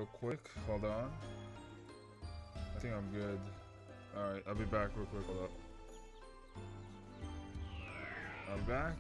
real quick. Hold on. I think I'm good. Alright, I'll be back real quick. Hold up. I'm back.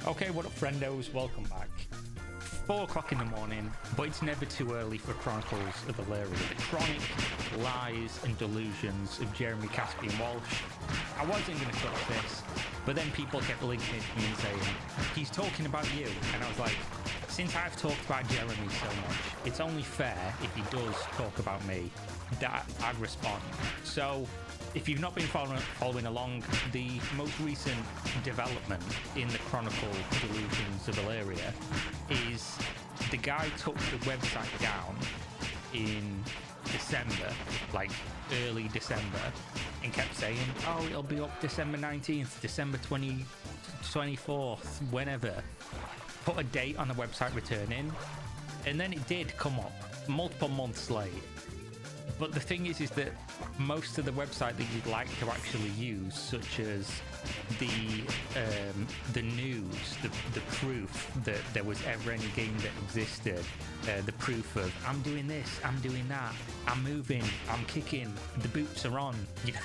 Okay, what up, friendos? Welcome back. 4 o'clock in the morning, but it's never too early for Chronicles of Valeria. The chronic lies and delusions of Jeremy Caspian Walsh. I wasn't going to cover this, but then people kept linking it to me and saying, he's talking about you. And I was like, since I've talked about Jeremy so much, it's only fair if he does talk about me that I respond. So if you've not been following along, the most recent development in the Chronicle Delusions of Valeria is the guy took the website down in December, like early December, and kept saying, oh, it'll be up December 19th, December 24th, whenever. Put a date on the website returning, and then it did come up multiple months late. But the thing is that most of the website that you'd like to actually use, such as the news, the proof that there was ever any game that existed, the proof of I'm doing this, I'm doing that, I'm moving, I'm kicking, the boots are on, you know,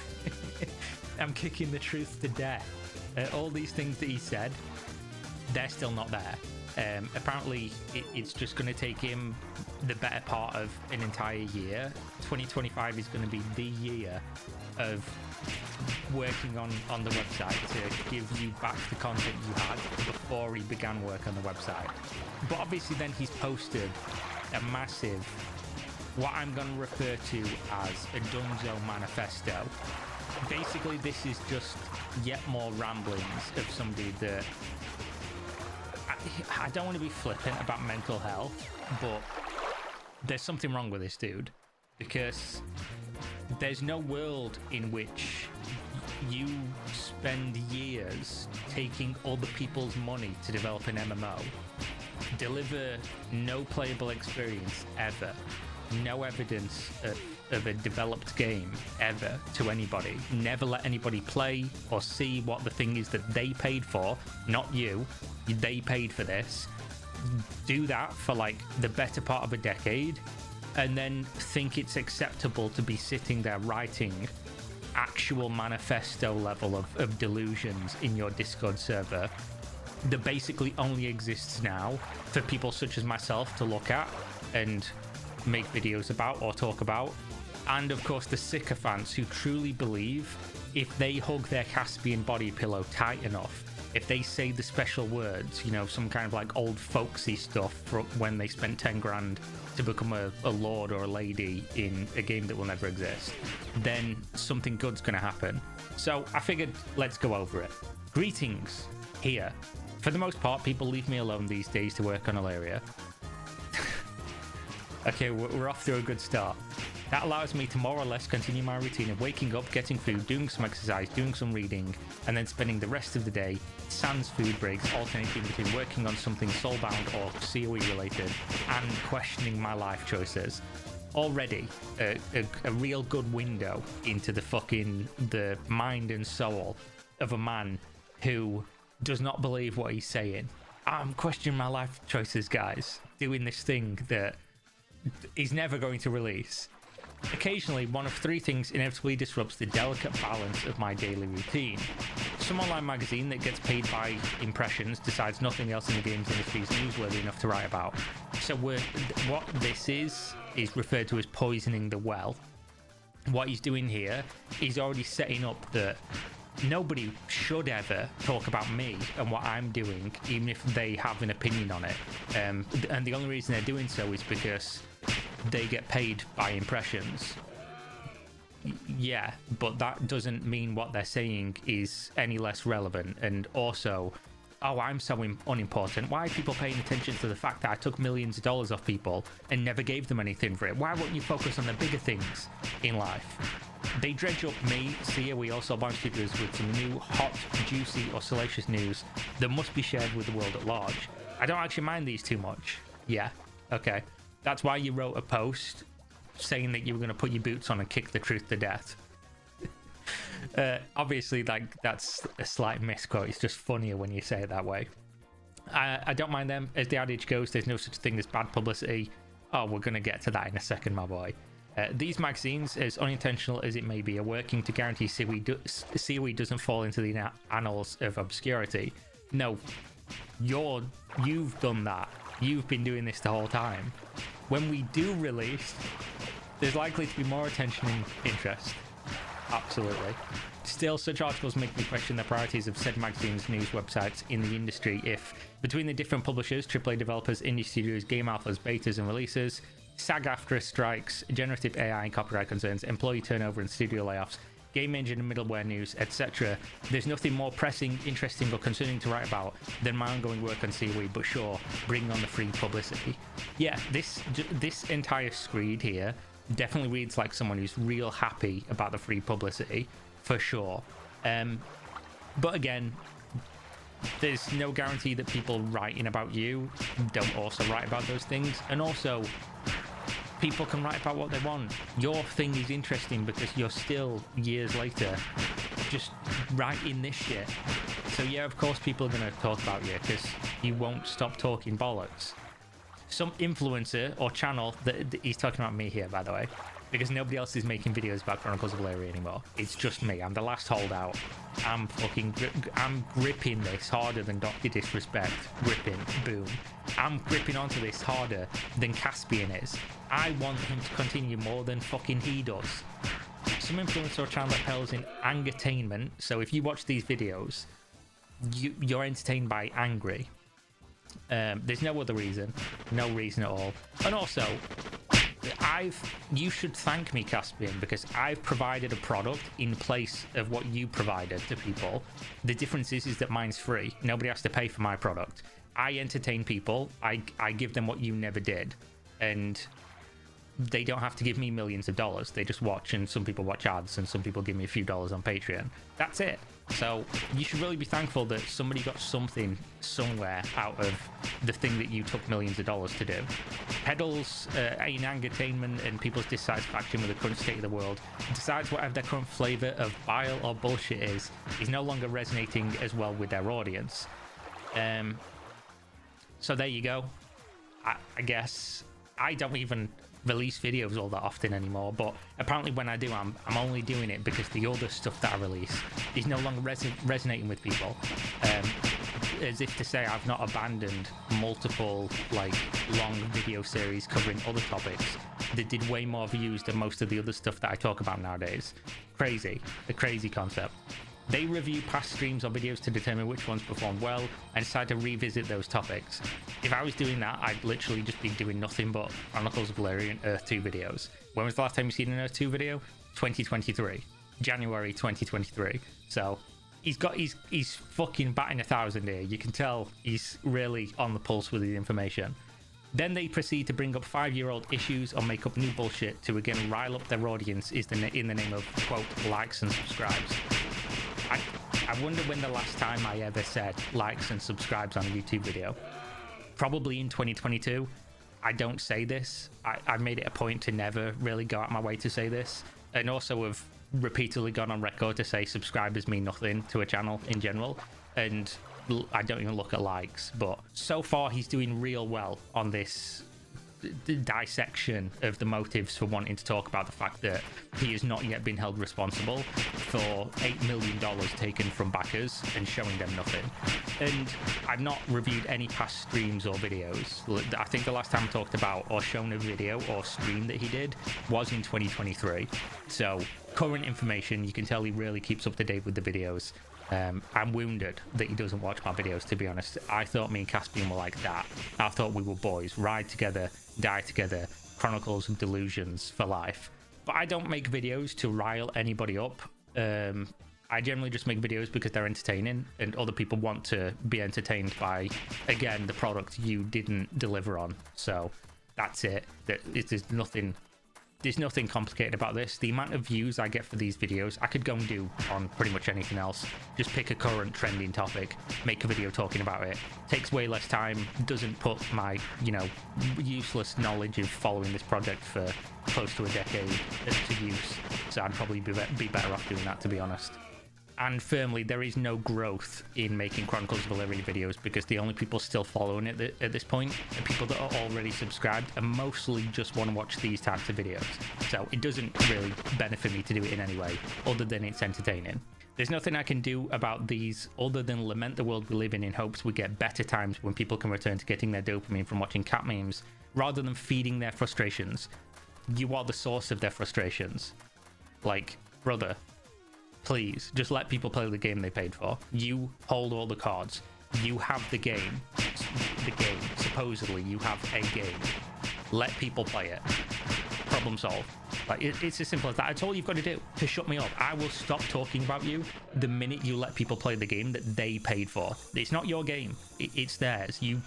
I'm kicking the truth to death. All these things that he said, they're still not there. Apparently it's just going to take him the better part of an entire year. 2025 is going to be the year of working on the website to give you back the content you had before he began work on the website. But obviously then he's posted a massive, what I'm going to refer to as a Dunzo manifesto. Basically this is just yet more ramblings of somebody that I don't want to be flippant about mental health, but there's something wrong with this dude, because there's no world in which you spend years taking other people's money to develop an MMO, deliver no playable experience ever, no evidence of a developed game ever to anybody, never let anybody play or see what the thing is that they paid for, not you. They paid for this. Do that for like the better part of a decade, and then think it's acceptable to be sitting there writing actual manifesto level of delusions in your Discord server that basically only exists now for people such as myself to look at and make videos about or talk about. And of course the sycophants who truly believe if they hug their Caspian body pillow tight enough, if they say the special words, you know, some kind of like old folksy stuff from when they spent 10 grand to become a lord or a lady in a game that will never exist, then something good's gonna happen. So I figured let's go over it. Greetings here. For the most part, people leave me alone these days to work on Valeria. Okay, we're off to a good start. That allows me to more or less continue my routine of waking up, getting food, doing some exercise, doing some reading, and then spending the rest of the day sans food breaks, alternating between working on something soulbound or COE related and questioning my life choices. Already a real good window into the mind and soul of a man who does not believe what he's saying. I'm questioning my life choices, guys, doing this thing that he's never going to release. Occasionally, one of 3 things inevitably disrupts the delicate balance of my daily routine. Some online magazine that gets paid by impressions decides nothing else in the games industry is newsworthy enough to write about. So what this is referred to as poisoning the well. What he's doing here is already setting up that nobody should ever talk about me and what I'm doing, even if they have an opinion on it. And the only reason they're doing so is because they get paid by impressions. Yeah, but that doesn't mean what they're saying is any less relevant. And also, oh, I'm so unimportant. Why are people paying attention to the fact that I took millions of dollars off people and never gave them anything for it? Why won't you focus on the bigger things in life? They dredge up me, Sia, we also bunch people with some new hot, juicy or salacious news that must be shared with the world at large. I don't actually mind these too much. Yeah, okay. That's why you wrote a post saying that you were going to put your boots on and kick the truth to death. Obviously, like, that's a slight misquote. It's just funnier when you say it that way. I don't mind them. As the adage goes, there's no such thing as bad publicity. Oh, we're going to get to that in a second, my boy. These magazines, as unintentional as it may be, are working to guarantee COE doesn't fall into the annals of obscurity. No, You've done that. You've been doing this the whole time. When we do release, there's likely to be more attention and interest. Absolutely. Still, such articles make me question the priorities of said magazines, news websites in the industry if, between the different publishers, AAA developers, indie studios, game alphas, betas and releases, SAG-AFTRA strikes, generative AI and copyright concerns, employee turnover and studio layoffs, game engine and middleware news, etc., there's nothing more pressing, interesting or concerning to write about than my ongoing work on COE, but sure, bring on the free publicity. Yeah, this entire screed here definitely reads like someone who's real happy about the free publicity, for sure. But again, there's no guarantee that people writing about you don't also write about those things, and also people can write about what they want. Your thing is interesting because you're still, years later, just writing this shit. So yeah, of course people are going to talk about you because you won't stop talking bollocks. Some influencer or channel that he's talking about me here, by the way, because nobody else is making videos about Chronicles of Valeria anymore. It's just me. I'm the last holdout. I'm gripping this harder than Dr. Disrespect. Gripping, boom. I'm gripping onto this harder than Caspian is. I want him to continue more than fucking he does. Some influencer or channel that peddles in angertainment. So if you watch these videos, you're entertained by angry. There's no other reason. No reason at all. And also, you should thank me, Caspian, because I've provided a product in place of what you provided to people. The difference is that mine's free. Nobody has to pay for my product. I entertain people. I give them what you never did, and they don't have to give me millions of dollars. They just watch, and some people watch ads, and some people give me a few dollars on Patreon. That's it. So you should really be thankful that somebody got something somewhere out of the thing that you took millions of dollars to do. Peddles in angertainment and people's dissatisfaction with the current state of the world, decides whatever their current flavour of bile or bullshit is no longer resonating as well with their audience. So there you go. I guess I don't even release videos all that often anymore, but apparently when I do, I'm only doing it because the other stuff that I release is no longer resonating with people. As if to say I've not abandoned multiple like long video series covering other topics that did way more views than most of the other stuff that I talk about nowadays. Crazy, a crazy concept. They review past streams or videos to determine which ones performed well and decide to revisit those topics. If I was doing that, I'd literally just be doing nothing but Chronicles of Valeria and Earth 2 videos. When was the last time you seen an Earth 2 video? 2023. January 2023. So he's fucking batting 1,000 here. You can tell he's really on the pulse with the information. Then they proceed to bring up 5-year-old issues or make up new bullshit to again rile up their audience in the name of, quote, likes and subscribes. I wonder when the last time I ever said likes and subscribes on a YouTube video. Probably in 2022. I don't say this. I made it a point to never really go out my way to say this, and also have repeatedly gone on record to say subscribers mean nothing to a channel in general, and I don't even look at likes. But so far he's doing real well on this dissection of the motives for wanting to talk about the fact that he has not yet been held responsible for $8 million taken from backers and showing them nothing. And I've not reviewed any past streams or videos. I think the last time I talked about or shown a video or stream that he did was in 2023. So current information, you can tell he really keeps up to date with the videos. I'm wounded that he doesn't watch my videos, to be honest. I thought me and Caspian were like that. I thought we were boys, ride together, die together, Chronicles of Delusions for life. But I don't make videos to rile anybody up. I generally just make videos because they're entertaining and other people want to be entertained by, again, the product you didn't deliver on. So that's it. There's nothing complicated about this. The amount of views I get for these videos, I could go and do on pretty much anything else. Just pick a current trending topic, make a video talking about it. Takes way less time, doesn't put my, useless knowledge of following this project for close to a decade to use. So I'd probably be better off doing that, to be honest. And firmly, there is no growth in making Chronicles of Valeria videos because the only people still following it at this point are people that are already subscribed and mostly just want to watch these types of videos. So it doesn't really benefit me to do it in any way other than it's entertaining. There's nothing I can do about these other than lament the world we live in hopes we get better times when people can return to getting their dopamine from watching cat memes, rather than feeding their frustrations. You are the source of their frustrations. Like, brother, please, just let people play the game they paid for. You hold all the cards. You have the game. Supposedly, you have a game. Let people play it. Problem solved. Like, it's as simple as that. It's all you've got to do to shut me up. I will stop talking about you the minute you let people play the game that they paid for. It's not your game. It's theirs. You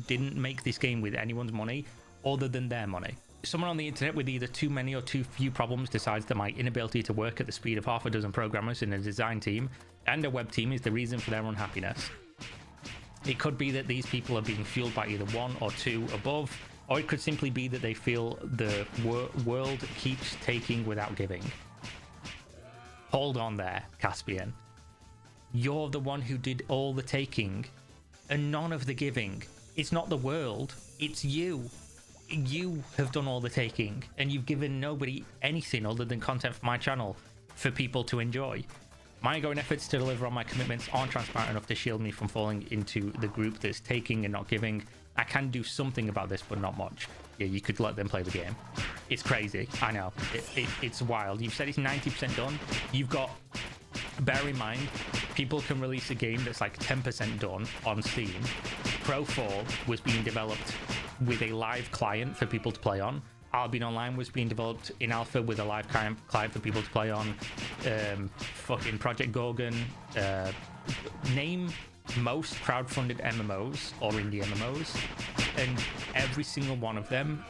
didn't make this game with anyone's money other than their money. Someone on the internet with either too many or too few problems decides that my inability to work at the speed of half a dozen programmers in a design team and a web team is the reason for their unhappiness. It could be that these people are being fueled by either one or two above, or it could simply be that they feel the world keeps taking without giving. Hold on there, Caspian. You're the one who did all the taking and none of the giving. It's not the world, it's you. You have done all the taking and you've given nobody anything other than content for my channel for people to enjoy. My ongoing efforts to deliver on my commitments aren't transparent enough to shield me from falling into the group that's taking and not giving. I can do something about this, but not much. Yeah, you could let them play the game. It's crazy. I know. It's wild. You've said it's 90% done. You've got... Bear in mind, people can release a game that's like 10% done on Steam. Pro4 was being developed with a live client for people to play on. Albion Online was being developed in alpha with a live client for people to play on. Fucking Project Gorgon. Name most crowdfunded MMOs or indie MMOs, and every single one of them,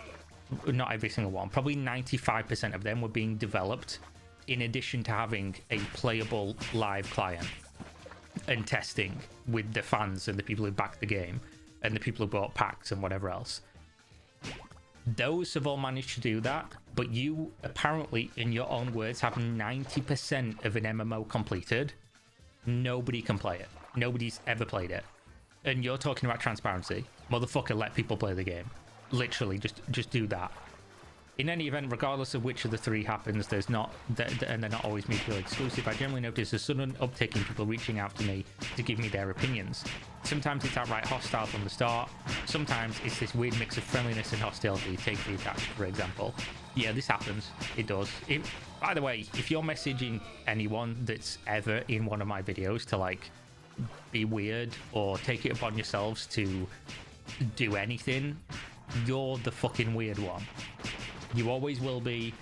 not every single one, probably 95% of them were being developed in addition to having a playable live client and testing with the fans and the people who backed the game and the people who bought packs and whatever else. Those have all managed to do that, but you apparently, in your own words, have 90% of an MMO completed. Nobody can play it. Nobody's ever played it. And you're talking about transparency. Motherfucker, let people play the game. Literally, just do that. In any event, regardless of which of the three happens, there's not, and they're not always mutually exclusive, I generally notice a sudden uptick in people reaching out to me to give me their opinions. Sometimes it's outright hostile from the start. Sometimes it's this weird mix of friendliness and hostility. Take the attached, for example. Yeah, this happens. It does. By the way, if you're messaging anyone that's ever in one of my videos to like be weird or take it upon yourselves to do anything, you're the fucking weird one. You always will be.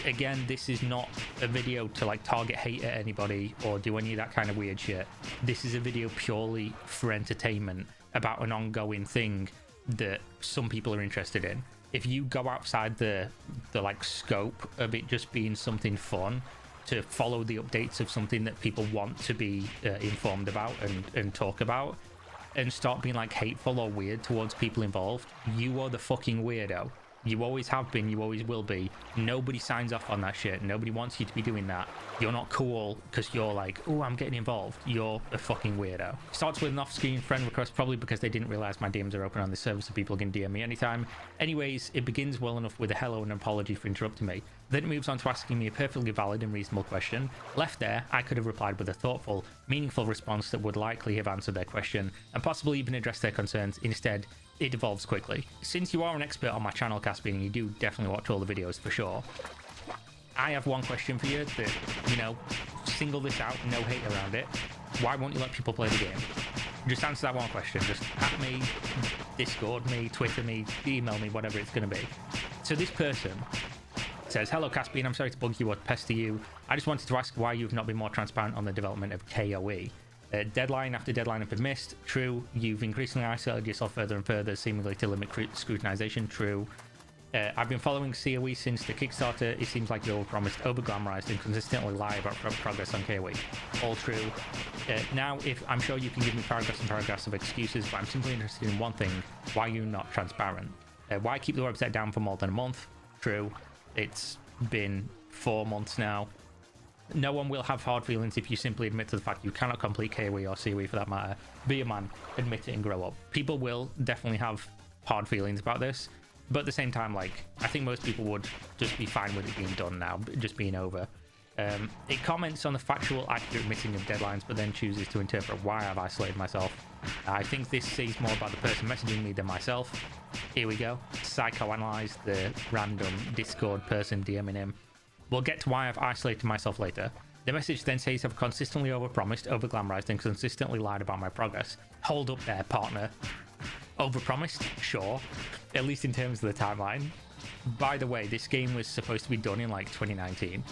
Again, this is not a video to like target hate at anybody or do any of that kind of weird shit. This is a video purely for entertainment about an ongoing thing that some people are interested in. If you go outside the like scope of it just being something fun to follow the updates of something that people want to be informed about and talk about, and start being like hateful or weird towards people involved, you are the fucking weirdo. You always have been, you always will be. Nobody signs off on that shit. Nobody wants you to be doing that. You're not cool because you're like, oh, I'm getting involved. You're a fucking weirdo. Starts with an off-screen friend request, probably because they didn't realize my DMs are open on this service so people can DM me anytime. Anyways, it begins well enough with a hello and an apology for interrupting me. Then it moves on to asking me a perfectly valid and reasonable question. Left there, I could have replied with a thoughtful, meaningful response that would likely have answered their question and possibly even addressed their concerns. Instead, it evolves quickly. Since you are an expert on my channel, Caspian, and you do definitely watch all the videos for sure, I have one question for you that, you know, single this out, no hate around it. Why won't you let people play the game? Just answer that one question. Just at me, Discord me, Twitter me, email me, whatever it's going to be. So this person says, hello Caspian, I'm sorry to bug you or pester you. I just wanted to ask why you've not been more transparent on the development of KOE. Deadline after deadline have been missed. True. You've increasingly isolated yourself further and further, seemingly to limit scrutinization. True. I've been following COE since the Kickstarter. It seems like you're promised over-glamorized and consistently lie about progress on KOE. All true. Now, if I'm sure you can give me paragraphs and paragraphs of excuses, but I'm simply interested in one thing. Why are you not transparent? Why keep the website down for more than a month? True. It's been 4 months now. No one will have hard feelings if you simply admit to the fact you cannot complete KOE or COE for that matter. Be a man, admit it and grow up. People will definitely have hard feelings about this, but at the same time, like, I think most people would just be fine with it being done now, just being over. It comments on the factual accurate missing of deadlines, but then chooses to interpret why I've isolated myself. I think this says more about the person messaging me than myself. Here we go. Psychoanalyze the random Discord person DMing him. We'll get to why I've isolated myself later. The message then says I've consistently overpromised, overglamorized, and consistently lied about my progress. Hold up there, partner. Overpromised? Sure. At least in terms of the timeline. By the way, this game was supposed to be done in like 2019.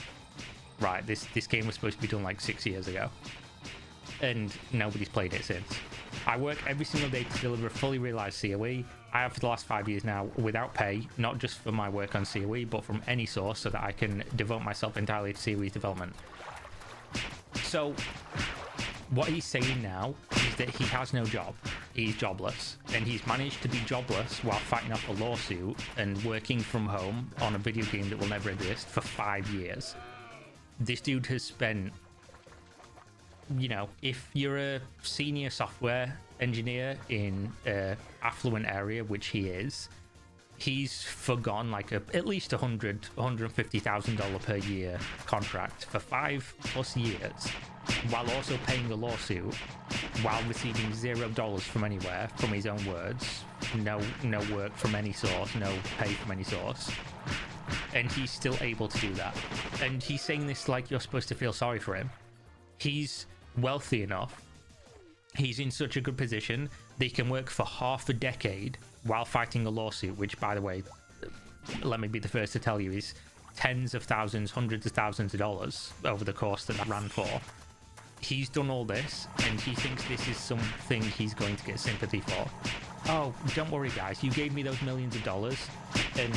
Right, this game was supposed to be done like 6 years ago. And nobody's played it since. I work every single day to deliver a fully realized COE. I have for the last 5 years now, without pay, not just for my work on COE, but from any source, so that I can devote myself entirely to COE's development. So, what he's saying now is that he has no job. He's jobless. And he's managed to be jobless while fighting off a lawsuit and working from home on a video game that will never exist for 5 years. This dude has spent, you know, if you're a senior software engineer in an affluent area, which he is, he's forgone like at least $150,000 per year contract for 5+ years, while also paying a lawsuit, while receiving $0 from anywhere, from his own words, no work from any source, no pay from any source. And he's still able to do that. And he's saying this like you're supposed to feel sorry for him. He's wealthy enough. He's in such a good position that he can work for half a decade while fighting a lawsuit, which, by the way, let me be the first to tell you, is tens of thousands, hundreds of thousands of dollars over the course that ran for. He's done all this, and he thinks this is something he's going to get sympathy for. Oh, don't worry, guys. You gave me those millions of dollars, and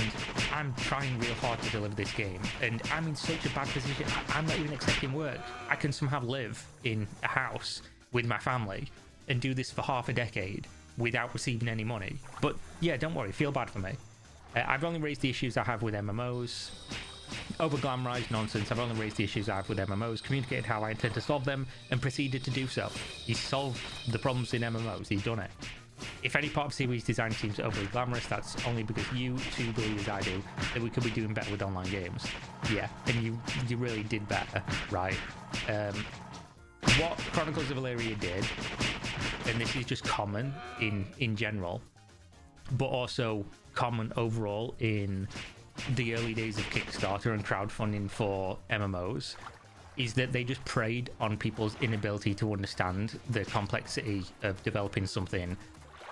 I'm trying real hard to deliver this game, and I'm in such a bad position. I'm not even accepting work. I can somehow live in a house with my family and do this for half a decade without receiving any money. But yeah, don't worry. Feel bad for me. I've only raised the issues I have with MMOs. Over-glamorized nonsense. I've only raised the issues I have with MMOs, communicated how I intend to solve them, and proceeded to do so. He's solved the problems in MMOs. He's done it. If any part of CWE's design seems overly glamorous, that's only because you too believe, as I do, that we could be doing better with online games. Yeah, and you really did better, right? What Chronicles of Valeria did, and this is just common in general, but also common overall in the early days of Kickstarter and crowdfunding for MMOs, is that they just preyed on people's inability to understand the complexity of developing something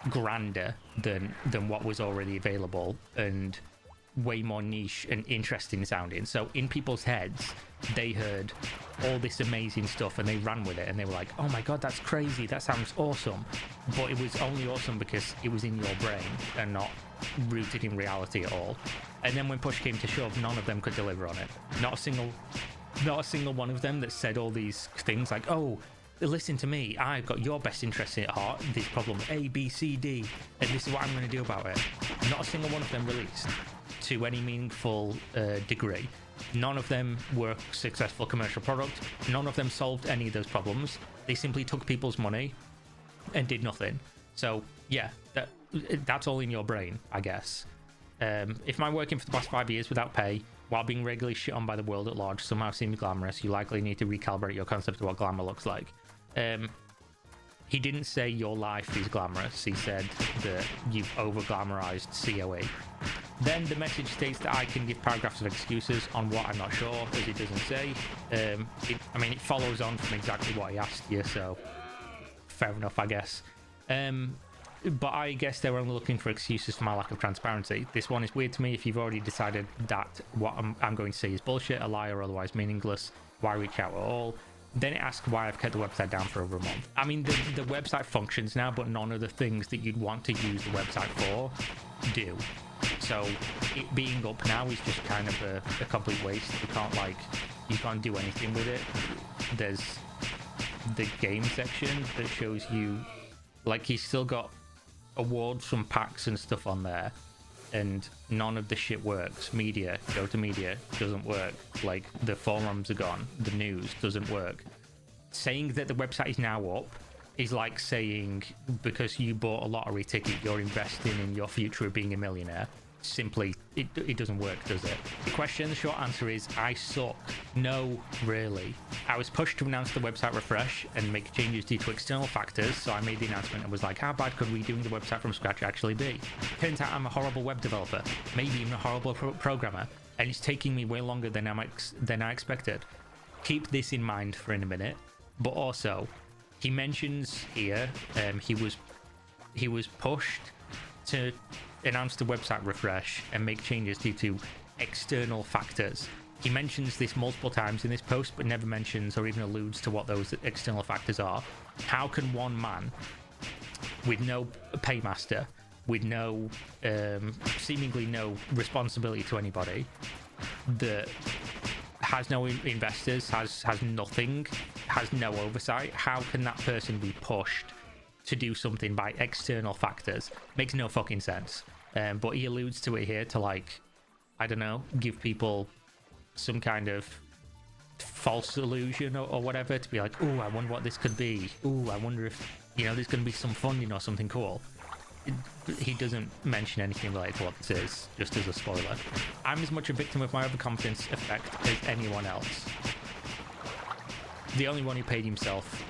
grander than what was already available and way more niche and interesting sounding. So in people's heads, they heard all this amazing stuff and they ran with it, and they were like, oh my god, that's crazy, that sounds awesome. But it was only awesome because it was in your brain and not rooted in reality at all. And then when push came to shove, none of them could deliver on it. Not a single one of them that said all these things like, oh, listen to me, I've got your best interest at heart, this problem A, B, C, D, and this is what I'm going to do about it. Not a single one of them released to any meaningful degree. None of them were a successful commercial product. None of them solved any of those problems. They simply took people's money and did nothing. So yeah, that's all in your brain, I guess. If my working for the past 5 years without pay, while being regularly shit on by the world at large, somehow seems glamorous, you likely need to recalibrate your concept of what glamour looks like. He didn't say your life is glamorous. He said that you've over-glamorized COE. Then the message states that I can give paragraphs of excuses on what I'm not sure, as it doesn't say. It follows on from exactly what he asked you, so fair enough, I guess. But I guess they were only looking for excuses for my lack of transparency. This one is weird to me. If you've already decided that what I'm going to say is bullshit, a lie, or otherwise meaningless, why reach out at all? Then it asks why I've kept the website down for over a month. I mean, the website functions now, but none of the things that you'd want to use the website for do. So it being up now is just kind of a complete waste. You can't do anything with it. There's the game section that shows you, like, he's still got awards from packs and stuff on there, and none of the shit works. Media, go to media, doesn't work. Like, the forums are gone, the news doesn't work. Saying that the website is now up is like saying because you bought a lottery ticket you're investing in your future of being a millionaire. simply it doesn't work, does it? The question, the short answer is I suck. No, really. I was pushed to announce the website refresh and make changes due to external factors, so I made the announcement and was like, how bad could redoing the website from scratch actually be? Turns out I'm a horrible web developer, maybe even a horrible programmer, and it's taking me way longer than I expected. Keep this in mind for in a minute, but also he mentions here he was pushed to announce the website refresh and make changes due to external factors. He mentions this multiple times in this post, but never mentions or even alludes to what those external factors are. How can one man with no paymaster, with no seemingly no responsibility to anybody, that has no investors, has nothing, has no oversight, how can that person be pushed to do something by external factors? Makes no fucking sense. But he alludes to it here to, like, I don't know, give people some kind of false illusion or whatever, to be like, oh, I wonder what this could be. Oh, I wonder if, you know, there's going to be some funding or something cool. He doesn't mention anything related to what this is, just as a spoiler. I'm as much a victim of my overconfidence effect as anyone else. The only one who paid himself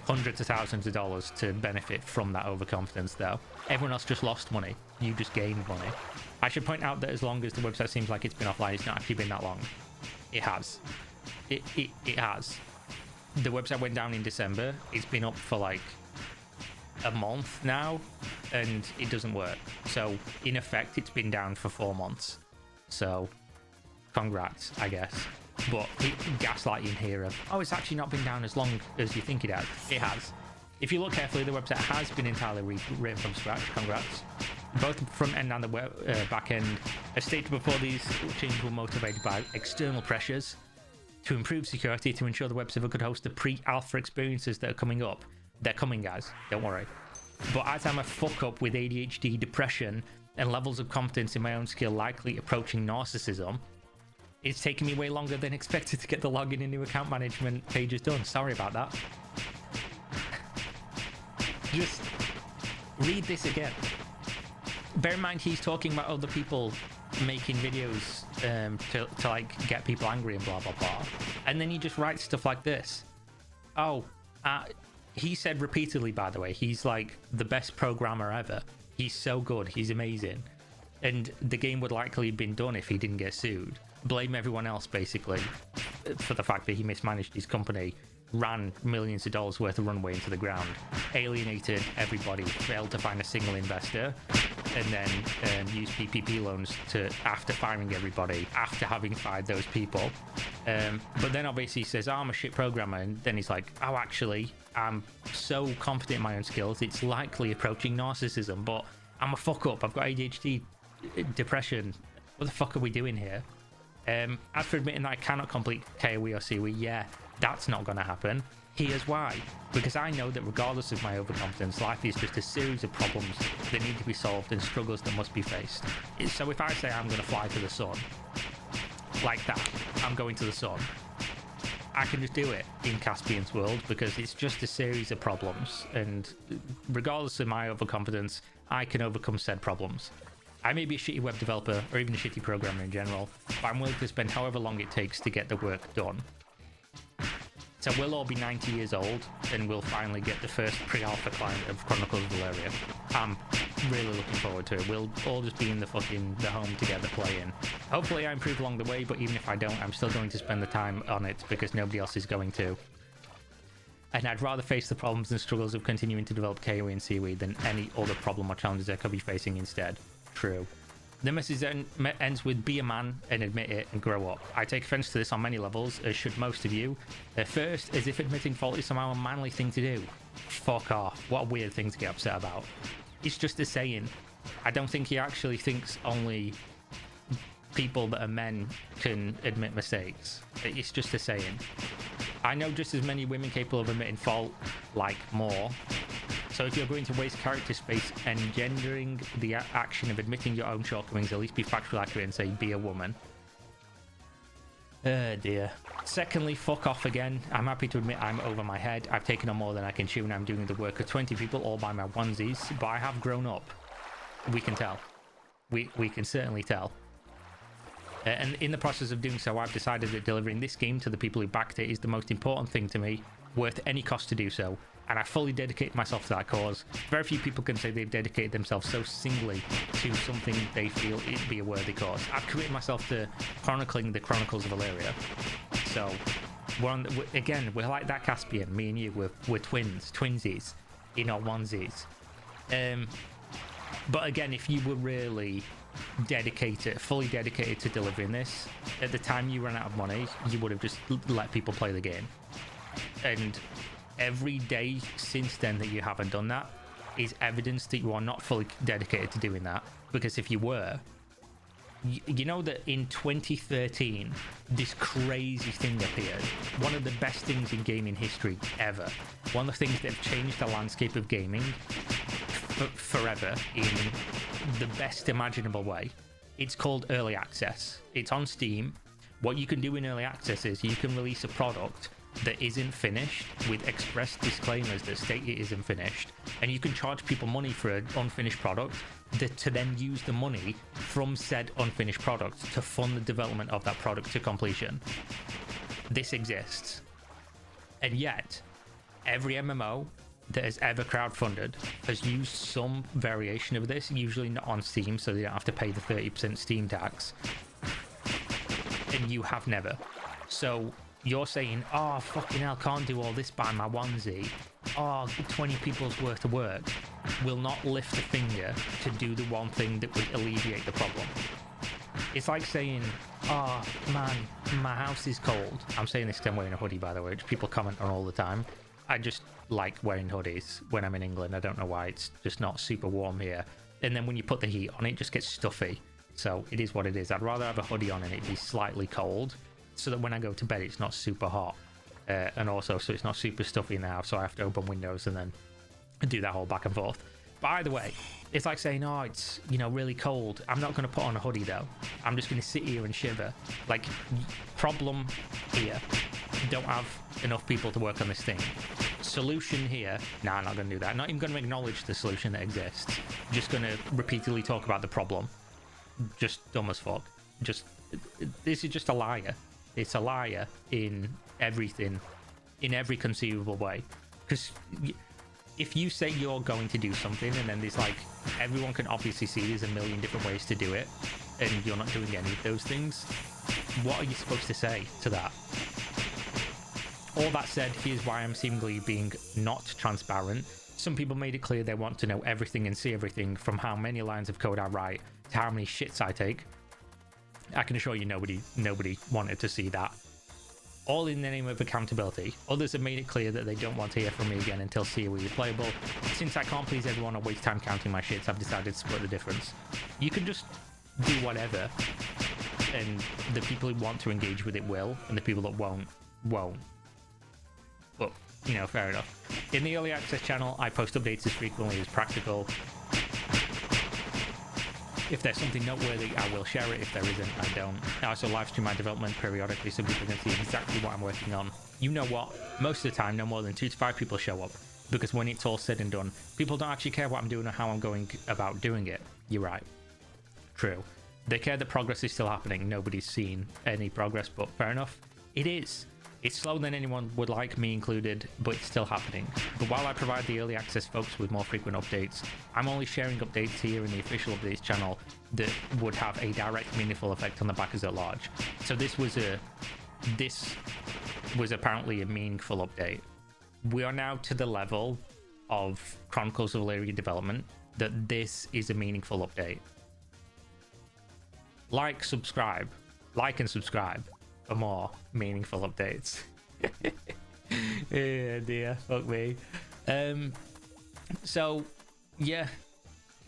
hundreds of thousands of dollars to benefit from that overconfidence, though. Everyone else just lost money. You just gained money. I should point out that as long as the website seems like it's been offline, it's not actually been that long. It has. It has. The website went down in December. It's been up for like a month now, and it doesn't work. So in effect, it's been down for 4 months. So congrats, I guess. But gaslighting here of, oh, it's actually not been down as long as you think it has. It has. If you look carefully, the website has been entirely rewritten from scratch. Congrats. Both the front end and the back end. As stated before, these changes were motivated by external pressures to improve security, to ensure the web server could host the pre-alpha experiences that are coming up. They're coming, guys. Don't worry. But as I'm a fuck up with ADHD, depression, and levels of confidence in my own skill likely approaching narcissism, it's taken me way longer than expected to get the login and new account management pages done. Sorry about that. Just read this again. Bear in mind, he's talking about other people making videos to like get people angry and blah blah blah, and then he just writes stuff like this. Oh, he said repeatedly, by the way, he's like the best programmer ever. He's so good. He's amazing, and the game would likely have been done if he didn't get sued. Blame everyone else, basically, for the fact that he mismanaged his company, ran millions of dollars worth of runway into the ground, alienated everybody, failed to find a single investor, and then used PPP loans to, after firing everybody, after having fired those people. But then obviously he says, oh, I'm a shit programmer, and then he's like, oh, actually, I'm so confident in my own skills, it's likely approaching narcissism, but I'm a fuck up, I've got ADHD, depression, what the fuck are we doing here? As for admitting that I cannot complete KOE or COE, yeah, that's not going to happen. Here's why. Because I know that regardless of my overconfidence, life is just a series of problems that need to be solved and struggles that must be faced. So if I say I'm going to fly to the sun, like that, I'm going to the sun, I can just do it in Caspian's world because it's just a series of problems, and regardless of my overconfidence, I can overcome said problems. I may be a shitty web developer or even a shitty programmer in general, but I'm willing to spend however long it takes to get the work done. So we'll all be 90 years old and we'll finally get the first pre-alpha client of Chronicles of Valeria. I'm really looking forward to it. We'll all just be in the home together playing. Hopefully I improve along the way, but even if I don't, I'm still going to spend the time on it because nobody else is going to. And I'd rather face the problems and struggles of continuing to develop KOE and COE than any other problem or challenges I could be facing instead. True. The message ends with be a man and admit it and grow up. I take offense to this on many levels, as should most of you. First, as if admitting fault is somehow a manly thing to do. Fuck off. What a weird thing to get upset about. It's just a saying. I don't think he actually thinks only people that are men can admit mistakes. It's just a saying. I know just as many women capable of admitting fault, like more. So if you're going to waste character space engendering the action of admitting your own shortcomings, at least be factually accurate and say, be a woman. Oh dear. Secondly, fuck off again. I'm happy to admit I'm over my head. I've taken on more than I can chew and I'm doing the work of 20 people all by my onesies, but I have grown up. We can tell. We can certainly tell. And in the process of doing so, I've decided that delivering this game to the people who backed it is the most important thing to me, worth any cost to do so. And I fully dedicate myself to that cause. Very few people can say they've dedicated themselves so singly to something they feel it'd be a worthy cause. I've committed myself to chronicling the Chronicles of Valeria. So, again, we're like that Caspian, me and you, we're twinsies, you know, onesies. But again, if you were really fully dedicated to delivering this, at the time you ran out of money, you would have just let people play the game. And every day since then that you haven't done that is evidence that you are not fully dedicated to doing that. Because if you were, you know that in 2013 this crazy thing appeared, one of the best things in gaming history ever, one of the things that have changed the landscape of gaming forever in the best imaginable way. It's called early access. It's on Steam. What you can do in early access is you can release a product that isn't finished with express disclaimers that state it isn't finished, and you can charge people money for an unfinished product to then use the money from said unfinished product to fund the development of that product to completion. This exists, and yet every MMO that has ever crowdfunded has used some variation of this, usually not on Steam, so they don't have to pay the 30% Steam tax, and you have never. So you're saying, oh, fucking hell, can't do all this by my onesie. Oh, 20 people's worth of work will not lift a finger to do the one thing that would alleviate the problem. It's like saying, oh, man, my house is cold. I'm saying this because I'm wearing a hoodie, by the way, which people comment on all the time. I just like wearing hoodies when I'm in England. I don't know why. It's just not super warm here. And then when you put the heat on, it just gets stuffy. So it is what it is. I'd rather have a hoodie on and it be slightly cold, so that when I go to bed it's not super hot, and also so it's not super stuffy now, so I have to open windows and then do that whole back and forth. But either way, it's like saying, oh, it's, you know, really cold, I'm not going to put on a hoodie though, I'm just going to sit here and shiver. Like, problem here, don't have enough people to work on this thing. Solution here, nah, I'm not going to do that. I'm not even going to acknowledge the solution that exists, just going to repeatedly talk about the problem. Just dumb as fuck. Just, this is just a liar. It's a liar in everything, in every conceivable way. Because if you say you're going to do something and then there's like, everyone can obviously see there's a million different ways to do it, and you're not doing any of those things, what are you supposed to say to that? All that said, here's why I'm seemingly being not transparent. Some people made it clear they want to know everything and see everything, from how many lines of code I write to how many shits I take. I can assure you nobody wanted to see that. All in the name of accountability. Others have made it clear that they don't want to hear from me again until COE is playable. Since I can't please everyone or waste time counting my shits, I've decided to split the difference. You can just do whatever, and the people who want to engage with it will, and the people that won't. But, you know, fair enough. In the early access channel, I post updates as frequently as practical. If there's something noteworthy, I will share it. If there isn't, I don't. I also live stream my development periodically so people can see exactly what I'm working on. You know what? Most of the time, no more than 2 to 5 people show up, because when it's all said and done, people don't actually care what I'm doing or how I'm going about doing it. You're right. True. They care that progress is still happening. Nobody's seen any progress, but fair enough. It is. It's slower than anyone would like, me included, but it's still happening. But while I provide the early access folks with more frequent updates, I'm only sharing updates here in the official updates channel that would have a direct, meaningful effect on the backers at large. So this was apparently a meaningful update. We are now to the level of Chronicles of Valeria development that this is a meaningful update. Like and subscribe for more meaningful updates. Yeah, dear, fuck me. So yeah,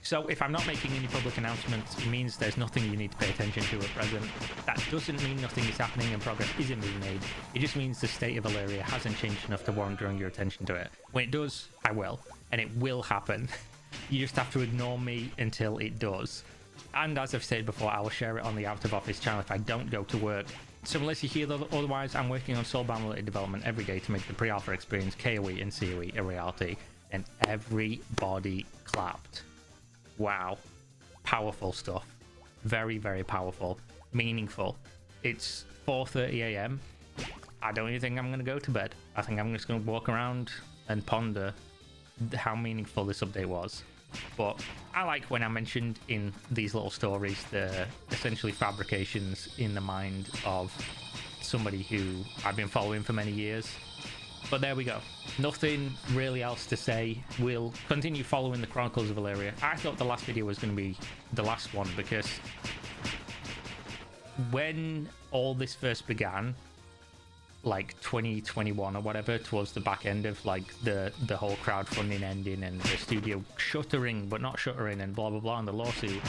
so if I'm not making any public announcements, it means there's nothing you need to pay attention to at present. That doesn't mean nothing is happening and progress isn't being made. It just means the state of Valeria hasn't changed enough to warrant drawing your attention to it. When it does, I will, and it will happen. You just have to ignore me until it does. And as I've said before, I will share it on the Out of Office channel if I don't go to work. So unless you hear otherwise, I'm working on Soulbound related development every day to make the pre-alpha experience, KOE and COE, a reality. And everybody clapped. Wow. powerful stuff. Very, very powerful. Meaningful. It's 4:30 a.m. I don't even think I'm going to go to bed. I think I'm just going to walk around and ponder how meaningful this update was. But I like when I mentioned in these little stories the essentially fabrications in the mind of somebody who I've been following for many years. But there we go. Nothing really else to say. We'll continue following the Chronicles of Valeria. I thought the last video was going to be the last one because when all this first began, like 2021 or whatever, towards the back end of like the whole crowdfunding ending and the studio shuttering but not shuttering and blah blah blah and the lawsuit,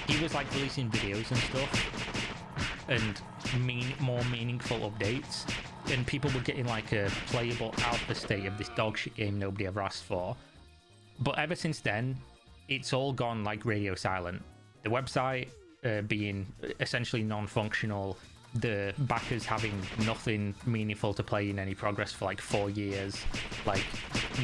he was like releasing videos and stuff and more meaningful updates, and people were getting like a playable alpha state of this dog shit game nobody ever asked for. But ever since then, it's all gone like radio silent. The website being essentially non-functional, the backers having nothing meaningful to play in any progress for like 4 years, like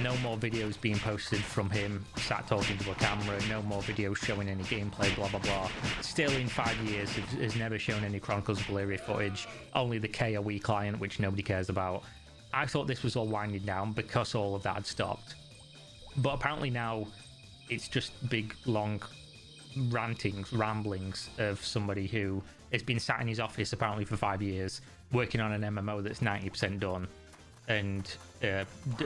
no more videos being posted from him sat talking to a camera, no more videos showing any gameplay, blah blah blah. Still in 5 years has never shown any Chronicles of Valeria footage, only the KOE client, which nobody cares about. I thought this was all winding down because all of that had stopped, but apparently now it's just big long ramblings of somebody who has been sat in his office apparently for 5 years working on an MMO that's 90% done, and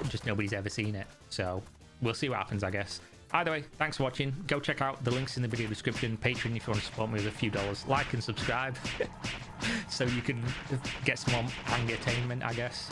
just nobody's ever seen it. So we'll see what happens, I guess. Either way, thanks for watching. Go check out the links in the video description. Patreon if you want to support me with a few dollars. Like and subscribe so you can get some more entertainment, I guess.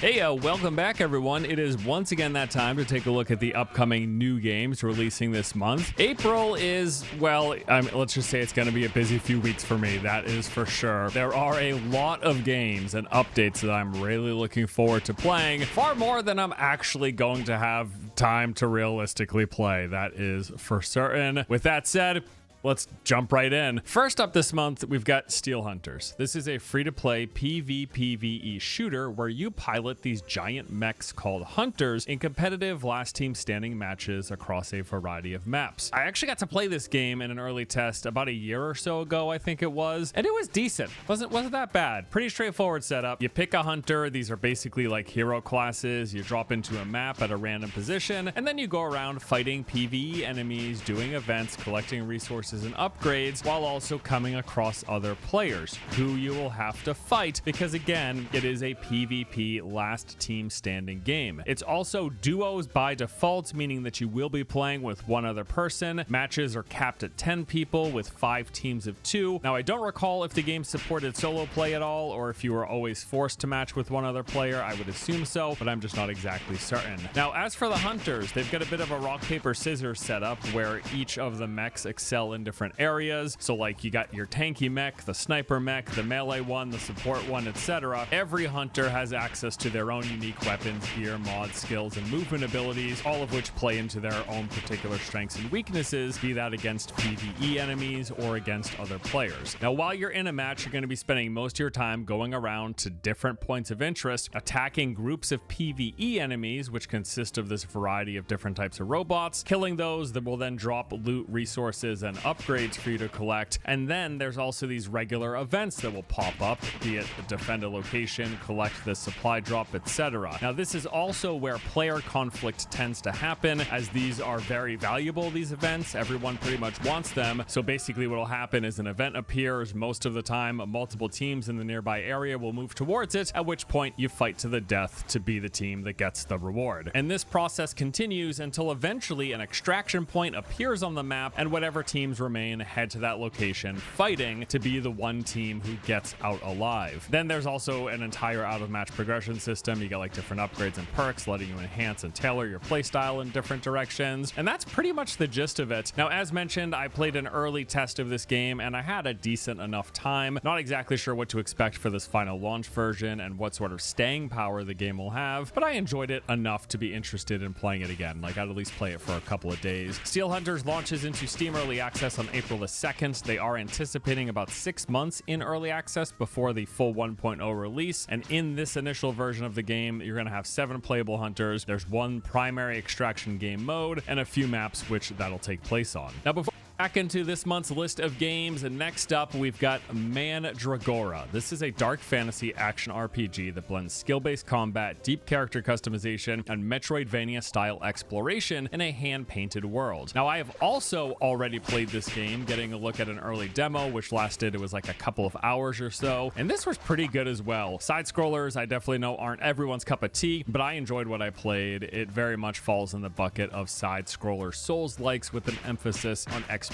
Hey, welcome back, everyone. It is once again that time to take a look at the upcoming new games releasing this month. April is, well, let's just say it's going to be a busy few weeks for me. That is for sure. There are a lot of games and updates that I'm really looking forward to playing, far more than I'm actually going to have time to realistically play. That is for certain. With that said, let's jump right in. First up this month, we've got Steel Hunters. This is a free-to-play PvPvE shooter where you pilot these giant mechs called Hunters in competitive last team standing matches across a variety of maps. I actually got to play this game in an early test about a year or so ago, I think it was, and it was decent. Wasn't that bad. Pretty straightforward setup. You pick a hunter. These are basically like hero classes. You drop into a map at a random position, and then you go around fighting PvE enemies, doing events, collecting resources and upgrades, while also coming across other players who you will have to fight because, again, it is a PvP last team standing game. It's also duos by default, meaning that you will be playing with one other person. Matches are capped at 10 people with 5 teams of 2. Now, I don't recall if the game supported solo play at all or if you were always forced to match with one other player. I would assume so, but I'm just not exactly certain. Now, as for the Hunters, they've got a bit of a rock, paper, scissors setup where each of the mechs excel in different areas. So like you got your tanky mech, the sniper mech, the melee one, the support one, etc. Every hunter has access to their own unique weapons, gear, mods, skills, and movement abilities, all of which play into their own particular strengths and weaknesses, be that against PvE enemies or against other players. Now, while you're in a match, you're going to be spending most of your time going around to different points of interest, attacking groups of PvE enemies, which consist of this variety of different types of robots, killing those that will then drop loot, resources, and upgrades for you to collect. And then there's also these regular events that will pop up, be it defend a location, collect the supply drop, etc. Now, this is also where player conflict tends to happen, as these are very valuable, these events. Everyone pretty much wants them. So basically what will happen is an event appears. Most of the time, multiple teams in the nearby area will move towards it, at which point you fight to the death to be the team that gets the reward. And this process continues until eventually an extraction point appears on the map, and whatever teams remain head to that location, fighting to be the one team who gets out alive. Then there's also an entire out-of-match progression system. You get like different upgrades and perks, letting you enhance and tailor your playstyle in different directions. And that's pretty much the gist of it. Now, as mentioned, I played an early test of this game, and I had a decent enough time. Not exactly sure what to expect for this final launch version and what sort of staying power the game will have, but I enjoyed it enough to be interested in playing it again. Like, I'd at least play it for a couple of days. Steel Hunters launches into Steam Early Access access on April the 2nd. They are anticipating about 6 months in early access before the full 1.0 release. And in this initial version of the game, you're going to have 7 playable hunters. There's 1 primary extraction game mode and a few maps which that'll take place on. Now, before back into this month's list of games, and next up we've got Mandragora. This is a dark fantasy action RPG that blends skill-based combat, deep character customization, and Metroidvania-style exploration in a hand-painted world. Now, I have also already played this game, getting a look at an early demo, which lasted, it was like a couple of hours or so, and this was pretty good as well. Side-scrollers, I definitely know aren't everyone's cup of tea, but I enjoyed what I played. It very much falls in the bucket of side-scroller Souls-likes with an emphasis on exploration.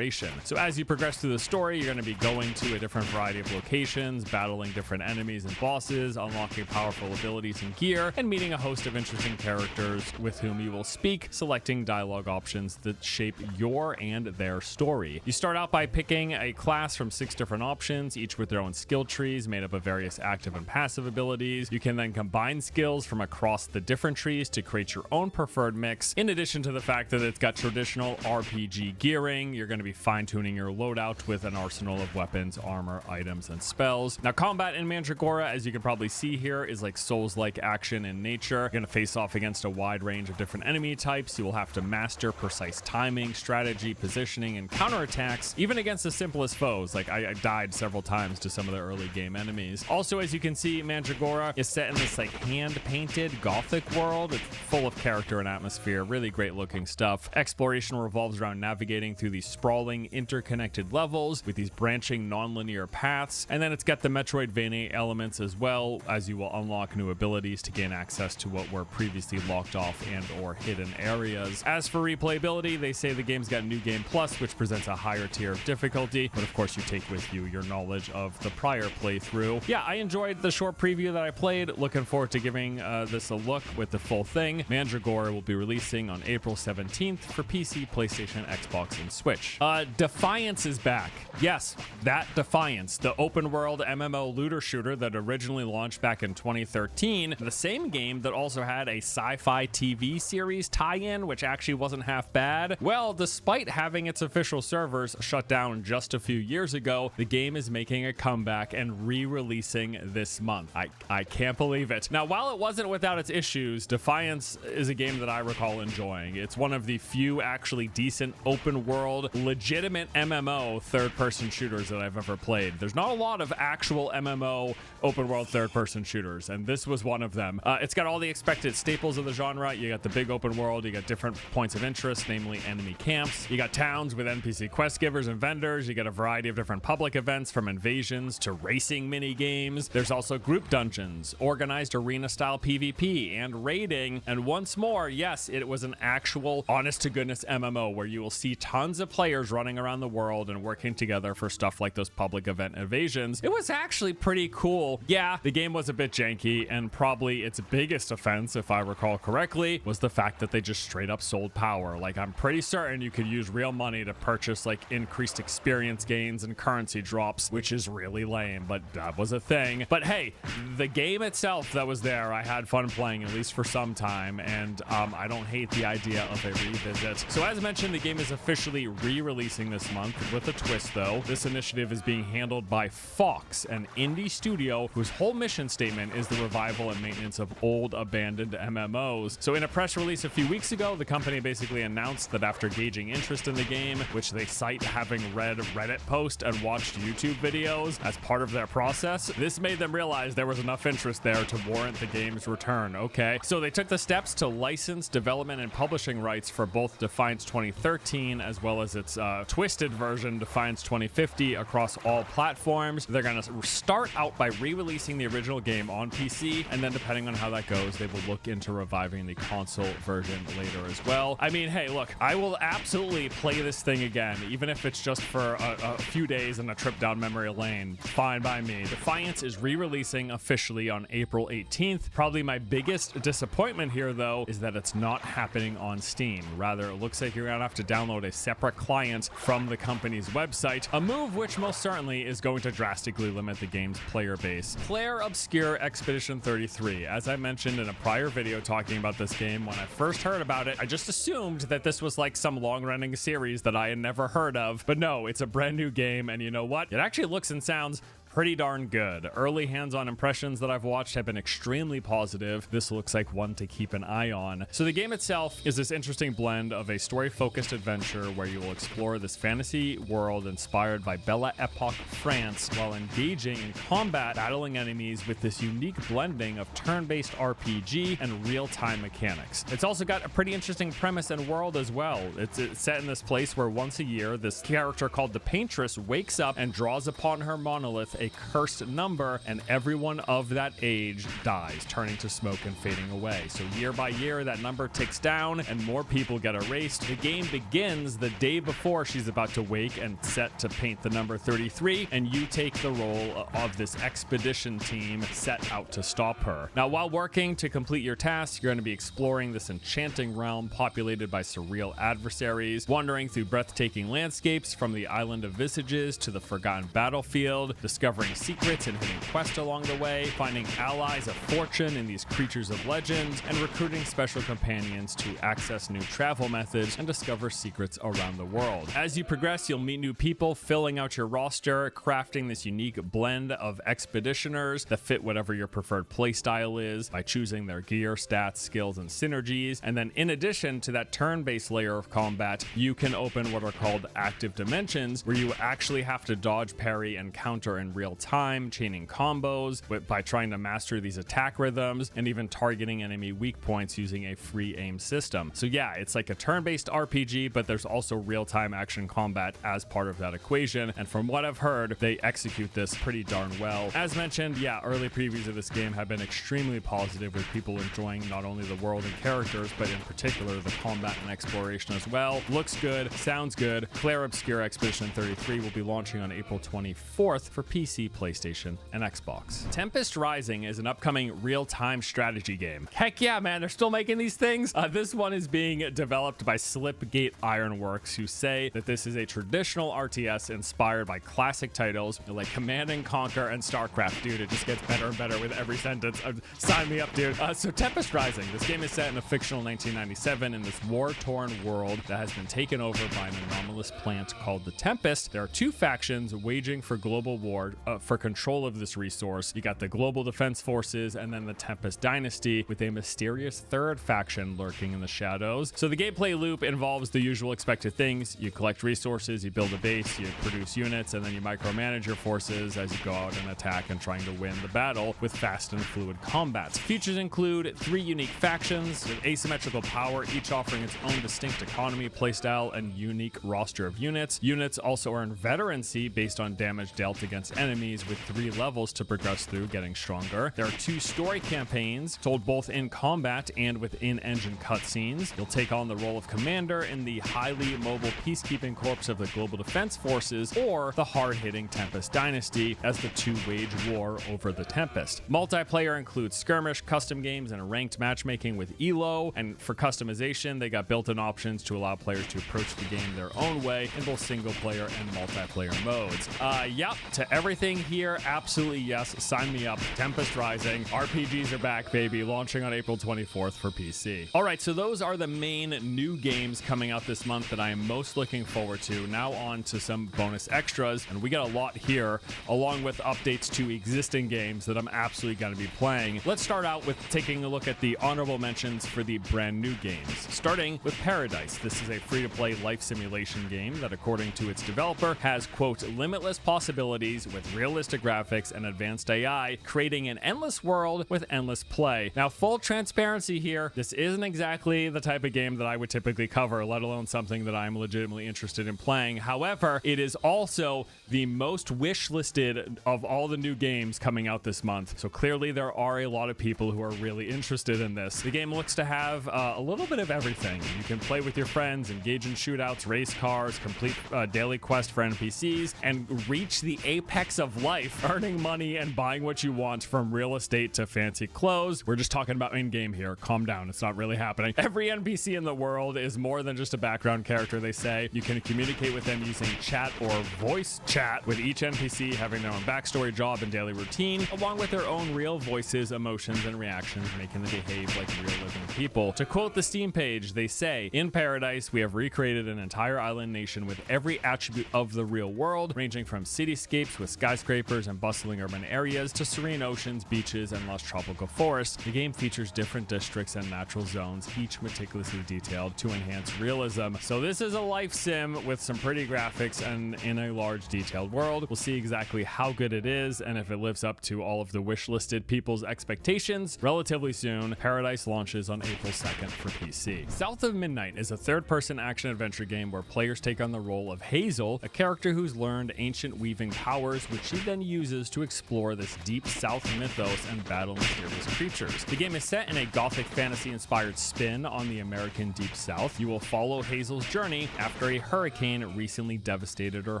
So as you progress through the story, you're going to be going to a different variety of locations, battling different enemies and bosses, unlocking powerful abilities and gear, and meeting a host of interesting characters with whom you will speak, selecting dialogue options that shape your and their story. You start out by picking a class from 6 different options, each with their own skill trees made up of various active and passive abilities. You can then combine skills from across the different trees to create your own preferred mix, in addition to the fact that it's got traditional RPG gearing. You're going to be fine-tuning your loadout with an arsenal of weapons, armor, items, and spells. Now, combat in Mandragora, as you can probably see here, is like Souls-like action in nature. You're going to face off against a wide range of different enemy types. You will have to master precise timing, strategy, positioning, and counterattacks, even against the simplest foes. Like, I died several times to some of the early game enemies. Also, as you can see, Mandragora is set in this like hand-painted gothic world. It's full of character and atmosphere, really great looking stuff. Exploration revolves around navigating through these sprawling, interconnected levels with these branching non-linear paths, and then it's got the Metroidvania elements as well, as you will unlock new abilities to gain access to what were previously locked off and or hidden areas. As for replayability, they say the game's got New Game Plus, which presents a higher tier of difficulty, but of course you take with you your knowledge of the prior playthrough. Yeah, I enjoyed the short preview that I played. Looking forward to giving this a look with the full thing. Mandragora will be releasing on April 17th for PC, PlayStation, Xbox, and Switch. Defiance is back. Yes, that Defiance, the open world MMO looter shooter that originally launched back in 2013, the same game that also had a sci-fi TV series tie-in, which actually wasn't half bad. Well, despite having its official servers shut down just a few years ago, the game is making a comeback and re-releasing this month. I can't believe it. Now, while it wasn't without its issues, Defiance is a game that I recall enjoying. It's one of the few actually decent open world, legitimate MMO third-person shooters that I've ever played. There's not a lot of actual MMO open-world third-person shooters, and this was one of them. It's got all the expected staples of the genre. You got the big open world, you got different points of interest, namely enemy camps. You got towns with NPC quest givers and vendors. You get a variety of different public events, from invasions to racing mini games. There's also group dungeons, organized arena-style PvP, and raiding. And once more, yes, it was an actual honest-to-goodness MMO where you will see tons of players running around the world and working together for stuff like those public event invasions. It was actually pretty cool. Yeah, the game was a bit janky, and probably its biggest offense, if I recall correctly, was the fact that they just straight up sold power. Like, I'm pretty certain you could use real money to purchase like increased experience gains and currency drops, which is really lame, but that was a thing. But hey, the game itself that was there, I had fun playing, at least for some time, and I don't hate the idea of a revisit. So as mentioned, the game is officially re-releasing this month with a twist though. This initiative is being handled by Fox, an indie studio whose whole mission statement is the revival and maintenance of old abandoned MMOs. So in a press release a few weeks ago, the company basically announced that after gauging interest in the game, which they cite having read Reddit posts and watched YouTube videos as part of their process, this made them realize there was enough interest there to warrant the game's return. Okay, so they took the steps to license development and publishing rights for both Defiance 2013 as well as its twisted version Defiance 2050 across all platforms. They're going to start out by re-releasing the original game on PC, and then depending on how that goes, they will look into reviving the console version later as well. I mean, hey, look, I will absolutely play this thing again, even if it's just for a few days and a trip down memory lane. Fine by me. Defiance is re-releasing officially on April 18th. Probably my biggest disappointment here, though, is that it's not happening on Steam. Rather, it looks like you're going to have to download a separate client from the company's website, a move which most certainly is going to drastically limit the game's player base. Claire Obscure Expedition 33. As I mentioned in a prior video talking about this game, when I first heard about it, I just assumed that this was like some long-running series that I had never heard of, but no, it's a brand new game, and you know what? It actually looks and sounds pretty darn good. Early hands-on impressions that I've watched have been extremely positive. This looks like one to keep an eye on. So the game itself is this interesting blend of a story-focused adventure where you will explore this fantasy world inspired by Belle Epoque France while engaging in combat, battling enemies with this unique blending of turn-based RPG and real-time mechanics. It's also got a pretty interesting premise and world as well. It's set in this place where once a year, this character called the Paintress wakes up and draws upon her monolith a cursed number, and everyone of that age dies, turning to smoke and fading away. So year by year, that number ticks down and more people get erased. The game begins the day before she's about to wake and set to paint the number 33, and you take the role of this expedition team set out to stop her. Now, while working to complete your task, you're going to be exploring this enchanting realm populated by surreal adversaries, wandering through breathtaking landscapes from the Island of Visages to the Forgotten Battlefield, discovering secrets and hidden quests along the way, finding allies of fortune in these creatures of legend, and recruiting special companions to access new travel methods and discover secrets around the world. As you progress, you'll meet new people, filling out your roster, crafting this unique blend of expeditioners that fit whatever your preferred playstyle is by choosing their gear, stats, skills, and synergies. And then in addition to that turn-based layer of combat, you can open what are called active dimensions, where you actually have to dodge, parry, and counter in real time, chaining combos by trying to master these attack rhythms, and even targeting enemy weak points using a free aim system. So yeah, it's like a turn-based RPG, but there's also real-time action combat as part of that equation, and from what I've heard, they execute this pretty darn well. As mentioned, yeah, early previews of this game have been extremely positive, with people enjoying not only the world and characters, but in particular the combat and exploration as well. Looks good, sounds good. Claire Obscure Expedition 33 will be launching on April 24th for PC, PlayStation, and Xbox. Tempest Rising is an upcoming real-time strategy game. Heck yeah, man, they're still making these things. This one is being developed by Slipgate Ironworks, who say that this is a traditional RTS inspired by classic titles like Command and Conquer and StarCraft. Dude, it just gets better and better with every sentence. Sign me up, dude. So Tempest Rising, this game is set in a fictional 1997 in this war-torn world that has been taken over by an anomalous plant called the Tempest. There are two factions waging for global war for control of this resource. You got the Global Defense Forces and then the Tempest Dynasty, with a mysterious third faction lurking in the shadows. So the gameplay loop involves the usual expected things. You collect resources, you build a base, you produce units, and then you micromanage your forces as you go out and attack and trying to win the battle with fast and fluid combats. Features include 3 unique factions with asymmetrical power, each offering its own distinct economy, playstyle, and unique roster of units. Units also earn veterancy based on damage dealt against enemies, with 3 levels to progress through, getting stronger. There are 2 story campaigns told both in combat and with in-engine cutscenes. You'll take on the role of commander in the highly mobile peacekeeping corps of the Global Defense Forces, or the hard-hitting Tempest Dynasty, as the 2 wage war over the Tempest. Multiplayer includes skirmish, custom games, and ranked matchmaking with ELO, and for customization, they got built-in options to allow players to approach the game their own way in both single-player and multiplayer modes. Yep, to everything here, absolutely yes, sign me up. Tempest Rising, RPGs are back, baby, launching on April 24th for PC. All right, so those are the main new games coming out this month that I am most looking forward to. Now on to some bonus extras, and we got a lot here, along with updates to existing games that I'm absolutely going to be playing. Let's start out with taking a look at the honorable mentions for the brand new games, starting with Paradise. This is a free-to-play life simulation game that, according to its developer, has, quote, limitless possibilities with realistic graphics and advanced AI, creating an endless world with endless play. Now, full transparency here, this isn't exactly the type of game that I would typically cover, let alone something that I'm legitimately interested in playing. However, it is also the most wish-listed of all the new games coming out this month, so clearly there are a lot of people who are really interested in this. The game looks to have a little bit of everything. You can play with your friends, engage in shootouts, race cars, complete daily quest for NPCs, and reach the apex facts of life, earning money and buying what you want, from real estate to fancy clothes. We're just talking about in-game here. Calm down. It's not really happening. Every NPC in the world is more than just a background character, they say. You can communicate with them using chat or voice chat, with each NPC having their own backstory, job, and daily routine, along with their own real voices, emotions, and reactions, making them behave like real living people. To quote the Steam page, they say, "In Paradise, we have recreated an entire island nation with every attribute of the real world, ranging from cityscapes with skyscrapers and bustling urban areas to serene oceans, beaches, and lush tropical forests. The game features different districts and natural zones, each meticulously detailed to enhance realism." So this is a life sim with some pretty graphics and in a large detailed world. We'll see exactly how good it is and if it lives up to all of the wish-listed people's expectations relatively soon. Paradise launches on April 2nd for PC. South of Midnight is a third-person action-adventure game where players take on the role of Hazel, a character who's learned ancient weaving powers, which she then uses to explore this deep South mythos and battle mysterious creatures. The game is set in a gothic fantasy-inspired spin on the American Deep South. You will follow Hazel's journey after a hurricane recently devastated her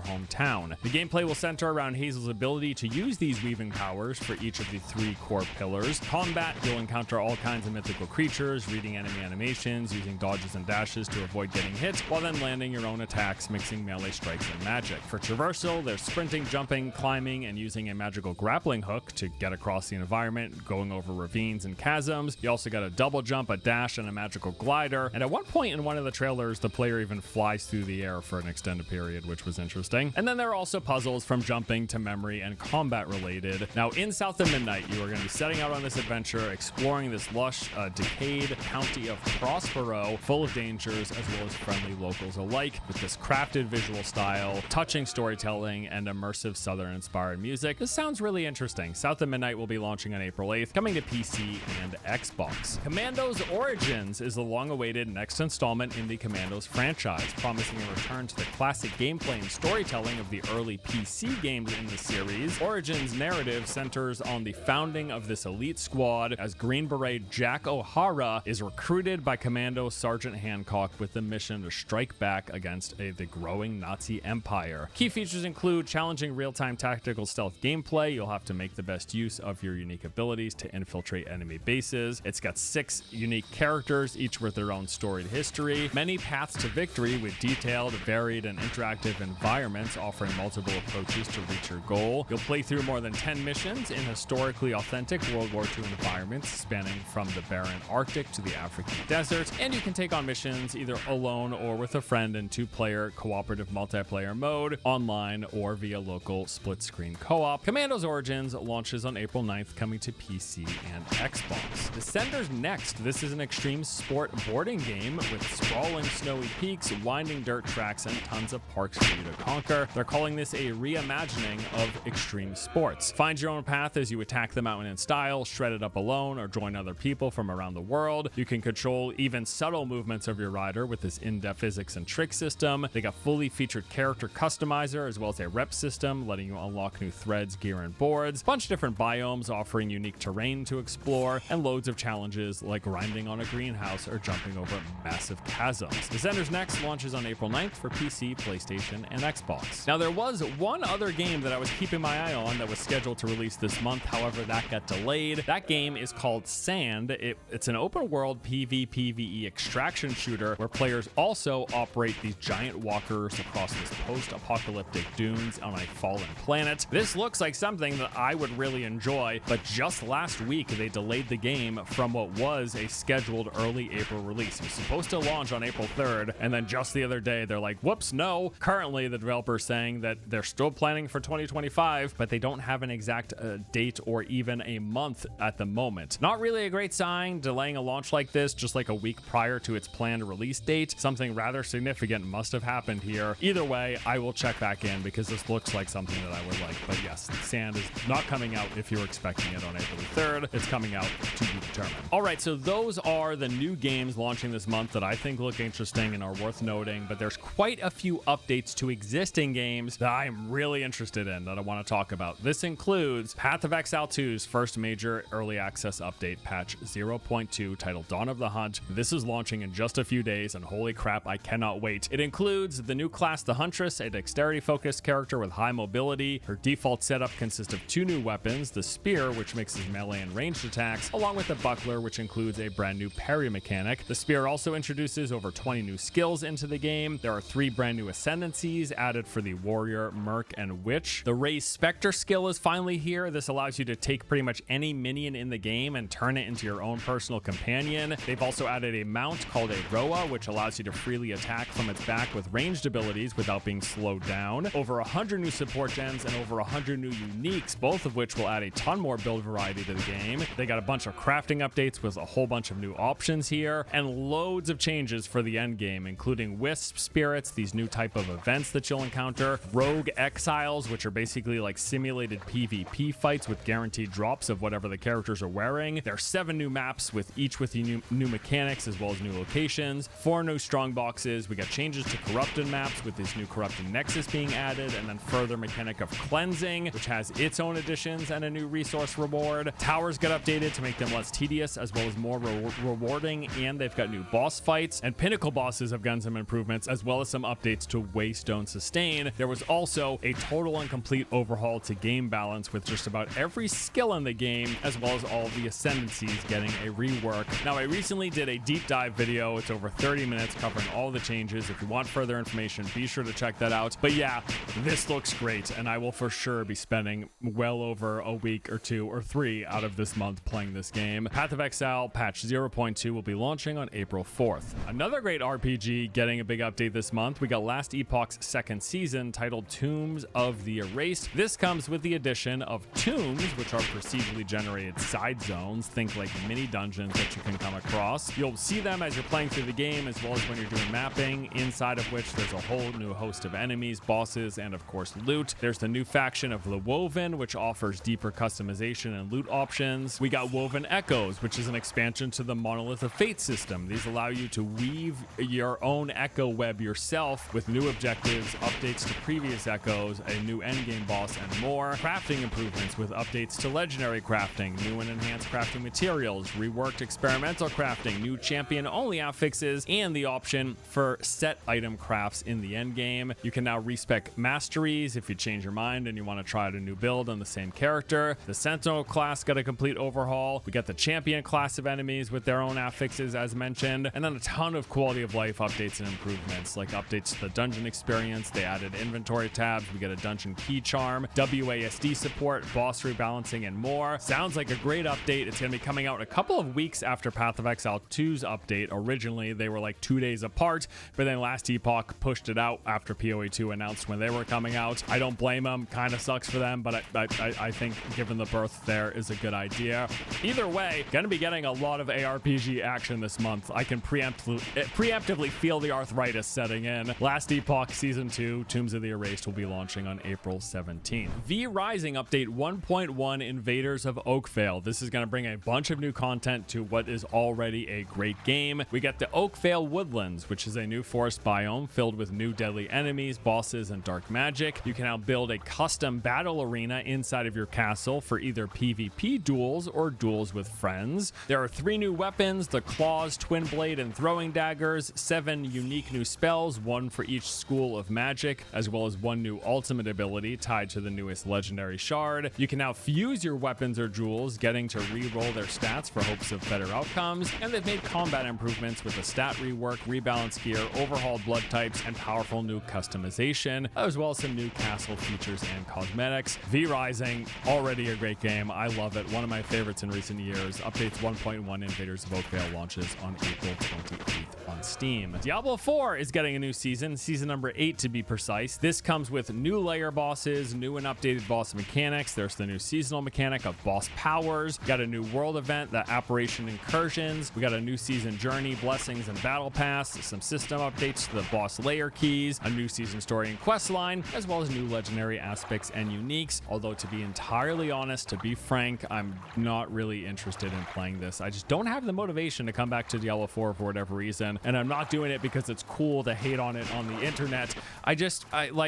hometown. The gameplay will center around Hazel's ability to use these weaving powers for each of the 3 core pillars. Combat, you'll encounter all kinds of mythical creatures, reading enemy animations, using dodges and dashes to avoid getting hit, while then landing your own attacks, mixing melee strikes and magic. For traversal, there's sprinting, jumping, climbing, and using a magical grappling hook to get across the environment, going over ravines and chasms. You also got a double jump, a dash, and a magical glider. And at one point in one of the trailers, the player even flies through the air for an extended period, which was interesting. And then there are also puzzles from jumping to memory and combat related. Now, in South of Midnight, you are going to be setting out on this adventure, exploring this lush, decayed county of Prospero, full of dangers as well as friendly locals alike, with this crafted visual style, touching storytelling, and immersive Southern-inspired music. This sounds really interesting. South of Midnight will be launching on April 8th, coming to PC and Xbox. Commandos Origins is the long-awaited next installment in the Commandos franchise, promising a return to the classic gameplay and storytelling of the early PC games in the series. Origins' narrative centers on the founding of this elite squad as Green Beret Jack O'Hara is recruited by Commando Sergeant Hancock with the mission to strike back against the growing Nazi empire. Key features include challenging real-time tactical stealth gameplay. You'll have to make the best use of your unique abilities to infiltrate enemy bases. It's got 6 unique characters, each with their own storied history, many paths to victory with detailed, varied, and interactive environments offering multiple approaches to reach your goal. You'll play through more than 10 missions in historically authentic World War II environments spanning from the barren Arctic to the African desert, and you can take on missions either alone or with a friend in 2-player cooperative multiplayer mode, online or via local split-screen co-op. Commandos Origins launches on April 9th, coming to PC and Xbox. Descenders Next. This is an extreme sport boarding game with sprawling snowy peaks, winding dirt tracks, and tons of parks for you to conquer. They're calling this a reimagining of extreme sports. Find your own path as you attack the mountain in style, shred it up alone, or join other people from around the world. You can control even subtle movements of your rider with this in-depth physics and trick system. They got fully featured character customizer as well as a rep system, letting you unlock new threads, gear, and boards. Bunch of different biomes offering unique terrain to explore, and loads of challenges like grinding on a greenhouse or jumping over massive chasms. Descenders Next launches on April 9th for PC, PlayStation, and Xbox. Now, there was one other game that I was keeping my eye on that was scheduled to release this month. However, that got delayed. That game is called Sand. It's an open-world PvPvE extraction shooter where players also operate these giant walkers across this post-apocalyptic dunes on a fallen planet. This looks like something that I would really enjoy, but just last week they delayed the game from what was a scheduled early April release. It was supposed to launch on April 3rd, and then just the other day they're like, whoops, no. Currently, the developer's saying that they're still planning for 2025, but they don't have an exact date or even a month at the moment. Not really a great sign, delaying a launch like this just like a week prior to its planned release date. Something rather significant must have happened here. Either way, I will check back in because this looks like something that I would like. But yes, Sand is not coming out if you're expecting it on April 3rd. It's coming out to be determined. All right, so those are the new games launching this month that I think look interesting and are worth noting, but there's quite a few updates to existing games that I'm really interested in that I want to talk about. This includes Path of Exile 2's first major early access update, patch 0.2, titled Dawn of the Hunt. This is launching in just a few days, and holy crap, I cannot wait. It includes the new class, the Huntress, a dexterity-focused character with high mobility ability. Her default setup consists of 2 new weapons, the spear, which mixes melee and ranged attacks, along with the buckler, which includes a brand new parry mechanic. The spear also introduces over 20 new skills into the game. There are 3 brand new ascendancies added for the warrior, merc, and witch. The raised specter skill is finally here. This allows you to take pretty much any minion in the game and turn it into your own personal companion. They've also added a mount called a Roa, which allows you to freely attack from its back with ranged abilities without being slowed down. Over 100 new support gens and over 100 new uniques, both of which will add a ton more build variety to the game. They got a bunch of crafting updates with a whole bunch of new options here, and loads of changes for the end game, including wisp spirits, these new type of events that you'll encounter, rogue exiles, which are basically like simulated PvP fights with guaranteed drops of whatever the characters are wearing. There are 7 new maps with each with new mechanics as well as new locations, 4 new strong boxes. We got changes to corrupted maps with this new corrupted nexus being added, and then further mechanic of cleansing, which has its own additions and a new resource reward. Towers got updated to make them less tedious as well as more rewarding, and they've got new boss fights, and pinnacle bosses have gotten some improvements as well as some updates to Waystone Sustain. There was also a total and complete overhaul to game balance with just about every skill in the game, as well as all the ascendancies getting a rework. Now, I recently did a deep dive video. It's over 30 minutes covering all the changes. If you want further information, be sure to check that out. But yeah, this looks great, and I will for sure be spending well over a week or 2 or 3 out of this month playing this game. Path of Exile patch 0.2 will be launching on April 4th. Another great RPG getting a big update this month. We got Last Epoch's 2nd season titled Tombs of the Erased. This comes with the addition of tombs, which are procedurally generated side zones. Think like mini dungeons that you can come across. You'll see them as you're playing through the game, as well as when you're doing mapping, inside of which there's a whole new host of enemies, bosses, and of course loot. There's the new faction of the Woven, which offers deeper customization and loot options. We got Woven Echoes, which is an expansion to the Monolith of Fate system. These allow you to weave your own echo web yourself with new objectives, updates to previous echoes, a new endgame boss, and more. Crafting improvements with updates to legendary crafting, new and enhanced crafting materials, reworked experimental crafting, new champion-only affixes, and the option for set item crafts in the endgame. You can now respec masteries if you change your mind and you want to try out a new build on the same character. The Sentinel class got a complete overhaul. We got the champion class of enemies with their own affixes as mentioned, and then a ton of quality of life updates and improvements, like updates to the dungeon experience. They added inventory tabs. We get a dungeon key charm, WASD support, boss rebalancing, and more. Sounds like a great update. It's going to be coming out a couple of weeks after Path of Exile 2's update. Originally, they were like 2 days apart, but then Last Epoch pushed it out after PoE 2 announced when they were coming out. I don't blame them. Kind of sucks for them, but I think given the birth there is a good idea. Either way, going to be getting a lot of ARPG action this month. I can preemptively feel the arthritis setting in. Last Epoch Season 2, Tombs of the Erased, will be launching on April 17th. V Rising Update 1.1 Invaders of Oakvale. This is going to bring a bunch of new content to what is already a great game. We get the Oakvale Woodlands, which is a new forest biome filled with new deadly enemies, bosses, and dark magic. You can now build a custom battle arena inside of your castle for either PvP duels or duels with friends. There are 3 new weapons, the Claws, Twin Blade, and Throwing Daggers, 7 unique new spells, 1 for each school of magic, as well as 1 new ultimate ability tied to the newest legendary shard. You can now fuse your weapons or jewels, getting to re-roll their stats for hopes of better outcomes, and they've made combat improvements with a stat rework, rebalance gear, overhauled blood types, and powerful new customization, as well as some new castle features and cosmetics. V Rising, already a great game. I love it. One of my favorites in recent years. Updates 1.1 Invaders of Oakvale launches on April 28th on Steam. Diablo 4 is getting a new season number 8 to be precise. This comes with new layer bosses, new and updated boss mechanics. There's the new seasonal mechanic of boss powers. Got a new world event, the Apparition Incursions. We got a new season journey, blessings, and battle pass. Some system updates to the boss layer keys, a new season story and quest line, as well as new legendary aspects and uniques. Although to be entirely honest, to be frank, I'm not really interested in playing this. I just don't have the motivation to come back to Diablo 4 for whatever reason, and I'm not doing it because it's cool to hate on it on the internet. I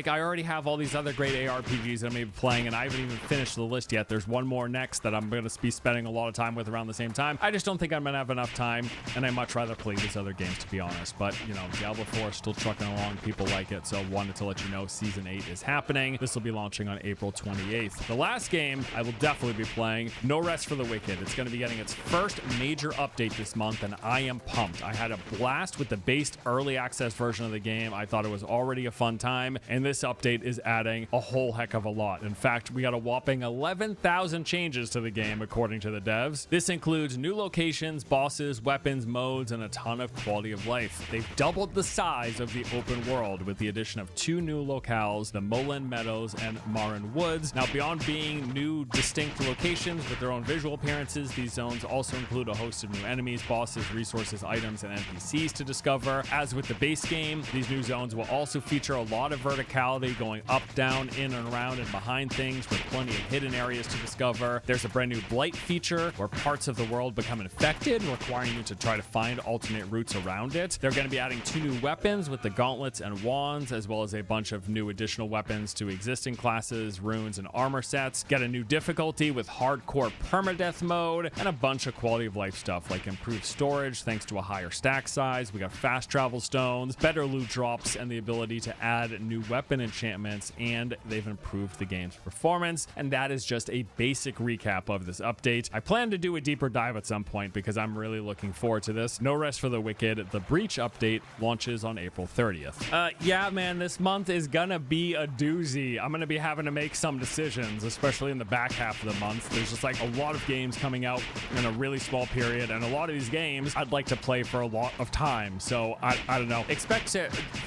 already have all these other great ARPGs that I'm maybe playing, and I haven't even finished the list yet. There's one more next that I'm going to be spending a lot of time with around the same time. I just don't think I'm going to have enough time, and I'd much rather play these other games, to be honest. But, you know, Diablo 4 is still trucking along. People like it, so wanted to let you know Season 8 is happening. This will be launching on April 28th. The last game I will definitely be playing, No Rest for the Wicked. It's going to be getting its first major update this month, and I am pumped. I had a blast with the base early access version of the game. I thought it was already a fun time, and this update is adding a whole heck of a lot. In fact, we got a whopping 11,000 changes to the game, according to the devs. This includes new locations, bosses, weapons, modes, and a ton of quality of life. They've doubled the size of the open world with the addition of 2 new locales, the Molen Meadows and Marin Woods. Now, beyond being new distinct locations with their own visual appearances, these zones also include a host of new enemies, bosses, resources, items, and NPCs to discover. As with the base game, these new zones will also feature a lot of verticality, going up, down, in and around and behind things, with plenty of hidden areas to discover. There's a brand new blight feature where parts of the world become infected, requiring you to try to find alternate routes around it. They're going to be adding 2 new weapons with the gauntlets and wands, as well as a bunch of new additional weapons to existing classes, runes, and armor sets. Get a new difficulty with hardcore permadeath mode, and a bunch of quality of life stuff like improved storage thanks to a higher stack size. We got fast travel stones, better loot drops, and the ability to add new weapon enchantments, and they've improved the game's performance. And that is just a basic recap of this update. I plan to do a deeper dive at some point because I'm really looking forward to this. No Rest for the Wicked, the Breach update, launches on April 30th. Yeah, man, this month is gonna be a doozy. I'm gonna be having to make some decisions, especially in the back half of the month. There's just like a lot of games coming out in a really small period, and a lot of these games I'd like to play for a lot of time. So I don't know. Expect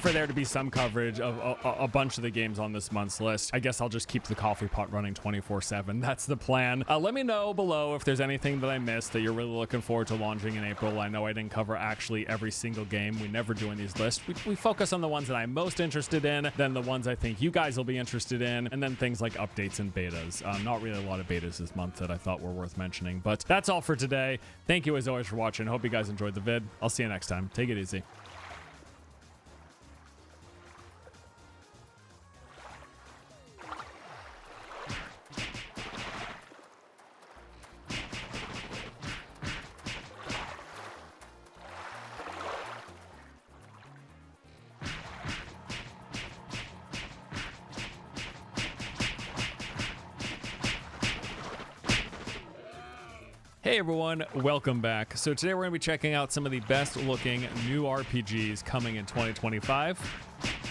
for there to be some coverage of a bunch of the games on this month's list. I guess I'll just keep the coffee pot running 24/7. That's the plan. Let me know below if there's anything that I missed that you're really looking forward to launching in April. I know I didn't cover actually every single game. We never do in these lists. We focus on the ones that I'm most interested in, then the ones I think you guys will be interested in, and then things like updates and betas. Not really a lot of betas this month that I thought were worth mentioning, but that's all for today. Thank you as always for watching. Hope you guys enjoyed the vid. I'll see you next time. Take it easy. Hey everyone, welcome back. So today we're going to be checking out some of the best looking new RPGs coming in 2025.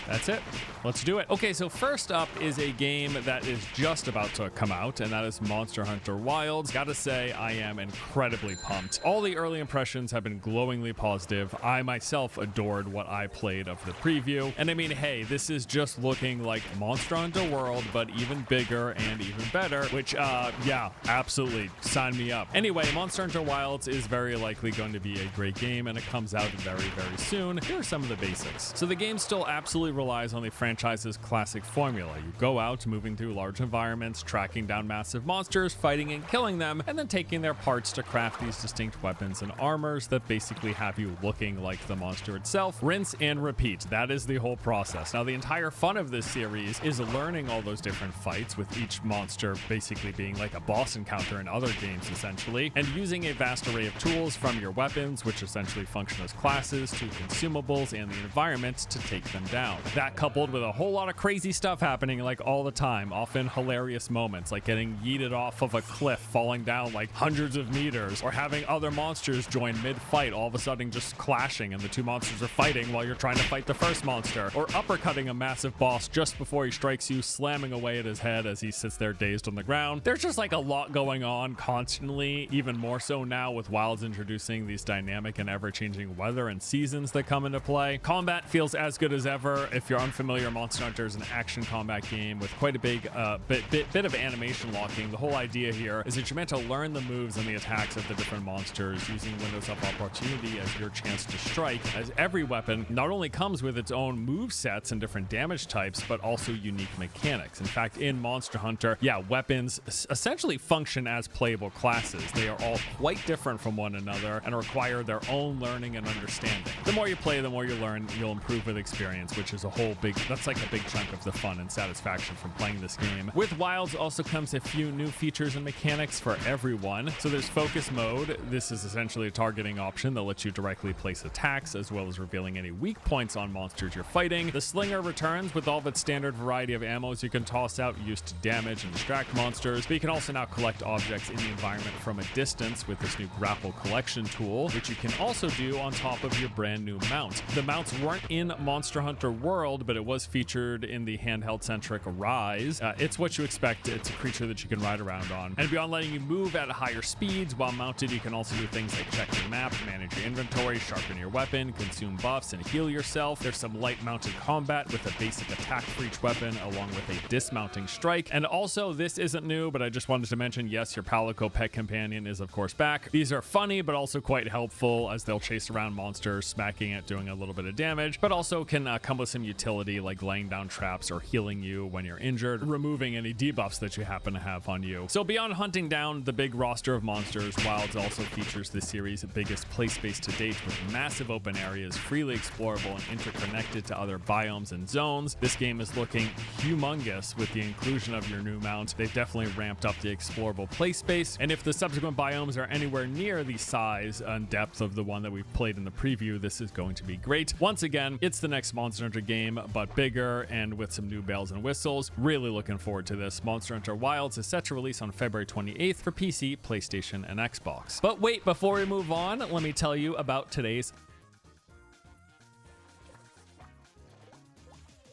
That's it. Let's do it. Okay, so first up is a game that is just about to come out, and that is Monster Hunter Wilds. Gotta say, I am incredibly pumped. All the early impressions have been glowingly positive. I myself adored what I played of the preview. And I mean, hey, this is just looking like Monster Hunter World, but even bigger and even better, which, yeah, absolutely. Sign me up. Anyway, Monster Hunter Wilds is very likely going to be a great game, and it comes out very, very soon. Here are some of the basics. So the game still absolutely relies on the franchise's classic formula. You go out, moving through large environments, tracking down massive monsters, fighting and killing them, and then taking their parts to craft these distinct weapons and armors that basically have you looking like the monster itself. Rinse and repeat. That is the whole process. Now, the entire fun of this series is learning all those different fights, with each monster basically being like a boss encounter in other games, essentially, and using a vast array of tools, from your weapons, which essentially function as classes, to consumables and the environment to take them down. That, coupled with a whole lot of crazy stuff happening like all the time, often hilarious moments like getting yeeted off of a cliff, falling down like hundreds of meters, or having other monsters join mid-fight, all of a sudden just clashing and the two monsters are fighting while you're trying to fight the first monster, or uppercutting a massive boss just before he strikes you, slamming away at his head as he sits there dazed on the ground. There's just like a lot going on constantly, even more so now with Wilds introducing these dynamic and ever-changing weather and seasons that come into play. Combat feels as good as ever. If you're unfamiliar, Monster Hunter is an action combat game with quite a big bit of animation locking. The whole idea here is that you're meant to learn the moves and the attacks of the different monsters, using windows of opportunity as your chance to strike, as every weapon not only comes with its own move sets and different damage types, but also unique mechanics. In fact, in Monster Hunter, yeah, weapons essentially function as playable classes. They are all quite different from one another and require their own learning and understanding. The more you play, the more you learn. You'll improve with experience, which is is a whole big, that's like a big chunk of the fun and satisfaction from playing this game. With Wilds also comes a few new features and mechanics for everyone. So there's focus mode. This is essentially a targeting option that lets you directly place attacks, as well as revealing any weak points on monsters you're fighting. The Slinger returns with all of its standard variety of ammos you can toss out, used to damage and distract monsters, but you can also now collect objects in the environment from a distance with this new grapple collection tool, which you can also do on top of your brand new mount. The mounts weren't in Monster Hunter World, but it was featured in the handheld-centric Rise. It's what you expect. It's a creature that you can ride around on. And beyond letting you move at higher speeds while mounted, you can also do things like check your map, manage your inventory, sharpen your weapon, consume buffs, and heal yourself. There's some light mounted combat with a basic attack for each weapon, along with a dismounting strike. And also, this isn't new, but I just wanted to mention, yes, your Palico pet companion is of course back. These are funny, but also quite helpful, as they'll chase around monsters, smacking it, doing a little bit of damage, but also can come with some utility like laying down traps or healing you when you're injured, removing any debuffs that you happen to have on you. So beyond hunting down the big roster of monsters, Wilds also features the series' biggest play space to date, with massive open areas, freely explorable and interconnected to other biomes and zones. This game is looking humongous with the inclusion of your new mount. They've definitely ramped up the explorable play space, and if the subsequent biomes are anywhere near the size and depth of the one that we've played in the preview, this is going to be great. Once again, it's the next Monster Hunter game, but bigger and with some new bells and whistles. Really looking forward to this. Monster Hunter Wilds is set to release on February 28th for PC, PlayStation, and Xbox. But wait, before we move on, let me tell you about today's.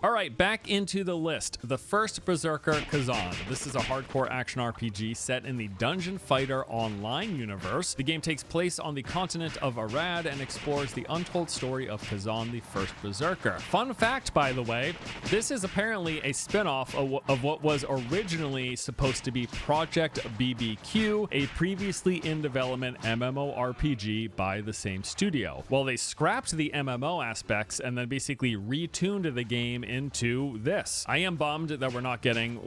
All right, back into the list. The first Berserker Kazan. This is a hardcore action RPG set in the Dungeon Fighter Online universe. The game takes place on the continent of Arad and explores the untold story of Kazan, the first Berserker. Fun fact, by the way, this is apparently a spin-off of what was originally supposed to be Project BBQ, a previously in development MMORPG by the same studio. Well, they scrapped the MMO aspects and then basically retuned the game into this. I am bummed that we're not getting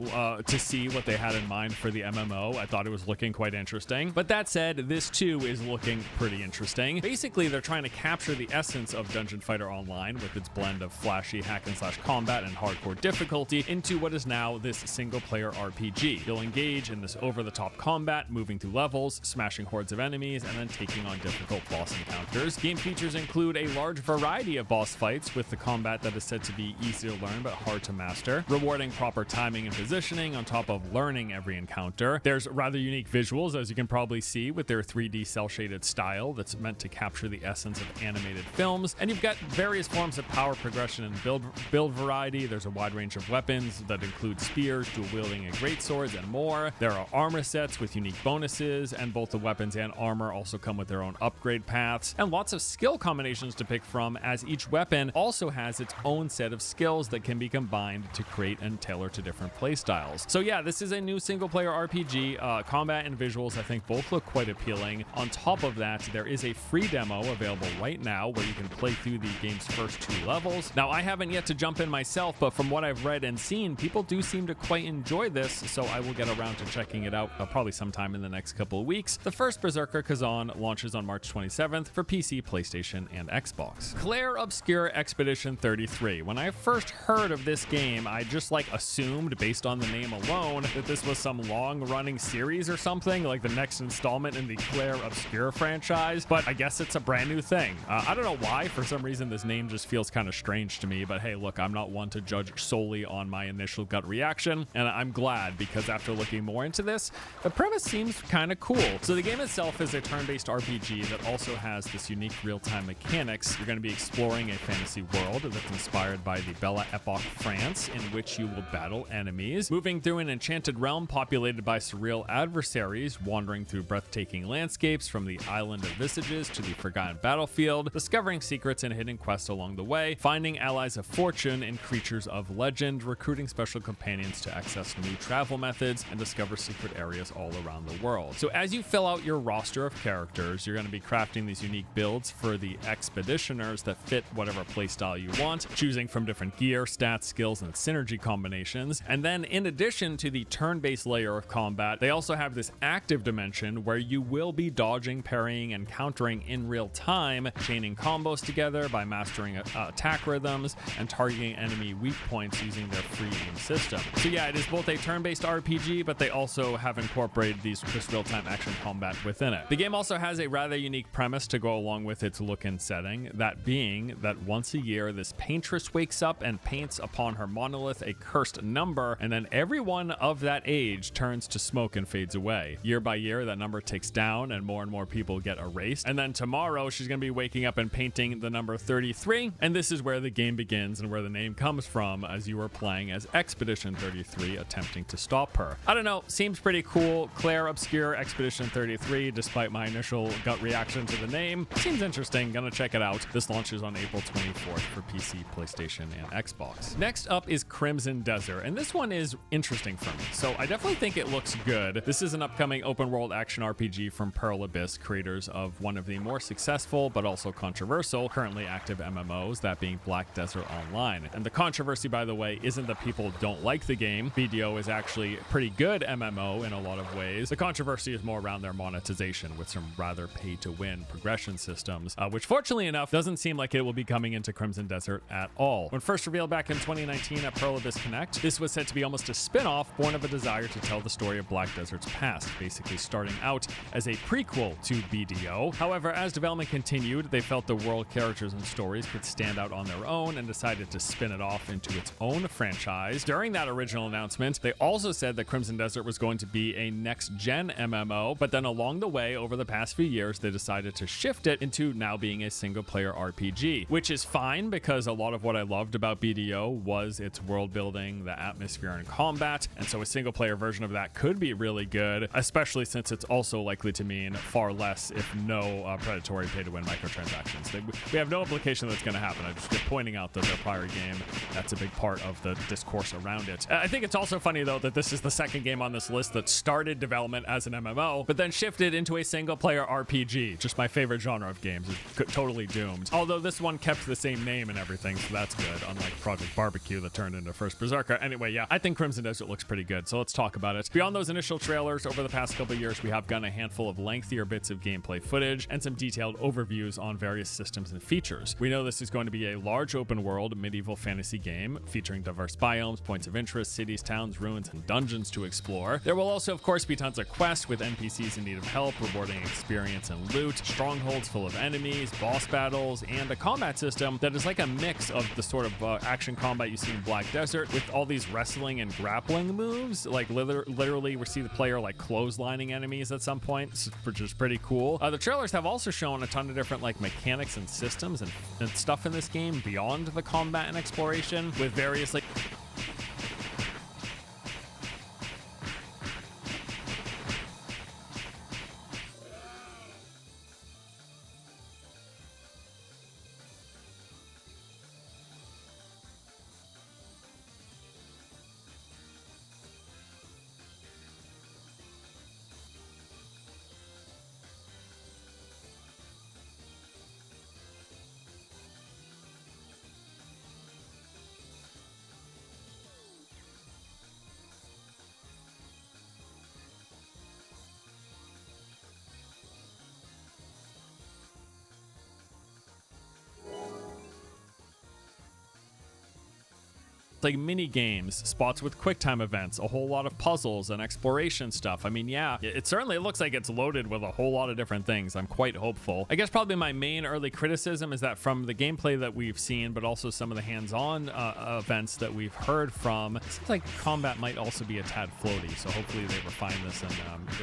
to see what they had in mind for the MMO. I thought it was looking quite interesting. But that said, this too is looking pretty interesting. Basically, they're trying to capture the essence of Dungeon Fighter Online with its blend of flashy hack-and-slash combat and hardcore difficulty into what is now this single-player RPG. You'll engage in this over-the-top combat, moving through levels, smashing hordes of enemies, and then taking on difficult boss encounters. Game features include a large variety of boss fights, with the combat that is said to be easy to learn but hard to master, rewarding proper timing and positioning on top of learning every encounter. There's rather unique visuals, as you can probably see, with their 3D cel-shaded style that's meant to capture the essence of animated films. And you've got various forms of power progression and build variety. There's a wide range of weapons that include spears, dual-wielding and greatswords, and more. There are armor sets with unique bonuses, and both the weapons and armor also come with their own upgrade paths, and lots of skill combinations to pick from, as each weapon also has its own set of skills that can be combined to create and tailor to different playstyles. So yeah, this is a new single-player RPG. Combat and visuals, I think, both look quite appealing. On top of that, there is a free demo available right now where you can play through the game's first 2 levels. Now, I haven't yet to jump in myself, but from what I've read and seen, people do seem to quite enjoy this, so I will get around to checking it out probably sometime in the next couple of weeks. The first Berserker Kazan launches on March 27th for PC, PlayStation, and Xbox. Claire Obscure Expedition 33. When I first heard of this game, I just assumed, based on the name alone, that this was some long-running series or something, like the next installment in the Claire Obscure franchise, but I guess it's a brand new thing. I don't know why. For some reason, this name just feels kind of strange to me, but hey, look, I'm not one to judge solely on my initial gut reaction, and I'm glad, because after looking more into this, the premise seems kind of cool. So the game itself is a turn-based RPG that also has this unique real-time mechanics. You're going to be exploring a fantasy world that's inspired by the Belle Epoque France, in which you will battle enemies, moving through an enchanted realm populated by surreal adversaries, wandering through breathtaking landscapes from the Island of Visages to the Forgotten Battlefield, discovering secrets and hidden quests along the way, finding allies of fortune and creatures of legend, recruiting special companions to access new travel methods, and discover secret areas all around the world. So as you fill out your roster of characters, you're going to be crafting these unique builds for the expeditioners that fit whatever playstyle you want, choosing from different gear gear, stats, skills, and synergy combinations. And then in addition to the turn-based layer of combat, they also have this active dimension where you will be dodging, parrying, and countering in real time, chaining combos together by mastering attack rhythms and targeting enemy weak points using their free aim system. So yeah, it is both a turn-based RPG, but they also have incorporated this real-time action combat within it. The game also has a rather unique premise to go along with its look and setting, that being that once a year this paintress wakes up and paints upon her monolith a cursed number, and then everyone of that age turns to smoke and fades away. Year by year, that number ticks down and more people get erased. And then tomorrow, she's going to be waking up and painting the number 33, and this is where the game begins and where the name comes from, as you are playing as Expedition 33, attempting to stop her. I don't know, seems pretty cool. Claire Obscure Expedition 33, despite my initial gut reaction to the name. Seems interesting, gonna check it out. This launches on April 24th for PC, PlayStation, and Xbox. Next up is Crimson Desert, and this one is interesting for me. So I definitely think it looks good. This is an upcoming open world action RPG from Pearl Abyss, creators of one of the more successful but also controversial currently active MMOs, that being Black Desert Online. And the controversy, by the way, isn't that people don't like the game. BDO is actually a pretty good MMO in a lot of ways. The controversy is more around their monetization with some rather pay-to-win progression systems, which fortunately enough doesn't seem like it will be coming into Crimson Desert at all. When first revealed back in 2019 at Pearl Abyss Connect, this was said to be almost a spin-off born of a desire to tell the story of Black Desert's past, basically starting out as a prequel to BDO. However, as development continued, they felt the world, characters, and stories could stand out on their own and decided to spin it off into its own franchise. During that original announcement, they also said that Crimson Desert was going to be a next-gen MMO, but then along the way, over the past few years, they decided to shift it into now being a single-player RPG, which is fine because a lot of what I loved about BDO was its world building, the atmosphere, and combat, and so a single-player version of that could be really good, especially since it's also likely to mean far less, if no, predatory pay-to-win microtransactions. We have no implication that's going to happen. I'm just pointing out that their prior game, that's a big part of the discourse around it. I think it's also funny, though, that this is the second game on this list that started development as an MMO, but then shifted into a single-player RPG. Just my favorite genre of games. It's totally doomed. Although this one kept the same name and everything, so that's good, unlike Project Barbecue that turned into First Berserker. Anyway, yeah, I think Crimson Desert looks pretty good, so let's talk about it. Beyond those initial trailers, over the past couple of years, we have gotten a handful of lengthier bits of gameplay footage and some detailed overviews on various systems and features. We know this is going to be a large open world medieval fantasy game featuring diverse biomes, points of interest, cities, towns, ruins, and dungeons to explore. There will also, of course, be tons of quests with NPCs in need of help, rewarding experience and loot, strongholds full of enemies, boss battles, and a combat system that is like a mix of the sort of action combat you see in Black Desert with all these wrestling and grappling moves. Like literally we see the player like clotheslining enemies at some point, which is pretty cool. The trailers have also shown a ton of different like mechanics and systems and stuff in this game beyond the combat and exploration, with various like like mini games, spots with quick time events, a whole lot of puzzles and exploration stuff. I mean, yeah, it certainly looks like it's loaded with a whole lot of different things. I'm quite hopeful. I guess probably my main early criticism is that from the gameplay that we've seen, but also some of the hands-on events that we've heard from, it seems like combat might also be a tad floaty. So hopefully they refine this and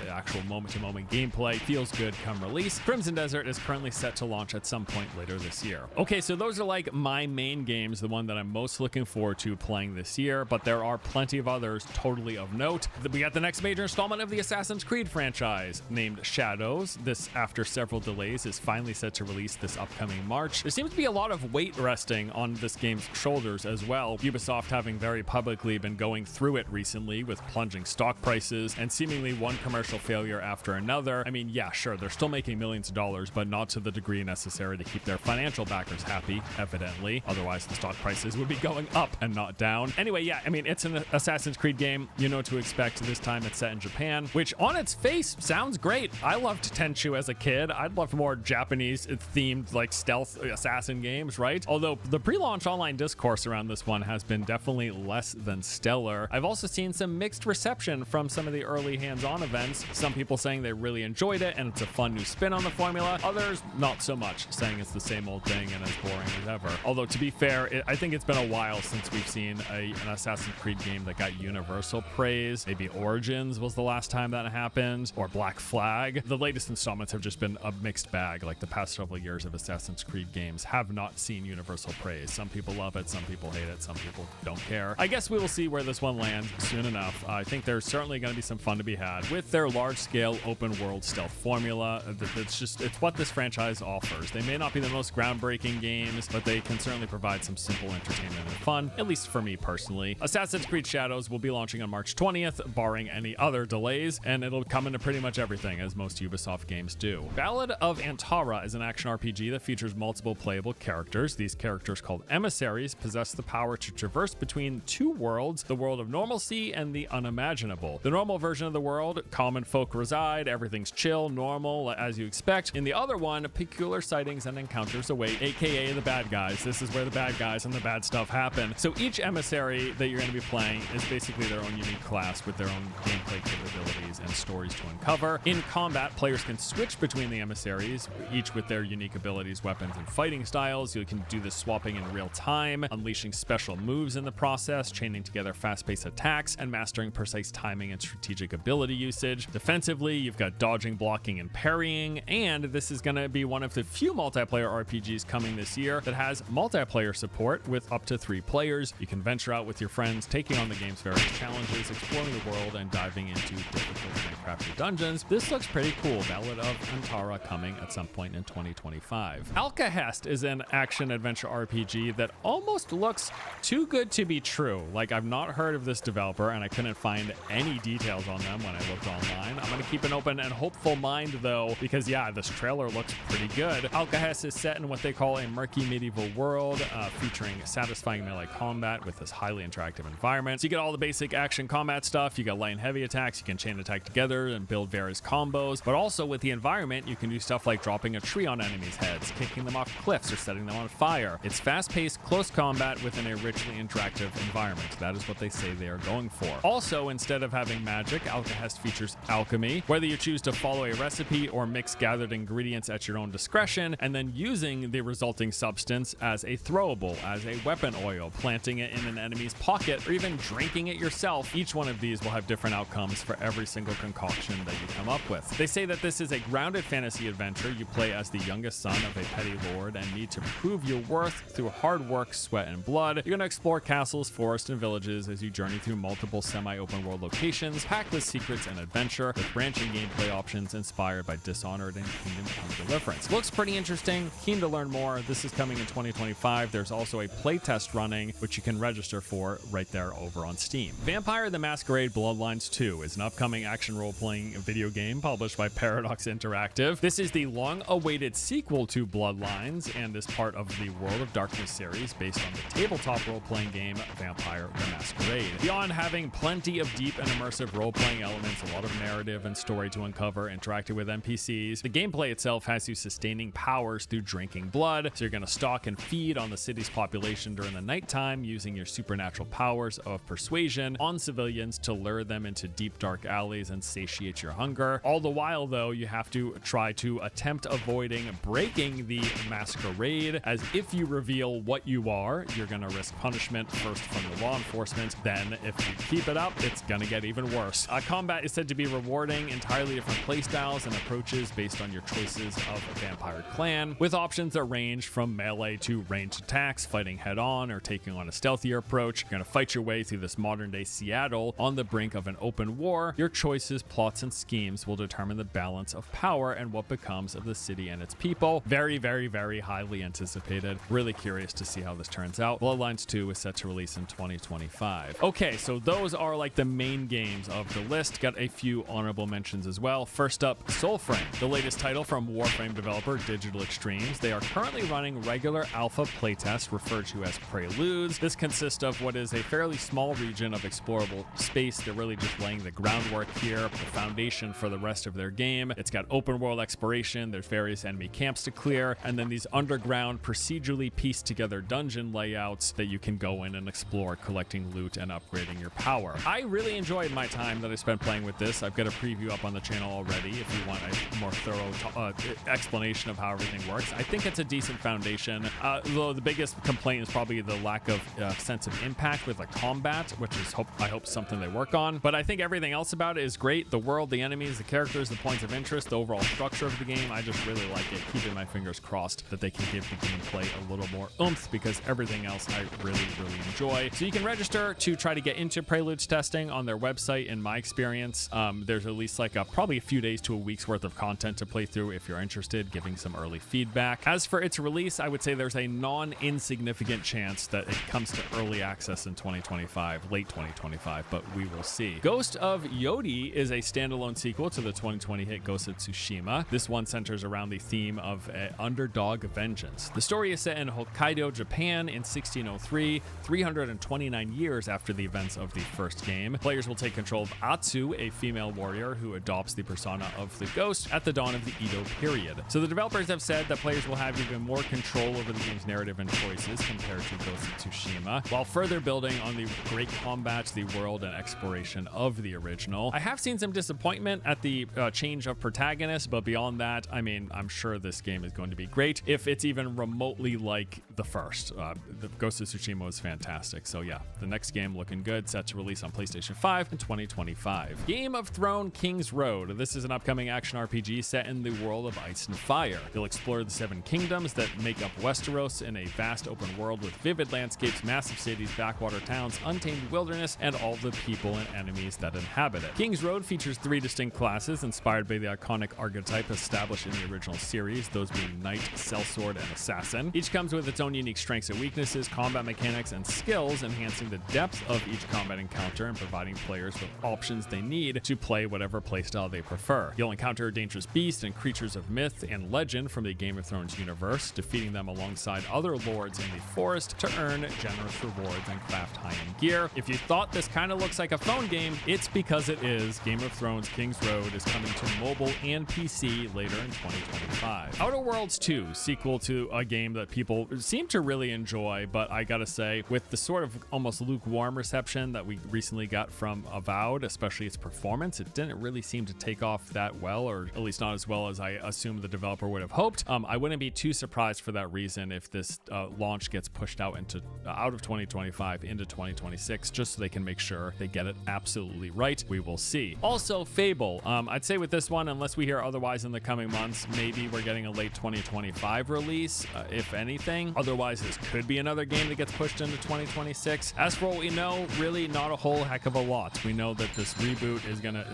the actual moment-to-moment gameplay feels good come release. Crimson Desert is currently set to launch at some point later this year. Okay, so those are like my main games, the one that I'm most looking forward to playing playing this year, but there are plenty of others totally of note. We got the next major installment of the Assassin's Creed franchise, named Shadows. This, after several delays, is finally set to release this upcoming March. There seems to be a lot of weight resting on this game's shoulders as well. Ubisoft having very publicly been going through it recently with plunging stock prices and seemingly one commercial failure after another. I mean, yeah, sure, they're still making millions of dollars, but not to the degree necessary to keep their financial backers happy, evidently. Otherwise, the stock prices would be going up and not down. Anyway, yeah, I mean, it's an Assassin's Creed game. You know what to expect. This time it's set in Japan, which on its face sounds great. I loved Tenchu as a kid. I'd love more Japanese themed like stealth assassin games, right? Although the pre-launch online discourse around this one has been definitely less than stellar. I've also seen some mixed reception from some of the early hands-on events. Some people saying they really enjoyed it and it's a fun new spin on the formula. Others not so much, saying it's the same old thing and as boring as ever. Although to be fair, I think it's been a while since we've seen an Assassin's Creed game that got universal praise. Maybe Origins was the last time that happened, or Black Flag. The latest installments have just been a mixed bag. Like the past several years of Assassin's Creed games have not seen universal praise. Some people love it, some people hate it, some people don't care. I guess we will see where this one lands soon enough. I think there's certainly going to be some fun to be had with their large-scale open world stealth formula. It's what this franchise offers. They may not be the most groundbreaking games, but they can certainly provide some simple entertainment and fun, at least for me personally. Assassin's Creed Shadows will be launching on March 20th, barring any other delays, and it'll come into pretty much everything, as most Ubisoft games do. Ballad of Antara is an action RPG that features multiple playable characters. These characters, called emissaries, possess the power to traverse between two worlds, the world of normalcy and the unimaginable. The normal version of the world, common folk reside, everything's chill, normal, as you expect. In the other one, peculiar sightings and encounters await, aka the bad guys. This is where the bad guys and the bad stuff happen. So each emissary that you're going to be playing is basically their own unique class with their own gameplay capabilities and stories to uncover. In combat, players can switch between the emissaries, each with their unique abilities, weapons, and fighting styles. You can do this swapping in real time, unleashing special moves in the process, chaining together fast-paced attacks, and mastering precise timing and strategic ability usage. Defensively, you've got dodging, blocking, and parrying, and this is going to be one of the few multiplayer RPGs coming this year that has multiplayer support with up to 3 players. You can venture out with your friends, taking on the game's various challenges, exploring the world, and diving into difficult and crafted dungeons. This looks pretty cool. Ballad of Antara coming at some point in 2025. Alcahest is an action-adventure RPG that almost looks too good to be true. Like, I've not heard of this developer, and I couldn't find any details on them when I looked online. I'm going to keep an open and hopeful mind, though, because, yeah, this trailer looks pretty good. Alcahest is set in what they call a murky medieval world, featuring satisfying melee combat with this highly interactive environment. So you get all the basic action combat stuff. You got light and heavy attacks. You can chain attack together and build various combos. But also with the environment, you can do stuff like dropping a tree on enemies' heads, kicking them off cliffs, or setting them on fire. It's fast-paced, close combat within a richly interactive environment. That is what they say they are going for. Also, instead of having magic, Alcahest features alchemy, whether you choose to follow a recipe or mix gathered ingredients at your own discretion, and then using the resulting substance as a throwable, as a weapon oil, planting it in an enemy's pocket, or even drinking it yourself. Each one of these will have different outcomes for every single concoction that you come up with. They say that this is a grounded fantasy adventure. You play as the youngest son of a petty lord and need to prove your worth through hard work, sweat, and blood. You're going to explore castles, forests, and villages as you journey through multiple semi-open world locations packed with secrets and adventure, with branching gameplay options inspired by Dishonored and Kingdom Come Deliverance. Looks pretty interesting. Keen to learn more. This is coming in 2025. There's also a playtest running, which you can register for right there over on Steam. Vampire the Masquerade Bloodlines 2 is an upcoming action role-playing video game published by Paradox Interactive. This is the long-awaited sequel to Bloodlines and is part of the World of Darkness series based on the tabletop role-playing game Vampire the Masquerade. Beyond having plenty of deep and immersive role-playing elements, a lot of narrative and story to uncover, interacting with NPCs, the gameplay itself has you sustaining powers through drinking blood, so you're going to stalk and feed on the city's population during the nighttime using your supernatural powers of persuasion on civilians to lure them into deep dark alleys and satiate your hunger. All the while, though, you have to try to attempt avoiding breaking the masquerade, as if you reveal what you are, you're going to risk punishment, first from the law enforcement, then if you keep it up, it's going to get even worse. Combat is said to be rewarding, entirely different playstyles and approaches based on your choices of a vampire clan, with options that range from melee to ranged attacks, fighting head-on, or taking on a stealth stealthier approach. You're going to fight your way through this modern-day Seattle on the brink of an open war. Your choices, plots, and schemes will determine the balance of power and what becomes of the city and its people. Very, very, very highly anticipated. Really curious to see how this turns out. Bloodlines 2 is set to release in 2025. Okay, so those are like the main games of the list. Got a few honorable mentions as well. First up, Soulframe, the latest title from Warframe developer Digital Extremes. They are currently running regular alpha playtests referred to as Preludes. This consists of what is a fairly small region of explorable space. They're really just laying the groundwork here, the foundation for the rest of their game. It's got open world exploration, there's various enemy camps to clear, and then these underground procedurally pieced together dungeon layouts that you can go in and explore, collecting loot and upgrading your power. I really enjoyed my time that I spent playing with this. I've got a preview up on the channel already if you want a more thorough explanation of how everything works. I think it's a decent foundation, though the biggest complaint is probably the lack of sense of impact with like combat, which is I hope something they work on. But I think everything else about it is great. The world, the enemies, the characters, the points of interest, the overall structure of the game. I just really like it. Keeping my fingers crossed that they can give the gameplay a little more oomph, because everything else I really, really enjoy. So you can register to try to get into Preludes testing on their website. In my experience, there's at least like probably a few days to a week's worth of content to play through if you're interested, giving some early feedback. As for its release, I would say there's a non-insignificant chance that it comes to early access in 2025, late 2025, but we will see. Ghost of Yodi is a standalone sequel to the 2020 hit Ghost of Tsushima. This one centers around the theme of underdog vengeance. The story is set in Hokkaido, Japan in 1603, 329 years after the events of the first game. Players will take control of Atsu, a female warrior who adopts the persona of the ghost at the dawn of the Edo period. So the developers have said that players will have even more control over the game's narrative and choices compared to Ghost of Tsushima, while further building on the great combat, the world, and exploration of the original. I have seen some disappointment at the change of protagonist, but beyond that, I mean, I'm sure this game is going to be great if it's even remotely like the first. The Ghost of Tsushima was fantastic. So yeah, the next game looking good, set to release on PlayStation 5 in 2025. Game of Thrones King's Road. This is an upcoming action RPG set in the world of ice and fire. You'll explore the 7 kingdoms that make up Westeros in a vast open world with vivid landscapes, massive cities, backwater towns, untamed wilderness, and all the people and enemies that inhabit it. King's Road features 3 distinct classes inspired by the iconic archetype established in the original series, those being Knight, Sellsword, and Assassin. Each comes with its own unique strengths and weaknesses, combat mechanics, and skills, enhancing the depth of each combat encounter and providing players with options they need to play whatever playstyle they prefer. You'll encounter dangerous beasts and creatures of myth and legend from the Game of Thrones universe, defeating them alongside other lords in the forest to earn generous rewards and craft high-end gear. If you thought this kind of looks like a phone game, it's because it is. Game of Thrones King's Road is coming to mobile and PC later in 2025. Outer Worlds 2, sequel to a game that people seem to really enjoy, but I gotta say, with the sort of almost lukewarm reception that we recently got from Avowed, especially its performance, it didn't really seem to take off that well, or at least not as well as I assumed the developer would have hoped. I wouldn't be too surprised for that reason if this launch gets pushed out of 2025 into 2026, just so they can make sure they get it absolutely right. We will see. Also, Fable. I'd say with this one, unless we hear otherwise in the coming months, maybe we're getting a late 2025 release, if anything. Otherwise, this could be another game that gets pushed into 2026. As for what we know, really not a whole heck of a lot. We know that this reboot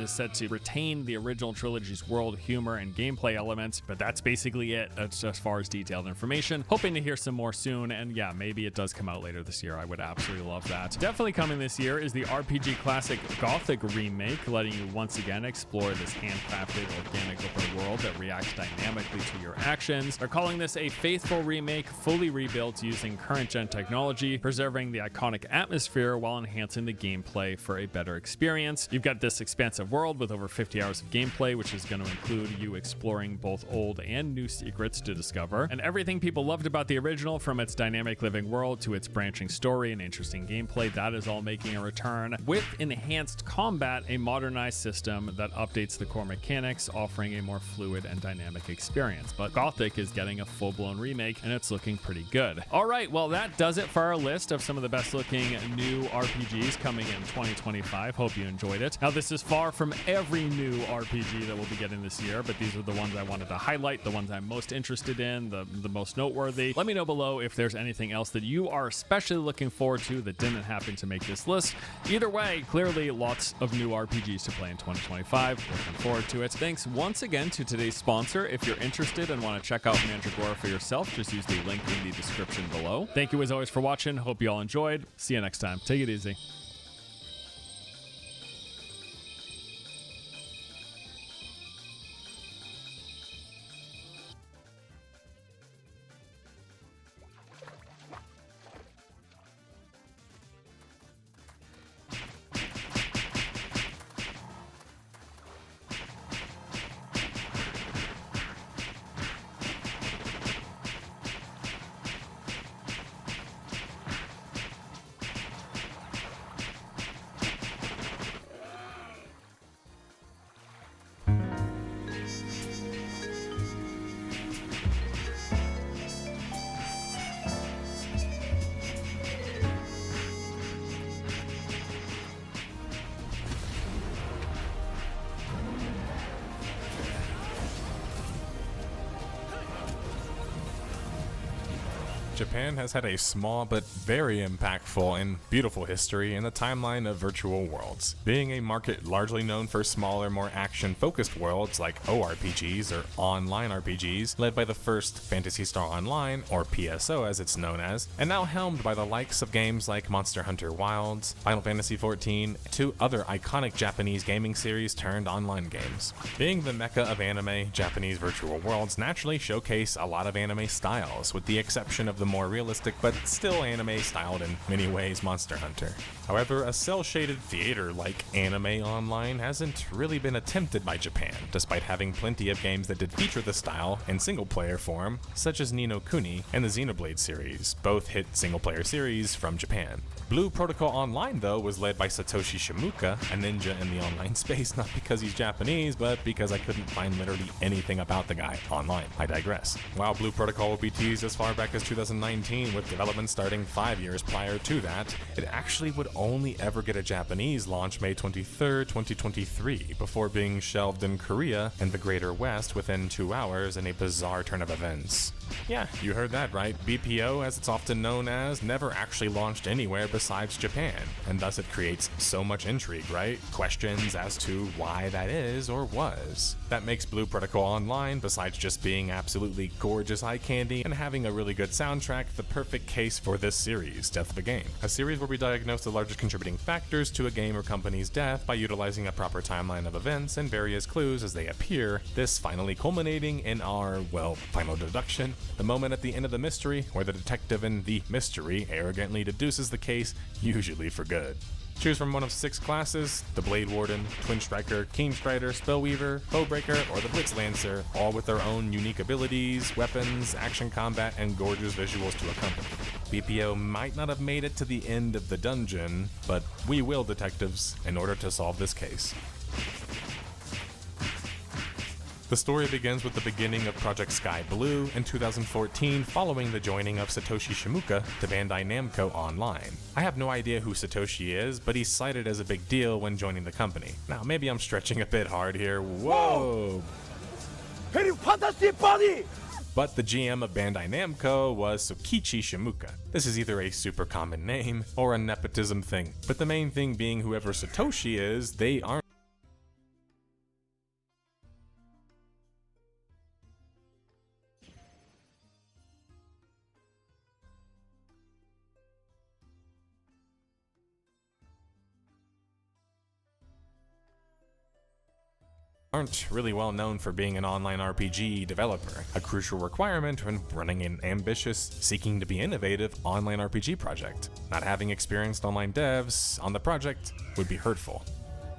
is set to retain the original trilogy's world, humor, and gameplay elements, but that's basically it as far as detailed information. Hoping to hear some more soon, and yeah, maybe it does come out later this year. I would absolutely love that. Definitely coming this year is the RPG classic Gothic remake, letting you once again explore this handcrafted organic open world that reacts dynamically to your actions. They're calling this a faithful remake, fully rebuilt using current gen technology, preserving the iconic atmosphere while enhancing the gameplay for a better experience. You've got this expansive world with over 50 hours of gameplay, which is going to include you exploring both old and new secrets to discover. And everything people loved about the original, from its dynamic living world to its branching story and interesting gameplay, that is all making a return with enhanced combat, a modernized system that updates the core mechanics, offering a more fluid and dynamic experience. But Gothic is getting a full-blown remake, and it's looking pretty good. All right, well, that does it for our list of some of the best looking new RPGs coming in 2025. Hope you enjoyed it. Now, this is far from every new RPG that we'll be getting this year, but these are the ones I wanted to highlight, the ones I'm most interested in, the most noteworthy. Let me know below if there's anything else that you are especially especially looking forward to that didn't happen to make this list. Either way, clearly lots of new RPGs to play in 2025. Looking forward to it. Thanks once again to today's sponsor. If you're interested and want to check out Mandragora for yourself, just use the link in the description below. Thank you as always for watching. Hope you all enjoyed. See you next time. Take it easy. Japan has had a small but very impactful and beautiful history in the timeline of virtual worlds. Being a market largely known for smaller, more action-focused worlds like ORPGs or online RPGs, led by the first Phantasy Star Online, or PSO as it's known as, and now helmed by the likes of games like Monster Hunter Wilds, Final Fantasy XIV, two other iconic Japanese gaming series turned online games. Being the mecca of anime, Japanese virtual worlds naturally showcase a lot of anime styles, with the exception of the more realistic but still anime styled in many ways Monster Hunter. However, a cel-shaded theater-like anime online hasn't really been attempted by Japan, despite having plenty of games that did feature the style in single-player form, such as Ni no Kuni and the Xenoblade series, both hit single-player series from Japan. Blue Protocol Online, though, was led by Satoshi Shimuka, a ninja in the online space, not because he's Japanese, but because I couldn't find literally anything about the guy online. I digress. While Blue Protocol will be teased as far back as 2019, with development starting 5 years prior to that, it actually would only ever get a Japanese launch May 23rd, 2023, before being shelved in Korea and the Greater West within 2 hours in a bizarre turn of events. Yeah, you heard that right. BPO, as it's often known as, never actually launched anywhere besides Japan, and thus it creates so much intrigue, right? Questions as to why that is or was. That makes Blue Protocol Online, besides just being absolutely gorgeous eye candy and having a really good soundtrack, the perfect case for this series, Death of a Game. A series where we diagnose the largest contributing factors to a game or company's death by utilizing a proper timeline of events and various clues as they appear, this finally culminating in our, well, final deduction, the moment at the end of the mystery where the detective in the mystery arrogantly deduces the case, usually for good. Choose from one of 6 classes: the Blade Warden, Twin Striker, Keen Strider, Spellweaver, Bowbreaker, or the Blitz Lancer, all with their own unique abilities, weapons, action combat, and gorgeous visuals to accompany. BPO might not have made it to the end of the dungeon, but we will, detectives, in order to solve this case. The story begins with the beginning of Project Sky Blue in 2014, following the joining of Satoshi Shimuka to Bandai Namco Online. I have no idea who Satoshi is, but he's cited as a big deal when joining the company. Now, maybe I'm stretching a bit hard here. Whoa! Very fantastic body! But the GM of Bandai Namco was Tsukichi Shimuka. This is either a super common name or a nepotism thing, but the main thing being whoever Satoshi is, they aren't really well known for being an online RPG developer, a crucial requirement when running an ambitious, seeking to be innovative online RPG project. Not having experienced online devs on the project would be hurtful.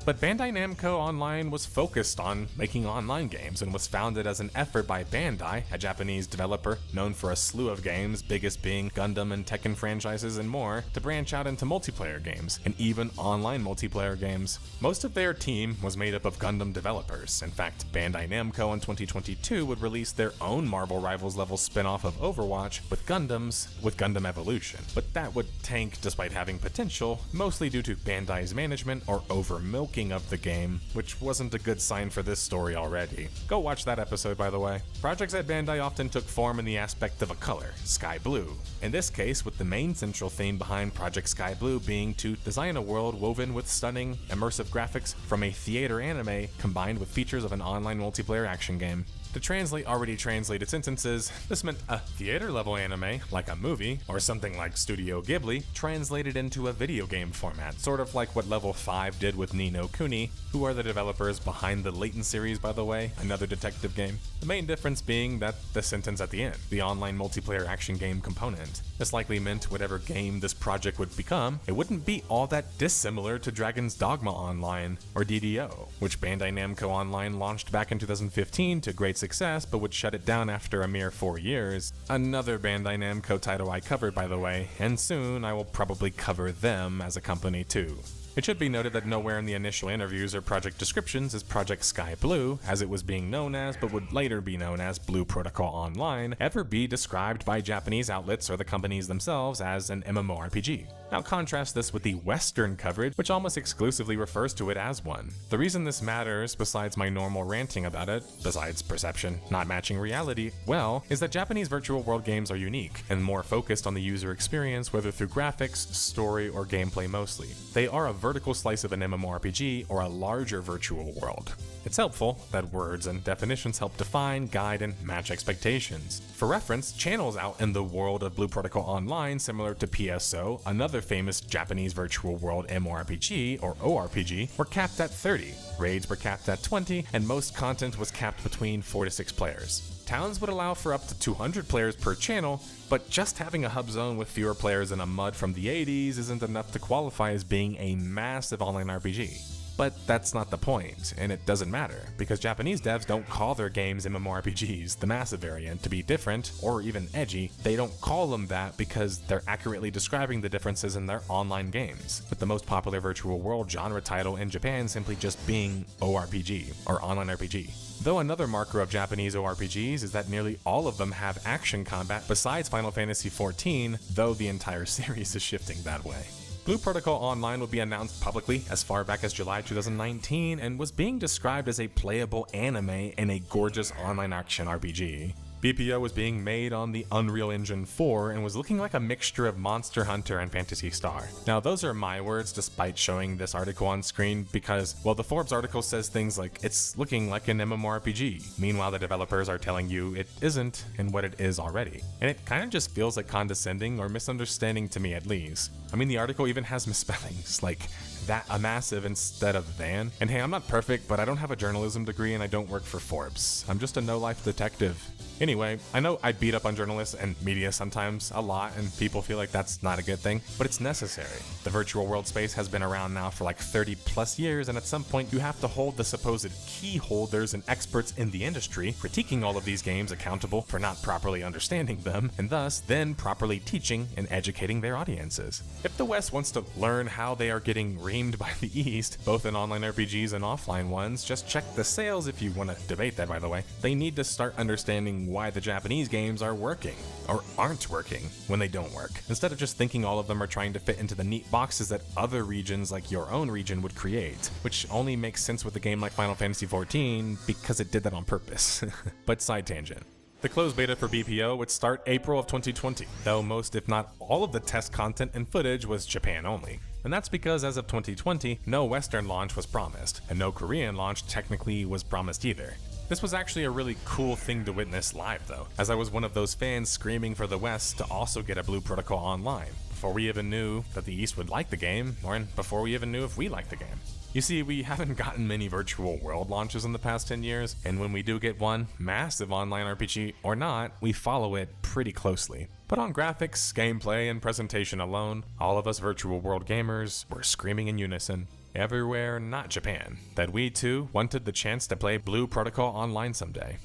But Bandai Namco Online was focused on making online games and was founded as an effort by Bandai, a Japanese developer known for a slew of games, biggest being Gundam and Tekken franchises and more, to branch out into multiplayer games, and even online multiplayer games. Most of their team was made up of Gundam developers. In fact, Bandai Namco in 2022 would release their own Marvel Rivals level spin-off of Overwatch with Gundam Evolution. But that would tank despite having potential, mostly due to Bandai's management or over-milking making of the game, which wasn't a good sign for this story already. Go watch that episode, by the way. Projects at Bandai often took form in the aspect of a color, sky blue. In this case, with the main central theme behind Project Sky Blue being to design a world woven with stunning, immersive graphics from a theater anime combined with features of an online multiplayer action game. To translate already translated sentences, this meant a theater-level anime, like a movie, or something like Studio Ghibli, translated into a video game format, sort of like what Level 5 did with Ni no Kuni, who are the developers behind the Layton series, by the way, another detective game. The main difference being that the sentence at the end, the online multiplayer action game component. This likely meant whatever game this project would become, it wouldn't be all that dissimilar to Dragon's Dogma Online, or DDO, which Bandai Namco Online launched back in 2015 to great success, but would shut it down after a mere 4 years. Another Bandai Namco title I covered, by the way, and soon I will probably cover them as a company too. It should be noted that nowhere in the initial interviews or project descriptions is Project Sky Blue, as it was being known as but would later be known as Blue Protocol Online, ever be described by Japanese outlets or the companies themselves as an MMORPG. Now contrast this with the Western coverage, which almost exclusively refers to it as one. The reason this matters, besides my normal ranting about it, besides perception not matching reality, well, is that Japanese virtual world games are unique, and more focused on the user experience, whether through graphics, story, or gameplay mostly. They are a vertical slice of an MMORPG or a larger virtual world. It's helpful that words and definitions help define, guide, and match expectations. For reference, channels out in the world of Blue Protocol Online, similar to PSO, another famous Japanese virtual world MMORPG or ORPG, were capped at 30, raids were capped at 20, and most content was capped between 4 to 6 players. Towns would allow for up to 200 players per channel, but just having a hub zone with fewer players than a MUD from the 80s isn't enough to qualify as being a massive online RPG. But that's not the point, and it doesn't matter, because Japanese devs don't call their games MMORPGs, the massive variant, to be different, or even edgy. They don't call them that because they're accurately describing the differences in their online games, with the most popular virtual world genre title in Japan simply just being ORPG, or online RPG. Though another marker of Japanese ORPGs is that nearly all of them have action combat besides Final Fantasy XIV, though the entire series is shifting that way. Blue Protocol Online would be announced publicly as far back as July 2019 and was being described as a playable anime and a gorgeous online action RPG. BPO was being made on the Unreal Engine 4 and was looking like a mixture of Monster Hunter and Phantasy Star. Now those are my words despite showing this article on screen because, well, the Forbes article says things like, it's looking like an MMORPG. Meanwhile, the developers are telling you it isn't and what it is already. And it kind of just feels like condescending or misunderstanding to me at least. I mean, the article even has misspellings, like that a massive instead of than. And hey, I'm not perfect, but I don't have a journalism degree and I don't work for Forbes. I'm just a no-life detective. Anyway, I know I beat up on journalists and media sometimes a lot, and people feel like that's not a good thing, but it's necessary. The virtual world space has been around now for like 30 plus years, and at some point you have to hold the supposed key holders and experts in the industry critiquing all of these games accountable for not properly understanding them, and thus then properly teaching and educating their audiences. If the West wants to learn how they are getting reamed by the East, both in online RPGs and offline ones, just check the sales if you want to debate that, by the way. They need to start understanding why the Japanese games are working, or aren't working, when they don't work, instead of just thinking all of them are trying to fit into the neat boxes that other regions like your own region would create, which only makes sense with a game like Final Fantasy XIV because it did that on purpose. But side tangent. The closed beta for BPO would start April of 2020, though most if not all of the test content and footage was Japan only. And that's because as of 2020, no Western launch was promised, and no Korean launch technically was promised either. This was actually a really cool thing to witness live though, as I was one of those fans screaming for the West to also get a Blue Protocol Online, before we even knew that the East would like the game, or before we even knew if we liked the game. You see, we haven't gotten many virtual world launches in the past 10 years, and when we do get one, massive online RPG or not, we follow it pretty closely. But on graphics, gameplay, and presentation alone, all of us virtual world gamers were screaming in unison, everywhere not Japan, that we too wanted the chance to play Blue Protocol Online someday.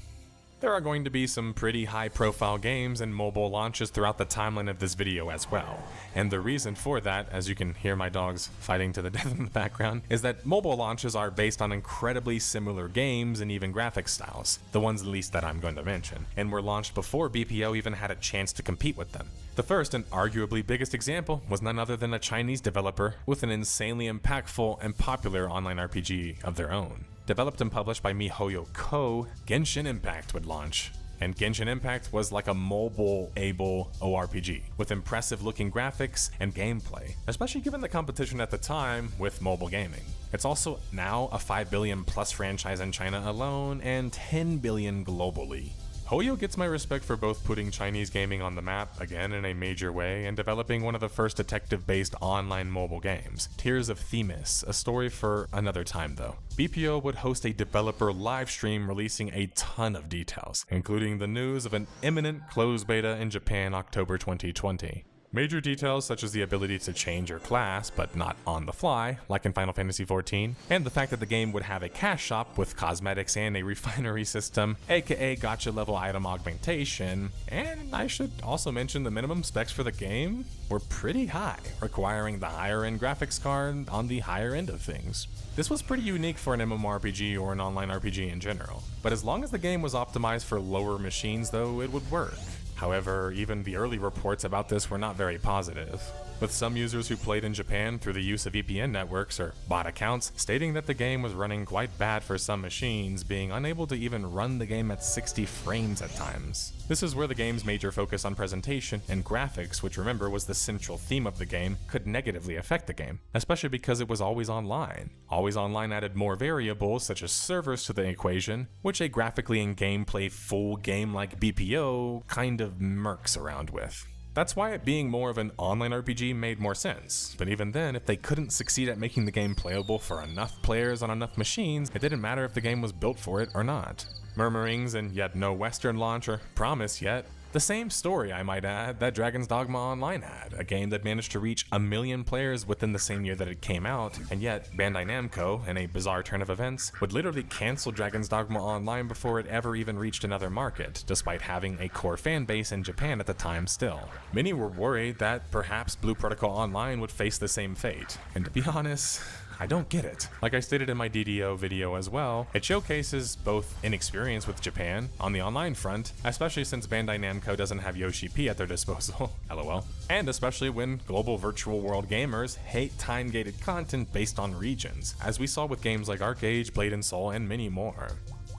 There are going to be some pretty high-profile games and mobile launches throughout the timeline of this video as well. And the reason for that, as you can hear my dogs fighting to the death in the background, is that mobile launches are based on incredibly similar games and even graphic styles, the ones at least that I'm going to mention, and were launched before BPO even had a chance to compete with them. The first and arguably biggest example was none other than a Chinese developer with an insanely impactful and popular online RPG of their own. Developed and published by MiHoYo Co., Genshin Impact would launch. And Genshin Impact was like a mobile-able ORPG, with impressive-looking graphics and gameplay, especially given the competition at the time with mobile gaming. It's also now a 5 billion plus franchise in China alone, and 10 billion globally. Hoyo gets my respect for both putting Chinese gaming on the map again in a major way and developing one of the first detective-based online mobile games, Tears of Themis, a story for another time though. BPO would host a developer live stream releasing a ton of details, including the news of an imminent closed beta in Japan October 2020. Major details such as the ability to change your class, but not on the fly, like in Final Fantasy XIV, and the fact that the game would have a cash shop with cosmetics and a refinery system, aka gacha level item augmentation, and I should also mention the minimum specs for the game were pretty high, requiring the higher end graphics card on the higher end of things. This was pretty unique for an MMORPG or an online RPG in general, but as long as the game was optimized for lower machines though, it would work. However, even the early reports about this were not very positive, with some users who played in Japan through the use of VPN networks or bot accounts stating that the game was running quite bad for some machines, being unable to even run the game at 60 frames at times. This is where the game's major focus on presentation and graphics, which remember was the central theme of the game, could negatively affect the game, especially because it was always online. Always online added more variables such as servers to the equation, which a graphically and gameplay full game like BPO kind of murks around with. That's why it being more of an online RPG made more sense, but even then, if they couldn't succeed at making the game playable for enough players on enough machines, it didn't matter if the game was built for it or not. Murmurings and yet no Western launch or promise yet. The same story, I might add, that Dragon's Dogma Online had, a game that managed to reach 1 million players within the same year that it came out, and yet Bandai Namco, in a bizarre turn of events, would literally cancel Dragon's Dogma Online before it ever even reached another market, despite having a core fan base in Japan at the time still. Many were worried that perhaps Blue Protocol Online would face the same fate, and to be honest, I don't get it. Like I stated in my DDO video as well, it showcases both inexperience with Japan on the online front, especially since Bandai Namco doesn't have Yoshi P at their disposal, lol, and especially when global virtual world gamers hate time-gated content based on regions, as we saw with games like ArcAge, Blade and Soul, and many more.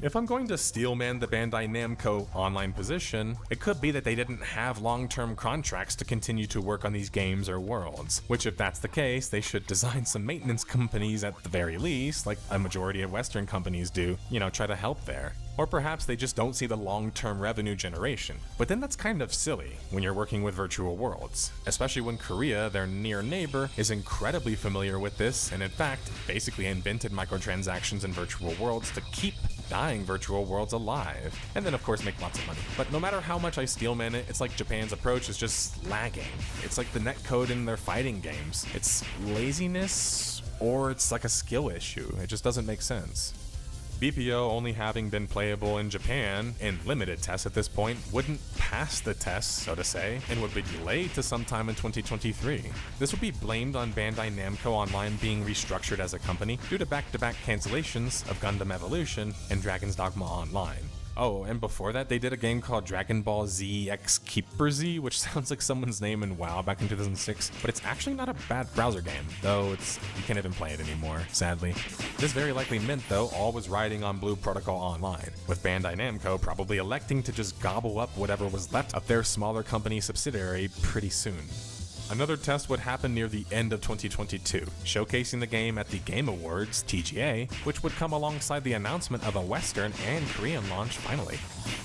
If I'm going to steelman the Bandai Namco online position, it could be that they didn't have long-term contracts to continue to work on these games or worlds, which if that's the case, they should design some maintenance companies at the very least, like a majority of Western companies do, try to help there. Or perhaps they just don't see the long-term revenue generation. But then that's kind of silly when you're working with virtual worlds, especially when Korea, their near neighbor, is incredibly familiar with this and in fact basically invented microtransactions in virtual worlds to keep dying virtual worlds alive, and then of course make lots of money. But no matter how much I steelman it, it's like Japan's approach is just lagging. It's like the netcode in their fighting games. It's laziness or it's like a skill issue. It just doesn't make sense. BPO only having been playable in Japan in limited tests at this point wouldn't pass the test, so to say, and would be delayed to sometime in 2023. This would be blamed on Bandai Namco Online being restructured as a company due to back-to-back cancellations of Gundam Evolution and Dragon's Dogma Online. Oh, and before that, they did a game called Dragon Ball Z X Keeper Z, which sounds like someone's name in WoW back in 2006, but it's actually not a bad browser game, though you can't even play it anymore, sadly. This very likely meant, though, all was riding on Blue Protocol Online, with Bandai Namco probably electing to just gobble up whatever was left of their smaller company subsidiary pretty soon. Another test would happen near the end of 2022, showcasing the game at the Game Awards, TGA, which would come alongside the announcement of a Western and Korean launch finally.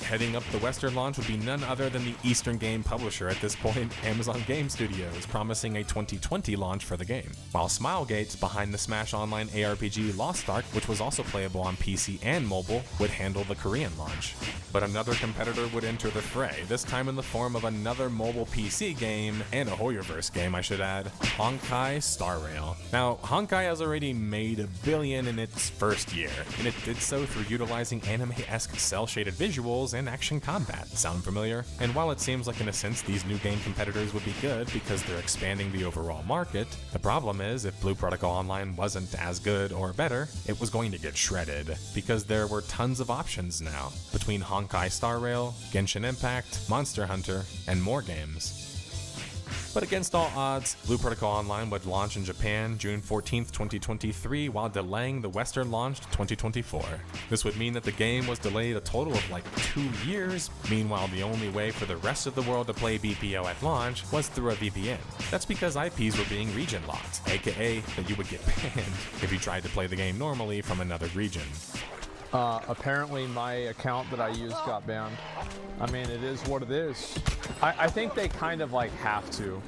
Heading up the Western launch would be none other than the Eastern game publisher at this point, Amazon Game Studios, promising a 2020 launch for the game, while Smilegate, behind the Smash Online ARPG Lost Ark, which was also playable on PC and mobile, would handle the Korean launch. But another competitor would enter the fray, this time in the form of another mobile PC game, and a Hoyoverse game I should add, Honkai Star Rail. Now, Honkai has already made $1 billion in its first year, and it did so through utilizing anime-esque cel-shaded visuals visuals and action combat. Sound familiar? And while it seems like in a sense these new game competitors would be good because they're expanding the overall market, the problem is if Blue Protocol Online wasn't as good or better, it was going to get shredded, because there were tons of options now, between Honkai Star Rail, Genshin Impact, Monster Hunter, and more games. But against all odds, Blue Protocol Online would launch in Japan June 14th, 2023, while delaying the Western launch to 2024. This would mean that the game was delayed a total of like 2 years. Meanwhile, the only way for the rest of the world to play BPO at launch was through a VPN. That's because IPs were being region locked, aka that you would get banned if you tried to play the game normally from another region. Apparently my account that I used got banned. I mean, it is what it is. I think they kind of like have to.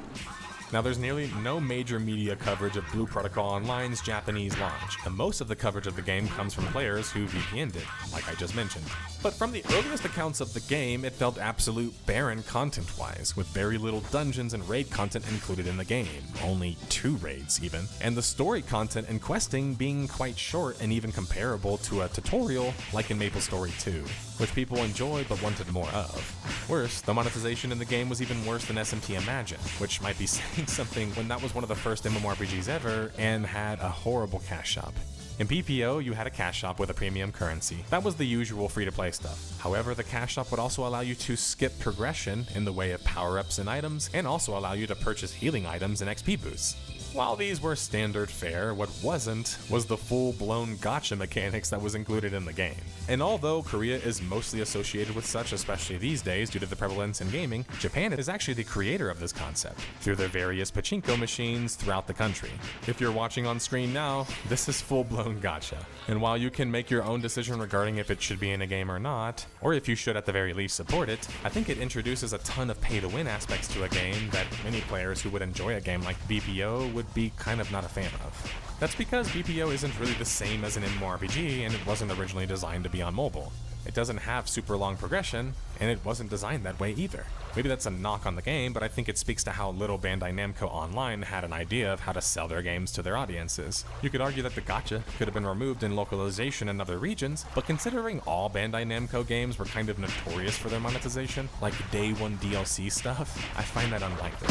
Now, there's nearly no major media coverage of Blue Protocol Online's Japanese launch, and most of the coverage of the game comes from players who VPN'd it, like I just mentioned. But from the earliest accounts of the game, it felt absolute barren content-wise, with very little dungeons and raid content included in the game, only 2 raids even, and the story content and questing being quite short and even comparable to a tutorial like in MapleStory 2, which people enjoyed but wanted more of. Worse, the monetization in the game was even worse than SMT Imagine, which might be saying something when that was one of the first MMORPGs ever and had a horrible cash shop. In PPO, you had a cash shop with a premium currency. That was the usual free-to-play stuff. However, the cash shop would also allow you to skip progression in the way of power-ups and items, and also allow you to purchase healing items and XP boosts. While these were standard fare, what wasn't was the full-blown gacha mechanics that was included in the game. And although Korea is mostly associated with such, especially these days due to the prevalence in gaming, Japan is actually the creator of this concept, through their various pachinko machines throughout the country. If you're watching on screen now, this is full-blown gacha. And while you can make your own decision regarding if it should be in a game or not, or if you should at the very least support it, I think it introduces a ton of pay-to-win aspects to a game that many players who would enjoy a game like BPO would be kind of not a fan of. That's because BPO isn't really the same as an MMORPG, and it wasn't originally designed to be on mobile. It doesn't have super long progression, and it wasn't designed that way either. Maybe that's a knock on the game, but I think it speaks to how little Bandai Namco Online had an idea of how to sell their games to their audiences. You could argue that the gacha could have been removed in localization in other regions, but considering all Bandai Namco games were kind of notorious for their monetization, like day 1 DLC stuff, I find that unlikely.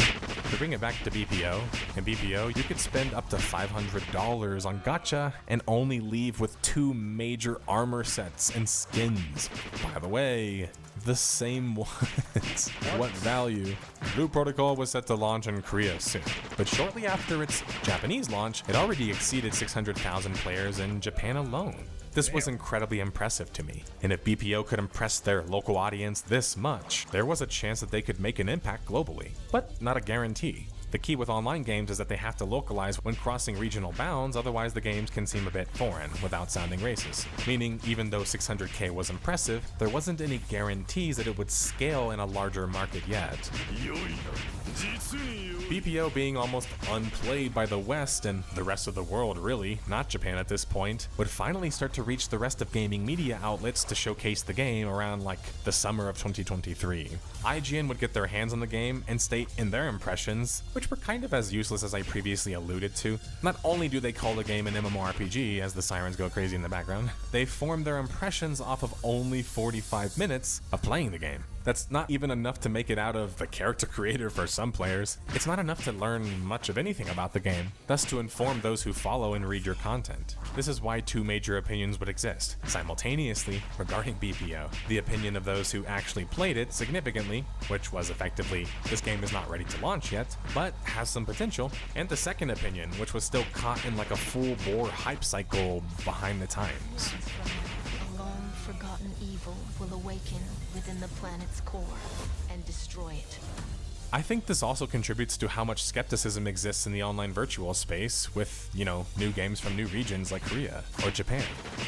To bring it back to BPO, in BPO you could spend up to $500 on gacha and only leave with 2 major armor sets and skins. By the way, the same ones. What value? Blue Protocol was set to launch in Korea soon, but shortly after its Japanese launch, it already exceeded 600,000 players in Japan alone. This was incredibly impressive to me, and if BPO could impress their local audience this much, there was a chance that they could make an impact globally, but not a guarantee. The key with online games is that they have to localize when crossing regional bounds, otherwise the games can seem a bit foreign without sounding racist. Meaning, even though 600k was impressive, there wasn't any guarantees that it would scale in a larger market yet. BPO being almost unplayed by the West and the rest of the world really, not Japan at this point, would finally start to reach the rest of gaming media outlets to showcase the game around like the summer of 2023. IGN would get their hands on the game and state in their impressions, which were kind of as useless as I previously alluded to. Not only do they call the game an MMORPG as the sirens go crazy in the background, they form their impressions off of only 45 minutes of playing the game. That's not even enough to make it out of the character creator for some players. It's not enough to learn much of anything about the game, thus to inform those who follow and read your content. This is why 2 major opinions would exist simultaneously regarding BPO. The opinion of those who actually played it significantly, which was effectively, this game is not ready to launch yet, but has some potential, and the second opinion, which was still caught in like a full-bore hype cycle behind the times. A long-forgotten evil will awaken within the planet's core and destroy it. I think this also contributes to how much skepticism exists in the online virtual space with, new games from new regions like Korea or Japan.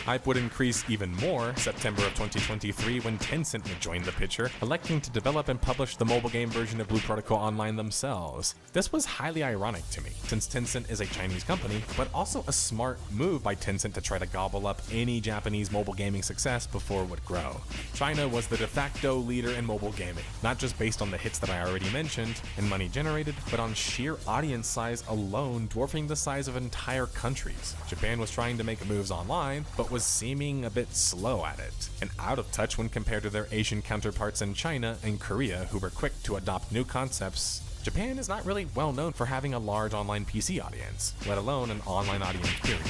Hype would increase even more September of 2023 when Tencent would join the picture, electing to develop and publish the mobile game version of Blue Protocol Online themselves. This was highly ironic to me, since Tencent is a Chinese company, but also a smart move by Tencent to try to gobble up any Japanese mobile gaming success before it would grow. China was the de facto leader in mobile gaming, not just based on the hits that I already mentioned, mentioned and money generated, but on sheer audience size alone, dwarfing the size of entire countries. Japan was trying to make moves online, but was seeming a bit slow at it, and out of touch when compared to their Asian counterparts in China and Korea, who were quick to adopt new concepts. Japan is not really well known for having a large online PC audience, let alone an online audience period.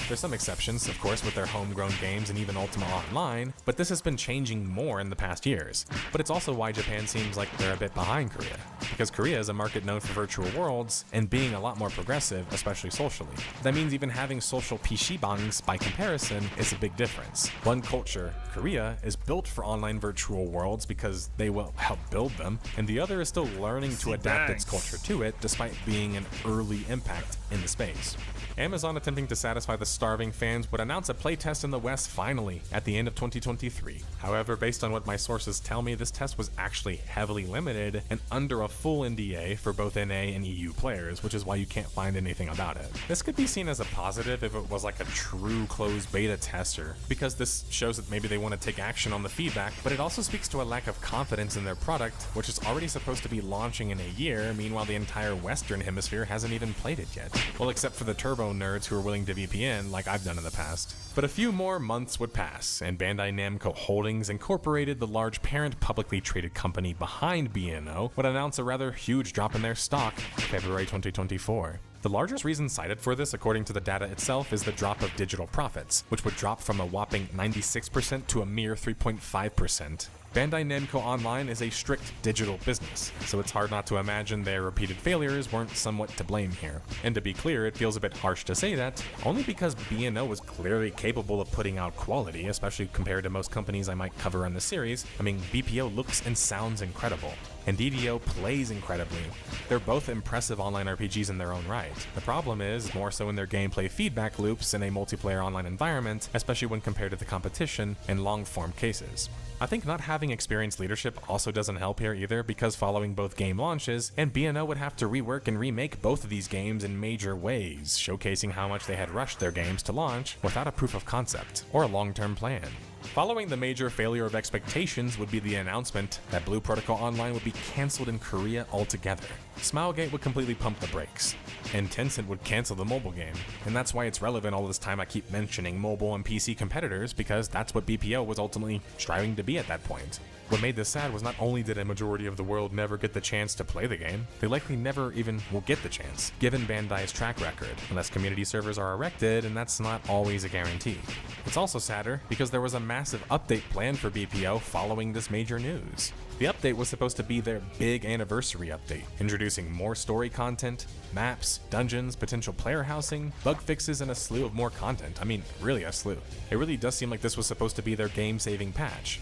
There's some exceptions, of course, with their homegrown games and even Ultima Online, but this has been changing more in the past years. But it's also why Japan seems like they're a bit behind Korea, because Korea is a market known for virtual worlds and being a lot more progressive, especially socially. That means even having social PCbangs by comparison is a big difference. One culture, Korea, is built for online virtual worlds because they will help build them, and the other is still learning to adapt its culture to it despite being an early impact in the space. Amazon, attempting to satisfy the starving fans, would announce a playtest in the West finally at the end of 2023. However, based on what my sources tell me, this test was actually heavily limited and under a full NDA for both NA and EU players, which is why you can't find anything about it. This could be seen as a positive if it was like a true closed beta tester, because this shows that maybe they want to take action on the feedback, but it also speaks to a lack of confidence in their product, which is already supposed to be launching in a year. Meanwhile, the entire Western Hemisphere hasn't even played it yet. Well, except for the Turbo nerds who are willing to VPN like I've done in the past. But a few more months would pass, and Bandai Namco Holdings Incorporated, the large parent publicly traded company behind BNO, would announce a rather huge drop in their stock in February 2024. The largest reason cited for this, according to the data itself, is the drop of digital profits, which would drop from a whopping 96% to a mere 3.5%. Bandai Namco Online is a strict digital business, so it's hard not to imagine their repeated failures weren't somewhat to blame here. And to be clear, it feels a bit harsh to say that, only because B&O was clearly capable of putting out quality, especially compared to most companies I might cover in the series. I mean, BPO looks and sounds incredible, and DDO plays incredibly. They're both impressive online RPGs in their own right. The problem is more so in their gameplay feedback loops in a multiplayer online environment, especially when compared to the competition in long-form cases. I think not having experienced leadership also doesn't help here either, because following both game launches, and B&O would have to rework and remake both of these games in major ways, showcasing how much they had rushed their games to launch without a proof of concept or a long-term plan. Following the major failure of expectations would be the announcement that Blue Protocol Online would be cancelled in Korea altogether. Smilegate would completely pump the brakes, and Tencent would cancel the mobile game. And that's why it's relevant all this time I keep mentioning mobile and PC competitors, because that's what BPO was ultimately striving to be at that point. What made this sad was not only did a majority of the world never get the chance to play the game, they likely never even will get the chance, given Bandai's track record, unless community servers are erected, and that's not always a guarantee. It's also sadder because there was a massive update planned for BPO following this major news. The update was supposed to be their big anniversary update, introducing more story content, maps, dungeons, potential player housing, bug fixes, and a slew of more content. I mean, really a slew. It really does seem like this was supposed to be their game-saving patch.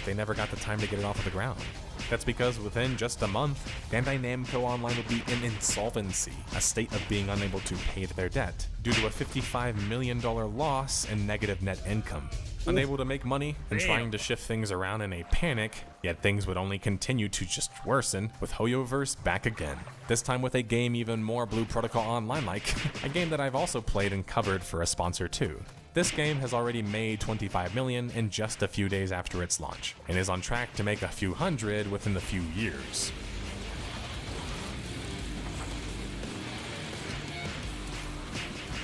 They never got the time to get it off of the ground. That's because within just a month, Bandai Namco Online would be in insolvency, a state of being unable to pay their debt, due to a $55 million loss and negative net income. Unable to make money and trying to shift things around in a panic, yet things would only continue to just worsen, with Hoyoverse back again. This time with a game even more Blue Protocol Online-like, a game that I've also played and covered for a sponsor too. This game has already made $25 million in just a few days after its launch, and is on track to make a few hundred within a few years.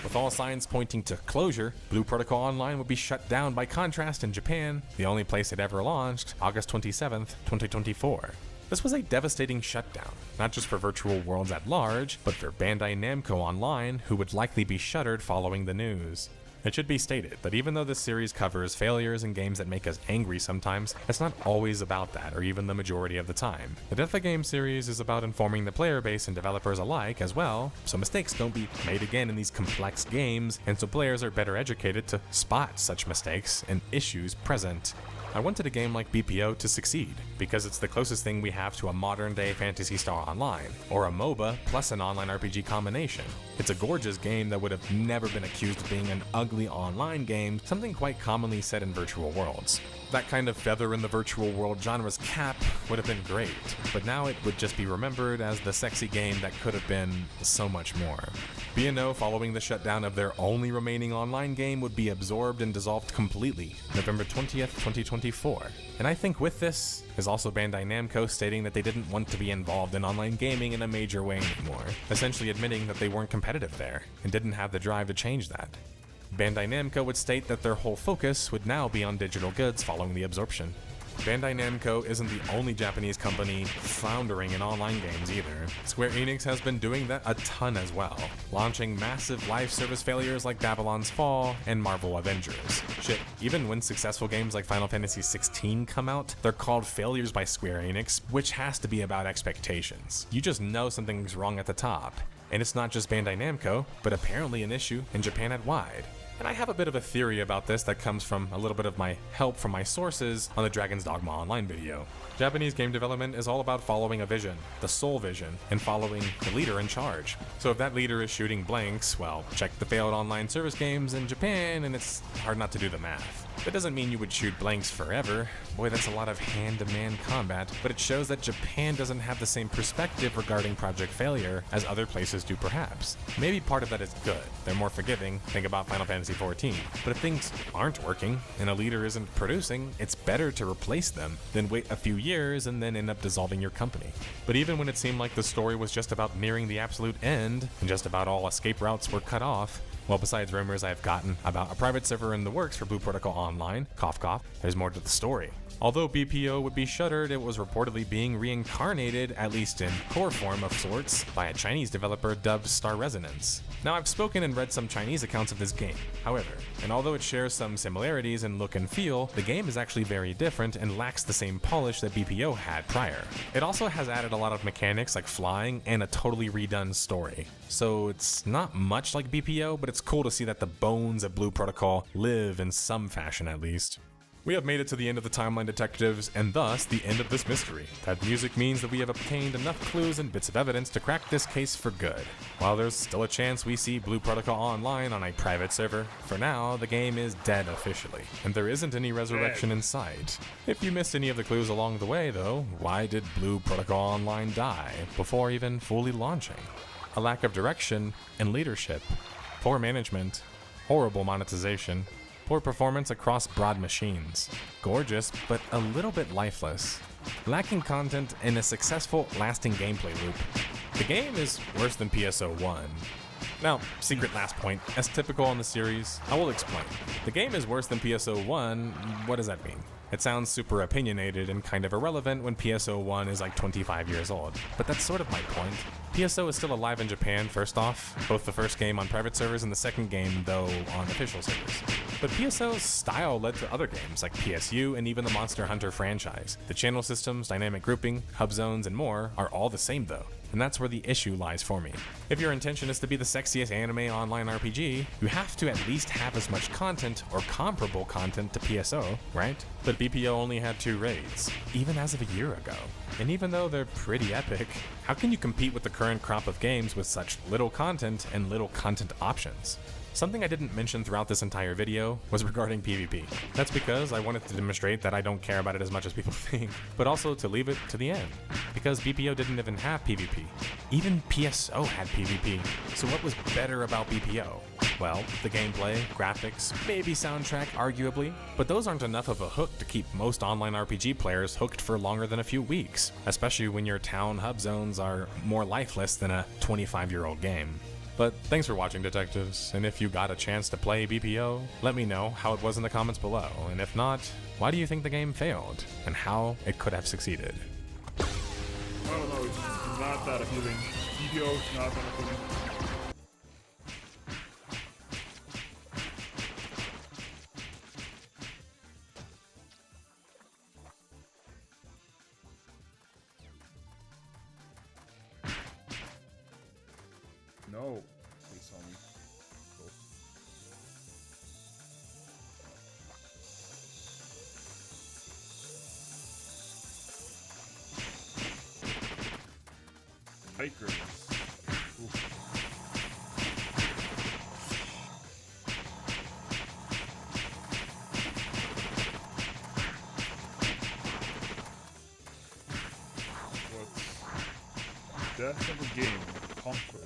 With all signs pointing to closure, Blue Protocol Online would be shut down by contrast in Japan, the only place it ever launched, August 27th, 2024. This was a devastating shutdown, not just for virtual worlds at large, but for Bandai Namco Online, who would likely be shuttered following the news. It should be stated that even though this series covers failures and games that make us angry sometimes, it's not always about that, or even the majority of the time. The Death of Game series is about informing the player base and developers alike as well, so mistakes don't be made again in these complex games, and so players are better educated to spot such mistakes and issues present. I wanted a game like BPO to succeed, because it's the closest thing we have to a modern-day Phantasy Star Online, or a MOBA plus an online RPG combination. It's a gorgeous game that would have never been accused of being an ugly online game, something quite commonly said in virtual worlds. That kind of feather in the virtual world genre's cap would have been great, but now it would just be remembered as the sexy game that could have been so much more. B&O, following the shutdown of their only remaining online game, would be absorbed and dissolved completely, November 20th, 2020. 2024. And I think with this is also Bandai Namco stating that they didn't want to be involved in online gaming in a major way anymore, essentially admitting that they weren't competitive there and didn't have the drive to change that. Bandai Namco would state that their whole focus would now be on digital goods following the absorption. Bandai Namco isn't the only Japanese company floundering in online games either. Square Enix has been doing that a ton as well, launching massive live service failures like Babylon's Fall and Marvel Avengers. Shit, even when successful games like Final Fantasy XVI come out, they're called failures by Square Enix, which has to be about expectations. You just know something's wrong at the top. And it's not just Bandai Namco, but apparently an issue in Japan at wide. And I have a bit of a theory about this that comes from a little bit of my help from my sources on the Dragon's Dogma Online video. Japanese game development is all about following a vision, the sole vision, and following the leader in charge. So if that leader is shooting blanks, well, check the failed online service games in Japan and it's hard not to do the math. That doesn't mean you would shoot blanks forever. Boy, that's a lot of hand-to-man combat, but it shows that Japan doesn't have the same perspective regarding project failure as other places do perhaps. Maybe part of that is good. They're more forgiving. Think about Final Fantasy XIV. But if things aren't working and a leader isn't producing, it's better to replace them than wait a few years and then end up dissolving your company. But even when it seemed like the story was just about nearing the absolute end and just about all escape routes were cut off, well, besides rumors I've gotten about a private server in the works for Blue Protocol Online, cough cough, there's more to the story. Although BPO would be shuttered, it was reportedly being reincarnated, at least in core form of sorts, by a Chinese developer dubbed Star Resonance. Now, I've spoken and read some Chinese accounts of this game, however, and although it shares some similarities in look and feel, the game is actually very different and lacks the same polish that BPO had prior. It also has added a lot of mechanics like flying and a totally redone story. So it's not much like BPO, but it's cool to see that the bones of Blue Protocol live in some fashion at least. We have made it to the end of the timeline, detectives, and thus the end of this mystery. That music means that we have obtained enough clues and bits of evidence to crack this case for good. While there's still a chance we see Blue Protocol Online on a private server, for now the game is dead officially, and there isn't any resurrection in sight. If you missed any of the clues along the way though, why did Blue Protocol Online die before even fully launching? A lack of direction and leadership, poor management, horrible monetization, poor performance across broad machines, gorgeous but a little bit lifeless, lacking content and a successful lasting gameplay loop. The game is worse than PSO1. Now, secret last point, as typical in the series, I will explain. The game is worse than PSO1, what does that mean? It sounds super opinionated and kind of irrelevant when PSO1 is like 25 years old, but that's sort of my point. PSO is still alive in Japan, first off, both the first game on private servers and the second game, though, on official servers. But PSO's style led to other games like PSU and even the Monster Hunter franchise. The channel systems, dynamic grouping, hub zones, and more are all the same though, and that's where the issue lies for me. If your intention is to be the sexiest anime online RPG, you have to at least have as much content or comparable content to PSO, right? But BPO only had 2 raids, even as of a year ago. And even though they're pretty epic, how can you compete with the current crop of games with such little content and little content options? Something I didn't mention throughout this entire video was regarding PvP. That's because I wanted to demonstrate that I don't care about it as much as people think, but also to leave it to the end, because BPO didn't even have PvP. Even PSO had PvP, so what was better about BPO? Well, the gameplay, graphics, maybe soundtrack arguably, but those aren't enough of a hook to keep most online RPG players hooked for longer than a few weeks, especially when your town hub zones are more lifeless than a 25-year-old game. But thanks for watching, detectives, and if you got a chance to play BPO, let me know how it was in the comments below, and if not, why do you think the game failed, and how it could have succeeded? I don't know, it's just not that appealing. BPO is not that appealing. No. Please tell me. Go. Bikers. Oof. What's death of a game? Conquer.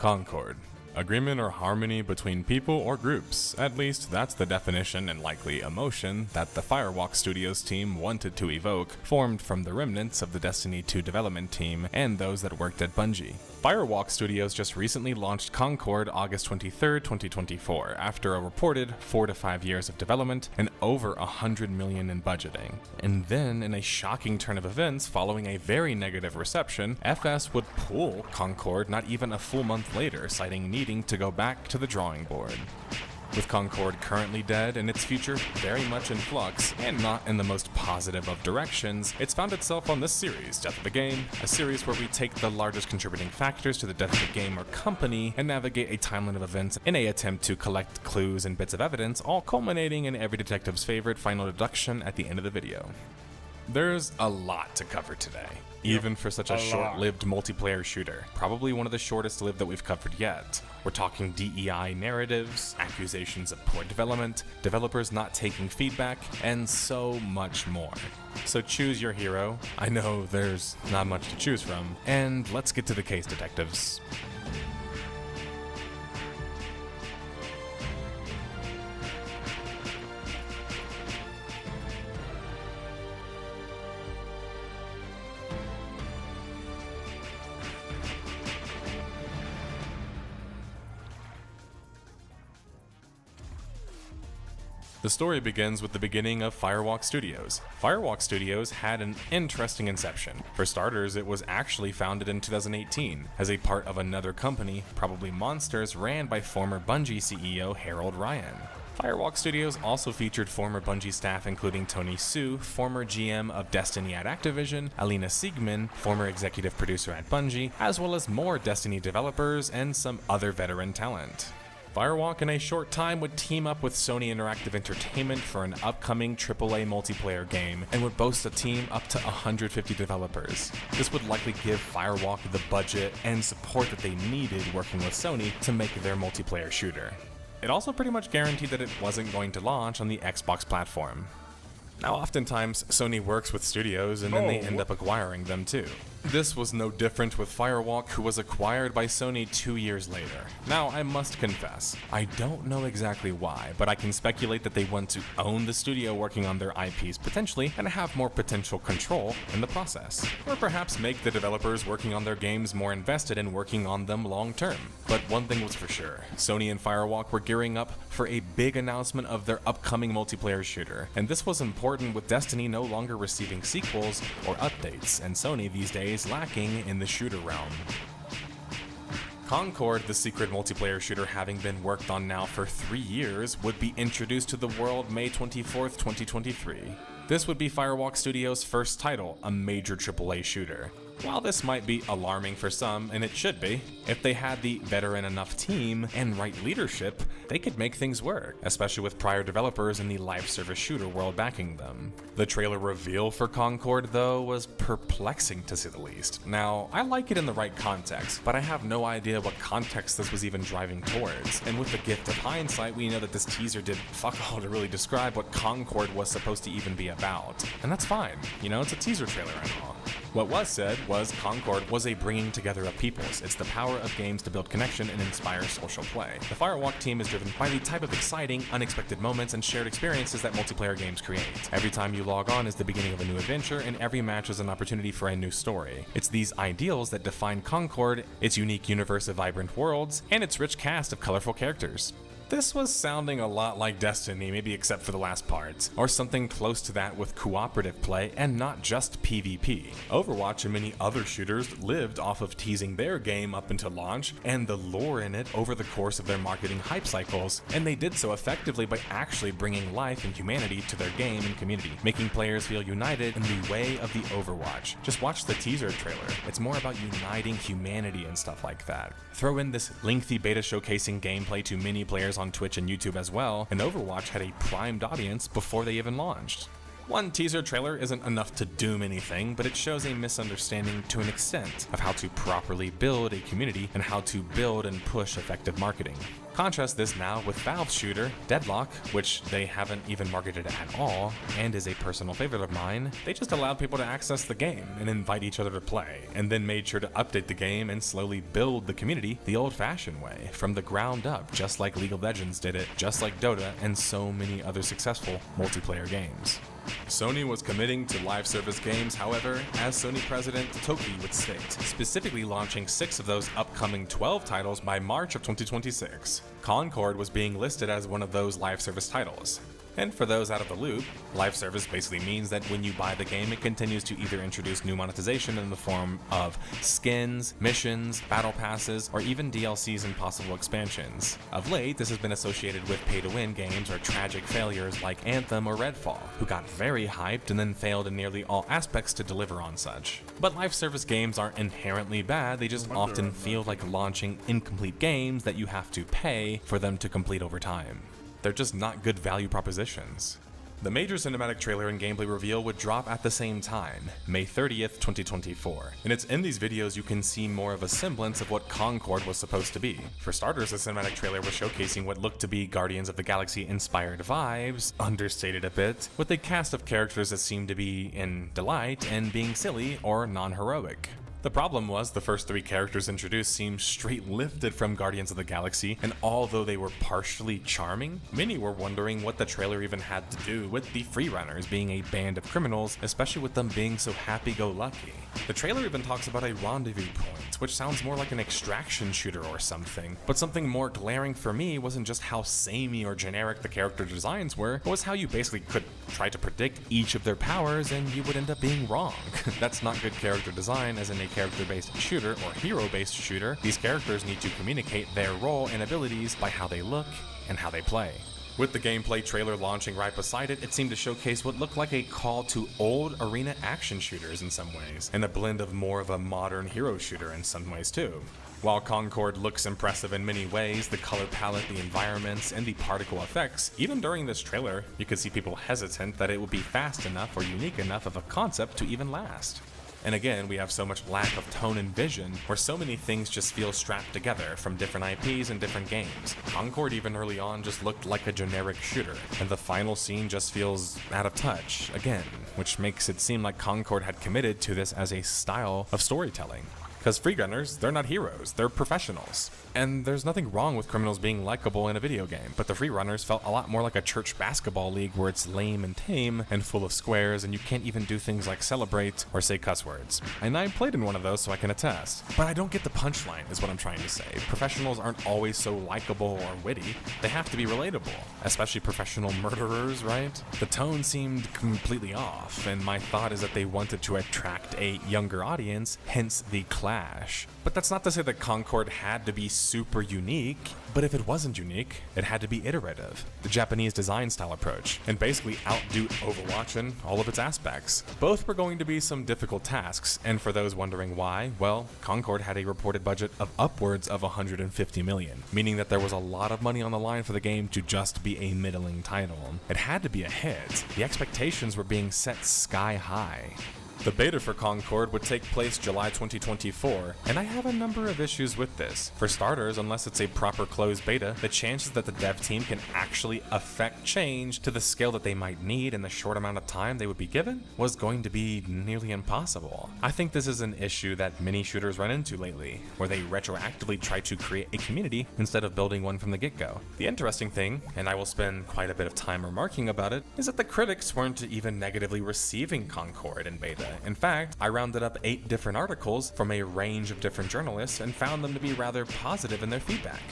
Concord. Agreement or harmony between people or groups. At least that's the definition and likely emotion that the Firewalk Studios team wanted to evoke, formed from the remnants of the Destiny 2 development team and those that worked at Bungie. Firewalk Studios just recently launched Concord August 23, 2024, after a reported 4 to 5 years of development and over $100 million in budgeting. And then, in a shocking turn of events following a very negative reception, FS would pull Concord not even a full month later, citing needing to go back to the drawing board. With Concord currently dead and its future very much in flux, and not in the most positive of directions, it's found itself on this series, Death of the Game, a series where we take the largest contributing factors to the death of the game or company and navigate a timeline of events in an attempt to collect clues and bits of evidence, all culminating in every detective's favorite final deduction at the end of the video. There's a lot to cover today, even for such a short-lived multiplayer shooter. Probably one of the shortest lived that we've covered yet. We're talking DEI narratives, accusations of poor development, developers not taking feedback, and so much more. So choose your hero. I know there's not much to choose from, and let's get to the case, detectives. The story begins with the beginning of Firewalk Studios. Firewalk Studios had an interesting inception. For starters, it was actually founded in 2018 as a part of another company, probably Monsters, ran by former Bungie CEO Harold Ryan. Firewalk Studios also featured former Bungie staff including Tony Hsu, former GM of Destiny at Activision, Alina Siegman, former executive producer at Bungie, as well as more Destiny developers and some other veteran talent. Firewalk in a short time would team up with Sony Interactive Entertainment for an upcoming AAA multiplayer game and would boast a team up to 150 developers. This would likely give Firewalk the budget and support that they needed working with Sony to make their multiplayer shooter. It also pretty much guaranteed that it wasn't going to launch on the Xbox platform. Now, oftentimes, Sony works with studios and then they end up acquiring them too. This was no different with Firewalk, who was acquired by Sony 2 years later. Now, I must confess, I don't know exactly why, but I can speculate that they want to own the studio working on their IPs potentially and have more potential control in the process. Or perhaps make the developers working on their games more invested in working on them long term. But one thing was for sure, Sony and Firewalk were gearing up for a big announcement of their upcoming multiplayer shooter, and this was important with Destiny no longer receiving sequels or updates, and Sony these days lacking in the shooter realm. Concord, the secret multiplayer shooter having been worked on now for 3 years, would be introduced to the world May 24th, 2023. This would be Firewalk Studios' first title, a major AAA shooter. While this might be alarming for some, and it should be, if they had the veteran enough team and right leadership, they could make things work, especially with prior developers in the live service shooter world backing them. The trailer reveal for Concord, though, was perplexing to say the least. Now, I like it in the right context, but I have no idea what context this was even driving towards, and with the gift of hindsight, we know that this teaser did fuck all to really describe what Concord was supposed to even be about. And that's fine, you know, it's a teaser trailer and all. What was said was Concord was a bringing together of peoples. It's the power of games to build connection and inspire social play. The Firewalk team is driven by the type of exciting, unexpected moments and shared experiences that multiplayer games create. Every time you log on is the beginning of a new adventure, and every match is an opportunity for a new story. It's these ideals that define Concord, its unique universe of vibrant worlds, and its rich cast of colorful characters. This was sounding a lot like Destiny, maybe except for the last part, or something close to that with cooperative play and not just PvP. Overwatch and many other shooters lived off of teasing their game up until launch and the lore in it over the course of their marketing hype cycles, and they did so effectively by actually bringing life and humanity to their game and community, making players feel united in the way of the Overwatch. Just watch the teaser trailer. It's more about uniting humanity and stuff like that. Throw in this lengthy beta showcasing gameplay to many players on Twitch and YouTube as well, and Overwatch had a primed audience before they even launched. One teaser trailer isn't enough to doom anything, but it shows a misunderstanding to an extent of how to properly build a community and how to build and push effective marketing. Contrast this now with Valve's shooter, Deadlock, which they haven't even marketed at all, and is a personal favorite of mine. They just allowed people to access the game and invite each other to play, and then made sure to update the game and slowly build the community the old-fashioned way, from the ground up, just like League of Legends did it, just like Dota, and so many other successful multiplayer games. Sony was committing to live service games, however, as Sony president Toki would state, specifically launching 6 of those upcoming 12 titles by March of 2026. Concord was being listed as one of those live service titles. And for those out of the loop, live service basically means that when you buy the game, it continues to either introduce new monetization in the form of skins, missions, battle passes, or even DLCs and possible expansions. Of late, this has been associated with pay-to-win games or tragic failures like Anthem or Redfall, who got very hyped and then failed in nearly all aspects to deliver on such. But live service games aren't inherently bad, they just often feel like launching incomplete games that you have to pay for them to complete over time. They're just not good value propositions. The major cinematic trailer and gameplay reveal would drop at the same time, May 30th, 2024. And it's in these videos you can see more of a semblance of what Concord was supposed to be. For starters, the cinematic trailer was showcasing what looked to be Guardians of the Galaxy inspired vibes, understated a bit, with a cast of characters that seemed to be in delight and being silly or non-heroic. The problem was the first 3 characters introduced seemed straight lifted from Guardians of the Galaxy, and although they were partially charming, many were wondering what the trailer even had to do with the Freerunners being a band of criminals, especially with them being so happy-go-lucky. The trailer even talks about a rendezvous point, which sounds more like an extraction shooter or something, but something more glaring for me wasn't just how samey or generic the character designs were, it was how you basically could try to predict each of their powers and you would end up being wrong. That's not good character design, as in a character-based shooter or hero-based shooter. These characters need to communicate their role and abilities by how they look and how they play. With the gameplay trailer launching right beside it, it seemed to showcase what looked like a call to old arena action shooters in some ways, and a blend of more of a modern hero shooter in some ways too. While Concord looks impressive in many ways, the color palette, the environments, and the particle effects, even during this trailer, you could see people hesitant that it would be fast enough or unique enough of a concept to even last. And again, we have so much lack of tone and vision, where so many things just feel strapped together from different IPs and different games. Concord even early on just looked like a generic shooter, and the final scene just feels out of touch, again, which makes it seem like Concord had committed to this as a style of storytelling. Because Freegunners, they're not heroes, they're professionals. And there's nothing wrong with criminals being likable in a video game, but the Freerunners felt a lot more like a church basketball league where it's lame and tame and full of squares, and you can't even do things like celebrate or say cuss words. And I played in one of those, so I can attest. But I don't get the punchline, is what I'm trying to say. Professionals aren't always so likable or witty. They have to be relatable, especially professional murderers, right? The tone seemed completely off, and my thought is that they wanted to attract a younger audience, hence the clash. But that's not to say that Concord had to be super unique, but if it wasn't unique, it had to be iterative, the Japanese design style approach, and basically outdo Overwatch in all of its aspects. Both were going to be some difficult tasks, and for those wondering why, well, Concord had a reported budget of upwards of 150 million, meaning that there was a lot of money on the line for the game to just be a middling title. It had to be a hit. The expectations were being set sky high. The beta for Concord would take place July 2024, and I have a number of issues with this. For starters, unless it's a proper closed beta, the chances that the dev team can actually affect change to the scale that they might need in the short amount of time they would be given was going to be nearly impossible. I think this is an issue that many shooters run into lately, where they retroactively try to create a community instead of building one from the get-go. The interesting thing, and I will spend quite a bit of time remarking about it, is that the critics weren't even negatively receiving Concord in beta. In fact, I rounded up 8 different articles from a range of different journalists and found them to be rather positive in their feedback.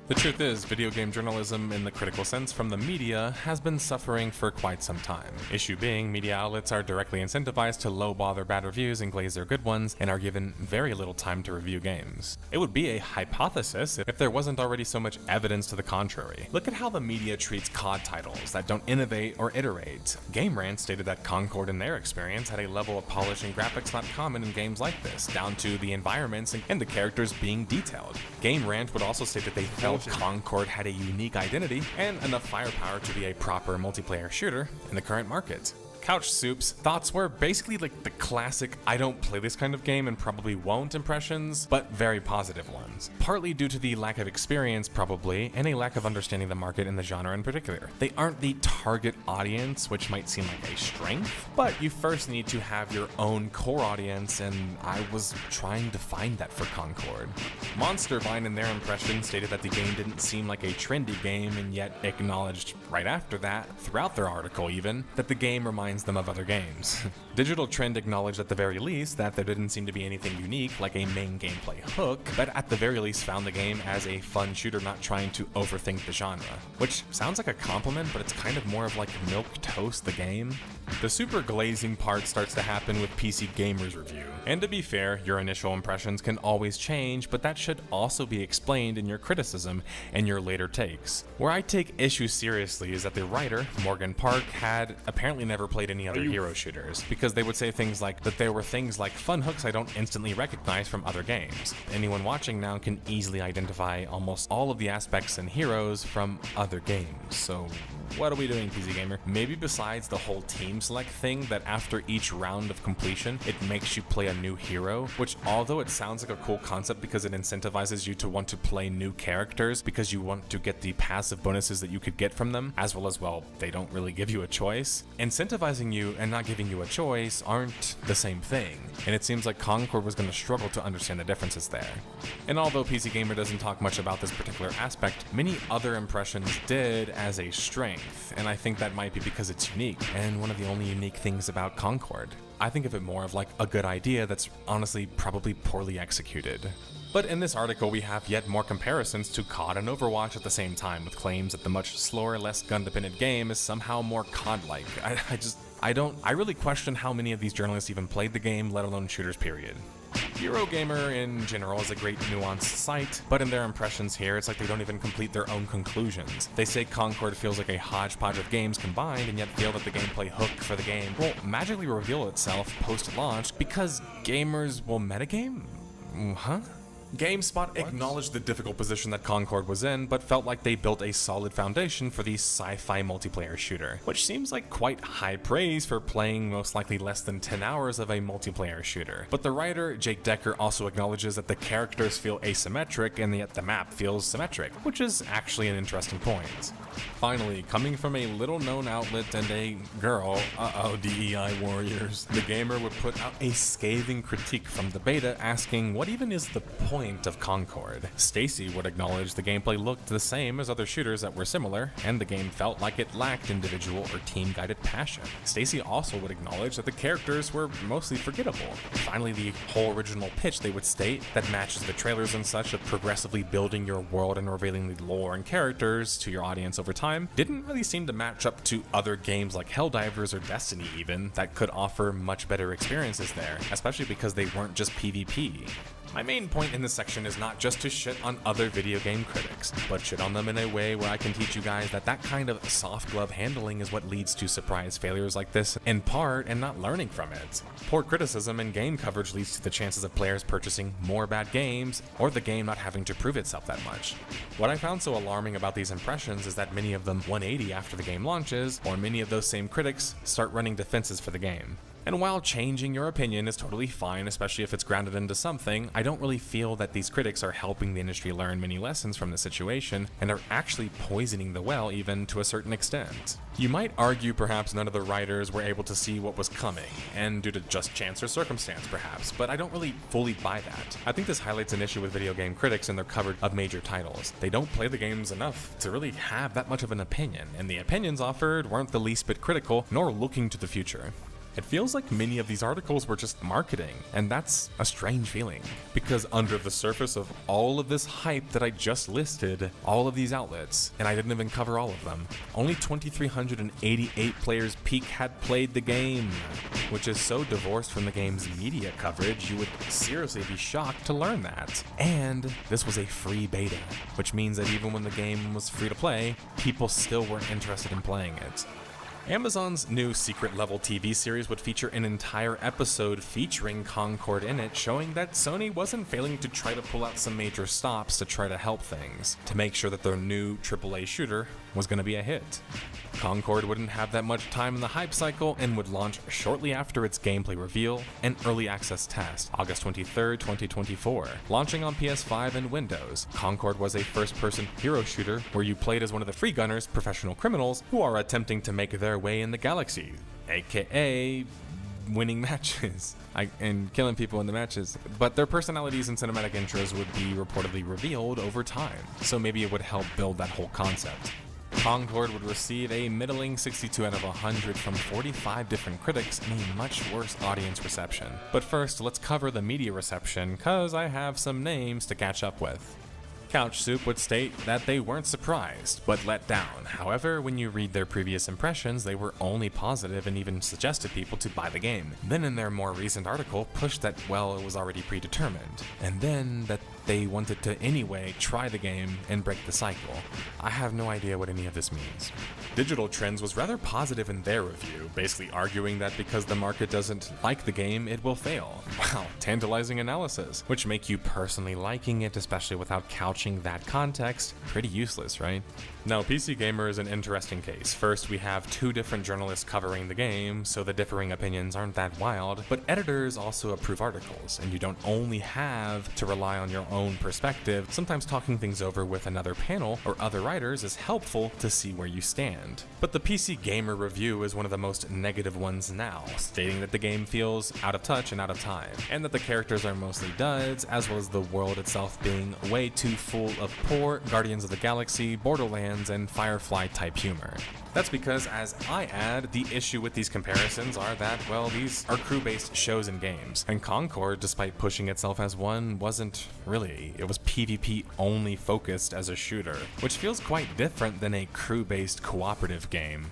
The truth is, video game journalism in the critical sense from the media has been suffering for quite some time. Issue being, media outlets are directly incentivized to lowball their bad reviews and glaze their good ones, and are given very little time to review games. It would be a hypothesis if there wasn't already so much evidence to the contrary. Look at how the media treats COD titles that don't innovate or iterate. Game Rant stated that Concord in their experience had a level of polish and graphics not common in games like this, down to the environments and the characters being detailed. Game Rant would also state that they felt Concord had a unique identity and enough firepower to be a proper multiplayer shooter in the current market. Couch Soup's thoughts were basically like the classic I don't play this kind of game and probably won't impressions, but very positive ones. Partly due to the lack of experience probably, and a lack of understanding the market and the genre in particular. They aren't the target audience, which might seem like a strength, but you first need to have your own core audience, and I was trying to find that for Concord. Monstervine in their impression stated that the game didn't seem like a trendy game, and yet acknowledged right after that, throughout their article even, that the game reminds them of other games. Digital Trend acknowledged at the very least that there didn't seem to be anything unique like a main gameplay hook, but at the very least found the game as a fun shooter not trying to overthink the genre. Which sounds like a compliment, but it's kind of more of like milquetoast the game. The super glazing part starts to happen with PC Gamer's review. And to be fair, your initial impressions can always change, but that should also be explained in your criticism and your later takes. Where I take issue seriously is that the writer, Morgan Park, had apparently never played any other hero shooters, because they would say things like that there were things like fun hooks I don't instantly recognize from other games. Anyone watching now can easily identify almost all of the aspects and heroes from other games, so what are we doing, PC Gamer? Maybe besides the whole team select thing that after each round of completion, it makes you play a new hero, which although it sounds like a cool concept because it incentivizes you to want to play new characters because you want to get the passive bonuses that you could get from them, as well, they don't really give you a choice. Incentivizing you and not giving you a choice aren't the same thing, and it seems like Concord was going to struggle to understand the differences there. And although PC Gamer doesn't talk much about this particular aspect, many other impressions did as a strength. And I think that might be because it's unique, and one of the only unique things about Concord. I think of it more of like a good idea that's honestly probably poorly executed. But in this article we have yet more comparisons to COD and Overwatch at the same time, with claims that the much slower, less gun-dependent game is somehow more COD-like. I really question how many of these journalists even played the game, let alone shooters period. Eurogamer in general is a great nuanced site, but in their impressions here, it's like they don't even complete their own conclusions. They say Concord feels like a hodgepodge of games combined, and yet feel that the gameplay hook for the game will magically reveal itself post-launch because gamers will metagame? Huh? GameSpot acknowledged the difficult position that Concord was in, but felt like they built a solid foundation for the sci-fi multiplayer shooter, which seems like quite high praise for playing most likely less than 10 hours of a multiplayer shooter. But the writer, Jake Decker, also acknowledges that the characters feel asymmetric and yet the map feels symmetric, which is actually an interesting point. Finally, coming from a little-known outlet and a girl, DEI warriors, the gamer would put out a scathing critique from the beta asking what even is the point of Concord. Stacy would acknowledge the gameplay looked the same as other shooters that were similar, and the game felt like it lacked individual or team-guided passion. Stacy also would acknowledge that the characters were mostly forgettable. Finally, the whole original pitch, they would state, that matches the trailers and such of progressively building your world and revealing the lore and characters to your audience over time, didn't really seem to match up to other games like Helldivers or Destiny even, that could offer much better experiences there, especially because they weren't just PvP. My main point in this section is not just to shit on other video game critics, but shit on them in a way where I can teach you guys that that kind of soft glove handling is what leads to surprise failures like this, in part, and not learning from it. Poor criticism and game coverage leads to the chances of players purchasing more bad games, or the game not having to prove itself that much. What I found so alarming about these impressions is that many of them 180 after the game launches, or many of those same critics start running defenses for the game. And while changing your opinion is totally fine, especially if it's grounded into something, I don't really feel that these critics are helping the industry learn many lessons from the situation, and are actually poisoning the well even to a certain extent. You might argue perhaps none of the writers were able to see what was coming, and due to just chance or circumstance perhaps, but I don't really fully buy that. I think this highlights an issue with video game critics and their coverage of major titles. They don't play the games enough to really have that much of an opinion, and the opinions offered weren't the least bit critical, nor looking to the future. It feels like many of these articles were just marketing, and that's a strange feeling, because under the surface of all of this hype that I just listed, all of these outlets, and I didn't even cover all of them, only 2,388 players peak had played the game, which is so divorced from the game's media coverage, you would seriously be shocked to learn that. And this was a free beta, which means that even when the game was free to play, people still weren't interested in playing it. Amazon's new secret-level TV series would feature an entire episode featuring Concord in it, showing that Sony wasn't failing to try to pull out some major stops to try to help things, to make sure that their new AAA shooter was going to be a hit. Concord wouldn't have that much time in the hype cycle and would launch shortly after its gameplay reveal and early access test, August 23, 2024. Launching on PS5 and Windows, Concord was a first-person hero shooter where you played as one of the free gunners, professional criminals, who are attempting to make their way in the galaxy, aka winning matches and killing people in the matches, but their personalities and cinematic intros would be reportedly revealed over time, so maybe it would help build that whole concept. Concord would receive a middling 62 out of 100 from 45 different critics and a much worse audience reception. But first, let's cover the media reception, cause I have some names to catch up with. Couch Soup would state that they weren't surprised, but let down. However, when you read their previous impressions, they were only positive and even suggested people to buy the game. Then in their more recent article, pushed that, well, it was already predetermined. And then that they wanted to anyway try the game and break the cycle. I have no idea what any of this means. Digital Trends was rather positive in their review, basically arguing that because the market doesn't like the game, it will fail. Wow, tantalizing analysis, which make you personally liking it, especially without couching that context, pretty useless, right? Now, PC Gamer is an interesting case. First, we have two different journalists covering the game, so the differing opinions aren't that wild, but editors also approve articles, and you don't only have to rely on your own perspective. Sometimes talking things over with another panel or other writers is helpful to see where you stand. But the PC Gamer review is one of the most negative ones now, stating that the game feels out of touch and out of time, and that the characters are mostly duds, as well as the world itself being way too full of poor Guardians of the Galaxy, Borderlands, and Firefly type humor. That's because, as I add, the issue with these comparisons are that, well, these are crew-based shows and games, and Concord, despite pushing itself as one, wasn't really. It was PvP only focused as a shooter, which feels quite different than a crew-based cooperative game.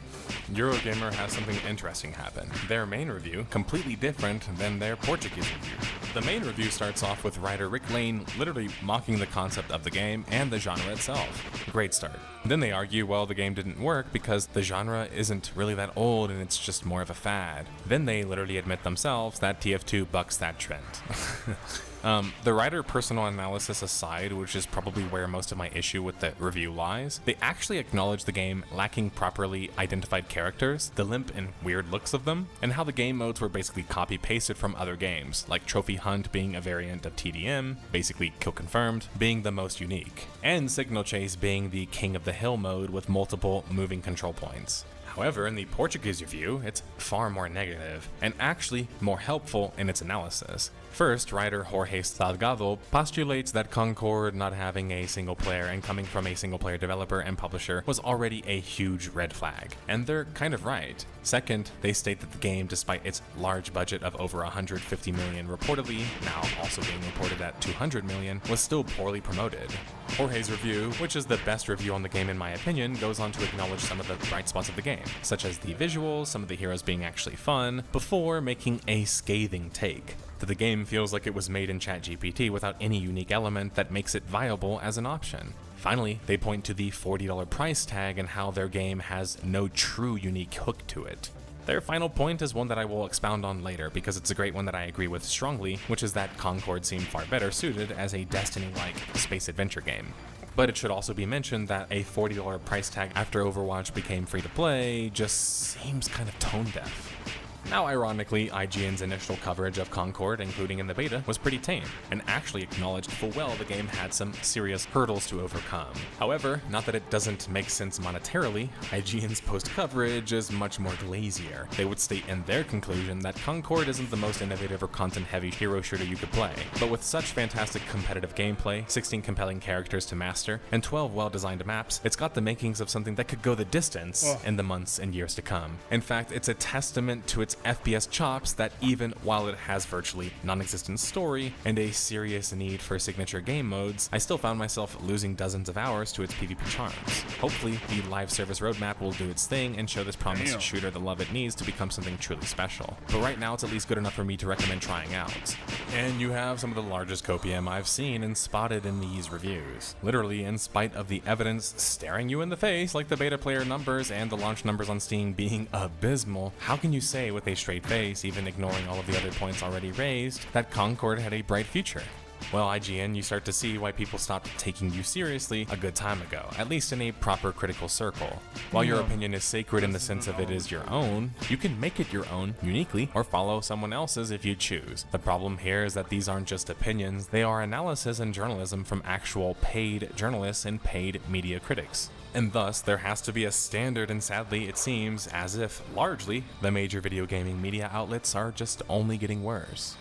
Eurogamer has something interesting happen. Their main review, completely different than their Portuguese review. The main review starts off with writer Rick Lane literally mocking the concept of the game and the genre itself. Great start. Then they argue, well, the game didn't work because the genre isn't really that old and it's just more of a fad. Then they literally admit themselves that TF2 bucks that trend. The writer personal analysis aside, which is probably where most of my issue with the review lies, they actually acknowledge the game lacking properly identified characters, the limp and weird looks of them, and how the game modes were basically copy-pasted from other games, like Trophy Hunt being a variant of TDM, basically Kill Confirmed, being the most unique, and Signal Chase being the King of the Hill mode with multiple moving control points. However, in the Portuguese review, it's far more negative, and actually more helpful in its analysis. First, writer Jorge Salgado postulates that Concord not having a single player and coming from a single player developer and publisher was already a huge red flag, and they're kind of right. Second, they state that the game, despite its large budget of over 150 million reportedly, now also being reported at 200 million, was still poorly promoted. Jorge's review, which is the best review on the game in my opinion, goes on to acknowledge some of the bright spots of the game, such as the visuals, some of the heroes being actually fun, before making a scathing take that the game feels like it was made in ChatGPT without any unique element that makes it viable as an option. Finally, they point to the $40 price tag and how their game has no true unique hook to it. Their final point is one that I will expound on later because it's a great one that I agree with strongly, which is that Concord seemed far better suited as a Destiny-like space adventure game. But it should also be mentioned that a $40 price tag after Overwatch became free to play just seems kind of tone deaf. Now, ironically, IGN's initial coverage of Concord, including in the beta, was pretty tame, and actually acknowledged full well the game had some serious hurdles to overcome. However, not that it doesn't make sense monetarily, IGN's post-coverage is much more glazier. They would state in their conclusion that Concord isn't the most innovative or content-heavy hero shooter you could play, but with such fantastic competitive gameplay, 16 compelling characters to master, and 12 well-designed maps, it's got the makings of something that could go the distance in the months and years to come. In fact, it's a testament to its FPS chops that even while it has virtually non-existent story and a serious need for signature game modes, I still found myself losing dozens of hours to its PvP charms. Hopefully, the live service roadmap will do its thing and show this promised shooter the love it needs to become something truly special. But right now, it's at least good enough for me to recommend trying out. And you have some of the largest copium I've seen and spotted in these reviews. Literally, in spite of the evidence staring you in the face, like the beta player numbers and the launch numbers on Steam being abysmal, how can you say with a straight face, even ignoring all of the other points already raised, that Concord had a bright future? Well, IGN, you start to see why people stopped taking you seriously a good time ago, at least in a proper critical circle. While your opinion is sacred in the sense of it is your own, you can make it your own uniquely or follow someone else's if you choose. The problem here is that these aren't just opinions, they are analysis and journalism from actual paid journalists and paid media critics. And thus, there has to be a standard, and sadly, it seems as if, largely, the major video gaming media outlets are just only getting worse.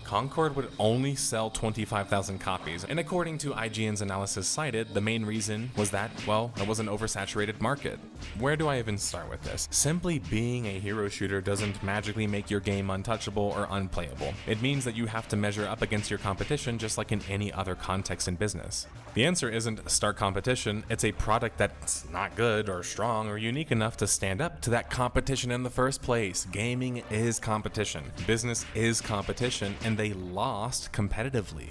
Concord would only sell 25,000 copies, and according to IGN's analysis cited, the main reason was that, well, it was an oversaturated market. Where do I even start with this? Simply being a hero shooter doesn't magically make your game untouchable or unplayable. It means that you have to measure up against your competition just like in any other context in business. The answer isn't start competition, it's a product that's not good or strong or unique enough to stand up to that competition in the first place. Gaming is competition, business is competition, and they lost competitively.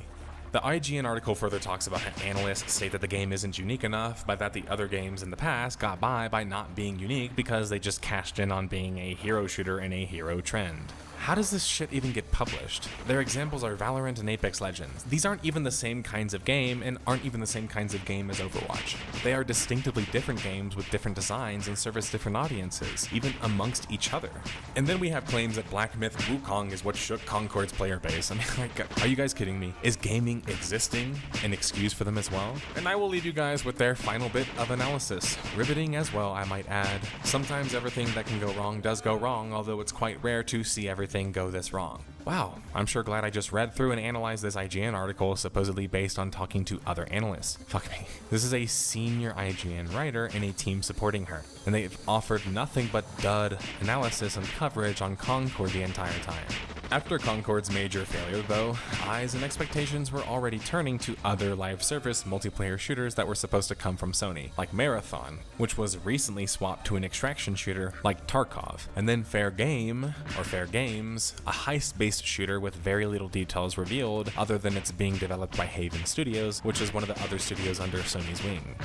The IGN article further talks about how analysts state that the game isn't unique enough, but that the other games in the past got by not being unique because they just cashed in on being a hero shooter in a hero trend. How does this shit even get published? Their examples are Valorant and Apex Legends. These aren't even the same kinds of game and aren't even the same kinds of game as Overwatch. They are distinctively different games with different designs and service different audiences, even amongst each other. And then we have claims that Black Myth Wukong is what shook Concord's player base. I mean, like, are you guys kidding me? Is gaming existing an excuse for them as well? And I will leave you guys with their final bit of analysis. Riveting as well, I might add. Sometimes everything that can go wrong does go wrong, although it's quite rare to see everything go this wrong. Wow, I'm sure glad I just read through and analyzed this IGN article supposedly based on talking to other analysts. Fuck me. This is a senior IGN writer and a team supporting her, and they've offered nothing but dud analysis and coverage on Concord the entire time. After Concord's major failure, though, eyes and expectations were already turning to other live service multiplayer shooters that were supposed to come from Sony, like Marathon, which was recently swapped to an extraction shooter like Tarkov, and then Fair Game, or Fair Games, a heist-based shooter with very little details revealed other than it's being developed by Haven Studios, which is one of the other studios under Sony's wing.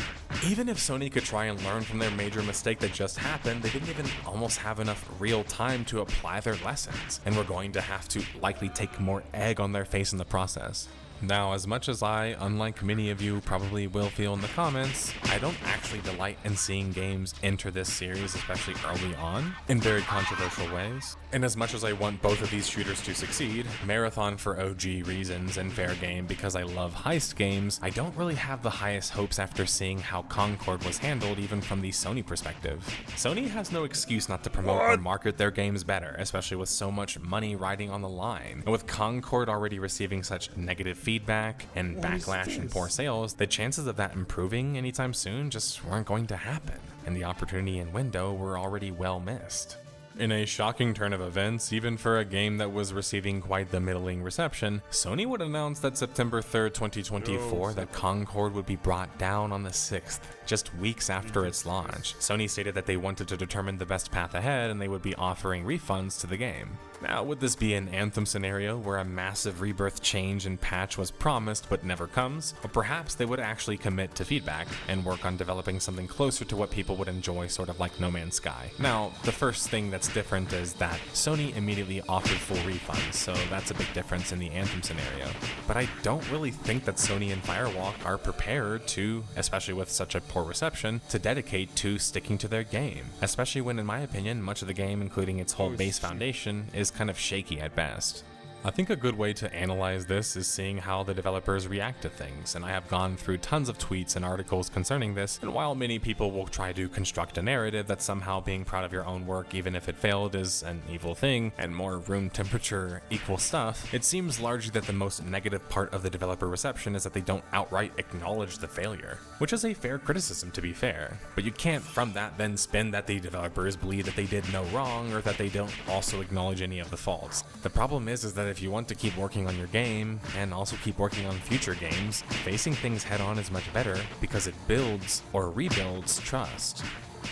Even if Sony could try and learn from their major mistake that just happened, they didn't even almost have enough real time to apply their lessons, and we're going to have to likely take more egg on their face in the process. Now, as much as I, unlike many of you probably will feel in the comments, I don't actually delight in seeing games enter this series, especially early on, in very controversial ways. And as much as I want both of these shooters to succeed, Marathon for OG reasons and Fair Game because I love heist games, I don't really have the highest hopes after seeing how Concord was handled even from the Sony perspective. Sony has no excuse not to promote or market their games better, especially with so much money riding on the line. And with Concord already receiving such negative feedback and backlash and poor sales, the chances of that improving anytime soon just weren't going to happen, and the opportunity and window were already well missed. In a shocking turn of events, even for a game that was receiving quite the middling reception, Sony would announce that September 3rd, 2024, that Concord would be brought down on the 6th, just weeks after its launch. Sony stated that they wanted to determine the best path ahead and they would be offering refunds to the game. Now, would this be an Anthem scenario where a massive rebirth change and patch was promised but never comes? Or perhaps they would actually commit to feedback and work on developing something closer to what people would enjoy, sort of like No Man's Sky. Now, the first thing that's different is that Sony immediately offered full refunds, so that's a big difference in the Anthem scenario. But I don't really think that Sony and Firewalk are prepared to, especially with such a poor reception, to dedicate to sticking to their game. Especially when, in my opinion, much of the game, including its whole base foundation, is kind of shaky at best. I think a good way to analyze this is seeing how the developers react to things, and I have gone through tons of tweets and articles concerning this, and while many people will try to construct a narrative that somehow being proud of your own work even if it failed is an evil thing, and more room temperature equals stuff, it seems largely that the most negative part of the developer reception is that they don't outright acknowledge the failure, which is a fair criticism to be fair, but you can't from that then spin that the developers believe that they did no wrong or that they don't also acknowledge any of the faults. The problem is that if you want to keep working on your game and also keep working on future games, facing things head on is much better because it builds or rebuilds trust.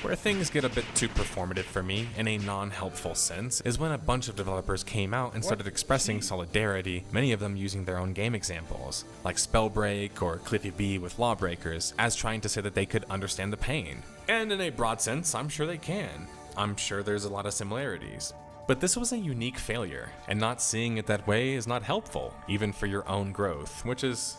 Where things get a bit too performative for me, in a non-helpful sense, is when a bunch of developers came out and started expressing solidarity, many of them using their own game examples, like Spellbreak or Cliffy B with Lawbreakers, as trying to say that they could understand the pain. And in a broad sense, I'm sure they can. I'm sure there's a lot of similarities. But this was a unique failure, and not seeing it that way is not helpful, even for your own growth, which is,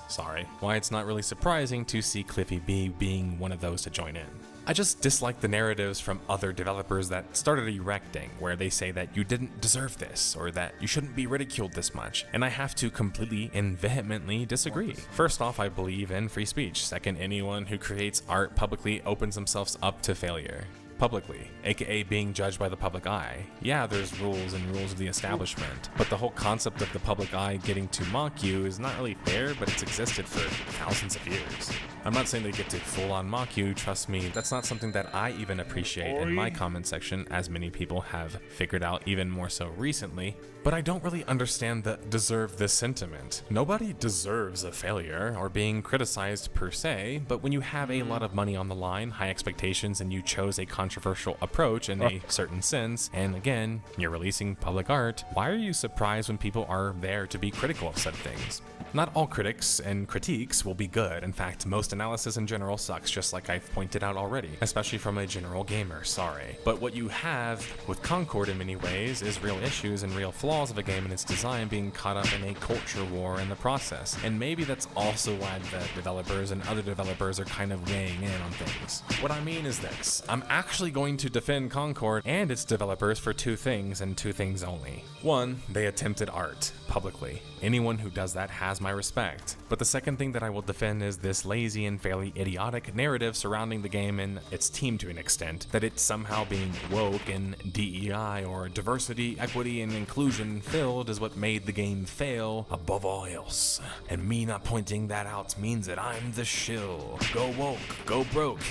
why it's not really surprising to see Cliffy B being one of those to join in. I just dislike the narratives from other developers that started erecting, where they say that you didn't deserve this, or that you shouldn't be ridiculed this much, and I have to completely and vehemently disagree. First off, I believe in free speech. Second, anyone who creates art publicly opens themselves up to failure. Publicly, aka being judged by the public eye. Yeah, there's rules and rules of the establishment, but the whole concept of the public eye getting to mock you is not really fair, but it's existed for thousands of years. I'm not saying they get to full-on mock you, trust me, that's not something that I even appreciate in my comment section, as many people have figured out even more so recently, but I don't really understand the deserve this sentiment. Nobody deserves a failure or being criticized per se, but when you have a lot of money on the line, high expectations, and you chose a controversial approach in a certain sense, and again, you're releasing public art, why are you surprised when people are there to be critical of said things? Not all critics and critiques will be good. In fact, most analysis in general sucks, just like I've pointed out already, especially from a general gamer, sorry. But what you have with Concord in many ways is real issues and real flaws of a game and its design being caught up in a culture war in the process. And maybe that's also why the developers and other developers are kind of weighing in on things. What I mean is this, I'm actually going to defend Concord and its developers for two things and two things only. One, they attempted art, publicly. Anyone who does that has my respect. But the second thing that I will defend is this lazy and fairly idiotic narrative surrounding the game and its team to an extent, that it's somehow being woke and DEI or diversity, equity, and inclusion filled is what made the game fail above all else. And me not pointing that out means that I'm the shill. Go woke, go broke.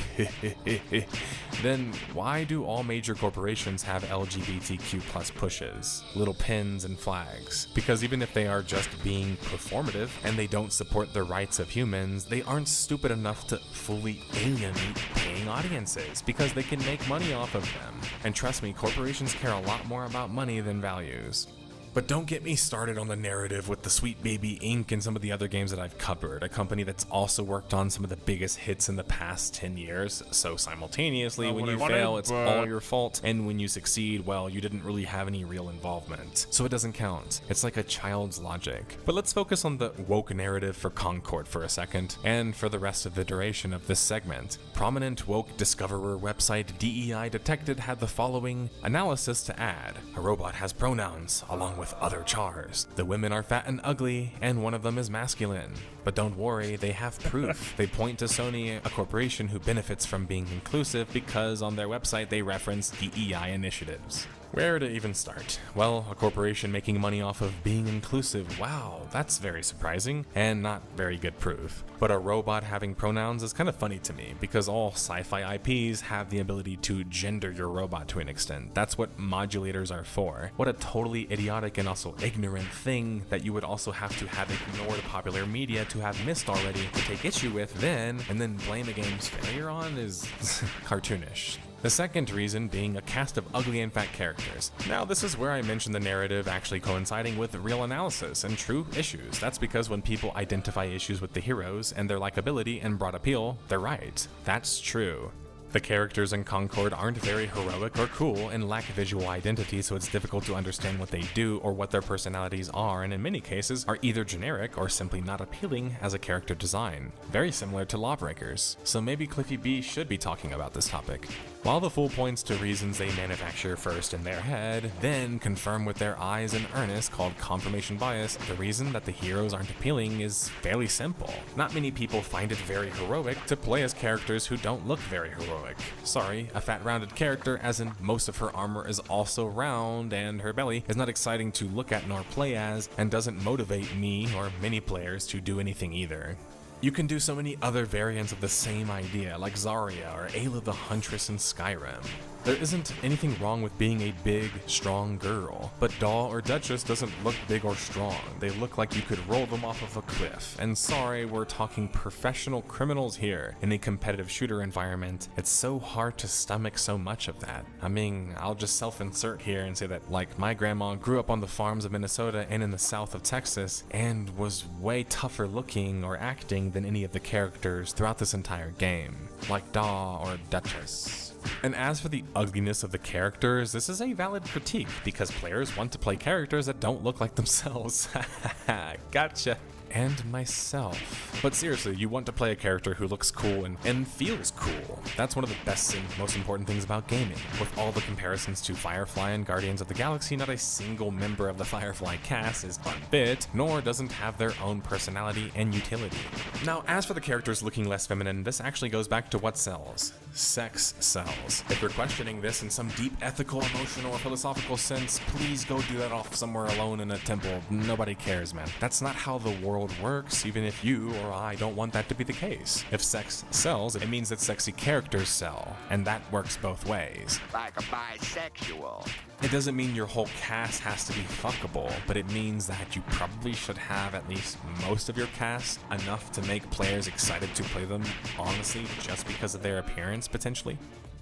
Then why do all major corporations have LGBTQ plus pushes, little pins and flags? Because even if they are just being performative and they don't support the rights of humans, they aren't stupid enough to fully alienate paying audiences because they can make money off of them. And trust me, corporations care a lot more about money than values. But don't get me started on the narrative with the Sweet Baby Inc. and some of the other games that I've covered, a company that's also worked on some of the biggest hits in the past 10 years. So simultaneously, when you fail, it's all your fault, and when you succeed, well, you didn't really have any real involvement. So it doesn't count. It's like a child's logic. But let's focus on the woke narrative for Concord for a second, and for the rest of the duration of this segment. Prominent woke discoverer website DEI Detected had the following analysis to add. A robot has pronouns, along with other chars. The women are fat and ugly, and one of them is masculine. But don't worry, they have proof. They point to Sony, a corporation who benefits from being inclusive, because on their website they reference DEI initiatives. Where to even start? Well, a corporation making money off of being inclusive. Wow, that's very surprising, and not very good proof. But a robot having pronouns is kind of funny to me, because all sci-fi IPs have the ability to gender your robot to an extent. That's what modulators are for. What a totally idiotic and also ignorant thing that you would also have to have ignored popular media to have missed already to take issue with then, and then blame a game's failure on is cartoonish. The second reason being a cast of ugly and fat characters. Now this is where I mentioned the narrative actually coinciding with real analysis and true issues. That's because when people identify issues with the heroes and their likability and broad appeal, they're right. That's true. The characters in Concord aren't very heroic or cool and lack visual identity, so it's difficult to understand what they do or what their personalities are, and in many cases are either generic or simply not appealing as a character design. Very similar to Lawbreakers, so maybe Cliffy B should be talking about this topic. While the fool points to reasons they manufacture first in their head, then confirm with their eyes in earnest, called confirmation bias, the reason that the heroes aren't appealing is fairly simple. Not many people find it very heroic to play as characters who don't look very heroic. Sorry, a fat rounded character, as in most of her armor is also round and her belly is not exciting to look at nor play as, and doesn't motivate me or many players to do anything either. You can do so many other variants of the same idea, like Zarya or Ayla the Huntress in Skyrim. There isn't anything wrong with being a big, strong girl, but Daw or Duchess doesn't look big or strong. They look like you could roll them off of a cliff. And sorry, we're talking professional criminals here. In a competitive shooter environment, it's so hard to stomach so much of that. I mean, I'll just self-insert here and say that, like, my grandma grew up on the farms of Minnesota and in the south of Texas, and was way tougher looking or acting than any of the characters throughout this entire game, like Daw or Duchess. And as for the ugliness of the characters, this is a valid critique because players want to play characters that don't look like themselves. Gotcha. And myself. But seriously, you want to play a character who looks cool and feels cool. That's one of the best and most important things about gaming. With all the comparisons to Firefly and Guardians of the Galaxy, not a single member of the Firefly cast is unfit, nor doesn't have their own personality and utility. Now, as for the characters looking less feminine, this actually goes back to what sells. Sex sells. If you're questioning this in some deep ethical, emotional, or philosophical sense, please go do that off somewhere alone in a temple. Nobody cares, man. That's not how the world works, even if you or I don't want that to be the case. If sex sells, it means that sexy characters sell, and that works both ways. Like a bisexual. It doesn't mean your whole cast has to be fuckable, but it means that you probably should have at least most of your cast enough to make players excited to play them, honestly, just because of their appearance, potentially.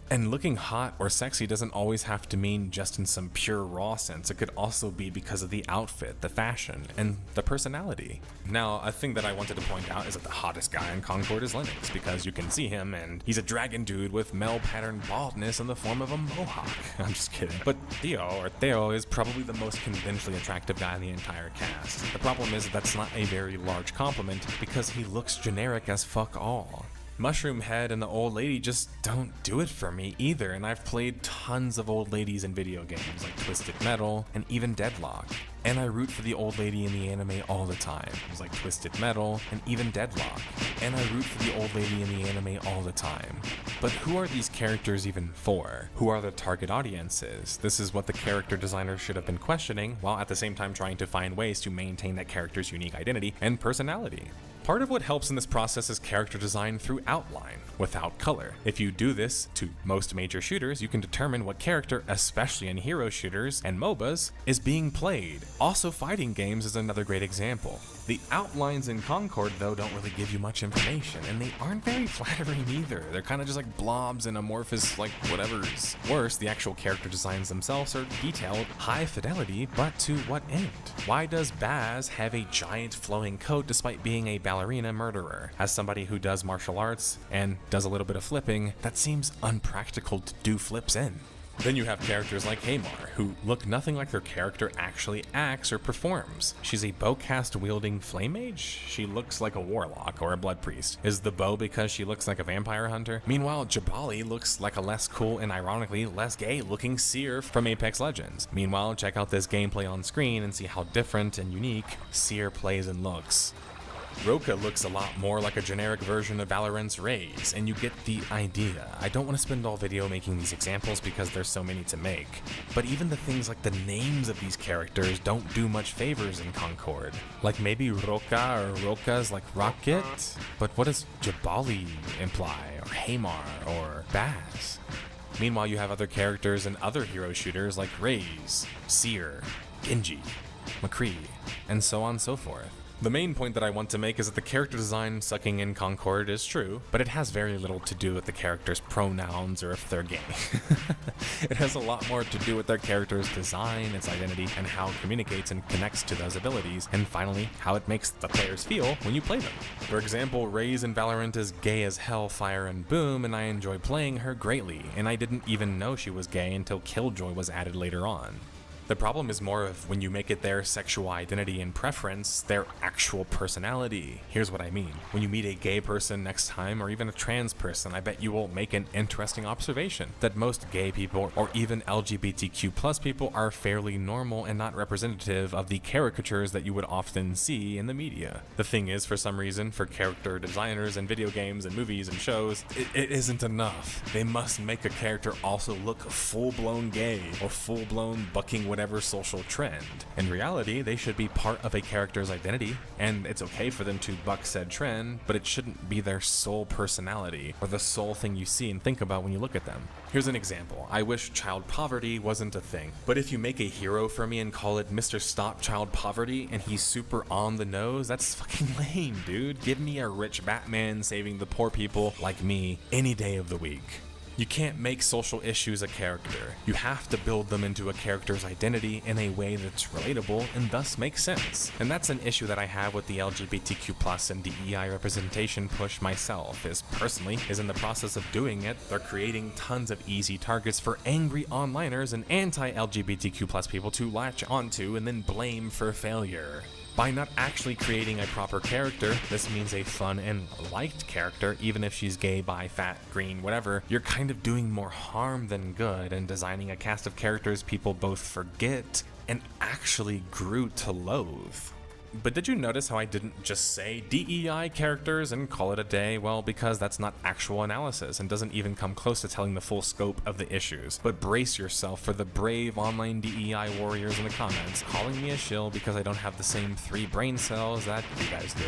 And looking hot or sexy doesn't always have to mean just in some pure raw sense. It could also be because of the outfit, the fashion, and the personality. Now, a thing that I wanted to point out is that the hottest guy in Concord is Lennox, because you can see him and he's a dragon dude with male pattern baldness in the form of a mohawk. I'm just kidding. But Theo is probably the most conventionally attractive guy in the entire cast. The problem is that that's not a very large compliment because he looks generic as fuck all. Mushroom Head and the old lady just don't do it for me either, and I've played tons of old ladies in video games like Twisted Metal and even Deadlock. And I root for the old lady in the anime all the time. It was like Twisted Metal and even Deadlock. And I root for the old lady in the anime all the time. But who are these characters even for? Who are the target audiences? This is what the character designers should have been questioning, while at the same time trying to find ways to maintain that character's unique identity and personality. Part of what helps in this process is character design through outline, without color. If you do this to most major shooters, you can determine what character, especially in hero shooters and MOBAs, is being played. Also, fighting games is another great example. The outlines in Concord, though, don't really give you much information, and they aren't very flattering either. They're kind of just like blobs and amorphous, like whatever's. Worse, the actual character designs themselves are detailed, high fidelity, but to what end? Why does Baz have a giant flowing coat despite being a ballerina murderer? As somebody who does martial arts and does a little bit of flipping, that seems unpractical to do flips in. Then you have characters like Hamar, who look nothing like their character actually acts or performs. She's a bowcast-wielding flame mage? She looks like a warlock or a blood priest. Is the bow because she looks like a vampire hunter? Meanwhile, Jabali looks like a less cool and ironically less gay-looking seer from Apex Legends. Meanwhile, check out this gameplay on screen and see how different and unique seer plays and looks. Roka looks a lot more like a generic version of Valorant's Raze, and you get the idea. I don't want to spend all video making these examples because there's so many to make, but even the things like the names of these characters don't do much favors in Concord. Like maybe Roka or Roka's like Rocket, but what does Jabali imply, or Hamar, or Baz? Meanwhile, you have other characters in other hero shooters like Raze, Seer, Genji, McCree, and so on and so forth. The main point that I want to make is that the character design sucking in Concord is true, but it has very little to do with the character's pronouns or if they're gay. It has a lot more to do with their character's design, its identity, and how it communicates and connects to those abilities, and finally, how it makes the players feel when you play them. For example, Raze in Valorant is gay as hell, fire and boom, and I enjoy playing her greatly, and I didn't even know she was gay until Killjoy was added later on. The problem is more of when you make it their sexual identity and preference, their actual personality. Here's what I mean. When you meet a gay person next time, or even a trans person, I bet you will make an interesting observation that most gay people, or even LGBTQ+ people, are fairly normal and not representative of the caricatures that you would often see in the media. The thing is, for some reason, for character designers in video games and movies and shows, it isn't enough. They must make a character also look full-blown gay, or full-blown bucking whatever social trend. In reality, they should be part of a character's identity, and it's okay for them to buck said trend, but it shouldn't be their sole personality, or the sole thing you see and think about when you look at them. Here's an example. I wish child poverty wasn't a thing, but if you make a hero for me and call it Mr. Stop Child Poverty, and he's super on the nose, that's fucking lame, dude. Give me a rich Batman saving the poor people like me any day of the week. You can't make social issues a character. You have to build them into a character's identity in a way that's relatable and thus makes sense. And that's an issue that I have with the LGBTQ+ and DEI representation push myself, personally is in the process of doing it, they're creating tons of easy targets for angry onliners and anti-LGBTQ+ people to latch onto and then blame for failure. By not actually creating a proper character, this means a fun and liked character, even if she's gay, bi, fat, green, whatever, you're kind of doing more harm than good and designing a cast of characters people both forget and actually grew to loathe. But did you notice how I didn't just say DEI characters and call it a day? Well, because that's not actual analysis and doesn't even come close to telling the full scope of the issues. But brace yourself for the brave online DEI warriors in the comments calling me a shill because I don't have the same 3 brain cells that you guys do.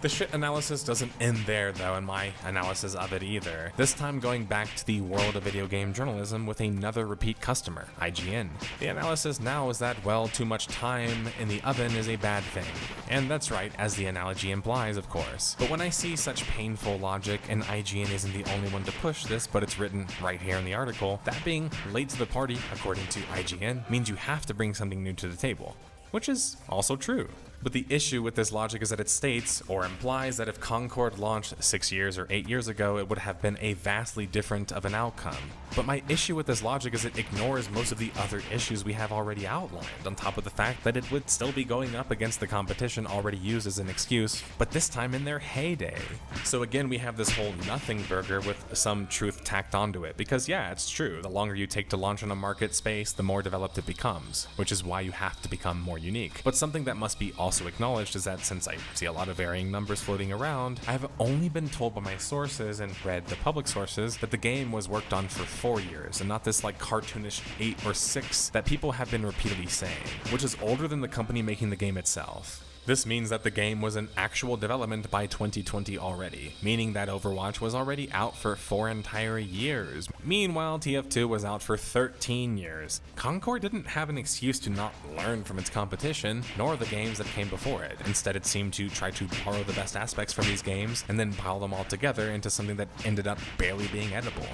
The shit analysis doesn't end there though, in my analysis of it either. This time going back to the world of video game journalism with another repeat customer, IGN. The analysis now is that, well, too much time in the oven is a bad thing. And that's right, as the analogy implies, of course. But when I see such painful logic, and IGN isn't the only one to push this, but it's written right here in the article, that being late to the party, according to IGN, means you have to bring something new to the table. Which is also true. But the issue with this logic is that it states, or implies, that if Concord launched 6 years or 8 years ago, it would have been a vastly different of an outcome. But my issue with this logic is it ignores most of the other issues we have already outlined, on top of the fact that it would still be going up against the competition already used as an excuse, but this time in their heyday. So again, we have this whole nothing burger with some truth tacked onto it, because yeah, it's true, the longer you take to launch in a market space, the more developed it becomes, which is why you have to become more unique. But something that must be also acknowledged is that since I see a lot of varying numbers floating around, I have only been told by my sources and read the public sources that the game was worked on for 4 years and not this like cartoonish 8 or 6 that people have been repeatedly saying, which is older than the company making the game itself. This means that the game was in actual development by 2020 already, meaning that Overwatch was already out for 4 entire years. Meanwhile, TF2 was out for 13 years. Concord didn't have an excuse to not learn from its competition, nor the games that came before it. Instead, it seemed to try to borrow the best aspects from these games and then pile them all together into something that ended up barely being edible.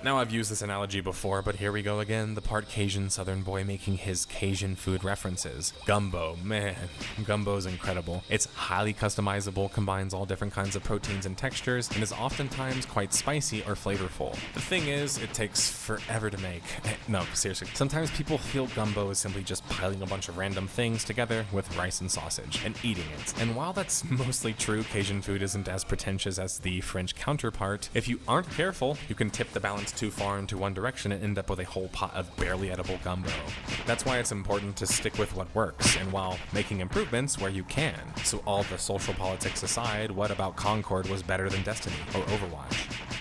Now, I've used this analogy before, but here we go again, the part Cajun Southern boy making his Cajun food references. Gumbo, man, gumbo's incredible. It's highly customizable, combines all different kinds of proteins and textures, and is oftentimes quite spicy or flavorful. The thing is, it takes forever to make. No, seriously, sometimes people feel gumbo is simply just piling a bunch of random things together with rice and sausage, and eating it. And while that's mostly true, Cajun food isn't as pretentious as the French counterpart. If you aren't careful, you can tip the balance too far into one direction and end up with a whole pot of barely edible gumbo. That's why it's important to stick with what works, and while making improvements where you can. So all the social politics aside, what about Concord was better than Destiny or Overwatch?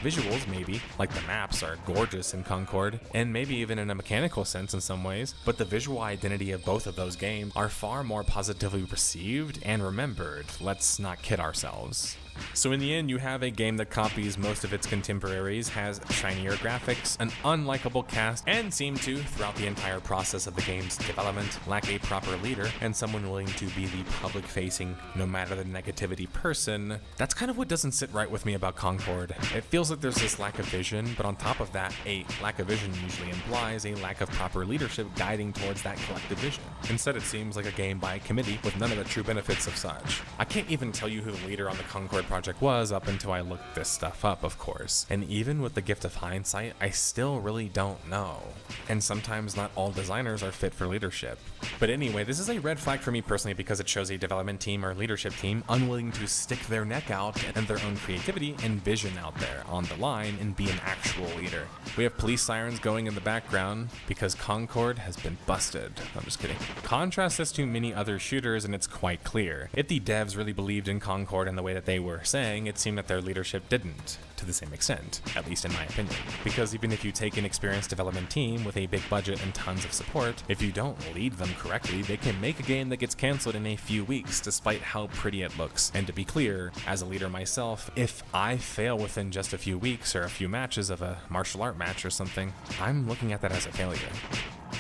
Visuals, maybe, like the maps are gorgeous in Concord, and maybe even in a mechanical sense in some ways, but the visual identity of both of those games are far more positively received and remembered. Let's not kid ourselves. So in the end, you have a game that copies most of its contemporaries, has shinier graphics, an unlikable cast, and seem to, throughout the entire process of the game's development, lack a proper leader and someone willing to be the public-facing, no matter the negativity person. That's kind of what doesn't sit right with me about Concord. It feels like there's this lack of vision, but on top of that, a lack of vision usually implies a lack of proper leadership guiding towards that collective vision. Instead, it seems like a game by committee with none of the true benefits of such. I can't even tell you who the leader on the Concord project was up until I looked this stuff up, of course. And even with the gift of hindsight, I still really don't know. And sometimes not all designers are fit for leadership. But anyway, this is a red flag for me personally because it shows a development team or leadership team unwilling to stick their neck out and their own creativity and vision out there on the line and be an actual leader. We have police sirens going in the background because Concord has been busted. I'm just kidding. Contrast this to many other shooters and it's quite clear. If the devs really believed in Concord in the way that they were saying, it seemed that their leadership didn't, to the same extent, at least in my opinion. Because even if you take an experienced development team with a big budget and tons of support, if you don't lead them correctly, they can make a game that gets canceled in a few weeks, despite how pretty it looks. And to be clear, as a leader myself, if I fail within just a few weeks or a few matches of a martial art match or something, I'm looking at that as a failure.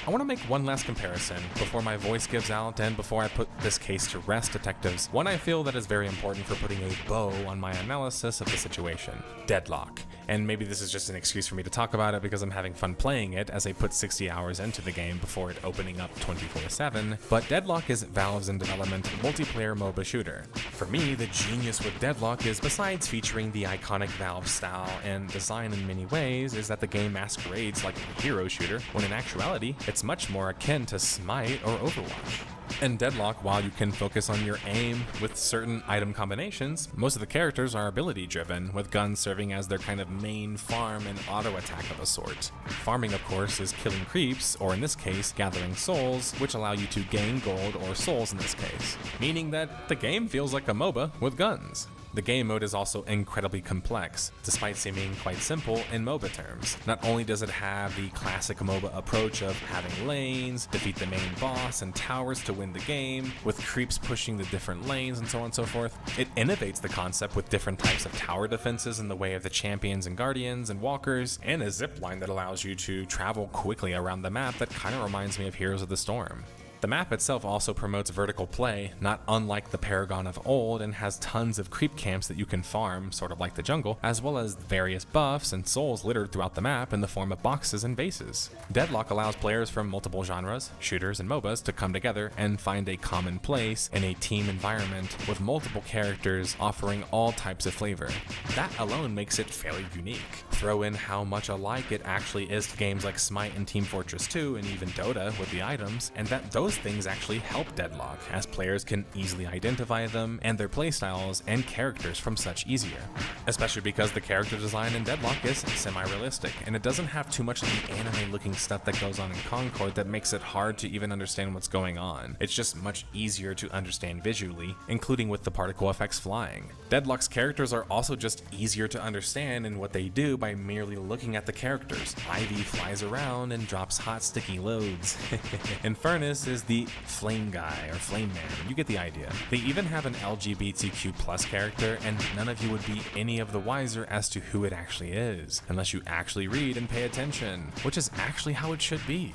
I want to make one last comparison before my voice gives out and before I put this case to rest, detectives. One I feel that is very important for putting a bow on my analysis of the situation. Deadlock. And maybe this is just an excuse for me to talk about it because I'm having fun playing it as I put 60 hours into the game before it opening up 24/7, but Deadlock is Valve's in development multiplayer MOBA shooter. For me, the genius with Deadlock is, besides featuring the iconic Valve style and design in many ways, is that the game masquerades like a hero shooter, when in actuality, it's much more akin to Smite or Overwatch. In Deadlock, while you can focus on your aim with certain item combinations, most of the characters are ability driven, with guns serving as their kind of main farm and auto attack of a sort. Farming, of course, is killing creeps, or in this case, gathering souls, which allow you to gain gold or souls in this case, meaning that the game feels like a MOBA with guns. The game mode is also incredibly complex, despite seeming quite simple in MOBA terms. Not only does it have the classic MOBA approach of having lanes, defeat the main boss, and towers to win the game, with creeps pushing the different lanes and so on and so forth, it innovates the concept with different types of tower defenses in the way of the champions and guardians and walkers, and a zipline that allows you to travel quickly around the map that kind of reminds me of Heroes of the Storm. The map itself also promotes vertical play, not unlike the Paragon of old, and has tons of creep camps that you can farm, sort of like the jungle, as well as various buffs and souls littered throughout the map in the form of boxes and bases. Deadlock allows players from multiple genres, shooters and MOBAs, to come together and find a common place in a team environment with multiple characters offering all types of flavor. That alone makes it fairly unique. Throw in how much alike it actually is to games like Smite and Team Fortress 2 and even Dota with the items, and that those things actually help Deadlock, as players can easily identify them and their playstyles and characters from such easier. Especially because the character design in Deadlock is semi-realistic, and it doesn't have too much of the anime-looking stuff that goes on in Concord that makes it hard to even understand what's going on. It's just much easier to understand visually, including with the particle effects flying. Deadlock's characters are also just easier to understand in what they do by merely looking at the characters. Ivy flies around and drops hot sticky loads. Infernus is the flame guy or flame man, you get the idea. They even have an LGBTQ+ character, and none of you would be any of the wiser as to who it actually is, unless you actually read and pay attention, which is actually how it should be.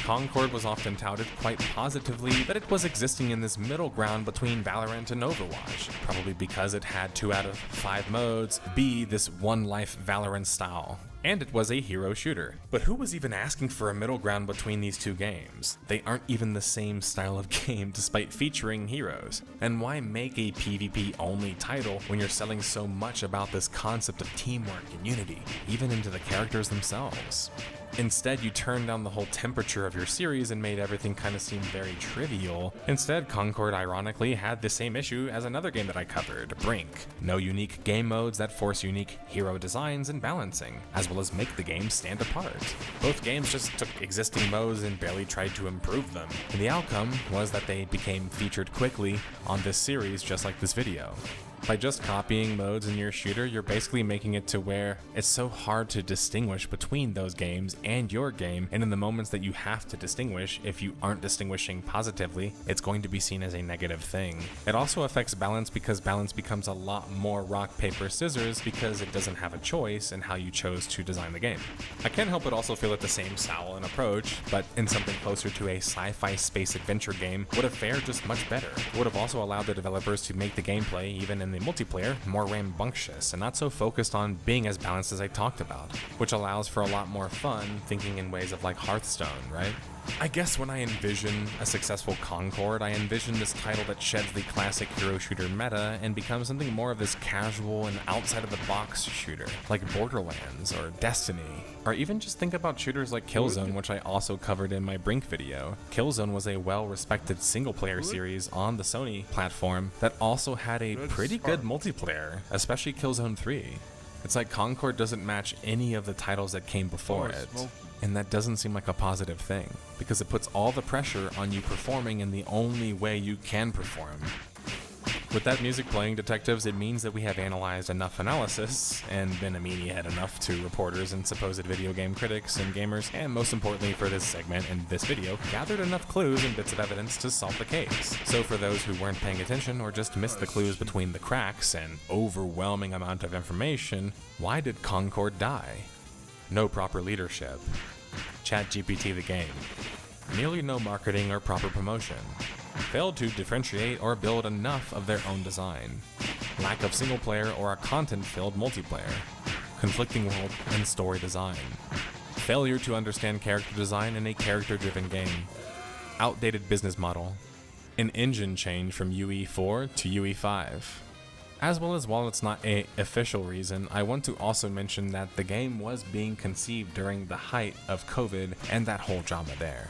Concord was often touted quite positively that it was existing in this middle ground between Valorant and Overwatch, probably because it had 2 out of 5 modes be this one life Valorant style. And it was a hero shooter. But who was even asking for a middle ground between these two games? They aren't even the same style of game despite featuring heroes. And why make a PvP only title when you're selling so much about this concept of teamwork and unity, even into the characters themselves? Instead, you turned down the whole temperature of your series and made everything kind of seem very trivial. Instead, Concord ironically had the same issue as another game that I covered, Brink. No unique game modes that force unique hero designs and balancing, as well as make the game stand apart. Both games just took existing modes and barely tried to improve them, and the outcome was that they became featured quickly on this series just like this video. By just copying modes in your shooter, you're basically making it to where it's so hard to distinguish between those games and your game, and in the moments that you have to distinguish, if you aren't distinguishing positively, it's going to be seen as a negative thing. It also affects balance because balance becomes a lot more rock, paper, scissors because it doesn't have a choice in how you chose to design the game. I can't help but also feel that the same style and approach, but in something closer to a sci-fi space adventure game, would have fared just much better. It would have also allowed the developers to make the gameplay, even in the multiplayer, more rambunctious and not so focused on being as balanced as I talked about, which allows for a lot more fun thinking in ways of like Hearthstone, right? I guess when I envision a successful Concord, I envision this title that sheds the classic hero shooter meta and becomes something more of this casual and outside of the box shooter, like Borderlands or Destiny. Or even just think about shooters like Killzone, which I also covered in my Brink video. Killzone was a well-respected single-player series on the Sony platform that also had a pretty good multiplayer, especially Killzone 3. It's like Concord doesn't match any of the titles that came before it. And that doesn't seem like a positive thing, because it puts all the pressure on you performing in the only way you can perform. With that music playing, detectives, it means that we have analyzed enough analysis and been a meathead enough to reporters and supposed video game critics and gamers, and most importantly for this segment and this video, gathered enough clues and bits of evidence to solve the case. So for those who weren't paying attention or just missed the clues between the cracks and overwhelming amount of information, why did Concord die? No proper leadership. ChatGPT the game. Nearly no marketing or proper promotion. Failed to differentiate or build enough of their own design. Lack of single player or a content-filled multiplayer. conflicting world, and story design. Failure to understand character design in a character-driven game. Outdated business model. An engine change from UE4 to UE5. As well as, while it's not an official reason, I want to also mention that the game was being conceived during the height of COVID and that whole drama there.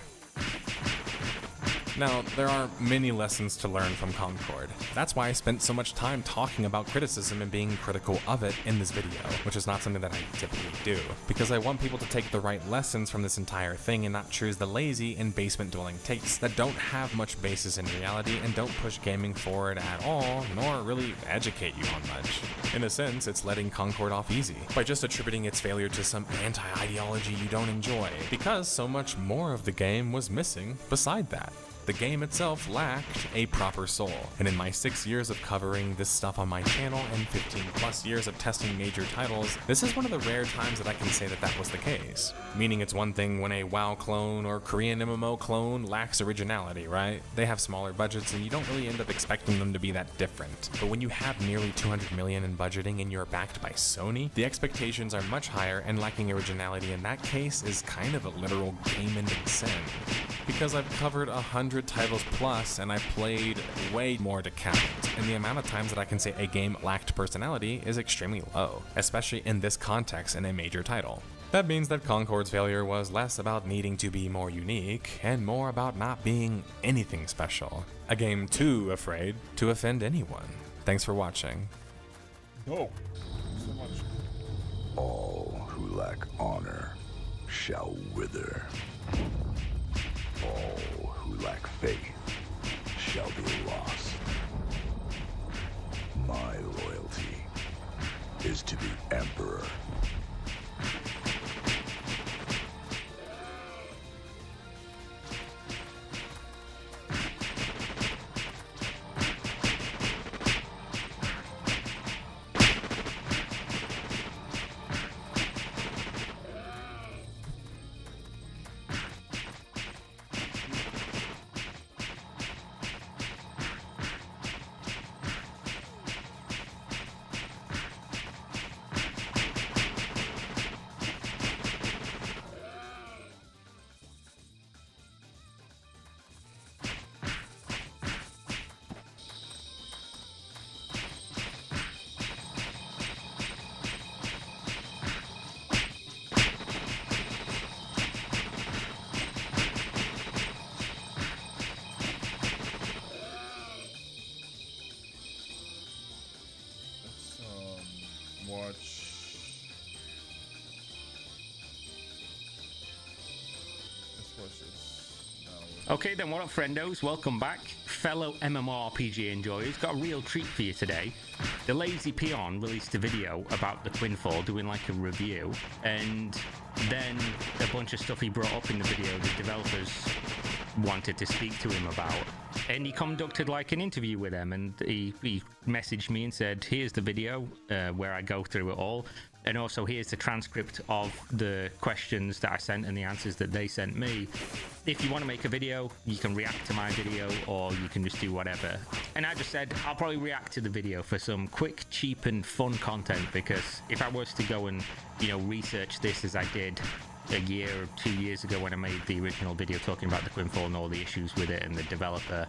Now, there are many lessons to learn from Concord. That's why I spent so much time talking about criticism and being critical of it in this video, which is not something that I typically do, because I want people to take the right lessons from this entire thing and not choose the lazy and basement-dwelling takes that don't have much basis in reality and don't push gaming forward at all, nor really educate you on much. In a sense, it's letting Concord off easy, by just attributing its failure to some anti-ideology you don't enjoy, because so much more of the game was missing beside that. The game itself lacked a proper soul, and in my 6 years of covering this stuff on my channel and 15 plus years of testing major titles, this is one of the rare times that I can say that that was the case. Meaning it's one thing when a WoW clone or Korean MMO clone lacks originality, right? They have smaller budgets and you don't really end up expecting them to be that different. But when you have nearly 200 million in budgeting and you're backed by Sony, the expectations are much higher, and lacking originality in that case is kind of a literal game-ending sin. Because I've covered 100 titles plus, and I've played way more to count, and the amount of times that I can say a game lacked personality is extremely low, especially in this context in a major title. That means that Concord's failure was less about needing to be more unique, and more about not being anything special. A game too afraid to offend anyone. Thanks for watching. Oh, so much. All who lack honor shall wither. All who lack faith shall be lost. My loyalty is to the Emperor. Watch. Let's watch this. Now. Okay then, what up friendos, welcome back. Fellow MMORPG enjoyers, got a real treat for you today. The Lazy Payon released a video about the Quinfall, doing like a review, and then a bunch of stuff he brought up in the video the developers wanted to speak to him about, and he conducted like an interview with them, and he messaged me and said, here's the video where I go through it all, and also here's the transcript of the questions that I sent and the answers that they sent me. If you want to make a video, you can react to my video, or you can just do whatever. And I just said I'll probably react to the video for some quick, cheap and fun content, because if I was to go and research this as I did a year or 2 years ago when I made the original video talking about the Quinfall and all the issues with it and the developer,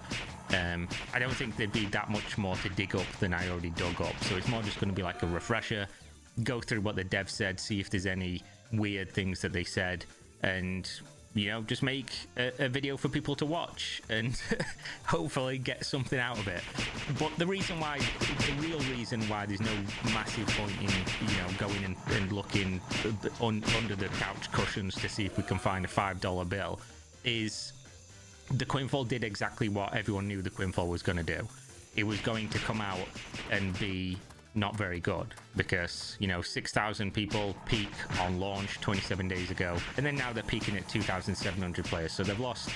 I don't think there'd be that much more to dig up than I already dug up. So it's more just going to be like a refresher, go through what the dev said, see if there's any weird things that they said, and just make a video for people to watch and hopefully get something out of it. But the real reason why there's no massive point in going and looking under the couch cushions to see if we can find a $5 bill is the Quinfall did exactly what everyone knew the Quinfall was going to do. It was going to come out and be not very good, because 6,000 people peak on launch 27 days ago, and then now they're peaking at 2,700 players, so they've lost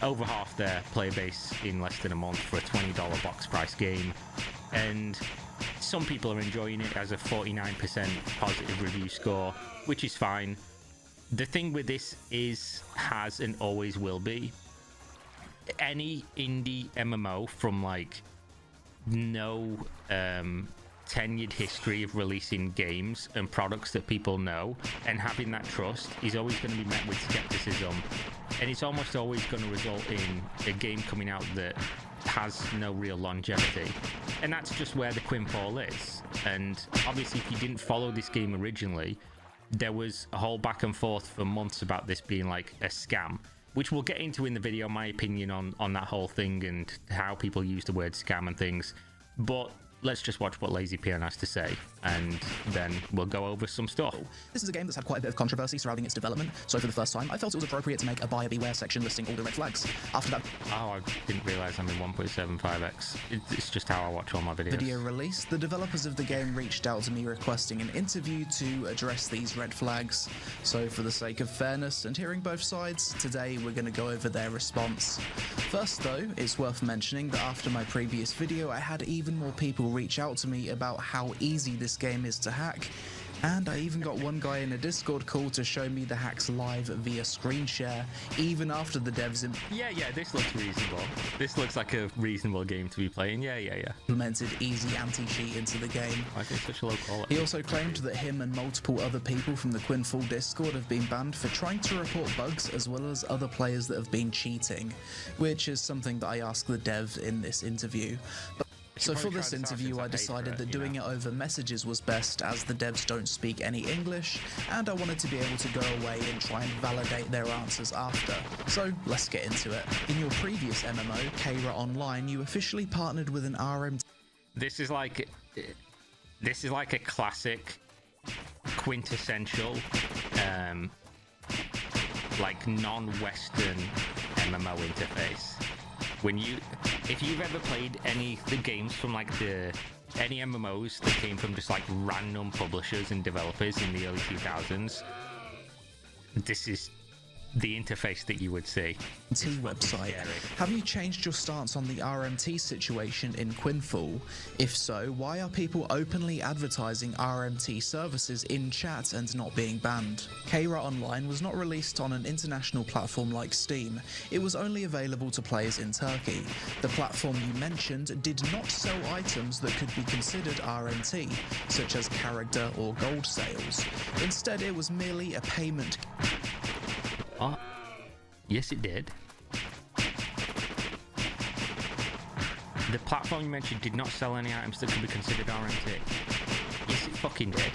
over half their player base in less than a month for a $20 box price game. And some people are enjoying it as a 49% positive review score, which is fine. The thing with this has and always will be, any indie MMO from like no tenured history of releasing games and products that people know, and having that trust is always going to be met with skepticism, and it's almost always going to result in a game coming out that has no real longevity. And that's just where the Quinfall is. And obviously, if you didn't follow this game originally, there was a whole back and forth for months about this being like a scam, which we'll get into in the video, my opinion on that whole thing and how people use the word scam and things. But let's just watch what Lazy Payon has to say, and then we'll go over some stuff. This is a game that's had quite a bit of controversy surrounding its development, so for the first time, I felt it was appropriate to make a buyer beware section listing all the red flags. After that Oh, I didn't realise I'm in 1.75x. It's just how I watch all my videos. video release, the developers of the game reached out to me requesting an interview to address these red flags. So for the sake of fairness and hearing both sides, today we're going to go over their response. First though, it's worth mentioning that after my previous video, I had even more people reach out to me about how easy this game is to hack, and I even got one guy in a Discord call to show me the hacks live via screen share, even after the devs Yeah, this looks reasonable. This looks like a reasonable game to be playing. Yeah. implemented easy anti-cheat into the game. I think such a low quality. He also claimed that him and multiple other people from the Quinfall Discord have been banned for trying to report bugs, as well as other players that have been cheating, which is something that I asked the dev in this interview. So for this interview, I decided that doing it over messages was best, as the devs don't speak any English, and I wanted to be able to go away and try and validate their answers after. So let's get into it. In your previous MMO, Keira Online, you officially partnered with an RMT. This is like a classic, quintessential, like non-Western MMO interface. If you've ever played any of the games from like any MMOs that came from just like random publishers and developers in the early 2000s, this is the interface that you would see. Website. Have you changed your stance on the RMT situation in Quinfall? If so, why are people openly advertising RMT services in chat and not being banned? Keira Online was not released on an international platform like Steam. It was only available to players in Turkey. The platform you mentioned did not sell items that could be considered RMT, such as character or gold sales. Instead, it was merely a payment. Oh, yes it did. The platform you mentioned did not sell any items that could be considered RMT. Yes, it fucking did.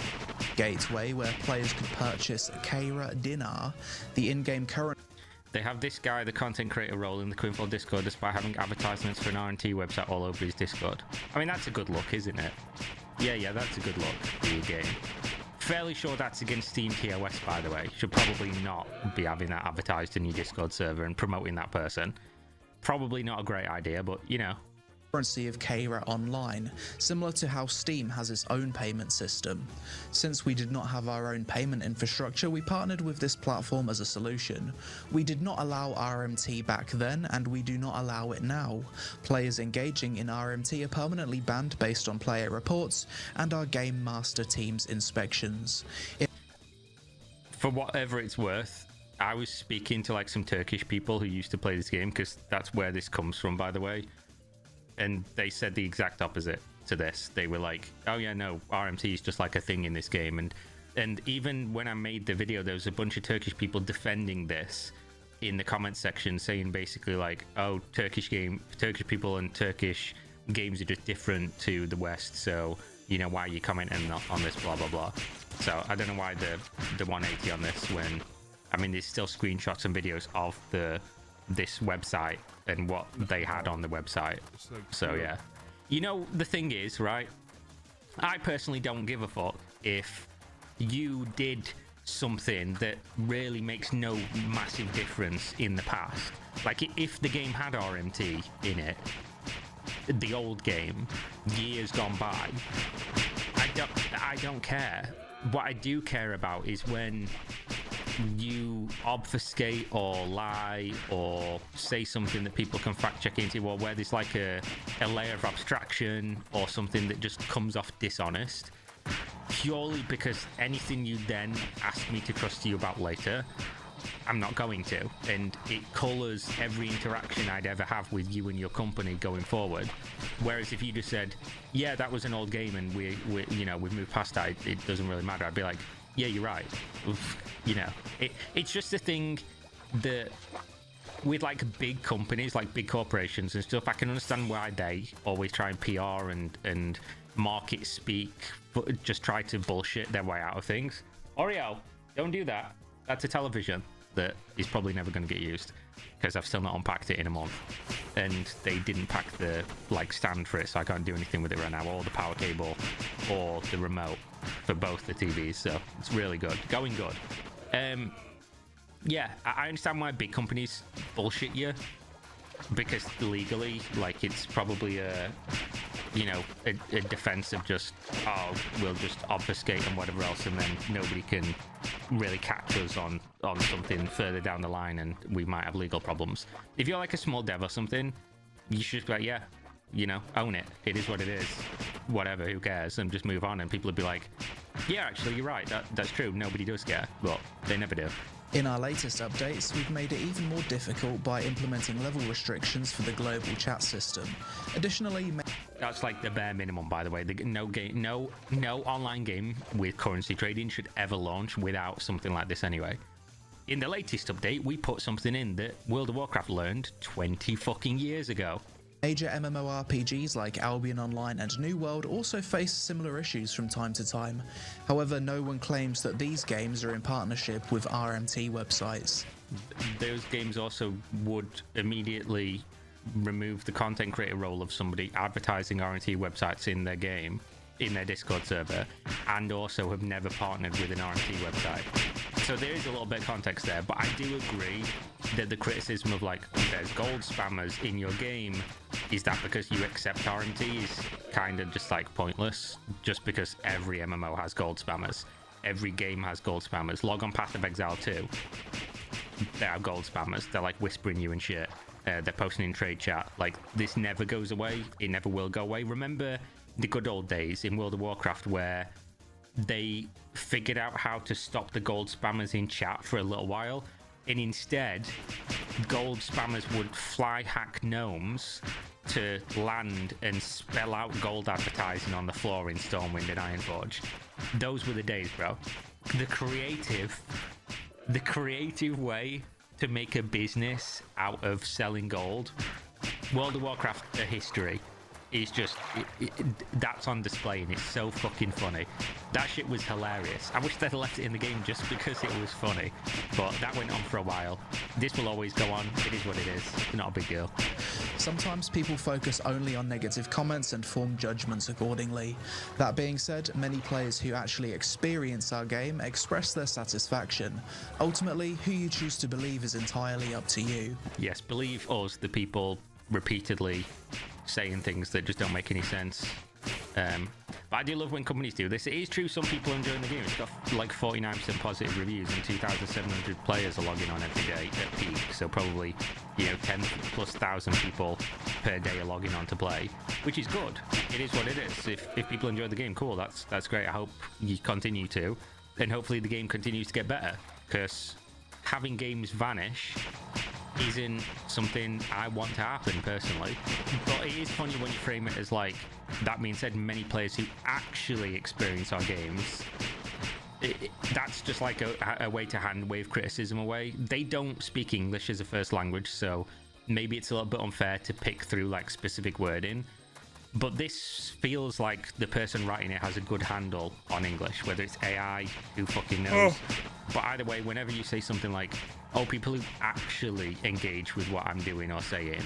Gateway, where players could purchase Keira Dinar, the in-game currency. They have this guy, the content creator role in the Quinfall Discord, despite having advertisements for an RMT website all over his Discord. I mean, that's a good look, isn't it? Yeah, that's a good look for your game. Fairly sure that's against Steam TOS, by the way. Should probably not be having that advertised in your Discord server and promoting that person. Probably not a great idea, but you know. Currency of Keira Online, similar to how Steam has its own payment system. Since we did not have our own payment infrastructure, we partnered with this platform as a solution. We did not allow RMT back then, and we do not allow it now. Players engaging in RMT are permanently banned based on player reports and our Game Master team's inspections. For whatever it's worth, I was speaking to like some Turkish people who used to play this game, because that's where this comes from, by the way. And they said the exact opposite to this. They were like, oh yeah, no, RMT is just like a thing in this game. And even when I made the video, there was a bunch of Turkish people defending this in the comment section, saying basically like, oh, Turkish people and Turkish games are just different to the West, so you know, why are you commenting on this, blah blah blah. So I don't know why the 180 on this, when I mean there's still screenshots and videos of this website and what they had on the website. So yeah, you know, the thing is, right, I personally don't give a fuck if you did something that really makes no massive difference in the past. Like if the game had RMT in it, the old game, years gone by, I don't care. What I do care about is when you obfuscate or lie or say something that people can fact check into, or where there's like a layer of abstraction or something that just comes off dishonest, purely because anything you then ask me to trust you about later I'm not going to, and it colors every interaction I'd ever have with you and your company going forward. Whereas if you just said, yeah, that was an old game and we've moved past that, it doesn't really matter, I'd be like, yeah, you're right. It's just a thing that with like big companies, like big corporations and stuff, I can understand why they always try and PR and market speak, but just try to bullshit their way out of things. Oreo, don't do that. That's a television that is probably never going to get used because I've still not unpacked it in a month, and they didn't pack the stand for it, so I can't do anything with it right now, or the power cable or the remote for both the TVs. So it's really good, going good. Yeah, I understand why big companies bullshit you, because legally, like, it's probably a defense of just, oh, we'll just obfuscate and whatever else, and then nobody can really catch us on something further down the line, and we might have legal problems. If you're like a small dev or something, you should be like, yeah, own it. It is what it is. Whatever, who cares? And just move on, and people would be like, yeah, actually, you're right. That's true. Nobody does care, but they never do. In our latest updates, we've made it even more difficult by implementing level restrictions for the global chat system. Additionally, that's like the bare minimum, by the way. No online game with currency trading should ever launch without something like this anyway. In the latest update, we put something in that World of Warcraft learned 20 fucking years ago. Major MMORPGs like Albion Online and New World also face similar issues from time to time. However, no one claims that these games are in partnership with RMT websites. Those games also would immediately remove the content creator role of somebody advertising RMT websites in their game, in their Discord server, and also have never partnered with an RMT website. So there is a little bit of context there, but I do agree that the criticism of like, there's gold spammers in your game, is that because you accept RMT is kind of just like pointless, just because every MMO has gold spammers. Every game has gold spammers. Log on Path of Exile 2, they are gold spammers. They're like whispering you and shit. They're posting in trade chat. Like, this never goes away. It never will go away. Remember the good old days in World of Warcraft where they figured out how to stop the gold spammers in chat for a little while, and instead gold spammers would fly hack gnomes to land and spell out gold advertising on the floor in Stormwind and Ironforge. Those were the days, bro. The creative way to make a business out of selling gold. World of Warcraft, a history. Is just that's on display, and it's so fucking funny. That shit was hilarious. I wish they'd left it in the game just because it was funny, but that went on for a while. This will always go on. It is what it is. It's not a big deal. Sometimes people focus only on negative comments and form judgments accordingly. That being said, many players who actually experience our game express their satisfaction. Ultimately, who you choose to believe is entirely up to you. Yes, believe us, the people repeatedly saying things that just don't make any sense. But I do love when companies do this. It is true some people are enjoying the game. It's got like 49% positive reviews and 2,700 players are logging on every day at peak. So probably 10,000+ people per day are logging on to play, which is good. It is what it is. If people enjoy the game, cool. That's great. I hope you continue to, and hopefully the game continues to get better, because having games vanish isn't something I want to happen personally. But it is funny when you frame it as like, that being said, many players who actually experience our games, that's just like a way to hand wave criticism away. They don't speak English as a first language, so maybe it's a little bit unfair to pick through like specific wording. But this feels like the person writing it has a good handle on English, whether it's AI, who fucking knows. But either way, whenever you say something like, oh, people who actually engage with what I'm doing or saying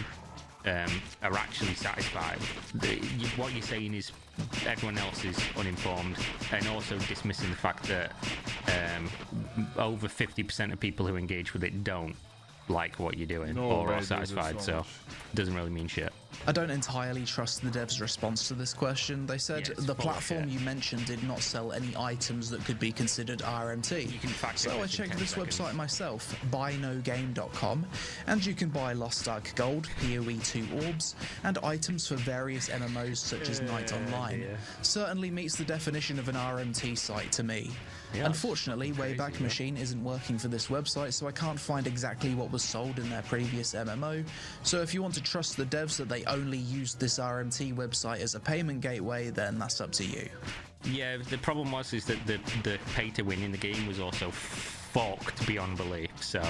are actually satisfied, what you're saying is everyone else is uninformed, and also dismissing the fact that over 50% of people who engage with it don't like what you're doing or are satisfied, so it doesn't really mean shit. I don't entirely trust the devs' response to this question. They said the platform you mentioned did not sell any items that could be considered RMT. So I checked this website myself, buynogame.com, and you can buy Lost Ark Gold, PoE 2 orbs, and items for various MMOs such as Night Online. Certainly meets the definition of an RMT site to me. Yeah, Unfortunately, crazy, Wayback yeah. Machine isn't working for this website, so I can't find exactly what was sold in their previous MMO. So if you want to trust the devs that they only used this RMT website as a payment gateway, then that's up to you. Yeah, the problem is that the pay to win in the game was also fucked beyond belief. So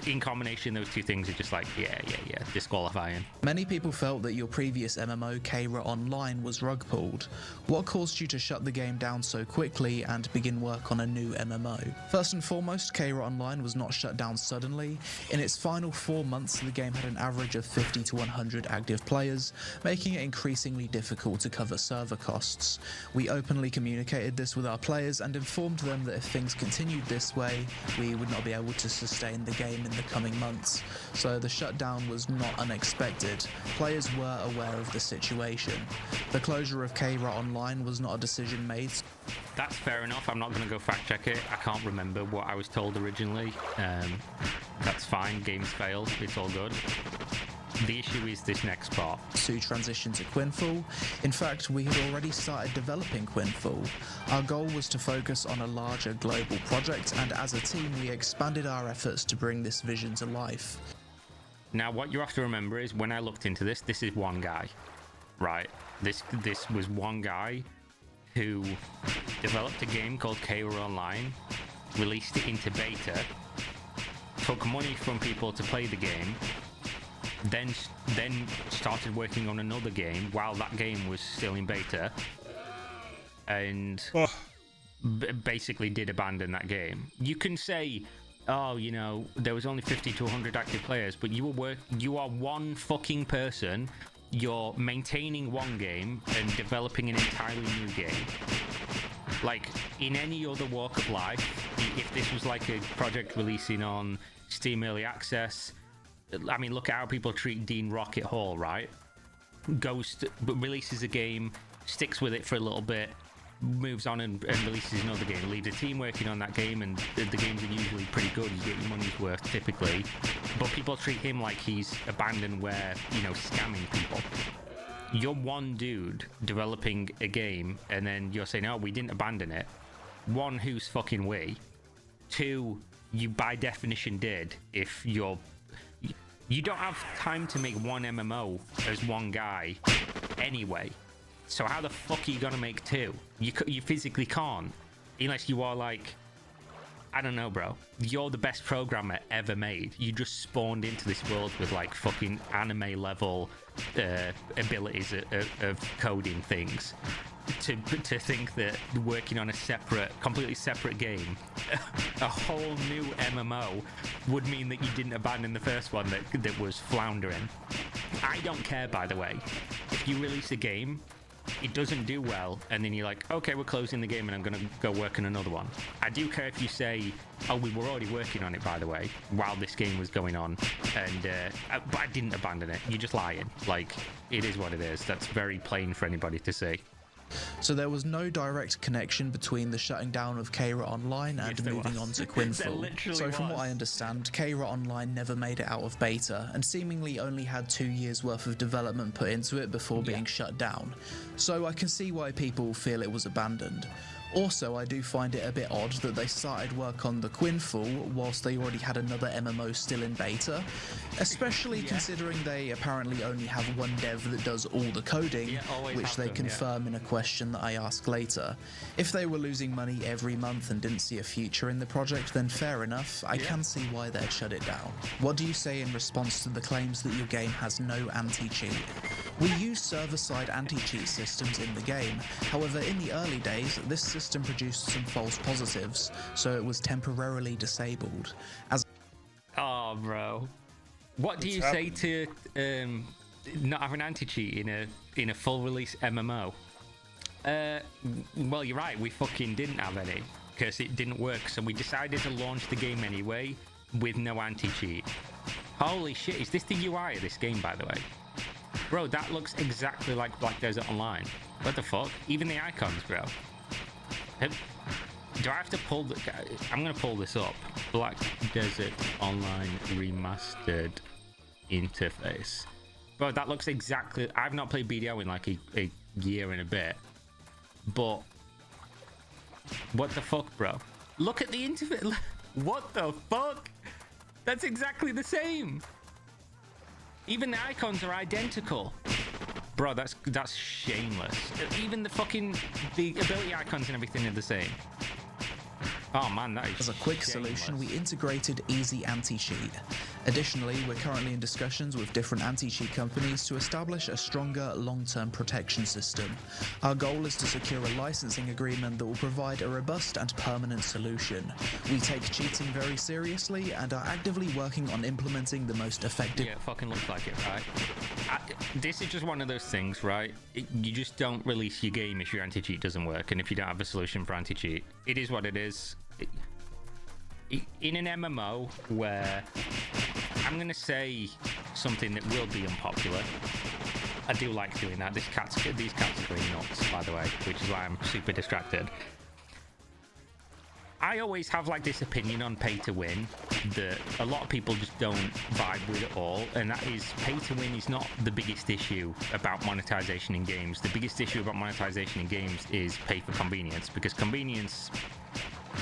in combination, those two things are just like, yeah, disqualifying. Many people felt that your previous MMO, Kra Online, was rug pulled. What caused you to shut the game down so quickly and begin work on a new MMO? First and foremost, Kra Online was not shut down suddenly. In its final 4 months, the game had an average of 50 to 100 active players, making it increasingly difficult to cover server costs. We openly communicated this with our players and informed them that if things continued this way, we would not be able to sustain the game in the coming months. So the shutdown was not unexpected. Players were aware of the situation. The closure of Kra Online was not a decision made. That's fair enough. I'm not going to go fact check it. I can't remember what I was told originally. That's fine. Games fail. It's all good. The issue is this next part. To transition to Quinfall. In fact, we had already started developing Quinfall. Our goal was to focus on a larger global project, and as a team we expanded our efforts to bring this vision to life. Now, what you have to remember is when I looked into this, this is one guy, right? This was one guy who developed a game called Kra Online, released it into beta, took money from people to play the game, then started working on another game while that game was still in beta, and basically did abandon that game. You can say, oh, you know, there was only 50 to 100 active players, but you are one fucking person. You're maintaining one game and developing an entirely new game. Like, in any other walk of life, if this was like a project releasing on Steam Early Access, I mean, look at how people treat Dean Rocket Hall, right? Releases a game, sticks with it for a little bit, moves on and releases another game, leaves a team working on that game, and the games are usually pretty good. You get your money's worth typically, but people treat him like he's abandoned, where, you know, scamming people. You're one dude developing a game, and then you're saying, oh, we didn't abandon it. One, who's fucking we? Two, you by definition did. If you don't have time to make one MMO as one guy anyway. So how the fuck are you gonna make two? You physically can't, unless you are like, I don't know, bro. You're the best programmer ever made. You just spawned into this world with like fucking anime level abilities of coding things. To think that working on a completely separate game, a whole new MMO, would mean that you didn't abandon the first one that was floundering. I don't care, by the way. If you release a game, it doesn't do well, and then you're like, okay, we're closing the game and I'm gonna go work on another one. I do care if you say, oh, we were already working on it, by the way, while this game was going on, and but I didn't abandon it. You're just lying. Like, it is what it is. That's very plain for anybody to see. So there was no direct connection between the shutting down of Kra Online and moving on to Quinfall. So from what I understand, Kra Online never made it out of beta, and seemingly only had 2 years worth of development put into it before being shut down. So I can see why people feel it was abandoned. Also, I do find it a bit odd that they started work on the Quinfall whilst they already had another MMO still in beta, especially considering they apparently only have one dev that does all the coding, which they confirm in a question that I ask later. If they were losing money every month and didn't see a future in the project, then fair enough, I can see why they'd shut it down. What do you say in response to the claims that your game has no anti-cheat? We use server-side anti-cheat systems in the game, however in the early days this system produced some false positives, so it was temporarily disabled. Oh, bro. What do you say to not having anti-cheat in a full release MMO? Well, you're right, we fucking didn't have any, because it didn't work, so we decided to launch the game anyway with no anti-cheat. Holy shit, is this the UI of this game, by the way? Bro, that looks exactly like Black Desert Online. What the fuck? Even the icons, bro. Do I have to pull the... I'm going to pull this up. Black Desert Online Remastered Interface. Bro, that looks exactly... I've not played BDO in like a year and a bit. But What the fuck, bro? Look at the interface. What the fuck? That's exactly the same. Even the icons are identical. Bro, that's shameless. Even the ability icons and everything are the same. Oh man, that is As a quick shameless. solution, we integrated Easy Anti-Cheat. Additionally, we're currently in discussions with different anti-cheat companies to establish a stronger long-term protection system. Our goal is to secure a licensing agreement that will provide a robust and permanent solution. We take cheating very seriously and are actively working on implementing the most effective... Yeah, it fucking looks like it, right? This is just one of those things, right? You just don't release your game if your anti-cheat doesn't work, and if you don't have a solution for anti-cheat. It is what it is. In an MMO where I'm going to say something that will be unpopular. I do like doing that. These cats are going nuts, by the way, which is why I'm super distracted. I always have like this opinion on pay to win that a lot of people just don't vibe with at all, and that is pay to win is not the biggest issue about monetization in games. The biggest issue about monetization in games is pay for convenience, because convenience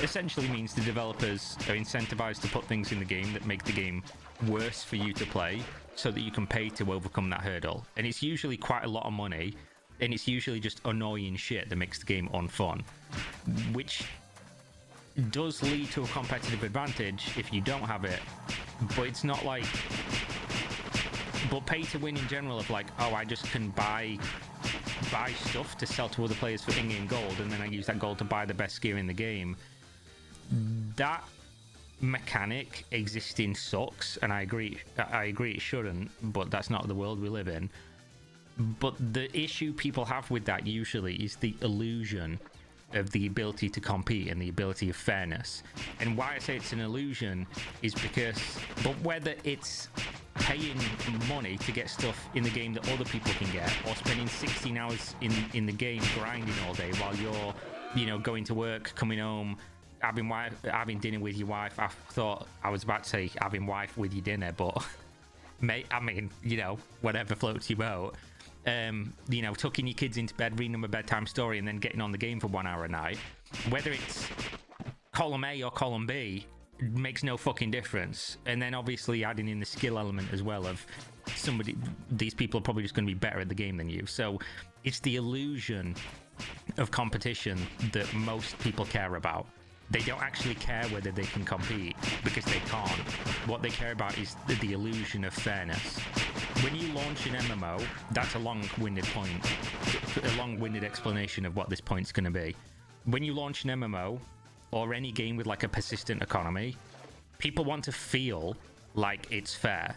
essentially means the developers are incentivized to put things in the game that make the game worse for you to play so that you can pay to overcome that hurdle. And it's usually quite a lot of money, and it's usually just annoying shit that makes the game unfun, which does lead to a competitive advantage if you don't have it. But it's not like... But pay to win in general of like, oh, I just can buy stuff to sell to other players for in-game gold, and then I use that gold to buy the best gear in the game. That mechanic existing sucks, and I agree it shouldn't, but that's not the world we live in. But the issue people have with that usually is the illusion of the ability to compete and the ability of fairness. And why I say it's an illusion is because, but whether it's paying money to get stuff in the game that other people can get, or spending 16 hours in the game grinding all day while you're, you know, going to work, coming home, having dinner with your wife. I thought I was about to say having wife with your dinner, but mate, I mean, you know, whatever floats your boat. You know, tucking your kids into bed, reading them a bedtime story, and then getting on the game for 1 hour a night. Whether it's column A or column B makes no fucking difference. And then obviously adding in the skill element as well of these people are probably just going to be better at the game than you. So it's the illusion of competition that most people care about. They don't actually care whether they can compete, because they can't. What they care about is the illusion of fairness. When you launch an MMO, that's a long-winded point, a long-winded explanation of what this point's going to be. When you launch an MMO, or any game with like a persistent economy, people want to feel like it's fair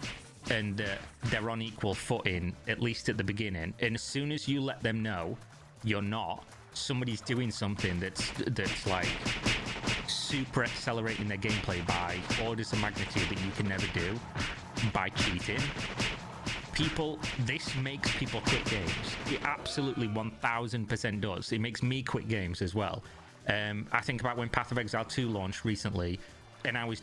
and they're on equal footing, at least at the beginning. And as soon as you let them know you're not, somebody's doing something that's like super accelerating their gameplay by orders of magnitude that you can never do, by cheating. This makes people quit games. It absolutely 1000% does. It makes me quit games as well. I think about when Path of Exile 2 launched recently, and I was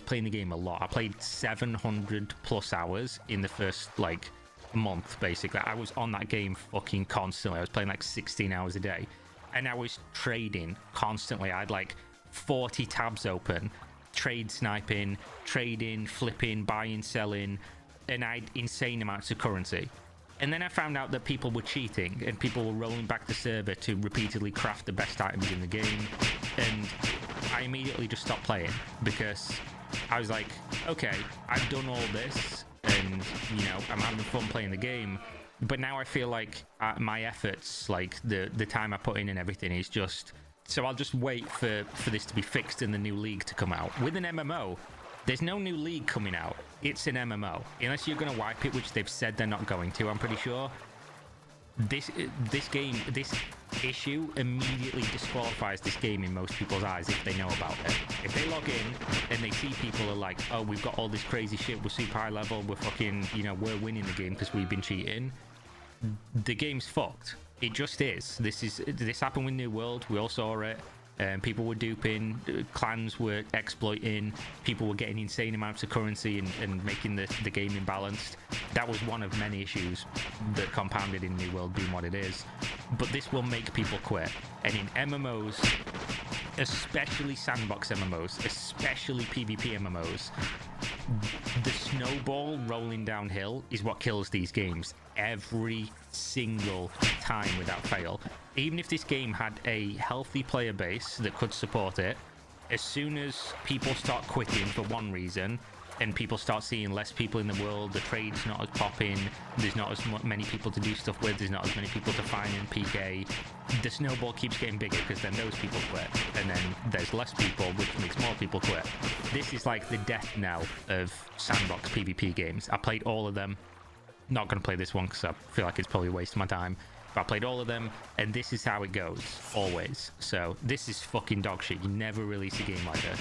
playing the game a lot. I played 700 plus hours in the first like month, basically. I was on that game fucking constantly. I was playing like 16 hours a day, and I was trading constantly. I had like 40 tabs open, trade sniping, trading, flipping, buying, selling, and I had insane amounts of currency. And then I found out that people were cheating, and people were rolling back the server to repeatedly craft the best items in the game, and I immediately just stopped playing, because I was like, okay, I've done all this, and, you know, I'm having fun playing the game, but now I feel like my efforts, like the time I put in and everything is just... So I'll just wait for this to be fixed and the new league to come out. With an MMO, there's no new league coming out. It's an MMO. Unless you're going to wipe it, which they've said they're not going to, I'm pretty sure. This issue immediately disqualifies this game in most people's eyes if they know about it. If they log in and they see people are like, oh, we've got all this crazy shit, we're super high level, we're fucking, you know, we're winning the game because we've been cheating, the game's fucked. It just is. This happened with New World. We all saw it. People were duping, clans were exploiting, people were getting insane amounts of currency and making the game imbalanced. That was one of many issues that compounded in New World being what it is. But this will make people quit. And in MMOs, especially sandbox MMOs, especially PvP MMOs, the snowball rolling downhill is what kills these games every single time without fail. Even if this game had a healthy player base that could support it, as soon as people start quitting for one reason, and people start seeing less people in the world, the trade's not as popping, there's not as many people to do stuff with, there's not as many people to find in PK, the snowball keeps getting bigger because then those people quit, and then there's less people, which makes more people quit. This is like the death knell of sandbox PvP games. I played all of them. Not going to play this one because I feel like it's probably a waste of my time. But I played all of them, and this is how it goes, always. So this is fucking dog shit. You never release a game like this.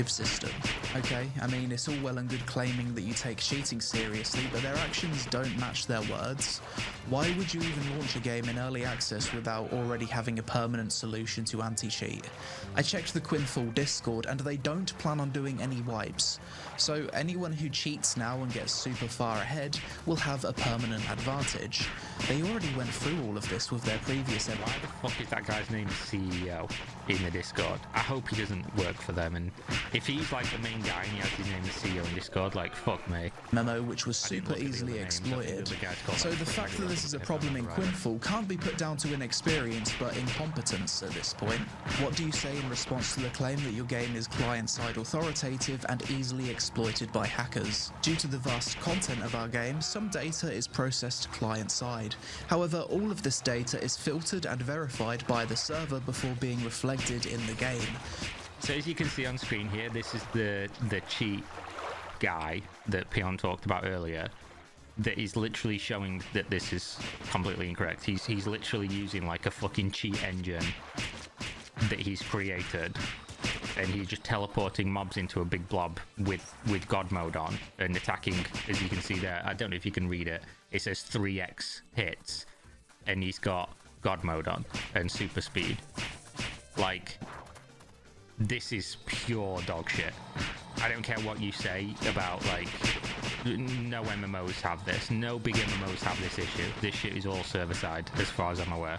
System. Okay, I mean, it's all well and good claiming that you take cheating seriously, but their actions don't match their words. Why would you even launch a game in early access without already having a permanent solution to anti-cheat? I checked the Quinfall Discord, and they don't plan on doing any wipes. So anyone who cheats now and gets super far ahead will have a permanent advantage. They already went through all of this with their previous... Why the fuck is that guy's name CEO in the Discord? I hope he doesn't work for them, and if he's like the main guy and he has his name as CEO in Discord, like, fuck me. Memo which was super easily exploited. So the fact that this is a problem in Quinfall can't be put down to inexperience but incompetence at this point. What do you say in response to the claim that your game is client-side authoritative and easily exploited by hackers? Due to the vast content of our game, some data is processed client-side. However, all of this data is filtered and verified by the server before being reflected in the game. So as you can see on screen here, this is the cheat guy that Payon talked about earlier, that is literally showing that this is completely incorrect. He's literally using like a fucking cheat engine that he's created, and he's just teleporting mobs into a big blob with God mode on and attacking, as you can see there. I don't know if you can read it. It says 3x hits, and he's got God mode on and super speed. Like, this is pure dog shit. I don't care what you say about, like, no MMOs have this. No big MMOs have this issue. This shit is all server-side, as far as I'm aware.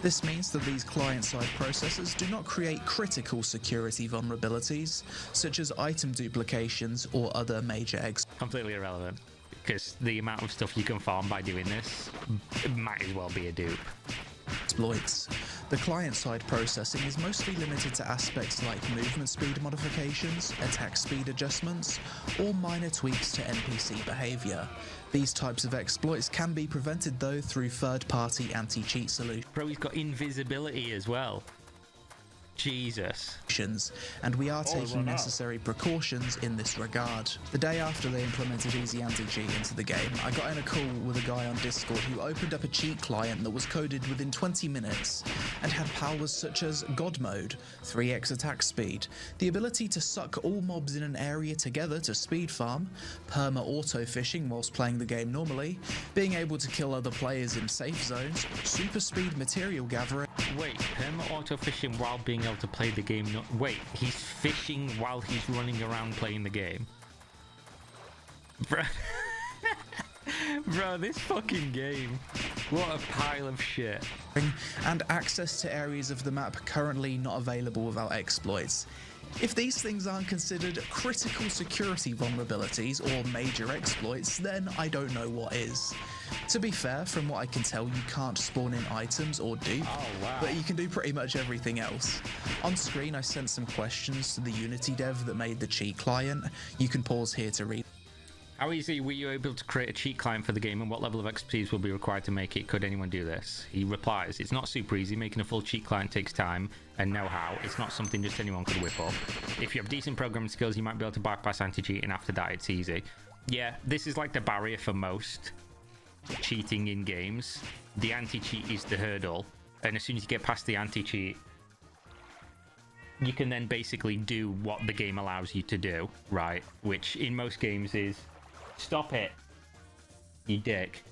This means that these client-side processors do not create critical security vulnerabilities, such as item duplications or other major completely irrelevant, because the amount of stuff you can farm by doing this might as well be a dupe. Exploits. The client-side processing is mostly limited to aspects like movement speed modifications, attack speed adjustments, or minor tweaks to NPC behavior. These types of exploits can be prevented though through third-party anti-cheat solutions. Bro, he's got invisibility as well. Jesus. And we are taking necessary precautions in this regard. The day after they implemented Easy Anti-Cheat into the game, I got in a call with a guy on Discord who opened up a cheat client that was coded within 20 minutes and had powers such as God Mode, 3x attack speed, the ability to suck all mobs in an area together to speed farm, perma auto fishing whilst playing the game normally, being able to kill other players in safe zones, super speed material gathering. Wait, perma auto fishing while being able to play the game? Wait, he's fishing while he's running around playing the game? Bro, bro, this fucking game. What a pile of shit. And access to areas of the map currently not available without exploits. If these things aren't considered critical security vulnerabilities or major exploits, then I don't know what is. To be fair, from what I can tell, you can't spawn in items or dupe, but you can do pretty much everything else. On screen, I sent some questions to the Unity dev that made the cheat client. You can pause here to read. How easy were you able to create a cheat client for the game, and what level of expertise will be required to make it? Could anyone do this? He replies, it's not super easy. Making a full cheat client takes time and know-how. It's not something just anyone could whip up. If you have decent programming skills, you might be able to bypass anti-cheat, and after that, it's easy. Yeah, this is like the barrier for most cheating in games. The anti-cheat is the hurdle, and as soon as you get past the anti-cheat, you can then basically do what the game allows you to do, right? Which in most games is... Stop it, you dick.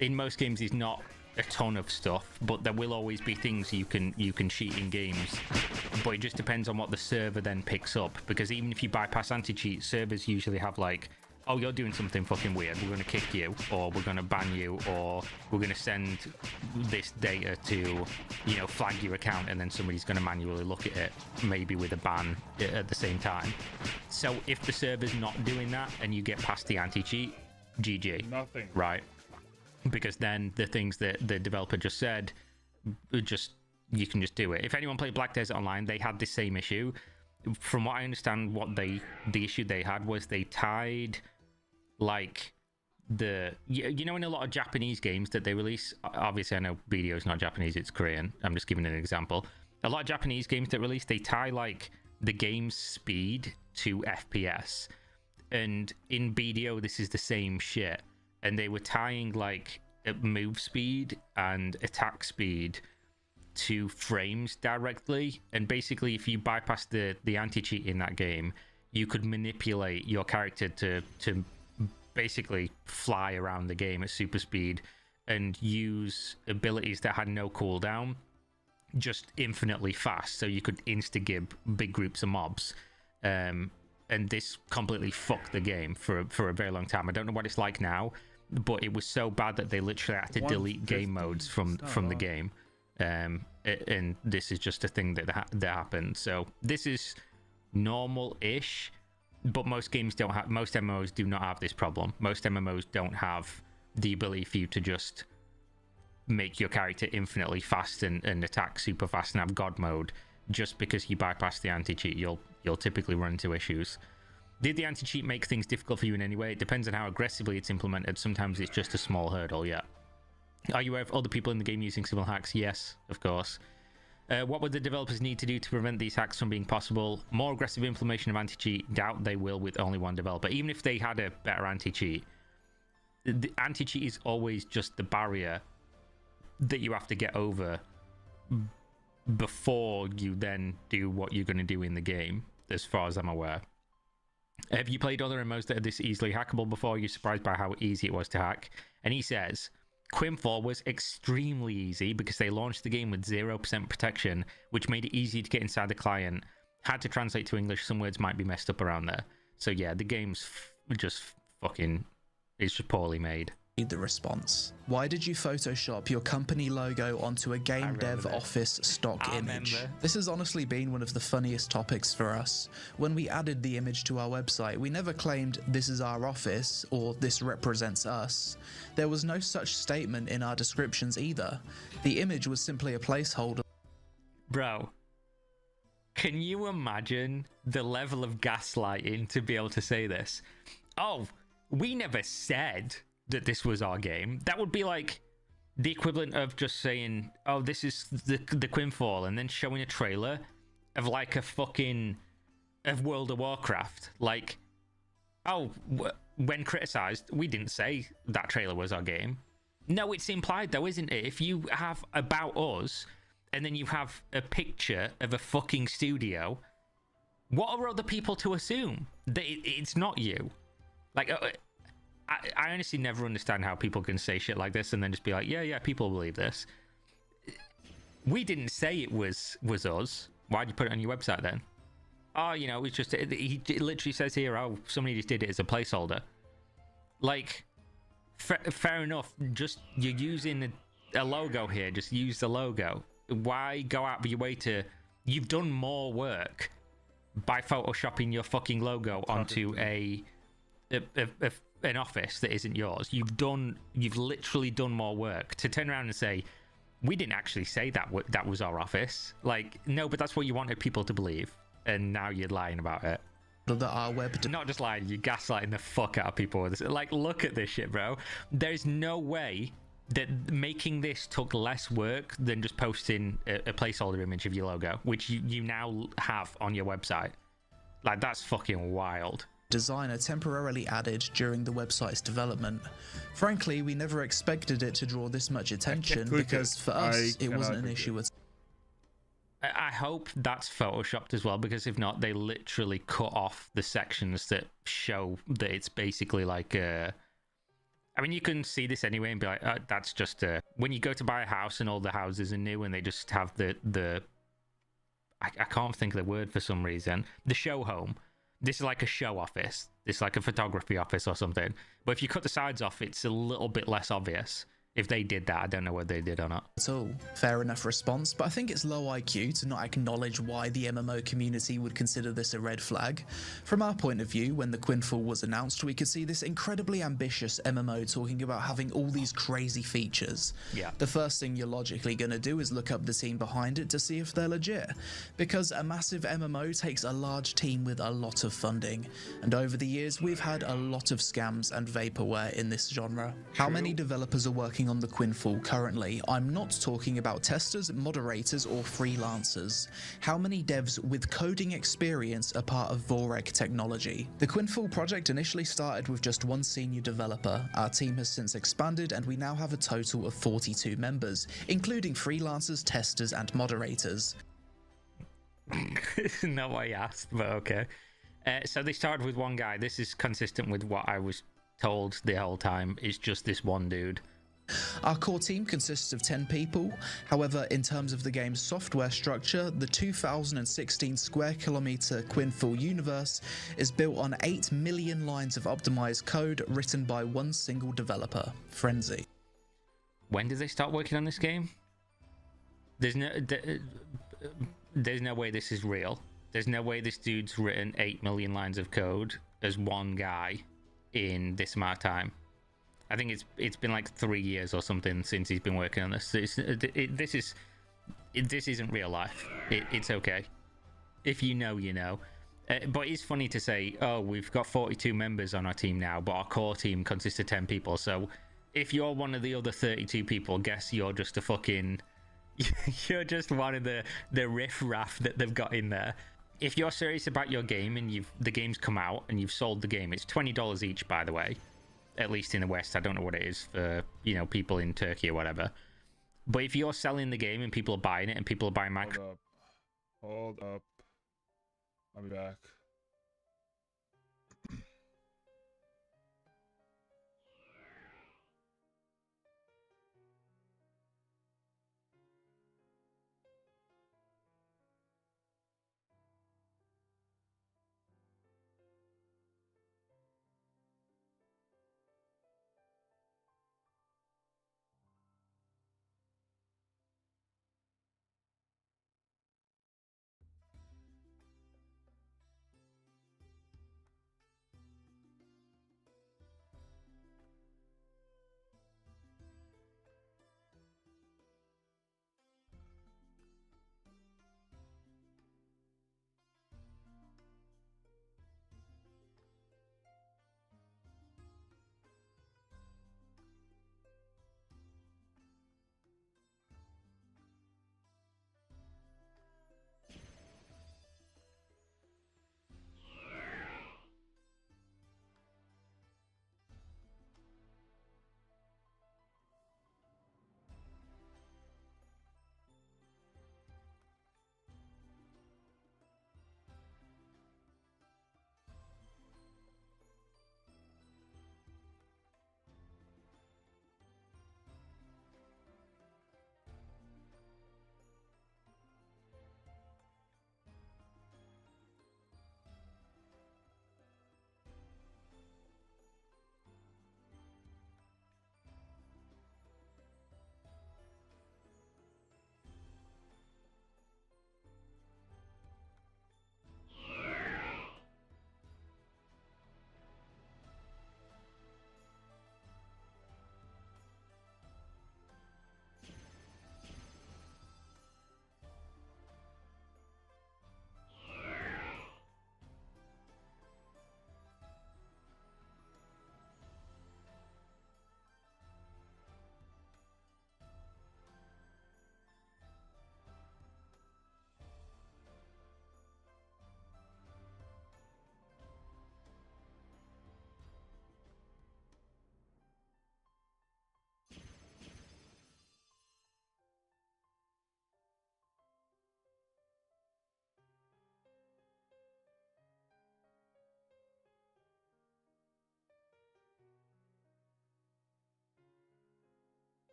In most games is not a ton of stuff, but there will always be things you can cheat in games. But it just depends on what the server then picks up, because even if you bypass anti-cheat, servers usually have like oh, you're doing something fucking weird, we're going to kick you, or we're going to ban you, or we're going to send this data to, you know, flag your account, and then somebody's going to manually look at it, maybe with a ban at the same time. So if the server's not doing that and you get past the anti-cheat, GG. Nothing. Right. Because then the things that the developer just said, you can just do it. If anyone played Black Desert Online, they had the same issue. From what I understand, the issue they had was they tied, like, you know, in a lot of Japanese games that they release, obviously I know BDO is not Japanese, it's Korean, I'm just giving an example. A lot of Japanese games that release, they tie, like, the game's speed to FPS. And in BDO, this is the same shit. And they were tying, like, move speed and attack speed to frames directly. And basically, if you bypass the anti-cheat in that game, you could manipulate your character to basically fly around the game at super speed and use abilities that had no cooldown, just infinitely fast. So you could insta-gib big groups of mobs. And this completely fucked the game for a very long time. I don't know what it's like now, but it was so bad that they literally had to delete game modes from the game. And this is just a thing that happened. So this is normal-ish, but most games don't have, most MMOs do not have this problem. Most MMOs don't have the ability for you to just make your character infinitely fast and attack super fast and have god mode. Just because you bypass the anti-cheat, you'll typically run into issues. Did the anti-cheat make things difficult for you in any way? It depends on how aggressively it's implemented. Sometimes it's just a small hurdle, yeah. Are you aware of other people in the game using similar hacks? Yes, of course. What would the developers need to do to prevent these hacks from being possible? More aggressive implementation of anti-cheat? Doubt they will with only one developer. Even if they had a better anti-cheat, the anti-cheat is always just the barrier that you have to get over before you then do what you're going to do in the game, as far as I'm aware. Have you played other MMOs that are this easily hackable before? You're surprised by how easy it was to hack? And he says, Quimfall was extremely easy because they launched the game with 0% protection, which made it easy to get inside the client. Had to translate to English, some words might be messed up around there. So yeah, the game's just fucking, it's just poorly made. The response. Why did you Photoshop your company logo onto a game dev office stock image? This has honestly been one of the funniest topics for us. When we added the image to our website, we never claimed this is our office or this represents us. There was no such statement in our descriptions either. The image was simply a placeholder. Bro, can you imagine the level of gaslighting to be able to say this? Oh, we never said that this was our game. That would be like the equivalent of just saying, oh, this is the Quimfall, and then showing a trailer of like a fucking of World of Warcraft. Like, oh, when criticized, we didn't say that trailer was our game. No, it's implied though, isn't it? If you have about us and then you have a picture of a fucking studio, what are other people to assume? That it's not you? Like, I honestly never understand how people can say shit like this and then just be like, yeah, people believe this. We didn't say it was us. Why'd you put it on your website then? Oh, you know, it's just, it literally says here, oh, somebody just did it as a placeholder. Like, fair enough. Just, you're using a logo here. Just use the logo. Why go out of your way to, you've done more work by photoshopping your fucking logo onto an office that isn't yours. You've literally done more work to turn around and say, we didn't actually say that was our office. Like, no, but that's what you wanted people to believe, and now you're lying about it. That our web not just lying, you're gaslighting the fuck out of people with this. Like, look at this shit, bro. There's no way that making this took less work than just posting a placeholder image of your logo, which you now have on your website. Like, that's fucking wild. Designer temporarily added during the website's development. Frankly, we never expected it to draw this much attention because for us, it wasn't an issue at all. I hope that's photoshopped as well, because if not, they literally cut off the sections that show that it's basically like I mean, you can see this anyway and be like, that's just when you go to buy a house and all the houses are new and they just have the I can't think of the word for some reason, the show home. This is like a show office. This is like a photography office or something. But if you cut the sides off, it's a little bit less obvious. If they did that, I don't know whether they did or not. At all. Fair enough response, but I think it's low IQ to not acknowledge why the MMO community would consider this a red flag. From our point of view, when the Quinfall was announced, we could see this incredibly ambitious MMO talking about having all these crazy features. Yeah. The first thing you're logically going to do is look up the team behind it to see if they're legit, because a massive MMO takes a large team with a lot of funding, and over the years we've had a lot of scams and vaporware in this genre. How many developers are working on the Quinfall currently? I'm not talking about testers, moderators, or freelancers. How many devs with coding experience are part of Voreg technology? The Quinfall project initially started with just one senior developer. Our team has since expanded and we now have a total of 42 members, including freelancers, testers, and moderators. Not what I asked, but okay. So they started with one guy. This is consistent with what I was told the whole time. It's just this one dude. Our core team consists of 10 people. However, in terms of the game's software structure, the 2016 square kilometer Quinfall universe is built on 8 million lines of optimized code written by one single developer, Frenzy. When did they start working on this game? There's no way this is real. There's no way this dude's written 8 million lines of code as one guy in this amount of time. I think it's been like 3 years or something since he's been working on this. This isn't real life. It's okay. If you know, you know. But it's funny to say, oh, we've got 42 members on our team now, but our core team consists of 10 people. So if you're one of the other 32 people, guess you're just a fucking... you're just one of the riff-raff that they've got in there. If you're serious about your game and the game's come out and you've sold the game, it's $20 each, by the way. At least in the West. I don't know what it is for, you know, people in Turkey or whatever. But if you're selling the game and people are buying it and people are buying Hold up. I'll be back.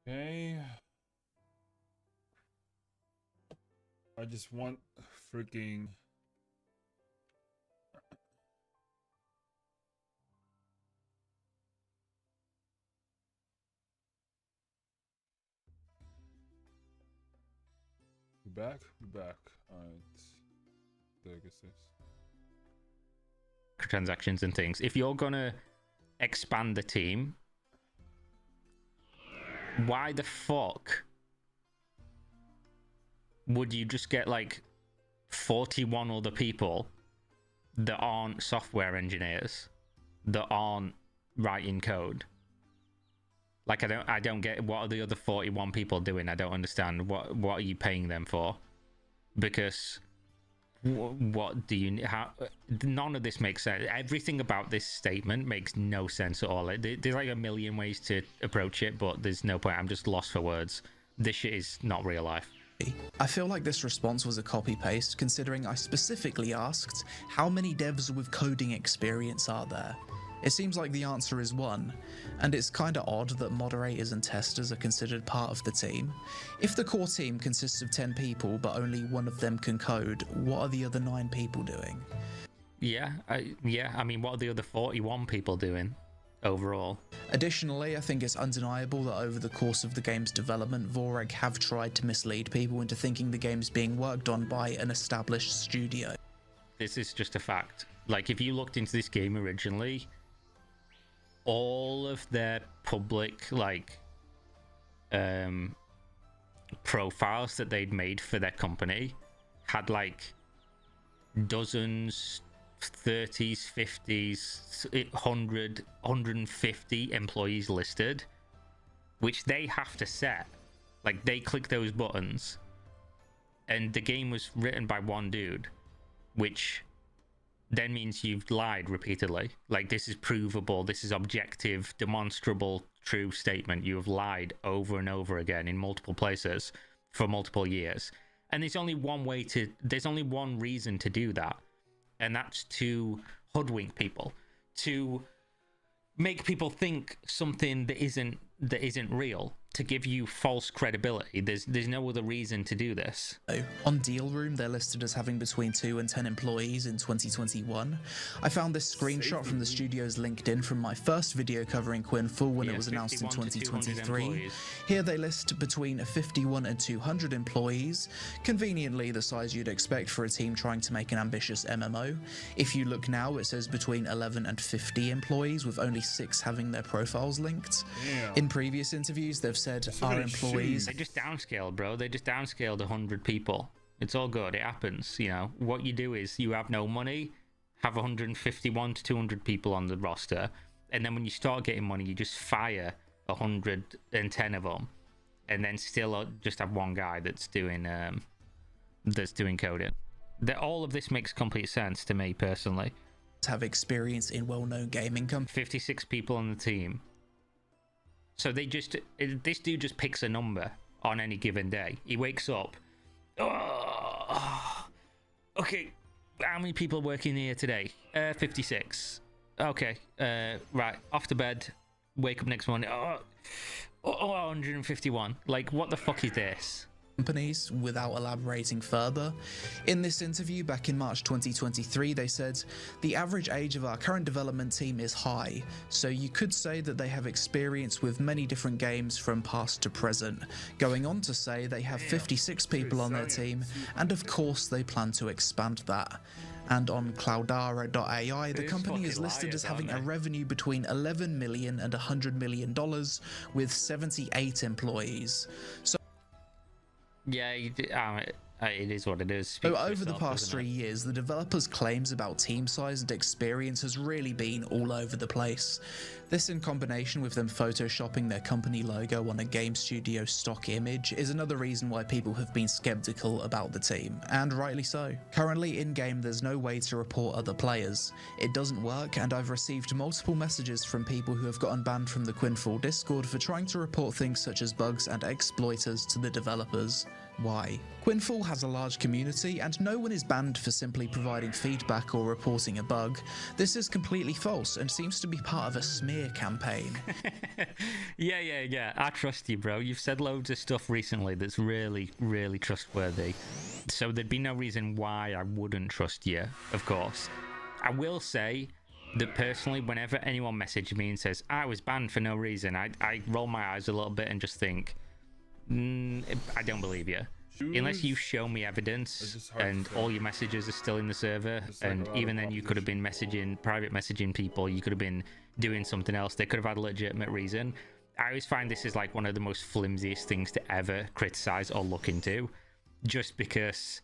Okay. I just want freaking back? We back. Alright. There goes this. Transactions and things. If you're gonna expand the team, why the fuck would you just get like 41 other people that aren't software engineers, that aren't writing code? Like, I don't get, what are the other 41 people doing? I don't understand. What are you paying them for? Because what do you, how, none of this makes sense. Everything about this statement makes no sense at all. There's like a million ways to approach it, but there's no point. I'm just lost for words. This shit is not real life. I feel like this response was a copy-paste, considering I specifically asked, how many devs with coding experience are there? It seems like the answer is 1, and it's kinda odd that moderators and testers are considered part of the team. If the core team consists of 10 people, but only one of them can code, what are the other 9 people doing? Yeah, I mean, what are the other 41 people doing overall? Additionally, I think it's undeniable that over the course of the game's development, Voreg have tried to mislead people into thinking the game's being worked on by an established studio. This is just a fact. Like, if you looked into this game originally, all of their public, like, profiles that they'd made for their company had, like, dozens, 30s, 50s, 100, 150 employees listed, which they have to set. Like, they click those buttons, and the game was written by one dude, which then means you've lied repeatedly. Like, this is provable, this is objective, demonstrable, true statement. You have lied over and over again in multiple places for multiple years. And there's only one reason to do that. And that's to hoodwink people, to make people think something that isn't real, to give you false credibility. There's no other reason to do this. On Deal Room, they're listed as having between 2 and 10 employees in 2021. I found this screenshot from the studio's LinkedIn from my first video covering Quinfall when it was announced in 2023. Here they list between 51 and 200 employees, conveniently the size you'd expect for a team trying to make an ambitious MMO. If you look now, it says between 11 and 50 employees, with only 6 having their profiles linked. Damn. In previous interviews, they've said our employees... They just downscaled, bro. They just downscaled 100 people. It's all good. It happens, you know. What you do is you have no money, have 151 to 200 people on the roster, and then when you start getting money, you just fire 110 of them, and then still just have one guy that's doing coding. All of this makes complete sense to me personally. Have experience in well-known gaming companies. 56 people on the team. So this dude just picks a number on any given day. He wakes up. Oh, okay, how many people working here today? 56. Okay, right, off to bed. Wake up next morning. 151. Like, what the fuck is this? Companies without elaborating further. In this interview back in March 2023, they said, the average age of our current development team is high, so you could say that they have experience with many different games from past to present. Going on to say they have 56 people on their team, and of course they plan to expand that. And on Cloudara.ai, the company is listed as having a revenue between $11 million and $100 million with 78 employees. So yeah, it is what it is. So over the past 3 years, the developers' claims about team size and experience has really been all over the place. This, in combination with them photoshopping their company logo on a game studio stock image, is another reason why people have been skeptical about the team, and rightly so. Currently in-game, there's no way to report other players. It doesn't work, and I've received multiple messages from people who have gotten banned from the Quinfall Discord for trying to report things such as bugs and exploiters to the developers. Why? Quinfall has a large community, and no one is banned for simply providing feedback or reporting a bug. This is completely false and seems to be part of a smear campaign. Yeah. I trust you, bro. You've said loads of stuff recently that's really, really trustworthy. So there'd be no reason why I wouldn't trust you, of course. I will say that personally, whenever anyone messages me and says, I was banned for no reason, I roll my eyes a little bit and just think, I don't believe you. Unless you show me evidence and all your messages are still in the server, and even then you could have been private messaging people, you could have been doing something else, they could have had a legitimate reason. I always find this is like one of the most flimsiest things to ever criticize or look into, just because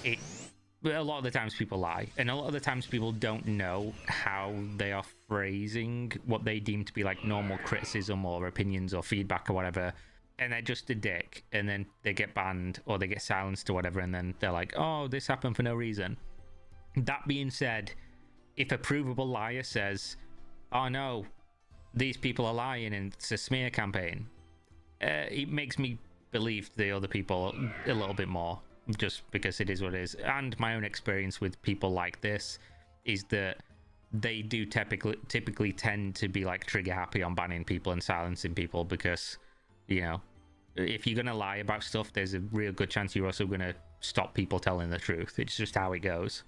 a lot of the times people lie, and a lot of the times people don't know how they are phrasing what they deem to be like normal criticism or opinions or feedback or whatever, and they're just a dick, and then they get banned or they get silenced or whatever, and then they're like, oh, this happened for no reason. That being said, if a provable liar says, oh no, these people are lying and it's a smear campaign, it makes me believe the other people a little bit more, just because it is what it is. And my own experience with people like this is that they do typically tend to be like trigger happy on banning people and silencing people, because, you know, if you're gonna lie about stuff, there's a real good chance you're also gonna stop people telling the truth. It's just how it goes.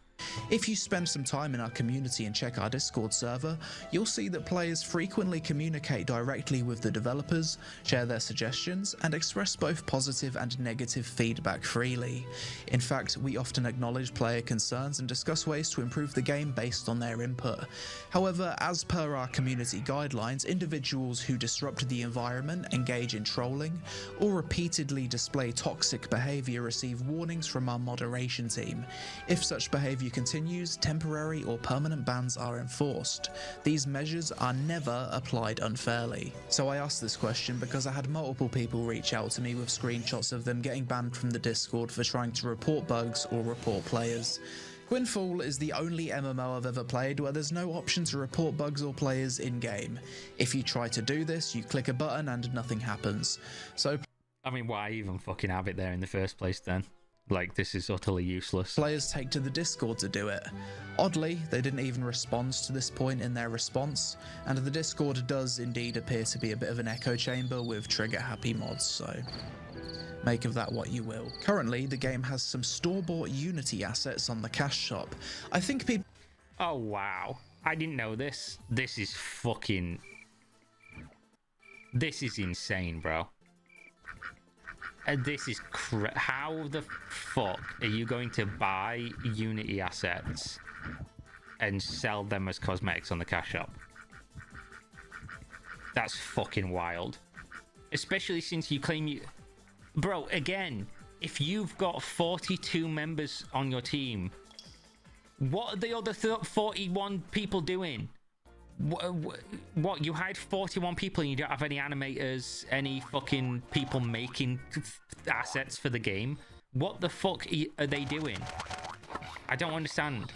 If you spend some time in our community and check our Discord server, you'll see that players frequently communicate directly with the developers, share their suggestions, and express both positive and negative feedback freely. In fact, we often acknowledge player concerns and discuss ways to improve the game based on their input. However, as per our community guidelines, individuals who disrupt the environment, engage in trolling, or repeatedly display toxic behavior receive warnings from our moderation team. If such behavior continues, temporary or permanent bans are enforced. These measures are never applied unfairly. So I asked this question because I had multiple people reach out to me with screenshots of them getting banned from the Discord for trying to report bugs or report players. Quinfall is the only MMO I've ever played where there's no option to report bugs or players in-game. If you try to do this, you click a button and nothing happens. So, I mean, why even fucking have it there in the first place then? Like, this is utterly useless. Players take to the Discord to do it. Oddly, they didn't even respond to this point in their response, and the Discord does indeed appear to be a bit of an echo chamber with trigger-happy mods, so make of that what you will. Currently, the game has some store-bought Unity assets on the cash shop. I think people... Oh, wow. I didn't know this. This is fucking... This is insane, bro. This is how the fuck are you going to buy Unity assets and sell them as cosmetics on the cash shop? That's fucking wild. Especially since you claim you... Bro, again, if you've got 42 members on your team, what are the other 41 people doing? What, you hired 41 people and you don't have any animators, any fucking people making assets for the game? What the fuck are they doing? I don't understand.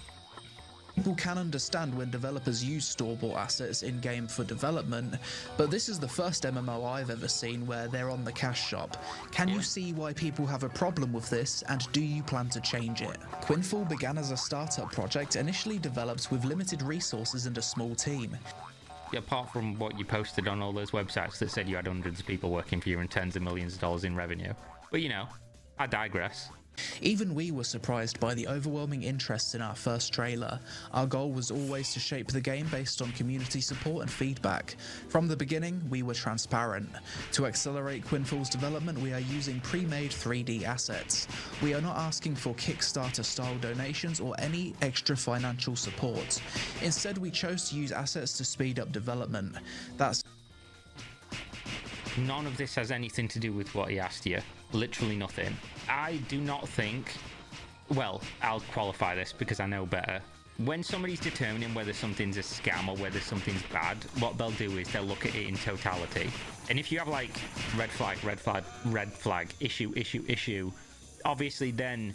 People can understand when developers use store-bought assets in-game for development, but this is the first MMO I've ever seen where they're on the cash shop. Can you see why people have a problem with this, and do you plan to change it? Quinfall began as a startup project initially developed with limited resources and a small team. Apart from what you posted on all those websites that said you had hundreds of people working for you and tens of millions of dollars in revenue. But you know, I digress. Even we were surprised by the overwhelming interest in our first trailer. Our goal was always to shape the game based on community support and feedback. From the beginning, we were transparent. To accelerate Quinfall's development, we are using pre-made 3D assets. We are not asking for Kickstarter-style donations or any extra financial support. Instead, we chose to use assets to speed up development. None of this has anything to do with what he asked you. Literally nothing. I do not think... Well, I'll qualify this because I know better. When somebody's determining whether something's a scam or whether something's bad, what they'll do is they'll look at it in totality. And if you have like red flag, red flag, red flag, issue, obviously then...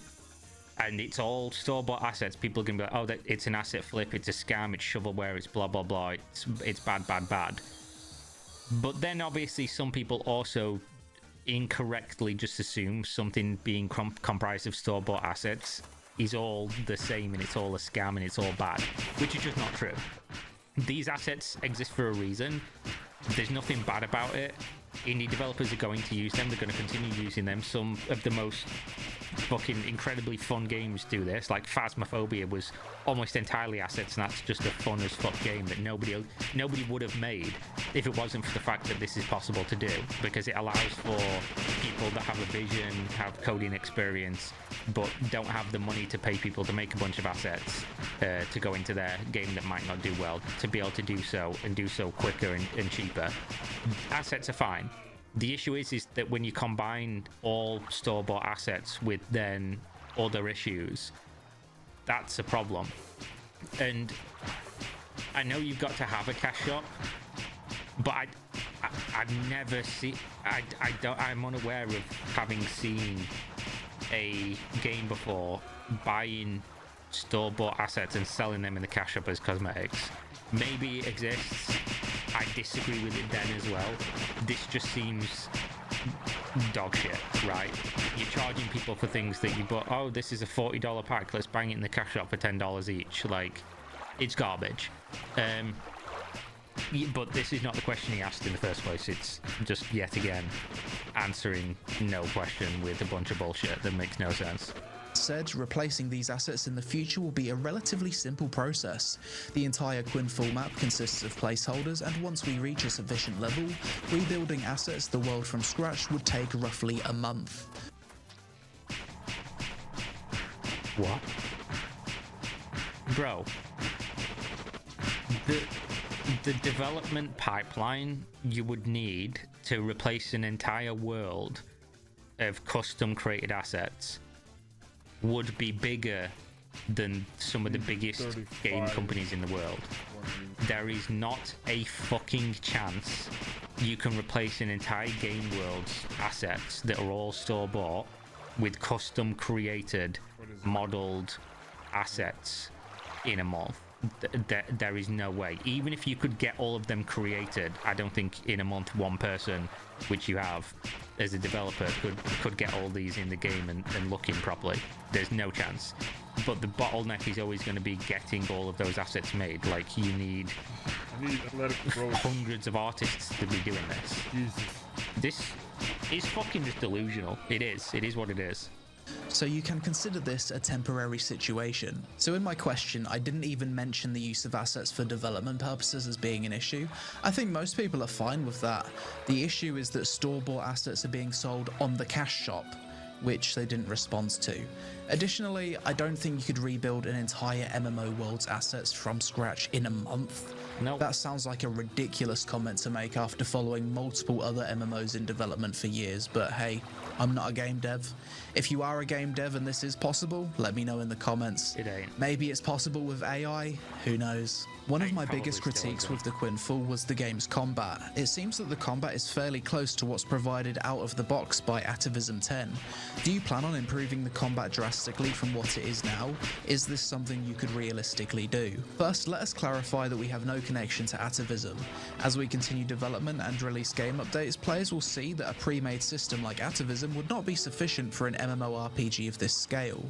And it's all store-bought assets. People are going to be like, oh, it's an asset flip, it's a scam, it's shovelware, it's blah, blah, blah, it's bad, bad, bad. But then obviously some people also incorrectly just assume something being comprised of store-bought assets is all the same and it's all a scam and it's all bad, which is just not true. These assets exist for a reason. There's nothing bad about it. indie developers are going to use them. They're going to continue using them. Some of the most fucking incredibly fun games do this. Like Phasmophobia was almost entirely assets, and that's just a fun as fuck game that nobody would have made if it wasn't for the fact that this is possible to do, because it allows for people that have a vision, have coding experience, but don't have the money to pay people to make a bunch of assets to go into their game that might not do well, to be able to do so and do so quicker and cheaper. Assets are fine. The issue is that when you combine all store-bought assets with then other issues, that's a problem. And I know you've got to have a cash shop, but I've never seen. I'm unaware of having seen a game before buying store-bought assets and selling them in the cash shop as cosmetics. Maybe it exists. I disagree with it then as well. This just seems dog shit, right? You're charging people for things that you bought. Oh, this is a $40 pack. Let's bang it in the cash shop for $10 each. Like, it's garbage. But this is not the question he asked in the first place. It's just yet again answering no question with a bunch of bullshit that makes no sense. Said, replacing these assets in the future will be a relatively simple process. The entire Quinfall map consists of placeholders, and once we reach a sufficient level, rebuilding assets the world from scratch would take roughly a month. What? Bro, the development pipeline you would need to replace an entire world of custom created assets would be bigger than some of the biggest game companies in the world. There is not a fucking chance you can replace an entire game world's assets that are all store-bought with custom created, modeled assets in a month. There is no way. Even if you could get all of them created, I don't think in a month one person, which you have as a developer, could get all these in the game and looking properly. There's no chance. But the bottleneck is always going to be getting all of those assets made. Like, you need hundreds of artists to be doing this. Jesus. This is fucking just delusional. It is what it is. So you can consider this a temporary situation. So in my question, I didn't even mention the use of assets for development purposes as being an issue. I think most people are fine with that. The issue is that store-bought assets are being sold on the cash shop, which they didn't respond to. Additionally, I don't think you could rebuild an entire MMO world's assets from scratch in a month. Nope. That sounds like a ridiculous comment to make after following multiple other MMOs in development for years, but hey, I'm not a game dev. If you are a game dev and this is possible, let me know in the comments. It ain't. Maybe it's possible with AI, who knows? One of my biggest critiques with the Quinfall was the game's combat. It seems that the combat is fairly close to what's provided out of the box by Atavism 10. Do you plan on improving the combat drastically from what it is now? Is this something you could realistically do? First, let us clarify that we have no connection to Atavism. As we continue development and release game updates, players will see that a pre-made system like Atavism would not be sufficient for an MMORPG of this scale.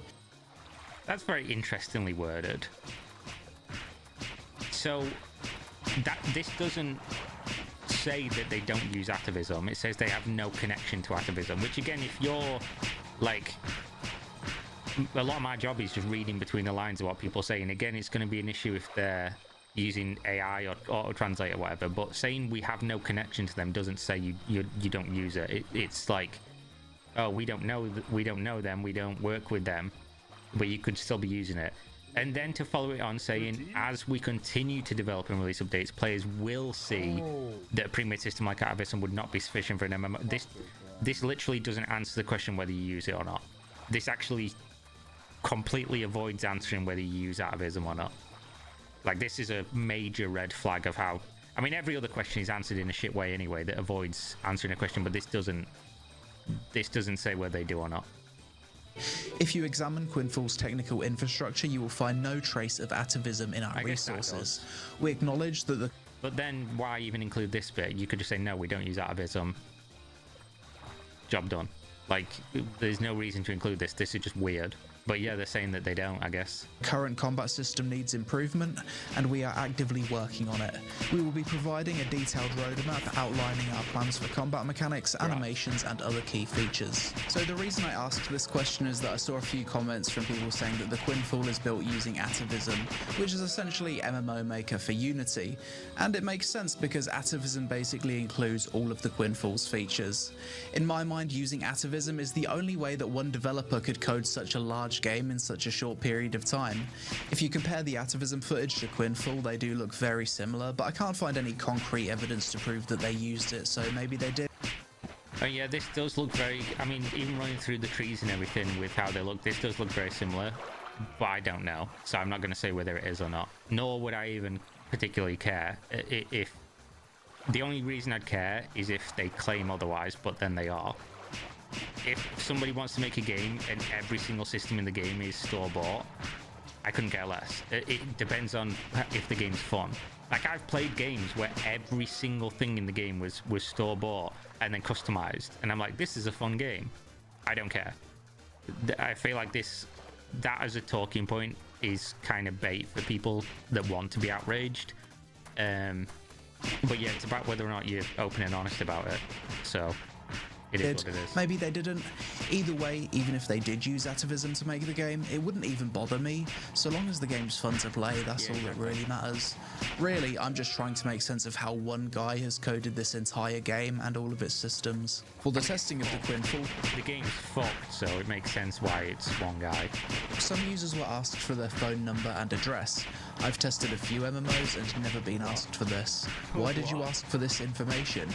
That's very interestingly worded. So this doesn't say that they don't use atavism. It says they have no connection to atavism, which again, if you're like, a lot of my job is just reading between the lines of what people say, and again, it's going to be an issue if they're using AI or auto-translate or whatever, but saying we have no connection to them doesn't say you don't use it. It's like, oh, we don't know them, we don't work with them, but you could still be using it. And then to follow it on saying, as we continue to develop and release updates, players will see that a pre-made system like Atavism would not be sufficient for an MMO. This literally doesn't answer the question whether you use it or not. This actually completely avoids answering whether you use Atavism or not. Like, this is a major red flag of how... I mean, every other question is answered in a shit way anyway that avoids answering a question, but this doesn't say whether they do or not. If you examine Quinfall's technical infrastructure, you will find no trace of atavism in our resources. We acknowledge that the... But then why even include this bit? You could just say, no, we don't use atavism. Job done. Like, there's no reason to include this. This is just weird. But yeah, they're saying that they don't, I guess. Current combat system needs improvement, and we are actively working on it. We will be providing a detailed roadmap outlining our plans for combat mechanics, animations, and other key features. So the reason I asked this question is that I saw a few comments from people saying that the Quinfall is built using Atavism, which is essentially MMO Maker for Unity, and it makes sense because Atavism basically includes all of the Quinfall's features. In my mind, using Atavism is the only way that one developer could code such a large game in such a short period of time. If you compare the Atavism footage to Quinfall, they do look very similar, but I can't find any concrete evidence to prove that they used it, so maybe they did. Oh yeah, this does look very, I mean, even running through the trees and everything with how they look, this does look very similar, but I don't know, so I'm not going to say whether it is or not, nor would I even particularly care. If the only reason I'd care is if they claim otherwise, but then they are. If somebody wants to make a game and every single system in the game is store-bought, I couldn't care less. It depends on if the game's fun. Like, I've played games where every single thing in the game was store-bought and then customized, and I'm like, this is a fun game. I don't care. I feel like that as a talking point is kind of bait for people that want to be outraged. But yeah, it's about whether or not you're open and honest about it. So it is what it is. Maybe they didn't. Either way, even if they did use Atavism to make the game, it wouldn't even bother me. So long as the game's fun to play, that's all that really matters. Really, I'm just trying to make sense of how one guy has coded this entire game and all of its systems. For the testing of the Quinfall, the game's fucked, so it makes sense why it's one guy. Some users were asked for their phone number and address. I've tested a few MMOs and never been asked for this. Why did you ask for this information?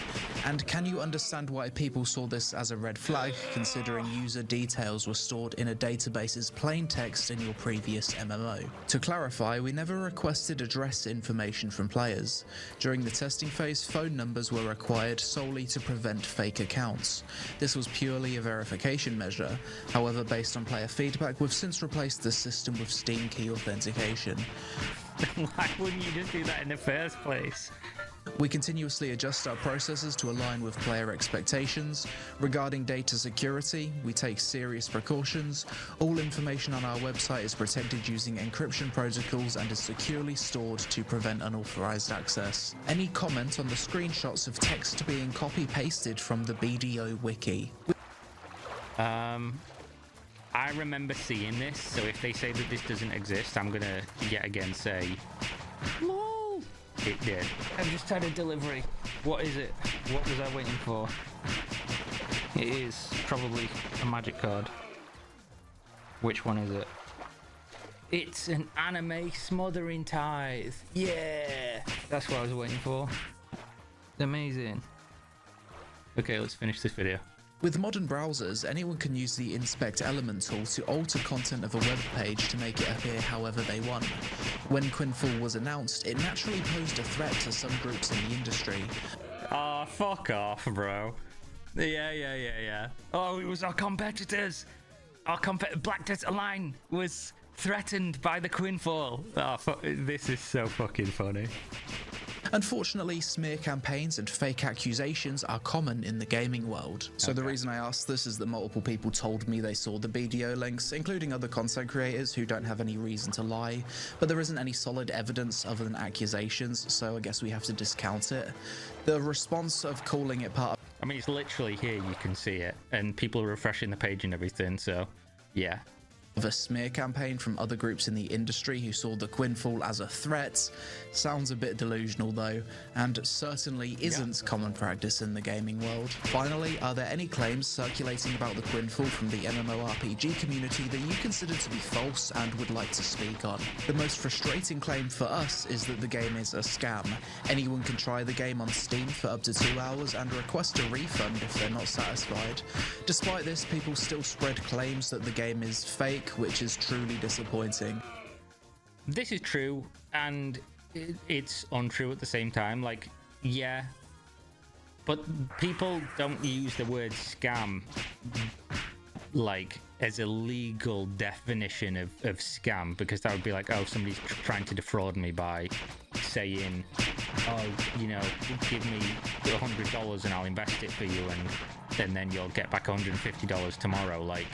And can you understand why people saw this as a red flag, considering user details were stored in a database's plain text in your previous MMO? To clarify, we never requested address information from players. During the testing phase, phone numbers were required solely to prevent fake accounts. This was purely a verification measure. However, based on player feedback, we've since replaced the system with Steam key authentication. Why wouldn't you just do that in the first place? We continuously adjust our processes to align with player expectations. Regarding data security, we take serious precautions. All information on our website is protected using encryption protocols and is securely stored to prevent unauthorized access. Any comment on the screenshots of text being copy-pasted from the BDO wiki? I remember seeing this, so if they say that this doesn't exist, I'm gonna yet again say, LOL! It did. I've just had a delivery. What is it? What was I waiting for? It is probably a magic card. Which one is it? It's an anime smothering tithe. Yeah! That's what I was waiting for. Amazing. Okay, let's finish this video. With modern browsers, anyone can use the Inspect Element tool to alter content of a web page to make it appear however they want. When Quinfall was announced, it naturally posed a threat to some groups in the industry. Oh, fuck off, bro. Yeah. Oh, it was our competitors. Our Black Desert Line was threatened by the Quinfall. Oh, this is so fucking funny. Unfortunately, smear campaigns and fake accusations are common in the gaming world. So the reason I asked this is that multiple people told me they saw the BDO links, including other content creators who don't have any reason to lie, but there isn't any solid evidence other than accusations, so I guess we have to discount it. The response of calling it part of... I mean, it's literally here, you can see it, and people are refreshing the page and everything, so yeah. Of a smear campaign from other groups in the industry who saw the Quinfall as a threat sounds a bit delusional though, and certainly isn't common practice in the gaming world. Finally, are there any claims circulating about the Quinfall from the MMORPG community that you consider to be false and would like to speak on? The most frustrating claim for us is that the game is a scam. Anyone can try the game on Steam for up to 2 hours and request a refund if they're not satisfied. Despite this, people still spread claims that the game is fake, which is truly disappointing. This is true, and it's untrue at the same time. Like, yeah, but people don't use the word scam like as a legal definition of scam, because that would be like, oh, somebody's trying to defraud me by saying, oh, you know, give me $100 and I'll invest it for you, and then you'll get back $150 tomorrow. Like,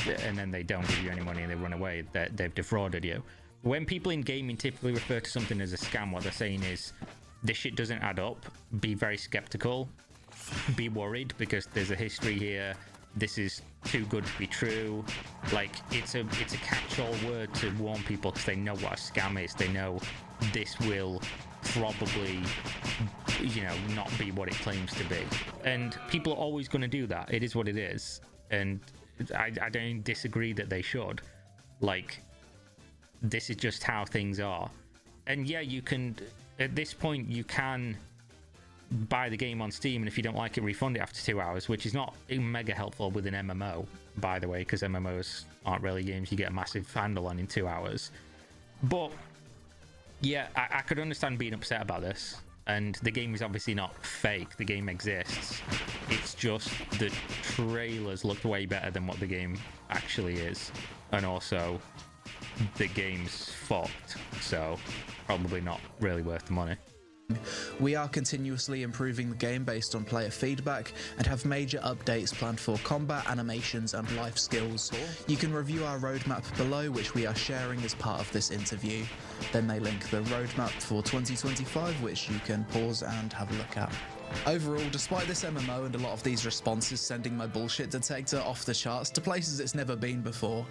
and then they don't give you any money and they run away, that they've defrauded you. When people in gaming typically refer to something as a scam, what they're saying is this shit doesn't add up. Be very skeptical, be worried, because there's a history here. This is too good to be true. Like, it's a catch-all word to warn people, because they know what a scam is. They know this will probably, you know, not be what it claims to be, and people are always going to do that. It is what it is, and I don't disagree that they should. Like, this is just how things are. And yeah, you can, at this point, you can buy the game on Steam, and if you don't like it, refund it after 2 hours, which is not mega helpful with an MMO, by the way, because MMOs aren't really games you get a massive handle on in 2 hours. But yeah, I could understand being upset about this, and the game is obviously not fake. The game exists. It's just the trailers looked way better than what the game actually is, and also the game's fucked, so probably not really worth the money. We are continuously improving the game based on player feedback and have major updates planned for combat, animations and life skills. You can review our roadmap below, which we are sharing as part of this interview. Then they link the roadmap for 2025, which you can pause and have a look at. Overall, despite this MMO and a lot of these responses sending my bullshit detector off the charts to places it's never been before,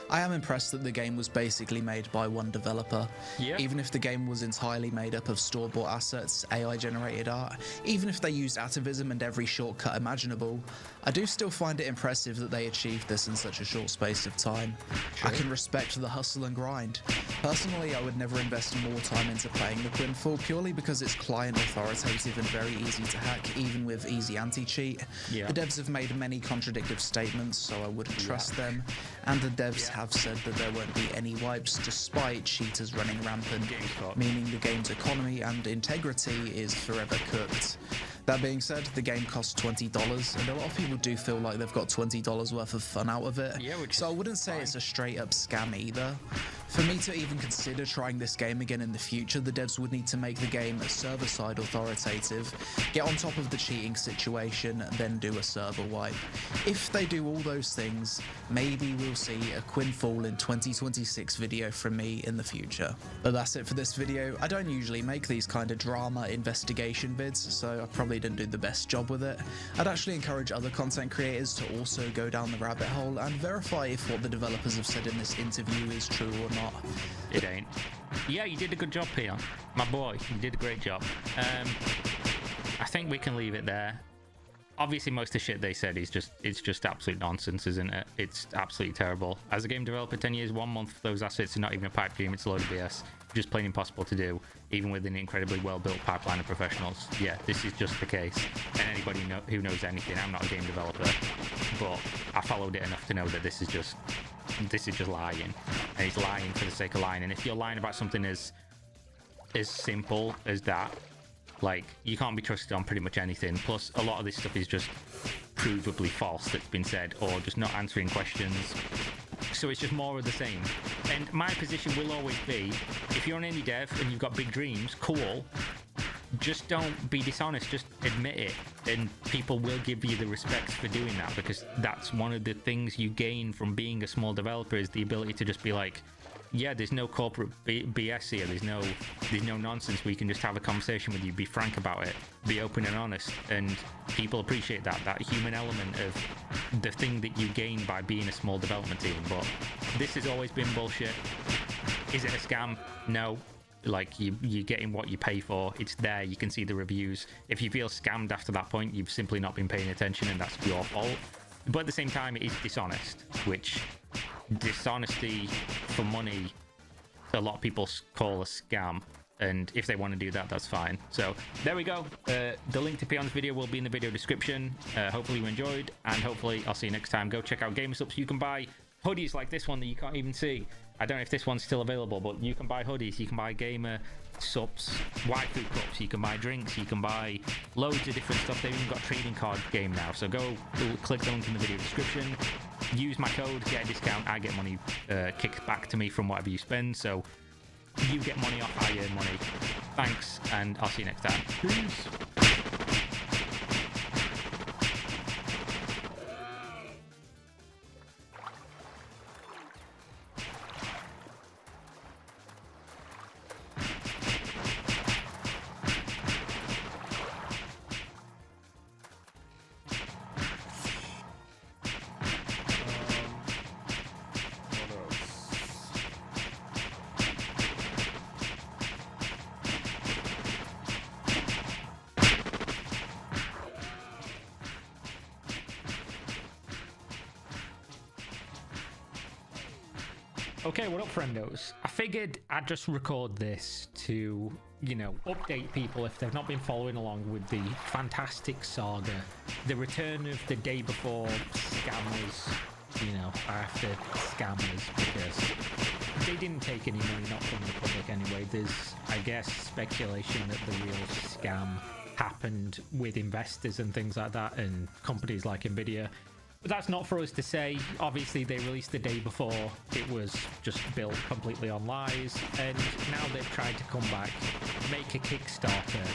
I am impressed that the game was basically made by one developer. Yeah. Even if the game was entirely made up of store-bought assets, AI-generated art, even if they used atavism and every shortcut imaginable, I do still find it impressive that they achieved this in such a short space of time. I can respect the hustle and grind. Personally, I would never invest more time into playing the Quinfall purely because it's client authoritative and very easy to hack, even with easy anti-cheat. Yeah. The devs have made many contradictory statements, so I wouldn't trust them, and the devs have said that there won't be any wipes despite cheaters running rampant, meaning the game's economy and integrity is forever cooked. That being said, the game costs $20, and a lot of people do feel like they've got $20 worth of fun out of it, so I wouldn't say it's a straight up scam either. For me to even consider trying this game again in the future, the devs would need to make the game server-side authoritative, get on top of the cheating situation, then do a server wipe. If they do all those things, maybe we'll see a Quinfall in 2026 video from me in the future. But that's it for this video. I don't usually make these kind of drama investigation vids, so I probably didn't do the best job with it. I'd actually encourage other content creators to also go down the rabbit hole and verify if what the developers have said in this interview is true or not. It ain't. Yeah, you did a good job, Payon. My boy, you did a great job. I think we can leave it there. Obviously, most of the shit they said is just absolute nonsense, isn't it? It's absolutely terrible. As a game developer, 10 years, 1 month, those assets are not even a pipe dream. It's a load of BS. Just plain impossible to do, even with an incredibly well-built pipeline of professionals. Yeah, this is just the case. And anybody who knows anything, I'm not a game developer, but I followed it enough to know that this is just lying, and it's lying for the sake of lying. And if you're lying about something as simple as that, like, you can't be trusted on pretty much anything. Plus, a lot of this stuff is just provably false that's been said, or just not answering questions. So it's just more of the same. And my position will always be, if you're an indie dev and you've got big dreams, cool. Just don't be dishonest, just admit it, and people will give you the respect for doing that, because that's one of the things you gain from being a small developer, is the ability to just be like, yeah, there's no corporate BS here, there's no nonsense, we can just have a conversation with you, be frank about it, be open and honest, and people appreciate that human element of the thing that you gain by being a small development team. But this has always been bullshit. Is it a scam? No. Like, you're getting what you pay for. It's there, you can see the reviews. If you feel scammed after that point, you've simply not been paying attention, and that's your fault. But at the same time, it is dishonest, which dishonesty for money a lot of people call a scam, and if they want to do that, that's fine. So there we go. The link to Payon's video will be in the video description. Hopefully you enjoyed, and hopefully I'll see you next time. Go check out Gamer Subs. You can buy hoodies like this one that you can't even see. I don't know if this one's still available, but you can buy hoodies, you can buy Gamer Subs, waifu cups, you can buy drinks, you can buy loads of different stuff. They've even got a trading card game now, so go click the link in the video description, use my code, get a discount. I get money kicked back to me from whatever you spend, so you get money off, I earn money. Thanks, and I'll see you next time. Peace. Okay, what up, friendos? I figured I'd just record this to, you know, update people if they've not been following along with the fantastic saga, the return of the day before scammers, you know, after scammers, because they didn't take any money, not from the public anyway. There's, I guess, speculation that the real scam happened with investors and things like that, and companies like Nvidia. But that's not for us to say. Obviously, they released the day before. It was just built completely on lies. And now they've tried to come back, make a Kickstarter,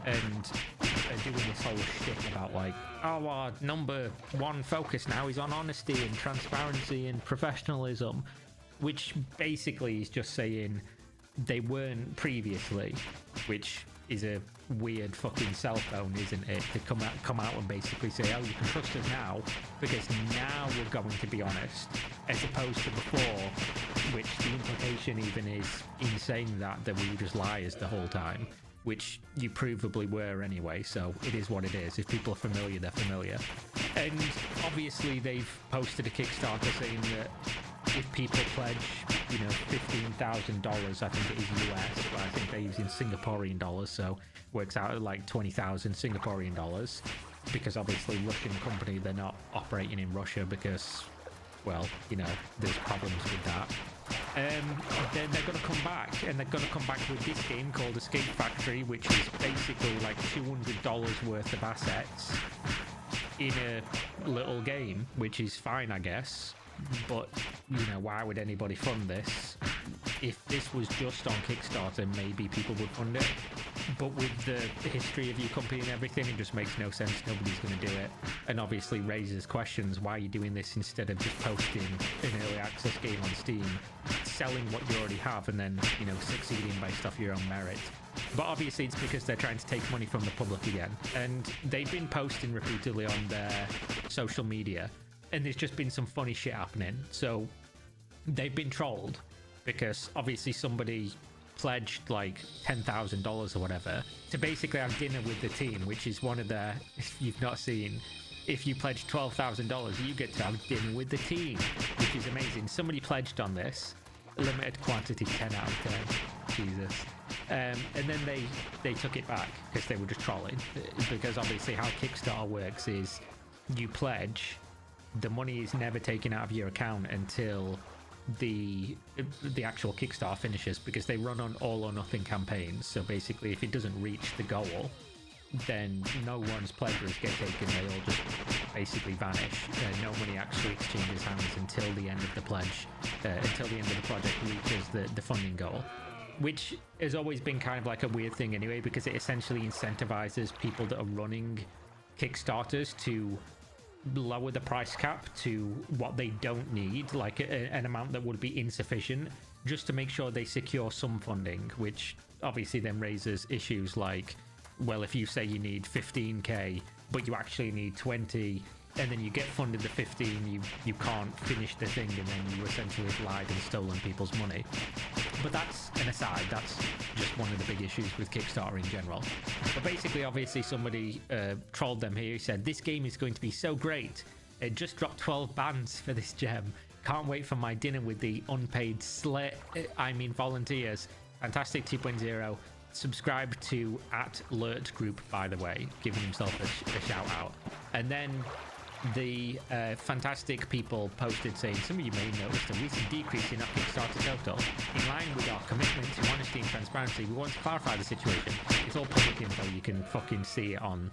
and are doing this whole shit about like, oh, our number one focus now is on honesty and transparency and professionalism, which basically is just saying they weren't previously, which is a weird fucking cell phone, isn't it, to come out and basically say, oh, you can trust us now because now we're going to be honest, as opposed to before, which the implication even is in saying that we were just liars the whole time, which you provably were anyway. So it is what it is. If people are familiar, they're familiar. And obviously they've posted a Kickstarter saying that if people pledge, you know, $15,000, I think it is US, but I think they're using Singaporean dollars, so works out at like 20,000 Singaporean dollars, because obviously Russian company, they're not operating in Russia because, well, you know, there's problems with that. Then they're going to come back, and they're going to come back with this game called Escape Factory, which is basically like $200 worth of assets in a little game, which is fine, I guess. But, you know, why would anybody fund this? If this was just on Kickstarter, maybe people would fund it. But with the history of your company and everything, it just makes no sense. Nobody's going to do it. And obviously raises questions. Why are you doing this instead of just posting an early access game on Steam, selling what you already have, and then, you know, succeeding based off your own merit? But obviously it's because they're trying to take money from the public again. And they've been posting repeatedly on their social media, and there's just been some funny shit happening. So they've been trolled because obviously somebody pledged like $10,000 or whatever to basically have dinner with the team, which is one of their, if you've not seen, if you pledge $12,000, you get to have dinner with the team, which is amazing. Somebody pledged on this, limited quantity, 10 out of 10. Jesus. And then they took it back because they were just trolling. Because obviously how Kickstarter works is you pledge, the money is never taken out of your account until the actual Kickstarter finishes, because they run on all or nothing campaigns. So basically if it doesn't reach the goal, then no one's pledges get taken, they all just basically vanish. No money actually exchanges hands until the end of the pledge, until the end of the project reaches the funding goal, which has always been kind of like a weird thing anyway, because it essentially incentivizes people that are running Kickstarters to lower the price cap to what they don't need, like an amount that would be insufficient, just to make sure they secure some funding, which obviously then raises issues like, well, if you say you need 15k but you actually need 20, and then you get funded the 15, you can't finish the thing, and then you essentially have lied and stolen people's money. But that's an aside. That's just one of the big issues with Kickstarter in general. But basically, obviously, somebody trolled them here. He said, this game is going to be so great. It just dropped 12 bans for this gem. Can't wait for my dinner with the unpaid volunteers. Fantastic 2.0. Subscribe to @Lurt Group, by the way, giving himself a shout out. And then the fantastic people posted saying, some of you may notice a recent decrease in our Kickstarter total. In line with our commitment to honesty and transparency, we want to clarify the situation. It's all public info. You can fucking see it on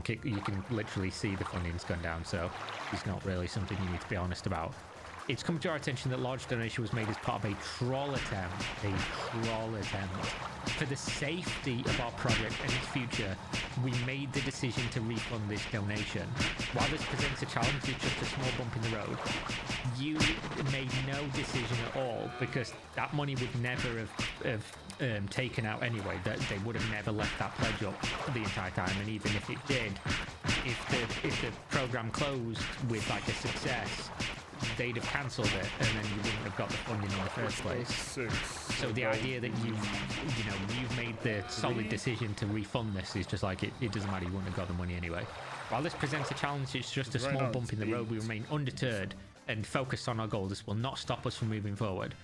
Kick. You can literally see the funding's gone down, so it's not really something you need to be honest about. It's come to our attention that large donation was made as part of a troll attempt. For the safety of our project and its future, we made the decision to refund this donation. While this presents a challenge, it's just a small bump in the road. You made no decision at all, because that money would never have taken out anyway. That they would have never left that pledge up the entire time. And even if it did, if the program closed with like a success, they'd have cancelled it, and then you wouldn't have got the funding in the first place. So the idea that you've made the solid decision to refund this is just like, it doesn't matter, you wouldn't have got the money anyway. While this presents a challenge, it's just a small bump in the road. We remain undeterred and focus on our goal. This will not stop us from moving forward.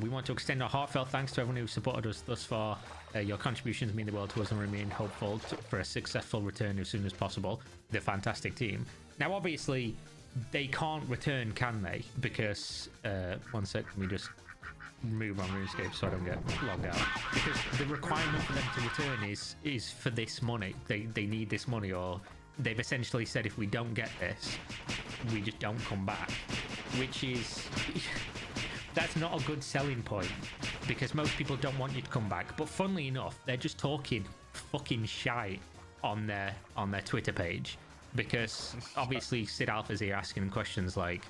We want to extend our heartfelt thanks to everyone who supported us thus far. Your contributions mean the world to us and remain hopeful for a successful return as soon as possible. The fantastic team. Now, obviously, they can't return, can they? Because, one sec, let me just move on RuneScape so I don't get logged out. Because the requirement for them to return is for this money. They need this money, or they've essentially said if we don't get this, we just don't come back. Which is... that's not a good selling point, because most people don't want you to come back. But funnily enough, they're just talking fucking shite on their Twitter page, because obviously Sid Alpha's here asking questions like,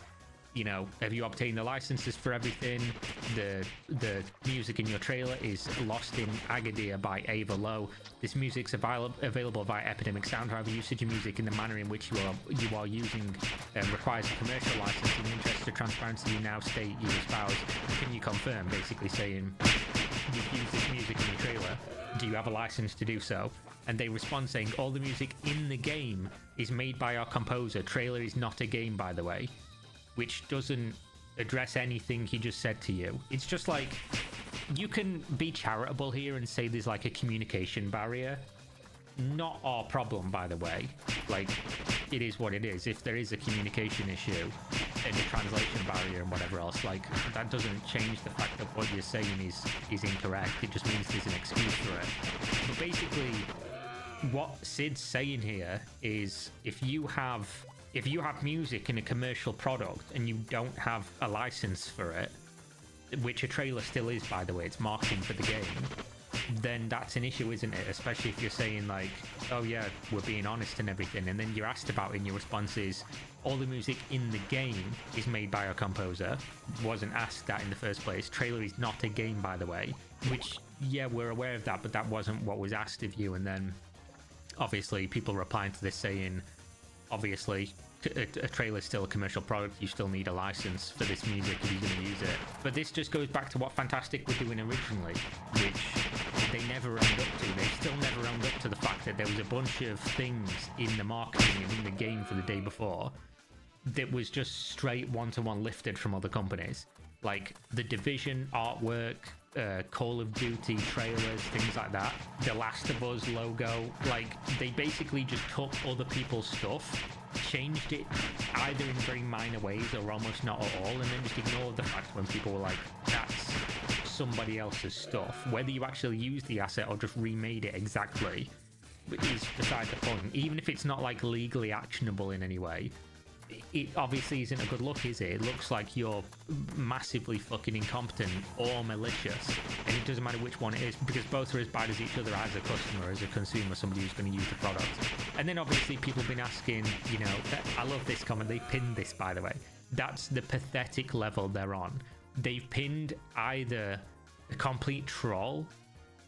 you know, have you obtained the licenses for everything? The music in your trailer is Lost in Agadir by Ava Lowe. This music's available via Epidemic Sound. However, usage of music in the manner in which you are using requires a commercial license. In the interest of transparency, you now state you espouse. Can you confirm? Basically saying, you've used this music in your trailer. Do you have a license to do so? And they respond saying, all the music in the game is made by our composer. Trailer is not a game, by the way. Which doesn't address anything he just said to you. It's just like, you can be charitable here and say there's like a communication barrier. Not our problem, by the way. Like, it is what it is. If there is a communication issue and a translation barrier and whatever else, like, that doesn't change the fact that what you're saying is incorrect. It just means there's an excuse for it. But basically, what Sid's saying here is, if you have music in a commercial product and you don't have a license for it, which a trailer still is, by the way, it's marketing for the game, then that's an issue, isn't it? Especially if you're saying like, oh yeah, we're being honest and everything, and then you're asked about it and your response is, all the music in the game is made by our composer. Wasn't asked that in the first place. Trailer is not a game, by the way, which, yeah, we're aware of that, but that wasn't what was asked of you. And then obviously people replying to this saying, obviously a trailer is still a commercial product, you still need a license for this music if you're going to use it. But this just goes back to what Fantastic were doing originally, which they never owned up to. They still never owned up to the fact that there was a bunch of things in the marketing and in the game for the day before that was just straight one-to-one lifted from other companies. Like the Division artwork, Call of Duty trailers, things like that, the Last of Us logo, like they basically just took other people's stuff, changed it either in very minor ways or almost not at all, and then just ignored the fact when people were like, that's somebody else's stuff. Whether you actually used the asset or just remade it exactly is beside the point. Even if it's not like legally actionable in any way, it obviously isn't a good look, is it? It looks like you're massively fucking incompetent or malicious, and it doesn't matter which one it is, because both are as bad as each other as a customer, as a consumer, somebody who's going to use the product. And then obviously people have been asking, you know, I love this comment, they pinned this, by the way. That's the pathetic level they're on. They've pinned either a complete troll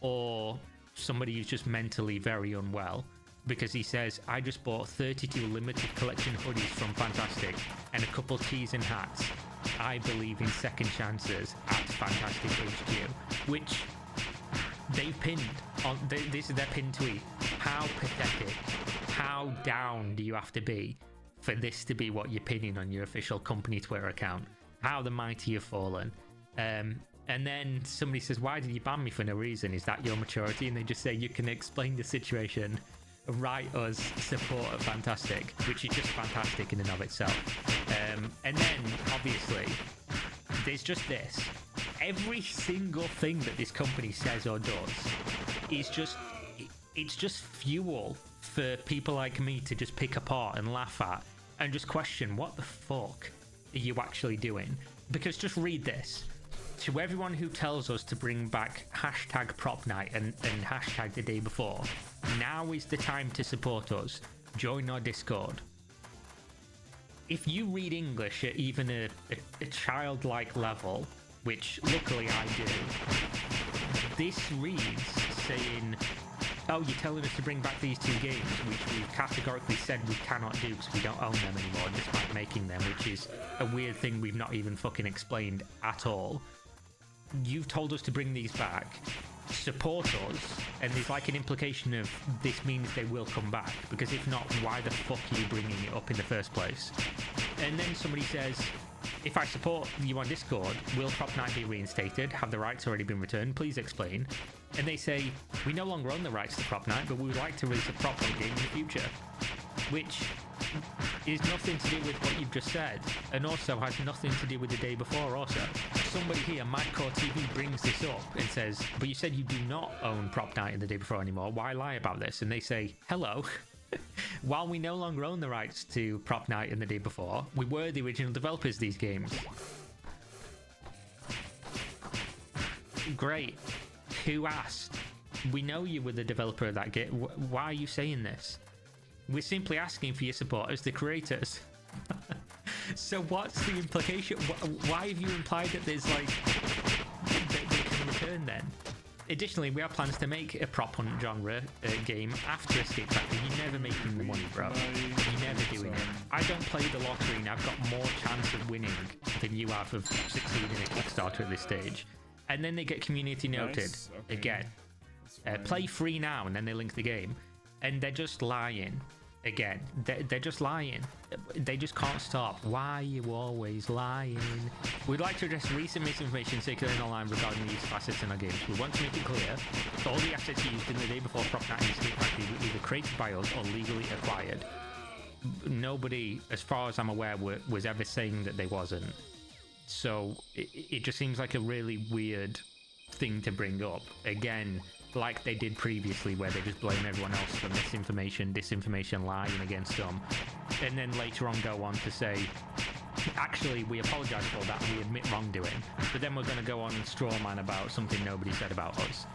or somebody who's just mentally very unwell. Because he says, I just bought 32 limited collection hoodies from Fantastic and a couple tees and hats. I believe in second chances at Fantastic HQ, which they've pinned on. This is their pinned tweet. How pathetic, how down do you have to be for this to be what you're pinning on your official company Twitter account? How the mighty have fallen. And then somebody says, why did you ban me for no reason? Is that your maturity? And they just say, you can explain the situation. Write us support at Fantastic, which is just fantastic in and of itself. And then obviously there's just this. Every single thing that this company says or does is just, it's just fuel for people like me to just pick apart and laugh at and just question, what the fuck are you actually doing? Because just read this. To everyone who tells us to bring back hashtag prop night and hashtag the day before, now is the time to support us. Join our Discord. If you read English at even a childlike level, which luckily I do, this reads saying, oh, you're telling us to bring back these two games, which we've categorically said we cannot do because we don't own them anymore, despite making them, which is a weird thing we've not even fucking explained at all. You've told us to bring these back, support us, and there's like an implication of this means they will come back, because if not, why the fuck are you bringing it up in the first place? And then somebody says, If I support you on Discord, will Prop Night be reinstated? Have the rights already been returned? Please explain. And they say, we no longer own the rights to Prop Night, but we would like to release a Prop Hunt game in the future. Which is nothing to do with what you've just said, and also has nothing to do with the day before also. Somebody here, Mikecore TV, brings this up and says, but you said you do not own Prop Night in the day before anymore. Why lie about this? And they say, hello. While we no longer own the rights to Prop Night in the day before, we were the original developers of these games. Great. Who asked? We know you were the developer of that game. Why are you saying this? We're simply asking for your support as the creators. So what's the implication? Why have you implied that there's like they can return then? Additionally, we have plans to make a prop hunt genre game after Escape Factory. You're never making the money, bro. You're never doing it. I don't play the lottery and I've got more chance of winning than you have of succeeding in a Kickstarter at this stage. And then they get community noted again. Play free now, and then they link the game. And they're just lying again. They're just lying. They just can't stop. Why are you always lying? We'd like to address recent misinformation circulating online regarding the use of assets in our games. We want to make it clear that all the assets used in the day before Prop Night and Escape Factory were either created by us or legally acquired. Nobody, as far as I'm aware, was ever saying that they wasn't. So it just seems like a really weird thing to bring up. Again, like they did previously, where they just blame everyone else for misinformation, disinformation, lying against them, and then later on go on to say, actually, we apologize for that, we admit wrongdoing, but then we're going to go on and strawman about something nobody said about us.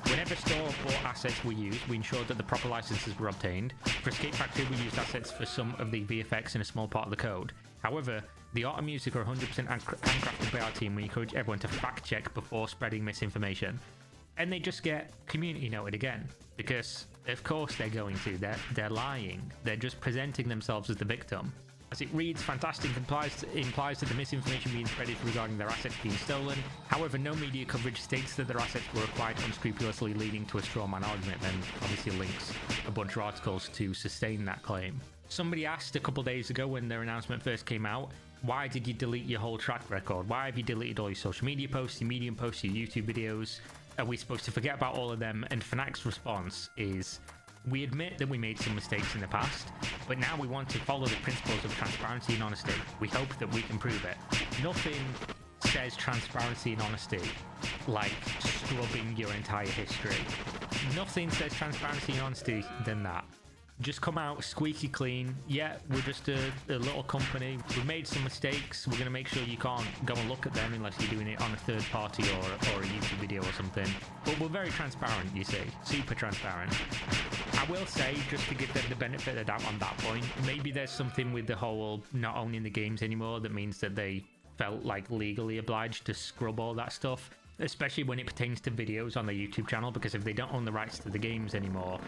Whenever store-bought assets were used, we ensured that the proper licenses were obtained. For Escape Factory, we used assets for some of the VFX and a small part of the code. However, the art and music are 100% handcrafted by our team. We encourage everyone to fact-check before spreading misinformation. And they just get community noted again, because of course they're going to. They're lying. They're just presenting themselves as the victim. As it reads, Fantastic implies that the misinformation being spread is regarding their assets being stolen. However, no media coverage states that their assets were acquired unscrupulously, leading to a strawman argument, and obviously links a bunch of articles to sustain that claim. Somebody asked a couple days ago when their announcement first came out, why did you delete your whole track record? Why have you deleted all your social media posts, your Medium posts, your YouTube videos? Are we supposed to forget about all of them? And Fnac's response is, we admit that we made some mistakes in the past, but now we want to follow the principles of transparency and honesty. We hope that we can prove it. Nothing says transparency and honesty like scrubbing your entire history. Nothing says transparency and honesty than that. Just come out squeaky clean. Yeah, we're just a little company. We made some mistakes. We're going to make sure you can't go and look at them unless you're doing it on a third party or a YouTube video or something. But we're very transparent, you see. Super transparent. I will say, just to give them the benefit of the doubt on that point, maybe there's something with the whole not owning the games anymore that means that they felt like legally obliged to scrub all that stuff. Especially when it pertains to videos on their YouTube channel, because if they don't own the rights to the games anymore,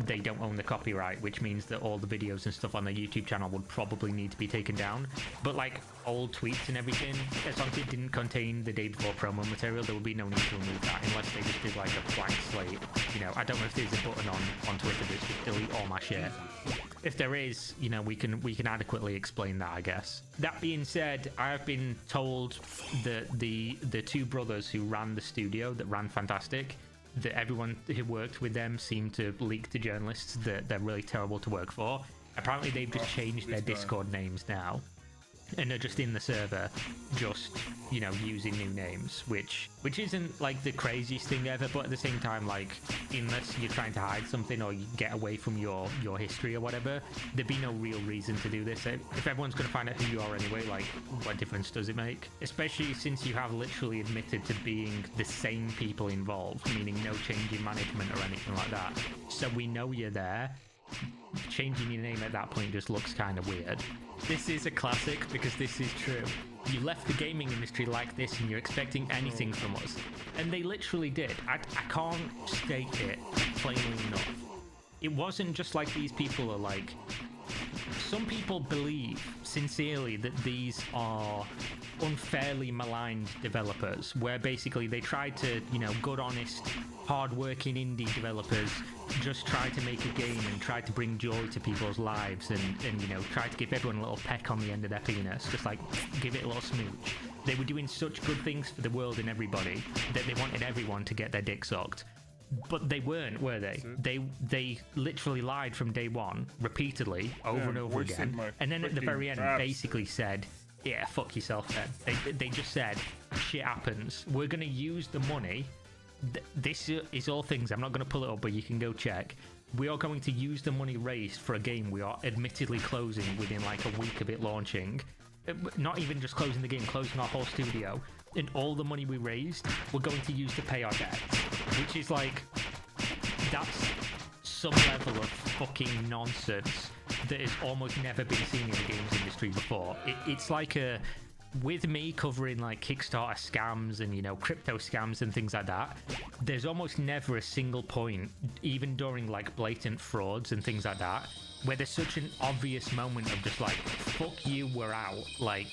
they don't own the copyright, which means that all the videos and stuff on their YouTube channel would probably need to be taken down. But like old tweets and everything, as long as it didn't contain the day before promo material, there would be no need to remove that unless they just did like a blank slate. You know, I don't know if there's a button on Twitter that's just delete all my shit. If there is, you know, we can adequately explain that, I guess. That being said, I have been told that the two brothers who ran the studio that ran Fantastic, that everyone who worked with them seemed to leak to journalists that they're really terrible to work for. Apparently they've just changed their Discord names now, and they're just in the server, just, you know, using new names, which isn't like the craziest thing ever, but at the same time, like, unless you're trying to hide something or you get away from your history or whatever, there'd be no real reason to do this. If everyone's going to find out who you are anyway, like, what difference does it make? Especially since you have literally admitted to being the same people involved, meaning no change in management or anything like that. So we know you're there. Changing your name at that point just looks kind of weird. This is a classic because this is true. You left the gaming industry like this and you're expecting anything from us. And they literally did. I can't state it plainly enough. It wasn't just like these people are like some people believe sincerely that these are unfairly maligned developers, where basically they try to, you know, good, honest, hard-working indie developers just try to make a game and try to bring joy to people's lives and you know, try to give everyone a little peck on the end of their penis, just like give it a little smooch. They were doing such good things for the world and everybody that they wanted everyone to get their dick sucked. But they weren't, were they? They literally lied from day one, repeatedly, over and over again. And then at the very end, basically said, yeah, fuck yourself then. They just said, shit happens. We're going to use the money. This is all things. I'm not going to pull it up, but you can go check. We are going to use the money raised for a game we are admittedly closing within like a week of it launching. Not even just closing the game, closing our whole studio. And all the money we raised, we're going to use to pay our debts. Which is like, that's some level of fucking nonsense that has almost never been seen in the games industry before. It's like with me covering like Kickstarter scams and, you know, crypto scams and things like that, there's almost never a single point, even during like blatant frauds and things like that, where there's such an obvious moment of just like, fuck you, we're out. Like,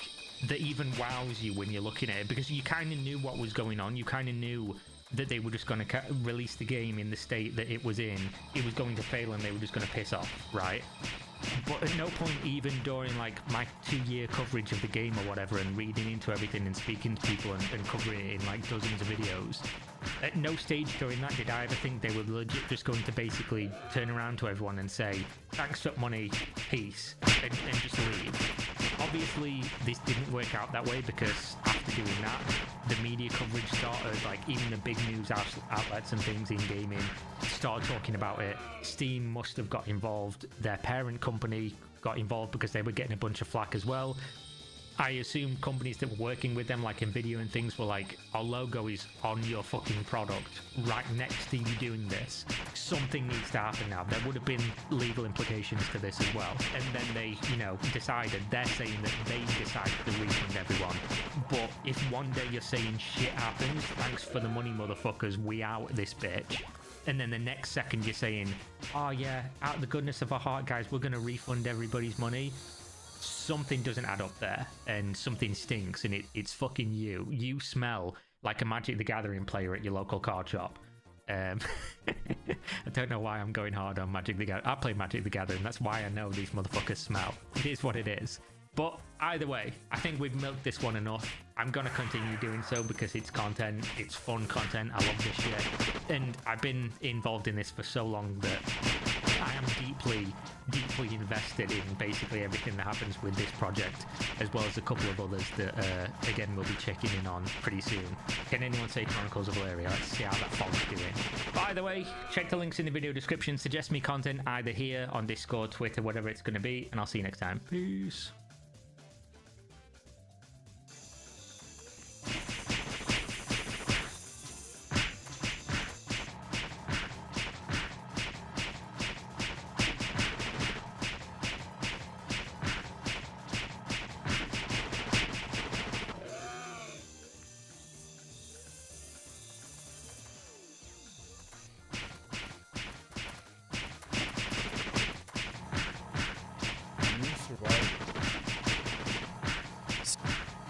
that even wows you when you're looking at it, because you kind of knew what was going on. You kind of knew that they were just going to release the game in the state that it was in. It was going to fail and they were just going to piss off, right? But at no point, even during like my 2-year coverage of the game or whatever, and reading into everything and speaking to people and covering it in like dozens of videos, at no stage during that did I ever think they were legit just going to basically turn around to everyone and say, thanks for money, peace, and just leave. Obviously, this didn't work out that way, because after doing that, the media coverage started, like even the big news outlets and things in gaming started talking about it. Steam must have got involved. Their parent company got involved because they were getting a bunch of flack as well. I assume companies that were working with them, like Nvidia and things, were like, our logo is on your fucking product right next to you doing this. Something needs to happen now. There would have been legal implications to this as well. And then they, you know, decided, they're saying that they decided to refund everyone. But if one day you're saying shit happens, thanks for the money, motherfuckers, we out this bitch. And then the next second you're saying, oh yeah, out of the goodness of our heart, guys, we're going to refund everybody's money. Something doesn't add up there, and something stinks, and it's fucking you. You smell like a Magic the Gathering player at your local card shop. I don't know why I'm going hard on Magic the Gathering. I play Magic the Gathering, that's why I know these motherfuckers smell. It is what it is. But either way, I think we've milked this one enough. I'm going to continue doing so because it's content, it's fun content, I love this shit. And I've been involved in this for so long that I am deeply invested in basically everything that happens with this project, as well as a couple of others that, again, we'll be checking in on pretty soon. Can anyone say Chronicles of Valeria? Let's see how that fog's doing. By the way, check the links in the video description. Suggest me content either here, on Discord, Twitter, whatever it's going to be, and I'll see you next time. Peace.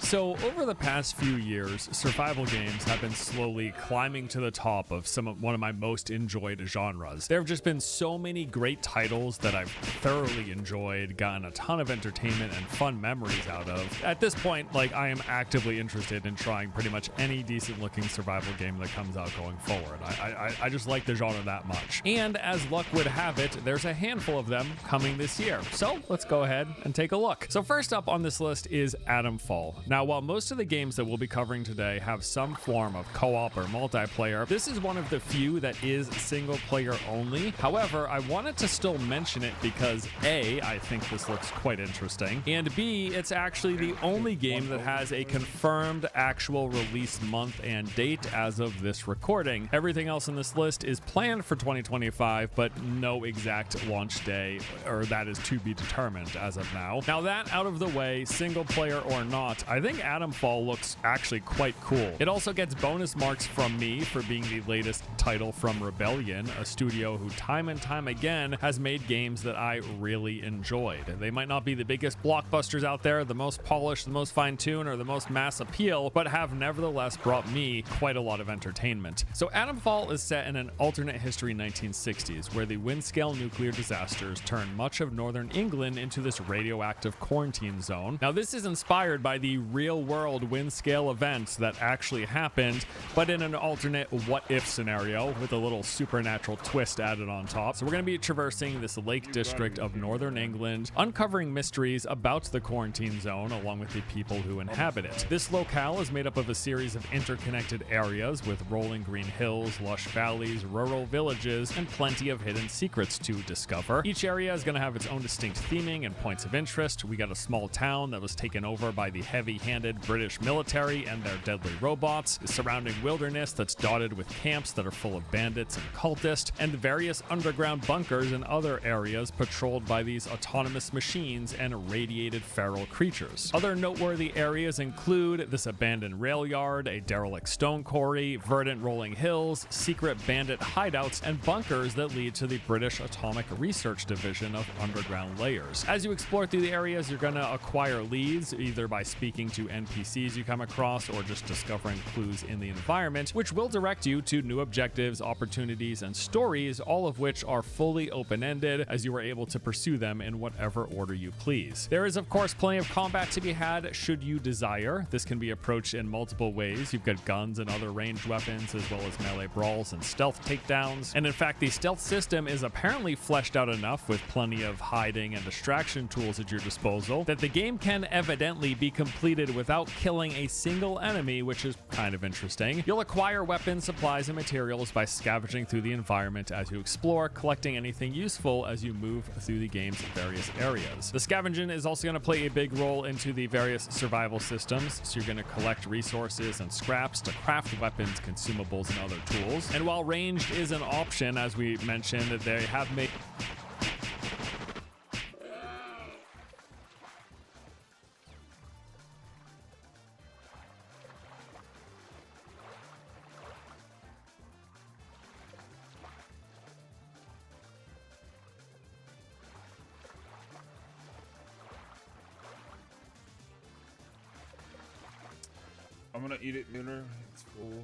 So over the past few years, survival games have been slowly climbing to the top of one of my most enjoyed genres. There have just been so many great titles that I've thoroughly enjoyed, gotten a ton of entertainment and fun memories out of. At this point, like, I am actively interested in trying pretty much any decent looking survival game that comes out going forward. I just like the genre that much. And as luck would have it, there's a handful of them coming this year. So let's go ahead and take a look. So first up on this list is Atomfall. Now, while most of the games that we'll be covering today have some form of co-op or multiplayer, this is one of the few that is single player only. However, I wanted to still mention it because A, I think this looks quite interesting, and B, it's actually the only game that has a confirmed actual release month and date as of this recording. Everything else in this list is planned for 2025, but no exact launch day, or that is to be determined as of now. Now that out of the way, single player or not, I think think Atomfall looks actually quite cool. It also gets bonus marks from me for being the latest title from Rebellion, a studio who time and time again has made games that I really enjoyed. They might not be the biggest blockbusters out there, the most polished, the most fine-tuned, or the most mass appeal, but have nevertheless brought me quite a lot of entertainment. So Atomfall is set in an alternate history 1960s, where the wind-scale nuclear disasters turned much of northern England into this radioactive quarantine zone. Now this is inspired by the real-world wind-scale events that actually happened, but in an alternate what-if scenario with a little supernatural twist added on top. So we're going to be traversing this lake district of northern England, uncovering mysteries about the quarantine zone along with the people who inhabit it. This locale is made up of a series of interconnected areas with rolling green hills, lush valleys, rural villages, and plenty of hidden secrets to discover. Each area is going to have its own distinct theming and points of interest. We got a small town that was taken over by the heavy-handed British military and their deadly robots, the surrounding wilderness that's dotted with camps that are full of bandits and cultists, and various underground bunkers and other areas patrolled by these autonomous machines and radiated feral creatures. Other noteworthy areas include this abandoned rail yard, a derelict stone quarry, verdant rolling hills, secret bandit hideouts, and bunkers that lead to the British Atomic Research Division of underground layers. As you explore through the areas, you're going to acquire leads, either by speaking to NPCs you come across or just discovering clues in the environment, which will direct you to new objectives, opportunities, and stories, all of which are fully open-ended as you are able to pursue them in whatever order you please. There is, of course, plenty of combat to be had should you desire. This can be approached in multiple ways. You've got guns and other ranged weapons, as well as melee brawls and stealth takedowns. And in fact, the stealth system is apparently fleshed out enough with plenty of hiding and distraction tools at your disposal that the game can evidently be completed without killing a single enemy, which is kind of interesting. You'll acquire weapons, supplies, and materials by scavenging through the environment as you explore, collecting anything useful as you move through the game's various areas. The scavenging is also going to play a big role into the various survival systems, so you're going to collect resources and scraps to craft weapons, consumables, and other tools. And while ranged is an option, as we mentioned, they have made I'm gonna eat it dinner. It's full.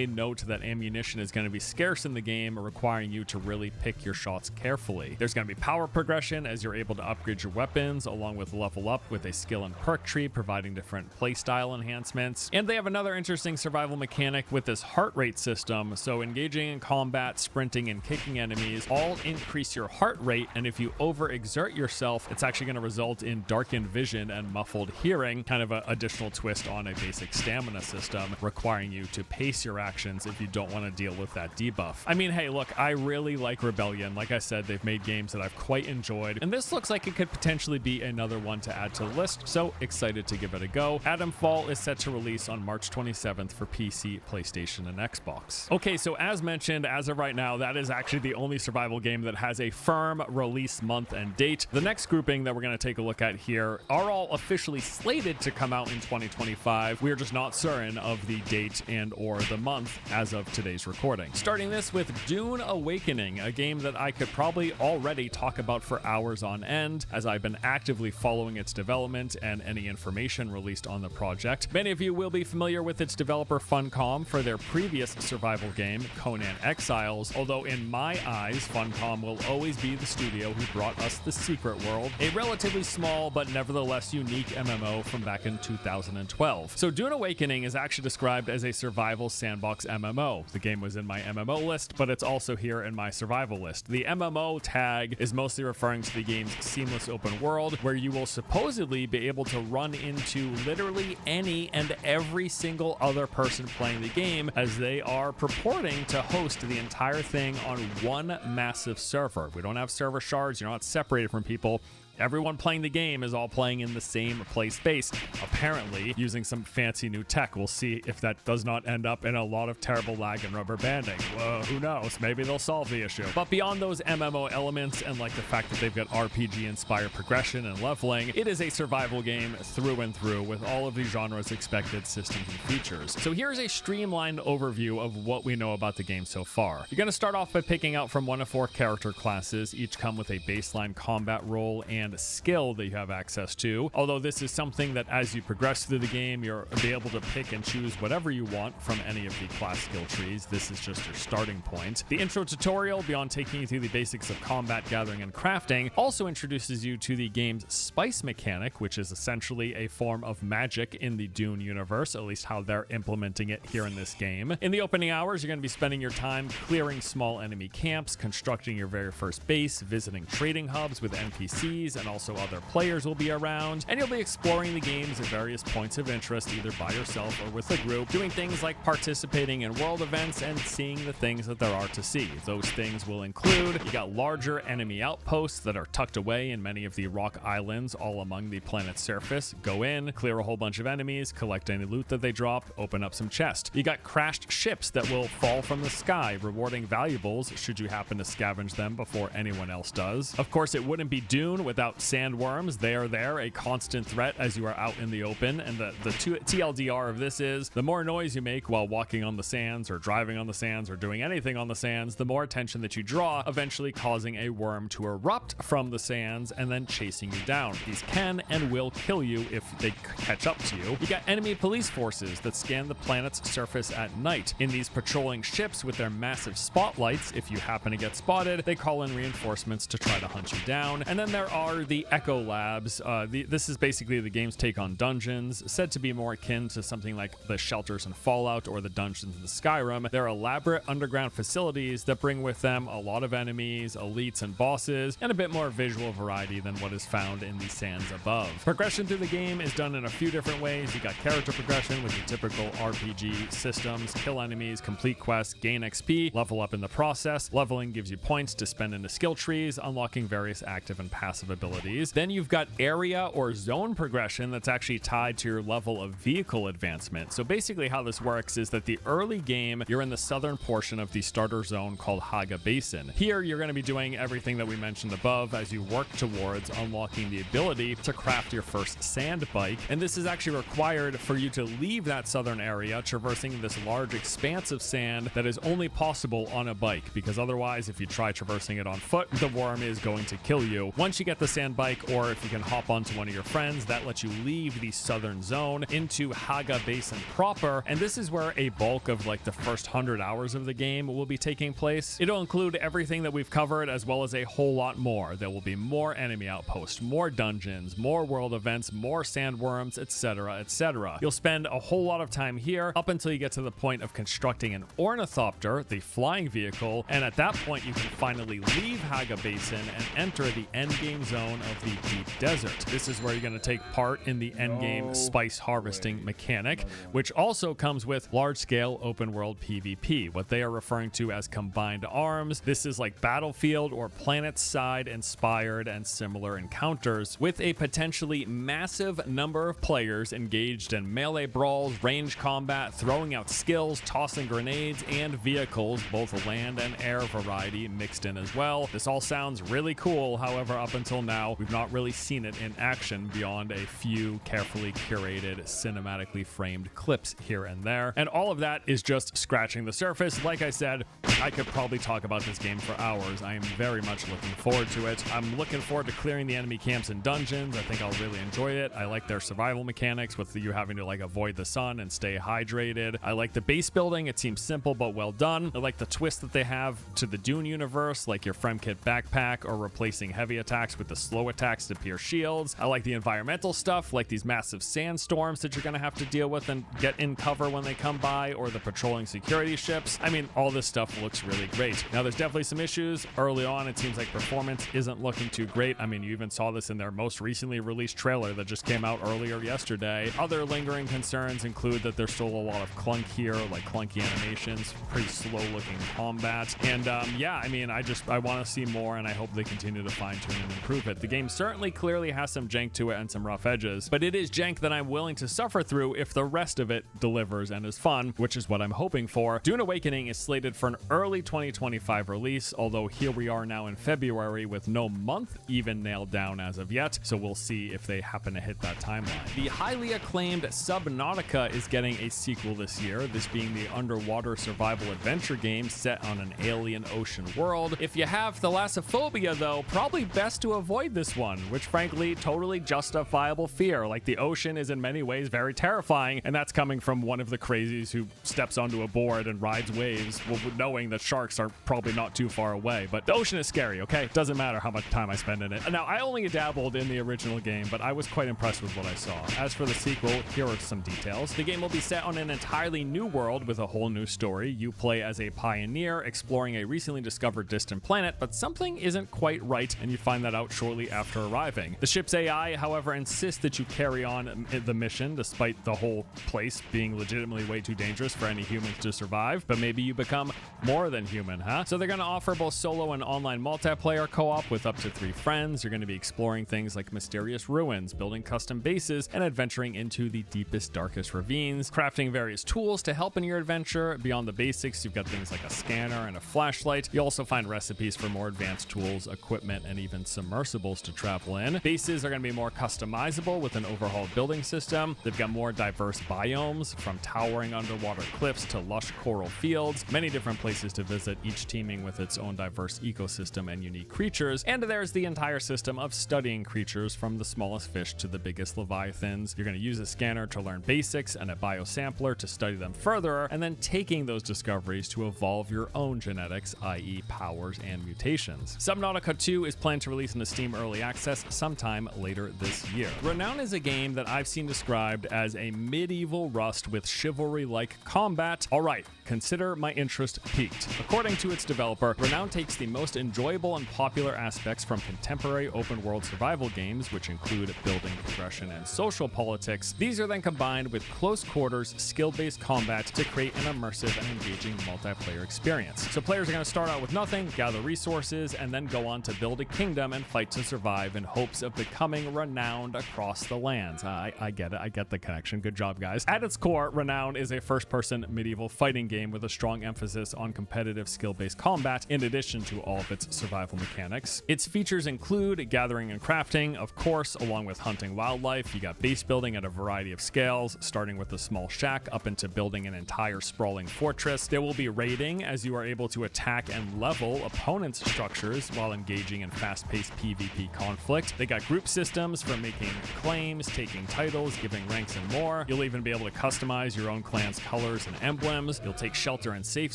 note that ammunition is going to be scarce in the game, requiring you to really pick your shots carefully. There's going to be power progression as you're able to upgrade your weapons, along with level up with a skill and perk tree, providing different playstyle enhancements. And they have another interesting survival mechanic with this heart rate system. So engaging in combat, sprinting, and kicking enemies all increase your heart rate, and if you overexert yourself, it's actually going to result in darkened vision and muffled hearing, kind of an additional twist on a basic stamina system, requiring you to pace your actions if you don't want to deal with that debuff. I mean, hey, look, I really like Rebellion. Like I said, they've made games that I've quite enjoyed, and this looks like it could potentially be another one to add to the list, so excited to give it a go. Atomfall is set to release on March 27th for PC, PlayStation, and Xbox. Okay, so as mentioned, as of right now, that is actually the only survival game that has a firm release month and date. The next grouping that we're going to take a look at here are all officially slated to come out in 2025. We are just not certain of the date and or the month as of today's recording. Starting this with Dune Awakening, a game that I could probably already talk about for hours on end, as I've been actively following its development and any information released on the project. Many of you will be familiar with its developer Funcom for their previous survival game, Conan Exiles, although in my eyes, Funcom will always be the studio who brought us The Secret World, a relatively small but nevertheless unique MMO from back in 2012. So Dune Awakening is actually described as a survival sandbox MMO. The game was in my MMO list, but it's also here in my survival list. The MMO tag is mostly referring to the game's seamless open world, where you will supposedly be able to run into literally any and every single other person playing the game, as they are purporting to host the entire thing on one massive server. We don't have server shards, you're not separated from people. everyone playing the game is all playing in the same play space, apparently using some fancy new tech. We'll see if that does not end up in a lot of terrible lag and rubber banding. Whoa, who knows? Maybe they'll solve the issue. But beyond those MMO elements and like the fact that they've got RPG-inspired progression and leveling, it is a survival game through and through with all of the genre's expected systems and features. So here's a streamlined overview of what we know about the game so far. You're going to start off by picking out from one of 4 character classes, each come with a baseline combat role and skill that you have access to, although this is something that as you progress through the game, you'll be able to pick and choose whatever you want from any of the class skill trees. This is just your starting point. The intro tutorial, beyond taking you through the basics of combat, gathering, and crafting, also introduces you to the game's spice mechanic, which is essentially a form of magic in the Dune universe, at least how they're implementing it here in this game. In the opening hours, you're going to be spending your time clearing small enemy camps, constructing your very first base, visiting trading hubs with NPCs, and also other players will be around, and you'll be exploring the games at various points of interest, either by yourself or with a group, doing things like participating in world events and seeing the things that there are to see. Those things will include, you got larger enemy outposts that are tucked away in many of the rock islands all among the planet's surface. Go in, clear a whole bunch of enemies, collect any loot that they drop, open up some chests. You got crashed ships that will fall from the sky, rewarding valuables should you happen to scavenge them before anyone else does. Of course, it wouldn't be Dune without sandworms. They are there, a constant threat as you are out in the open, and the TLDR of this is, the more noise you make while walking on the sands or driving on the sands or doing anything on the sands, the more attention that you draw, eventually causing a worm to erupt from the sands and then chasing you down. These can and will kill you if they catch up to you. You got enemy police forces that scan the planet's surface at night. In these patrolling ships with their massive spotlights, if you happen to get spotted, they call in reinforcements to try to hunt you down. And then there are the Echo Labs. This is basically the game's take on dungeons, said to be more akin to something like the shelters in Fallout or the dungeons in Skyrim. They're elaborate underground facilities that bring with them a lot of enemies, elites, and bosses, and a bit more visual variety than what is found in the sands above. Progression through the game is done in a few different ways. You got character progression with your typical RPG systems, kill enemies, complete quests, gain XP, level up in the process. Leveling gives you points to spend into skill trees, unlocking various active and passive abilities. Then you've got area or zone progression that's actually tied to your level of vehicle advancement. So basically how this works is that the early game, you're in the southern portion of the starter zone called Haga Basin. Here, you're going to be doing everything that we mentioned above as you work towards unlocking the ability to craft your first sand bike. And this is actually required for you to leave that southern area, traversing this large expanse of sand that is only possible on a bike, because otherwise, if you try traversing it on foot, the worm is going to kill you. Once you get the sand bike, or if you can hop onto one of your friends, that lets you leave the southern zone into Haga Basin proper. And this is where a bulk of like the first 100 hours of the game will be taking place. It'll include everything that we've covered, as well as a whole lot more. There will be more enemy outposts, more dungeons, more world events, more sandworms, etc., etc. You'll spend a whole lot of time here up until you get to the point of constructing an ornithopter, the flying vehicle, and at that point you can finally leave Haga Basin and enter the endgame zone of the deep desert. This is where you're going to take part in the endgame spice harvesting mechanic, which also comes with large-scale open-world PvP, what they are referring to as combined arms. This is like Battlefield or Planet-side inspired and similar encounters, with a potentially massive number of players engaged in melee brawls, range combat, throwing out skills, tossing grenades, and vehicles, both land and air variety mixed in as well. This all sounds really cool, however, up until now, we've not really seen it in action beyond a few carefully curated, cinematically framed clips here and there. And all of that is just scratching the surface. Like I said, I could probably talk about this game for hours. I am very much looking forward to it. I'm looking forward to clearing the enemy camps and dungeons. I think I'll really enjoy it. I like their survival mechanics with you having to like avoid the sun and stay hydrated. I like the base building. It seems simple but well done. I like the twist that they have to the Dune universe, like your Fremkit backpack or replacing heavy attacks with the slow attacks to pierce shields. I like the environmental stuff, like these massive sandstorms that you're going to have to deal with and get in cover when they come by, or the patrolling security ships. I mean, all this stuff looks looks really great. Now, there's definitely some issues. Early on, it seems like performance isn't looking too great. I mean, you even saw this in their most recently released trailer that just came out earlier yesterday. Other lingering concerns include that there's still a lot of clunk here, like clunky animations, pretty slow looking combat. And yeah, I mean, I want to see more, and I hope they continue to fine tune and improve it. The game certainly clearly has some jank to it and some rough edges, but it is jank that I'm willing to suffer through if the rest of it delivers and is fun, which is what I'm hoping for. Dune Awakening is slated for an early 2025 release, although here we are now in February with no month even nailed down as of yet, so we'll see if they happen to hit that timeline. The highly acclaimed Subnautica is getting a sequel this year, this being the underwater survival adventure game set on an alien ocean world. If you have thalassophobia though, probably best to avoid this one, which frankly totally justifiable fear. Like, the ocean is in many ways very terrifying, and that's coming from one of the crazies who steps onto a board and rides waves, knowing that sharks are probably not too far away. But the ocean is scary, okay? Doesn't matter how much time I spend in it. Now, I only dabbled in the original game, but I was quite impressed with what I saw. As for the sequel, here are some details. The game will be set on an entirely new world with a whole new story. You play as a pioneer exploring a recently discovered distant planet, but something isn't quite right, and you find that out shortly after arriving. The ship's AI, however, insists that you carry on the mission despite the whole place being legitimately way too dangerous for any humans to survive, but maybe you become more than human, huh? So they're going to offer both solo and online multiplayer co-op with up to 3 friends. You're going to be exploring things like mysterious ruins, building custom bases, and adventuring into the deepest, darkest ravines, crafting various tools to help in your adventure. Beyond the basics, you've got things like a scanner and a flashlight. You also find recipes for more advanced tools, equipment, and even submersibles to travel in. Bases are going to be more customizable with an overhauled building system. They've got more diverse biomes, from towering underwater cliffs to lush coral fields. Many different places to visit, each teeming with its own diverse ecosystem and unique creatures. And there's the entire system of studying creatures, from the smallest fish to the biggest leviathans. You're going to use a scanner to learn basics and a biosampler to study them further, and then taking those discoveries to evolve your own genetics, i.e. powers and mutations. Subnautica 2 is planned to release in the Steam Early Access sometime later this year. Renown is a game that I've seen described as a medieval Rust with chivalry-like combat. Alright, consider my interest piqued. According to its developer, Renown takes the most enjoyable and popular aspects from contemporary open-world survival games, which include building, progression, and social politics. These are then combined with close-quarters, skill-based combat to create an immersive and engaging multiplayer experience. So players are going to start out with nothing, gather resources, and then go on to build a kingdom and fight to survive in hopes of becoming renowned across the lands. I get it. I get the connection. Good job, guys. At its core, Renown is a first-person medieval fighting game with a strong emphasis on competitive skill-based combat in addition to all of its survival mechanics. Its features include gathering and crafting, of course, along with hunting wildlife. You got base building at a variety of scales, starting with a small shack up into building an entire sprawling fortress. There will be raiding, as you are able to attack and level opponents' structures while engaging in fast-paced PvP conflict. They got group systems for making claims, taking titles, giving ranks, and more. You'll even be able to customize your own clan's colors and emblems. You'll take shelter in safe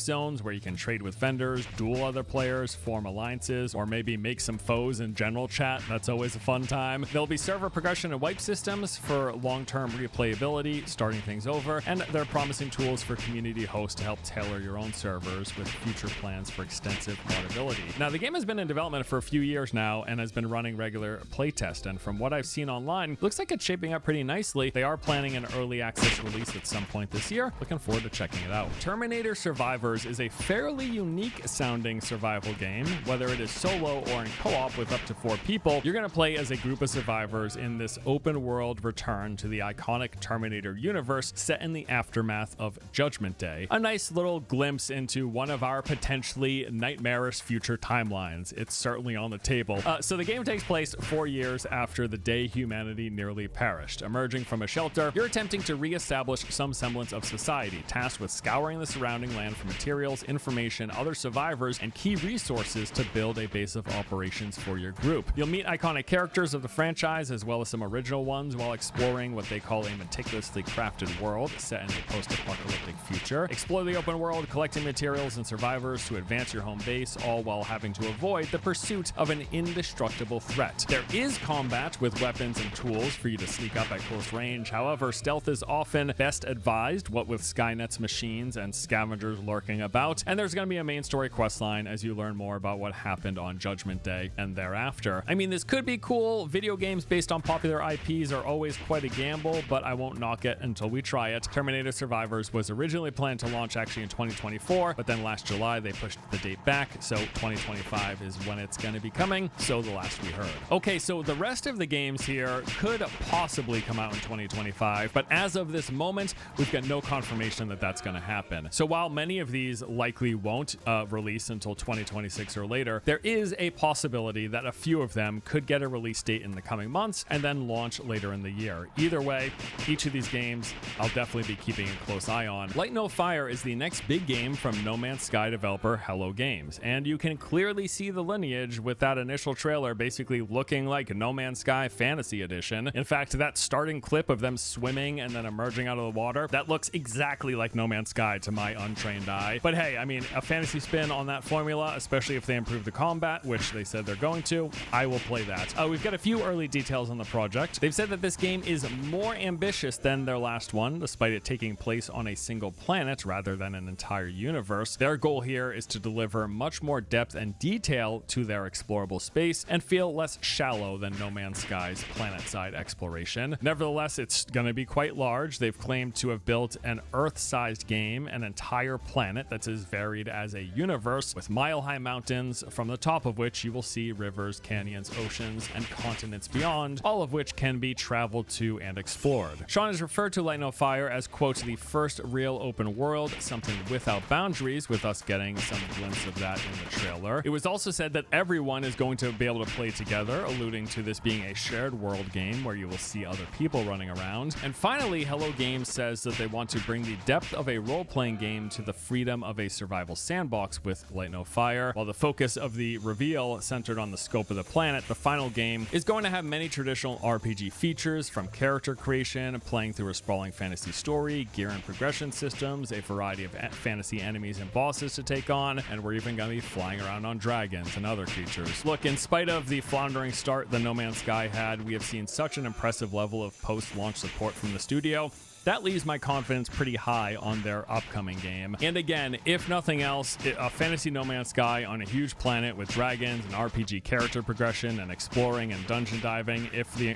zones where you can trade with vendors, duel other players, form alliances, or maybe make some foes in general chat. That's always a fun time. There'll be server progression and wipe systems for long-term replayability, starting things over, and they're promising tools for community hosts to help tailor your own servers with future plans for extensive moddability. Now, the game has been in development for a few years now and has been running regular playtest, and from what I've seen online, looks like it's shaping up pretty nicely. They are planning an early access release at some point this year. Looking forward to checking it out. Terminator Survivors is a fairly unique sounding survival game. Whether it is solo or in co-op with up to 4 people, you're going to play as a group of survivors in this open world return to the iconic Terminator universe set in the aftermath of Judgment Day. A nice little glimpse into one of our potentially nightmarish future timelines. It's certainly on the table. So the game takes place 4 years after the day humanity nearly perished. Emerging from a shelter, you're attempting to re-establish some semblance of society, tasked with scouring the surrounding land for materials, information, other survivors, and key resources to build a base of operations for your group. You'll meet iconic characters of the franchise as well as some original ones while exploring what they call a meticulously crafted world set in a post-apocalyptic future. Explore the open world, collecting materials and survivors to advance your home base, all while having to avoid the pursuit of an indestructible threat. There is combat with weapons and tools for you to sneak up at close range. However, stealth is often best advised, what with Skynet's machines and scavengers lurking about. out. And there's going to be a main story quest line as you learn more about what happened on Judgment Day and thereafter. I mean, this could be cool. Video games based on popular IPs are always quite a gamble, but I won't knock it until we try it. Terminator Survivors was originally planned to launch actually in 2024, but then last July they pushed the date back, so 2025 is when it's going to be coming, so the last we heard. Okay, so the rest of the games here could possibly come out in 2025, but as of this moment, we've got no confirmation that that's going to happen. So while many of these likely won't release until 2026 or later, there is a possibility that a few of them could get a release date in the coming months and then launch later in the year. Either way, each of these games I'll definitely be keeping a close eye on. Light No Fire is the next big game from No Man's Sky developer Hello Games, and you can clearly see the lineage with that initial trailer basically looking like No Man's Sky Fantasy Edition. In fact, that starting clip of them swimming and then emerging out of the water, that looks exactly like No Man's Sky to my untrained eye. But hey, I mean, a fantasy spin on that formula, especially if they improve the combat, which they said they're going to, I will play that. We've got a few early details on the project. They've said that this game is more ambitious than their last one, despite it taking place on a single planet rather than an entire universe. Their goal here is to deliver much more depth and detail to their explorable space and feel less shallow than No Man's Sky's planet-side exploration. Nevertheless, it's going to be quite large. They've claimed to have built an Earth-sized game, an entire planet that's as varied as a universe, with mile-high mountains, from the top of which you will see rivers, canyons, oceans, and continents beyond, all of which can be traveled to and explored. Sean has referred to Light No Fire as, quote, the first real open world, something without boundaries, with us getting some glimpse of that in the trailer. It was also said that everyone is going to be able to play together, alluding to this being a shared world game where you will see other people running around. And finally, Hello Games says that they want to bring the depth of a role-playing game to the freedom of a survival sandbox with Light No Fire. While the focus of the reveal centered on the scope of the planet, the final game is going to have many traditional RPG features, from character creation, playing through a sprawling fantasy story, gear and progression systems, a variety of fantasy enemies and bosses to take on, and we're even going to be flying around on dragons and other creatures. Look, in spite of the floundering start that No Man's Sky had, we have seen such an impressive level of post-launch support from the studio. That leaves my confidence pretty high on their upcoming game. And again, if nothing else, a fantasy No Man's Sky on a huge planet with dragons and RPG character progression and exploring and dungeon diving, if the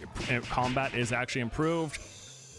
combat is actually improved,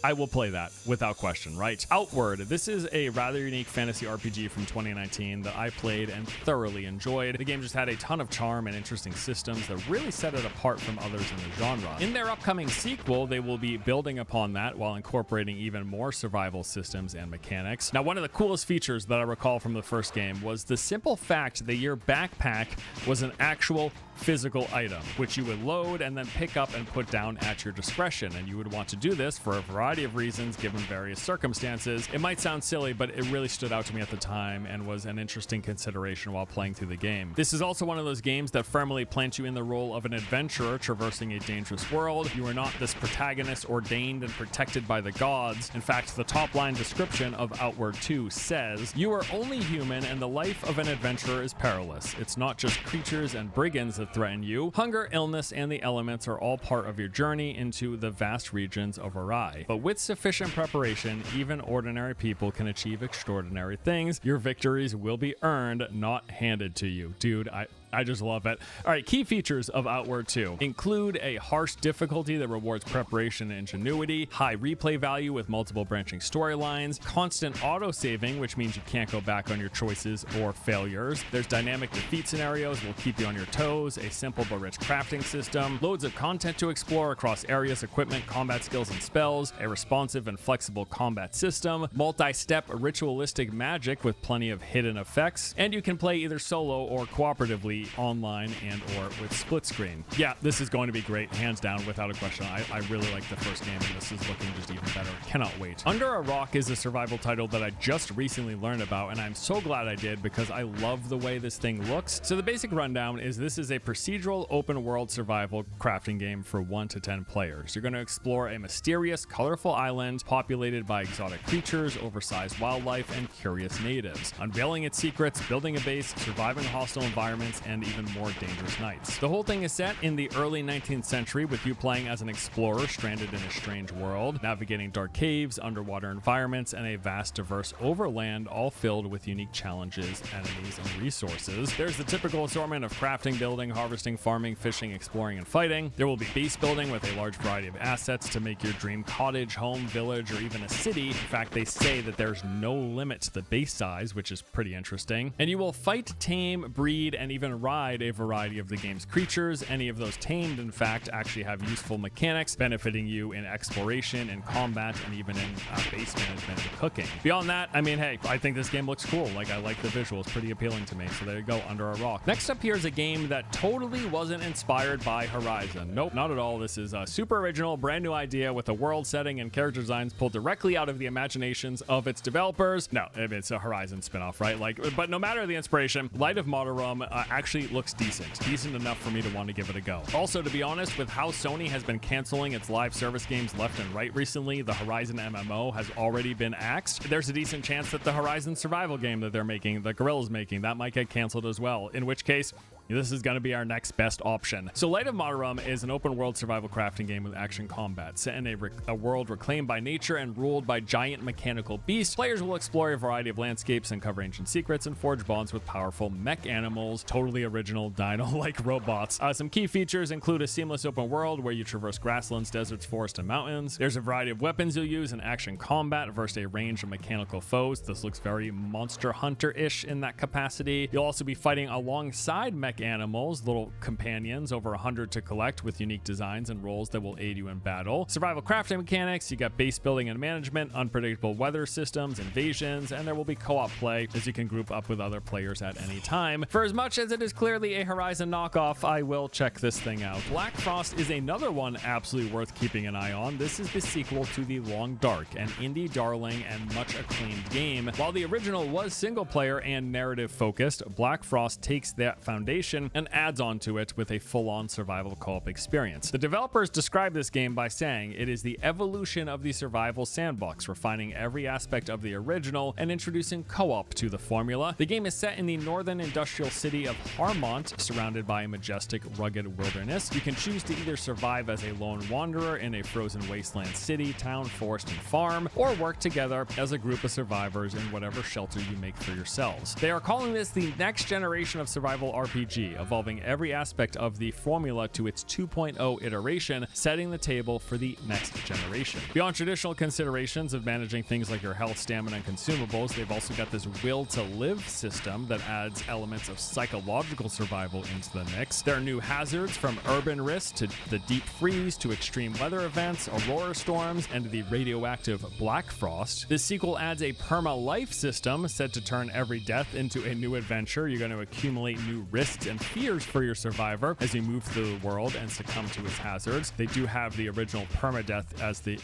I will play that without question, right? Outward, this is a rather unique fantasy RPG from 2019 that I played and thoroughly enjoyed. The game just had a ton of charm and interesting systems that really set it apart from others in the genre. In their upcoming sequel, they will be building upon that while incorporating even more survival systems and mechanics. Now, one of the coolest features that I recall from the first game was the simple fact that your backpack was an actual physical item, which you would load and then pick up and put down at your discretion. And you would want to do this for a variety of reasons given various circumstances. It might sound silly, but it really stood out to me at the time and was an interesting consideration while playing through the game. This is also one of those games that firmly plant you in the role of an adventurer traversing a dangerous world. You are not this protagonist ordained and protected by the gods. In fact, the top line description of Outward 2 says, "You are only human and the life of an adventurer is perilous. It's not just creatures and brigands that threaten you. Hunger, illness, and the elements are all part of your journey into the vast regions of Arai. But with sufficient preparation, even ordinary people can achieve extraordinary things. Your victories will be earned, not handed to you." Dude, I just love it. All right, key features of Outward 2 include a harsh difficulty that rewards preparation and ingenuity, high replay value with multiple branching storylines, constant auto-saving, which means you can't go back on your choices or failures. There's dynamic defeat scenarios that will keep you on your toes, a simple but rich crafting system, loads of content to explore across areas, equipment, combat skills, and spells, a responsive and flexible combat system, multi-step ritualistic magic with plenty of hidden effects, and you can play either solo or cooperatively online and or with split screen. Yeah, this is going to be great, hands down, without a question. I really like the first game, and this is looking just even better. Cannot wait. Under a Rock is a survival title that I just recently learned about, and I'm so glad I did because I love the way this thing looks. So the basic rundown is this is a procedural open world survival crafting game for 1 to 10 players. You're going to explore a mysterious, colorful island populated by exotic creatures, oversized wildlife, and curious natives, unveiling its secrets, building a base, surviving hostile environments, and and even more dangerous nights. The whole thing is set in the early 19th century, with you playing as an explorer stranded in a strange world, navigating dark caves, underwater environments, and a vast, diverse overland, all filled with unique challenges, enemies, and resources. There's the typical assortment of crafting, building, harvesting, farming, fishing, exploring, and fighting. There will be base building with a large variety of assets to make your dream cottage, home, village, or even a city. In fact, they say that there's no limit to the base size, which is pretty interesting. And you will fight, tame, breed, and even ride a variety of the game's creatures. Any of those tamed, in fact, actually have useful mechanics, benefiting you in exploration and combat, and even in base management and cooking. Beyond that, I mean, hey, I think this game looks cool. Like, I like the visuals, pretty appealing to me. So there you go, Under a Rock. Next up here is a game that totally wasn't inspired by Horizon. Nope, not at all. This is a super original, brand new idea with a world setting and character designs pulled directly out of the imaginations of its developers. No, it's a Horizon spinoff, right? Like, but no matter the inspiration, Light of Mataram actually looks decent enough for me to want to give it a go. Also, to be honest, with how Sony has been canceling its live service games left and right recently, the Horizon MMO has already been axed. There's a decent chance that the Horizon survival game that they're making, that Guerrilla's making, that might get canceled as well, in which case this is going to be our next best option. So Light of Mataram is an open world survival crafting game with action combat set in a world reclaimed by nature and ruled by giant mechanical beasts. Players will explore a variety of landscapes, uncover ancient secrets, and forge bonds with powerful mech animals, totally original dino-like robots. Some key features include a seamless open world where you traverse grasslands, deserts, forests, and mountains. There's a variety of weapons you'll use in action combat versus a range of mechanical foes. This looks very Monster Hunter-ish in that capacity. You'll also be fighting alongside mech animals, little companions, over 100 to collect, with unique designs and roles that will aid you in battle. Survival crafting mechanics, you got base building and management, unpredictable weather systems, invasions, and there will be co-op play as you can group up with other players at any time. For as much as it is clearly a Horizon knockoff, I will check this thing out. Black Frost is another one absolutely worth keeping an eye on. This is the sequel to The Long Dark, an indie darling and much acclaimed game. While the original was single player and narrative focused, Black Frost takes that foundation and adds on to it with a full-on survival co-op experience. The developers describe this game by saying it is the evolution of the survival sandbox, refining every aspect of the original and introducing co-op to the formula. The game is set in the northern industrial city of Harmont, surrounded by a majestic, rugged wilderness. You can choose to either survive as a lone wanderer in a frozen wasteland city, town, forest, and farm, or work together as a group of survivors in whatever shelter you make for yourselves. They are calling this the next generation of survival RPG, evolving every aspect of the formula to its 2.0 iteration, setting the table for the next generation. Beyond traditional considerations of managing things like your health, stamina, and consumables, they've also got this will to live system that adds elements of psychological survival into the mix. There are new hazards, from urban risks to the deep freeze to extreme weather events, aurora storms, and the radioactive Black Frost. This sequel adds a perma-life system set to turn every death into a new adventure. You're going to accumulate new risks and fears for your survivor as you move through the world and succumb to its hazards. They do have the original permadeath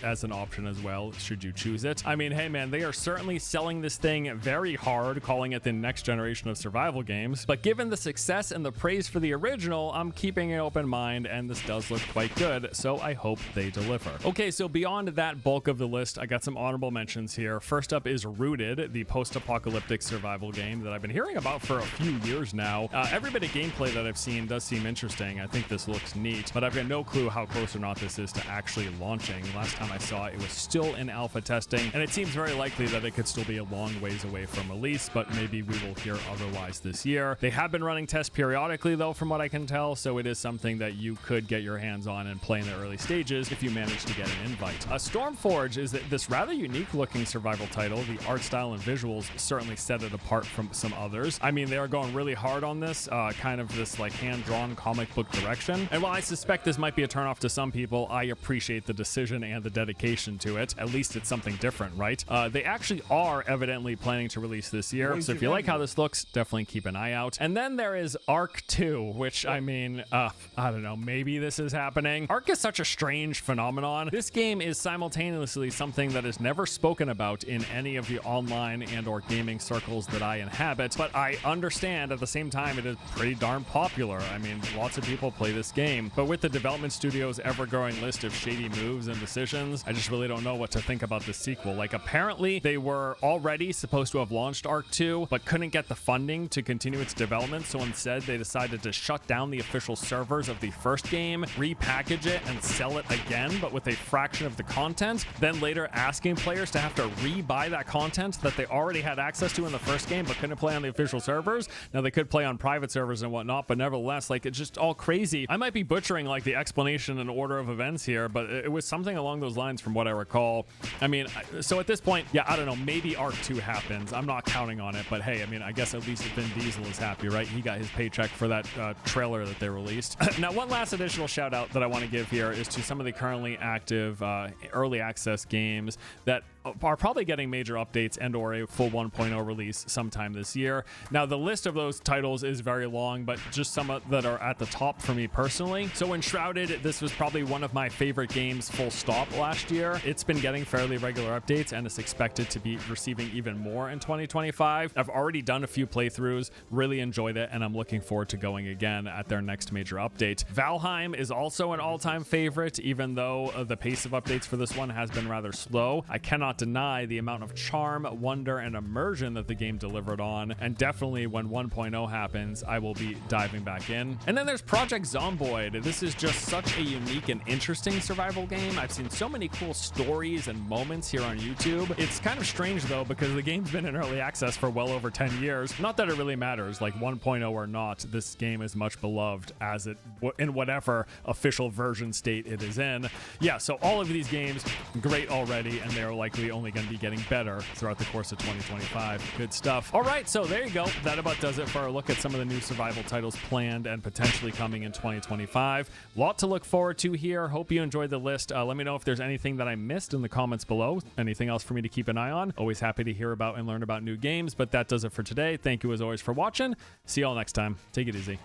as an option as well, should you choose it. I mean, hey man, they are certainly selling this thing very hard, calling it the next generation of survival games. But given the success and the praise for the original, I'm keeping an open mind, and this does look quite good, so I hope they deliver. Okay, so beyond that bulk of the list, I got some honorable mentions here. First up is Rooted, the post-apocalyptic survival game that I've been hearing about for a few years now. Every bit of gameplay that I've seen does seem interesting. I think this looks neat, but I've got no clue how close or not this is to actually launching. Last time I saw it, it was still in alpha testing, and it seems very likely that it could still be a long ways away from release, but maybe we will hear otherwise this year. They have been running tests periodically though, from what I can tell, so it is something that you could get your hands on and play in the early stages if you manage to get an invite. Stormforge is this rather unique looking survival title. The art style and visuals certainly set it apart from some others. I mean, they are going really hard on this, kind of this like hand-drawn comic book direction. And while I suspect this might be a turnoff to some people, I appreciate the decision and the dedication to it. At least it's something different, right? They actually are evidently planning to release this year, so if you like how this looks, definitely keep an eye out. And then there is Ark 2, which I mean, I don't know, maybe this is happening. Ark is such a strange phenomenon. This game is simultaneously something that is never spoken about in any of the online and or gaming circles that I inhabit, but I understand at the same time it is pretty darn popular. I mean, lots of people play this game. But with the development studio's ever-growing list of shady moves and decisions, I just really don't know what to think about the sequel. Like, apparently they were already supposed to have launched Arc 2, but couldn't get the funding to continue its development, so instead they decided to shut down the official servers of the first game, repackage it, and sell it again, but with a fraction of the content, then later asking players to have to re-buy that content that they already had access to in the first game but couldn't play on the official servers. Now, they could play on private servers and whatnot, but nevertheless, like, it's just all crazy. I might be butchering like the explanation and order of events here, but it was something along those lines from what I recall. I mean, so at this point, yeah, I don't know, maybe Arc 2 happens. I'm not counting on it, but hey, I mean, I guess at least Vin Diesel is happy, right? He got his paycheck for that trailer that they released. Now, one last additional shout out that I want to give here is to some of the currently active early access games that are probably getting major updates and or a full 1.0 release sometime this year. Now, the list of those titles is very long, but just some that are at the top for me personally. So Enshrouded, this was probably one of my favorite games full stop last year. It's been getting fairly regular updates and is expected to be receiving even more in 2025. I've already done a few playthroughs, really enjoyed it, and I'm looking forward to going again at their next major update. Valheim is also an all-time favorite, even though the pace of updates for this one has been rather slow. I cannot deny the amount of charm, wonder, and immersion that the game delivered on, and definitely when 1.0 happens, I will be diving back in. And then there's Project Zomboid. This is just such a unique and interesting survival game. I've seen so many cool stories and moments here on YouTube. It's kind of strange though, because the game's been in early access for well over 10 years. Not that it really matters, like 1.0 or not, this game is much beloved as it in whatever official version state it is in. Yeah, so all of these games, great already, and they're likely only going to be getting better throughout the course of 2025. Good stuff. All right, so there you go. That about does it for our look at some of the new survival titles planned and potentially coming in 2025. A lot to look forward to here. Hope you enjoyed the list. Let me know if there's anything that I missed in the comments below. Anything else for me to keep an eye on. Always happy to hear about and learn about new games, but that does it for today. Thank you as always for watching. See y'all next time. Take it easy.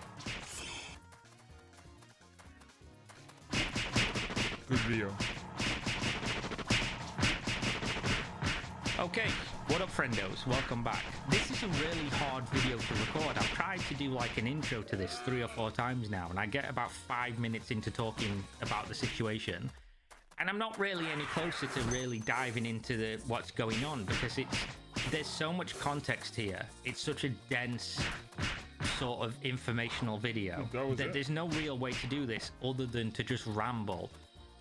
Good video. Okay, what up friendos, welcome back. This is a really hard video to record. I've tried to do like an intro to this 3 or 4 times now, and I get about 5 minutes into talking about the situation, and I'm not really any closer to really diving into what's going on, because there's so much context here. It's such a dense sort of informational video that there's no real way to do this other than to just ramble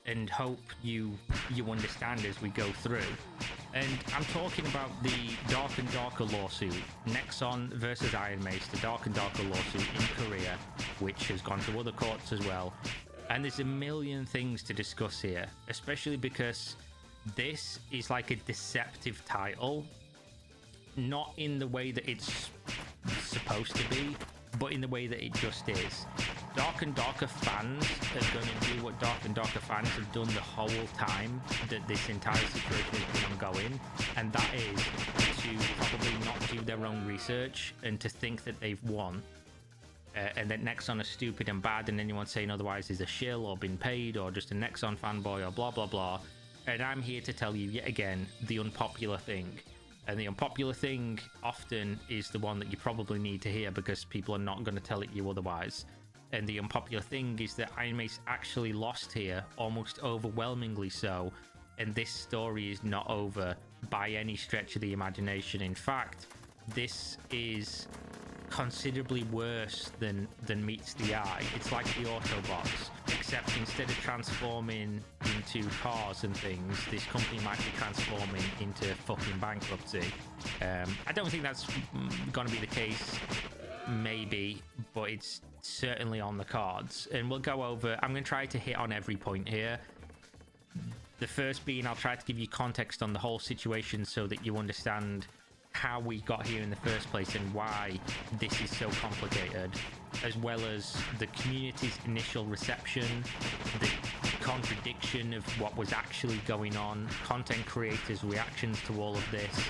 and hope you understand as we go through. And I'm talking about the Dark and Darker lawsuit, Nexon versus Iron Mace, the Dark and Darker lawsuit in Korea, which has gone to other courts as well. And there's a million things to discuss here, especially because this is like a deceptive title, not in the way that it's supposed to be, but in the way that it just is. Dark and Darker fans are going to do what Dark and Darker fans have done the whole time that this entire situation has been ongoing, and that is to probably not do their own research and to think that they've won, and that Nexon is stupid and bad, and anyone saying otherwise is a shill or been paid or just a Nexon fanboy or blah blah blah. And I'm here to tell you yet again the unpopular thing. And the unpopular thing often is the one that you probably need to hear, because people are not going to tell it you otherwise. And the unpopular thing is that Iron Mace actually lost here, almost overwhelmingly so, and this story is not over by any stretch of the imagination. In fact, this is considerably worse than meets the eye. It's like the Autobots, except instead of transforming into cars and things, this company might be transforming into fucking bankruptcy. I don't think that's gonna be the case, maybe, but it's certainly on the cards, and we'll go over. I'm going to try to hit on every point here. The first being, I'll try to give you context on the whole situation so that you understand how we got here in the first place and why this is so complicated, as well as the community's initial reception, the contradiction of what was actually going on, content creators' reactions to all of this,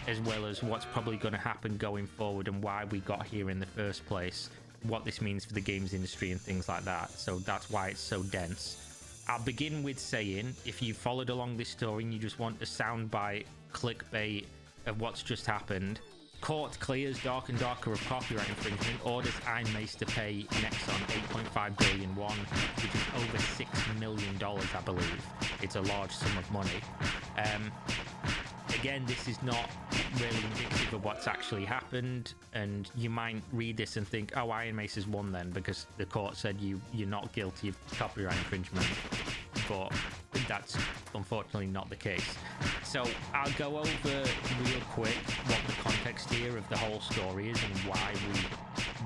as well as what's probably going to happen going forward and why we got here in the first place, what this means for the games industry and things like that. So that's why it's so dense. I'll begin with saying, if you followed along this story and you just want a soundbite clickbait of what's just happened, Court clears Dark and Darker of copyright infringement, orders Ironmace to pay Nexon 8.5 billion won, which is over $6 million, I believe. It's a large sum of money. Again, this is not really indicative of what's actually happened, and you might read this and think, oh, Ironmace has won then, because the court said you're not guilty of copyright infringement. But that's unfortunately not the case. So I'll go over real quick what the context here of the whole story is and why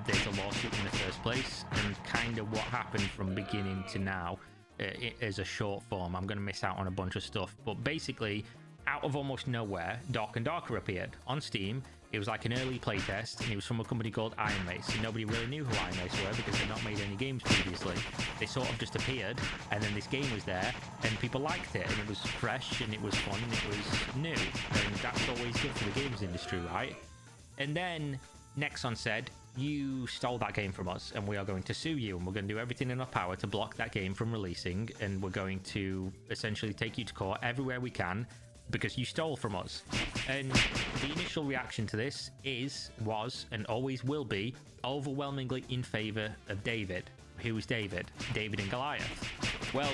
there's a lawsuit in the first place, and kind of what happened from beginning to now as a short form. I'm going to miss out on a bunch of stuff, but basically, out of almost nowhere, Dark and Darker appeared on Steam. It was like an early playtest, and it was from a company called Ironmace, and nobody really knew who Ironmace were because they'd not made any games previously. They sort of just appeared, and then this game was there, and people liked it, and it was fresh, and it was fun, and it was new, and that's always good for the games industry, right? And then Nexon said, you stole that game from us, and we are going to sue you, and we're going to do everything in our power to block that game from releasing, and we're going to essentially take you to court everywhere we can, because you stole from us. And the initial reaction to this was, and always will be, overwhelmingly in favor of David. Who is David? David and Goliath. Well,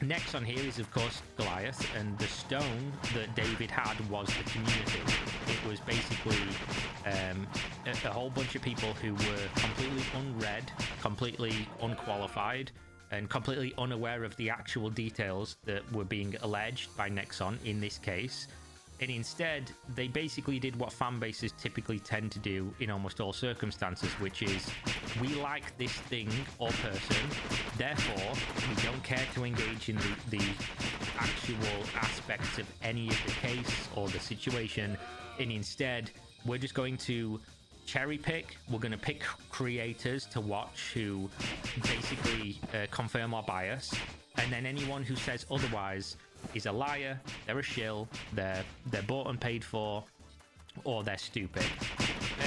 Nexon here is, of course, Goliath, and the stone that David had was the community. It was basically a whole bunch of people who were completely unread, completely unqualified, and completely unaware of the actual details that were being alleged by Nexon in this case. And instead, they basically did what fan bases typically tend to do in almost all circumstances, which is, we like this thing or person, therefore, we don't care to engage in the actual aspects of any of the case or the situation, and instead, we're just going to cherry pick. We're going to pick creators to watch who basically confirm our bias, and then anyone who says otherwise is a liar, they're a shill, they're bought and paid for, or they're stupid.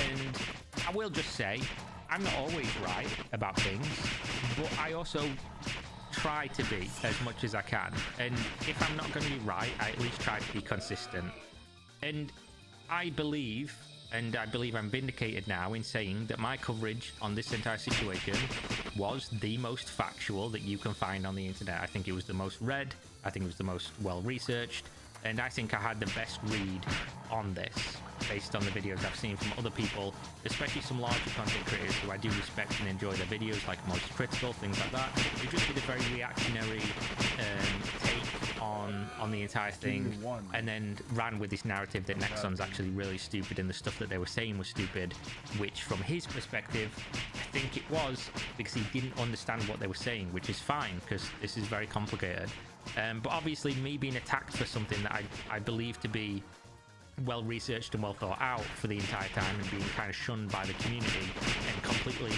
And I will just say, I'm not always right about things, but I also try to be as much as I can, and if I'm not going to be right, I at least try to be consistent. And I believe I'm vindicated now in saying that my coverage on this entire situation was the most factual that you can find on the internet. I think it was the most read, I think it was the most well-researched, and I think I had the best read on this based on the videos I've seen from other people, especially some larger content creators who I do respect and enjoy their videos, like Most Critical, things like that. They just did a very reactionary take on the entire thing, and then ran with this narrative that Nexon's actually really stupid and the stuff that they were saying was stupid, which from his perspective, I think it was because he didn't understand what they were saying, which is fine because this is very complicated. But obviously me being attacked for something that I believe to be well researched and well thought out for the entire time, and being kind of shunned by the community and completely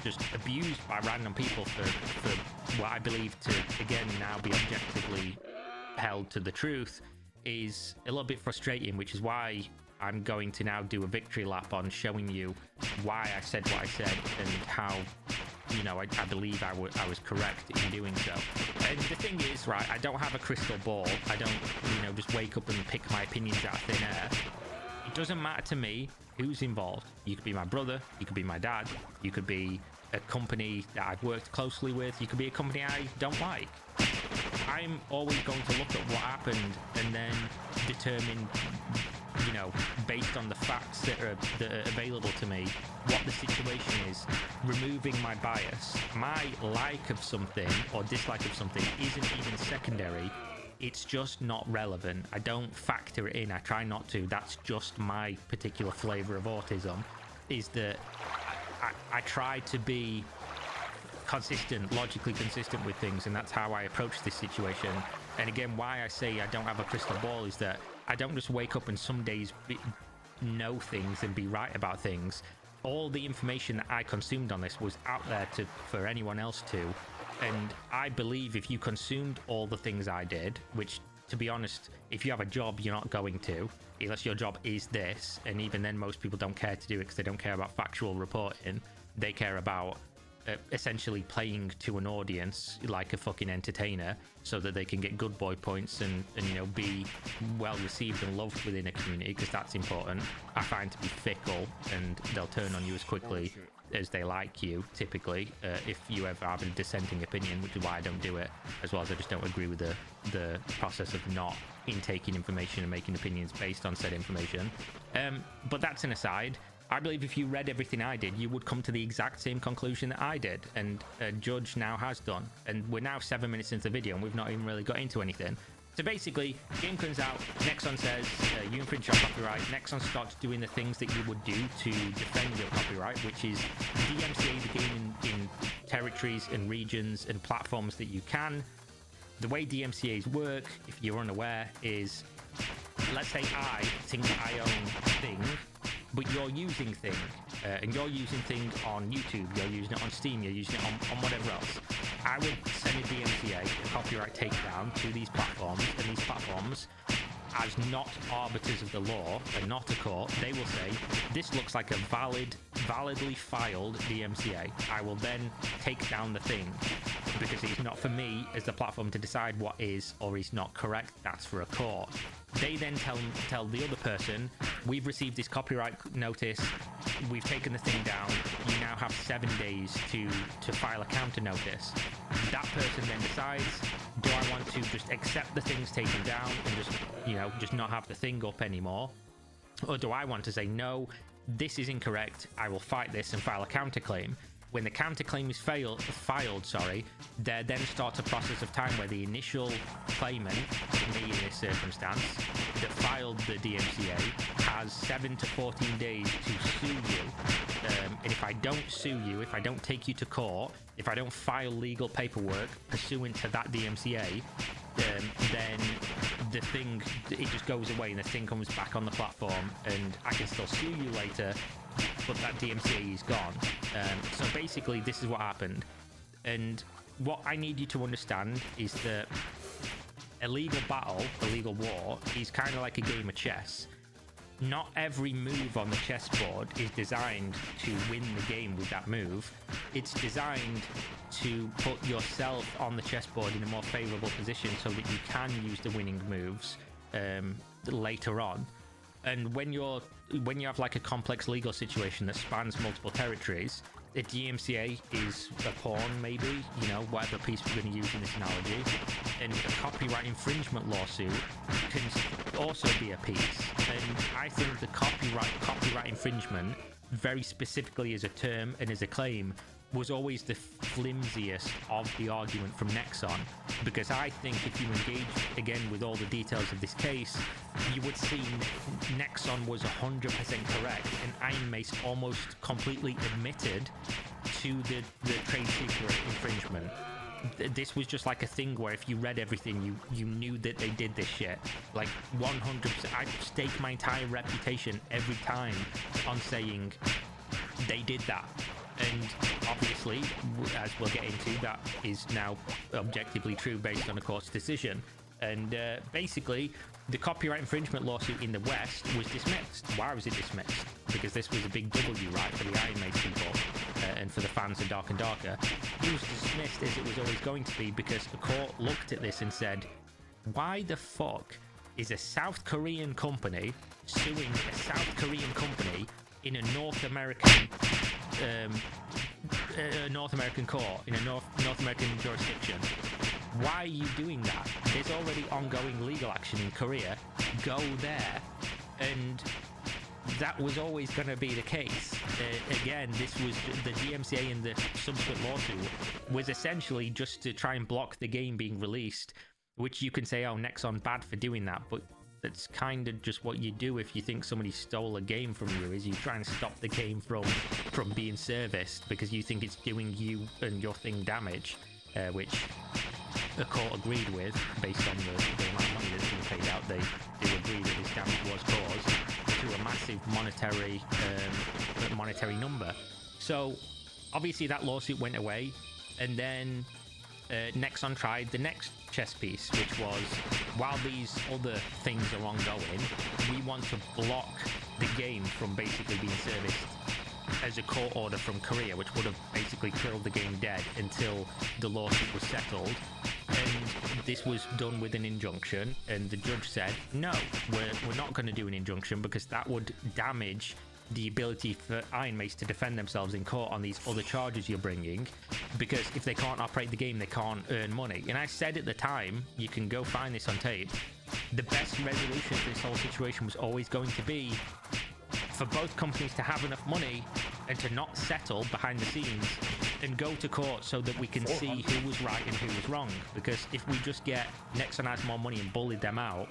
just abused by random people for what I believe to again now be objectively held to the truth, is a little bit frustrating, which is why I'm going to now do a victory lap on showing you why I said what I said and how, you know, I believe I was correct in doing so. And the thing is, right, I don't have a crystal ball. I don't, you know, just wake up and pick my opinions out of thin air. It doesn't matter to me who's involved. You could be my brother, you could be my dad, you could be a company that I've worked closely with, you could be a company I don't like. I'm always going to look at what happened and then determine, you know, based on the facts that are available to me, what the situation is, removing my bias. My like of something or dislike of something isn't even secondary. It's just not relevant. I don't factor it in. I try not to. That's just my particular flavor of autism, is that I try to be consistent, logically consistent with things, and that's how I approach this situation. And again, why I say I don't have a crystal ball is that I don't just wake up and some days know things and be right about things. All the information that I consumed on this was out there for anyone else to. And I believe if you consumed all the things I did, which, to be honest, if you have a job, you're not going to, unless your job is this. And even then, most people don't care to do it because they don't care about factual reporting. They care about essentially playing to an audience like a fucking entertainer so that they can get good boy points and you know, be well received and loved within a community, because that's important, I find to be fickle, and they'll turn on you as quickly as they like you, typically, if you ever have a dissenting opinion, which is why I don't do it, as well as I just don't agree with the process of not intaking information and making opinions based on said information. But that's an aside. I believe if you read everything I did, you would come to the exact same conclusion that I did, and Judge now has done. And we're now 7 minutes into the video, and we've not even really got into anything. So basically, game comes out, Nexon says, you infringe your copyright. Nexon starts doing the things that you would do to defend your copyright, which is DMCA the game in territories and regions and platforms that you can. The way DMCAs work, if you're unaware, is, let's say I think that I own Thing, but you're using Thing, and you're using Thing on YouTube, you're using it on Steam, you're using it on whatever else. I would send a DMCA, a copyright takedown, to these platforms, and these platforms, as not arbiters of the law and not a court, they will say, this looks like a validly filed DMCA. I will then take down the Thing, because it's not for me as the platform to decide what is or is not correct. That's for a court. They then tell the other person, we've received this copyright notice, we've taken the Thing down, you now have 7 days to file a counter notice. That person then decides, do I want to just accept the Thing's taken down and just, you know, just not have the Thing up anymore? Or do I want to say, no, this is incorrect, I will fight this and file a counterclaim? When the counterclaim is filed, there then starts a process of time where the initial claimant, me in this circumstance, that filed the DMCA, has 7 to 14 days to sue you. And if I don't sue you, if I don't take you to court, if I don't file legal paperwork pursuant to that DMCA, then the Thing, it just goes away and the Thing comes back on the platform, and I can still sue you later, but that DMCA is gone. So basically, this is what happened. And what I need you to understand is that a legal battle, a legal war, is kind of like a game of chess. Not every move on the chessboard is designed to win the game with that move. It's designed to put yourself on the chessboard in a more favorable position so that you can use the winning moves later on. And when you have like a complex legal situation that spans multiple territories, a DMCA is a pawn, maybe, you know, whatever piece we're going to use in this analogy, and a copyright infringement lawsuit can also be a piece. And I think the copyright infringement, very specifically as a term and as a claim, was always the flimsiest of the argument from Nexon, because I think if you engage again with all the details of this case, you would see Nexon was 100% correct, and Ironmace almost completely admitted to the trade secret infringement. This was just like a thing where if you read everything, you knew that they did this shit. Like 100%. I stake my entire reputation every time on saying they did that. And obviously, as we'll get into, that is now objectively true based on a court's decision. And basically, the copyright infringement lawsuit in the West was dismissed. Why was it dismissed? Because this was a big W, right, for the Iron Mace people and for the fans of Dark and Darker. It was dismissed as it was always going to be, because the court looked at this and said, why the fuck is a South Korean company suing a South Korean company in a North American court, in a North American jurisdiction? Why are you doing that? There's already ongoing legal action in Korea. Go there. And that was always going to be the case. Again, this was the DMCA and the subsequent lawsuit was essentially just to try and block the game being released, which you can say, oh, Nexon bad for doing that, but that's kind of just what you do if you think somebody stole a game from you, is you try and stop the game from being serviced because you think it's doing you and your thing damage, which the court agreed with based on the amount of money that's been paid out. They do agree that this damage was caused to a massive monetary number. So obviously that lawsuit went away, and then Nexon tried the next chess piece, which was, while these other things are ongoing, we want to block the game from basically being serviced as a court order from Korea, which would have basically killed the game dead until the lawsuit was settled. And this was done with an injunction, and the judge said, no, we're not going to do an injunction because that would damage the ability for Iron Mace to defend themselves in court on these other charges you're bringing, because if they can't operate the game, they can't earn money. And I said at the time, you can go find this on tape, the best resolution to this whole situation was always going to be for both companies to have enough money and to not settle behind the scenes and go to court so that we can see who was right and who was wrong. Because if we just get Nexon has more money and bullied them out,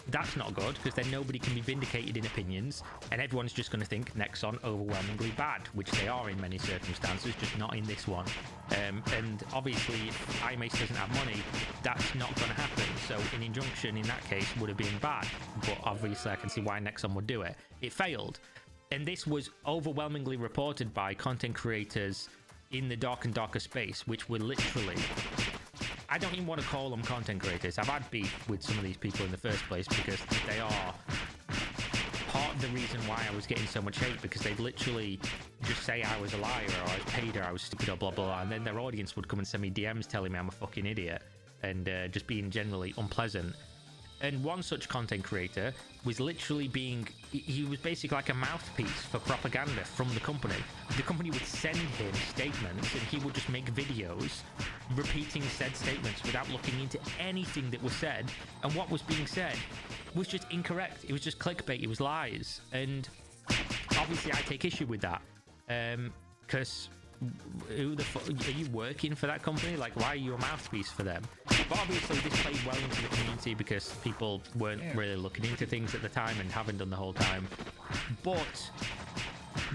that's not good, because then nobody can be vindicated in opinions and everyone's just going to think Nexon overwhelmingly bad, which they are in many circumstances, just not in this one. And obviously if IMACE doesn't have money, that's not going to happen, so an injunction in that case would have been bad, but obviously I can see why Nexon would do it. It failed, and this was overwhelmingly reported by content creators in the Dark and Darker space, which were literally, I don't even want to call them content creators. I've had beef with some of these people in the first place because they are part of the reason why I was getting so much hate, because they'd literally just say I was a liar or I was paid or I was stupid or blah, blah, blah. And then their audience would come and send me DMs telling me I'm a fucking idiot and just being generally unpleasant. And one such content creator was literally he was basically like a mouthpiece for propaganda from the company. The company would send him statements and he would just make videos repeating said statements without looking into anything that was said. And what was being said was just incorrect. It was just clickbait. It was lies. And obviously I take issue with that. Because who the fuck are you working for that company? Like, why are you a mouthpiece for them? But obviously this played well into the community because people weren't really looking into things at the time and haven't done the whole time. But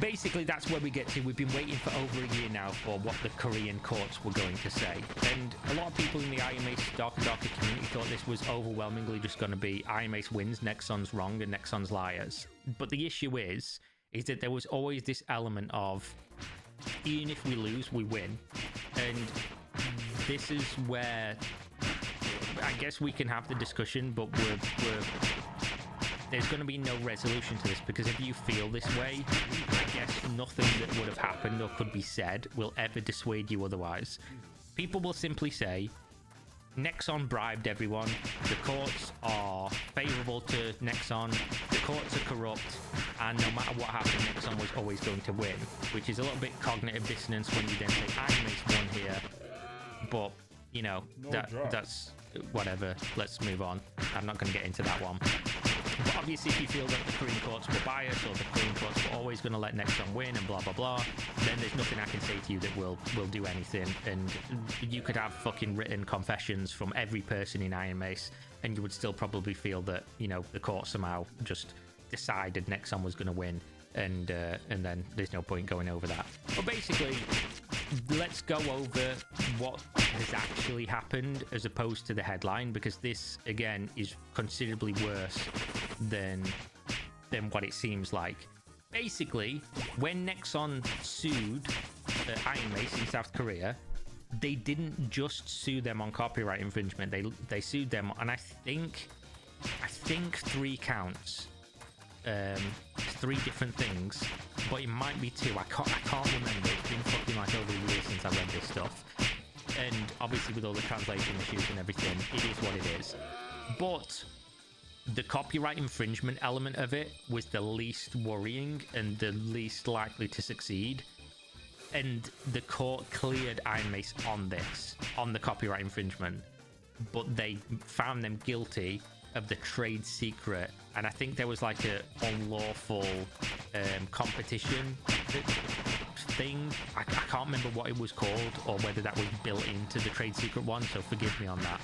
basically that's where we get to. We've been waiting for over a year now for what the Korean courts were going to say, and a lot of people in the IMACE Dark and Darker community thought this was overwhelmingly just going to be IMACE wins, Nexon's wrong, and Nexon's liars. But the issue is that there was always this element of, even if we lose, we win. And this is where I guess we can have the discussion, but there's going to be no resolution to this, because if you feel this way, I guess nothing that would have happened or could be said will ever dissuade you otherwise. People will simply say, Nexon bribed everyone, the courts are favourable to Nexon, the courts are corrupt, and no matter what happened, Nexon was always going to win, which is a little bit cognitive dissonance when you then say, IMACE won here, but, you know, that's whatever, let's move on. I'm not going to get into that one. But obviously if you feel that the Korean courts were biased or the Korean courts were always going to let Nexon win and blah blah blah, then there's nothing I can say to you that will do anything. And you could have fucking written confessions from every person in Iron Mace and you would still probably feel that, you know, the court somehow just decided Nexon was going to win, and then there's no point going over that. But basically, let's go over what has actually happened as opposed to the headline, because this again is considerably worse than what it seems like. Basically, when Nexon sued Iron Mace in South Korea, they didn't just sue them on copyright infringement. They sued them on I think 3 counts. 3 different things, but it might be 2. I can't remember. It's been fucking like over a year since I read this stuff, and obviously with all the translation issues and everything, it is what it is. But the copyright infringement element of it was the least worrying and the least likely to succeed, and the court cleared Iron Mace on the copyright infringement, but they found them guilty of the trade secret, and I think there was like a unlawful competition thing. I can't remember what it was called or whether that was built into the trade secret one, so forgive me on that.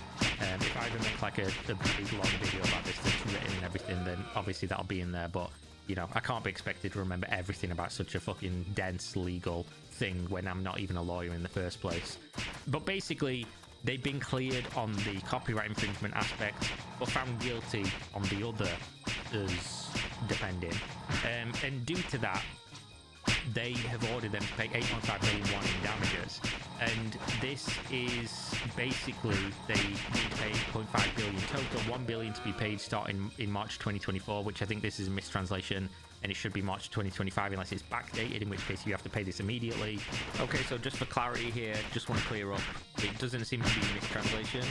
If I ever make like a big long video about this that's written and everything, then obviously that'll be in there, but you know, I can't be expected to remember everything about such a fucking dense legal thing when I'm not even a lawyer in the first place. But basically, they've been cleared on the copyright infringement aspect, but found guilty on the other, depending. And due to that, they have ordered them to pay 8.5 billion won in damages. And this is basically, they need to pay 8.5 billion total, 1 billion to be paid starting in March 2024, which I think this is a mistranslation. and it should be March 2025 unless it's backdated, in which case you have to pay this immediately. Okay, so just for clarity here, just want to clear up, it doesn't seem to be a mistranslation.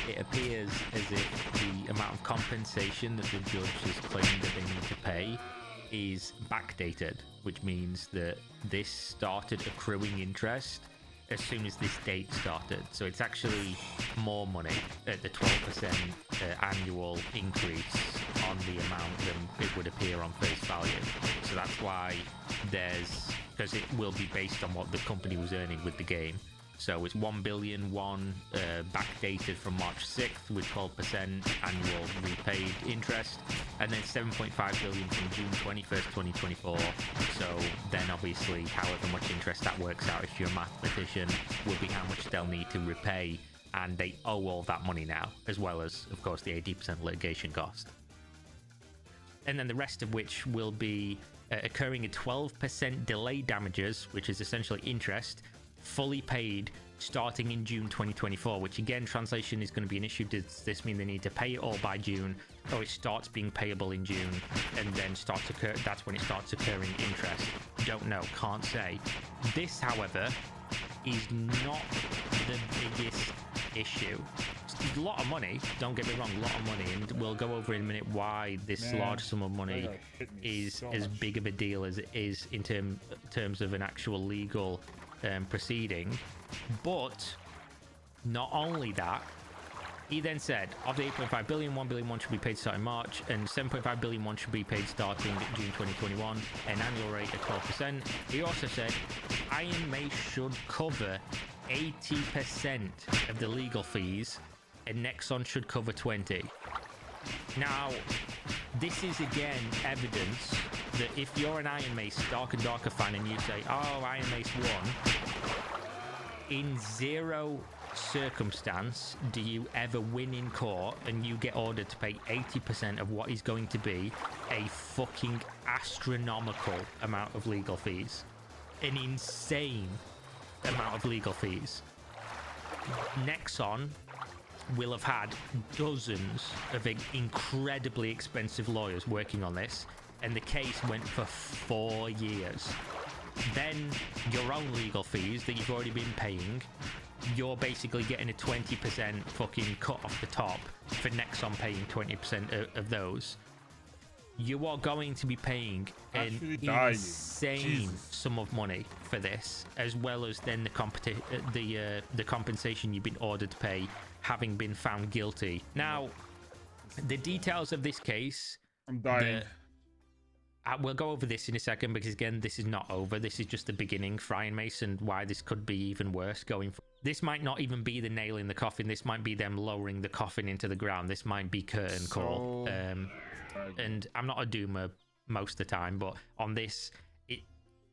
It appears as if the amount of compensation that the judge is claiming that they need to pay is backdated, which means that this started accruing interest as soon as this date started. So it's actually more money at the 12% annual increase on the amount than it would appear on face value. So that's why because it will be based on what the company was earning with the game. So it's 1 billion backdated from March 6th with 12% annual repaid interest, and then 7.5 billion from June 21st, 2024. So then obviously however much interest that works out, if you're a mathematician, will be how much they'll need to repay, and they owe all that money now, as well as, of course, the 80% litigation cost. And then the rest of which will be occurring in 12% delay damages, which is essentially interest, fully paid starting in June 2024, which again, translation is going to be an issue. Does this mean they need to pay it all by June, or it starts being payable in June and then that's when it starts occurring interest? Don't know, can't say. This, however, is not the biggest issue. It's a lot of money, don't get me wrong, a lot of money, and we'll go over in a minute why this large sum of money is as big of a deal as it is in terms of an actual legal proceeding. But not only that, he then said of the 8.5 billion, 1 billion should be paid starting March, and 7.5 billion should be paid starting June 2021, an annual rate of 12%. He also said Iron Mace should cover 80% of the legal fees, and Nexon should cover 20%. Now, this is again evidence that if you're an Iron Mace Dark and Darker fan and you say, oh, Iron Mace won, in zero circumstance do you ever win in court and you get ordered to pay 80% of what is going to be a fucking astronomical amount of legal fees. An insane amount of legal fees. Nexon will have had dozens of incredibly expensive lawyers working on this, and the case went for 4 years. Then your own legal fees that you've already been paying, you're basically getting a 20% fucking cut off the top for Nexon paying 20% of those. You are going to be paying an insane sum of money for this, as well as then the compensation you've been ordered to pay, having been found guilty. Now, the details of this case, I'm dying. We'll go over this in a second, because again, this is not over. This is just the beginning for Iron Mace, and why this could be even worse going forward. This might not even be the nail in the coffin. This might be them lowering the coffin into the ground. This might be curtain call. And I'm not a doomer most of the time, but on this,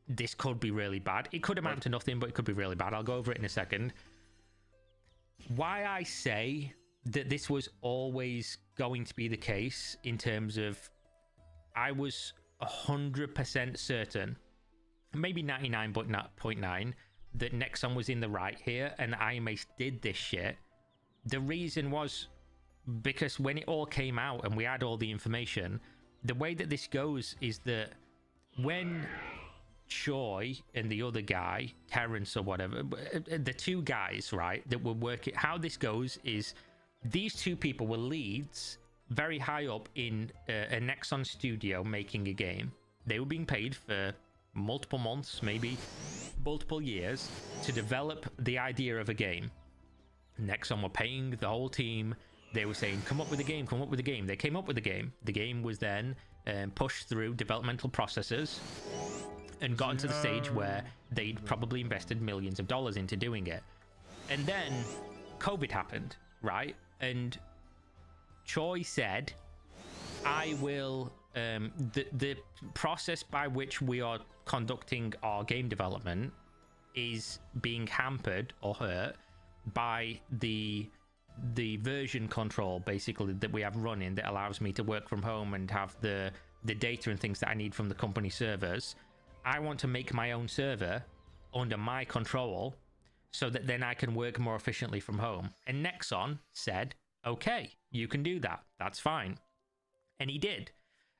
this could be really bad. It could amount to nothing, but it could be really bad. I'll go over it in a second. Why I say that this was always going to be the case, in terms of, I was 100% certain, maybe 99.9, that Nexon was in the right here and Iron Mace did this shit. The reason was because when it all came out and we had all the information, the way that this goes is that when Choi and the other guy, Terrence or whatever, the two guys, right, that were working, how this goes is these two people were leads very high up in a Nexon studio making a game. They were being paid for multiple months, maybe multiple years, to develop the idea of a game. Nexon were paying the whole team. They were saying, come up with a game, come up with a game. They came up with a game. The game was then pushed through developmental processes and gotten to the stage where they'd probably invested millions of dollars into doing it. And then COVID happened, right? And Choi said, I will, the process by which we are conducting our game development is being hampered or hurt by the version control, basically, that we have running, that allows me to work from home and have the data and things that I need from the company servers. I want to make my own server under my control so that then I can work more efficiently from home. And Nexon said, okay, you can do that. That's fine. And he did.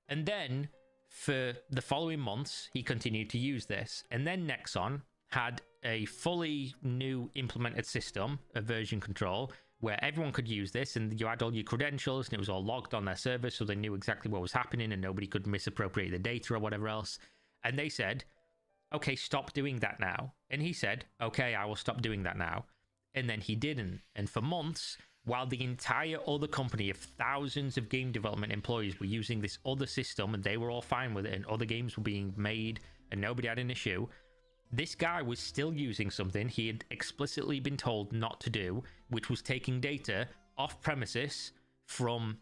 And then For the following months, he continued to use this. And then Nexon had a fully new implemented system of version control where everyone could use this, and you had all your credentials and it was all logged on their server, so they knew exactly what was happening and nobody could misappropriate the data or whatever else. And they said, okay, stop doing that now. And he said, okay, I will stop doing that now. And then he didn't. And for months, while the entire other company of thousands of game development employees were using this other system and they were all fine with it and other games were being made and nobody had an issue, this guy was still using something he had explicitly been told not to do, which was taking data off premises from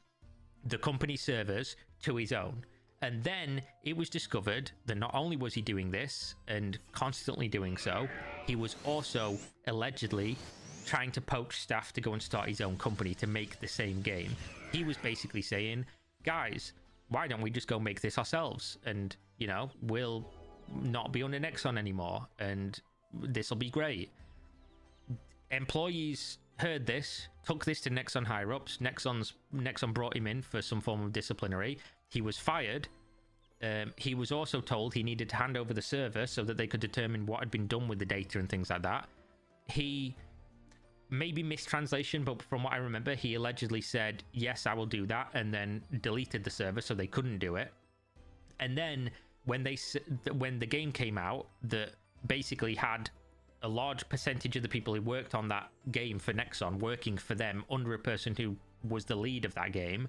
the company servers to his own. And then it was discovered that not only was he doing this and constantly doing so, he was also allegedly trying to poach staff to go and start his own company to make the same game. He was basically saying, guys, why don't we just go make this ourselves? And, you know, we'll not be under Nexon anymore and this will be great. Employees heard this, took this to Nexon higher ups. Nexon brought him in for some form of disciplinary. He was fired. He was also told he needed to hand over the server so that they could determine what had been done with the data and things like that. He, maybe mistranslation, but from what I remember, he allegedly said, yes, I will do that, and then deleted the server so they couldn't do it. And then when the game came out that basically had a large percentage of the people who worked on that game for Nexon working for them under a person who was the lead of that game,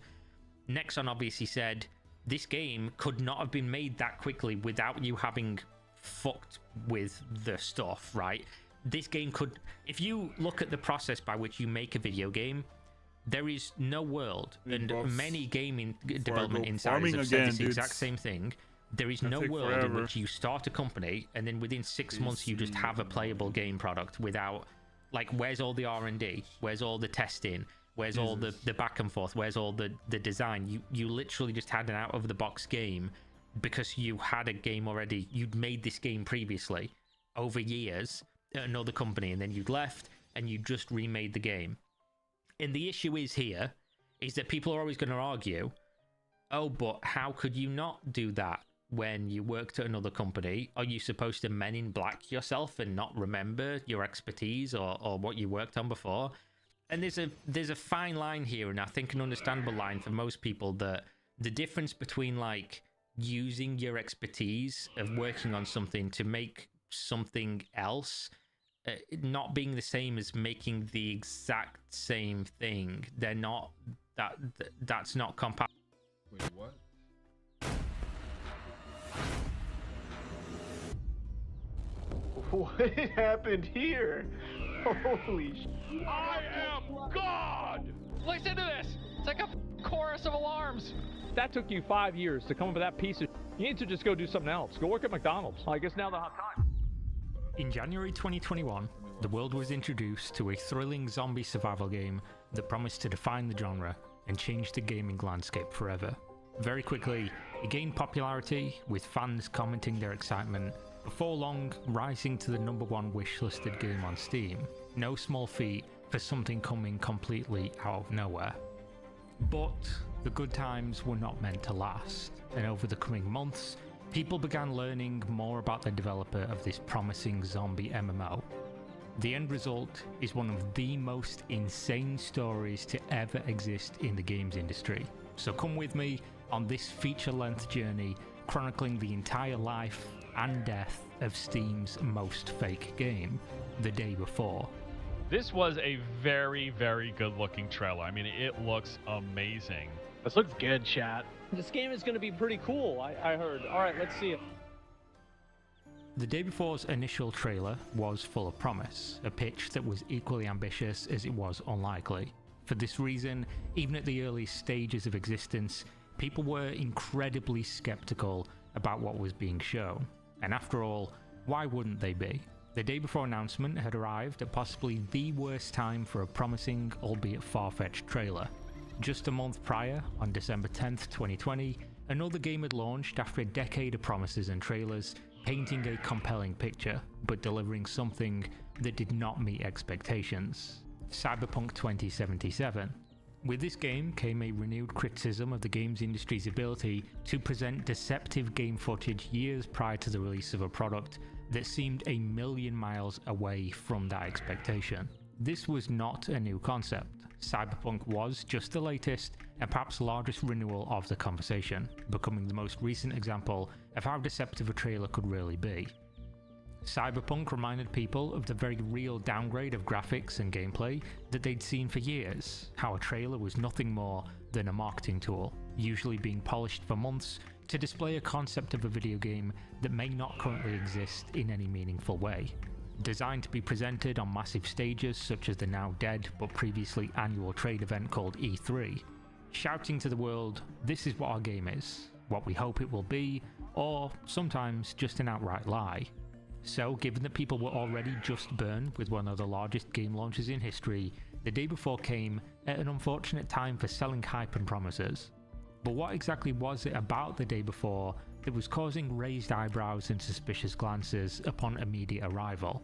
Nexon obviously said this game could not have been made that quickly without you having fucked with the stuff, right? This game could, if you look at the process by which you make a video game, there is no world, and many gaming development insiders have said this exact same thing. There is no world in which you start a company and then within 6 months you just have a playable game product without, like, where's all the R&D? Where's all the testing? Where's all the back and forth? Where's all the design? You literally just had an out-of-the-box game because you had a game already. You'd made this game previously over years at another company, and then you'd left and you just remade the game. And the issue is that people are always going to argue, oh, but how could you not do that when you worked at another company? Are you supposed to Men in Black yourself and not remember your expertise or what you worked on before? And there's a fine line here, and I think an understandable line for most people, that the difference between like using your expertise of working on something to make something else not being the same as making the exact same thing. They're not, that's not compatible. Wait, what? What happened here? Holy sh! I am God! Listen to this! It's like a chorus of alarms. That took you 5 years to come up with that piece of. You need to just go do something else. Go work at McDonald's. I guess now the hot time. In January 2021, the world was introduced to a thrilling zombie survival game that promised to define the genre and change the gaming landscape forever. Very quickly, it gained popularity, with fans commenting their excitement, before long rising to the #1 wishlisted game on Steam. No small feat for something coming completely out of nowhere. But the good times were not meant to last, and over the coming months, people began learning more about the developer of this promising zombie MMO. The end result is one of the most insane stories to ever exist in the games industry. So come with me on this feature-length journey chronicling the entire life and death of Steam's most fake game, The Day Before. This was a very, very good looking trailer. I mean, it looks amazing. This looks good, chat. This game is going to be pretty cool, I heard. All right, let's see it. The Day Before's initial trailer was full of promise, a pitch that was equally ambitious as it was unlikely. For this reason, even at the early stages of existence, people were incredibly skeptical about what was being shown. And after all, why wouldn't they be? The Day Before announcement had arrived at possibly the worst time for a promising, albeit far-fetched trailer. Just a month prior, on December 10th, 2020, another game had launched after a decade of promises and trailers, painting a compelling picture, but delivering something that did not meet expectations. Cyberpunk 2077. With this game came a renewed criticism of the games industry's ability to present deceptive game footage years prior to the release of a product that seemed a million miles away from that expectation. This was not a new concept. Cyberpunk was just the latest and perhaps largest renewal of the conversation, becoming the most recent example of how deceptive a trailer could really be. Cyberpunk reminded people of the very real downgrade of graphics and gameplay that they'd seen for years, how a trailer was nothing more than a marketing tool, usually being polished for months to display a concept of a video game that may not currently exist in any meaningful way. Designed to be presented on massive stages such as the now dead but previously annual trade event called E3, shouting to the world, this is what our game is, what we hope it will be, or sometimes just an outright lie. So, given that people were already just burned with one of the largest game launches in history, the day before came at an unfortunate time for selling hype and promises. But what exactly was it about the day before that was causing raised eyebrows and suspicious glances upon immediate arrival?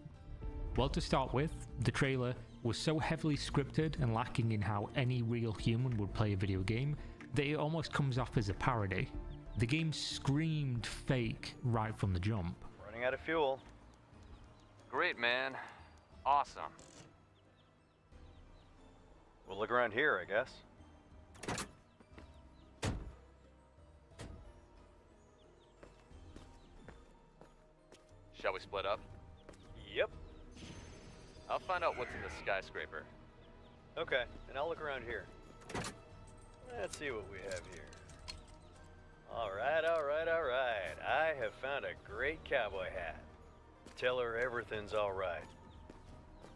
Well, to start with, the trailer was so heavily scripted and lacking in how any real human would play a video game that it almost comes off as a parody. The game screamed fake right from the jump. Running out of fuel. Great, man. Awesome. We'll look around here, I guess. Shall we split up? Yep. I'll find out what's in the skyscraper. Okay, and I'll look around here. Let's see what we have here. Alright. I have found a great cowboy hat. Tell her everything's alright.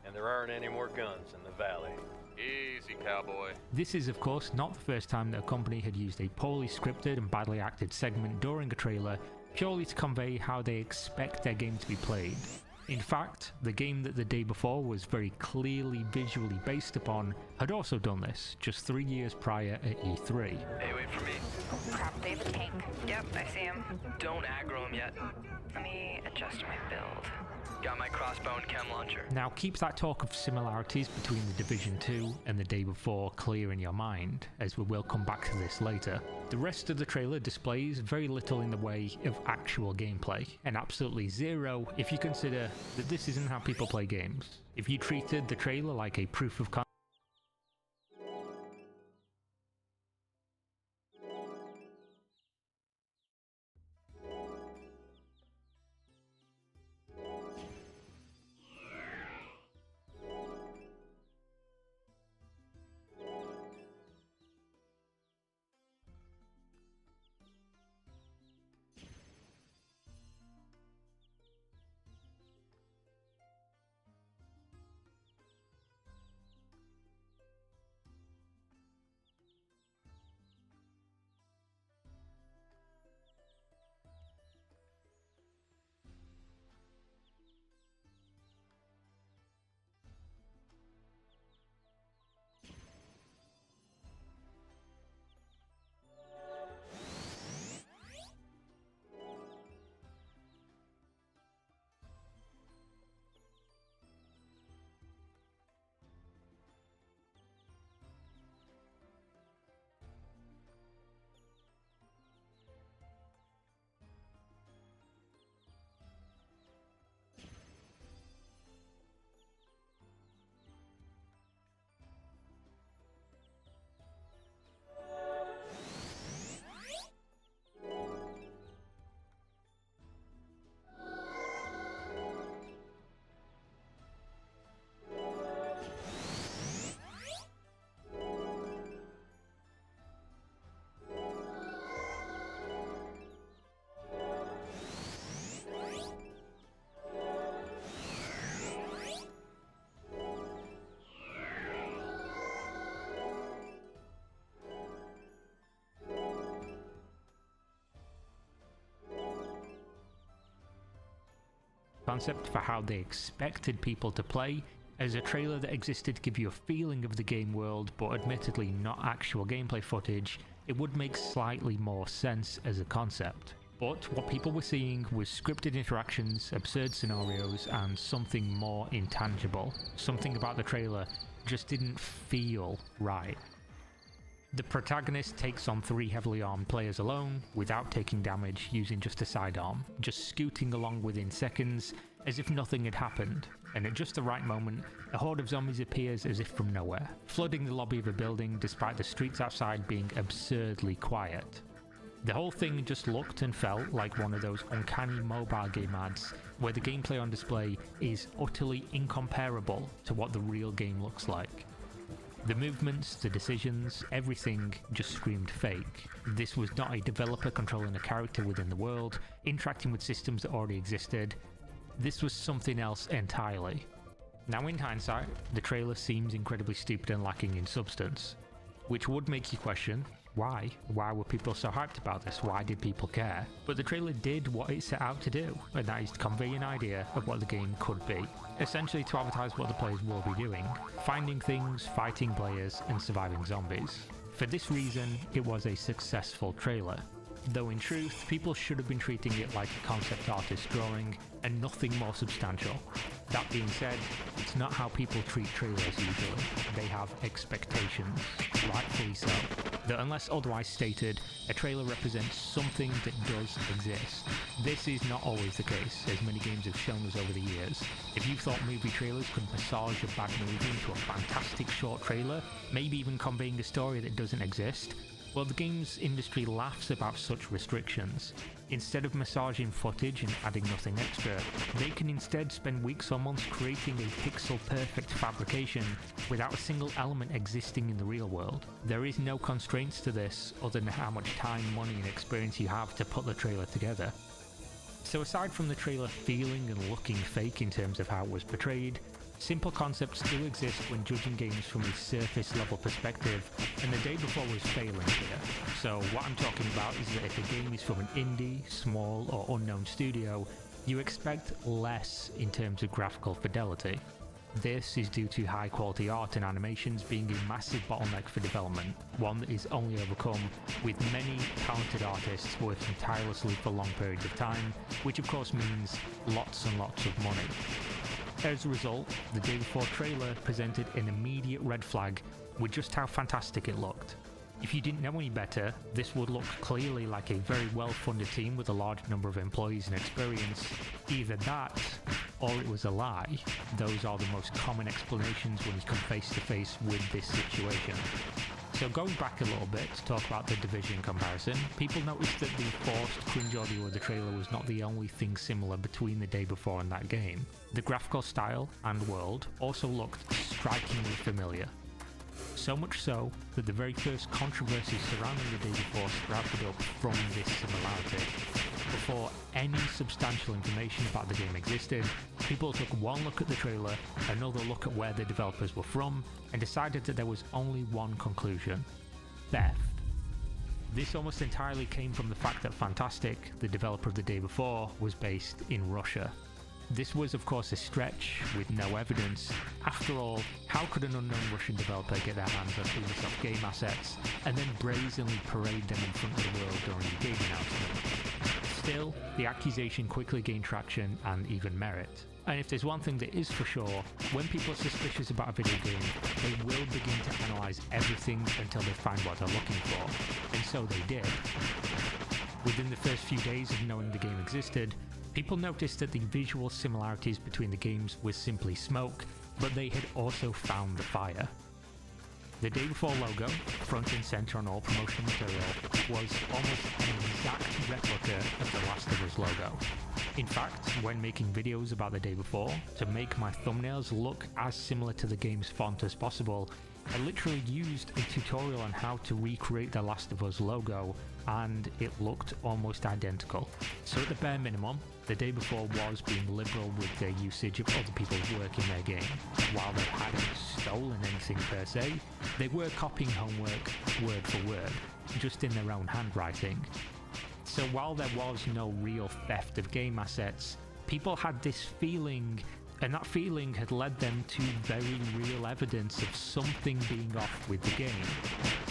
And there aren't any more guns in the valley. Easy, cowboy. This is of course not the first time that a company had used a poorly scripted and badly acted segment during a trailer purely to convey how they expect their game to be played. In fact, the game that the day before was very clearly visually based upon had also done this, just 3 years prior at E3. Hey, wait for me. Crap, they have a tank. Yep, I see him. Don't aggro him yet. Let me adjust my build. Got my crossbow and chem launcher. Now keep that talk of similarities between the Division 2 and the day before clear in your mind, as we will come back to this later. The rest of the trailer displays very little in the way of actual gameplay, and absolutely zero if you consider that this isn't how people play games. If you treated the trailer like a proof of concept, concept for how they expected people to play, as a trailer that existed to give you a feeling of the game world but admittedly not actual gameplay footage, it would make slightly more sense as a concept. But what people were seeing was scripted interactions, absurd scenarios, and something more intangible. Something about the trailer just didn't feel right. The protagonist takes on 3 heavily armed players alone, without taking damage, using just a sidearm, just scooting along within seconds, as if nothing had happened, and at just the right moment, a horde of zombies appears as if from nowhere, flooding the lobby of a building despite the streets outside being absurdly quiet. The whole thing just looked and felt like one of those uncanny mobile game ads, where the gameplay on display is utterly incomparable to what the real game looks like. The movements, the decisions, everything just screamed fake. This was not a developer controlling a character within the world, interacting with systems that already existed. This was something else entirely. Now in hindsight, the trailer seems incredibly stupid and lacking in substance, which would make you question, why? Why were people so hyped about this? Why did people care? But the trailer did what it set out to do, and that is to convey an idea of what the game could be. Essentially to advertise what the players will be doing, finding things, fighting players, and surviving zombies. For this reason, it was a successful trailer. Though in truth, people should have been treating it like a concept artist drawing, and nothing more substantial. That being said, it's not how people treat trailers usually. They have expectations, rightfully so. That unless otherwise stated, a trailer represents something that does exist. This is not always the case, as many games have shown us over the years. If you thought movie trailers could massage a bad movie into a fantastic short trailer, maybe even conveying a story that doesn't exist, well, the games industry laughs about such restrictions. Instead of massaging footage and adding nothing extra, they can instead spend weeks or months creating a pixel-perfect fabrication without a single element existing in the real world. There is no constraints to this other than how much time, money and experience you have to put the trailer together. So aside from the trailer feeling and looking fake in terms of how it was portrayed, simple concepts still exist when judging games from a surface level perspective, and the day before was failing here. So what I'm talking about is that if a game is from an indie, small or unknown studio, you expect less in terms of graphical fidelity. This is due to high quality art and animations being a massive bottleneck for development, one that is only overcome with many talented artists working tirelessly for long periods of time, which of course means lots and lots of money. As a result, the day before trailer presented an immediate red flag with just how fantastic it looked. If you didn't know any better, this would look clearly like a very well-funded team with a large number of employees and experience. Either that, or it was a lie. Those are the most common explanations when you come face to face with this situation. So going back a little bit to talk about the Division comparison, people noticed that the forced cringe audio of the trailer was not the only thing similar between the day before and that game. The graphical style and world also looked strikingly familiar. So much so that the very first controversy surrounding the day before sprouted up from this similarity. Before any substantial information about the game existed, people took one look at the trailer, another look at where the developers were from, and decided that there was only one conclusion: theft. This almost entirely came from the fact that Fantastic, the developer of the day before, was based in Russia. This was of course a stretch with no evidence. After all, how could an unknown Russian developer get their hands on Ubisoft game assets and then brazenly parade them in front of the world during a game announcement? Still, the accusation quickly gained traction and even merit. And if there's one thing that is for sure, when people are suspicious about a video game, they will begin to analyse everything until they find what they're looking for. And so they did. Within the first few days of knowing the game existed, people noticed that the visual similarities between the games was simply smoke, but they had also found the fire. The day before logo, front and centre on all promotional material, was almost an exact replica of the Last of Us logo. In fact, when making videos about the day before, to make my thumbnails look as similar to the game's font as possible, I literally used a tutorial on how to recreate the Last of Us logo, and it looked almost identical. So at the bare minimum, the day before was being liberal with their usage of other people's work in their game. While they hadn't stolen anything per se, they were copying homework word for word, just in their own handwriting. So while there was no real theft of game assets, people had this feeling And that feeling had led them to very real evidence of something being off with the game,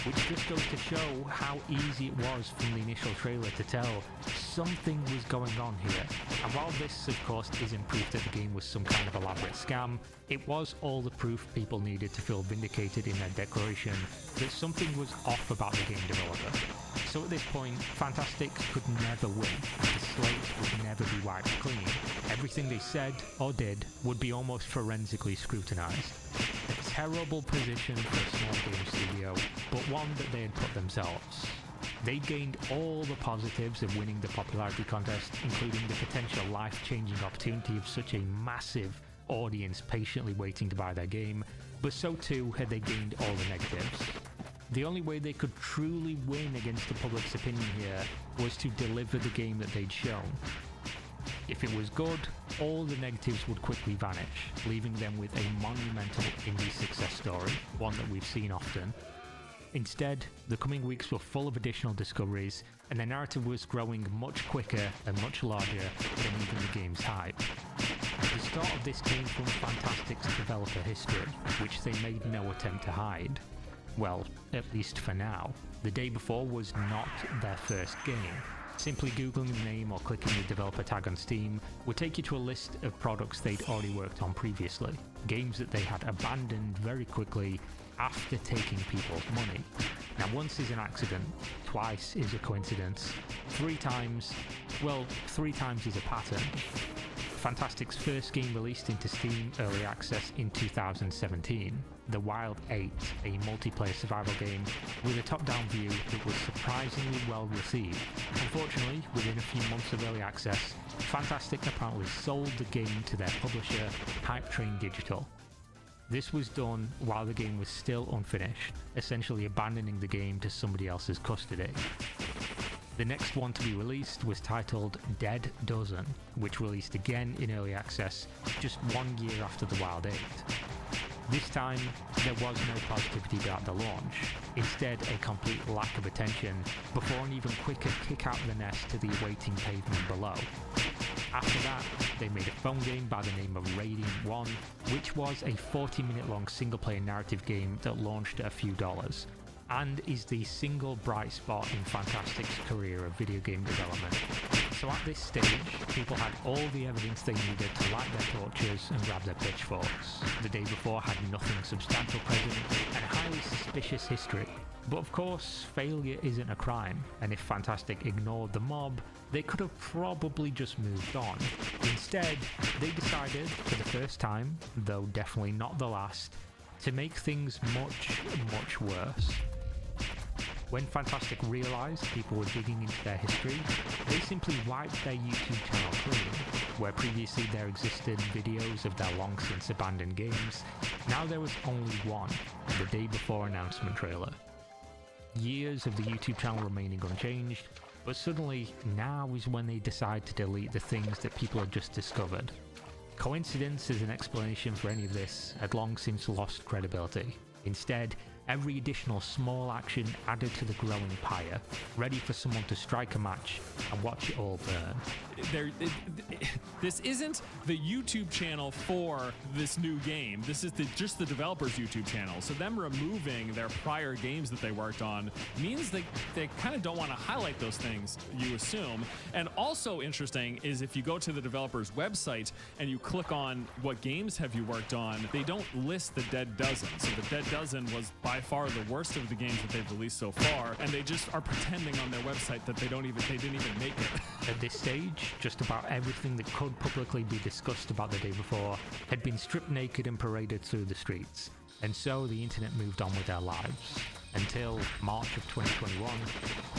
which just goes to show how easy it was from the initial trailer to tell something was going on here. And while this, of course, isn't proof that the game was some kind of elaborate scam, it was all the proof people needed to feel vindicated in their declaration that something was off about the game developer. So at this point, Fantastic could never win, and the slate would never be wiped clean. Everything they said or did would be almost forensically scrutinized. A terrible position for a small game studio, but one that they had put themselves. They gained all the positives of winning the popularity contest, including the potential life-changing opportunity of such a massive audience patiently waiting to buy their game, but so too had they gained all the negatives. The only way they could truly win against the public's opinion here was to deliver the game that they'd shown. If it was good, all the negatives would quickly vanish, leaving them with a monumental indie success story, one that we've seen often. Instead, the coming weeks were full of additional discoveries, and the narrative was growing much quicker and much larger than even the game's hype. The start of this came from Fantastic's developer history, which they made no attempt to hide. Well, at least for now. The Day Before was not their first game. Simply googling the name or clicking the developer tag on Steam would take you to a list of products they'd already worked on previously, games that they had abandoned very quickly after taking people's money. Now, once is an accident, twice is a coincidence, three times is a pattern. Fantastic's first game released into Steam Early Access in 2017, The Wild 8, a multiplayer survival game with a top-down view that was surprisingly well received. Unfortunately, within a few months of Early Access, Fantastic apparently sold the game to their publisher, Hype Train Digital. This was done while the game was still unfinished, essentially abandoning the game to somebody else's custody. The next one to be released was titled Dead Dozen, which released again in Early Access just 1 year after The Wild 8. This time, there was no positivity about the launch, instead a complete lack of attention, before an even quicker kick out the nest to the awaiting pavement below. After that, they made a phone game by the name of Radiant 1, which was a 40-minute long single-player narrative game that launched at a few dollars, and is the single bright spot in Fantastic's career of video game development. So at this stage, people had all the evidence they needed to light their torches and grab their pitchforks. The Day Before had nothing substantial present and a highly suspicious history. But of course, failure isn't a crime, and if Fantastic ignored the mob, they could have probably just moved on. Instead, they decided, for the first time, though definitely not the last, to make things much, much worse. When Fantastic realised people were digging into their history, they simply wiped their YouTube channel clean. Where previously there existed videos of their long since abandoned games, now there was only one, the Day Before announcement trailer. Years of the YouTube channel remaining unchanged, but suddenly now is when they decide to delete the things that people had just discovered. Coincidence as an explanation for any of this had long since lost credibility. Instead, every additional small action added to the growing pyre, ready for someone to strike a match and watch it all burn. This isn't the YouTube channel for this new game. This is just the developer's YouTube channel. So them removing their prior games that they worked on means they kind of don't want to highlight those things, you assume. And also interesting is if you go to the developer's website and you click on what games have you worked on, they don't list the Dead Dozen. So the Dead Dozen was by far the worst of the games that they've released so far, and they just are pretending on their website that they didn't even make it. At this stage, just about everything that could publicly be discussed about The Day Before had been stripped naked and paraded through the streets, and so the internet moved on with their lives. Until March of 2021,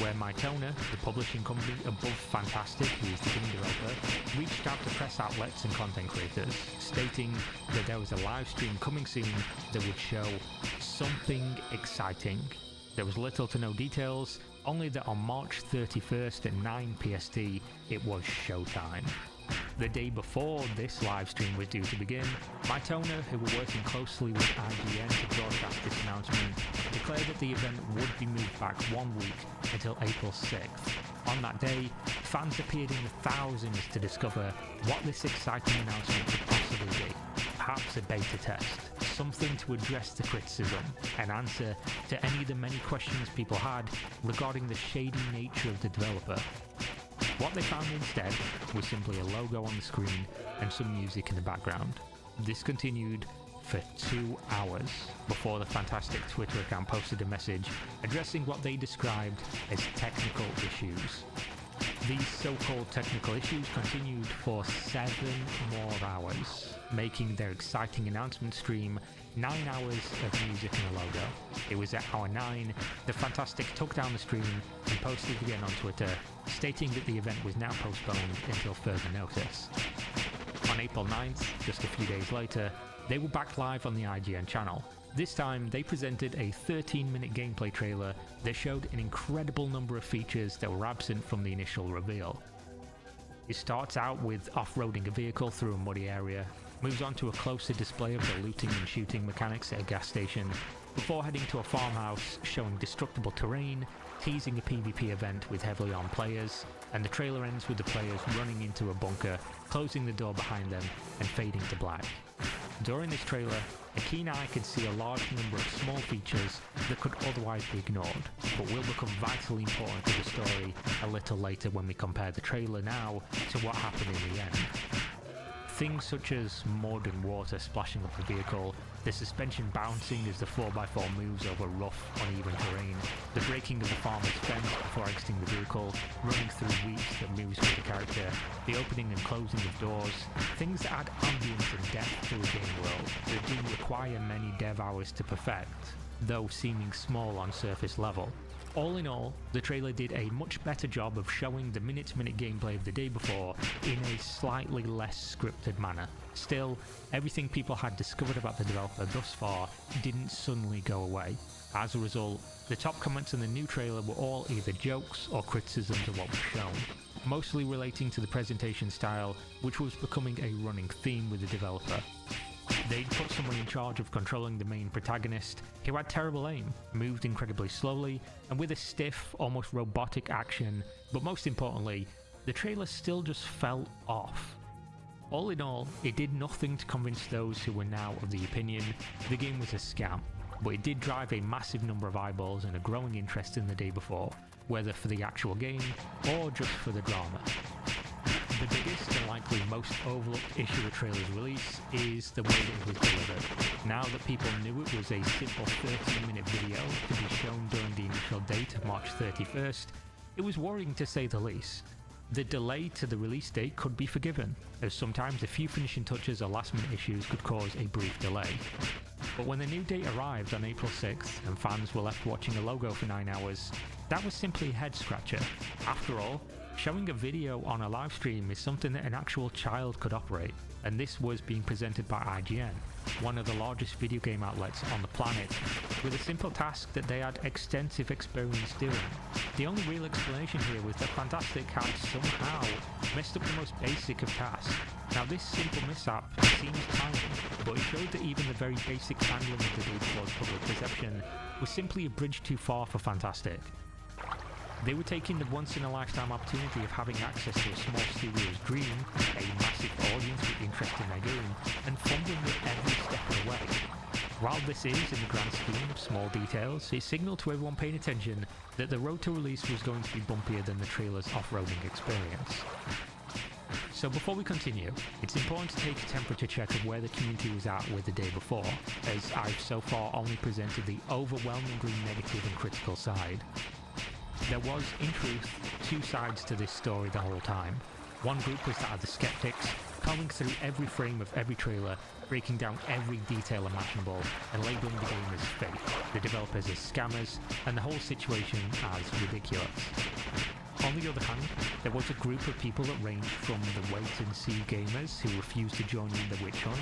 where Mytona, the publishing company above Fantastic, who is the game developer, reached out to press outlets and content creators, stating that there was a live stream coming soon that would show something exciting. There was little to no details, only that on March 31st at 9 PST, it was showtime. The day before this live stream was due to begin, Mytona, who were working closely with IGN to broadcast this announcement, declared that the event would be moved back 1 week until April 6th. On that day, fans appeared in the thousands to discover what this exciting announcement could possibly possibly be? Perhaps a beta test, something to address the criticism and answer to any of the many questions people had regarding the shady nature of the developer. What they found instead was simply a logo on the screen and some music in the background. This continued for 2 hours before the Fantastic Twitter account posted a message addressing what they described as technical issues. These so-called technical issues continued for 7 more hours, making their exciting announcement stream 9 hours of music and a logo. It was at hour 9, the Fantastic took down the stream and posted again on Twitter, stating that the event was now postponed until further notice. On April 9th, just a few days later, they were back live on the IGN channel. This time, they presented a 13-minute gameplay trailer that showed an incredible number of features that were absent from the initial reveal. It starts out with off-roading a vehicle through a muddy area, moves on to a closer display of the looting and shooting mechanics at a gas station, before heading to a farmhouse showing destructible terrain, teasing a PvP event with heavily armed players, and the trailer ends with the players running into a bunker, closing the door behind them, and fading to black. During this trailer, a keen eye could see a large number of small features that could otherwise be ignored, but will become vitally important to the story a little later when we compare the trailer now to what happened in the end. Things such as mud and water splashing up the vehicle, the suspension bouncing as the 4x4 moves over rough, uneven terrain, the breaking of the farmer's fence before exiting the vehicle, running through weeds that moves with the character, the opening and closing of doors, things that add ambience and depth to a game world that do require many dev hours to perfect, though seeming small on surface level. All in all, the trailer did a much better job of showing the minute-to-minute gameplay of the day before in a slightly less scripted manner. Still, everything people had discovered about the developer thus far didn't suddenly go away. As a result, the top comments on the new trailer were all either jokes or criticisms of what was shown, mostly relating to the presentation style, which was becoming a running theme with the developer. They'd put someone in charge of controlling the main protagonist, who had terrible aim, moved incredibly slowly, and with a stiff, almost robotic action, but most importantly, the trailer still just felt off. All in all, it did nothing to convince those who were now of the opinion the game was a scam, but it did drive a massive number of eyeballs and a growing interest in the day before, whether for the actual game or just for the drama. The biggest and likely most overlooked issue of the trailer's release is the way that it was delivered. Now that people knew it was a simple 13-minute video to be shown during the initial date of March 31st, it was worrying to say the least. The delay to the release date could be forgiven, as sometimes a few finishing touches or last-minute issues could cause a brief delay. But when the new date arrived on April 6th and fans were left watching a logo for 9 hours, that was simply a head-scratcher. After all, showing a video on a live stream is something that an actual child could operate, and this was being presented by IGN, one of the largest video game outlets on the planet, with a simple task that they had extensive experience doing. The only real explanation here was that Fantastic had somehow messed up the most basic of tasks. Now this simple mishap seems tiny, but it showed that even the very basic handling of the day towards public perception was simply a bridge too far for Fantastic. They were taking the once-in-a-lifetime opportunity of having access to a small studio's dream, a massive audience with interest in their game, and fumbling it every step of the way. While this is, in the grand scheme of small details, it signaled to everyone paying attention that the road to release was going to be bumpier than the trailer's off-roading experience. So before we continue, it's important to take a temperature check of where the community was at with the day before, as I've so far only presented the overwhelmingly negative and critical side. There was, in truth, two sides to this story the whole time. One group was that of the skeptics, combing through every frame of every trailer, breaking down every detail imaginable, and labelling the game as fake, the developers as scammers, and the whole situation as ridiculous. On the other hand, there was a group of people that ranged from the wait-and-see gamers who refused to join in the witch hunt,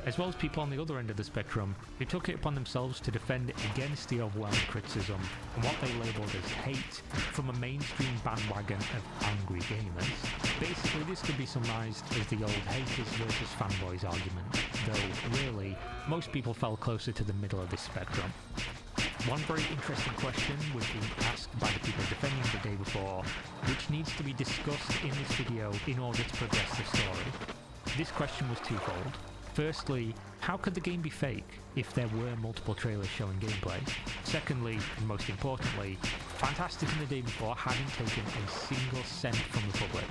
as well as people on the other end of the spectrum who took it upon themselves to defend against the overwhelming criticism and what they labelled as hate from a mainstream bandwagon of angry gamers. Basically, this could be summarised as the old haters versus fanboys argument, though really, most people fell closer to the middle of this spectrum. One very interesting question was being asked by the people defending the day before, which needs to be discussed in this video in order to progress the story. This question was twofold. Firstly, how could the game be fake if there were multiple trailers showing gameplay? Secondly, and most importantly, Fantastic and the day before hadn't taken a single cent from the public.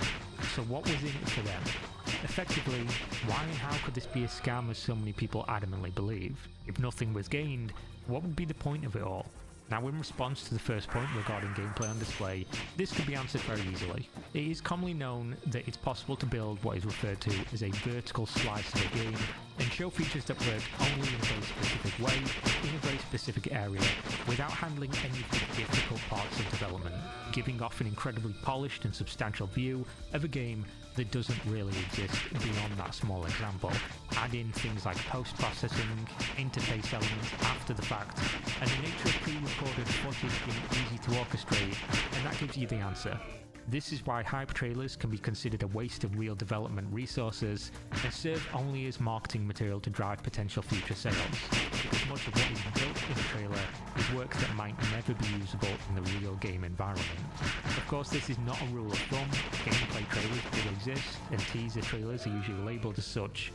So what was in it for them? Effectively, why and how could this be a scam as so many people adamantly believe? If nothing was gained, what would be the point of it all? Now, in response to the first point regarding gameplay on display, this could be answered very easily. It is commonly known that it's possible to build what is referred to as a vertical slice of a game and show features that work only in a very specific way, in a very specific area, without handling any of the difficult parts of development, giving off an incredibly polished and substantial view of a game that doesn't really exist beyond that small example. Add in things like post-processing, interface elements after the fact, and the nature of pre-recorded footage being easy to orchestrate, and that gives you the answer. This is why hype trailers can be considered a waste of real development resources and serve only as marketing material to drive potential future sales, because much of what is built in a trailer is work that might never be usable in the real game environment. Of course, this is not a rule of thumb. Gameplay trailers do exist, and teaser trailers are usually labelled as such,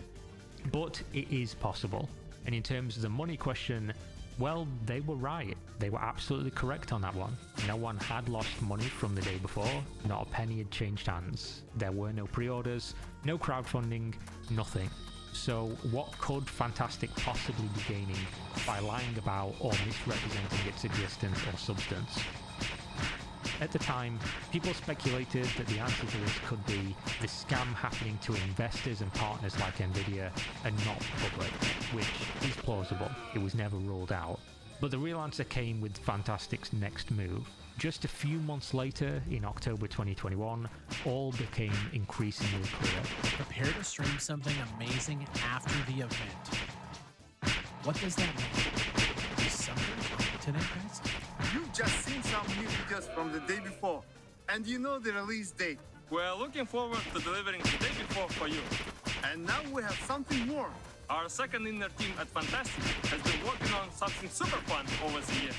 but it is possible. And in terms of the money question, well, they were right. They were absolutely correct on that one. No one had lost money from the day before, not a penny had changed hands. There were no pre-orders, no crowdfunding, nothing. So what could Fantastic possibly be gaining by lying about or misrepresenting its existence or substance? At the time, people speculated that the answer to this could be the scam happening to investors and partners like Nvidia and not the public, which is plausible. It was never ruled out. But the real answer came with Fantastic's next move. Just a few months later, in October 2021, all became increasingly clear. Prepare to stream something amazing after the event. What does that mean? Is something coming today, guys? You've just seen some new videos from the day before, and you know the release date. We're looking forward to delivering the day before for you. And now we have something more. Our second inner team at Fantastic has been working on something super fun over the year.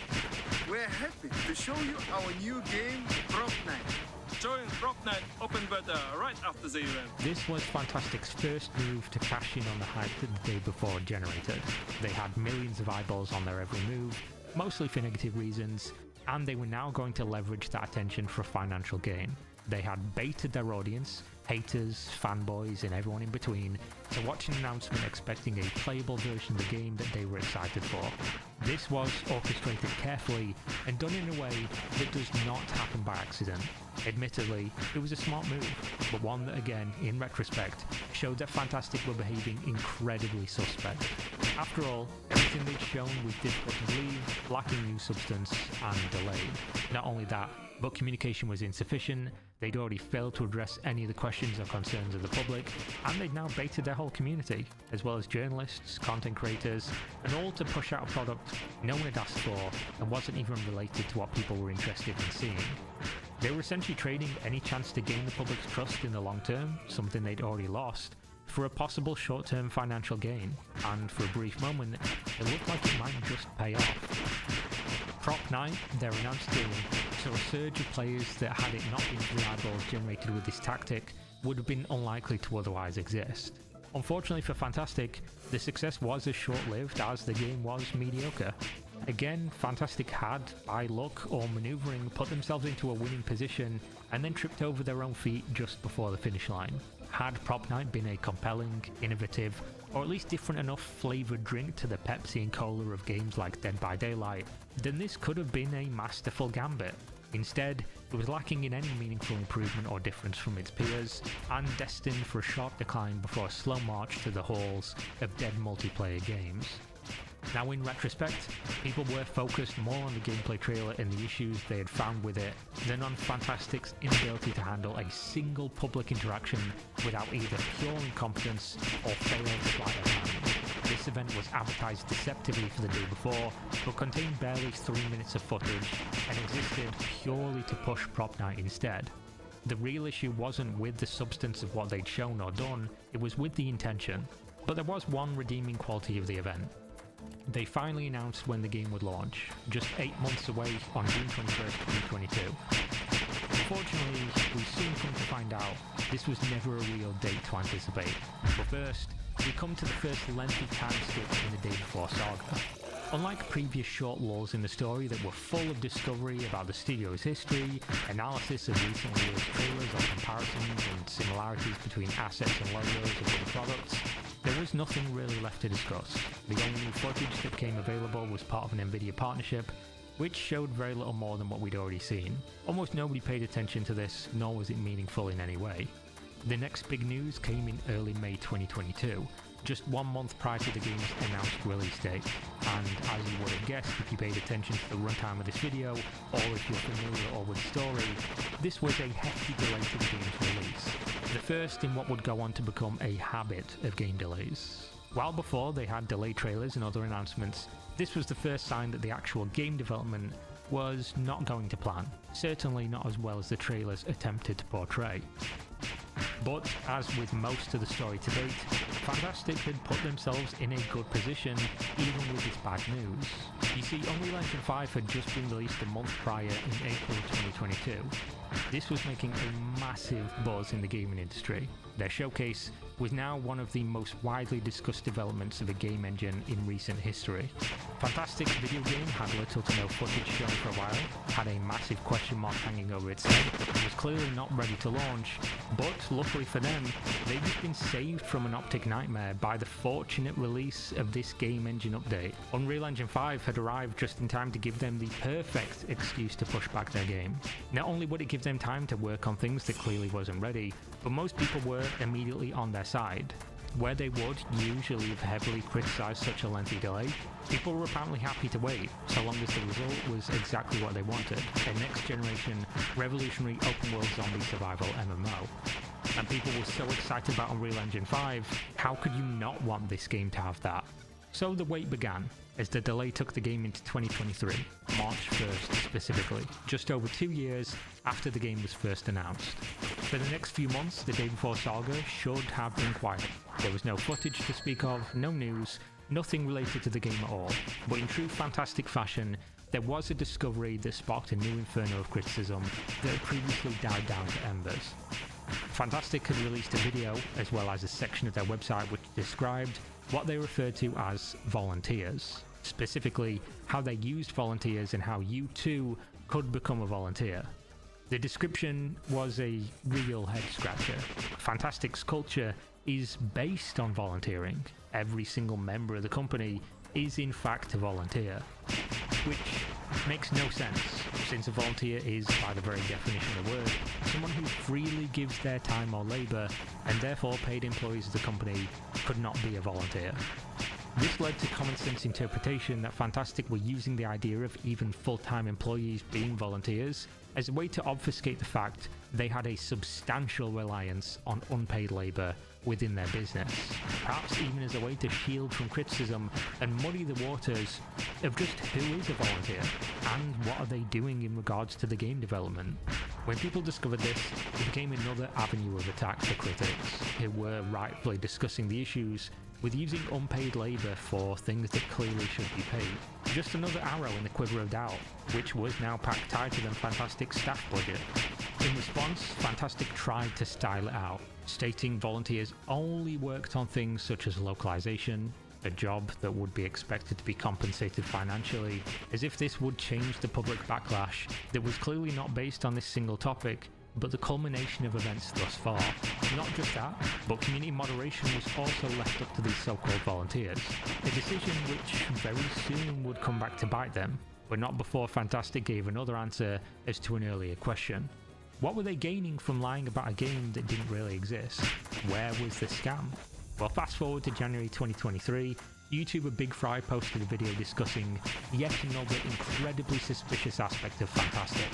We're happy to show you our new game, Prop Night. Join Prop Night open beta right after the event. This was Fantastic's first move to cash in on the hype that the day before generated. They had millions of eyeballs on their every move, mostly for negative reasons, and they were now going to leverage that attention for financial gain. They had baited their audience, haters, fanboys, and everyone in between, to watch an announcement expecting a playable version of the game that they were excited for. This was orchestrated carefully and done in a way that does not happen by accident. Admittedly, it was a smart move, but one that again, in retrospect, showed that Fantastic were behaving incredibly suspect. After all, everything they'd shown was difficult to believe, lacking new substance, and delayed. Not only that, but communication was insufficient, they'd already failed to address any of the questions or concerns of the public, and they'd now baited their whole community, as well as journalists, content creators, and all to push out a product no one had asked for and wasn't even related to what people were interested in seeing. They were essentially trading any chance to gain the public's trust in the long term, something they'd already lost, for a possible short-term financial gain, and for a brief moment, it looked like it might just pay off. Prop Night, their announced game, saw a surge of players that, had it not been for the eyeballs generated with this tactic, would have been unlikely to otherwise exist. Unfortunately for Fantastic, the success was as short-lived as the game was mediocre. Again, Fantastic had, by luck or maneuvering, put themselves into a winning position and then tripped over their own feet just before the finish line. Had Prop Night been a compelling, innovative, or at least different enough flavoured drink to the Pepsi and Cola of games like Dead by Daylight, then this could have been a masterful gambit. Instead, it was lacking in any meaningful improvement or difference from its peers, and destined for a sharp decline before a slow march to the halls of dead multiplayer games. Now, in retrospect, people were focused more on the gameplay trailer and the issues they had found with it than on Fantastic's inability to handle a single public interaction without either pure incompetence or failed sleight of hand. This event was advertised deceptively for the day before, but contained barely 3 minutes of footage and existed purely to push Prop Night instead. The real issue wasn't with the substance of what they'd shown or done, it was with the intention. But there was one redeeming quality of the event. They finally announced when the game would launch, just 8 months away on June 21st, 2022. Unfortunately, we soon come to find out this was never a real date to anticipate. But first, we come to the first lengthy time skip in the Day Before saga. Unlike previous short lulls in the story that were full of discovery about the studio's history, analysis of recent released trailers or comparisons and similarities between assets and logos of other products, there was nothing really left to discuss. The only new footage that became available was part of an Nvidia partnership, which showed very little more than what we'd already seen. Almost nobody paid attention to this, nor was it meaningful in any way. The next big news came in early May 2022, just 1 month prior to the game's announced release date, and as you would have guessed if you paid attention to the runtime of this video, or if you're familiar with the story, this was a hefty delay to the game's release. The first in what would go on to become a habit of game delays. While before they had delayed trailers and other announcements, this was the first sign that the actual game development was not going to plan, certainly not as well as the trailers attempted to portray. But, as with most of the story to date, Fantastic had put themselves in a good position even with this bad news. You see, Unreal Engine 5 had just been released a month prior in April 2022. This was making a massive buzz in the gaming industry. Their showcase was now one of the most widely discussed developments of a game engine in recent history. Fantastic's video game had little to no footage shown for a while, had a massive question mark hanging over its head, and was clearly not ready to launch, but luckily for them, they've just been saved from an optic nightmare by the fortunate release of this game engine update. Unreal Engine 5 had arrived just in time to give them the perfect excuse to push back their game. Not only would it give them time to work on things that clearly wasn't ready, but most people were immediately on their side. Where they would usually have heavily criticised such a lengthy delay, people were apparently happy to wait, so long as the result was exactly what they wanted, a next-generation, revolutionary open-world zombie survival MMO. And people were so excited about Unreal Engine 5, how could you not want this game to have that? So the wait began, as the delay took the game into 2023, March 1st specifically, just over 2 years after the game was first announced. For the next few months, the Day Before saga should have been quiet. There was no footage to speak of, no news, nothing related to the game at all. But in true Fantastic fashion, there was a discovery that sparked a new inferno of criticism that had previously died down to embers. Fantastic had released a video, as well as a section of their website which described what they referred to as volunteers. Specifically, how they used volunteers and how you too could become a volunteer. The description was a real head-scratcher. Fantastic's culture is based on volunteering. Every single member of the company is in fact a volunteer. Which makes no sense, since a volunteer is, by the very definition of the word, someone who freely gives their time or labour, and therefore paid employees of the company could not be a volunteer. This led to common sense interpretation that Fantastic were using the idea of even full-time employees being volunteers as a way to obfuscate the fact they had a substantial reliance on unpaid labour within their business, perhaps even as a way to shield from criticism and muddy the waters of just who is a volunteer and what are they doing in regards to the game development. When people discovered this, it became another avenue of attack for critics, who were rightfully discussing the issues with using unpaid labour for things that clearly should be paid. Just another arrow in the quiver of doubt, which was now packed tighter than Fantastic's staff budget. In response, Fantastic tried to style it out, stating volunteers only worked on things such as localization, a job that would be expected to be compensated financially, as if this would change the public backlash that was clearly not based on this single topic, but the culmination of events thus far. Not just that, but community moderation was also left up to these so-called volunteers, a decision which very soon would come back to bite them, but not before Fantastic gave another answer as to an earlier question. What were they gaining from lying about a game that didn't really exist? Where was the scam? Well, fast forward to January 2023, YouTuber Big Fry posted a video discussing yet another incredibly suspicious aspect of Fantastic.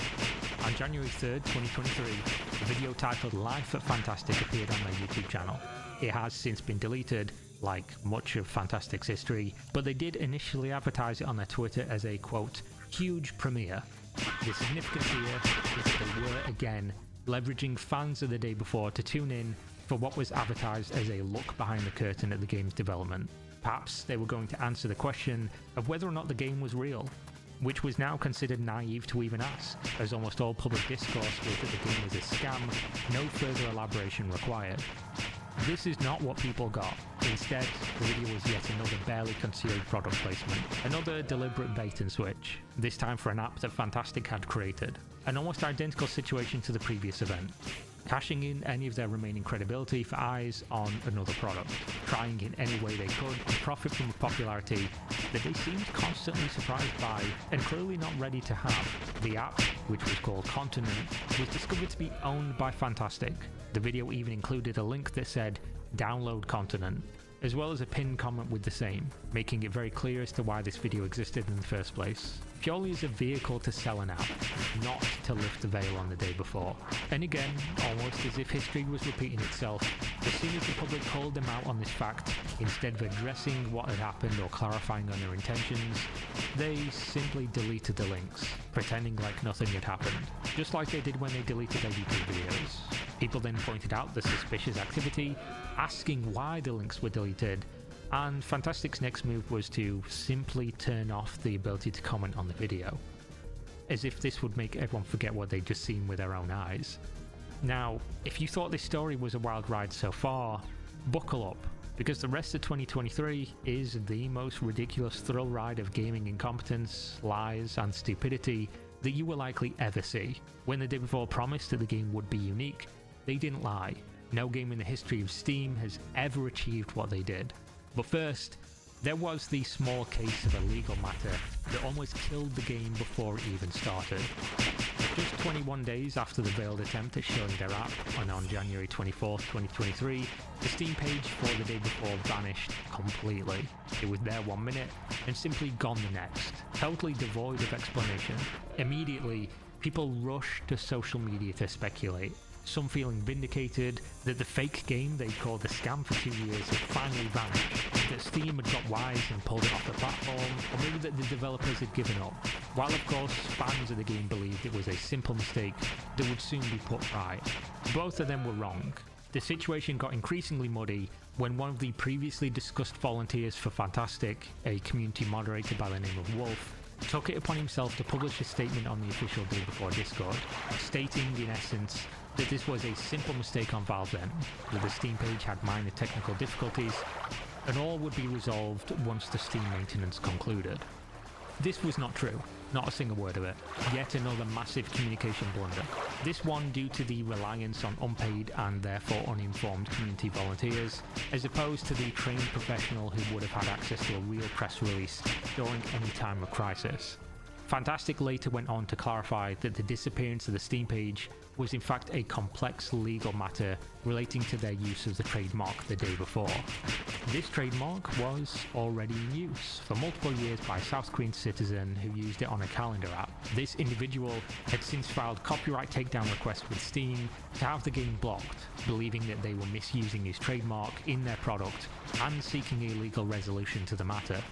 On January 3rd, 2023, a video titled Life at Fantastic appeared on their YouTube channel. It has since been deleted, like much of Fantastic's history, but they did initially advertise it on their Twitter as a, quote, huge premiere. The significance here is that they were, again, leveraging fans of the Day Before to tune in for what was advertised as a look behind the curtain at the game's development. Perhaps they were going to answer the question of whether or not the game was real, which was now considered naive to even ask, as almost all public discourse was that the game was a scam, no further elaboration required. This is not what people got. Instead, the video was yet another barely concealed product placement. Another deliberate bait and switch, this time for an app that Fantastic had created. An almost identical situation to the previous event. Cashing in any of their remaining credibility for eyes on another product, trying in any way they could to profit from a popularity that they seemed constantly surprised by and clearly not ready to have. The app, which was called Continent, was discovered to be owned by Fantastic. The video even included a link that said, "Download Continent," as well as a pinned comment with the same, making it very clear as to why this video existed in the first place. Purely as a vehicle to sell an app, not to lift the veil on the day before. And again, almost as if history was repeating itself, as soon as the public called them out on this fact, instead of addressing what had happened or clarifying on their intentions, they simply deleted the links, pretending like nothing had happened, just like they did when they deleted their YouTube videos. People then pointed out the suspicious activity, asking why the links were deleted, and Fantastic's next move was to simply turn off the ability to comment on the video, as if this would make everyone forget what they'd just seen with their own eyes. Now, if you thought this story was a wild ride so far, buckle up, because the rest of 2023 is the most ridiculous thrill ride of gaming incompetence, lies, and stupidity that you will likely ever see. When the day before promised that the game would be unique, they didn't lie. No game in the history of Steam has ever achieved what they did. But first, there was the small case of a legal matter that almost killed the game before it even started. Just 21 days after the veiled attempt at showing their app, and on January 24th, 2023, the Steam page for the day before vanished completely. It was there 1 minute, and simply gone the next, totally devoid of explanation. Immediately, people rushed to social media to speculate. Some feeling vindicated that the fake game they called a scam for 2 years had finally vanished, that Steam had got wise and pulled it off the platform, or maybe that the developers had given up. While of course fans of the game believed it was a simple mistake that would soon be put right. Both of them were wrong. The situation got increasingly muddy when one of the previously discussed volunteers for Fantastic, a community moderator by the name of Wolf, took it upon himself to publish a statement on the official Day Before Discord, stating in essence that this was a simple mistake on Valve's end, that the Steam page had minor technical difficulties, and all would be resolved once the Steam maintenance concluded. This was not true, not a single word of it. Yet another massive communication blunder. This one due to the reliance on unpaid and therefore uninformed community volunteers, as opposed to the trained professional who would have had access to a real press release during any time of crisis. Fantastic later went on to clarify that the disappearance of the Steam page was in fact a complex legal matter relating to their use of the trademark the day before. This trademark was already in use for multiple years by a South Korean citizen who used it on a calendar app. This individual had since filed copyright takedown requests with Steam to have the game blocked, believing that they were misusing his trademark in their product and seeking a legal resolution to the matter.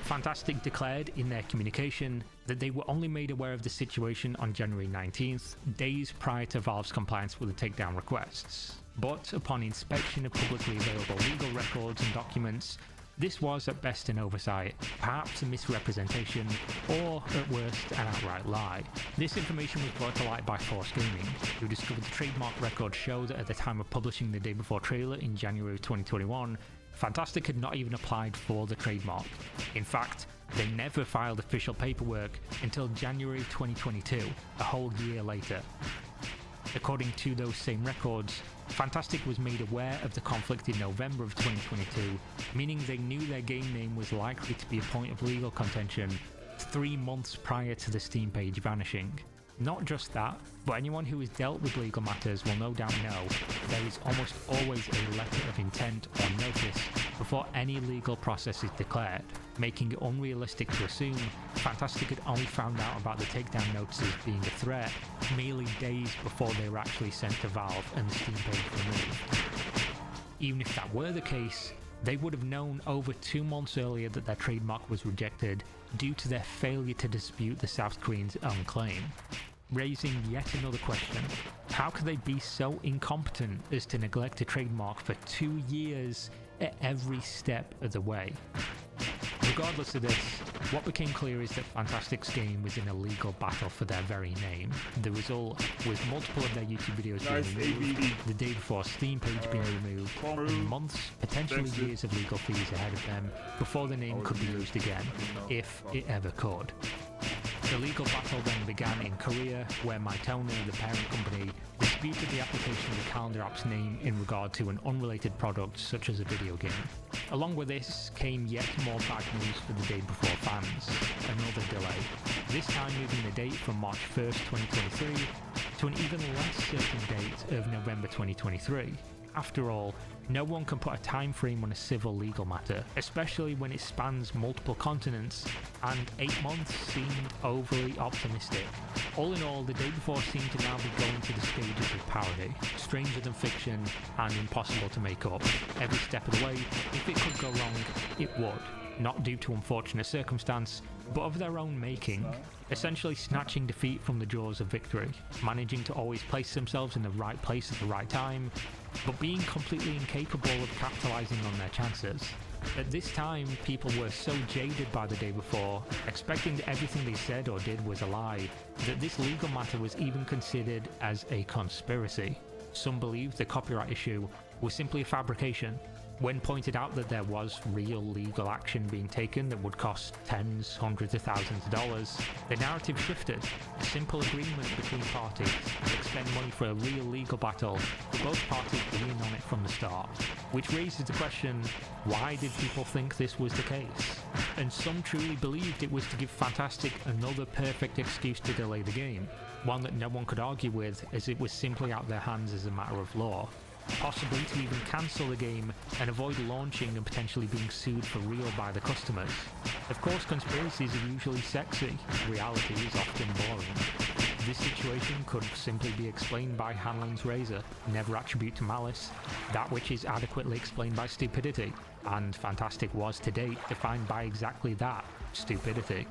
Fantastic declared in their communication that they were only made aware of the situation on January 19th, days prior to Valve's compliance with the takedown requests. But upon inspection of publicly available legal records and documents, this was at best an oversight, perhaps a misrepresentation, or at worst an outright lie. This information was brought to light by Force Gaming, who discovered the trademark records show that at the time of publishing the Day Before trailer in January 2021, Fantastic had not even applied for the trademark. In fact, they never filed official paperwork until January 2022, a whole year later. According to those same records, Fantastic was made aware of the conflict in November of 2022, meaning they knew their game name was likely to be a point of legal contention 3 months prior to the Steam page vanishing. Not just that, but anyone who has dealt with legal matters will no doubt know there is almost always a letter of intent or notice before any legal process is declared, making it unrealistic to assume Fantastic had only found out about the takedown notices being a threat merely days before they were actually sent to Valve and the Steam page removed. Even if that were the case, they would have known over 2 months earlier that their trademark was rejected due to their failure to dispute the South Koreans' own claim. Raising yet another question, how could they be so incompetent as to neglect a trademark for 2 years at every step of the way? Regardless of this, What became clear is that Fantastic's game was in a legal battle for their very name. The result was multiple of their YouTube videos being removed, the day before Steam page being removed, and months, potentially years of legal fees ahead of them before the name could be used again, if it ever could. The legal battle then began in Korea, where Mytona, the parent company, disputed the application of the calendar app's name in regard to an unrelated product such as a video game. Along with this came yet more bad news for the day before fans, another delay, this time moving the date from March 1st, 2023 to an even less certain date of November 2023. After all, no one can put a time frame on a civil legal matter, especially when it spans multiple continents, and 8 months seemed overly optimistic. All in all, the day before seemed to now be going to the stages of parody, stranger than fiction, and impossible to make up. Every step of the way, if it could go wrong, it would. Not due to unfortunate circumstance, but of their own making, essentially snatching defeat from the jaws of victory, managing to always place themselves in the right place at the right time, but being completely incapable of capitalizing on their chances. At this time, people were so jaded by the day before, expecting that everything they said or did was a lie, that this legal matter was even considered as a conspiracy. Some believed the copyright issue was simply a fabrication. When pointed out that there was real legal action being taken that would cost tens, hundreds of thousands of dollars, the narrative shifted. A simple agreement between parties to expend money for a real legal battle, with both parties being on it from the start. Which raises the question, why did people think this was the case? And some truly believed it was to give Fantastic another perfect excuse to delay the game, one that no one could argue with as it was simply out of their hands as a matter of law. Possibly to even cancel the game and avoid launching and potentially being sued for real by the customers. Of course, conspiracies are usually sexy, reality is often boring. This situation could simply be explained by Hanlon's razor, never attribute to malice, that which is adequately explained by stupidity, and Fantastic was to date defined by exactly that, stupidity.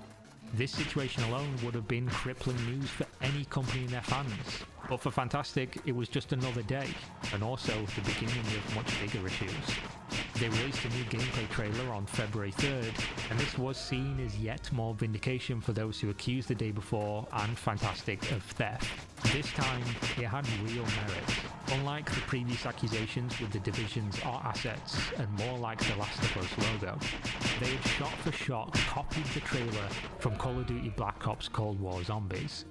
This situation alone would have been crippling news for any company and their fans. But for Fantastic, it was just another day, and also the beginning of much bigger issues. They released a new gameplay trailer on February 3rd, and this was seen as yet more vindication for those who accused the day before and Fantastic of theft. This time, it had real merit. Unlike the previous accusations with the Division's art assets, and more like the Last of Us logo, they had shot for shot copied the trailer from Call of Duty Black Ops Cold War Zombies.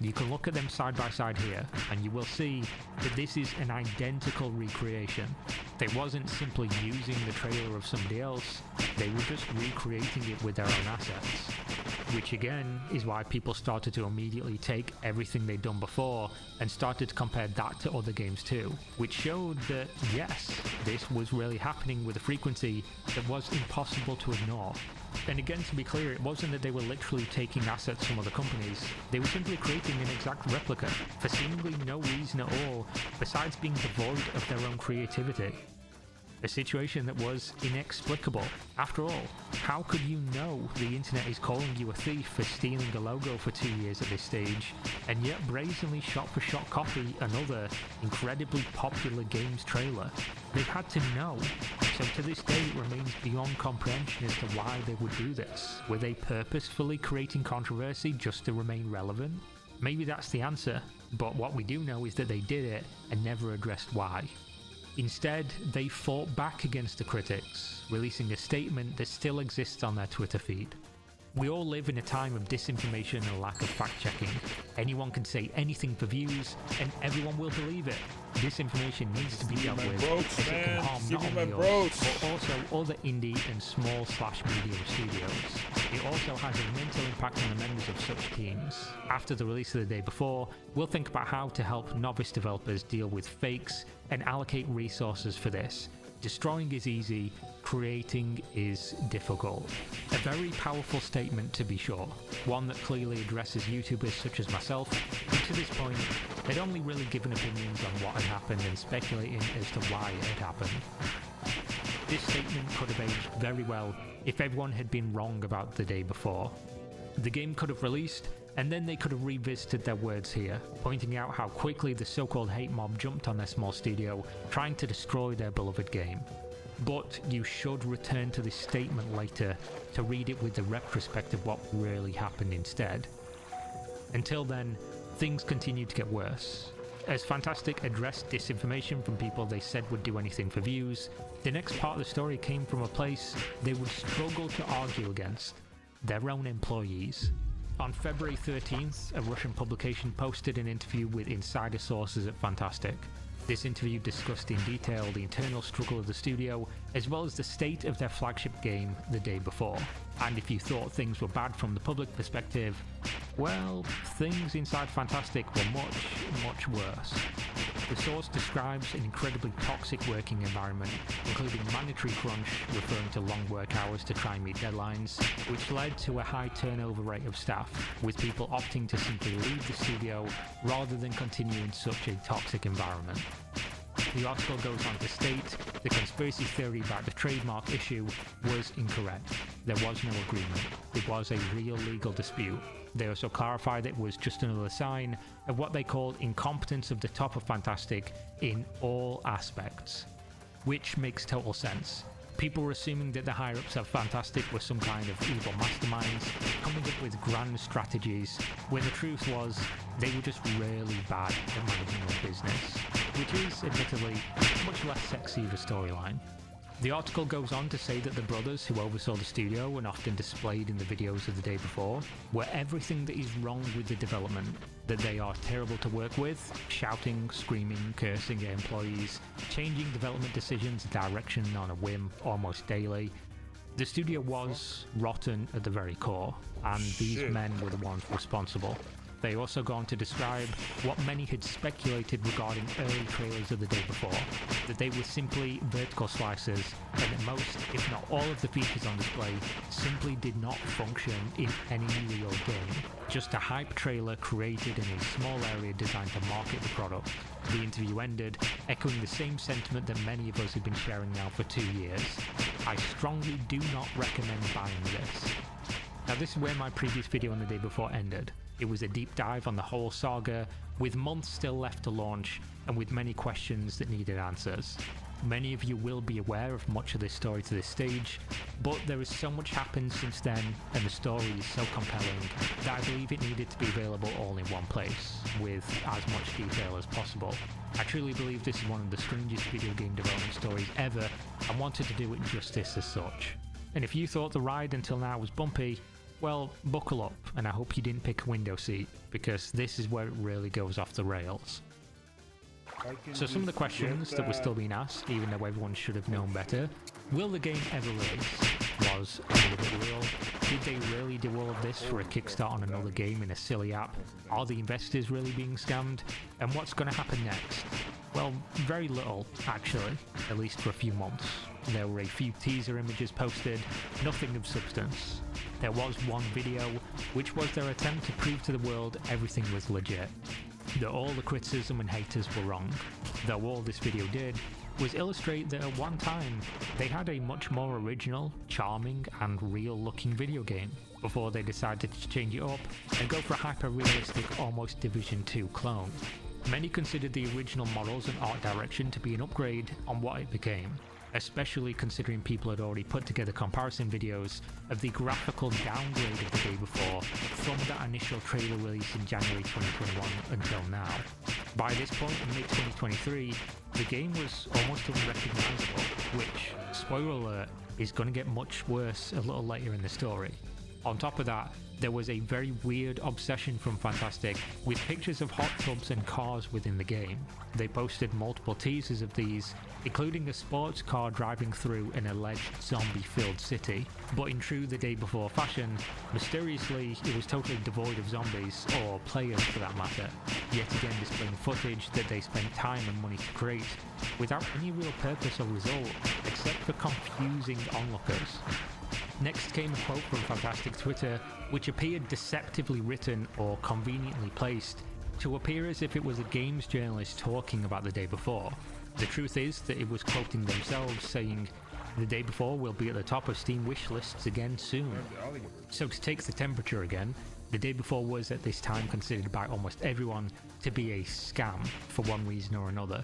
You can look at them side by side here, and you will see that this is an identical recreation. They wasn't simply using the trailer of somebody else, they were just recreating it with their own assets. Which again is why people started to immediately take everything they'd done before and started to compare that to other games too, which showed that yes, this was really happening with a frequency that was impossible to ignore. And again, to be clear, it wasn't that they were literally taking assets from other companies, they were simply creating an exact replica, for seemingly no reason at all, besides being devoid of their own creativity. A situation that was inexplicable. After all, how could you know the internet is calling you a thief for stealing a logo for 2 years at this stage, and yet brazenly shot-for-shot copy another incredibly popular game's trailer? They had to know, so to this day it remains beyond comprehension as to why they would do this. Were they purposefully creating controversy just to remain relevant? Maybe that's the answer, but what we do know is that they did it and never addressed why. Instead, they fought back against the critics, releasing a statement that still exists on their Twitter feed. We all live in a time of disinformation and lack of fact-checking. Anyone can say anything for views, and everyone will believe it. Disinformation needs to be dealt with, as it can harm not only us, but also other indie and small/medium studios. It also has a mental impact on the members of such teams. After the release of the day before, we'll think about how to help novice developers deal with fakes and allocate resources for this. Destroying is easy, creating is difficult. A very powerful statement to be sure, one that clearly addresses YouTubers such as myself, who to this point had only really given opinions on what had happened and speculating as to why it had happened. This statement could have aged very well if everyone had been wrong about the day before. The game could have released, and then they could have revisited their words here, pointing out how quickly the so-called hate mob jumped on their small studio, trying to destroy their beloved game. but you should return to this statement later to read it with the retrospect of what really happened instead. Until then, things continued to get worse. As Fantastic addressed disinformation from people they said would do anything for views, the next part of the story came from a place they would struggle to argue against: their own employees. On February 13th, a Russian publication posted an interview with insider sources at Fantastic. This interview discussed in detail the internal struggle of the studio, as well as the state of their flagship game the day before. And if you thought things were bad from the public perspective, well, things inside Fantastic were much, much worse. The source describes an incredibly toxic working environment, including mandatory crunch, referring to long work hours to try and meet deadlines, which led to a high turnover rate of staff, with people opting to simply leave the studio rather than continue in such a toxic environment. The article goes on to state the conspiracy theory about the trademark issue was incorrect. There was no agreement. It was a real legal dispute. They also clarified it was just another sign of what they called incompetence of the top of Fantastic in all aspects. Which makes total sense. People were assuming that the higher-ups of Fantastic were some kind of evil masterminds, coming up with grand strategies, when the truth was, they were just really bad at managing their business, which is, admittedly, much less sexy of a storyline. The article goes on to say that the brothers who oversaw the studio and often displayed in the videos of the day before were everything that is wrong with the development, that they are terrible to work with, shouting, screaming, cursing at employees, changing development decisions direction on a whim almost daily. The studio was rotten at the very core, and these men were the ones responsible. They also go on to describe what many had speculated regarding early trailers of the day before, that they were simply vertical slices, and that most, if not all of the features on display simply did not function in any real game. Just a hype trailer created in a small area designed to market the product. The interview ended, echoing the same sentiment that many of us have been sharing now for 2 years. I strongly do not recommend buying this. Now this is where my previous video on the day before ended. It was a deep dive on the whole saga, with months still left to launch, and with many questions that needed answers. Many of you will be aware of much of this story to this stage, but there has so much happened since then, and the story is so compelling, that I believe it needed to be available all in one place, with as much detail as possible. I truly believe this is one of the strangest video game development stories ever, and wanted to do it justice as such. And if you thought the ride until now was bumpy, well, buckle up, and I hope you didn't pick a window seat, because this is where it really goes off the rails. So some of the questions that were still being asked, even though everyone should have known better: will the game ever release? Was any of it real? Did they really do all of this for a kickstart on another game in a silly app? Are the investors really being scammed? And what's going to happen next? Well, very little, actually, at least for a few months. There were a few teaser images posted, nothing of substance. There was one video, which was their attempt to prove to the world everything was legit, that all the criticism and haters were wrong, though all this video did was illustrate that at one time they had a much more original, charming and real looking video game, before they decided to change it up and go for a hyper-realistic, almost Division 2 clone. Many considered the original models and art direction to be an upgrade on what it became, especially considering people had already put together comparison videos of the graphical downgrade of the day before from that initial trailer release in January 2021 until now. By this point in mid-2023, the game was almost unrecognizable, which, spoiler alert, is going to get much worse a little later in the story. On top of that, there was a very weird obsession from Fantastic with pictures of hot tubs and cars within the game. They posted multiple teasers of these, including a sports car driving through an alleged zombie-filled city. But in true the day before fashion, mysteriously it was totally devoid of zombies, or players for that matter, yet again displaying footage that they spent time and money to create, without any real purpose or result, except for confusing onlookers. Next came a quote from Fantastic Twitter, which appeared deceptively written or conveniently placed to appear as if it was a games journalist talking about the day before. The truth is that it was quoting themselves, saying, "The day before will be at the top of Steam wish lists again soon." So to take the temperature again, the day before was at this time considered by almost everyone to be a scam for one reason or another.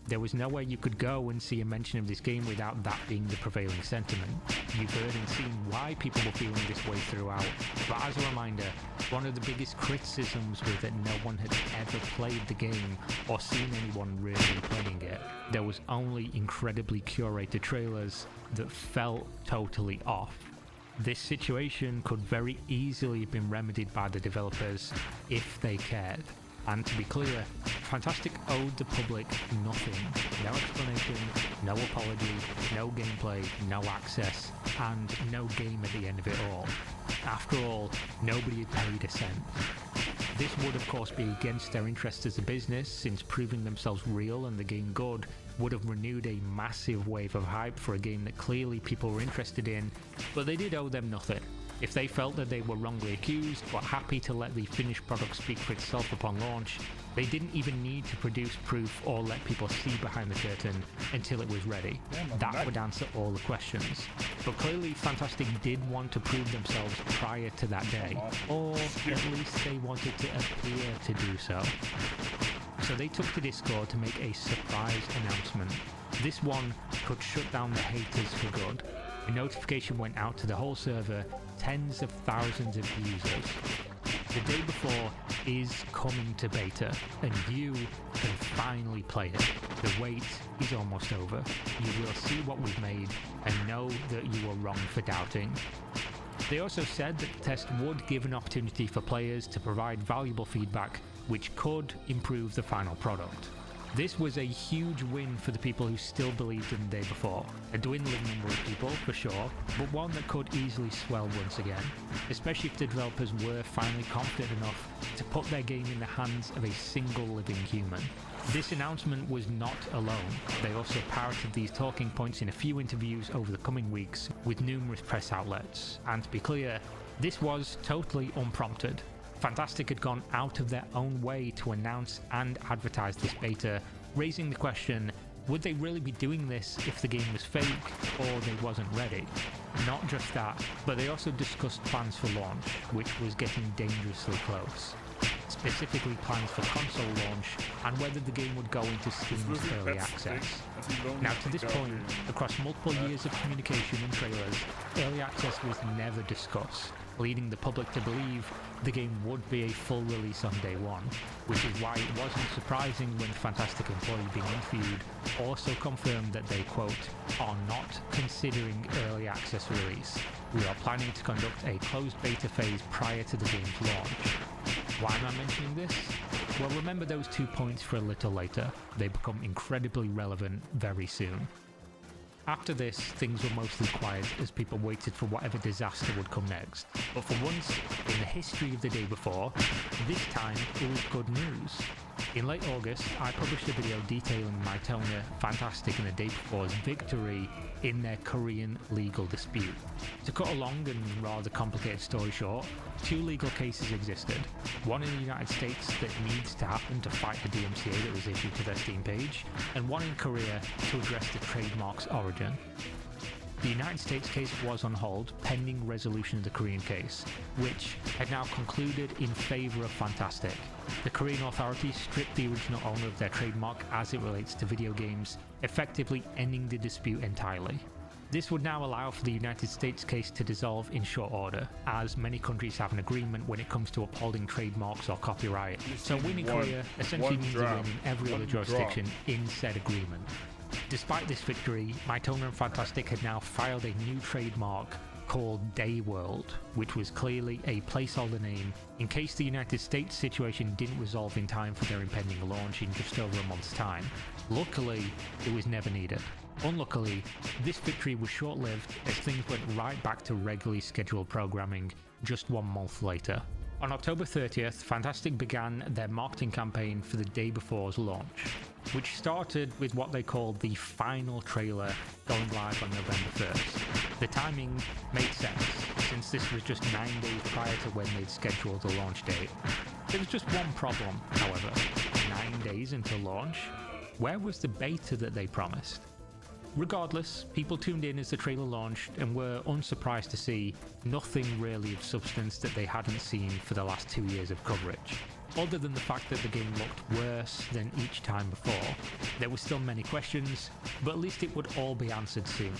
There was nowhere you could go and see a mention of this game without that being the prevailing sentiment. You've heard and seen why people were feeling this way throughout, but as a reminder, one of the biggest criticisms was that no one had ever played the game or seen anyone really playing it. There was only incredibly curated trailers that felt totally off. This situation could very easily have been remedied by the developers if they cared. And to be clear, Fantastic owed the public nothing. No explanation, no apology, no gameplay, no access, and no game at the end of it all. After all, nobody had paid a cent. This would of course be against their interest as a business, since proving themselves real and the game good would have renewed a massive wave of hype for a game that clearly people were interested in, but they did owe them nothing. If they felt that they were wrongly accused, but happy to let the finished product speak for itself upon launch, they didn't even need to produce proof or let people see behind the curtain until it was ready. That would answer all the questions. But clearly Fantastic did want to prove themselves prior to that day, or at least they wanted to appear to do so. So they took to Discord to make a surprise announcement. This one could shut down the haters for good. A notification went out to the whole server, tens of thousands of users. The day before is coming to beta, and you can finally play it. The wait is almost over. You will see what we've made and know that you were wrong for doubting. They also said that the test would give an opportunity for players to provide valuable feedback, which could improve the final product. This was a huge win for the people who still believed in the day before. A dwindling number of people, for sure, but one that could easily swell once again, especially if the developers were finally confident enough to put their game in the hands of a single living human. This announcement was not alone. They also parroted these talking points in a few interviews over the coming weeks with numerous press outlets. And to be clear, this was totally unprompted. Fantastic had gone out of their own way to announce and advertise this beta, raising the question, would they really be doing this if the game was fake or they wasn't ready? Not just that, but they also discussed plans for launch, which was getting dangerously close. Specifically plans for console launch and whether the game would go into Steam's early access. Now to this point, across multiple years of communication and trailers, early access was never discussed, leading the public to believe the game would be a full release on day one, which is why it wasn't surprising when Fantastic employee being interviewed also confirmed that they, quote, are not considering early access release. We are planning to conduct a closed beta phase prior to the game's launch. Why am I mentioning this? Well, remember those 2 points for a little later. They become incredibly relevant very soon. After this, things were mostly quiet as people waited for whatever disaster would come next. But for once in the history of the day before, this time it was good news. In late August, I published a video detailing my Tonya, Fantastic and the day before's victory in their Korean legal dispute. To cut a long and rather complicated story short, 2 legal cases existed. One in the United States that needs to happen to fight the DMCA that was issued to their Steam page, and one in Korea to address the trademark's origin. The United States case was on hold pending resolution of the Korean case, which had now concluded in favour of Fantastic. The Korean authorities stripped the original owner of their trademark as it relates to video games, effectively ending the dispute entirely. This would now allow for the United States case to dissolve in short order, as many countries have an agreement when it comes to upholding trademarks or copyright. So winning Korea essentially means a win in every other jurisdiction in said agreement. Despite this victory, My Tonya and Fantastic had now filed a new trademark called Dayworld, which was clearly a placeholder name in case the United States situation didn't resolve in time for their impending launch in just over a month's time. Luckily, it was never needed. Unluckily, this victory was short-lived as things went right back to regularly scheduled programming just 1 month later. On October 30th, Fantastic began their marketing campaign for the day before's launch, which started with what they called the final trailer going live on November 1st. The timing made sense, since this was just 9 days prior to when they'd scheduled the launch date. There was just one problem, however. 9 days into launch, where was the beta that they promised? Regardless, people tuned in as the trailer launched and were unsurprised to see nothing really of substance that they hadn't seen for the last 2 years of coverage. Other than the fact that the game looked worse than each time before, there were still many questions, but at least it would all be answered soon.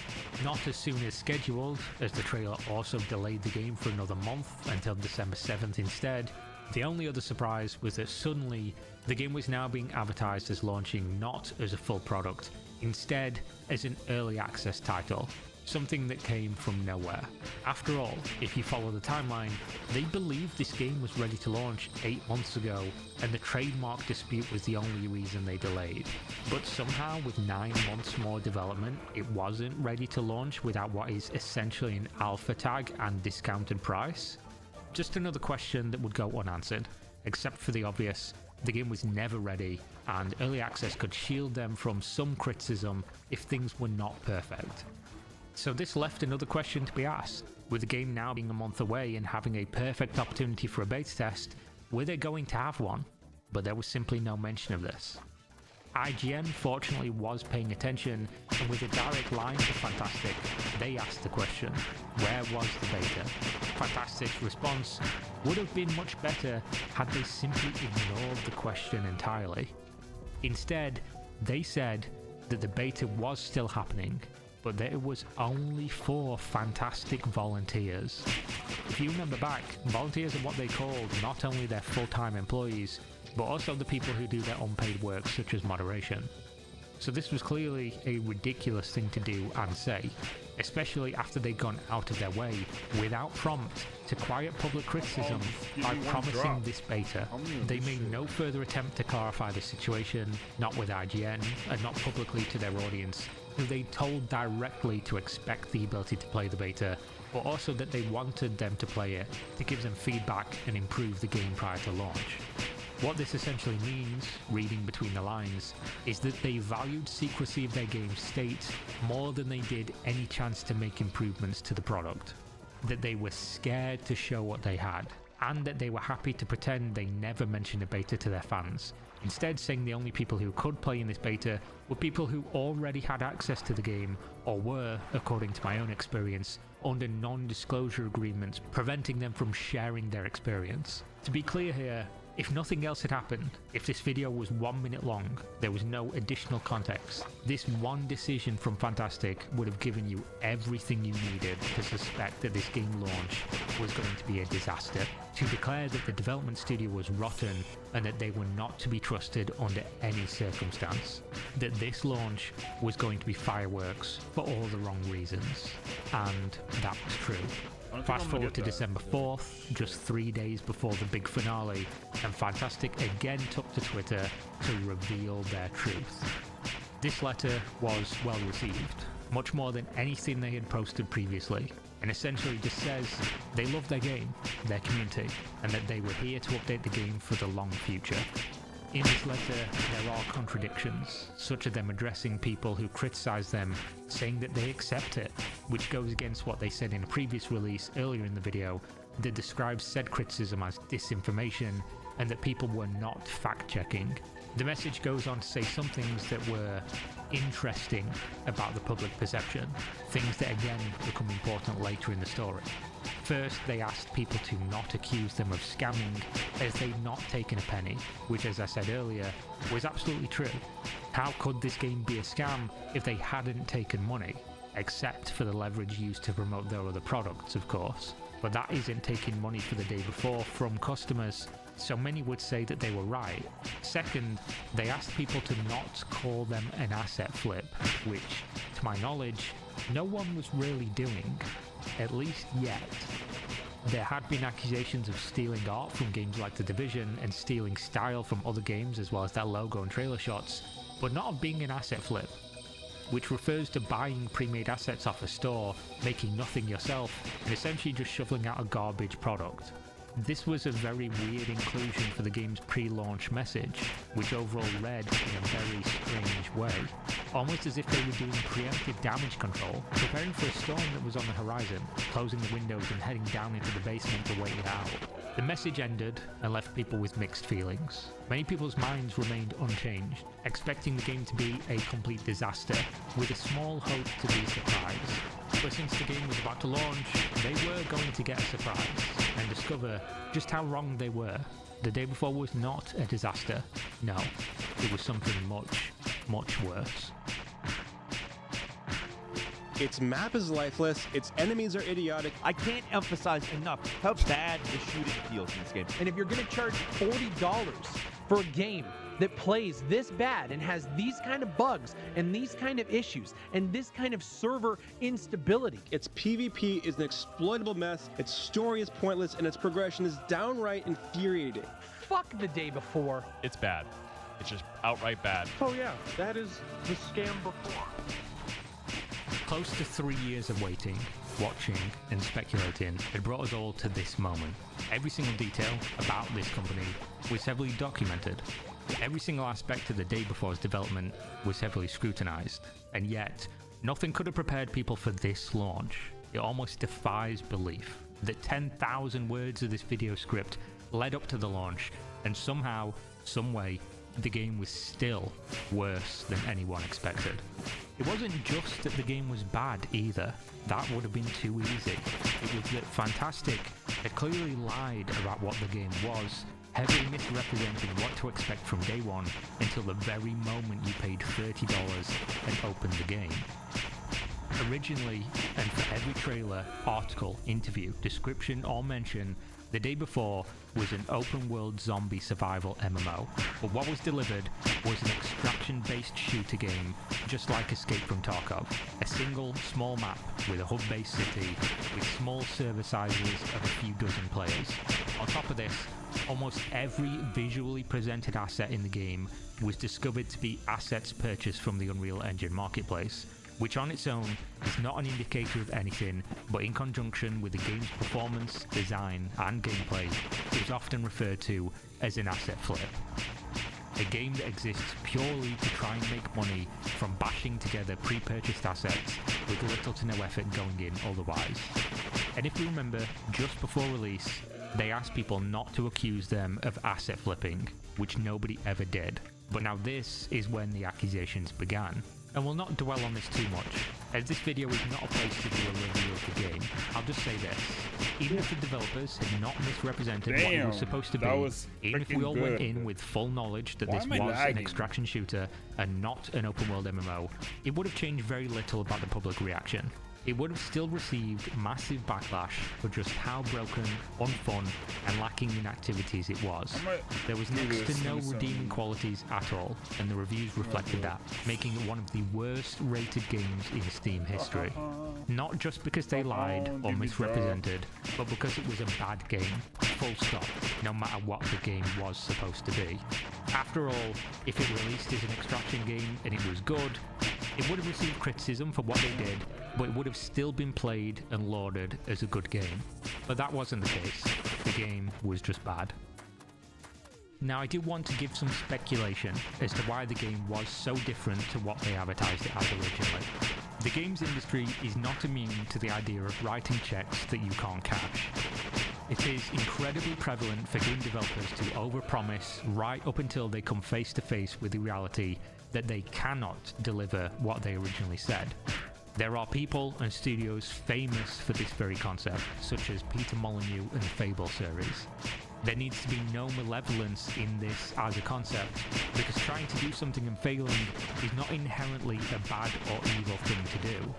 Not as soon as scheduled, as the trailer also delayed the game for another month until December 7th instead. The only other surprise was that suddenly the game was now being advertised as launching not as a full product, instead as an early access title, something that came from nowhere. After all, if you follow the timeline, they believed this game was ready to launch 8 months ago, and the trademark dispute was the only reason they delayed. But somehow, with 9 months more development, it wasn't ready to launch without what is essentially an alpha tag and discounted price. Just another question that would go unanswered, except for the obvious: the game was never ready, and early access could shield them from some criticism if things were not perfect. So this left another question to be asked. With the game now being a month away and having a perfect opportunity for a beta test, were they going to have one? But there was simply no mention of this. IGN fortunately was paying attention, and with a direct line to Fantastic, they asked the question, where was the beta? Fantastic's response would have been much better had they simply ignored the question entirely. Instead, they said that the beta was still happening, but that it was only for Fantastic volunteers. If you remember back, volunteers are what they called not only their full-time employees, but also the people who do their unpaid work such as moderation. So this was clearly a ridiculous thing to do and say, especially after they'd gone out of their way, without prompt, to quiet public criticism by promising this beta. They made no further attempt to clarify the situation, not with IGN, and not publicly to their audience, who they told directly to expect the ability to play the beta, but also that they wanted them to play it to give them feedback and improve the game prior to launch. What this essentially means, reading between the lines, is that they valued secrecy of their game's state more than they did any chance to make improvements to the product. That they were scared to show what they had, and that they were happy to pretend they never mentioned a beta to their fans, instead saying the only people who could play in this beta were people who already had access to the game, or were, according to my own experience, under non-disclosure agreements preventing them from sharing their experience. To be clear here, if nothing else had happened, if this video was 1 minute long, there was no additional context, this one decision from Fantastic would have given you everything you needed to suspect that this game launch was going to be a disaster, to declare that the development studio was rotten and that they were not to be trusted under any circumstance, that this launch was going to be fireworks for all the wrong reasons. And that was true. Fast forward to December 4th, just 3 days before the big finale, and Fantastic again took to Twitter to reveal their truth. This letter was well received, much more than anything they had posted previously, and essentially just says they love their game, their community, and that they were here to update the game for the long future. In this letter, there are contradictions, such as them addressing people who criticize them, saying that they accept it, which goes against what they said in a previous release earlier in the video that describes said criticism as disinformation and that people were not fact-checking. The message goes on to say some things that were interesting about the public perception, things that again become important later in the story. First, they asked people to not accuse them of scamming as they'd not taken a penny, which, as I said earlier, was absolutely true. How could this game be a scam if they hadn't taken money? Except for the leverage used to promote their other products, of course. But that isn't taking money for the day before from customers, so many would say that they were right. Second, they asked people to not call them an asset flip, which, to my knowledge, no one was really doing. At least yet. There had been accusations of stealing art from games like The Division and stealing style from other games as well as their logo and trailer shots, but not of being an asset flip, which refers to buying pre-made assets off a store, making nothing yourself, and essentially just shoveling out a garbage product. This was a very weird inclusion for the game's pre-launch message, which overall read in a very strange way, almost as if they were doing preemptive damage control, preparing for a storm that was on the horizon, closing the windows and heading down into the basement to wait it out. The message ended and left people with mixed feelings. Many people's minds remained unchanged, expecting the game to be a complete disaster, with a small hope to be a surprise. But since the game was about to launch, they were going to get a surprise and discover just how wrong they were. The day before was not a disaster. No, it was something much, much worse. Its map is lifeless, its enemies are idiotic. I can't emphasize enough how bad the shooting feels in this game. And if you're going to charge $40 for a game that plays this bad and has these kind of bugs and these kind of issues and this kind of server instability. Its PvP is an exploitable mess, its story is pointless, and its progression is downright infuriating. Fuck the day before. It's bad. It's just outright bad. Oh yeah, that is the scam before. Close to 3 years of waiting, watching, and speculating had brought us all to this moment. Every single detail about this company was heavily documented. Every single aspect of the day before's development was heavily scrutinized. And yet, nothing could have prepared people for this launch. It almost defies belief that 10,000 words of this video script led up to the launch, and somehow, some way, the game was still worse than anyone expected. It wasn't just that the game was bad either. That would have been too easy. It was that Fantastic had clearly lied about what the game was, heavily misrepresenting what to expect from day one until the very moment you paid $30 and opened the game. Originally, and for every trailer, article, interview, description or mention, the day before was an open-world zombie survival MMO, but what was delivered was an extraction-based shooter game, just like Escape from Tarkov. A single, small map with a hub-based city, with small server sizes of a few dozen players. On top of this, almost every visually presented asset in the game was discovered to be assets purchased from the Unreal Engine marketplace, which on its own is not an indicator of anything, but in conjunction with the game's performance, design, and gameplay, is often referred to as an asset flip. A game that exists purely to try and make money from bashing together pre-purchased assets with little to no effort going in otherwise. And if you remember, just before release, they asked people not to accuse them of asset flipping, which nobody ever did. But now this is when the accusations began. And we'll not dwell on this too much, as this video is not a place to do a review of the game. I'll just say this: even if the developers had not misrepresented what it was supposed to be, even if we all went in with full knowledge that this was an extraction shooter and not an open world MMO, it would have changed very little about the public reaction. It would have still received massive backlash for just how broken, unfun, and lacking in activities it was. There was next to no redeeming qualities at all, and the reviews reflected that, making it one of the worst rated games in Steam history. Not just because they lied or misrepresented, but because it was a bad game, full stop, no matter what the game was supposed to be. After all, if it released as an extraction game and it was good, it would have received criticism for what they did, but it would have still been played and lauded as a good game. But that wasn't the case. The game was just bad. Now, I do want to give some speculation as to why the game was so different to what they advertised it as originally. The games industry is not immune to the idea of writing checks that you can't cash. It is incredibly prevalent for game developers to overpromise right up until they come face to face with the reality that they cannot deliver what they originally said. There are people and studios famous for this very concept, such as Peter Molyneux and the Fable series. There needs to be no malevolence in this as a concept, because trying to do something and failing is not inherently a bad or evil thing to do.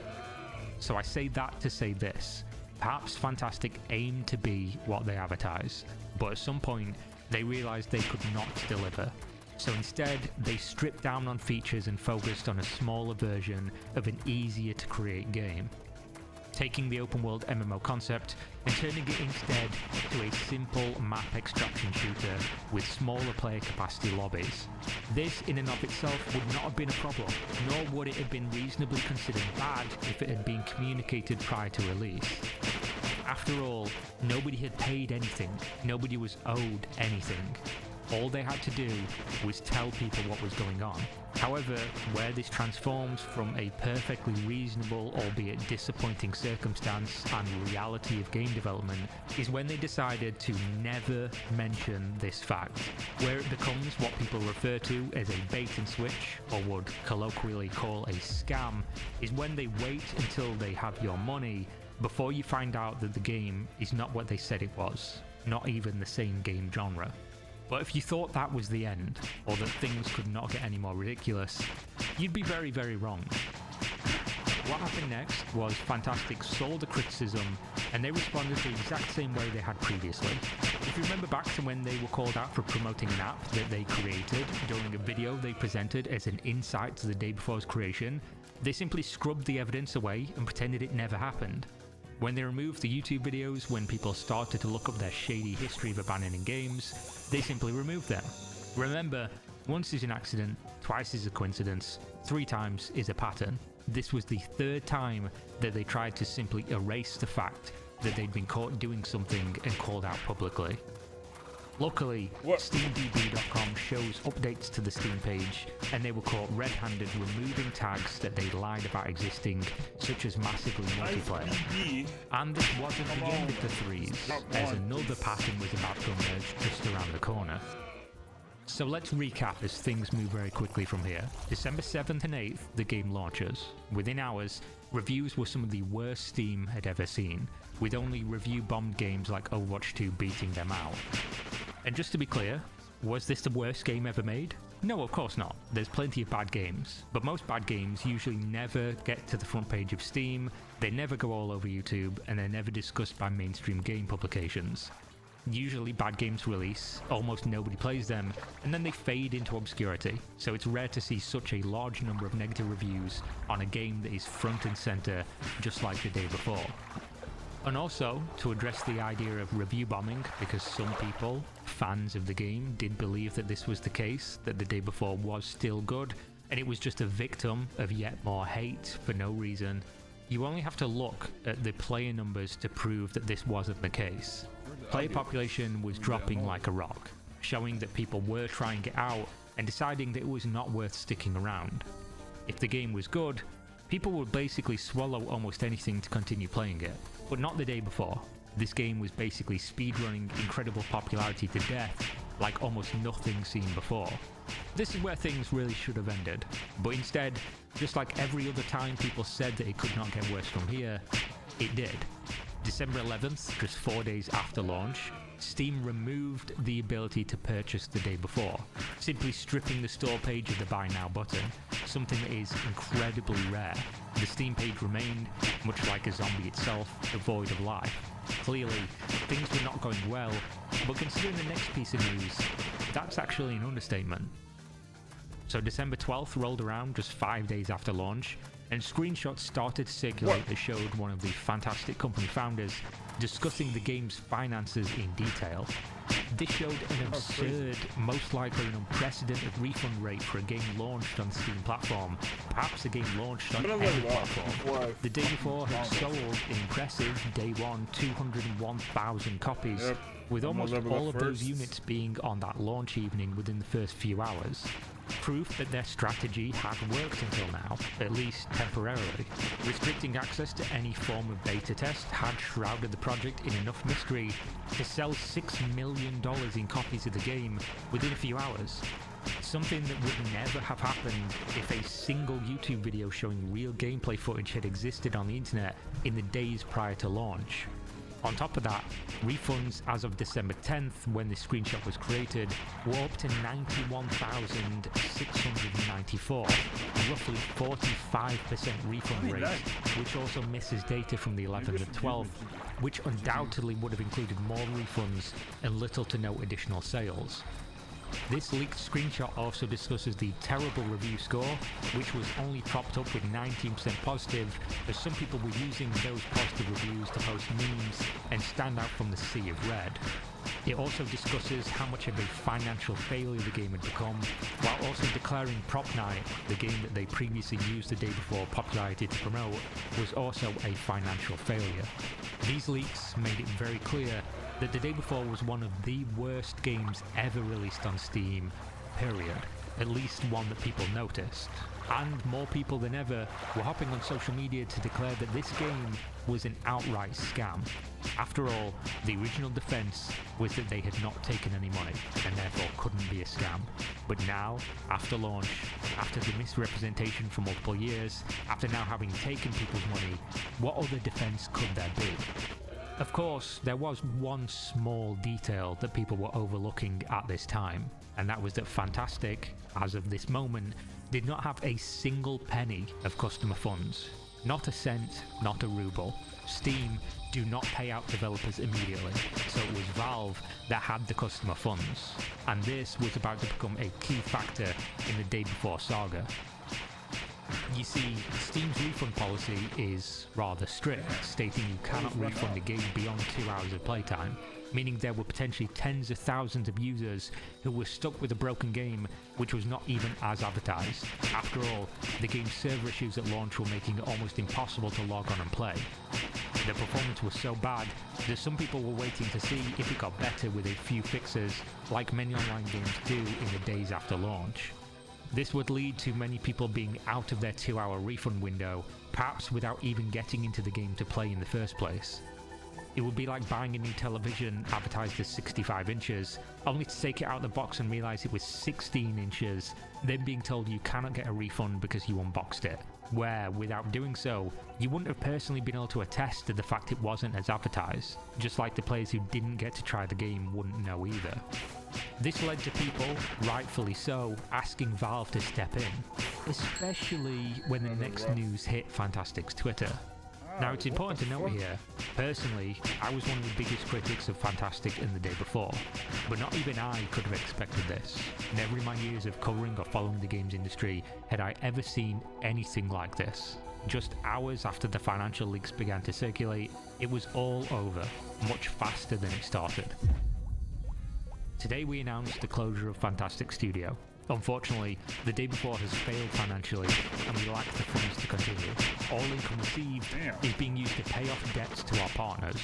So I say that to say this: perhaps Fantastic aimed to be what they advertised, but at some point they realised they could not deliver. So instead, they stripped down on features and focused on a smaller version of an easier to create game, taking the open world MMO concept and turning it instead to a simple map extraction shooter with smaller player capacity lobbies. This in and of itself would not have been a problem, nor would it have been reasonably considered bad if it had been communicated prior to release. After all, nobody had paid anything, nobody was owed anything. All they had to do was tell people what was going on. However, where this transforms from a perfectly reasonable, albeit disappointing circumstance and reality of game development is when they decided to never mention this fact. Where it becomes what people refer to as a bait and switch, or would colloquially call a scam, is when they wait until they have your money before you find out that the game is not what they said it was. not even the same game genre. But if you thought that was the end, or that things could not get any more ridiculous, you'd be very, very wrong. What happened next was Fantastic saw the criticism, and they responded the exact same way they had previously. If you remember back to when they were called out for promoting an app that they created during a video they presented as an insight to the day before's creation, they simply scrubbed the evidence away and pretended it never happened. When they removed the YouTube videos, when people started to look up their shady history of abandoning games, they simply removed them. Remember, once is an accident, twice is a coincidence, 3 times is a pattern. This was the 3rd time that they tried to simply erase the fact that they'd been caught doing something and called out publicly. Luckily, SteamDB.com shows updates to the Steam page, and they were caught red-handed removing tags that they lied about existing, such as massively multiplayer. And this wasn't the end of the 3s, as another pattern was about to emerge just around the corner. So let's recap as things move very quickly from here. December 7th and 8th, the game launches. Within hours, reviews were some of the worst Steam had ever seen, with only review-bombed games like Overwatch 2 beating them out. And just to be clear, was this the worst game ever made? No, of course not. There's plenty of bad games, but most bad games usually never get to the front page of Steam, they never go all over YouTube, and they're never discussed by mainstream game publications. Usually bad games release, almost nobody plays them, and then they fade into obscurity, so it's rare to see such a large number of negative reviews on a game that is front and center, just like the day before. And also, to address the idea of review bombing, because some people, fans of the game, did believe that this was the case, that the day before was still good, and it was just a victim of yet more hate for no reason, you only have to look at the player numbers to prove that this wasn't the case. Player population was dropping like a rock, showing that people were trying it out and deciding that it was not worth sticking around. If the game was good, people would basically swallow almost anything to continue playing it, but not the day before. This game was basically speedrunning incredible popularity to death, like almost nothing seen before. This is where things really should have ended, but instead, just like every other time people said that it could not get worse from here, it did. December 11th, just 4 days after launch, Steam removed the ability to purchase the day before, simply stripping the store page of the Buy Now button, something that is incredibly rare. The Steam page remained, much like a zombie itself, devoid of life. Clearly, things were not going well, but considering the next piece of news, that's actually an understatement. So December 12th rolled around just 5 days after launch, and screenshots started to circulate that showed one of the Fantastic company founders discussing the game's finances in detail. This showed an absurd, most likely an unprecedented refund rate for a game launched on the Steam platform, perhaps a game launched on any platform. The day before had sold an impressive day one 201,000 copies, with almost all of those units being on that launch evening within the first few hours. Proof that their strategy had worked until now, at least temporarily. Restricting access to any form of beta test had shrouded the project in enough mystery to sell $6 million in copies of the game within a few hours. Something that would never have happened if a single YouTube video showing real gameplay footage had existed on the internet in the days prior to launch. On top of that, refunds as of December 10th, when the screenshot was created, were up to 91,694, roughly 45% refund rate, which also misses data from the 11th and 12th, which undoubtedly would have included more refunds and little to no additional sales. This leaked screenshot also discusses the terrible review score, which was only propped up with 19% positive, as some people were using those positive reviews to post memes and stand out from the sea of red. It also discusses how much of a financial failure the game had become, while also declaring Prop Night, the game that they previously used the day before popularity to promote, was also a financial failure. These leaks made it very clear that the day before was one of the worst games ever released on Steam, period. At least one that people noticed. And more people than ever were hopping on social media to declare that this game was an outright scam. After all, the original defense was that they had not taken any money, and therefore couldn't be a scam. But now, after launch, after the misrepresentation for multiple years, after now having taken people's money, what other defense could there be? Of course, there was one small detail that people were overlooking at this time, and that was that Fantastic, as of this moment, did not have a single penny of customer funds. Not a cent, not a ruble. Steam do not pay out developers immediately, so it was Valve that had the customer funds, and this was about to become a key factor in the Day Before saga. You see, Steam's refund policy is rather strict, stating you cannot refund a game beyond 2 hours of playtime, meaning there were potentially tens of thousands of users who were stuck with a broken game which was not even as advertised. After all, the game's server issues at launch were making it almost impossible to log on and play. The performance was so bad that some people were waiting to see if it got better with a few fixes, like many online games do in the days after launch. This would lead to many people being out of their 2-hour refund window, perhaps without even getting into the game to play in the first place. It would be like buying a new television advertised as 65 inches, only to take it out of the box and realise it was 16 inches, then being told you cannot get a refund because you unboxed it, where, without doing so, you wouldn't have personally been able to attest to the fact it wasn't as advertised, just like the players who didn't get to try the game wouldn't know either. This led to people, rightfully so, asking Valve to step in, especially when the next news hit Fantastic's Twitter. Now, it's important to note here, personally, I was one of the biggest critics of Fantastic in the Day Before, but not even I could have expected this. Never in my years of covering or following the games industry had I ever seen anything like this. Just hours after the financial leaks began to circulate, it was all over, much faster than it started. Today we announced the closure of Fantastic Studio. Unfortunately, the Day Before has failed financially and we lack the funds to continue. All income received is being used to pay off debts to our partners.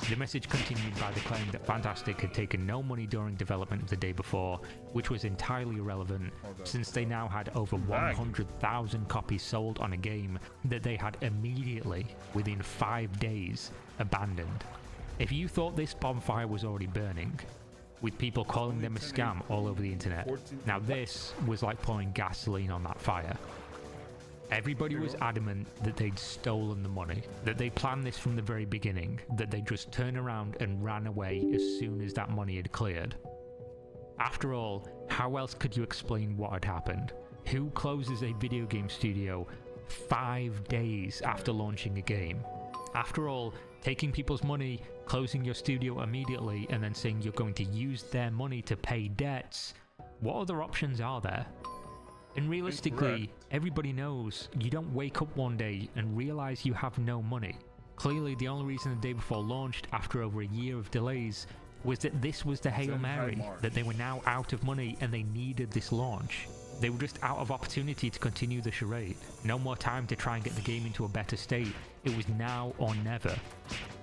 The message continued by the claim that Fantastic had taken no money during development of the Day Before, which was entirely irrelevant since they now had over 100,000 copies sold on a game that they had immediately, within 5 days, abandoned. If you thought this bonfire was already burning, with people calling them a scam all over the internet, now this was like pouring gasoline on that fire. Everybody was adamant that they'd stolen the money, that they planned this from the very beginning, that they'd just turn around and ran away as soon as that money had cleared. After all, how else could you explain what had happened? Who closes a video game studio 5 days after launching a game? After all, taking people's money, closing your studio immediately, and then saying you're going to use their money to pay debts, what other options are there? And realistically, everybody knows you don't wake up one day and realize you have no money. Clearly, the only reason the Day Before launched after over a year of delays was that this was the Hail Mary, that they were now out of money and they needed this launch. They were just out of opportunity to continue the charade. No more time to try and get the game into a better state. It was now or never.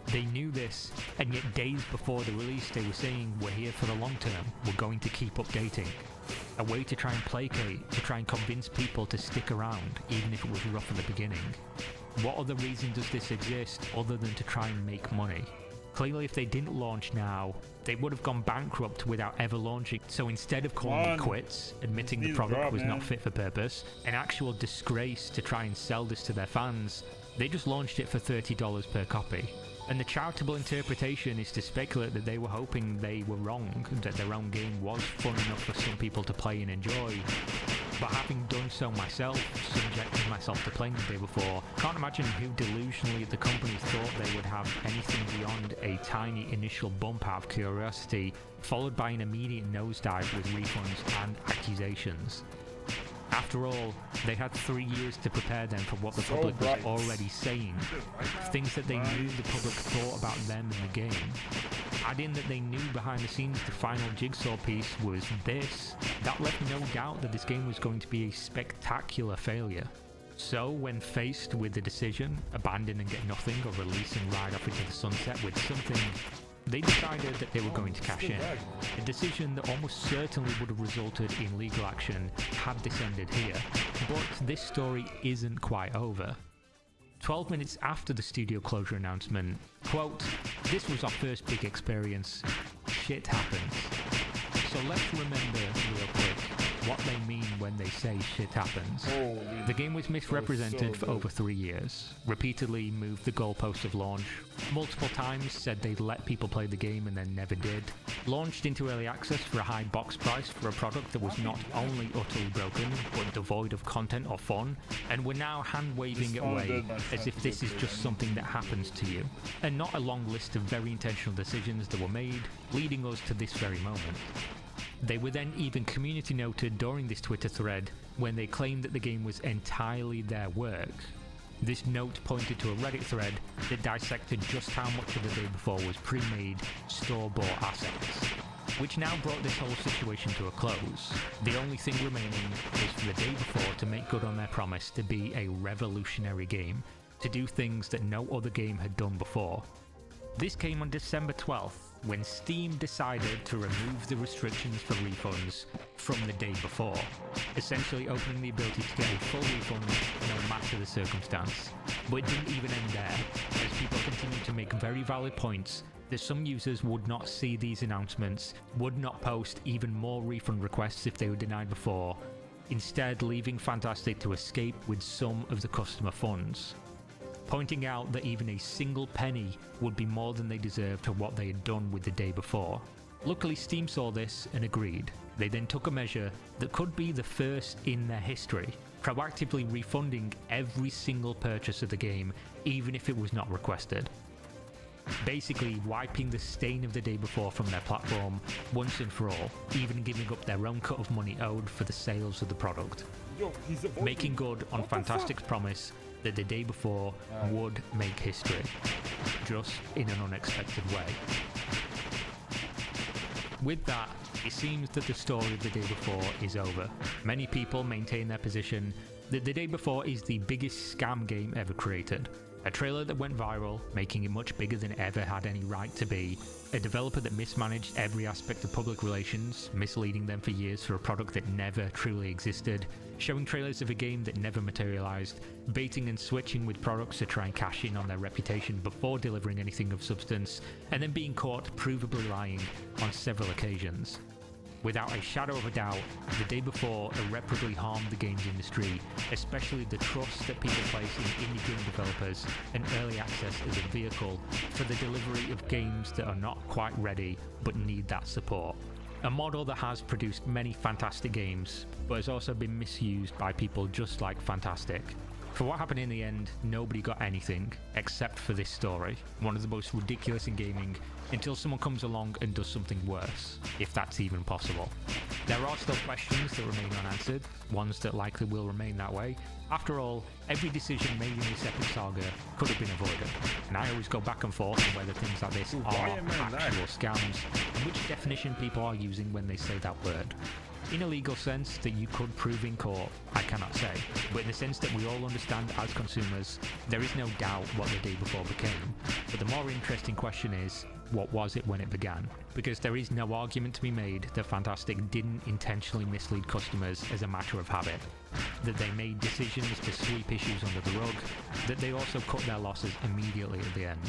They knew this, and yet days before the release they were saying, we're here for the long term, we're going to keep updating. A way to try and placate, to try and convince people to stick around, even if it was rough at the beginning. What other reason does this exist other than to try and make money? Clearly, if they didn't launch now, they would have gone bankrupt without ever launching. So instead of calling it quits, admitting the product was not fit for purpose, an actual disgrace to try and sell this to their fans, they just launched it for $30 per copy. And the charitable interpretation is to speculate that they were hoping they were wrong, that their own game was fun enough for some people to play and enjoy. But having done so myself, subjected myself to playing the Day Before, can't imagine who delusionally the company thought they would have anything beyond a tiny initial bump out of curiosity, followed by an immediate nosedive with refunds and accusations. After all, they had 3 years to prepare them for what the public was already saying, things that they knew the public thought about them in the game. Add in that they knew behind the scenes the final jigsaw piece was this, that left no doubt that this game was going to be a spectacular failure. So when faced with the decision, abandon and get nothing or release and ride off into the sunset with something, they decided that they were going to cash in. A decision that almost certainly would have resulted in legal action had this ended here. But this story isn't quite over. 12 minutes after the studio closure announcement, quote, "This was our first big experience. Shit happens." So let's remember real quick what they mean when they they say shit happens. The game was misrepresented for over 3 years, repeatedly moved the goalposts of launch, multiple times said they'd let people play the game and then never did, launched into early access for a high box price for a product that was not only utterly broken, but devoid of content or fun, and we're now hand-waving it away as if this is just something that happens to you, and not a long list of very intentional decisions that were made, leading us to this very moment. They were then even community noted during this Twitter thread when they claimed that the game was entirely their work. This note pointed to a Reddit thread that dissected just how much of the day before was pre-made, store-bought assets, which now brought this whole situation to a close. The only thing remaining was for the day before to make good on their promise to be a revolutionary game, to do things that no other game had done before. This came on December 12th, when Steam decided to remove the restrictions for refunds from the day before, essentially opening the ability to get a full refund no matter the circumstance. But it didn't even end there, as people continued to make very valid points that some users would not see these announcements, would not post even more refund requests if they were denied before, instead leaving Fantastic to escape with some of the customer funds, pointing out that even a single penny would be more than they deserved for what they had done with the day before. Luckily, Steam saw this and agreed. They then took a measure that could be the first in their history, proactively refunding every single purchase of the game, even if it was not requested. Basically wiping the stain of the day before from their platform once and for all, even giving up their own cut of money owed for the sales of the product. Making good on Fantastic's promise that the day before would make history, just in an unexpected way. With that, it seems that the story of the day before is over. Many people maintain their position that the day before is the biggest scam game ever created. A trailer that went viral, making it much bigger than it ever had any right to be. A developer that mismanaged every aspect of public relations, misleading them for years for a product that never truly existed. Showing trailers of a game that never materialized. Baiting and switching with products to try and cash in on their reputation before delivering anything of substance. And then being caught provably lying on several occasions. Without a shadow of a doubt, the day before irreparably harmed the games industry, especially the trust that people place in indie game developers and early access as a vehicle for the delivery of games that are not quite ready but need that support. A model that has produced many fantastic games, but has also been misused by people just like Fantastic. For what happened in the end, nobody got anything, except for this story, one of the most ridiculous in gaming, until someone comes along and does something worse, if that's even possible. There are still questions that remain unanswered, ones that likely will remain that way. After all, every decision made in this epic saga could have been avoided, and I always go back and forth on whether things like this are actual scams, and which definition people are using when they say that word. In a legal sense that you could prove in court, I cannot say, but in the sense that we all understand as consumers, there is no doubt what the day before became. But the more interesting question is, what was it when it began? Because there is no argument to be made that Fantastic didn't intentionally mislead customers as a matter of habit, that they made decisions to sweep issues under the rug, that they also cut their losses immediately at the end.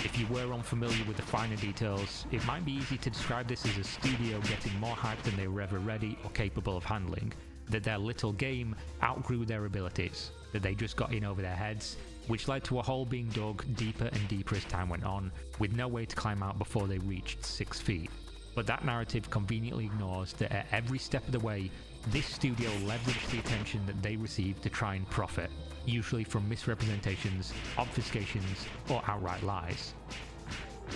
If you were unfamiliar with the finer details, it might be easy to describe this as a studio getting more hype than they were ever ready or capable of handling, that their little game outgrew their abilities, that they just got in over their heads, which led to a hole being dug deeper and deeper as time went on, with no way to climb out before they reached 6 feet. But that narrative conveniently ignores that at every step of the way, this studio leveraged the attention that they received to try and profit, usually from misrepresentations, obfuscations, or outright lies.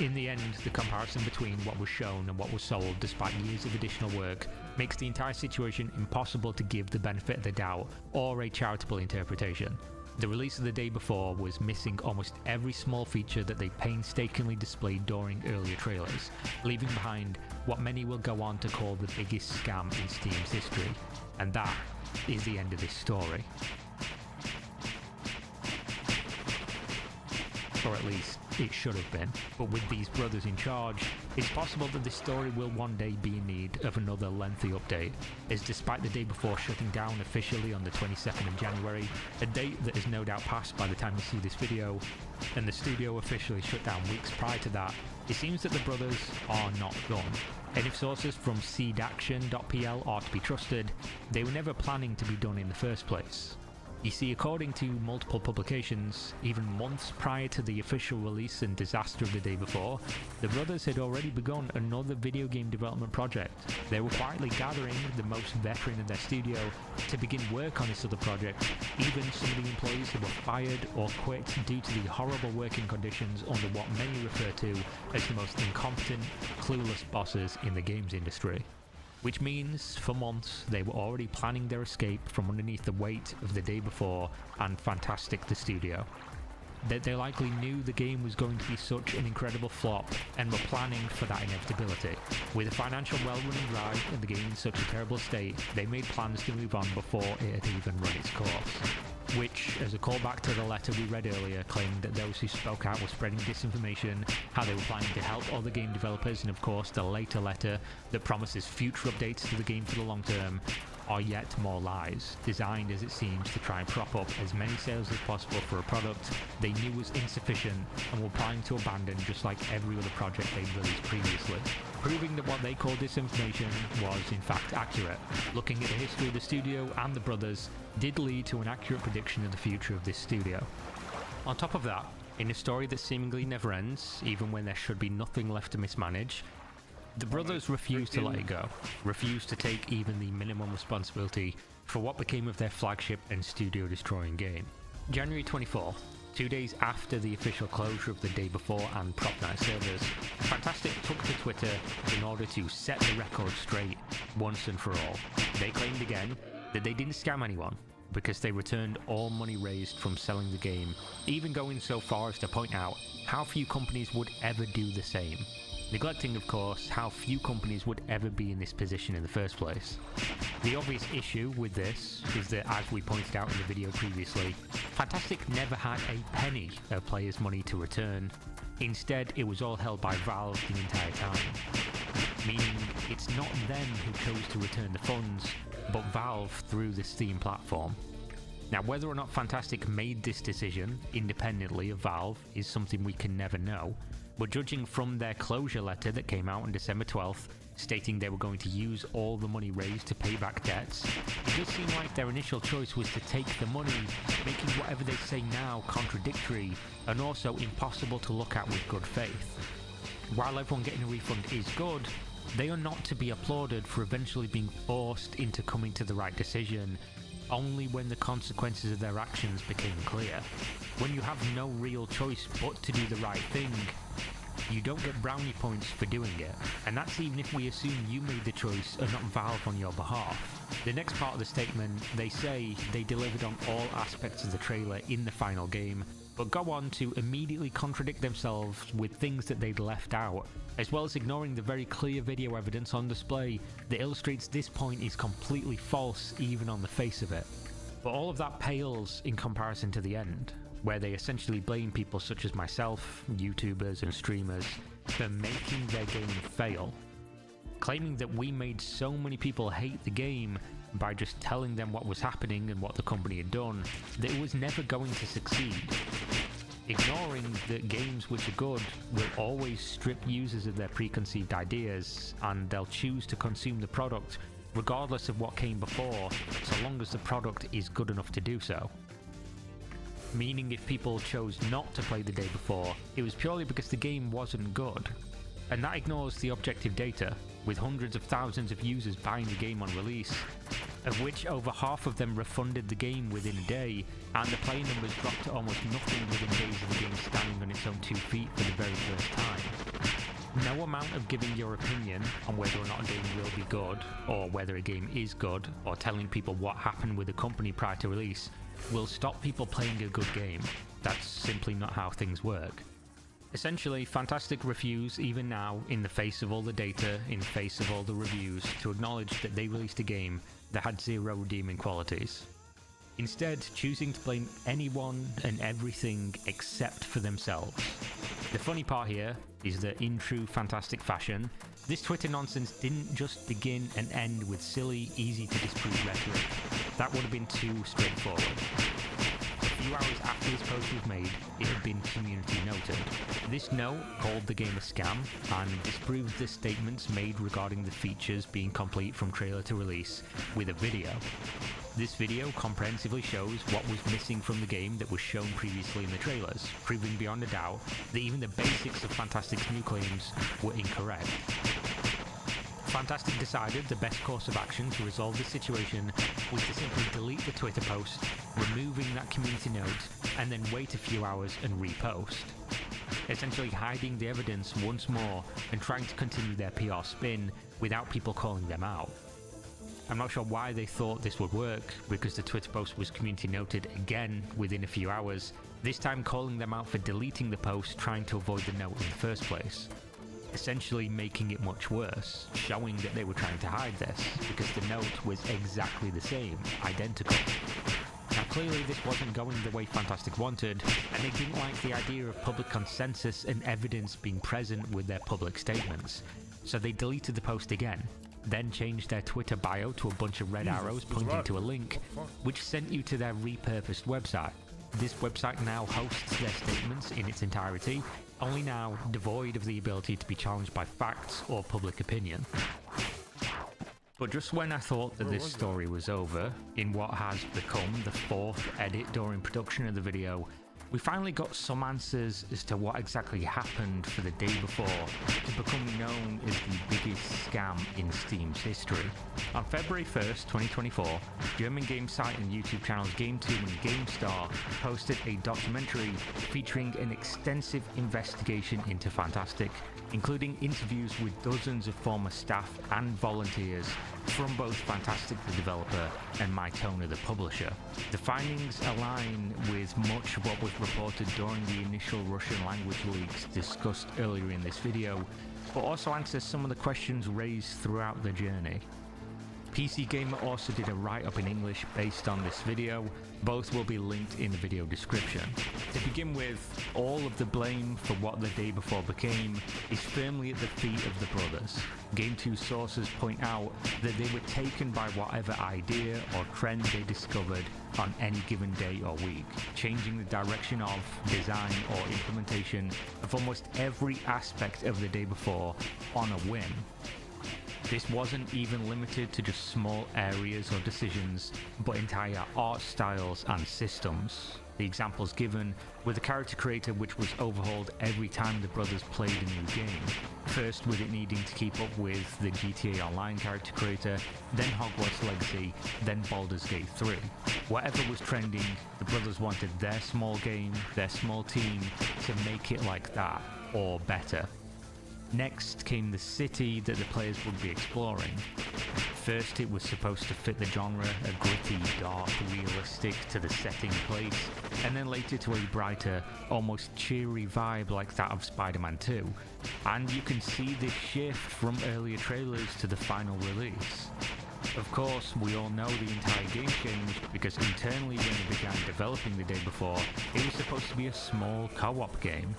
In the end, the comparison between what was shown and what was sold despite years of additional work makes the entire situation impossible to give the benefit of the doubt or a charitable interpretation. The release of the day before was missing almost every small feature that they painstakingly displayed during earlier trailers, leaving behind what many will go on to call the biggest scam in Steam's history. And that is the end of this story. Or at least, it should have been. But with these brothers in charge, it's possible that this story will one day be in need of another lengthy update, as despite the day before shutting down officially on the 22nd of January, a date that is no doubt passed by the time you see this video, and the studio officially shut down weeks prior to that, it seems that the brothers are not done. And if sources from seedaction.pl are to be trusted, they were never planning to be done in the first place. You see, according to multiple publications, even months prior to the official release and disaster of the day before, the brothers had already begun another video game development project. They were quietly gathering the most veteran in their studio to begin work on this other project, even some of the employees who were fired or quit due to the horrible working conditions under what many refer to as the most incompetent, clueless bosses in the games industry. Which means, for months, they were already planning their escape from underneath the weight of the day before and Fantastic the studio. That they likely knew the game was going to be such an incredible flop and were planning for that inevitability. With a financial well-running drive and the game in such a terrible state, they made plans to move on before it had even run its course. Which, as a callback to the letter we read earlier, claimed that those who spoke out were spreading disinformation, how they were planning to help other game developers, and of course the later letter that promises future updates to the game for the long term, are yet more lies, designed as it seems to try and prop up as many sales as possible for a product they knew was insufficient and were planning to abandon just like every other project they'd released previously. Proving that what they called disinformation was in fact accurate. Looking at the history of the studio and the brothers did lead to an accurate prediction of the future of this studio. On top of that, in a story that seemingly never ends, even when there should be nothing left to mismanage, the brothers refused to let it go, refused to take even the minimum responsibility for what became of their flagship and studio-destroying game. January 24th, 2 days after the official closure of the day before and Prop Night servers, Fantastic took to Twitter in order to set the record straight once and for all. They claimed again that they didn't scam anyone, because they returned all money raised from selling the game, even going so far as to point out how few companies would ever do the same. Neglecting, of course, how few companies would ever be in this position in the first place. The obvious issue with this is that, as we pointed out in the video previously, Fantastic never had a penny of players' money to return. Instead, it was all held by Valve the entire time. Meaning, it's not them who chose to return the funds, but Valve through the Steam platform. Now, whether or not Fantastic made this decision independently of Valve is something we can never know, but judging from their closure letter that came out on December 12th, stating they were going to use all the money raised to pay back debts, it does seem like their initial choice was to take the money, making whatever they say now contradictory and also impossible to look at with good faith. While everyone getting a refund is good, they are not to be applauded for eventually being forced into coming to the right decision, only when the consequences of their actions became clear. When you have no real choice but to do the right thing, you don't get brownie points for doing it, and that's even if we assume you made the choice and not Valve on your behalf. The next part of the statement, they say they delivered on all aspects of the trailer in the final game, but go on to immediately contradict themselves with things that they'd left out, as well as ignoring the very clear video evidence on display that illustrates this point is completely false even on the face of it. But all of that pales in comparison to the end, where they essentially blame people such as myself, YouTubers and streamers, for making their game fail, claiming that we made so many people hate the game by just telling them what was happening and what the company had done, that it was never going to succeed. Ignoring that games which are good will always strip users of their preconceived ideas, and they'll choose to consume the product regardless of what came before, so long as the product is good enough to do so. Meaning if people chose not to play the day before, it was purely because the game wasn't good. And that ignores the objective data, with hundreds of thousands of users buying the game on release, of which over half of them refunded the game within a day, and the play numbers dropped to almost nothing within days of the game standing on its own 2 feet for the very first time. No amount of giving your opinion on whether or not a game will be good, or whether a game is good, or telling people what happened with the company prior to release, will stop people playing a good game. That's simply not how things work. Essentially, Fantastic refuse, even now, in the face of all the data, in the face of all the reviews, to acknowledge that they released a game that had zero redeeming qualities. Instead, choosing to blame anyone and everything except for themselves. The funny part here is that in true Fantastic fashion, this Twitter nonsense didn't just begin and end with silly, easy to disprove rhetoric. That would have been too straightforward. few hours after this post was made, it had been community noted. This note called the game a scam and disproved the statements made regarding the features being complete from trailer to release with a video. This video comprehensively shows what was missing from the game that was shown previously in the trailers, proving beyond a doubt that even the basics of Fantastic's new claims were incorrect. Fantastic decided the best course of action to resolve this situation was to simply delete the Twitter post, removing that community note, and then wait a few hours and repost, essentially hiding the evidence once more and trying to continue their PR spin without people calling them out. I'm not sure why they thought this would work, because the Twitter post was community noted again within a few hours, this time calling them out for deleting the post trying to avoid the note in the first place, essentially making it much worse, showing that they were trying to hide this, because the note was exactly the same, identical. Now clearly this wasn't going the way Fantastic wanted, and they didn't like the idea of public consensus and evidence being present with their public statements, so they deleted the post again, then changed their Twitter bio to a bunch of red arrows pointing to a link, which sent you to their repurposed website. This website now hosts their statements in its entirety, only now devoid of the ability to be challenged by facts or public opinion. But just when I thought that this story was over, in what has become the fourth edit during production of the video, we finally got some answers as to what exactly happened for the day before to become known as the biggest scam in Steam's history. On February 1st, 2024, German game site and YouTube channels Game2 and GameStar posted a documentary featuring an extensive investigation into Fantastic, including interviews with dozens of former staff and volunteers from both Fantastic the developer and Mytona the publisher. The findings align with much of what was reported during the initial Russian language leaks discussed earlier in this video, but also answers some of the questions raised throughout the journey. PC Gamer also did a write-up in English based on this video. Both will be linked in the video description. To begin with, all of the blame for what the day before became is firmly at the feet of the brothers. Game2 sources point out that they were taken by whatever idea or trend they discovered on any given day or week, changing the direction of, design or implementation of almost every aspect of the day before on a whim. This wasn't even limited to just small areas or decisions, but entire art styles and systems. The examples given were the character creator, which was overhauled every time the brothers played a new game. First with it needing to keep up with the GTA Online character creator, then Hogwarts Legacy, then Baldur's Gate 3. Whatever was trending, the brothers wanted their small game, their small team, to make it like that, or better. Next came the city that the players would be exploring. First it was supposed to fit the genre, a gritty, dark, realistic to the setting place, and then later to a brighter, almost cheery vibe like that of Spider-Man 2. And you can see this shift from earlier trailers to the final release. Of course, we all know the entire game changed because internally when they began developing the day before, it was supposed to be a small co-op game.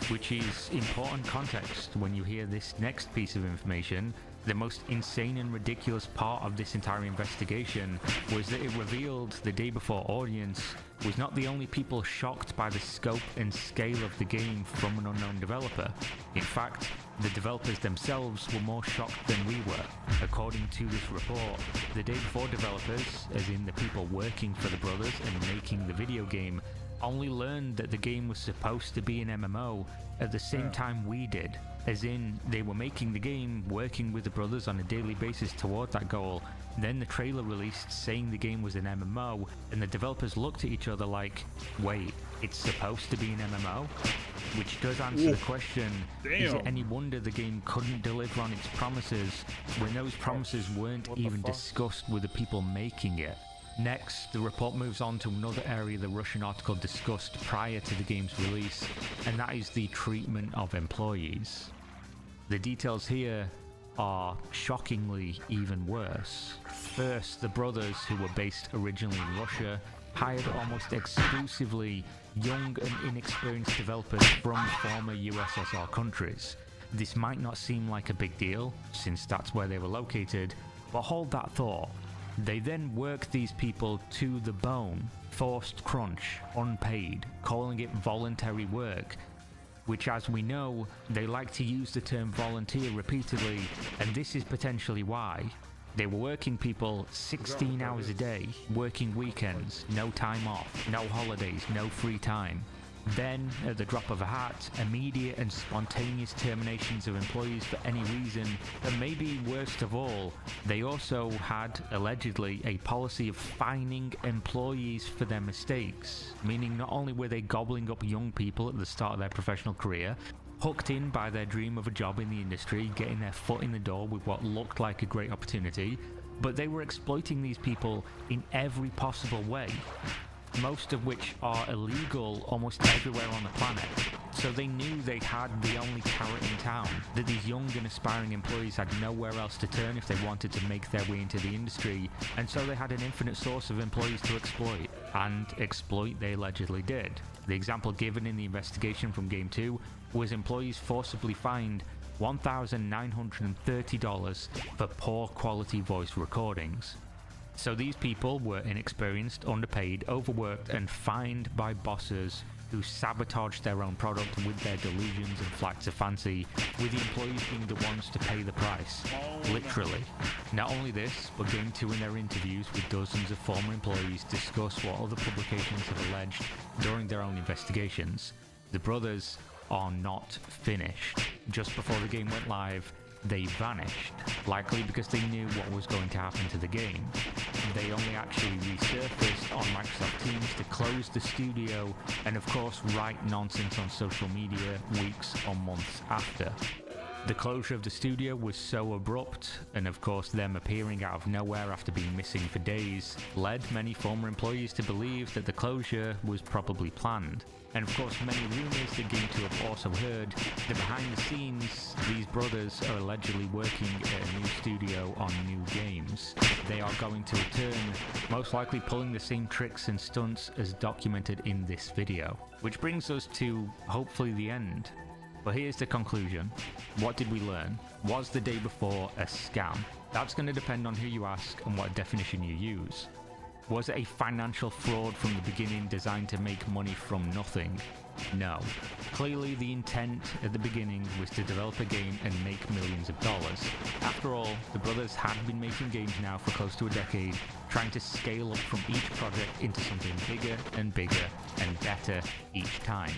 Which is important context when you hear this next piece of information. The most insane and ridiculous part of this entire investigation was that it revealed the day before audience was not the only people shocked by the scope and scale of the game from an unknown developer. In fact, the developers themselves were more shocked than we were. According to this report, the day before developers, as in the people working for the brothers and making the video game, only learned that the game was supposed to be an MMO at the same time we did, as in they were making the game, working with the brothers on a daily basis toward that goal. Then the trailer released saying the game was an MMO, and the developers looked at each other like, wait, it's supposed to be an MMO? Which does answer the question, is it any wonder the game couldn't deliver on its promises when those promises weren't even discussed with the people making it? Next, the report moves on to another area the Russian article discussed prior to the game's release, and that is the treatment of employees. The details here are shockingly even worse. First, the brothers, who were based originally in Russia, hired almost exclusively young and inexperienced developers from former USSR countries. This might not seem like a big deal, since that's where they were located, but hold that thought. They then work these people to the bone, forced crunch, unpaid, calling it voluntary work, which, as we know, they like to use the term volunteer repeatedly, and this is potentially why. They were working people 16 hours a day, working weekends, no time off, no holidays, no free time. Then, at the drop of a hat, immediate and spontaneous terminations of employees for any reason, and maybe worst of all, they also had, allegedly, a policy of fining employees for their mistakes, meaning not only were they gobbling up young people at the start of their professional career, hooked in by their dream of a job in the industry, getting their foot in the door with what looked like a great opportunity, but they were exploiting these people in every possible way, most of which are illegal almost everywhere on the planet. So they knew they had the only carrot in town, that these young and aspiring employees had nowhere else to turn if they wanted to make their way into the industry, and so they had an infinite source of employees to exploit, and exploit they allegedly did. The example given in the investigation from Game 2 was employees forcibly fined $1,930 for poor quality voice recordings. So these people were inexperienced, underpaid, overworked, and fined by bosses who sabotaged their own product with their delusions and flights of fancy, with the employees being the ones to pay the price. Literally. Not only this, but Game 2 in their interviews with dozens of former employees discuss what other publications have alleged during their own investigations. The brothers are not finished. Just before the game went live, they vanished, likely because they knew what was going to happen to the game. They only actually resurfaced on Microsoft Teams to close the studio and of course write nonsense on social media weeks or months after. The closure of the studio was so abrupt, and of course them appearing out of nowhere after being missing for days, led many former employees to believe that the closure was probably planned. And of course many rumours that Game 2 have also heard that behind the scenes these brothers are allegedly working at a new studio on new games. They are going to return, most likely pulling the same tricks and stunts as documented in this video. Which brings us to hopefully the end. But here's the conclusion. What did we learn? Was the day before a scam? That's going to depend on who you ask and what definition you use. Was it a financial fraud from the beginning designed to make money from nothing? No. Clearly the intent at the beginning was to develop a game and make millions of dollars. After all, the brothers had been making games now for close to a decade, trying to scale up from each project into something bigger and better each time.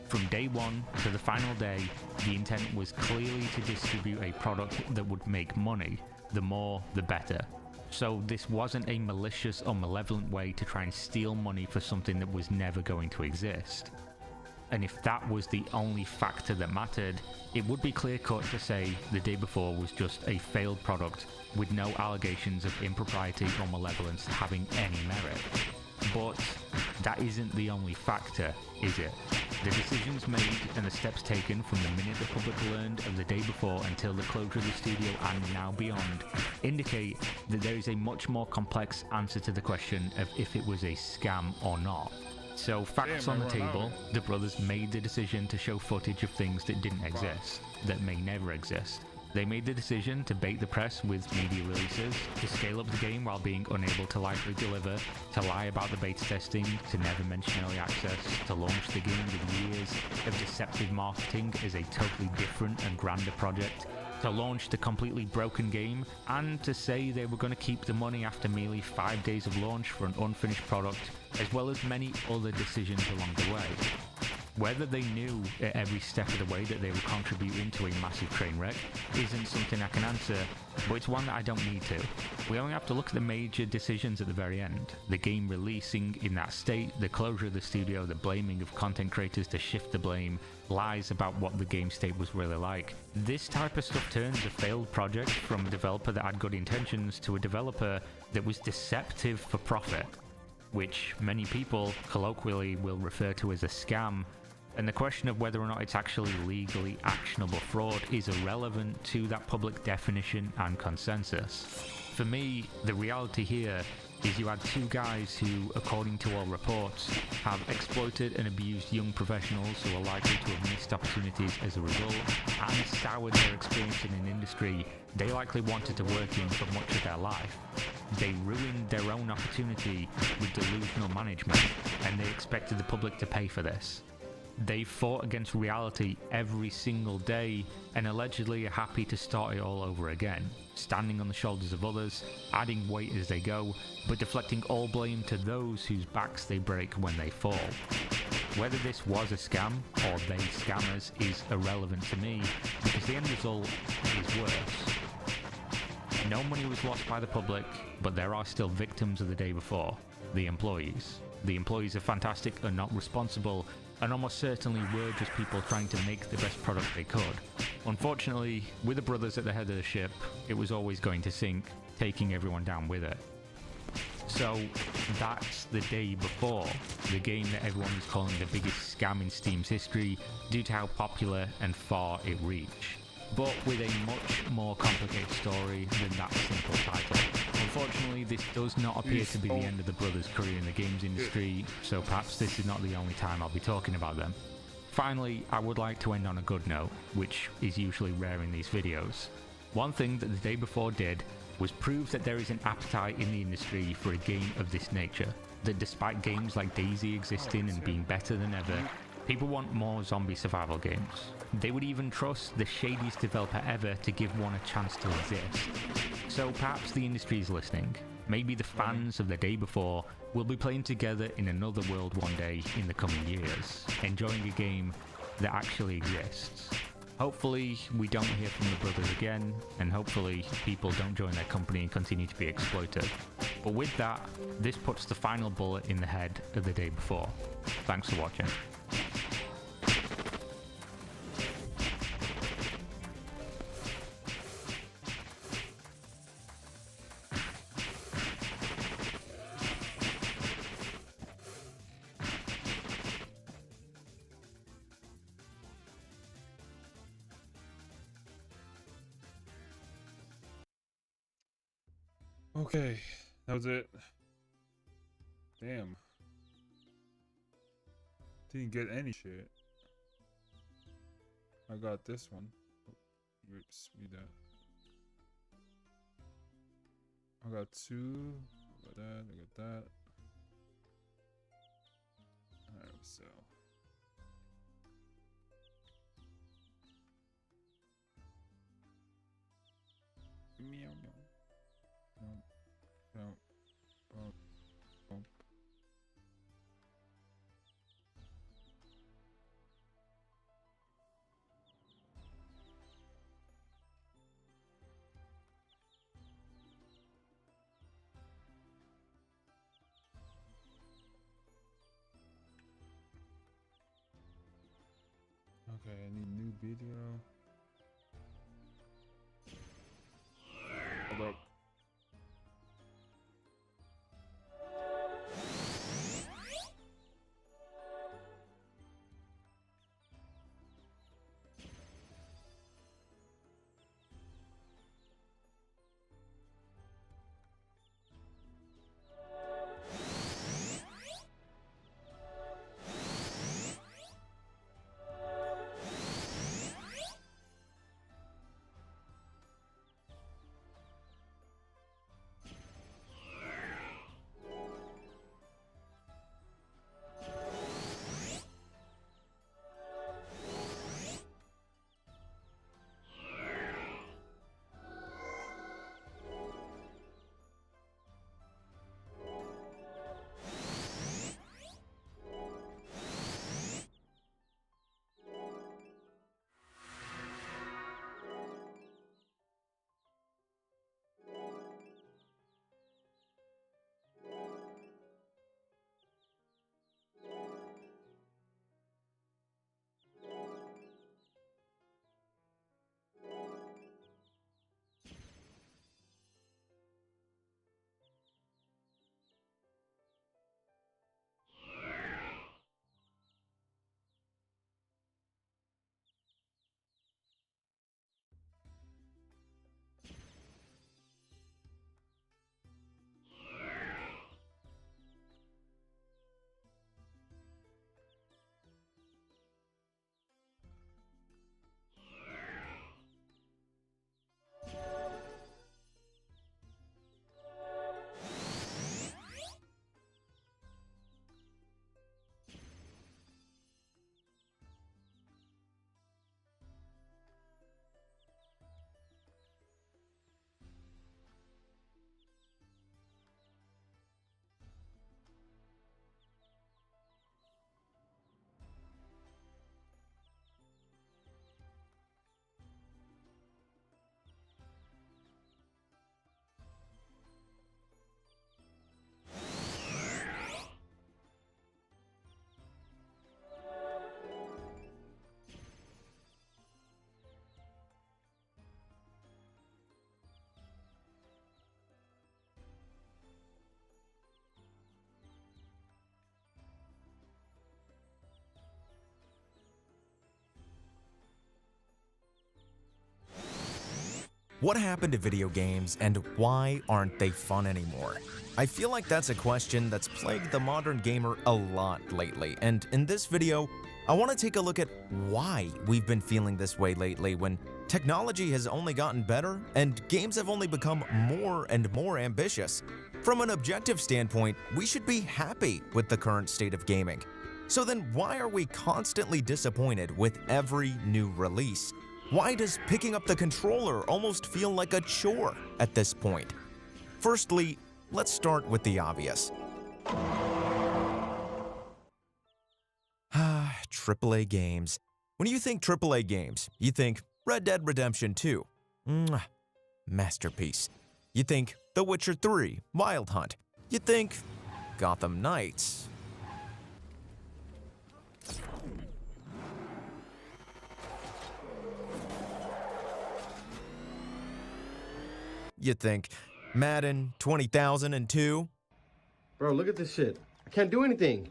From day one to the final day, the intent was clearly to distribute a product that would make money. The more, the better. So this wasn't a malicious or malevolent way to try and steal money for something that was never going to exist. And if that was the only factor that mattered, it would be clear-cut to say the day before was just a failed product with no allegations of impropriety or malevolence having any merit. But that isn't the only factor, is it? The decisions made and the steps taken from the minute the public learned of the day before until the closure of the studio and now beyond indicate that there is a much more complex answer to the question of if it was a scam or not. So facts on the table, the brothers made the decision to show footage of things that didn't exist, that may never exist. They made the decision to bait the press with media releases, to scale up the game while being unable to likely deliver, to lie about the beta testing, to never mention early access, to launch the game with years of deceptive marketing as a totally different and grander project, to launch the completely broken game, and to say they were going to keep the money after merely 5 days of launch for an unfinished product, as well as many other decisions along the way. Whether they knew at every step of the way that they were contributing to a massive train wreck isn't something I can answer, but it's one that I don't need to. We only have to look at the major decisions at the very end. The game releasing in that state, the closure of the studio, the blaming of content creators to shift the blame, lies about what the game state was really like. This type of stuff turns a failed project from a developer that had good intentions to a developer that was deceptive for profit, which many people colloquially will refer to as a scam. And the question of whether or not it's actually legally actionable fraud is irrelevant to that public definition and consensus. For me, the reality here is you had two guys who, according to all reports, have exploited and abused young professionals who are likely to have missed opportunities as a result, and soured their experience in an industry they likely wanted to work in for much of their life. They ruined their own opportunity with delusional management, and they expected the public to pay for this. They fought against reality every single day and allegedly are happy to start it all over again, standing on the shoulders of others, adding weight as they go, but deflecting all blame to those whose backs they break when they fall. Whether this was a scam or they scammers is irrelevant to me, because the end result is worse. No money was lost by the public, but there are still victims of the day before, the employees. The employees are fantastic and not responsible, and almost certainly were just people trying to make the best product they could. Unfortunately, with the brothers at the head of the ship, it was always going to sink, taking everyone down with it. So that's the day before, the game that everyone is calling the biggest scam in Steam's history due to how popular and far it reached. But with a much more complicated story than that simple title. Unfortunately, this does not appear to be the end of the brothers' career in the games industry, so perhaps this is not the only time I'll be talking about them. Finally, I would like to end on a good note, which is usually rare in these videos. One thing that the day before did was prove that there is an appetite in the industry for a game of this nature, that despite games like DayZ existing and being better than ever, people want more zombie survival games. They would even trust the shadiest developer ever to give one a chance to exist. So perhaps the industry is listening. Maybe the fans of the day before will be playing together in another world one day in the coming years, enjoying a game that actually exists. Hopefully we don't hear from the brothers again, and hopefully people don't join their company and continue to be exploited. But with that, this puts the final bullet in the head of the day before. Thanks for watching. Okay, that was it. Damn. Didn't get any shit. I got this one. Oops, read that. I got two. I got that. I got that. Alright, so. Meow meow. Bump, bump, bump. Okay, I need new video. Hold up. What happened to video games and why aren't they fun anymore? I feel like that's a question that's plagued the modern gamer a lot lately, and in this video, I want to take a look at why we've been feeling this way lately when technology has only gotten better and games have only become more and more ambitious. From an objective standpoint, we should be happy with the current state of gaming. So then why are we constantly disappointed with every new release? Why does picking up the controller almost feel like a chore at this point? Firstly, let's start with the obvious. AAA games. When you think AAA games, you think Red Dead Redemption 2. Masterpiece. You think The Witcher 3, Wild Hunt. You think Gotham Knights. You think Madden 20,002. Bro, look at this shit. I can't do anything.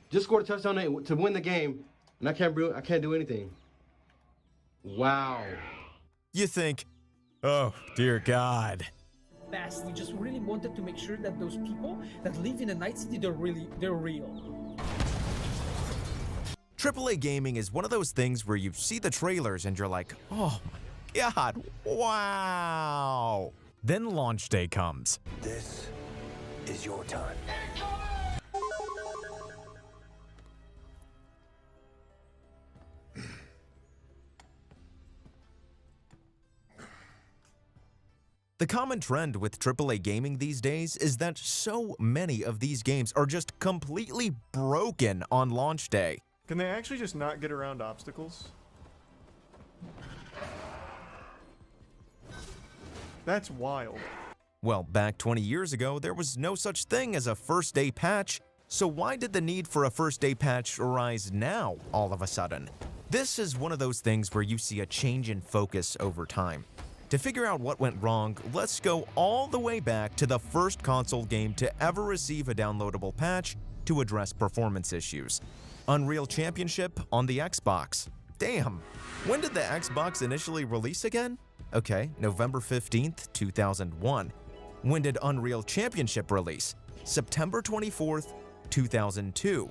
Just scored a touchdown to win the game, and I can't do anything. Wow. You think, oh dear God. Fast. We just really wanted to make sure that those people that live in the Night City, they're real. AAA gaming is one of those things where you see the trailers and you're like, oh my God, wow. Then launch day comes. This is your time. The common trend with AAA gaming these days is that so many of these games are just completely broken on launch day. Can they actually just not get around obstacles? That's wild. Well, back 20 years ago, there was no such thing as a first day patch, so why did the need for a first day patch arise now all of a sudden? This is one of those things where you see a change in focus over time. To figure out what went wrong, let's go all the way back to the first console game to ever receive a downloadable patch to address performance issues. Unreal Championship on the Xbox. Damn, when did the Xbox initially release again? Okay, November 15th, 2001. When did Unreal Championship release? September 24th, 2002.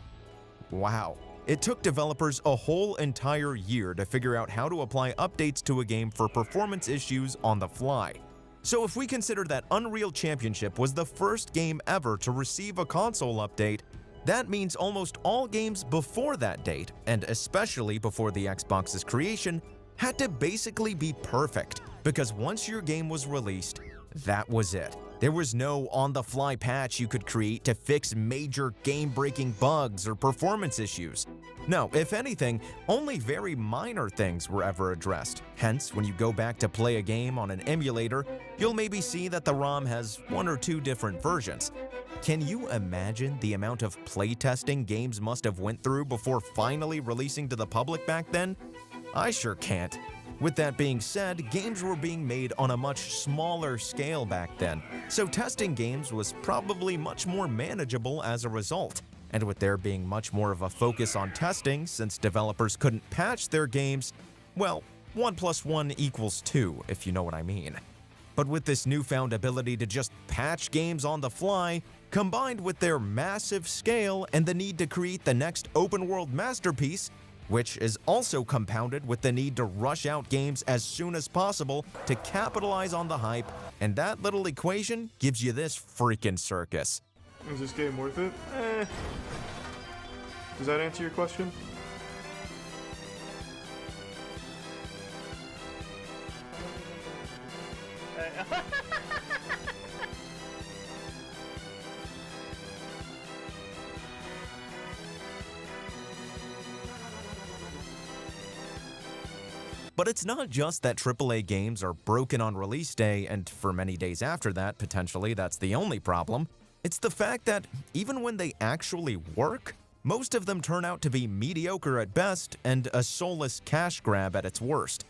Wow. It took developers a whole entire year to figure out how to apply updates to a game for performance issues on the fly. So if we consider that Unreal Championship was the first game ever to receive a console update, that means almost all games before that date, and especially before the Xbox's creation, had to basically be perfect, because once your game was released, that was it. There was no on-the-fly patch you could create to fix major game-breaking bugs or performance issues. No, if anything, only very minor things were ever addressed. Hence, when you go back to play a game on an emulator, you'll maybe see that the ROM has one or two different versions. Can you imagine the amount of playtesting games must have went through before finally releasing to the public back then? I sure can't. With that being said, games were being made on a much smaller scale back then, so testing games was probably much more manageable as a result. And with there being much more of a focus on testing since developers couldn't patch their games, well, 1 + 1 = 2, if you know what I mean. But with this newfound ability to just patch games on the fly, combined with their massive scale and the need to create the next open-world masterpiece, which is also compounded with the need to rush out games as soon as possible to capitalize on the hype, and that little equation gives you this freaking circus. Is this game worth it? Does that answer your question? But it's not just that AAA games are broken on release day, and for many days after that, potentially that's the only problem. It's the fact that even when they actually work, most of them turn out to be mediocre at best and a soulless cash grab at its worst.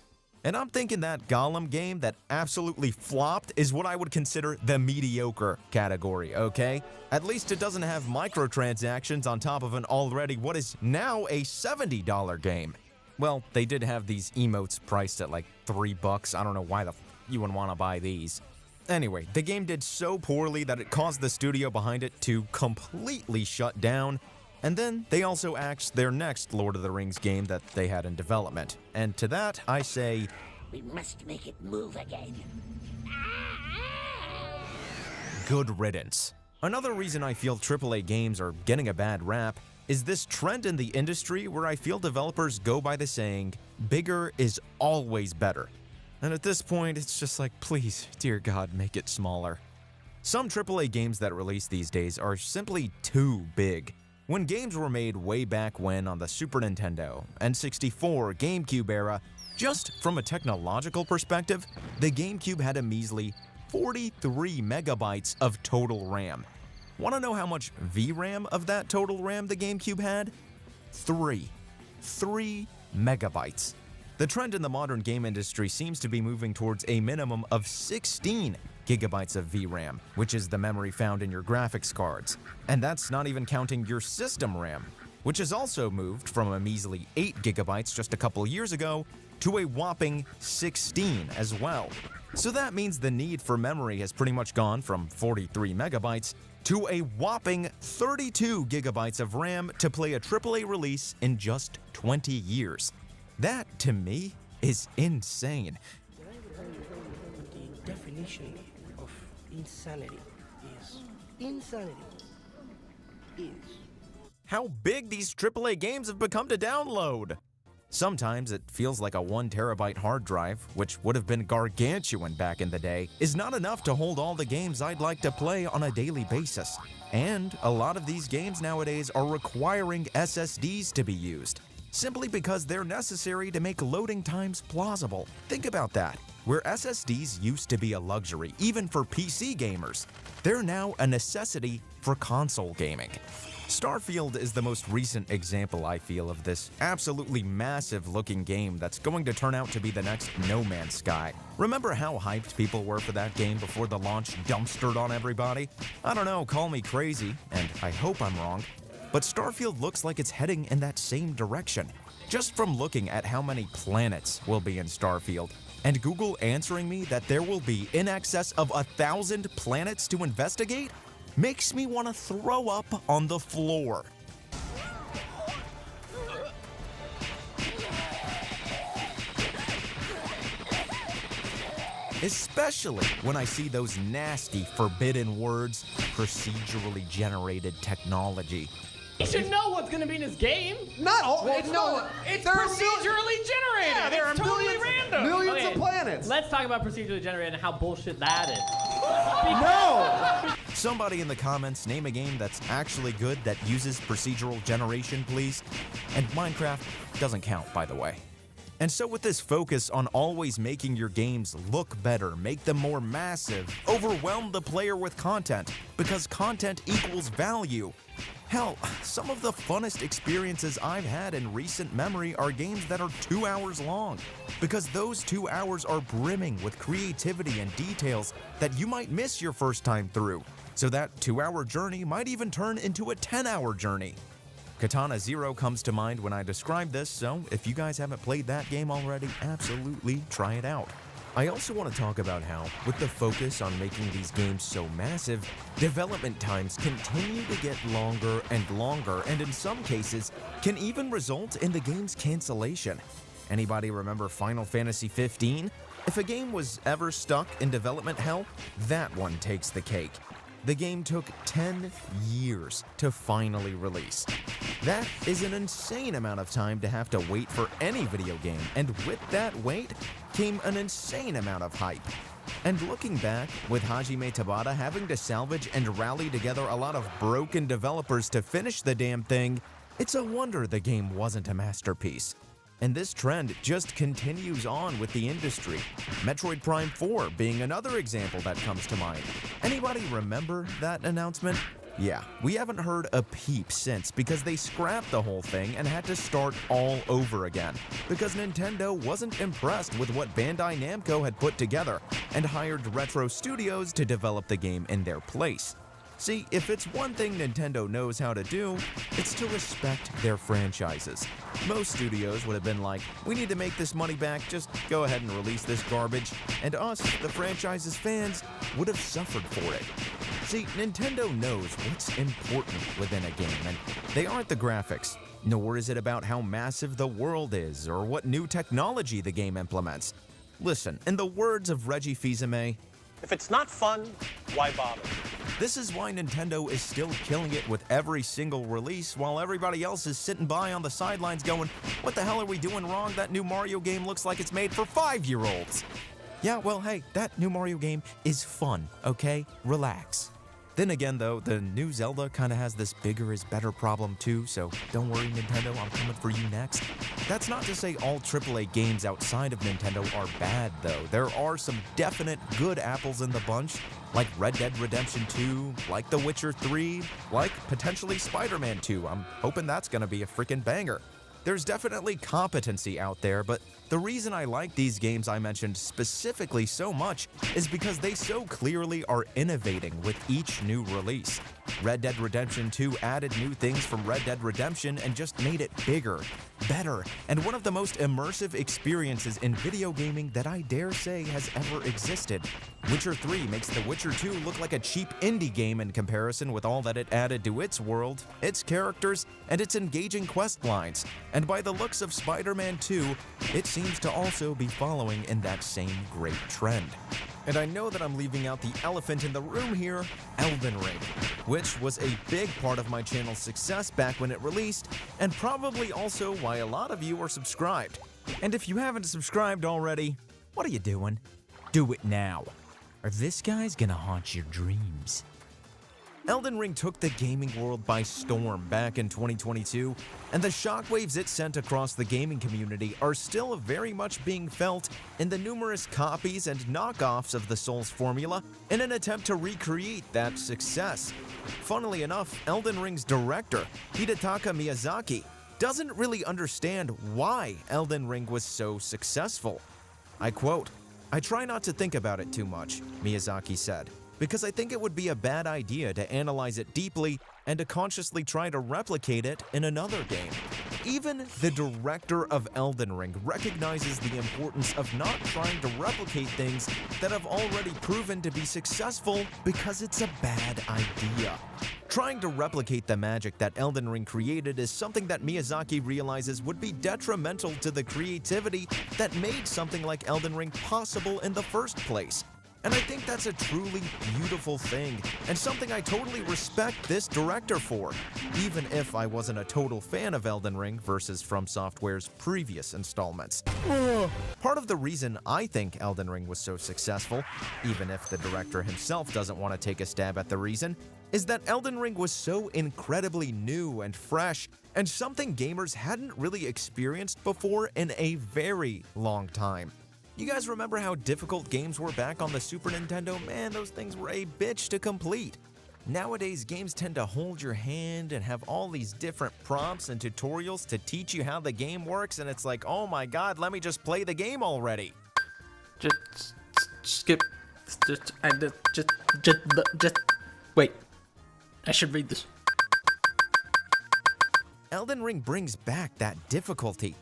And I'm thinking that Gollum game that absolutely flopped is what I would consider the mediocre category, okay? At least it doesn't have microtransactions on top of an already what is now a $70 game. Well, they did have these emotes priced at like $3. I don't know why the you would want to buy these. Anyway, the game did so poorly that it caused the studio behind it to completely shut down, and then they also axed their next Lord of the Rings game that they had in development. And to that, I say, we must make it move again. good riddance. Another reason I feel AAA games are getting a bad rap is this trend in the industry where I feel developers go by the saying, bigger is always better. And at this point, it's just like, please, dear God, make it smaller. Some AAA games that release these days are simply too big. When games were made way back when on the Super Nintendo, N64, GameCube era, just from a technological perspective, the GameCube had a measly 43 megabytes of total RAM. Want to know how much VRAM of that total RAM the GameCube had? 3 megabytes. The trend in the modern game industry seems to be moving towards a minimum of 16 gigabytes of VRAM, which is the memory found in your graphics cards. And that's not even counting your system RAM, which has also moved from a measly 8 gigabytes just a couple years ago to a whopping 16 as well. So that means the need for memory has pretty much gone from 43 megabytes to a whopping 32 gigabytes of RAM to play a AAA release in just 20 years. That, to me, is insane. The definition of insanity is how big these AAA games have become to download. Sometimes it feels like a 1 terabyte hard drive, which would have been gargantuan back in the day, is not enough to hold all the games I'd like to play on a daily basis. And a lot of these games nowadays are requiring SSDs to be used, simply because they're necessary to make loading times plausible. Think about that. Where SSDs used to be a luxury, even for PC gamers, they're now a necessity for console gaming. Starfield is the most recent example, I feel, of this absolutely massive looking game that's going to turn out to be the next No Man's Sky. Remember how hyped people were for that game before the launch dumpstered on everybody? I don't know, call me crazy, and I hope I'm wrong, but Starfield looks like it's heading in that same direction. Just from looking at how many planets will be in Starfield, and Google answering me that there will be in excess of 1,000 planets to investigate, makes me want to throw up on the floor. Especially when I see those nasty, forbidden words, procedurally generated technology. You should know what's going to be in this game. Not all. Well, it's procedurally generated. Yeah, there are it's totally random. Millions of planets. Let's talk about procedurally generated and how bullshit that is. No! Somebody in the comments name a game that's actually good that uses procedural generation, please. And Minecraft doesn't count, by the way. And so with this focus on always making your games look better, make them more massive, overwhelm the player with content, because content equals value. Hell, some of the funnest experiences I've had in recent memory are games that are 2 hours long, because those 2 hours are brimming with creativity and details that you might miss your first time through. So that 2-hour journey might even turn into a 10-hour journey. Katana Zero comes to mind when I describe this, so if you guys haven't played that game already, absolutely try it out. I also want to talk about how, with the focus on making these games so massive, development times continue to get longer, and in some cases, can even result in the game's cancellation. Anybody remember Final Fantasy 15? If a game was ever stuck in development hell, that one takes the cake. The game took 10 years to finally release. That is an insane amount of time to have to wait for any video game, and with that wait came an insane amount of hype. And looking back, with Hajime Tabata having to salvage and rally together a lot of broken developers to finish the damn thing, it's a wonder the game wasn't a masterpiece. And this trend just continues on with the industry. Metroid Prime 4 being another example that comes to mind. Anybody remember that announcement? Yeah, we haven't heard a peep since because they scrapped the whole thing and had to start all over again because Nintendo wasn't impressed with what Bandai Namco had put together and hired Retro Studios to develop the game in their place. See, if it's one thing Nintendo knows how to do, it's to respect their franchises. Most studios would have been like, we need to make this money back, just go ahead and release this garbage, and us, the franchise's fans, would have suffered for it. See, Nintendo knows what's important within a game, and they aren't the graphics, nor is it about how massive the world is or what new technology the game implements. Listen, in the words of Reggie Fils-Aimé, if it's not fun, why bother? This is why Nintendo is still killing it with every single release, while everybody else is sitting by on the sidelines going, what the hell are we doing wrong? That new Mario game looks like it's made for 5-year-olds. Yeah, well, hey, that new Mario game is fun, okay? Relax. Then again, though, the new Zelda kind of has this bigger is better problem too, so don't worry, Nintendo, I'm coming for you next. That's not to say all AAA games outside of Nintendo are bad, though. There are some definite good apples in the bunch, like Red Dead Redemption 2, like The Witcher 3, like potentially Spider-Man 2. I'm hoping that's gonna be a freaking banger. There's definitely competency out there, but the reason I like these games I mentioned specifically so much is because they so clearly are innovating with each new release. Red Dead Redemption 2 added new things from Red Dead Redemption and just made it bigger, better, and one of the most immersive experiences in video gaming that I dare say has ever existed. Witcher 3 makes The Witcher 2 look like a cheap indie game in comparison with all that it added to its world, its characters, and its engaging quest lines. And by the looks of Spider-Man 2, it seems to also be following in that same great trend. And I know that I'm leaving out the elephant in the room here, Elden Ring, which was a big part of my channel's success back when it released, and probably also why a lot of you are subscribed. And if you haven't subscribed already, what are you doing? Do it now, or this guy's gonna haunt your dreams. Elden Ring took the gaming world by storm back in 2022, and the shockwaves it sent across the gaming community are still very much being felt in the numerous copies and knockoffs of the Souls formula in an attempt to recreate that success. Funnily enough, Elden Ring's director, Hidetaka Miyazaki, doesn't really understand why Elden Ring was so successful. I quote, "I try not to think about it too much," Miyazaki said, "because I think it would be a bad idea to analyze it deeply and to consciously try to replicate it in another game." Even the director of Elden Ring recognizes the importance of not trying to replicate things that have already proven to be successful because it's a bad idea. Trying to replicate the magic that Elden Ring created is something that Miyazaki realizes would be detrimental to the creativity that made something like Elden Ring possible in the first place. And I think that's a truly beautiful thing, and something I totally respect this director for, even if I wasn't a total fan of Elden Ring versus From Software's previous installments. Part of the reason I think Elden Ring was so successful, even if the director himself doesn't want to take a stab at the reason, is that Elden Ring was so incredibly new and fresh, and something gamers hadn't really experienced before in a very long time. You guys remember how difficult games were back on the Super Nintendo? Man, those things were a bitch to complete. Nowadays, games tend to hold your hand and have all these different prompts and tutorials to teach you how the game works, and it's like, oh my god, let me just play the game already. Just skip. Just wait. I should read this. Elden Ring brings back that difficulty.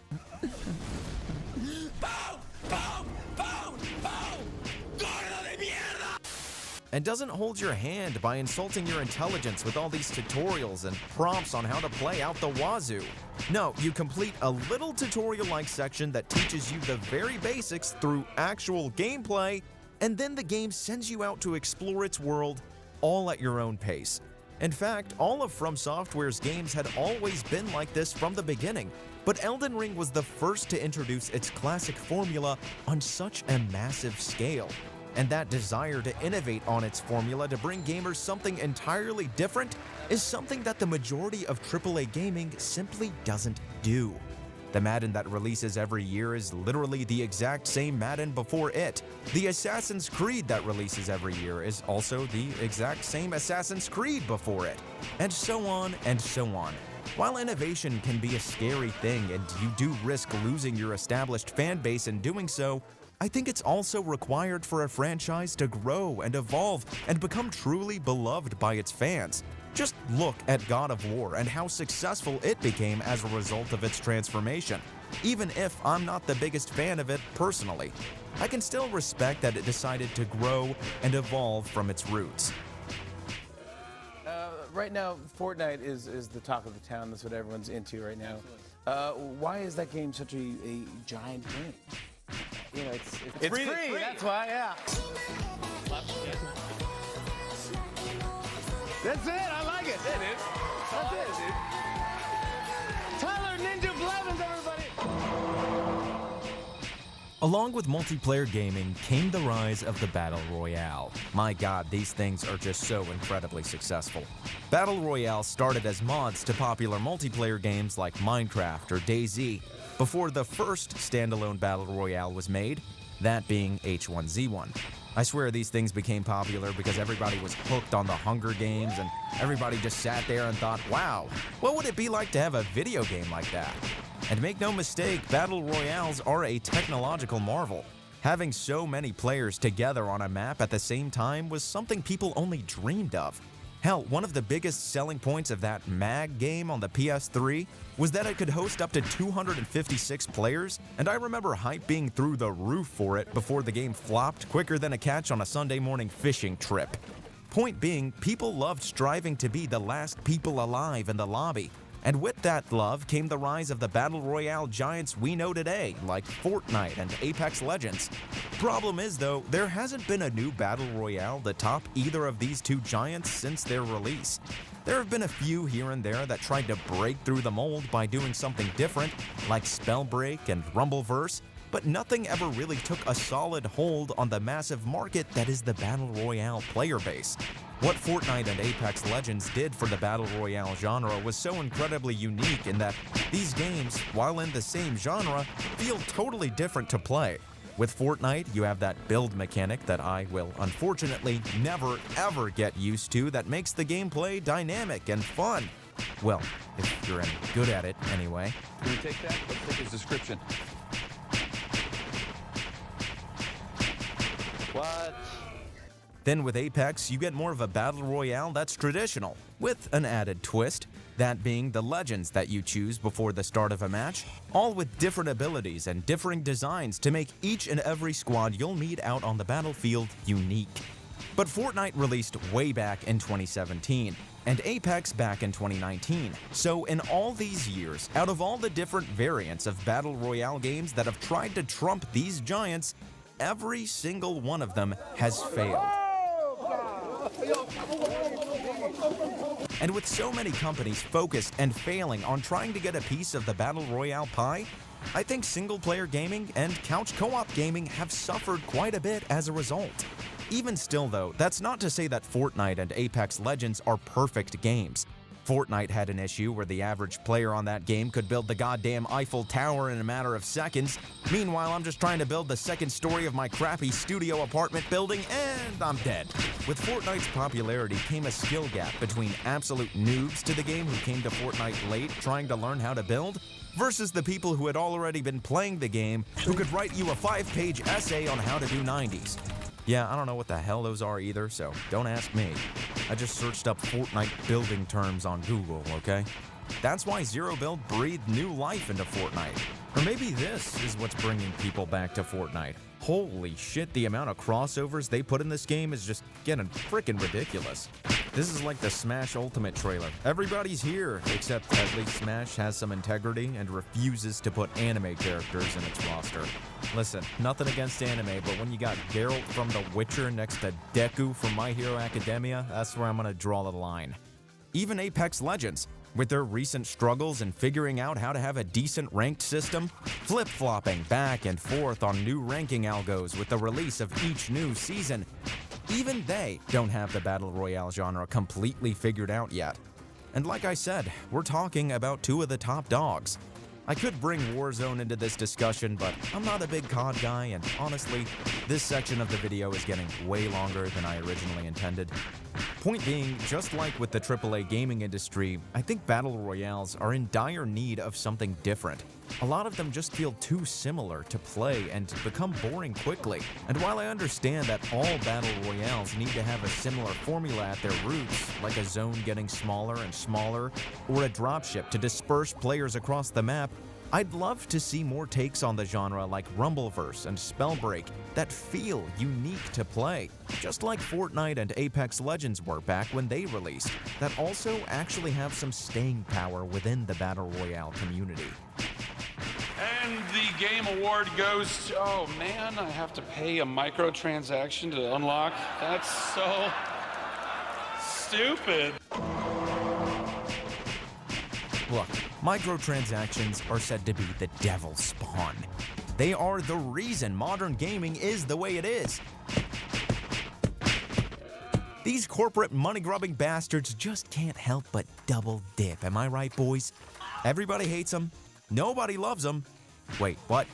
And doesn't hold your hand by insulting your intelligence with all these tutorials and prompts on how to play out the wazoo. No, you complete a little tutorial-like section that teaches you the very basics through actual gameplay, and then the game sends you out to explore its world all at your own pace. In fact, all of From Software's games had always been like this from the beginning, but Elden Ring was the first to introduce its classic formula on such a massive scale. And that desire to innovate on its formula to bring gamers something entirely different is something that the majority of AAA gaming simply doesn't do. The Madden that releases every year is literally the exact same Madden before it. The Assassin's Creed that releases every year is also the exact same Assassin's Creed before it. And so on and so on. While innovation can be a scary thing and you do risk losing your established fan base in doing so, I think it's also required for a franchise to grow and evolve and become truly beloved by its fans. Just look at God of War and how successful it became as a result of its transformation. Even if I'm not the biggest fan of it personally, I can still respect that it decided to grow and evolve from its roots. Right now, Fortnite is the talk of the town. That's what everyone's into right now. Why is that game such a giant game? You know, it's free. That's why, yeah. That's it. I like it. That's it, dude. Tyler Ninja Blevins, everybody. Along with multiplayer gaming came the rise of the Battle Royale. My god, these things are just so incredibly successful. Battle Royale started as mods to popular multiplayer games like Minecraft or DayZ, before the first standalone Battle Royale was made, that being H1Z1. I swear these things became popular because everybody was hooked on the Hunger Games and everybody just sat there and thought, wow, what would it be like to have a video game like that? And make no mistake, Battle Royales are a technological marvel. Having so many players together on a map at the same time was something people only dreamed of. Hell, one of the biggest selling points of that MAG game on the PS3 was that it could host up to 256 players, and I remember hype being through the roof for it before the game flopped quicker than a catch on a Sunday morning fishing trip. Point being, people loved striving to be the last people alive in the lobby. And with that love came the rise of the Battle Royale giants we know today, like Fortnite and Apex Legends. Problem is though, there hasn't been a new Battle Royale to top either of these two giants since their release. There have been a few here and there that tried to break through the mold by doing something different, like Spellbreak and Rumbleverse, but nothing ever really took a solid hold on the massive market that is the Battle Royale player base. What Fortnite and Apex Legends did for the Battle Royale genre was so incredibly unique in that these games, while in the same genre, feel totally different to play. With Fortnite, you have that build mechanic that I will unfortunately never ever get used to that makes the gameplay dynamic and fun. Well, if you're any good at it anyway. Can you take that? Let's take his description. What? Then with Apex, you get more of a battle royale that's traditional, with an added twist, that being the legends that you choose before the start of a match, all with different abilities and differing designs to make each and every squad you'll meet out on the battlefield unique. But Fortnite released way back in 2017, and Apex back in 2019. So in all these years, out of all the different variants of battle royale games that have tried to trump these giants, every single one of them has failed. And with so many companies focused and failing on trying to get a piece of the Battle Royale pie, I think single-player gaming and couch co-op gaming have suffered quite a bit as a result. Even still though, that's not to say that Fortnite and Apex Legends are perfect games. Fortnite had an issue where the average player on that game could build the goddamn Eiffel Tower in a matter of seconds. Meanwhile, I'm just trying to build the second story of my crappy studio apartment building and I'm dead. With Fortnite's popularity came a skill gap between absolute noobs to the game who came to Fortnite late trying to learn how to build, versus the people who had already been playing the game who could write you a 5-page essay on how to do 90s. Yeah, I don't know what the hell those are either, so don't ask me. I just searched up Fortnite building terms on Google, okay? That's why Zero Build breathed new life into Fortnite. Or maybe this is what's bringing people back to Fortnite. Holy shit, the amount of crossovers they put in this game is just getting freaking ridiculous. This is like the Smash Ultimate trailer. Everybody's here, except at least Smash has some integrity and refuses to put anime characters in its roster. Listen, nothing against anime, but when you got Geralt from The Witcher next to Deku from My Hero Academia, that's where I'm gonna draw the line. Even Apex Legends, with their recent struggles in figuring out how to have a decent ranked system, flip-flopping back and forth on new ranking algos with the release of each new season, even they don't have the Battle Royale genre completely figured out yet. And like I said, we're talking about two of the top dogs. I could bring Warzone into this discussion, but I'm not a big COD guy, and honestly, this section of the video is getting way longer than I originally intended. Point being, just like with the AAA gaming industry, I think battle royales are in dire need of something different. A lot of them just feel too similar to play and become boring quickly. And while I understand that all battle royales need to have a similar formula at their roots, like a zone getting smaller and smaller, or a dropship to disperse players across the map, I'd love to see more takes on the genre like Rumbleverse and Spellbreak that feel unique to play, just like Fortnite and Apex Legends were back when they released, that also actually have some staying power within the Battle Royale community. And the game award goes to, oh man, I have to pay a microtransaction to unlock. That's so stupid. Look, microtransactions are said to be the devil's spawn. They are the reason modern gaming is the way it is. These corporate money-grubbing bastards just can't help but double dip, am I right, boys? Everybody hates them, nobody loves them. Wait, what?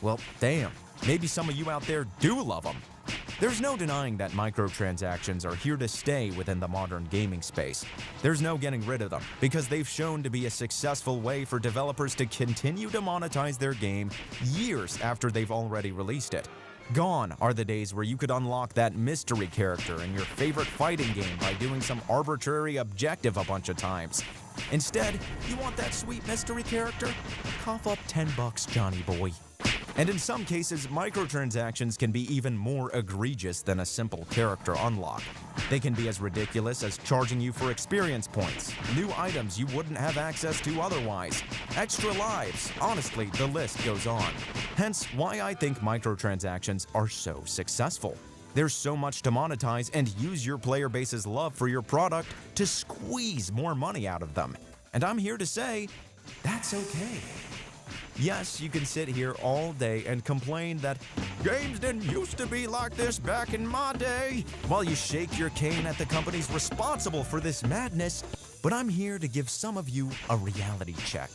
Well, damn, maybe some of you out there do love them. There's no denying that microtransactions are here to stay within the modern gaming space. There's no getting rid of them, because they've shown to be a successful way for developers to continue to monetize their game years after they've already released it. Gone are the days where you could unlock that mystery character in your favorite fighting game by doing some arbitrary objective a bunch of times. Instead, you want that sweet mystery character? Cough up $10, Johnny boy. And in some cases, microtransactions can be even more egregious than a simple character unlock. They can be as ridiculous as charging you for experience points, new items you wouldn't have access to otherwise, extra lives, honestly, the list goes on. Hence, why I think microtransactions are so successful. There's so much to monetize and use your player base's love for your product to squeeze more money out of them. And I'm here to say, that's okay. Yes, you can sit here all day and complain that games didn't used to be like this back in my day, while you shake your cane at the companies responsible for this madness, but I'm here to give some of you a reality check.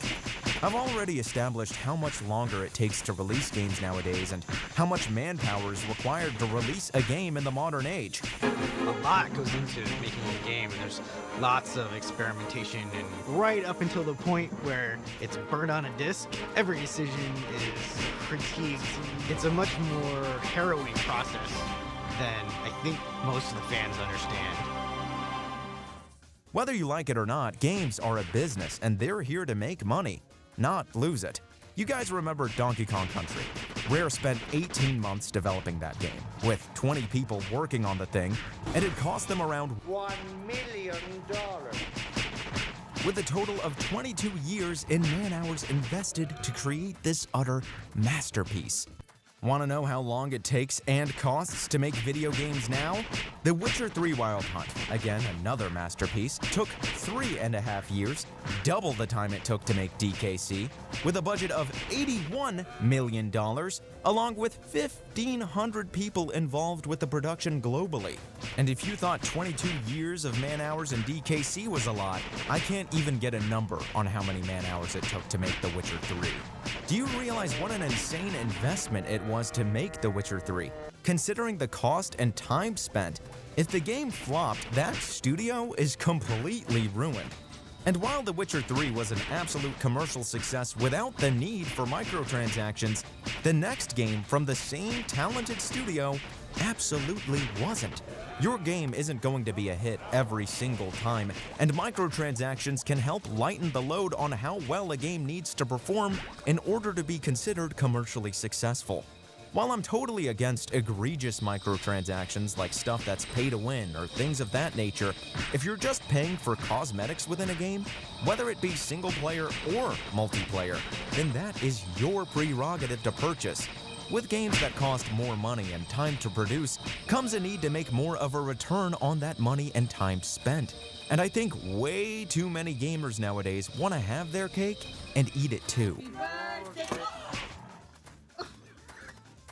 I've already established how much longer it takes to release games nowadays and how much manpower is required to release a game in the modern age. A lot goes into making a game, and there's lots of experimentation, and right up until the point where it's burned on a disc, every decision is critiqued. It's a much more harrowing process than I think most of the fans understand. Whether you like it or not, games are a business and they're here to make money, not lose it. You guys remember Donkey Kong Country? Rare spent 18 months developing that game, with 20 people working on the thing, and it cost them around $1 million. with a total of 22 years in man-hours invested to create this utter masterpiece. Want to know how long it takes and costs to make video games now? The Witcher 3 Wild Hunt, again another masterpiece, took 3.5 years, double the time it took to make DKC, with a budget of $81 million, along with 1,500 people involved with the production globally. And if you thought 22 years of man-hours in DKC was a lot, I can't even get a number on how many man-hours it took to make The Witcher 3. Do you realize what an insane investment it was to make The Witcher 3? Considering the cost and time spent, if the game flopped, that studio is completely ruined. And while The Witcher 3 was an absolute commercial success without the need for microtransactions, the next game from the same talented studio absolutely wasn't. Your game isn't going to be a hit every single time, and microtransactions can help lighten the load on how well a game needs to perform in order to be considered commercially successful. While I'm totally against egregious microtransactions like stuff that's pay to win or things of that nature, if you're just paying for cosmetics within a game, whether it be single player or multiplayer, then that is your prerogative to purchase. With games that cost more money and time to produce comes a need to make more of a return on that money and time spent. And I think way too many gamers nowadays want to have their cake and eat it too.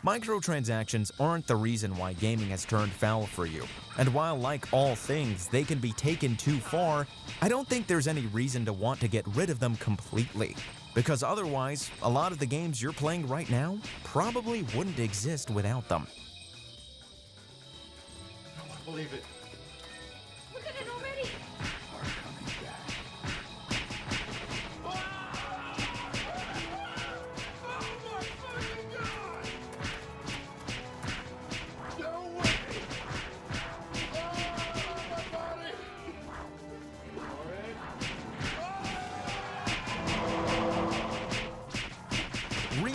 Microtransactions aren't the reason why gaming has turned foul for you. And while like all things, they can be taken too far, I don't think there's any reason to want to get rid of them completely. Because otherwise, a lot of the games you're playing right now probably wouldn't exist without them. I don't believe it. Look at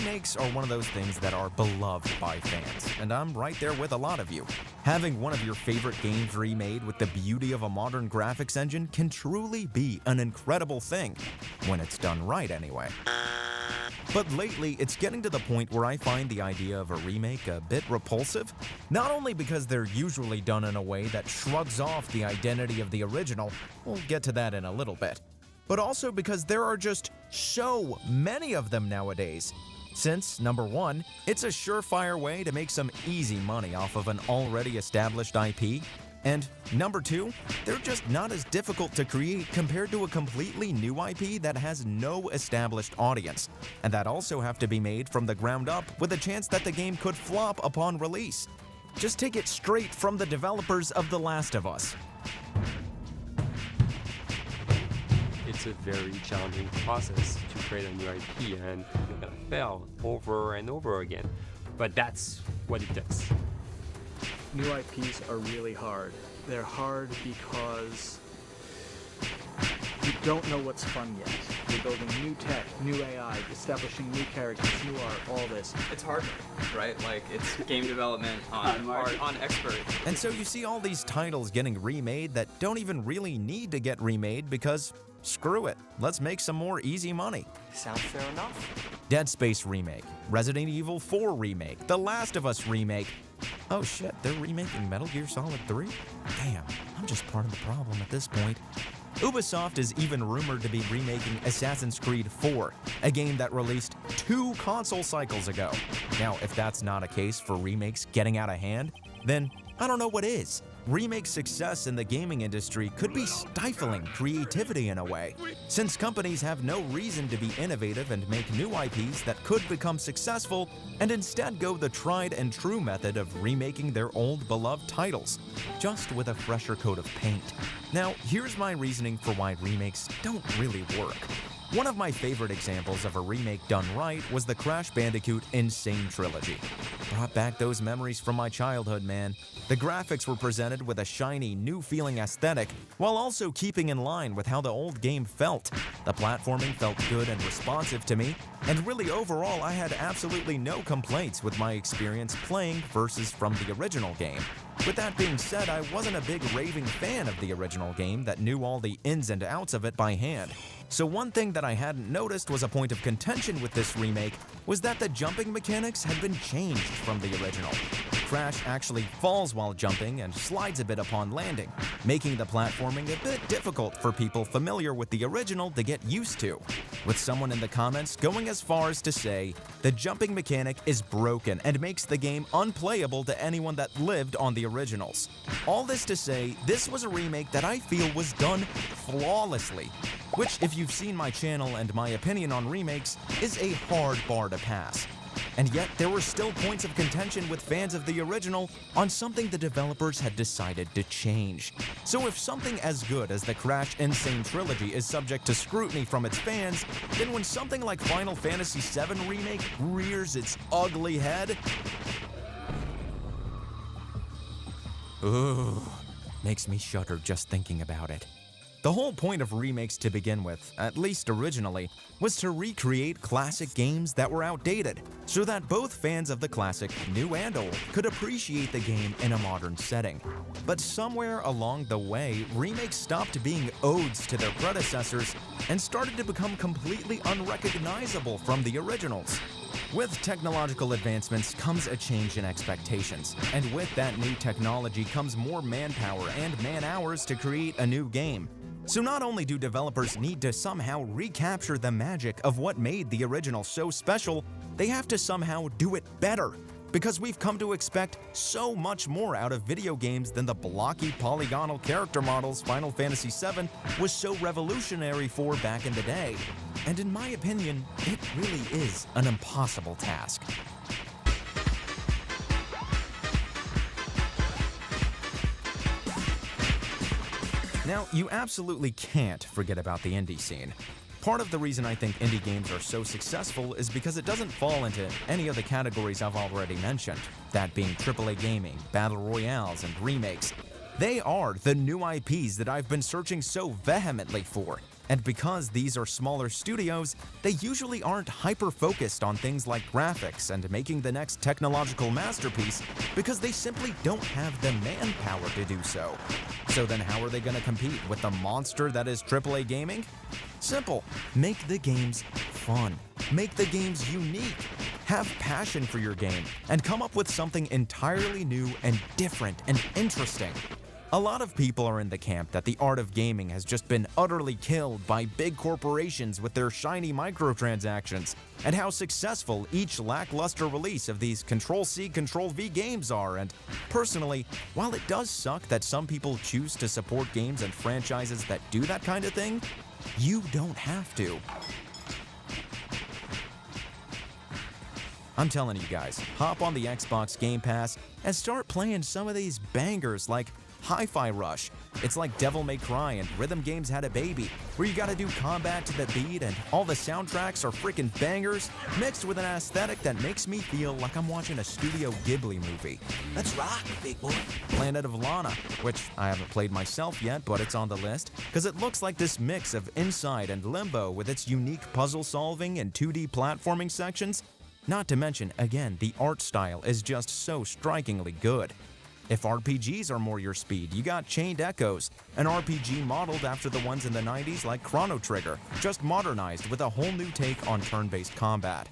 Remakes are one of those things that are beloved by fans, and I'm right there with a lot of you. Having one of your favorite games remade with the beauty of a modern graphics engine can truly be an incredible thing, when it's done right anyway. But lately, it's getting to the point where I find the idea of a remake a bit repulsive, not only because they're usually done in a way that shrugs off the identity of the original, we'll get to that in a little bit, but also because there are just so many of them nowadays. Since, number one, it's a surefire way to make some easy money off of an already established IP, and number two, they're just not as difficult to create compared to a completely new IP that has no established audience, and that also have to be made from the ground up with a chance that the game could flop upon release. Just take it straight from the developers of The Last of Us. It's a very challenging process to create a new IP, and you're gonna fail over and over again. But that's what it does. New IPs are really hard. They're hard because you don't know what's fun yet. You're building new tech, new AI, establishing new characters, new art, all this. It's hard, right? Like, it's game development on expert. And so you see all these titles getting remade that don't even really need to get remade because screw it, let's make some more easy money. Sounds fair enough. Dead Space remake, Resident Evil 4 remake, The Last of Us remake. Oh shit, they're remaking Metal Gear Solid 3? Damn, I'm just part of the problem at this point. Ubisoft is even rumored to be remaking Assassin's Creed 4, a game that released 2 console cycles ago. Now, if that's not a case for remakes getting out of hand, then I don't know what is. Remake success in the gaming industry could be stifling creativity in a way, since companies have no reason to be innovative and make new IPs that could become successful and instead go the tried and true method of remaking their old beloved titles, just with a fresher coat of paint. Now, here's my reasoning for why remakes don't really work. One of my favorite examples of a remake done right was the Crash Bandicoot N. Sane Trilogy. Brought back those memories from my childhood, man. The graphics were presented with a shiny, new-feeling aesthetic, while also keeping in line with how the old game felt. The platforming felt good and responsive to me, and really overall I had absolutely no complaints with my experience playing versus from the original game. With that being said, I wasn't a big raving fan of the original game that knew all the ins and outs of it by hand. So one thing that I hadn't noticed was a point of contention with this remake was that the jumping mechanics had been changed from the original. Crash actually falls while jumping and slides a bit upon landing, making the platforming a bit difficult for people familiar with the original to get used to, with someone in the comments going as far as to say the jumping mechanic is broken and makes the game unplayable to anyone that lived on the originals. All this to say, this was a remake that I feel was done flawlessly, which, if you've seen my channel and my opinion on remakes, is a hard bar to pass. And yet, there were still points of contention with fans of the original on something the developers had decided to change. So if something as good as the Crash N. Sane Trilogy is subject to scrutiny from its fans, then when something like Final Fantasy VII Remake rears its ugly head, ooh, makes me shudder just thinking about it. The whole point of remakes to begin with, at least originally, was to recreate classic games that were outdated, so that both fans of the classic, new and old, could appreciate the game in a modern setting. But somewhere along the way, remakes stopped being odes to their predecessors and started to become completely unrecognizable from the originals. With technological advancements comes a change in expectations, and with that new technology comes more manpower and man-hours to create a new game. So not only do developers need to somehow recapture the magic of what made the original so special, they have to somehow do it better, because we've come to expect so much more out of video games than the blocky polygonal character models Final Fantasy VII was so revolutionary for back in the day. And in my opinion, it really is an impossible task. Now, you absolutely can't forget about the indie scene. Part of the reason I think indie games are so successful is because it doesn't fall into any of the categories I've already mentioned, that being AAA gaming, battle royales, and remakes. They are the new IPs that I've been searching so vehemently for, And because these are smaller studios, they usually aren't hyper-focused on things like graphics and making the next technological masterpiece because they simply don't have the manpower to do so. So then how are they going to compete with the monster that is AAA gaming? Simple. Make the games fun. Make the games unique. Have passion for your game and come up with something entirely new and different and interesting. A lot of people are in the camp that the art of gaming has just been utterly killed by big corporations with their shiny microtransactions, and how successful each lackluster release of these Control-C, Control-V games are. And personally, while it does suck that some people choose to support games and franchises that do that kind of thing, you don't have to. I'm telling you guys, hop on the Xbox Game Pass and start playing some of these bangers like Hi-Fi Rush. It's like Devil May Cry and Rhythm Games Had a Baby, where you gotta do combat to the beat and all the soundtracks are freaking bangers, mixed with an aesthetic that makes me feel like I'm watching a Studio Ghibli movie. Let's rock, big boy. Planet of Lana, which I haven't played myself yet, but it's on the list, because it looks like this mix of Inside and Limbo with its unique puzzle solving and 2D platforming sections. Not to mention, again, the art style is just so strikingly good. If RPGs are more your speed, you got Chained Echoes, an RPG modeled after the ones in the 90s like Chrono Trigger, just modernized with a whole new take on turn-based combat.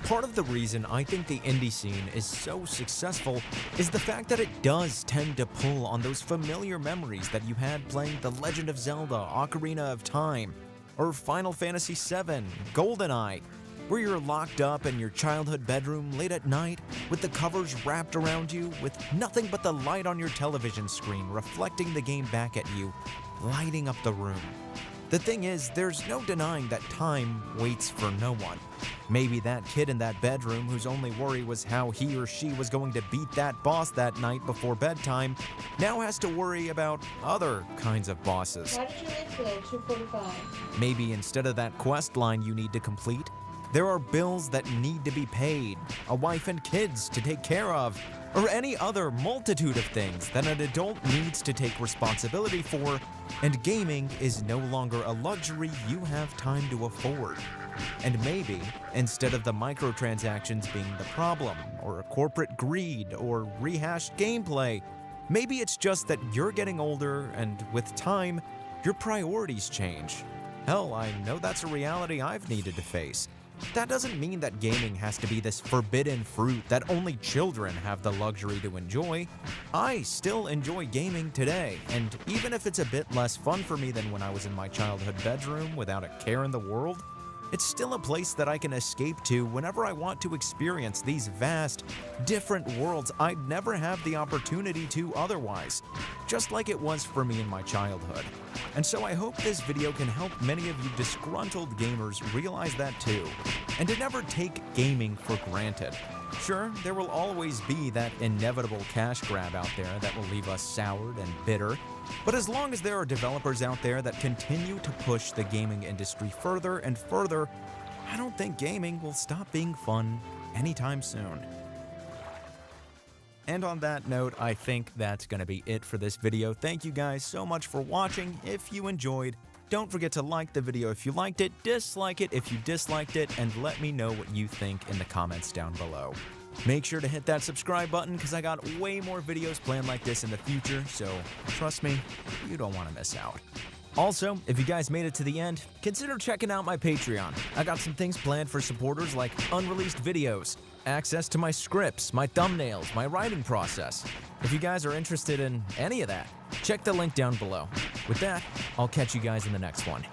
Part of the reason I think the indie scene is so successful is the fact that it does tend to pull on those familiar memories that you had playing The Legend of Zelda, Ocarina of Time, or Final Fantasy VII, GoldenEye, where you're locked up in your childhood bedroom late at night with the covers wrapped around you with nothing but the light on your television screen reflecting the game back at you, lighting up the room. The thing is, there's no denying that time waits for no one. Maybe that kid in that bedroom whose only worry was how he or she was going to beat that boss that night before bedtime now has to worry about other kinds of bosses. Why did you leave today, 2:45? Maybe instead of that quest line you need to complete, there are bills that need to be paid, a wife and kids to take care of, or any other multitude of things that an adult needs to take responsibility for, and gaming is no longer a luxury you have time to afford. And maybe, instead of the microtransactions being the problem, or corporate greed, or rehashed gameplay, maybe it's just that you're getting older and with time, your priorities change. Hell, I know that's a reality I've needed to face. That doesn't mean that gaming has to be this forbidden fruit that only children have the luxury to enjoy. I still enjoy gaming today, and even if it's a bit less fun for me than when I was in my childhood bedroom without a care in the world, it's still a place that I can escape to whenever I want to experience these vast, different worlds I'd never have the opportunity to otherwise, just like it was for me in my childhood. And so I hope this video can help many of you disgruntled gamers realize that too, and to never take gaming for granted. Sure, there will always be that inevitable cash grab out there that will leave us soured and bitter, but as long as there are developers out there that continue to push the gaming industry further and further, I don't think gaming will stop being fun anytime soon. And on that note, I think that's going to be it for this video. Thank you guys so much for watching. If you enjoyed, don't forget to like the video if you liked it, dislike it if you disliked it, and let me know what you think in the comments down below. Make sure to hit that subscribe button because I got way more videos planned like this in the future, so trust me, you don't want to miss out. Also, if you guys made it to the end, consider checking out my Patreon. I got some things planned for supporters like unreleased videos, access to my scripts, my thumbnails, my writing process. If you guys are interested in any of that, check the link down below. With that, I'll catch you guys in the next one.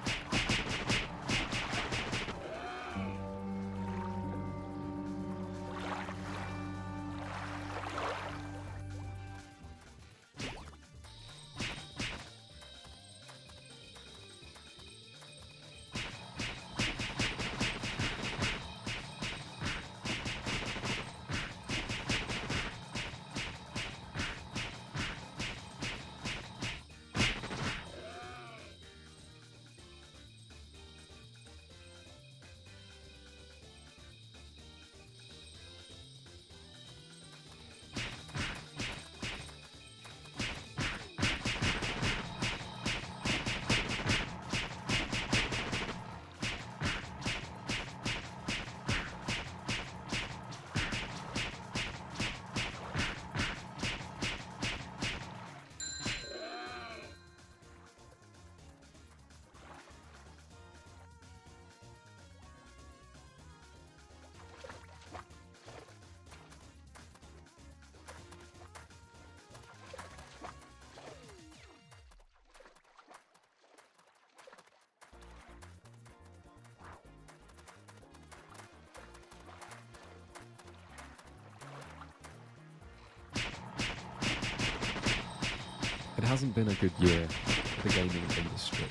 hasn't been a good year for the gaming industry.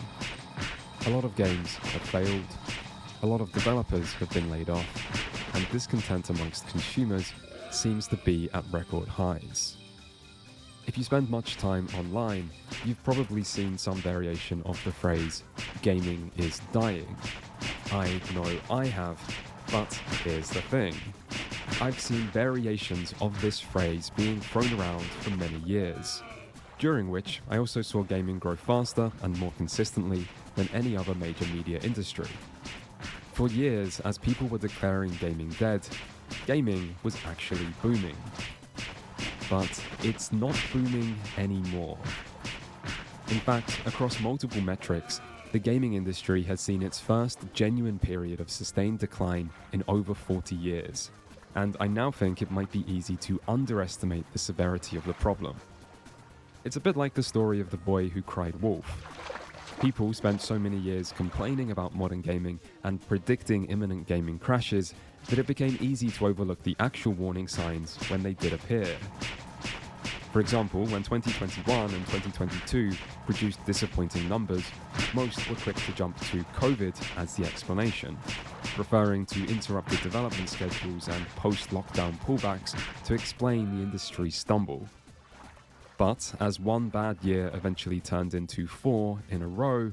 A lot of games have failed, a lot of developers have been laid off, and discontent amongst consumers seems to be at record highs. If you spend much time online, you've probably seen some variation of the phrase, gaming is dying. I know I have, but here's the thing. I've seen variations of this phrase being thrown around for many years, during which I also saw gaming grow faster and more consistently than any other major media industry. For years, as people were declaring gaming dead, gaming was actually booming. But it's not booming anymore. In fact, across multiple metrics, the gaming industry has seen its first genuine period of sustained decline in over 40 years, and I now think it might be easy to underestimate the severity of the problem. It's a bit like the story of the boy who cried wolf. People spent so many years complaining about modern gaming and predicting imminent gaming crashes that it became easy to overlook the actual warning signs when they did appear. For example, when 2021 and 2022 produced disappointing numbers, most were quick to jump to COVID as the explanation, referring to interrupted development schedules and post-lockdown pullbacks to explain the industry's stumble. But as one bad year eventually turned into 4 in a row,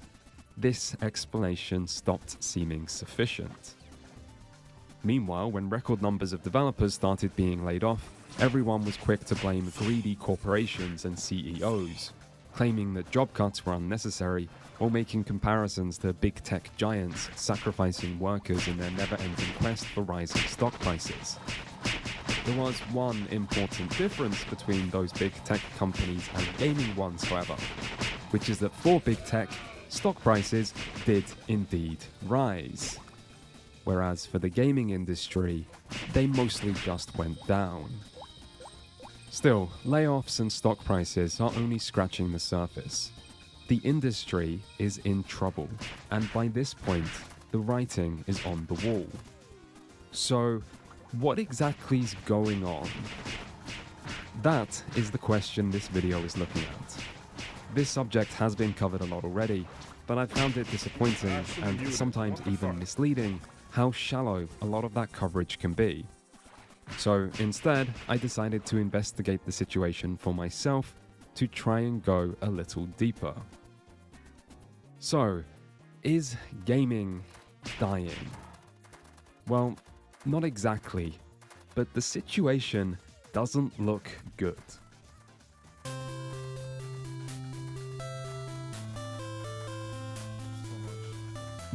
this explanation stopped seeming sufficient. Meanwhile, when record numbers of developers started being laid off, everyone was quick to blame greedy corporations and CEOs, claiming that job cuts were unnecessary or making comparisons to big tech giants sacrificing workers in their never-ending quest for rising stock prices. There was one important difference between those big tech companies and gaming ones, however, which is that for big tech, stock prices did indeed rise. Whereas for the gaming industry, they mostly just went down. Still, layoffs and stock prices are only scratching the surface. The industry is in trouble, and by this point, the writing is on the wall. So, what exactly is going on? That is the question this video is looking at. This subject has been covered a lot already, but I found it disappointing and sometimes even misleading how shallow a lot of that coverage can be. So instead, I decided to investigate the situation for myself to try and go a little deeper. So, is gaming dying? Well, not exactly, but the situation doesn't look good.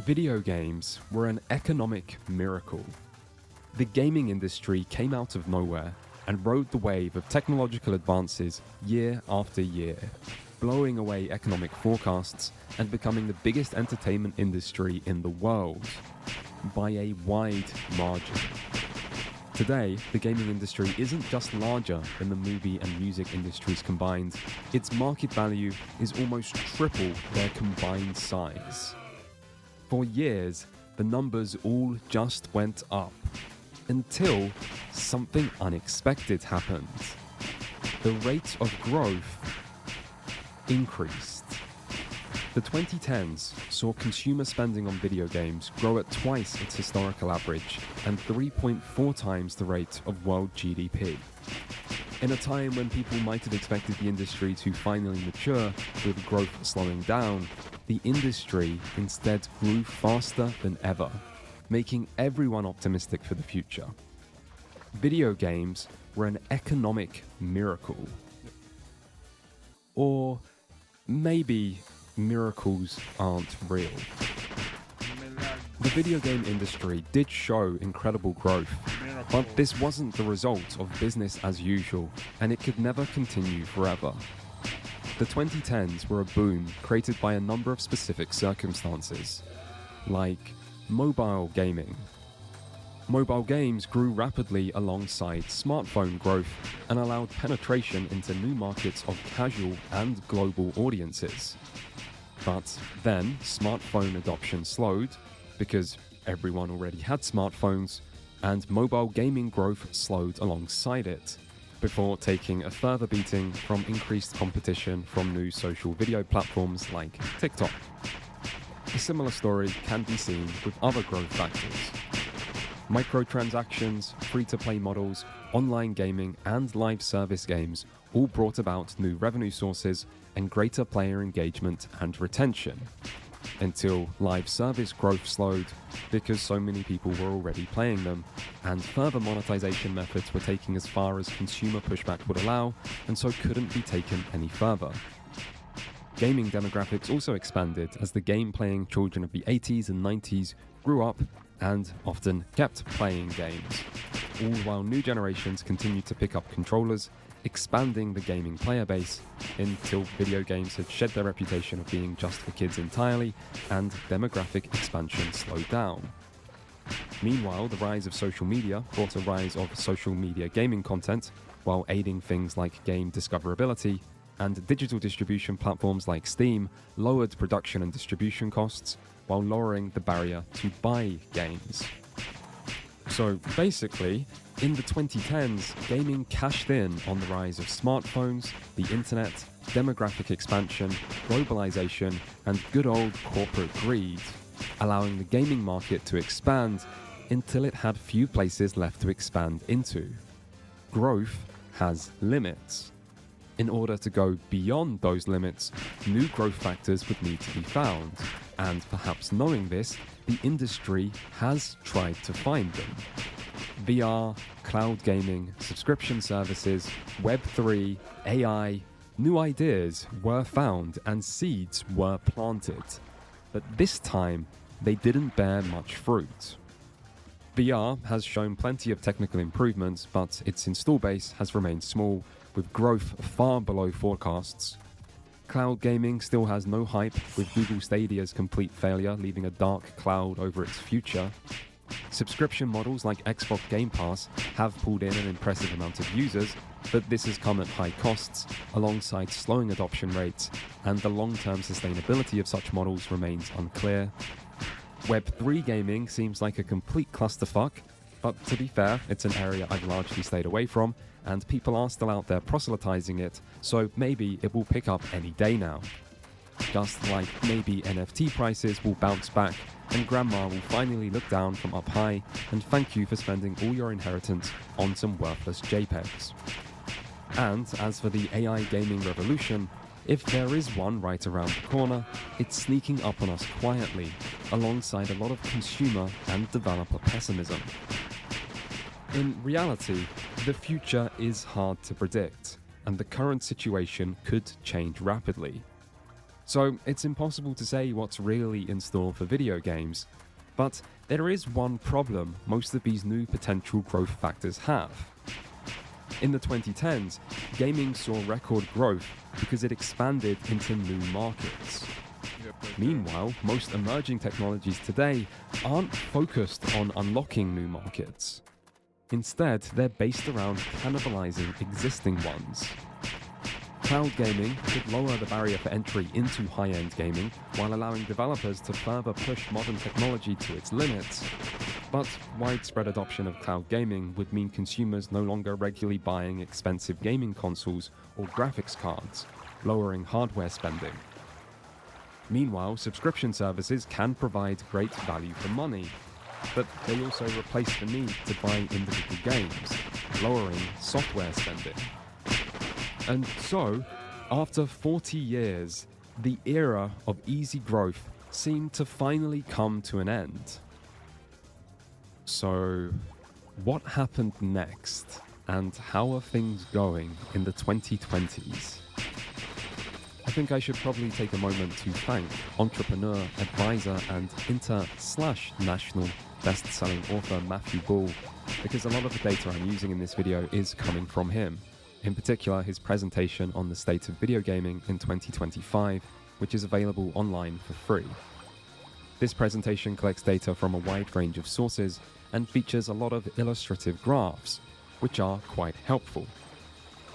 Video games were an economic miracle. The gaming industry came out of nowhere and rode the wave of technological advances year after year, blowing away economic forecasts and becoming the biggest entertainment industry in the world, by a wide margin. Today, the gaming industry isn't just larger than the movie and music industries combined, its market value is almost triple their combined size. For years, the numbers all just went up, until something unexpected happened. The rate of growth increased. The 2010s saw consumer spending on video games grow at twice its historical average and 3.4 times the rate of world GDP. In a time when people might have expected the industry to finally mature, with growth slowing down, the industry instead grew faster than ever, making everyone optimistic for the future. Video games were an economic miracle. Or maybe miracles aren't real. The video game industry did show incredible growth, but this wasn't the result of business as usual, and it could never continue forever. The 2010s were a boom created by a number of specific circumstances, like mobile gaming. Mobile games grew rapidly alongside smartphone growth and allowed penetration into new markets of casual and global audiences. But then smartphone adoption slowed because everyone already had smartphones, and mobile gaming growth slowed alongside it before taking a further beating from increased competition from new social video platforms like TikTok. A similar story can be seen with other growth factors. Microtransactions, free-to-play models, online gaming, and live service games all brought about new revenue sources and greater player engagement and retention, until live service growth slowed because so many people were already playing them, and further monetization methods were taking as far as consumer pushback would allow, and so couldn't be taken any further. Gaming demographics also expanded as the game-playing children of the 80s and 90s grew up and often kept playing games, all while new generations continued to pick up controllers, expanding the gaming player base until video games had shed their reputation of being just for kids entirely and demographic expansion slowed down. Meanwhile, the rise of social media brought a rise of social media gaming content while aiding things like game discoverability, and digital distribution platforms like Steam lowered production and distribution costs while lowering the barrier to buy games. So basically, in the 2010s, gaming cashed in on the rise of smartphones, the internet, demographic expansion, globalization, and good old corporate greed, allowing the gaming market to expand until it had few places left to expand into. Growth has limits. In order to go beyond those limits, new growth factors would need to be found, and perhaps knowing this, the industry has tried to find them. VR, cloud gaming, subscription services, Web3, AI, new ideas were found and seeds were planted. But this time, they didn't bear much fruit. VR has shown plenty of technical improvements, but its install base has remained small, with growth far below forecasts. Cloud gaming still has no hype, with Google Stadia's complete failure leaving a dark cloud over its future. Subscription models like Xbox Game Pass have pulled in an impressive amount of users, but this has come at high costs, alongside slowing adoption rates, and the long-term sustainability of such models remains unclear. Web3 gaming seems like a complete clusterfuck, but to be fair, it's an area I've largely stayed away from, and people are still out there proselytizing it, so maybe it will pick up any day now. Just like maybe NFT prices will bounce back, and grandma will finally look down from up high and thank you for spending all your inheritance on some worthless JPEGs. And as for the AI gaming revolution, if there is one right around the corner, it's sneaking up on us quietly, alongside a lot of consumer and developer pessimism. In reality, the future is hard to predict, and the current situation could change rapidly. So it's impossible to say what's really in store for video games, but there is one problem most of these new potential growth factors have. In the 2010s, gaming saw record growth because it expanded into new markets. Meanwhile, most emerging technologies today aren't focused on unlocking new markets. Instead, they're based around cannibalizing existing ones. Cloud gaming could lower the barrier for entry into high-end gaming while allowing developers to further push modern technology to its limits. But widespread adoption of cloud gaming would mean consumers no longer regularly buying expensive gaming consoles or graphics cards, lowering hardware spending. Meanwhile, subscription services can provide great value for money, but they also replace the need to buy individual games, lowering software spending. And so, after 40 years, the era of easy growth seemed to finally come to an end. So, what happened next, and how are things going in the 2020s? I think I should probably take a moment to thank entrepreneur, advisor, and inter/national best-selling author Matthew Ball, because a lot of the data I'm using in this video is coming from him. In particular, his presentation on the state of video gaming in 2025, which is available online for free. This presentation collects data from a wide range of sources and features a lot of illustrative graphs, which are quite helpful.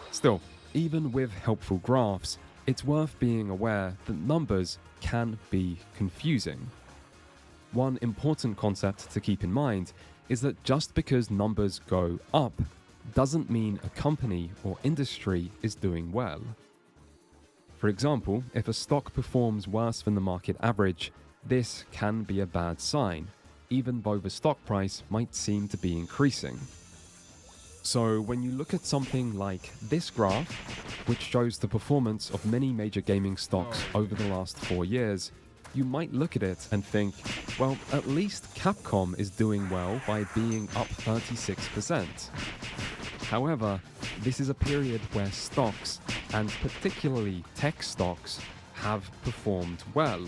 Still, even with helpful graphs, it's worth being aware that numbers can be confusing. One important concept to keep in mind is that just because numbers go up doesn't mean a company or industry is doing well. For example, if a stock performs worse than the market average, this can be a bad sign, even though the stock price might seem to be increasing. So when you look at something like this graph, which shows the performance of many major gaming stocks over the last 4 years, you might look at it and think, well, at least Capcom is doing well by being up 36%. However, this is a period where stocks, and particularly tech stocks, have performed well.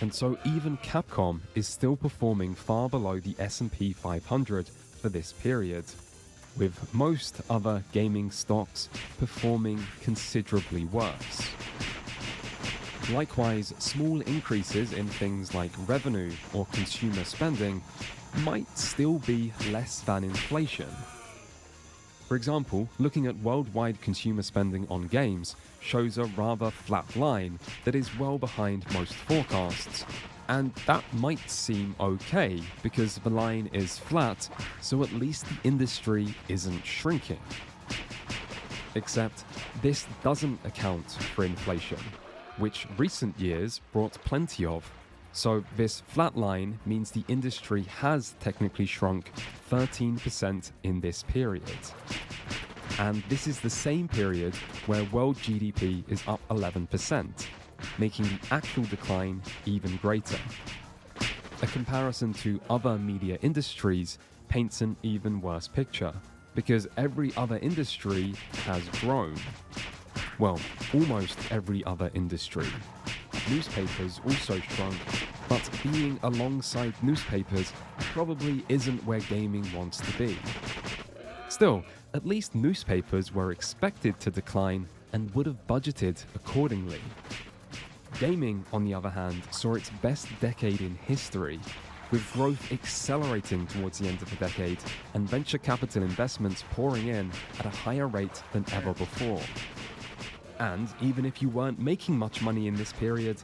And so even Capcom is still performing far below the S&P 500 for this period, with most other gaming stocks performing considerably worse. Likewise, small increases in things like revenue or consumer spending might still be less than inflation. For example, looking at worldwide consumer spending on games shows a rather flat line that is well behind most forecasts. And that might seem okay, because the line is flat, so at least the industry isn't shrinking. Except, this doesn't account for inflation, which recent years brought plenty of. So this flat line means the industry has technically shrunk 13% in this period. And this is the same period where world GDP is up 11%. Making the actual decline even greater. A comparison to other media industries paints an even worse picture, because every other industry has grown. Well, almost every other industry. Newspapers also shrunk, but being alongside newspapers probably isn't where gaming wants to be. Still, at least newspapers were expected to decline and would have budgeted accordingly. Gaming, on the other hand, saw its best decade in history, with growth accelerating towards the end of the decade and venture capital investments pouring in at a higher rate than ever before. And even if you weren't making much money in this period,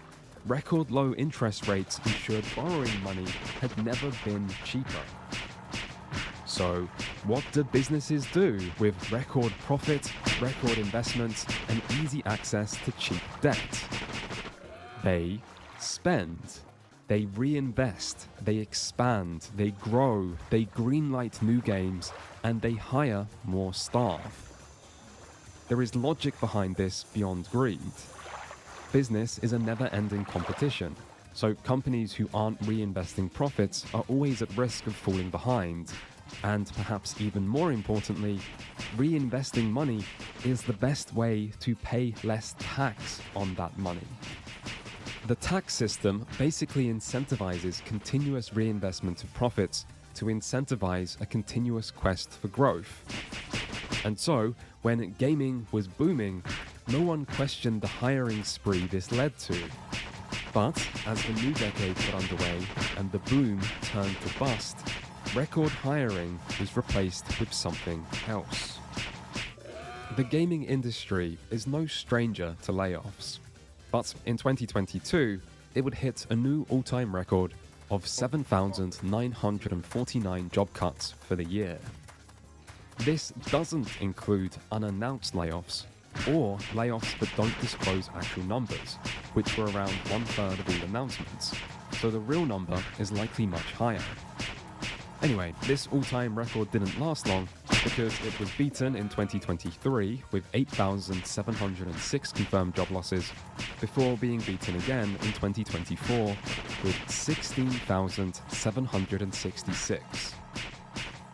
record low interest rates ensured borrowing money had never been cheaper. So, what do businesses do with record profit, record investments, and easy access to cheap debt? They spend, they reinvest, they expand, they grow, they greenlight new games, and they hire more staff. There is logic behind this beyond greed. Business is a never-ending competition, so companies who aren't reinvesting profits are always at risk of falling behind. And perhaps even more importantly, reinvesting money is the best way to pay less tax on that money. The tax system basically incentivizes continuous reinvestment of profits to incentivize a continuous quest for growth. And so, when gaming was booming, no one questioned the hiring spree this led to. But as the new decade got underway and the boom turned to bust, record hiring was replaced with something else. The gaming industry is no stranger to layoffs. But in 2022, it would hit a new all-time record of 7,949 job cuts for the year. This doesn't include unannounced layoffs, or layoffs that don't disclose actual numbers, which were around 1/3 of all announcements, so the real number is likely much higher. Anyway, this all-time record didn't last long, because it was beaten in 2023 with 8,706 confirmed job losses, before being beaten again in 2024 with 16,766.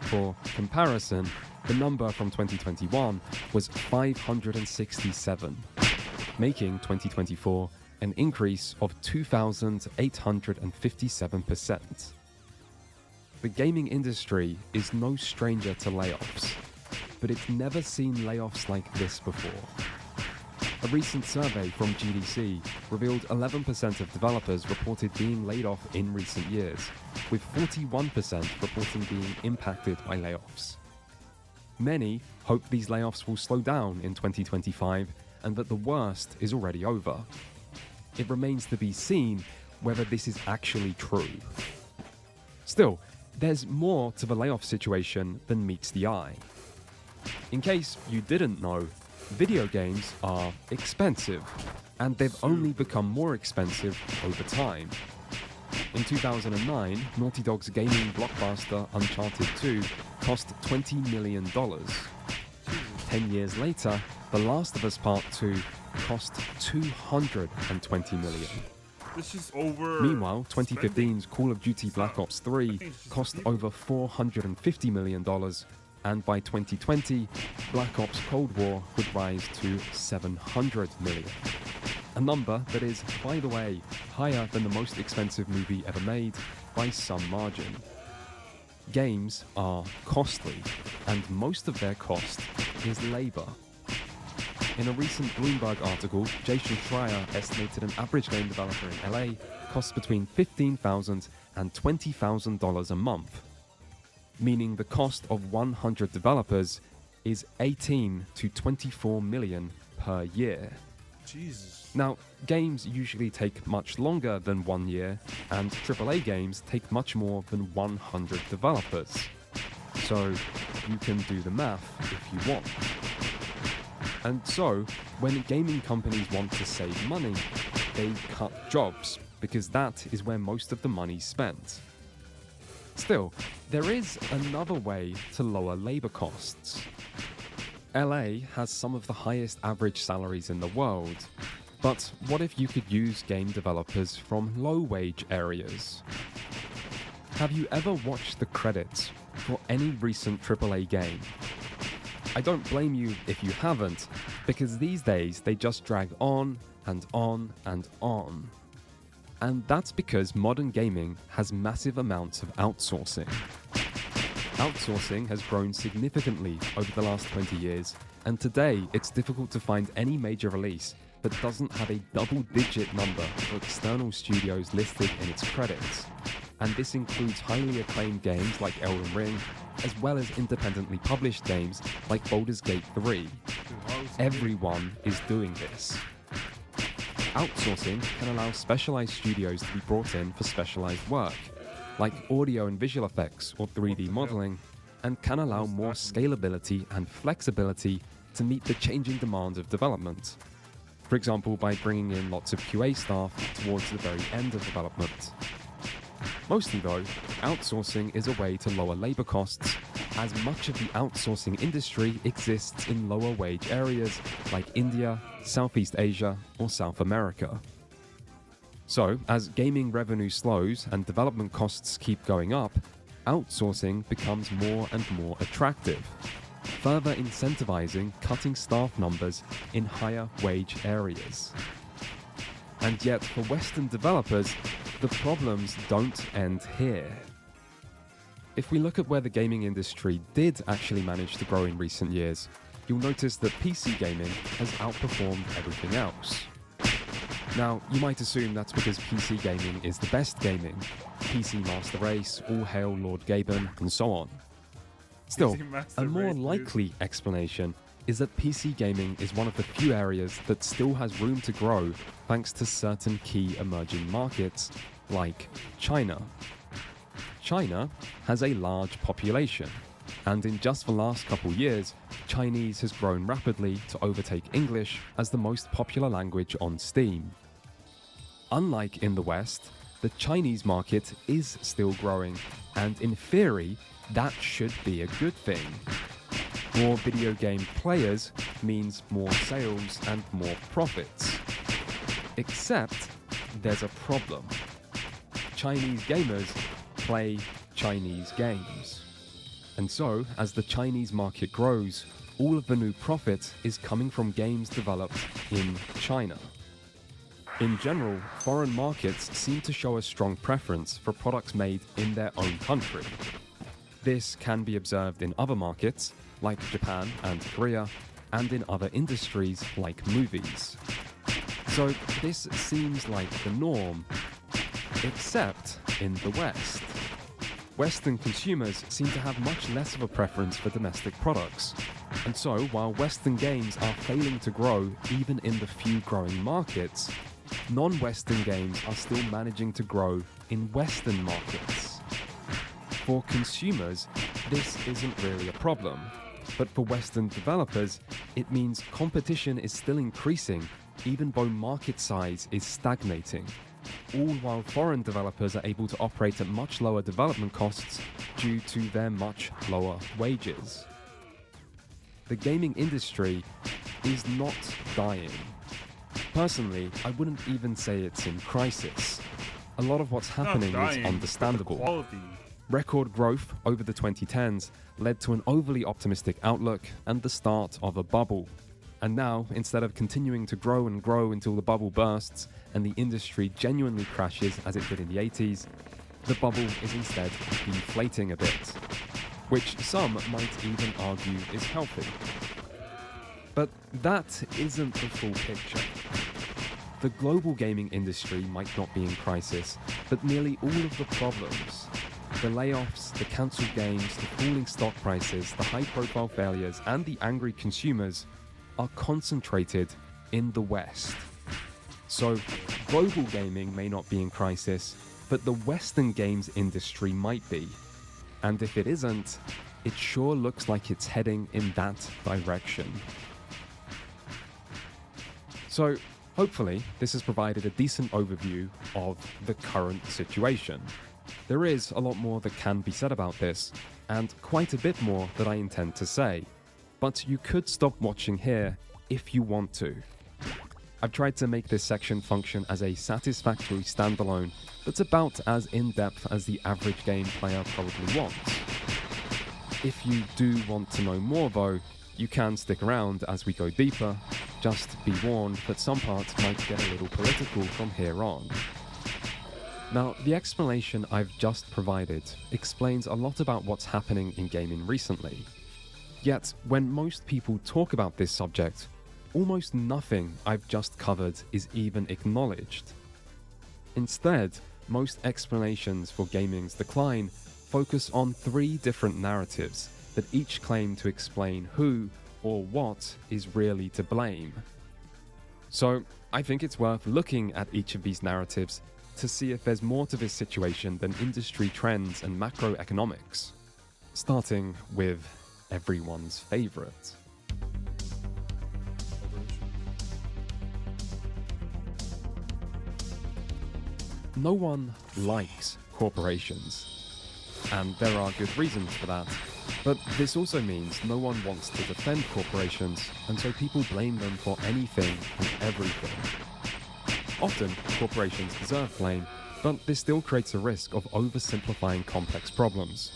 For comparison, the number from 2021 was 567, making 2024 an increase of 2,857%. The gaming industry is no stranger to layoffs, but it's never seen layoffs like this before. A recent survey from GDC revealed 11% of developers reported being laid off in recent years, with 41% reporting being impacted by layoffs. Many hope these layoffs will slow down in 2025 and that the worst is already over. It remains to be seen whether this is actually true. Still, there's more to the layoff situation than meets the eye. In case you didn't know, video games are expensive, and they've only become more expensive over time. In 2009, Naughty Dog's gaming blockbuster Uncharted 2 cost $20 million. 10 years later, The Last of Us Part 2 cost $220 million. This is over. Meanwhile, 2015's Call of Duty Black Ops 3 cost over $450 million, and by 2020, Black Ops Cold War would rise to $700 million. A number that is, by the way, higher than the most expensive movie ever made by some margin. Games are costly, and most of their cost is labor. In a recent Bloomberg article, Jason Schreier estimated an average game developer in LA costs between $15,000 and $20,000 a month, meaning the cost of 100 developers is 18 to 24 million per year. Jesus. Now, games usually take much longer than 1 year, and AAA games take much more than 100 developers. So, you can do the math if you want. And so, when gaming companies want to save money, they cut jobs, because that is where most of the money's spent. Still, there is another way to lower labor costs. LA has some of the highest average salaries in the world, but what if you could use game developers from low-wage areas? Have you ever watched the credits for any recent AAA game? I don't blame you if you haven't, because these days they just drag on and on and on. And that's because modern gaming has massive amounts of outsourcing. Outsourcing has grown significantly over the last 20 years, and today it's difficult to find any major release that doesn't have a double-digit number of external studios listed in its credits. And this includes highly acclaimed games like Elden Ring, as well as independently published games like Baldur's Gate 3. Everyone is doing this. Outsourcing can allow specialized studios to be brought in for specialized work, like audio and visual effects or 3D modeling, and can allow more scalability and flexibility to meet the changing demands of development. For example, by bringing in lots of QA staff towards the very end of development. Mostly though, outsourcing is a way to lower labor costs, as much of the outsourcing industry exists in lower wage areas like India, Southeast Asia, or South America. So, as gaming revenue slows and development costs keep going up, outsourcing becomes more and more attractive, further incentivizing cutting staff numbers in higher wage areas. And yet, for Western developers, the problems don't end here. If we look at where the gaming industry did actually manage to grow in recent years, you'll notice that PC gaming has outperformed everything else. Now, you might assume that's because PC gaming is the best gaming, PC Master Race, all hail Lord Gaben, and so on. Still, a more likely explanation is that PC gaming is one of the few areas that still has room to grow thanks to certain key emerging markets, like China. China has a large population, and in just the last couple years, Chinese has grown rapidly to overtake English as the most popular language on Steam. Unlike in the West, the Chinese market is still growing, and in theory, that should be a good thing. More video game players means more sales and more profits. Except, there's a problem. Chinese gamers play Chinese games. And so, as the Chinese market grows, all of the new profit is coming from games developed in China. In general, foreign markets seem to show a strong preference for products made in their own country. This can be observed in other markets, like Japan and Korea, and in other industries like movies. So this seems like the norm, except in the West. Western consumers seem to have much less of a preference for domestic products. And so, while Western games are failing to grow even in the few growing markets, non-Western games are still managing to grow in Western markets. For consumers, this isn't really a problem, But for Western developers, it means competition is still increasing, even though market size is stagnating, all while foreign developers are able to operate at much lower development costs due to their much lower wages. The gaming industry is not dying. Personally, I wouldn't even say it's in crisis. A lot of what's happening is understandable. Record growth over the 2010s led to an overly optimistic outlook and the start of a bubble. And now, instead of continuing to grow and grow until the bubble bursts and the industry genuinely crashes as it did in the 80s, the bubble is instead deflating a bit, which some might even argue is healthy. But that isn't the full picture. The global gaming industry might not be in crisis, but nearly all of the problems, the layoffs, the cancelled games, the falling stock prices, the high-profile failures, and the angry consumers are concentrated in the West. So, global gaming may not be in crisis, but the Western games industry might be. And if it isn't, it sure looks like it's heading in that direction. So, hopefully, this has provided a decent overview of the current situation. There is a lot more that can be said about this, and quite a bit more that I intend to say. But you could stop watching here if you want to. I've tried to make this section function as a satisfactory standalone that's about as in-depth as the average game player probably wants. If you do want to know more though, you can stick around as we go deeper. Just be warned that some parts might get a little political from here on. Now, the explanation I've just provided explains a lot about what's happening in gaming recently. Yet, when most people talk about this subject, almost nothing I've just covered is even acknowledged. Instead, most explanations for gaming's decline focus on 3 different narratives that each claim to explain who or what is really to blame. So, I think it's worth looking at each of these narratives to see if there's more to this situation than industry trends and macroeconomics. Starting with everyone's favorite. No one likes corporations, and there are good reasons for that. But this also means no one wants to defend corporations, and so people blame them for anything and everything. Often, corporations deserve blame, but this still creates a risk of oversimplifying complex problems,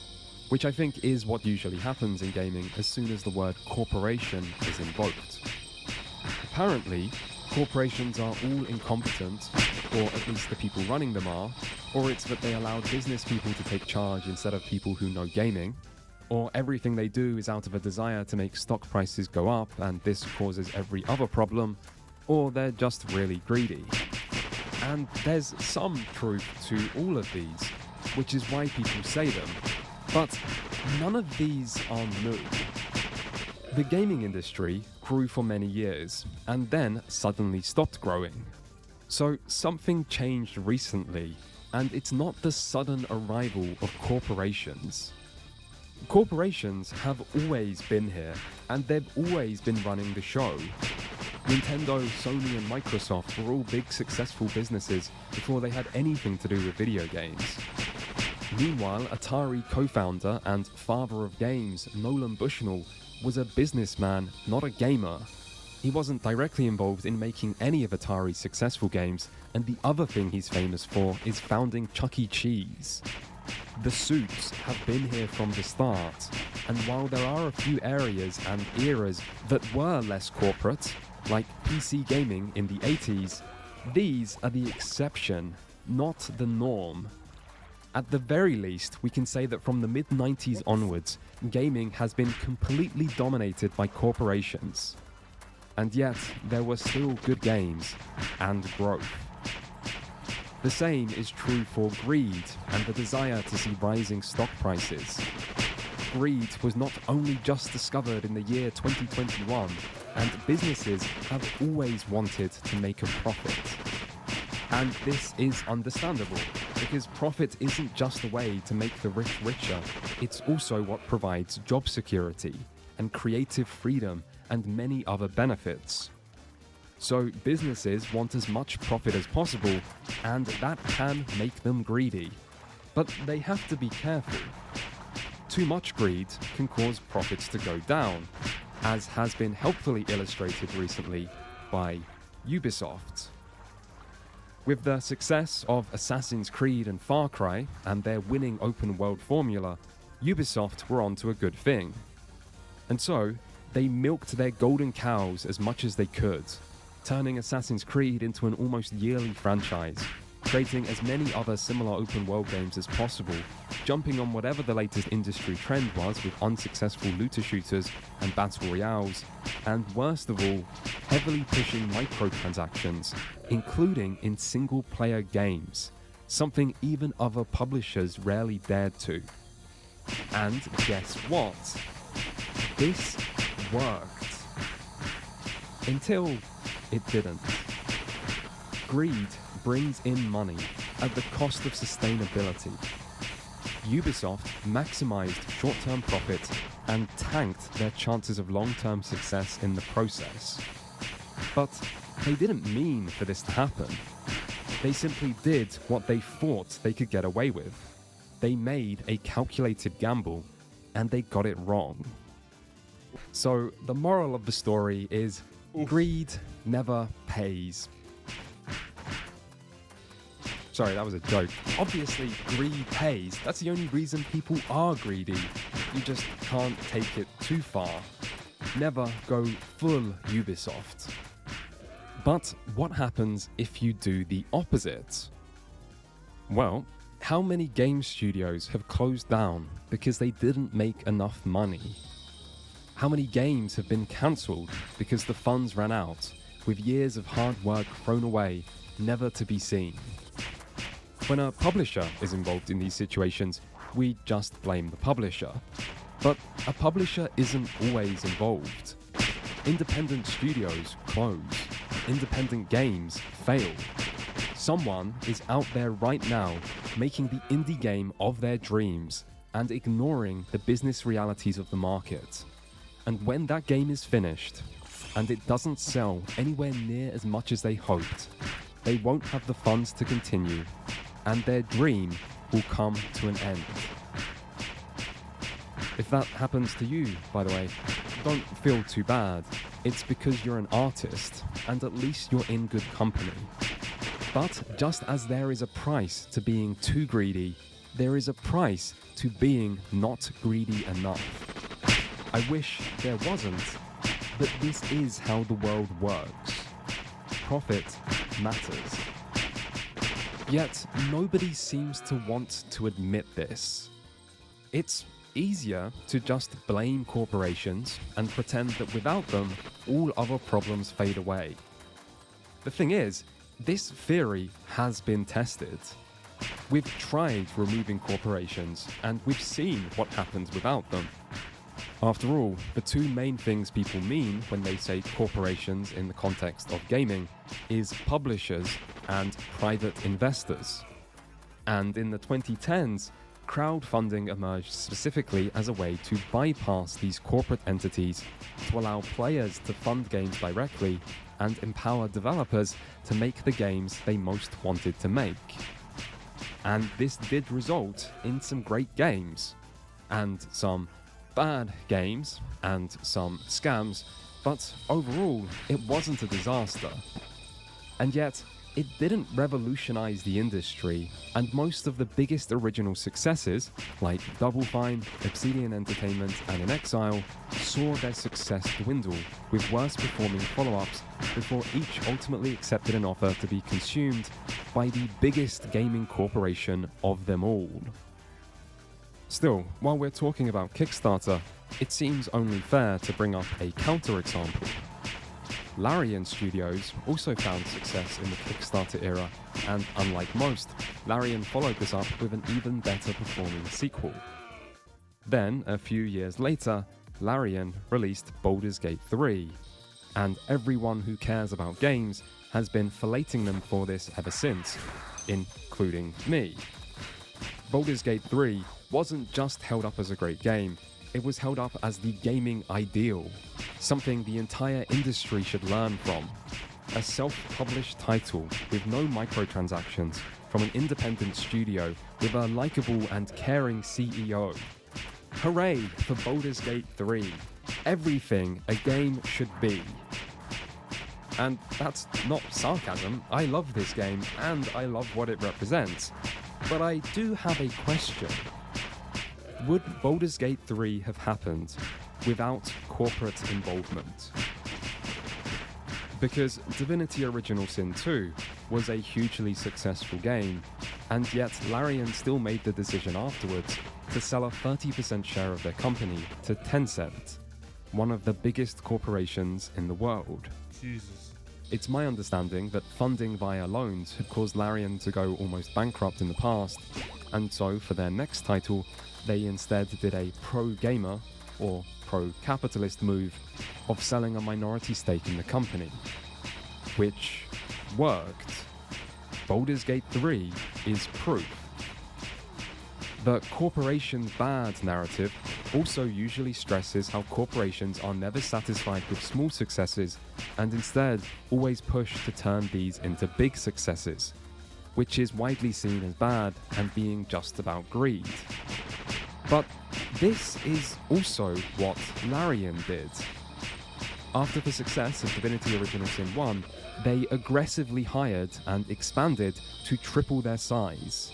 which I think is what usually happens in gaming as soon as the word corporation is invoked. Apparently, corporations are all incompetent, or at least the people running them are, or it's that they allow business people to take charge instead of people who know gaming, or everything they do is out of a desire to make stock prices go up and this causes every other problem, or they're just really greedy. And there's some truth to all of these, which is why people say them, but none of these are new. The gaming industry grew for many years, and then suddenly stopped growing. So something changed recently, and it's not the sudden arrival of corporations. Corporations have always been here, and they've always been running the show. Nintendo, Sony, and Microsoft were all big successful businesses before they had anything to do with video games. Meanwhile, Atari co-founder and father of games, Nolan Bushnell, was a businessman, not a gamer. He wasn't directly involved in making any of Atari's successful games, and the other thing he's famous for is founding Chuck E. Cheese. The suits have been here from the start, and while there are a few areas and eras that were less corporate, like PC gaming in the 80s, these are the exception, not the norm. At the very least, we can say that from the mid-90s onwards, gaming has been completely dominated by corporations. And yet, there were still good games and growth. The same is true for greed and the desire to see rising stock prices. Greed was not only just discovered in the year 2021, and businesses have always wanted to make a profit. And this is understandable, because profit isn't just a way to make the rich richer, it's also what provides job security. and creative freedom and many other benefits. So businesses want as much profit as possible, and that can make them greedy. But they have to be careful. Too much greed can cause profits to go down, as has been helpfully illustrated recently by Ubisoft. With the success of Assassin's Creed and Far Cry and their winning open world formula, Ubisoft were onto a good thing. And so, they milked their golden cows as much as they could, turning Assassin's Creed into an almost yearly franchise, creating as many other similar open world games as possible, jumping on whatever the latest industry trend was with unsuccessful looter shooters and battle royales, and worst of all, heavily pushing microtransactions, including in single-player games, something even other publishers rarely dared to. And guess what? This worked. Until it didn't. Greed brings in money at the cost of sustainability. Ubisoft maximized short-term profit and tanked their chances of long-term success in the process. But they didn't mean for this to happen. They simply did what they thought they could get away with. They made a calculated gamble, and they got it wrong. So the moral of the story is greed never pays. Sorry, that was a joke. Obviously, greed pays. That's the only reason people are greedy. You just can't take it too far. Never go full Ubisoft. But what happens if you do the opposite? Well, how many game studios have closed down because they didn't make enough money? How many games have been cancelled because the funds ran out, with years of hard work thrown away, never to be seen? When a publisher is involved in these situations, we just blame the publisher. But a publisher isn't always involved. Independent studios close. Independent games fail. Someone is out there right now making the indie game of their dreams and ignoring the business realities of the market. And when that game is finished, and it doesn't sell anywhere near as much as they hoped, they won't have the funds to continue, and their dream will come to an end. If that happens to you, by the way, don't feel too bad. It's because you're an artist, and at least you're in good company. But just as there is a price to being too greedy, there is a price to being not greedy enough. I wish there wasn't, but this is how the world works. Profit matters. Yet, nobody seems to want to admit this. It's easier to just blame corporations and pretend that without them, all other problems fade away. The thing is, this theory has been tested. We've tried removing corporations, and we've seen what happens without them. After all, the two main things people mean when they say corporations in the context of gaming is publishers and private investors. And in the 2010s, crowdfunding emerged specifically as a way to bypass these corporate entities to allow players to fund games directly and empower developers to make the games they most wanted to make. And this did result in some great games, and some bad games, and some scams, but overall, it wasn't a disaster. And yet, it didn't revolutionize the industry, and most of the biggest original successes, like Double Fine, Obsidian Entertainment, and In Exile, saw their success dwindle, with worse performing follow-ups, before each ultimately accepted an offer to be consumed by the biggest gaming corporation of them all. Still, while we're talking about Kickstarter, it seems only fair to bring up a counterexample. Larian Studios also found success in the Kickstarter era, and unlike most, Larian followed this up with an even better performing sequel. Then, a few years later, Larian released Baldur's Gate 3, and everyone who cares about games has been filleting them for this ever since, including me. Baldur's Gate 3 wasn't just held up as a great game, it was held up as the gaming ideal, something the entire industry should learn from. A self-published title with no microtransactions from an independent studio with a likable and caring CEO. Hooray for Baldur's Gate 3. Everything a game should be. And that's not sarcasm. I love this game and I love what it represents. But I do have a question. Would Baldur's Gate 3 have happened without corporate involvement? Because Divinity Original Sin 2 was a hugely successful game, and yet Larian still made the decision afterwards to sell a 30% share of their company to Tencent, one of the biggest corporations in the world. Jesus. It's my understanding that funding via loans had caused Larian to go almost bankrupt in the past, and so for their next title, they instead did a pro-gamer, or pro-capitalist move of selling a minority stake in the company, which worked. Baldur's Gate 3 is proof. The corporation bad narrative also usually stresses how corporations are never satisfied with small successes and instead always push to turn these into big successes, which is widely seen as bad and being just about greed. But this is also what Larian did. After the success of Divinity Original Sin 1, they aggressively hired and expanded to triple their size.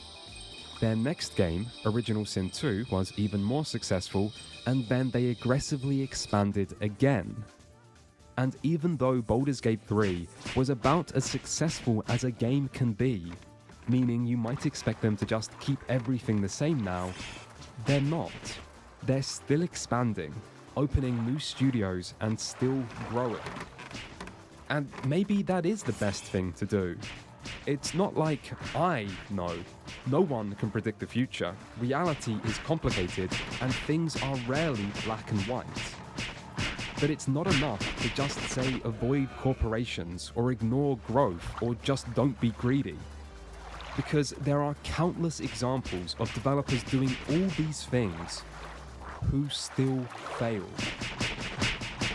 Their next game, Original Sin 2, was even more successful, and then they aggressively expanded again. And even though Baldur's Gate 3 was about as successful as a game can be, meaning you might expect them to just keep everything the same now, they're not. They're still expanding, opening new studios and still growing. And maybe that is the best thing to do. It's not like I know. No one can predict the future. Reality is complicated and things are rarely black and white. But it's not enough to just say avoid corporations or ignore growth or just don't be greedy. Because there are countless examples of developers doing all these things who still fail.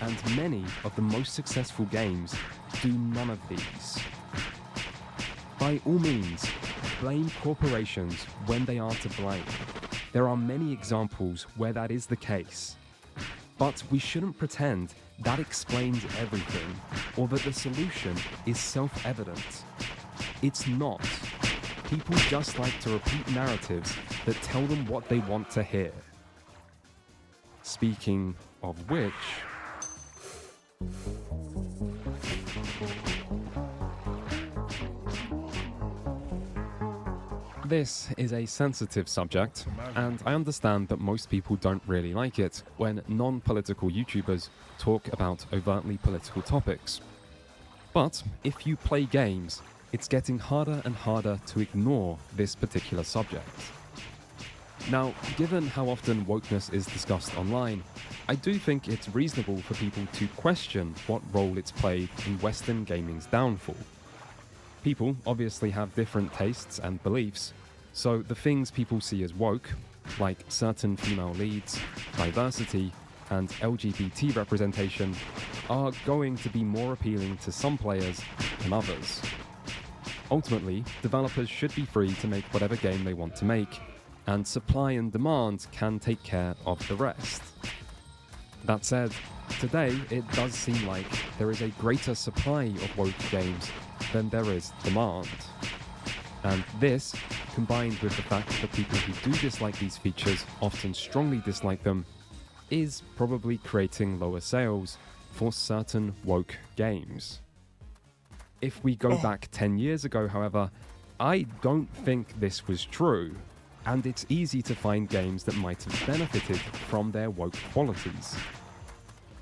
And many of the most successful games do none of these. By all means, blame corporations when they are to blame. There are many examples where that is the case. But we shouldn't pretend that explains everything, or that the solution is self-evident. It's not. People just like to repeat narratives that tell them what they want to hear. Speaking of which... This is a sensitive subject, and I understand that most people don't really like it when non-political YouTubers talk about overtly political topics. But if you play games, it's getting harder and harder to ignore this particular subject. Now, given how often wokeness is discussed online, I do think it's reasonable for people to question what role it's played in Western gaming's downfall. People obviously have different tastes and beliefs, so the things people see as woke, like certain female leads, diversity, and LGBT representation, are going to be more appealing to some players than others. Ultimately, developers should be free to make whatever game they want to make, and supply and demand can take care of the rest. That said, today it does seem like there is a greater supply of woke games than there is demand. And this, combined with the fact that people who do dislike these features often strongly dislike them, is probably creating lower sales for certain woke games. If we go back 10 years ago, however, I don't think this was true, and it's easy to find games that might have benefited from their woke qualities.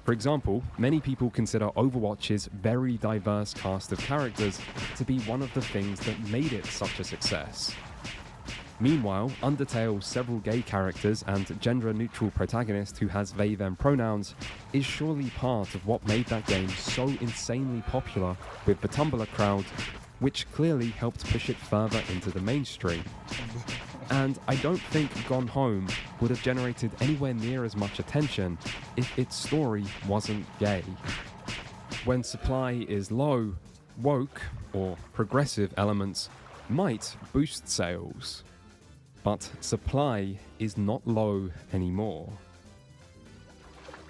For example, many people consider Overwatch's very diverse cast of characters to be one of the things that made it such a success. Meanwhile, Undertale's several gay characters and gender-neutral protagonist who has they-them pronouns is surely part of what made that game so insanely popular with the Tumblr crowd, which clearly helped push it further into the mainstream. And I don't think Gone Home would have generated anywhere near as much attention if its story wasn't gay. When supply is low, woke or progressive elements might boost sales. But supply is not low anymore.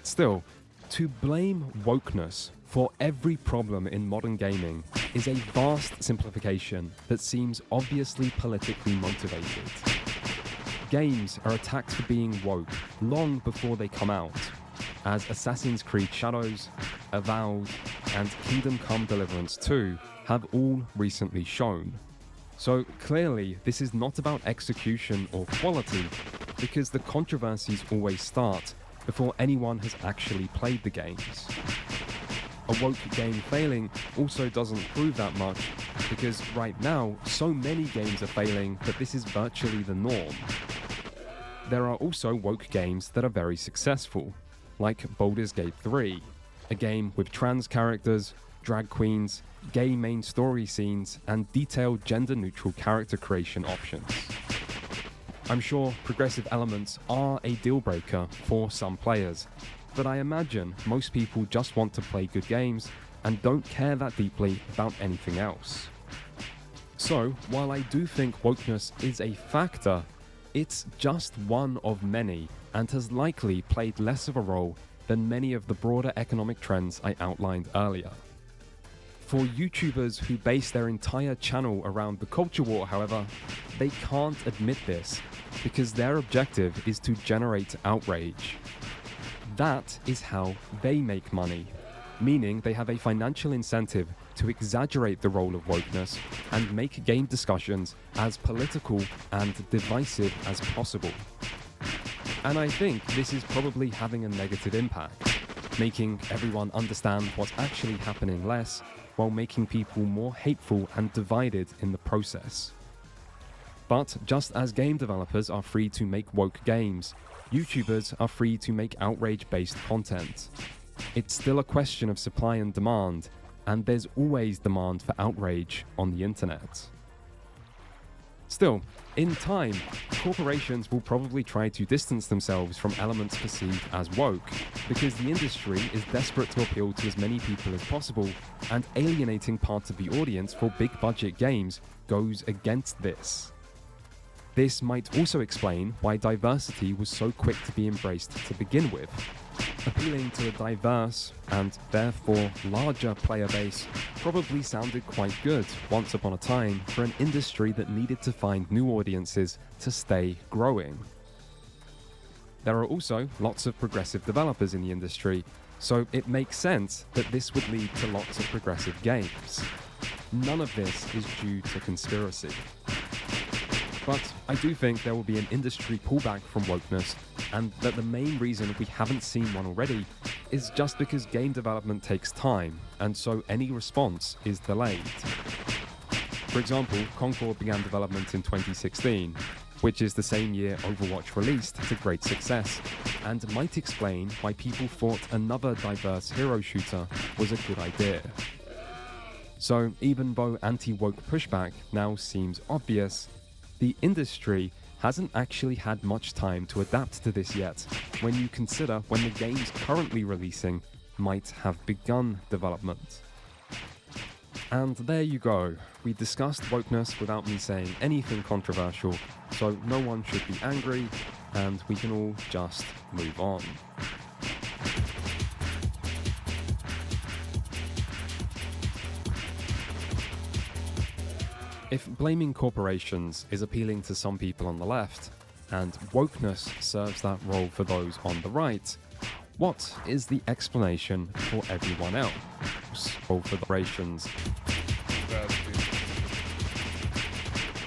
Still, to blame wokeness for every problem in modern gaming is a vast simplification that seems obviously politically motivated. Games are attacked for being woke long before they come out, as Assassin's Creed Shadows, Avowed, and Kingdom Come Deliverance 2 have all recently shown. So clearly, this is not about execution or quality, because the controversies always start before anyone has actually played the games. A woke game failing also doesn't prove that much, because right now, so many games are failing that this is virtually the norm. There are also woke games that are very successful, like Baldur's Gate 3, a game with trans characters, drag queens, gay main story scenes, and detailed gender-neutral character creation options. I'm sure progressive elements are a deal-breaker for some players, but I imagine most people just want to play good games and don't care that deeply about anything else. So, while I do think wokeness is a factor, it's just one of many and has likely played less of a role than many of the broader economic trends I outlined earlier. For YouTubers who base their entire channel around the culture war, however, they can't admit this because their objective is to generate outrage. That is how they make money, meaning they have a financial incentive to exaggerate the role of wokeness and make game discussions as political and divisive as possible. And I think this is probably having a negative impact, making everyone understand what's actually happening less, while making people more hateful and divided in the process. But just as game developers are free to make woke games, YouTubers are free to make outrage-based content. It's still a question of supply and demand, and there's always demand for outrage on the internet. Still, in time, corporations will probably try to distance themselves from elements perceived as woke, because the industry is desperate to appeal to as many people as possible, and alienating parts of the audience for big-budget games goes against this. This might also explain why diversity was so quick to be embraced to begin with. Appealing to a diverse, and therefore larger player base probably sounded quite good once upon a time for an industry that needed to find new audiences to stay growing. There are also lots of progressive developers in the industry, so it makes sense that this would lead to lots of progressive games. None of this is due to conspiracy. But I do think there will be an industry pullback from wokeness, and that the main reason we haven't seen one already is just because game development takes time, and so any response is delayed. For example, Concord began development in 2016, which is the same year Overwatch released to great success, and might explain why people thought another diverse hero shooter was a good idea. So even though anti-woke pushback now seems obvious, the industry hasn't actually had much time to adapt to this yet, when you consider when the games currently releasing might have begun development. And there you go, we discussed wokeness without me saying anything controversial, so no one should be angry, and we can all just move on. If blaming corporations is appealing to some people on the left, and wokeness serves that role for those on the right, what is the explanation for everyone else? Or for corporations?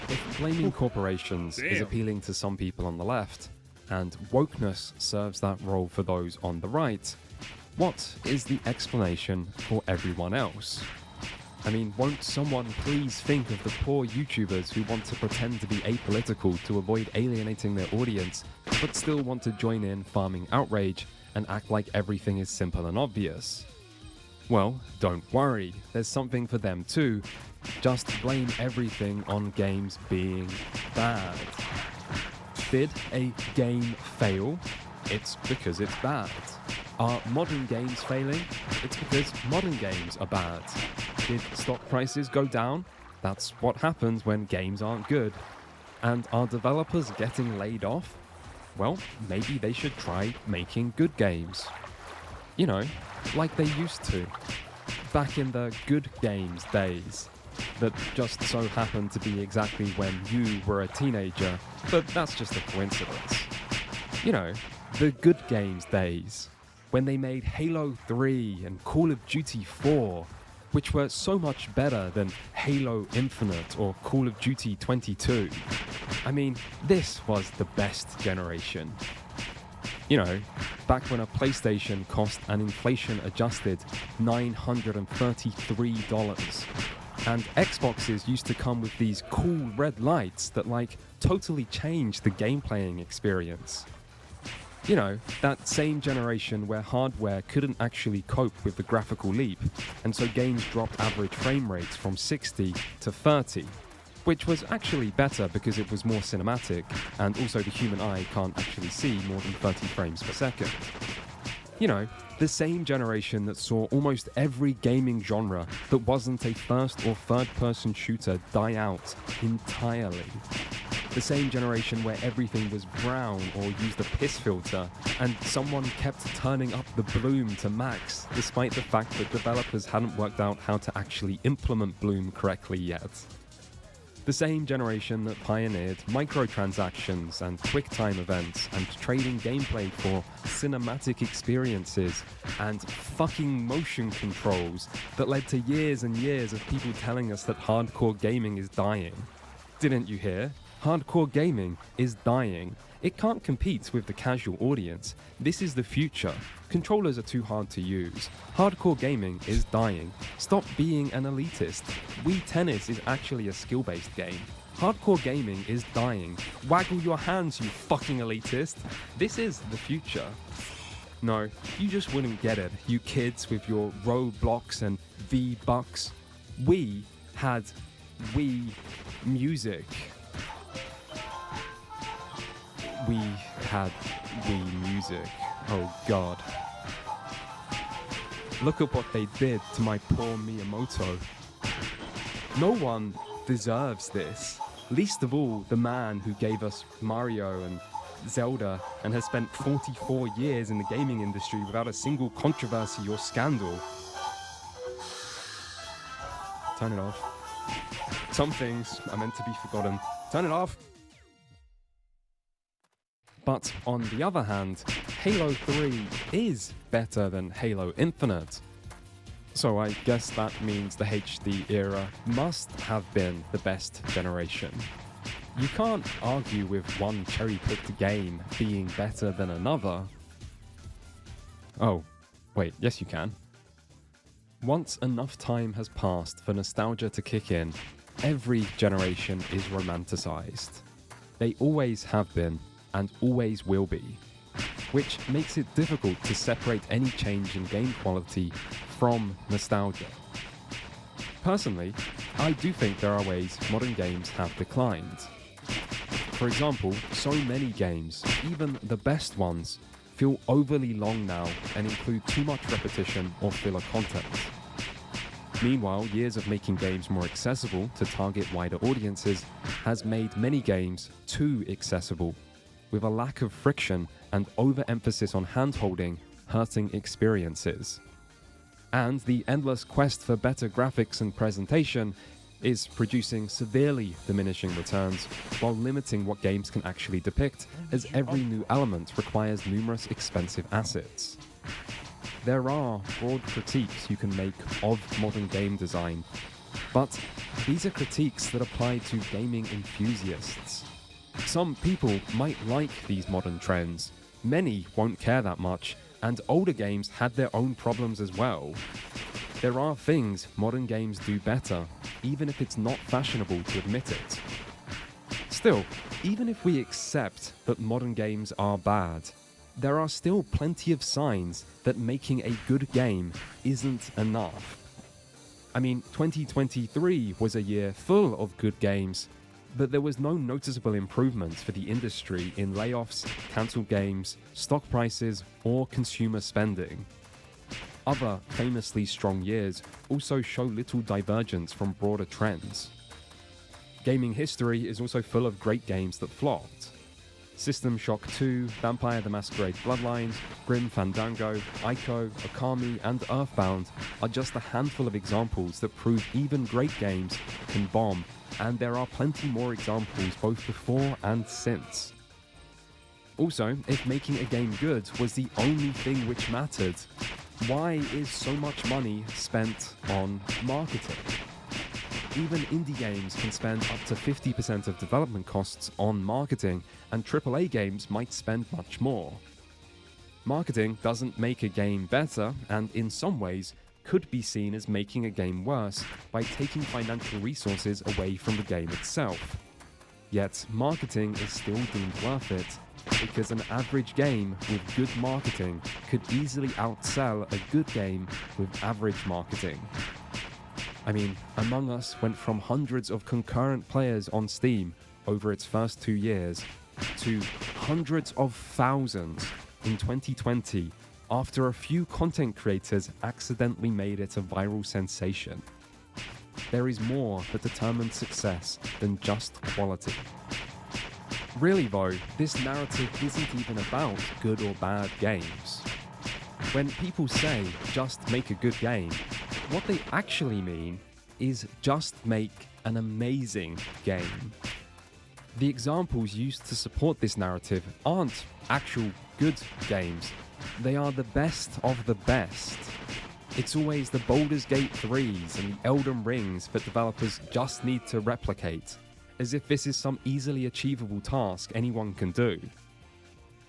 If blaming corporations is appealing to some people on the left, and wokeness serves that role for those on the right, what is the explanation for everyone else? I mean, won't someone please think of the poor YouTubers who want to pretend to be apolitical to avoid alienating their audience, but still want to join in farming outrage and act like everything is simple and obvious? Well, don't worry, there's something for them too. Just blame everything on games being bad. Did a game fail? It's because it's bad. Are modern games failing? It's because modern games are bad. Did stock prices go down? That's what happens when games aren't good. And are developers getting laid off? Well, maybe they should try making good games. You know, like they used to. Back in the good games days. That just so happened to be exactly when you were a teenager, but that's just a coincidence. You know, the good games days. When they made Halo 3 and Call of Duty 4, which were so much better than Halo Infinite or Call of Duty 22. I mean, this was the best generation. You know, back when a PlayStation cost an inflation-adjusted $933. And Xboxes used to come with these cool red lights that, like, totally changed the game-playing experience. You know, that same generation where hardware couldn't actually cope with the graphical leap, and so games dropped average frame rates from 60 to 30, which was actually better because it was more cinematic, and also the human eye can't actually see more than 30 frames per second. You know, the same generation that saw almost every gaming genre that wasn't a first or third person shooter die out entirely. The same generation where everything was brown or used a piss filter, and someone kept turning up the bloom to max, despite the fact that developers hadn't worked out how to actually implement bloom correctly yet. The same generation that pioneered microtransactions and QuickTime events and trading gameplay for cinematic experiences and fucking motion controls that led to years and years of people telling us that hardcore gaming is dying. Didn't you hear? Hardcore gaming is dying. It can't compete with the casual audience. This is the future. Controllers are too hard to use. Hardcore gaming is dying. Stop being an elitist. Wii Tennis is actually a skill-based game. Hardcore gaming is dying. Waggle your hands, you fucking elitist. This is the future. No, you just wouldn't get it, you kids with your Roblox and V-Bucks. We had Wii Music. We had Wii Music. Oh god. Look at what they did to my poor Miyamoto. No one deserves this. Least of all, the man who gave us Mario and Zelda and has spent 44 years in the gaming industry without a single controversy or scandal. Turn it off. Some things are meant to be forgotten. Turn it off! But on the other hand, Halo 3 is better than Halo Infinite. So I guess that means the HD era must have been the best generation. You can't argue with one cherry-picked game being better than another. Oh, wait, yes you can. Once enough time has passed for nostalgia to kick in, every generation is romanticized. They always have been, and always will be, which makes it difficult to separate any change in game quality from nostalgia. Personally, I do think there are ways modern games have declined. For example, so many games, even the best ones, feel overly long now and include too much repetition or filler content. Meanwhile, years of making games more accessible to target wider audiences has made many games too accessible, with a lack of friction and overemphasis on hand-holding hurting experiences. And the endless quest for better graphics and presentation is producing severely diminishing returns while limiting what games can actually depict, as every new element requires numerous expensive assets. There are broad critiques you can make of modern game design, but these are critiques that apply to gaming enthusiasts. Some people might like these modern trends, many won't care that much, and older games had their own problems as well. There are things modern games do better, even if it's not fashionable to admit it. Still, even if we accept that modern games are bad, there are still plenty of signs that making a good game isn't enough. I mean, 2023 was a year full of good games, but there was no noticeable improvement for the industry in layoffs, cancelled games, stock prices, or consumer spending. Other famously strong years also show little divergence from broader trends. Gaming history is also full of great games that flopped. System Shock 2, Vampire the Masquerade Bloodlines, Grim Fandango, Ico, Okami, and Earthbound are just a handful of examples that prove even great games can bomb, and there are plenty more examples both before and since. Also, if making a game good was the only thing which mattered, why is so much money spent on marketing? Even indie games can spend up to 50% of development costs on marketing, and AAA games might spend much more. Marketing doesn't make a game better, and in some ways could be seen as making a game worse by taking financial resources away from the game itself. Yet marketing is still deemed worth it, because an average game with good marketing could easily outsell a good game with average marketing. I mean, Among Us went from hundreds of concurrent players on Steam over its first 2 years to hundreds of thousands in 2020 after a few content creators accidentally made it a viral sensation. There is more that determines success than just quality. Really though, this narrative isn't even about good or bad games. When people say just make a good game, what they actually mean is just make an amazing game. The examples used to support this narrative aren't actual good games, they are the best of the best. It's always the Baldur's Gate 3s and the Elden Rings that developers just need to replicate, as if this is some easily achievable task anyone can do.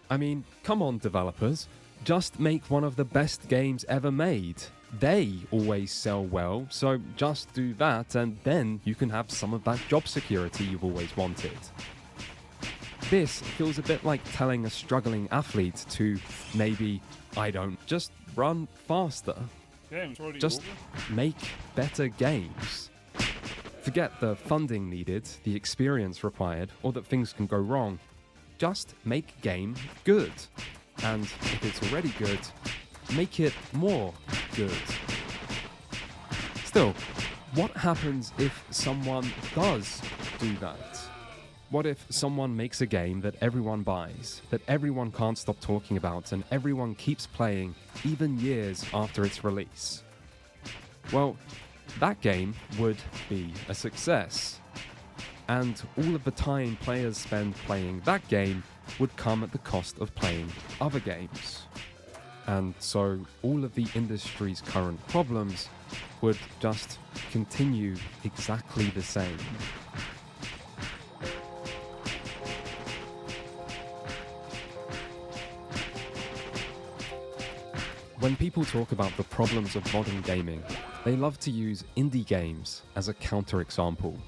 I mean, come on developers, just make one of the best games ever made. They always sell well, so just do that and then you can have some of that job security you've always wanted. This feels a bit like telling a struggling athlete to maybe, just run faster. Just make better games. Forget the funding needed, the experience required, or that things can go wrong. Just make game good. And if it's already good, make it more good. Still, what happens if someone does do that? What if someone makes a game that everyone buys, that everyone can't stop talking about, and everyone keeps playing even years after its release? Well, that game would be a success. And all of the time players spend playing that game would come at the cost of playing other games. And so all of the industry's current problems would just continue exactly the same. When people talk about the problems of modern gaming, they love to use indie games as a counterexample.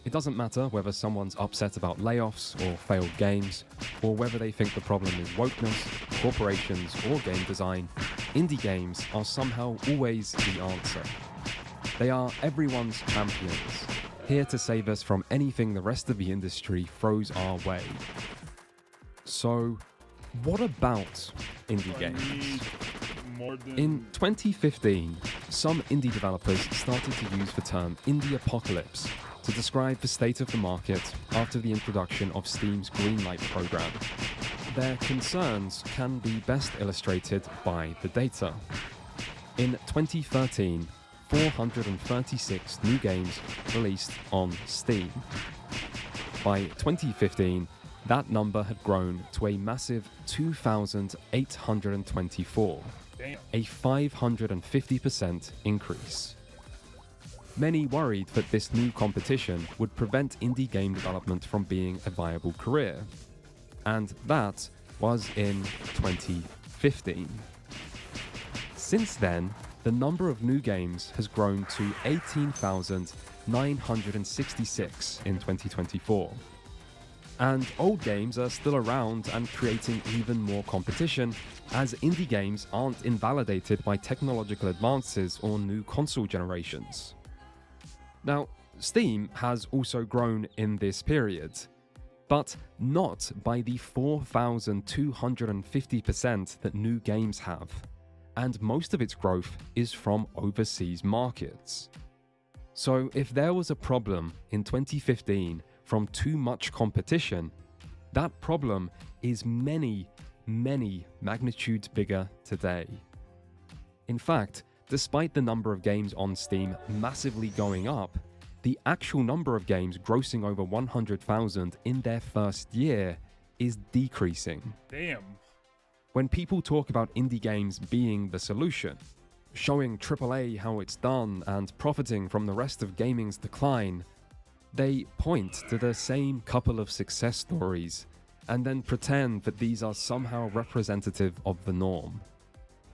It doesn't matter whether someone's upset about layoffs or failed games, or whether they think the problem is wokeness, corporations, or game design, indie games are somehow always the answer. They are everyone's champions, here to save us from anything the rest of the industry throws our way. So, what about indie games? In 2015, some indie developers started to use the term indie apocalypse to describe the state of the market after the introduction of Steam's Greenlight program. Their concerns can be best illustrated by the data. In 2013, 436 new games released on Steam. By 2015, that number had grown to a massive 2,824, a 550% increase. Many worried that this new competition would prevent indie game development from being a viable career. And that was in 2015. Since then, the number of new games has grown to 18,966 in 2024. And old games are still around and creating even more competition, as indie games aren't invalidated by technological advances or new console generations. Now, Steam has also grown in this period, but not by the 4,250% that new games have, and most of its growth is from overseas markets. So if there was a problem in 2015 from too much competition, that problem is many, many magnitudes bigger today. In fact, despite the number of games on Steam massively going up, the actual number of games grossing over 100,000 in their first year is decreasing. Damn. When people talk about indie games being the solution, showing AAA how it's done and profiting from the rest of gaming's decline, they point to the same couple of success stories and then pretend that these are somehow representative of the norm.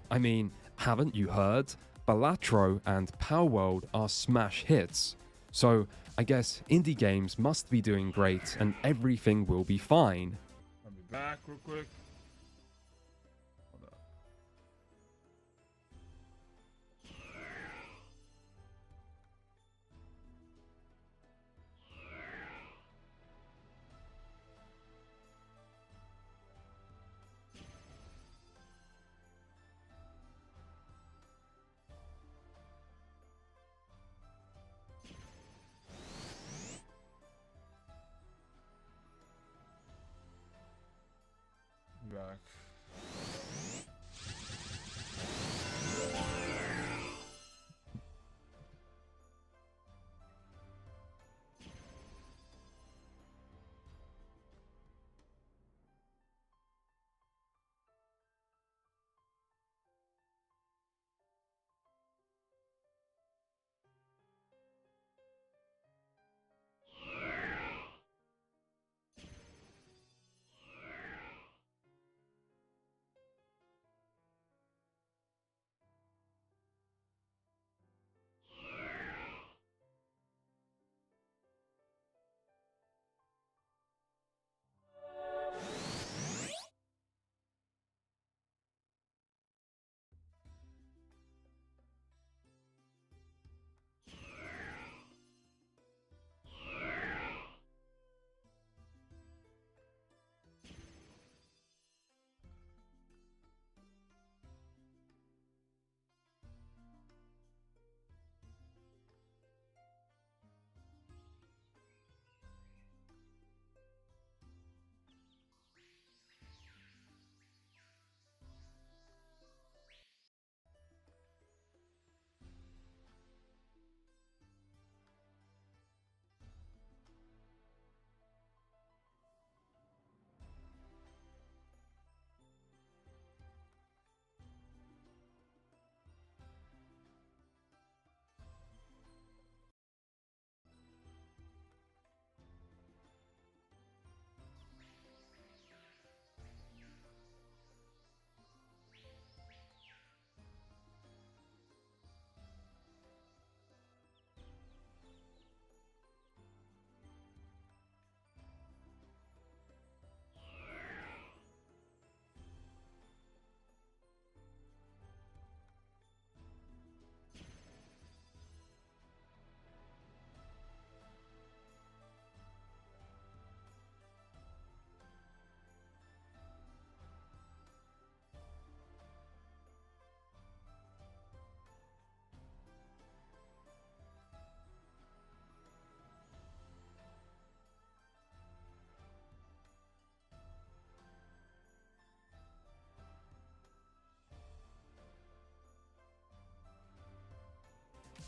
I mean, haven't you heard? Balatro and Palworld are smash hits, so I guess indie games must be doing great and everything will be fine. I'll be back real quick. Hold up. Back.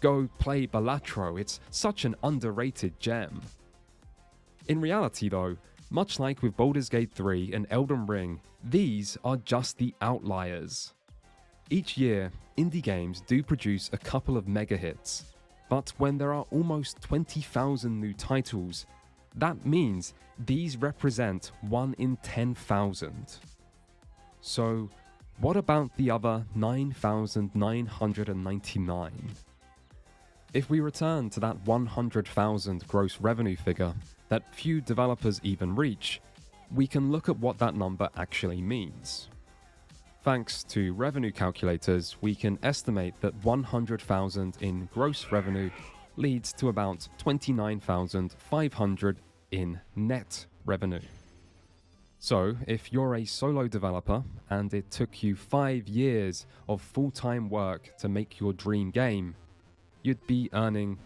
Go play Balatro, it's such an underrated gem. In reality though, much like with Baldur's Gate 3 and Elden Ring, these are just the outliers. Each year, indie games do produce a couple of mega hits, but when there are almost 20,000 new titles, that means these represent 1 in 10,000. So, what about the other 9,999? If we return to that 100,000 gross revenue figure that few developers even reach, we can look at what that number actually means. Thanks to revenue calculators, we can estimate that 100,000 in gross revenue leads to about $29,500 in net revenue. So, if you're a solo developer and it took you 5 years of full-time work to make your dream game, you'd be earning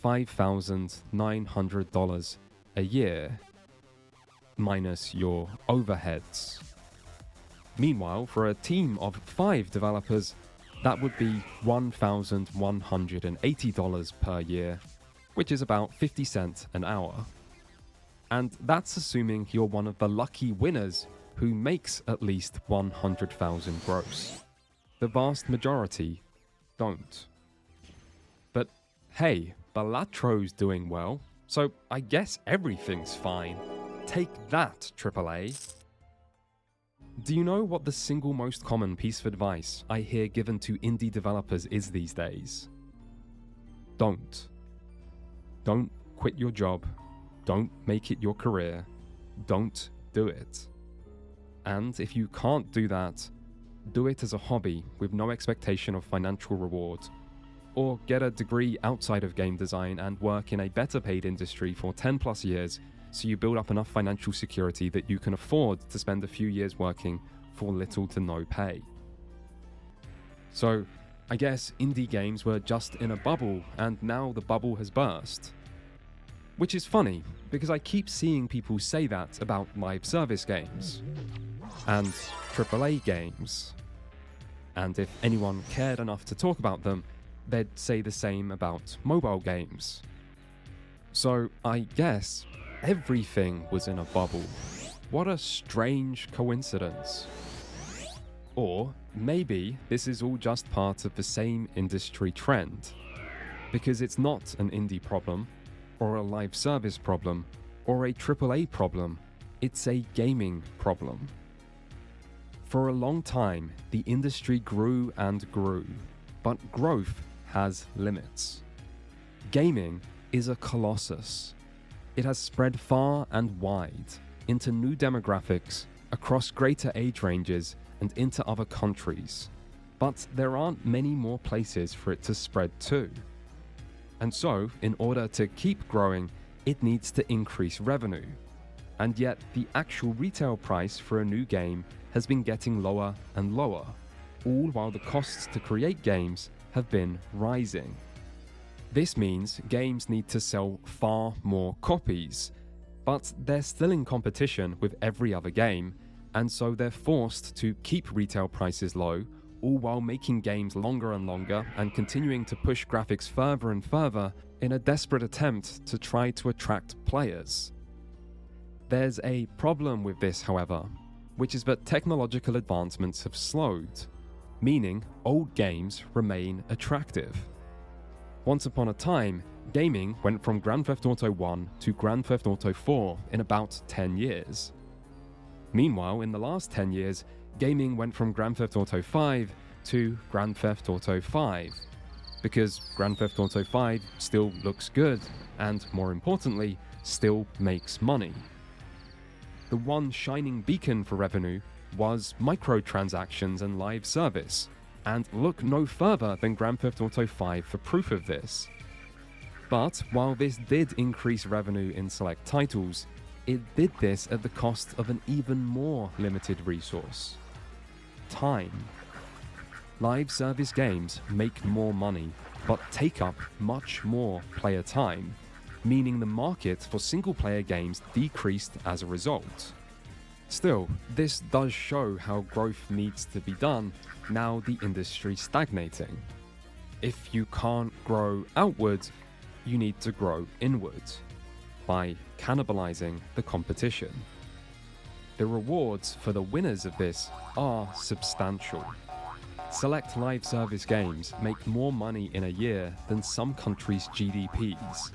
$5,900 a year, minus your overheads. Meanwhile, for a team of 5 developers, that would be $1,180 per year, which is about 50 cents an hour. And that's assuming you're one of the lucky winners who makes at least 100,000 gross. The vast majority don't. But hey, Balatro's doing well, so I guess everything's fine. Take that, AAA. Do you know what the single most common piece of advice I hear given to indie developers is these days? Don't. Don't quit your job. Don't make it your career. Don't do it. And if you can't do that, do it as a hobby with no expectation of financial reward. Or get a degree outside of game design and work in a better paid industry for 10 plus years so you build up enough financial security that you can afford to spend a few years working for little to no pay. So, I guess indie games were just in a bubble and now the bubble has burst. Which is funny, because I keep seeing people say that about live service games and AAA games. And if anyone cared enough to talk about them, they'd say the same about mobile games. So I guess everything was in a bubble. What a strange coincidence. Or maybe this is all just part of the same industry trend, because it's not an indie problem, or a live service problem, or a AAA problem, it's a gaming problem. For a long time, the industry grew and grew, but growth has limits. Gaming is a colossus. It has spread far and wide, into new demographics, across greater age ranges, and into other countries. But there aren't many more places for it to spread to. And so, in order to keep growing, it needs to increase revenue. And yet, the actual retail price for a new game has been getting lower and lower, all while the costs to create games have been rising. This means games need to sell far more copies, but they're still in competition with every other game, and so they're forced to keep retail prices low, all while making games longer and longer and continuing to push graphics further and further in a desperate attempt to try to attract players. There's a problem with this, however, which is that technological advancements have slowed, meaning old games remain attractive. Once upon a time, gaming went from Grand Theft Auto 1 to Grand Theft Auto 4 in about 10 years. Meanwhile, in the last 10 years, gaming went from Grand Theft Auto 5 to Grand Theft Auto 5, because Grand Theft Auto 5 still looks good, and more importantly, still makes money. The one shining beacon for revenue was microtransactions and live service, and look no further than Grand Theft Auto 5 for proof of this. But while this did increase revenue in select titles, it did this at the cost of an even more limited resource: time. Live service games make more money, but take up much more player time, meaning the market for single-player games decreased as a result. Still, this does show how growth needs to be done now the industry's stagnating. If you can't grow outward, you need to grow inward, by cannibalizing the competition. The rewards for the winners of this are substantial. Select live service games make more money in a year than some countries' GDPs.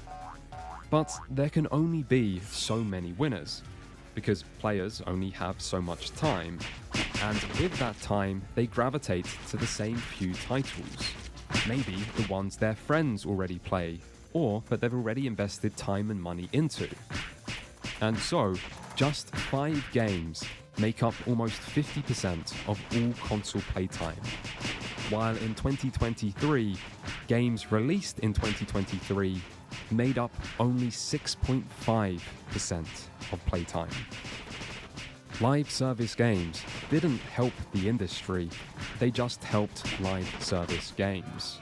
But there can only be so many winners, because players only have so much time, and with that time they gravitate to the same few titles, maybe the ones their friends already play, or that they've already invested time and money into. And so, just 5 games make up almost 50% of all console playtime. while in 2023, games released in 2023 made up only 6.5% of playtime. Live service games didn't help the industry, they just helped live service games.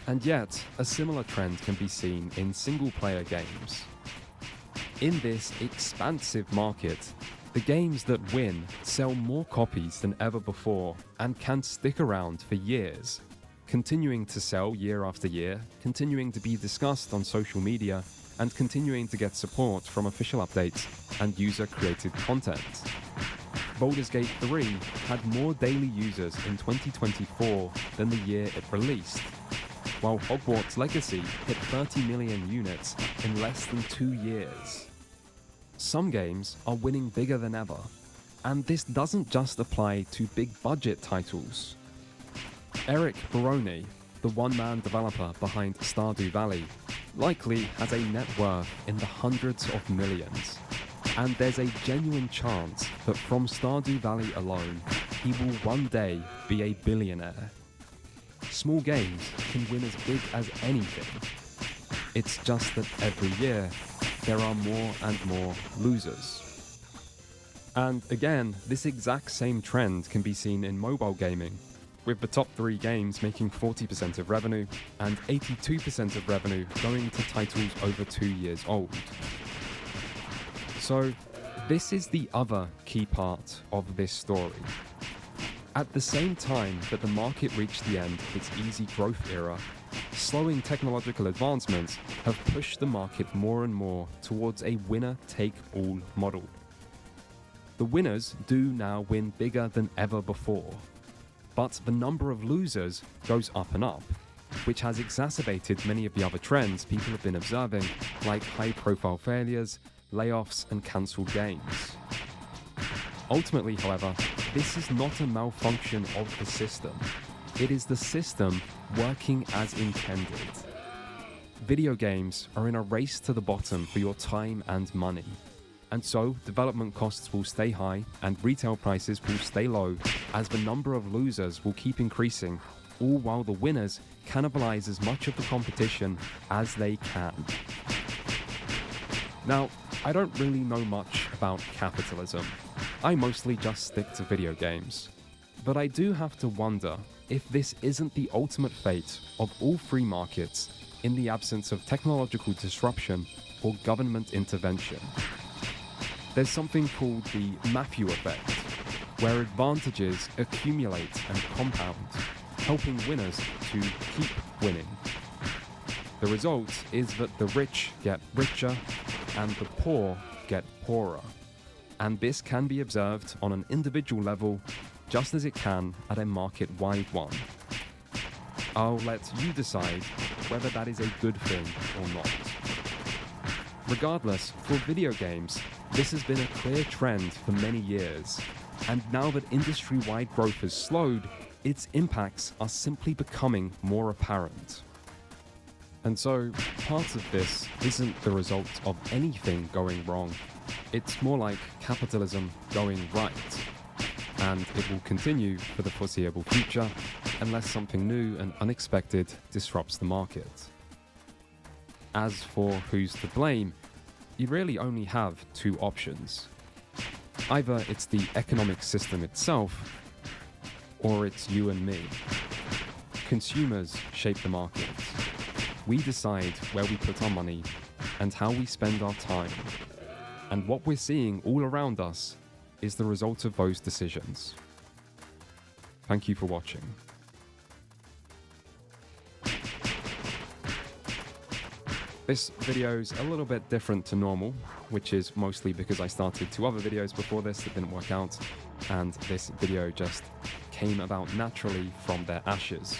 And yet, a similar trend can be seen in single-player games. In this expansive market, the games that win sell more copies than ever before and can stick around for years, continuing to sell year after year, continuing to be discussed on social media, and continuing to get support from official updates and user-created content. Baldur's Gate 3 had more daily users in 2024 than the year it released, while Hogwarts Legacy hit 30 million units in less than 2 years. Some games are winning bigger than ever, and this doesn't just apply to big-budget titles. Eric Baroni, the one-man developer behind Stardew Valley, likely has a net worth in the hundreds of millions, and there's a genuine chance that from Stardew Valley alone, he will one day be a billionaire. Small games can win as big as anything. It's just that every year, there are more and more losers. And again, this exact same trend can be seen in mobile gaming, with the top 3 games making 40% of revenue and 82% of revenue going to titles over 2 years old. So, this is the other key part of this story. At the same time that the market reached the end of its easy growth era, slowing technological advancements have pushed the market more and more towards a winner-take-all model. The winners do now win bigger than ever before, but the number of losers goes up and up, which has exacerbated many of the other trends people have been observing, like high-profile failures, layoffs, and cancelled games. Ultimately, however, this is not a malfunction of the system. It is the system working as intended. Video games are in a race to the bottom for your time and money. And so, development costs will stay high and retail prices will stay low as the number of losers will keep increasing, all while the winners cannibalize as much of the competition as they can. Now, I don't really know much about capitalism. I mostly just stick to video games. But I do have to wonder if this isn't the ultimate fate of all free markets in the absence of technological disruption or government intervention. There's something called the Matthew effect, where advantages accumulate and compound, helping winners to keep winning. The result is that the rich get richer and the poor get poorer. And this can be observed on an individual level just as it can at a market-wide one. I'll let you decide whether that is a good thing or not. Regardless, for video games, this has been a clear trend for many years, and now that industry-wide growth has slowed, its impacts are simply becoming more apparent. And so, part of this isn't the result of anything going wrong. It's more like capitalism going right. And it will continue for the foreseeable future unless something new and unexpected disrupts the market. As for who's to blame, you really only have 2 options. Either it's the economic system itself, or it's you and me. Consumers shape the market. We decide where we put our money and how we spend our time. And what we're seeing all around us is the result of those decisions. Thank you for watching. This video's a little bit different to normal, which is mostly because I started 2 other videos before this that didn't work out, and this video just came about naturally from their ashes.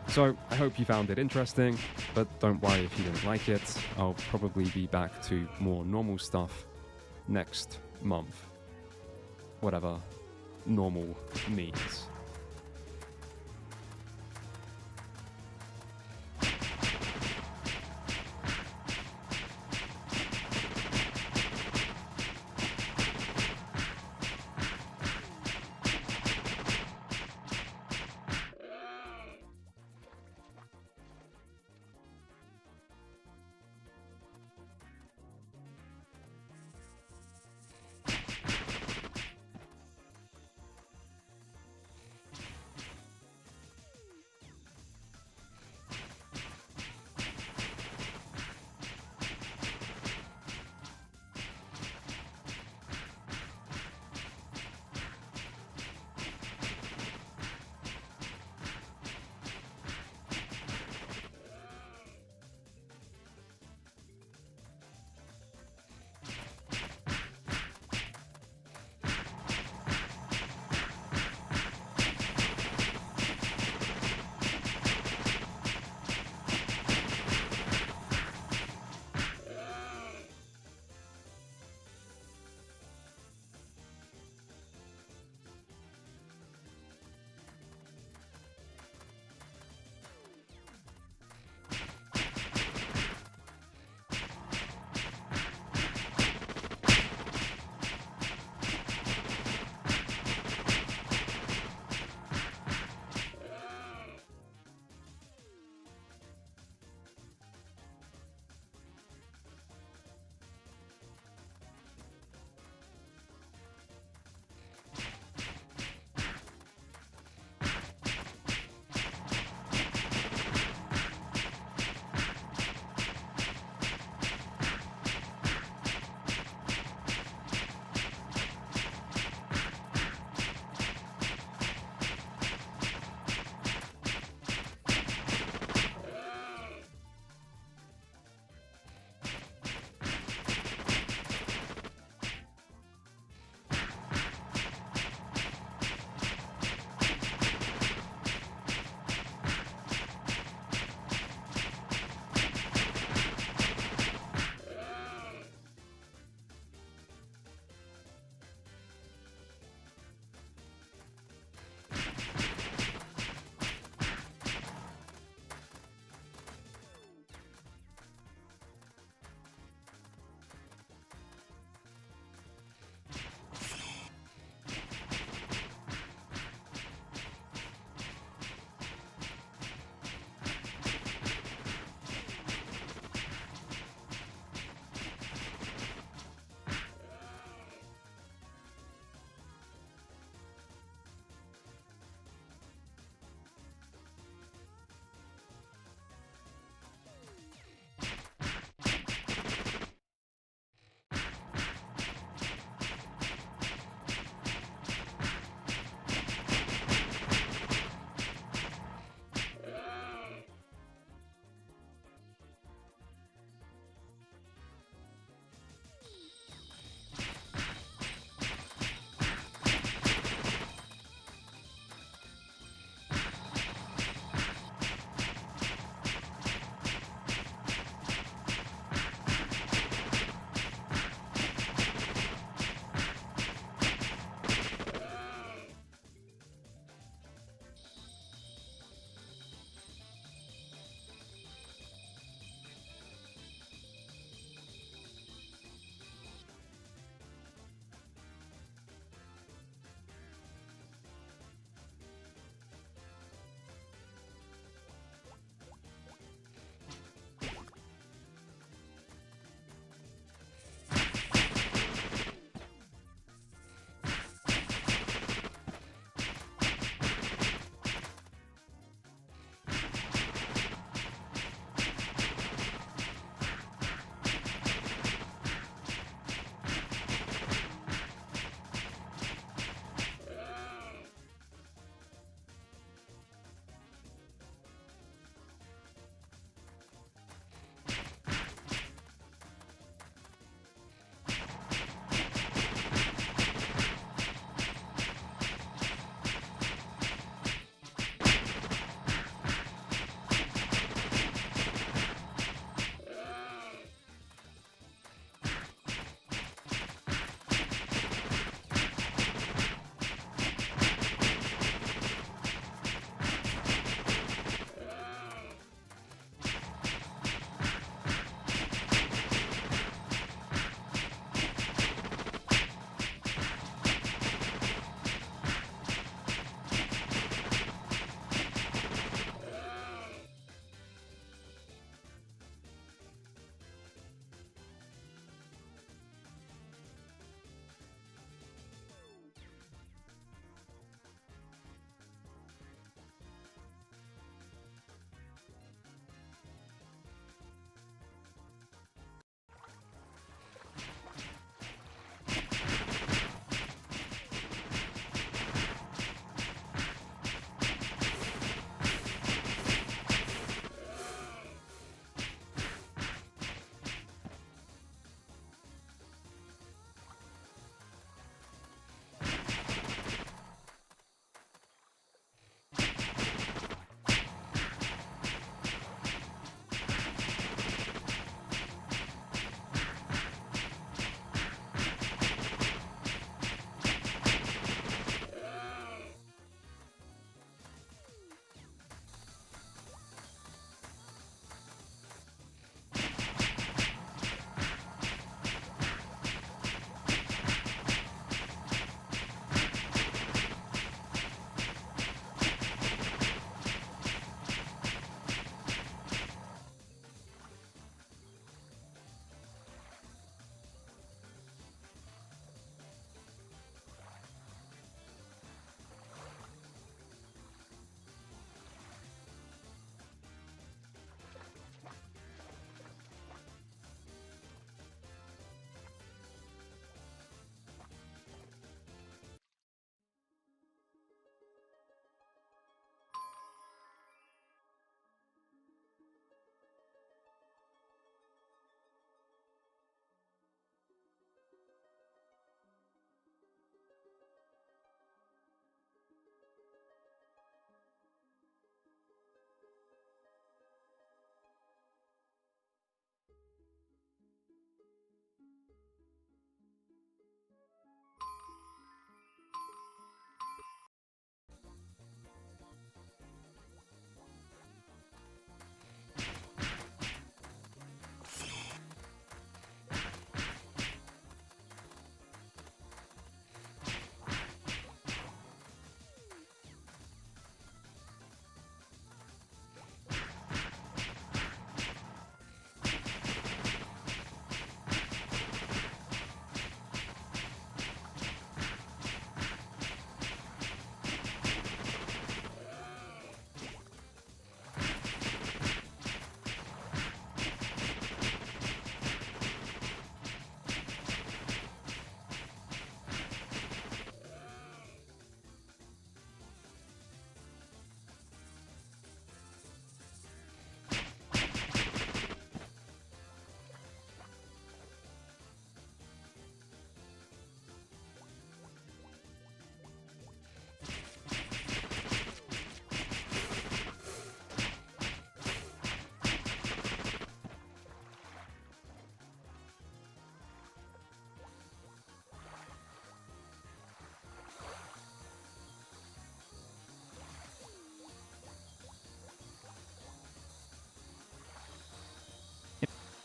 So I hope you found it interesting, but don't worry if you didn't like it. I'll probably be back to more normal stuff next month. Whatever normal means.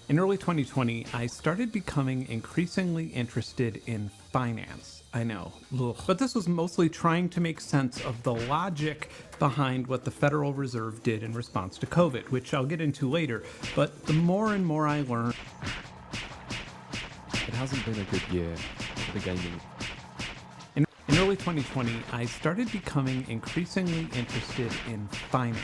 In early 2020, I started becoming increasingly interested in finance. I know, ugh. But this was mostly trying to make sense of the logic behind what the Federal Reserve did in response to COVID, which I'll get into later. But the more and more I learned... It hasn't been a good year for the gaming. In early 2020, I started becoming increasingly interested in finance.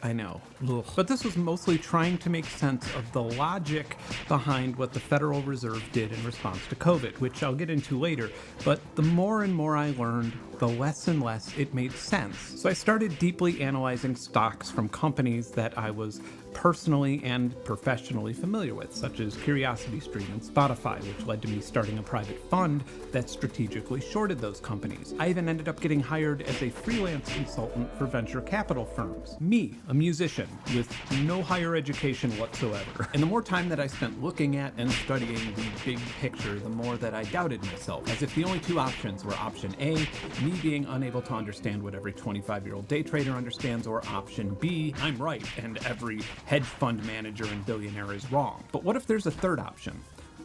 I know, ugh. But this was mostly trying to make sense of the logic behind what the Federal Reserve did in response to COVID, which I'll get into later. But the more and more I learned, the less and less it made sense. So I started deeply analyzing stocks from companies that I was personally and professionally familiar with, such as CuriosityStream and Spotify, which led to me starting a private fund that strategically shorted those companies. I even ended up getting hired as a freelance consultant for venture capital firms. Me, a musician with no higher education whatsoever. And the more time that I spent looking at and studying the big picture, the more that I doubted myself, as if the only two options were option A, me being unable to understand what every 25-year-old day trader understands, or option B, I'm right and every hedge fund manager and billionaire is wrong. But what if there's a third option?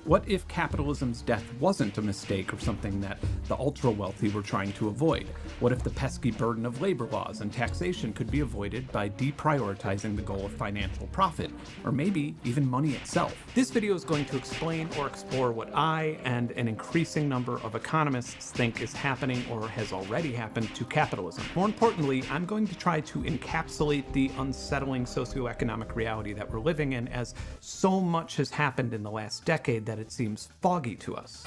What if capitalism's death wasn't a mistake or something that the ultra-wealthy were trying to avoid? What if the pesky burden of labor laws and taxation could be avoided by deprioritizing the goal of financial profit, or maybe even money itself? This video is going to explain or explore what I and an increasing number of economists think is happening or has already happened to capitalism. More importantly, I'm going to try to encapsulate the unsettling socioeconomic reality that we're living in, as so much has happened in the last decade that it seems foggy to us.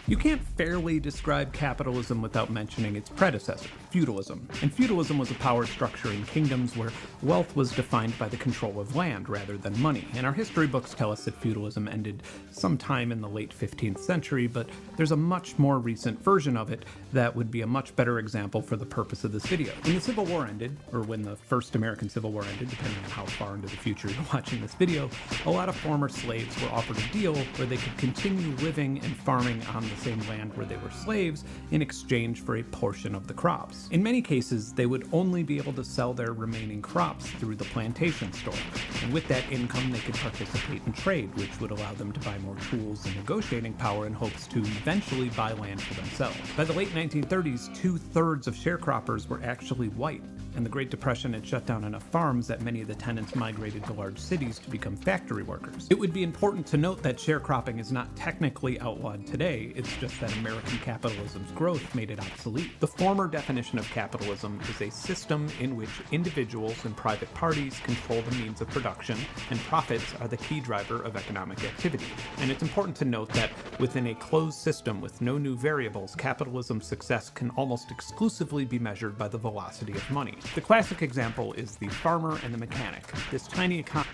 You can't fairly describe capitalism without mentioning its predecessor, feudalism. And feudalism was a power structure in kingdoms where wealth was defined by the control of land rather than money. And our history books tell us that feudalism ended sometime in the late 15th century, but there's a much more recent version of it that would be a much better example for the purpose of this video. When the Civil War ended, or when the first American Civil War ended, depending on how far into the future you're watching this video, a lot of former slaves were offered a deal where they could continue living and farming on the same land where they were slaves in exchange for a portion of the crops. In many cases, they would only be able to sell their remaining crops through the plantation store, and with that income they could participate in trade, which would allow them to buy more tools and negotiating power in hopes to eventually buy land for themselves. By the late 1930s, 2/3 of sharecroppers were actually white, and the Great Depression had shut down enough farms that many of the tenants migrated to large cities to become factory workers. It would be important to note that sharecropping is not technically outlawed today, it's just that American capitalism's growth made it obsolete. The former definition of capitalism is a system in which individuals and private parties control the means of production, and profits are the key driver of economic activity. And it's important to note that within a closed system with no new variables, capitalism's success can almost exclusively be measured by the velocity of money. The classic example is the farmer and the mechanic. This tiny economy.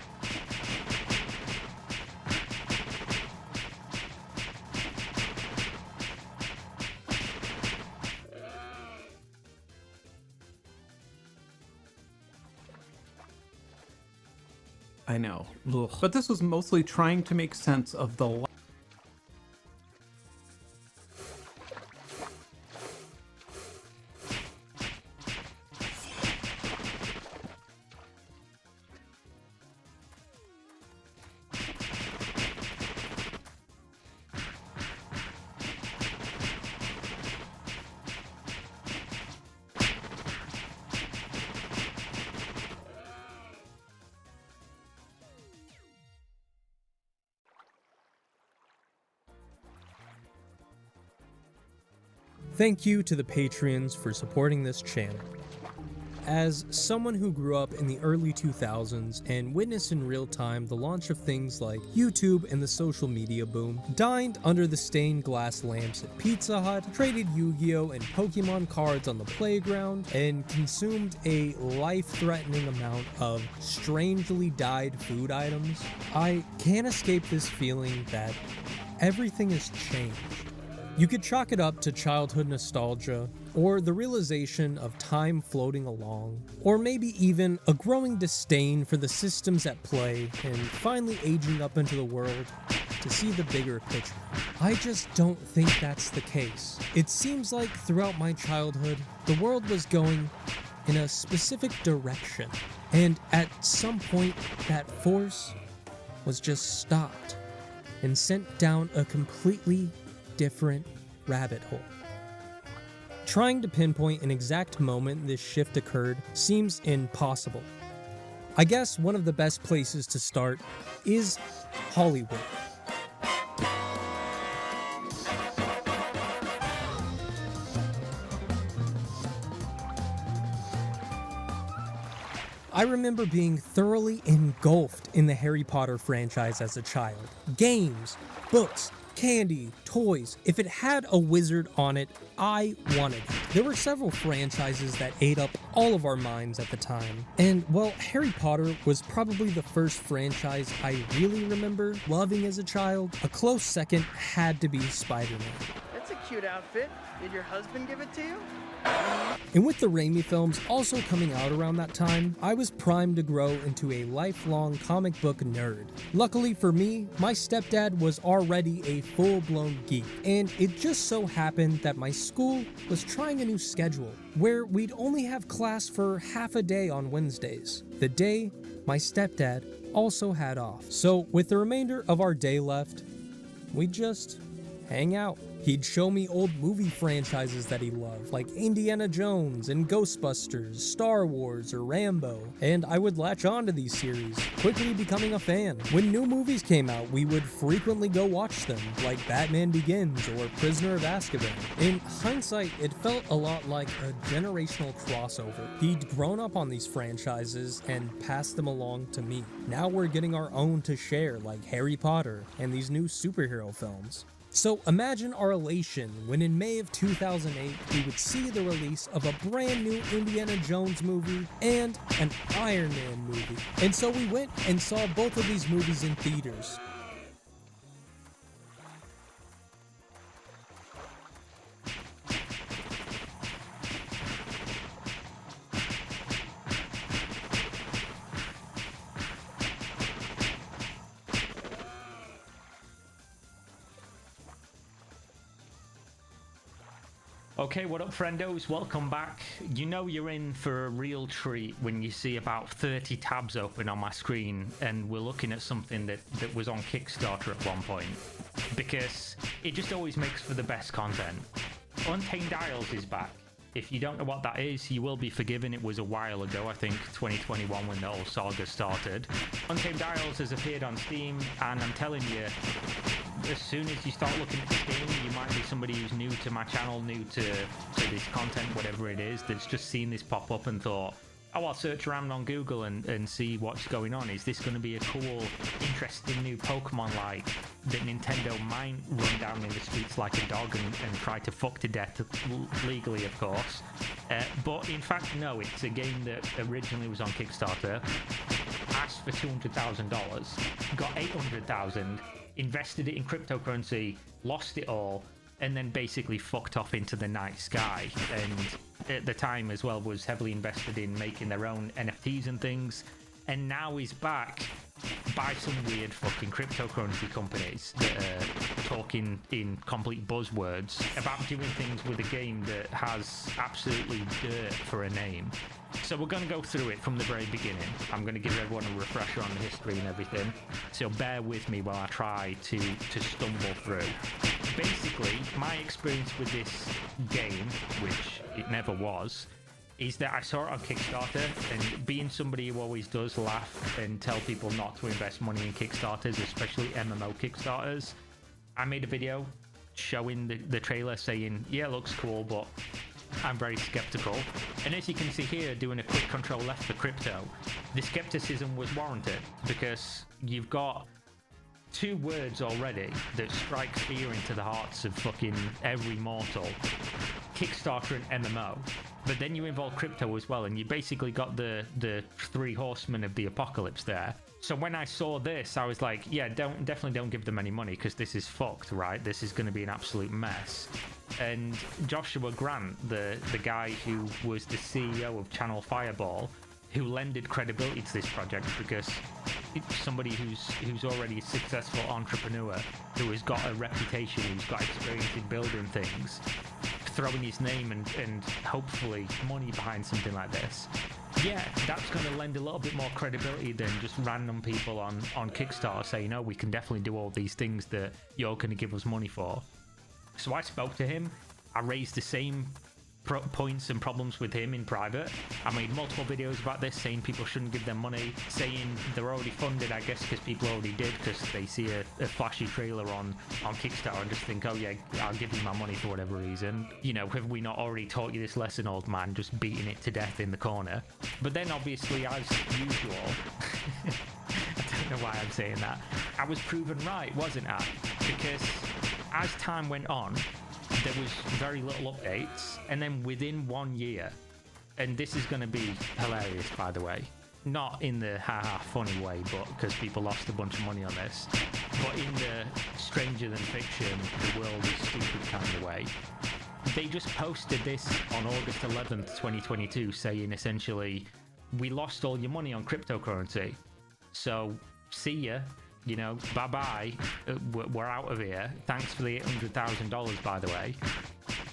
I know, ugh. But this was mostly trying to make sense of the Thank you to the Patreons for supporting this channel. As someone who grew up in the early 2000s and witnessed in real time the launch of things like YouTube and the social media boom, dined under the stained glass lamps at Pizza Hut, traded Yu-Gi-Oh! And Pokemon cards on the playground, and consumed a life-threatening amount of strangely dyed food items, I can't escape this feeling that everything has changed. You could chalk it up to childhood nostalgia, or the realization of time floating along, or maybe even a growing disdain for the systems at play and finally aging up into the world to see the bigger picture. I just don't think that's the case. It seems like throughout my childhood, the world was going in a specific direction, and at some point, that force was just stopped and sent down a completely different rabbit hole. Trying to pinpoint an exact moment this shift occurred seems impossible. I guess one of the best places to start is Hollywood. I remember being thoroughly engulfed in the Harry Potter franchise as a child. Games, books, candy, toys. If it had a wizard on it, I wanted it. There were several franchises that ate up all of our minds at the time. And while Harry Potter was probably the first franchise I really remember loving as a child, a close second had to be Spider-Man. That's a cute outfit. Did your husband give it to you? And with the Raimi films also coming out around that time, I was primed to grow into a lifelong comic book nerd. Luckily for me, my stepdad was already a full-blown geek, and it just so happened that my school was trying a new schedule, where we'd only have class for half a day on Wednesdays, the day my stepdad also had off. So with the remainder of our day left, we'd just hang out. He'd show me old movie franchises that he loved, like Indiana Jones and Ghostbusters, Star Wars, or Rambo, and I would latch on to these series, quickly becoming a fan. When new movies came out, we would frequently go watch them, like Batman Begins or Prisoner of Azkaban. In hindsight, it felt a lot like a generational crossover. He'd grown up on these franchises and passed them along to me. Now we're getting our own to share, like Harry Potter and these new superhero films. So imagine our elation when in May of 2008 we would see the release of a brand new Indiana Jones movie and an Iron Man movie. And so we went and saw both of these movies in theaters. Okay, what up, friendos? Welcome back. You know you're in for a real treat when you see about 30 tabs open on my screen and we're looking at something that was on Kickstarter at one point, because it just always makes for the best content. Untamed Isles is back. If you don't know what that is, you will be forgiven. It was a while ago, I think 2021, when the whole saga started. Untamed Isles has appeared on Steam, and I'm telling you, as soon as you start looking at this game, you might be somebody who's new to my channel, new to this content, whatever it is, that's just seen this pop up and thought, oh, I'll search around on Google and see what's going on. Is this going to be a cool, interesting new Pokemon-like that Nintendo might run down in the streets like a dog and try to fuck to death, legally, of course. But in fact, no, it's a game that originally was on Kickstarter, asked for $200,000, got $800,000, invested it in cryptocurrency, lost it all, and then basically fucked off into the night sky. And at the time as well was heavily invested in making their own NFTs and things, and now he's back by some weird fucking cryptocurrency companies that are talking in complete buzzwords about doing things with a game that has absolutely dirt for a name. So we're going to go through it from the very beginning. I'm going to give everyone a refresher on the history and everything, so bear with me while I try to stumble through. Basically, my experience with this game, which it never was, is that I saw it on Kickstarter, and being somebody who always does laugh and tell people not to invest money in Kickstarters, especially MMO Kickstarters, I made a video showing the trailer saying, yeah, it looks cool, but I'm very skeptical. And as you can see here, doing a quick control left for crypto, the skepticism was warranted, because you've got two words already that strike fear into the hearts of fucking every mortal: Kickstarter and MMO. But then you involve crypto as well, and you basically got the three horsemen of the apocalypse there. So when I saw this, I was like, yeah, definitely don't give them any money because this is fucked, right? This is going to be an absolute mess. And Joshua Grant, the guy who was the CEO of Channel Fireball, who lended credibility to this project because it's somebody who's already a successful entrepreneur, who has got a reputation, who's got experience in building things, throwing his name and hopefully money behind something like this. Yeah, that's going to lend a little bit more credibility than just random people on Kickstarter saying, oh, we can definitely do all these things that you're going to give us money for. So I spoke to him. I raised the same points and problems with him in private. I made multiple videos about this, saying people shouldn't give them money, saying they're already funded, I guess, because people already did, because they see a flashy trailer on Kickstarter and just think, oh yeah, I'll give you my money for whatever reason. You know, have we not already taught you this lesson, old man, just beating it to death in the corner? But then obviously, as usual, I don't know why I'm saying that, I was proven right, wasn't I? Because as time went on, there was very little updates, and then within 1 year, and this is going to be hilarious, by the way, not in the haha funny way, but because people lost a bunch of money on this, but in the stranger than fiction, the world is stupid kind of way. They just posted this on August 11th, 2022, saying essentially, we lost all your money on cryptocurrency, so see ya. You know, bye-bye, we're out of here. Thanks for the $800,000, by the way.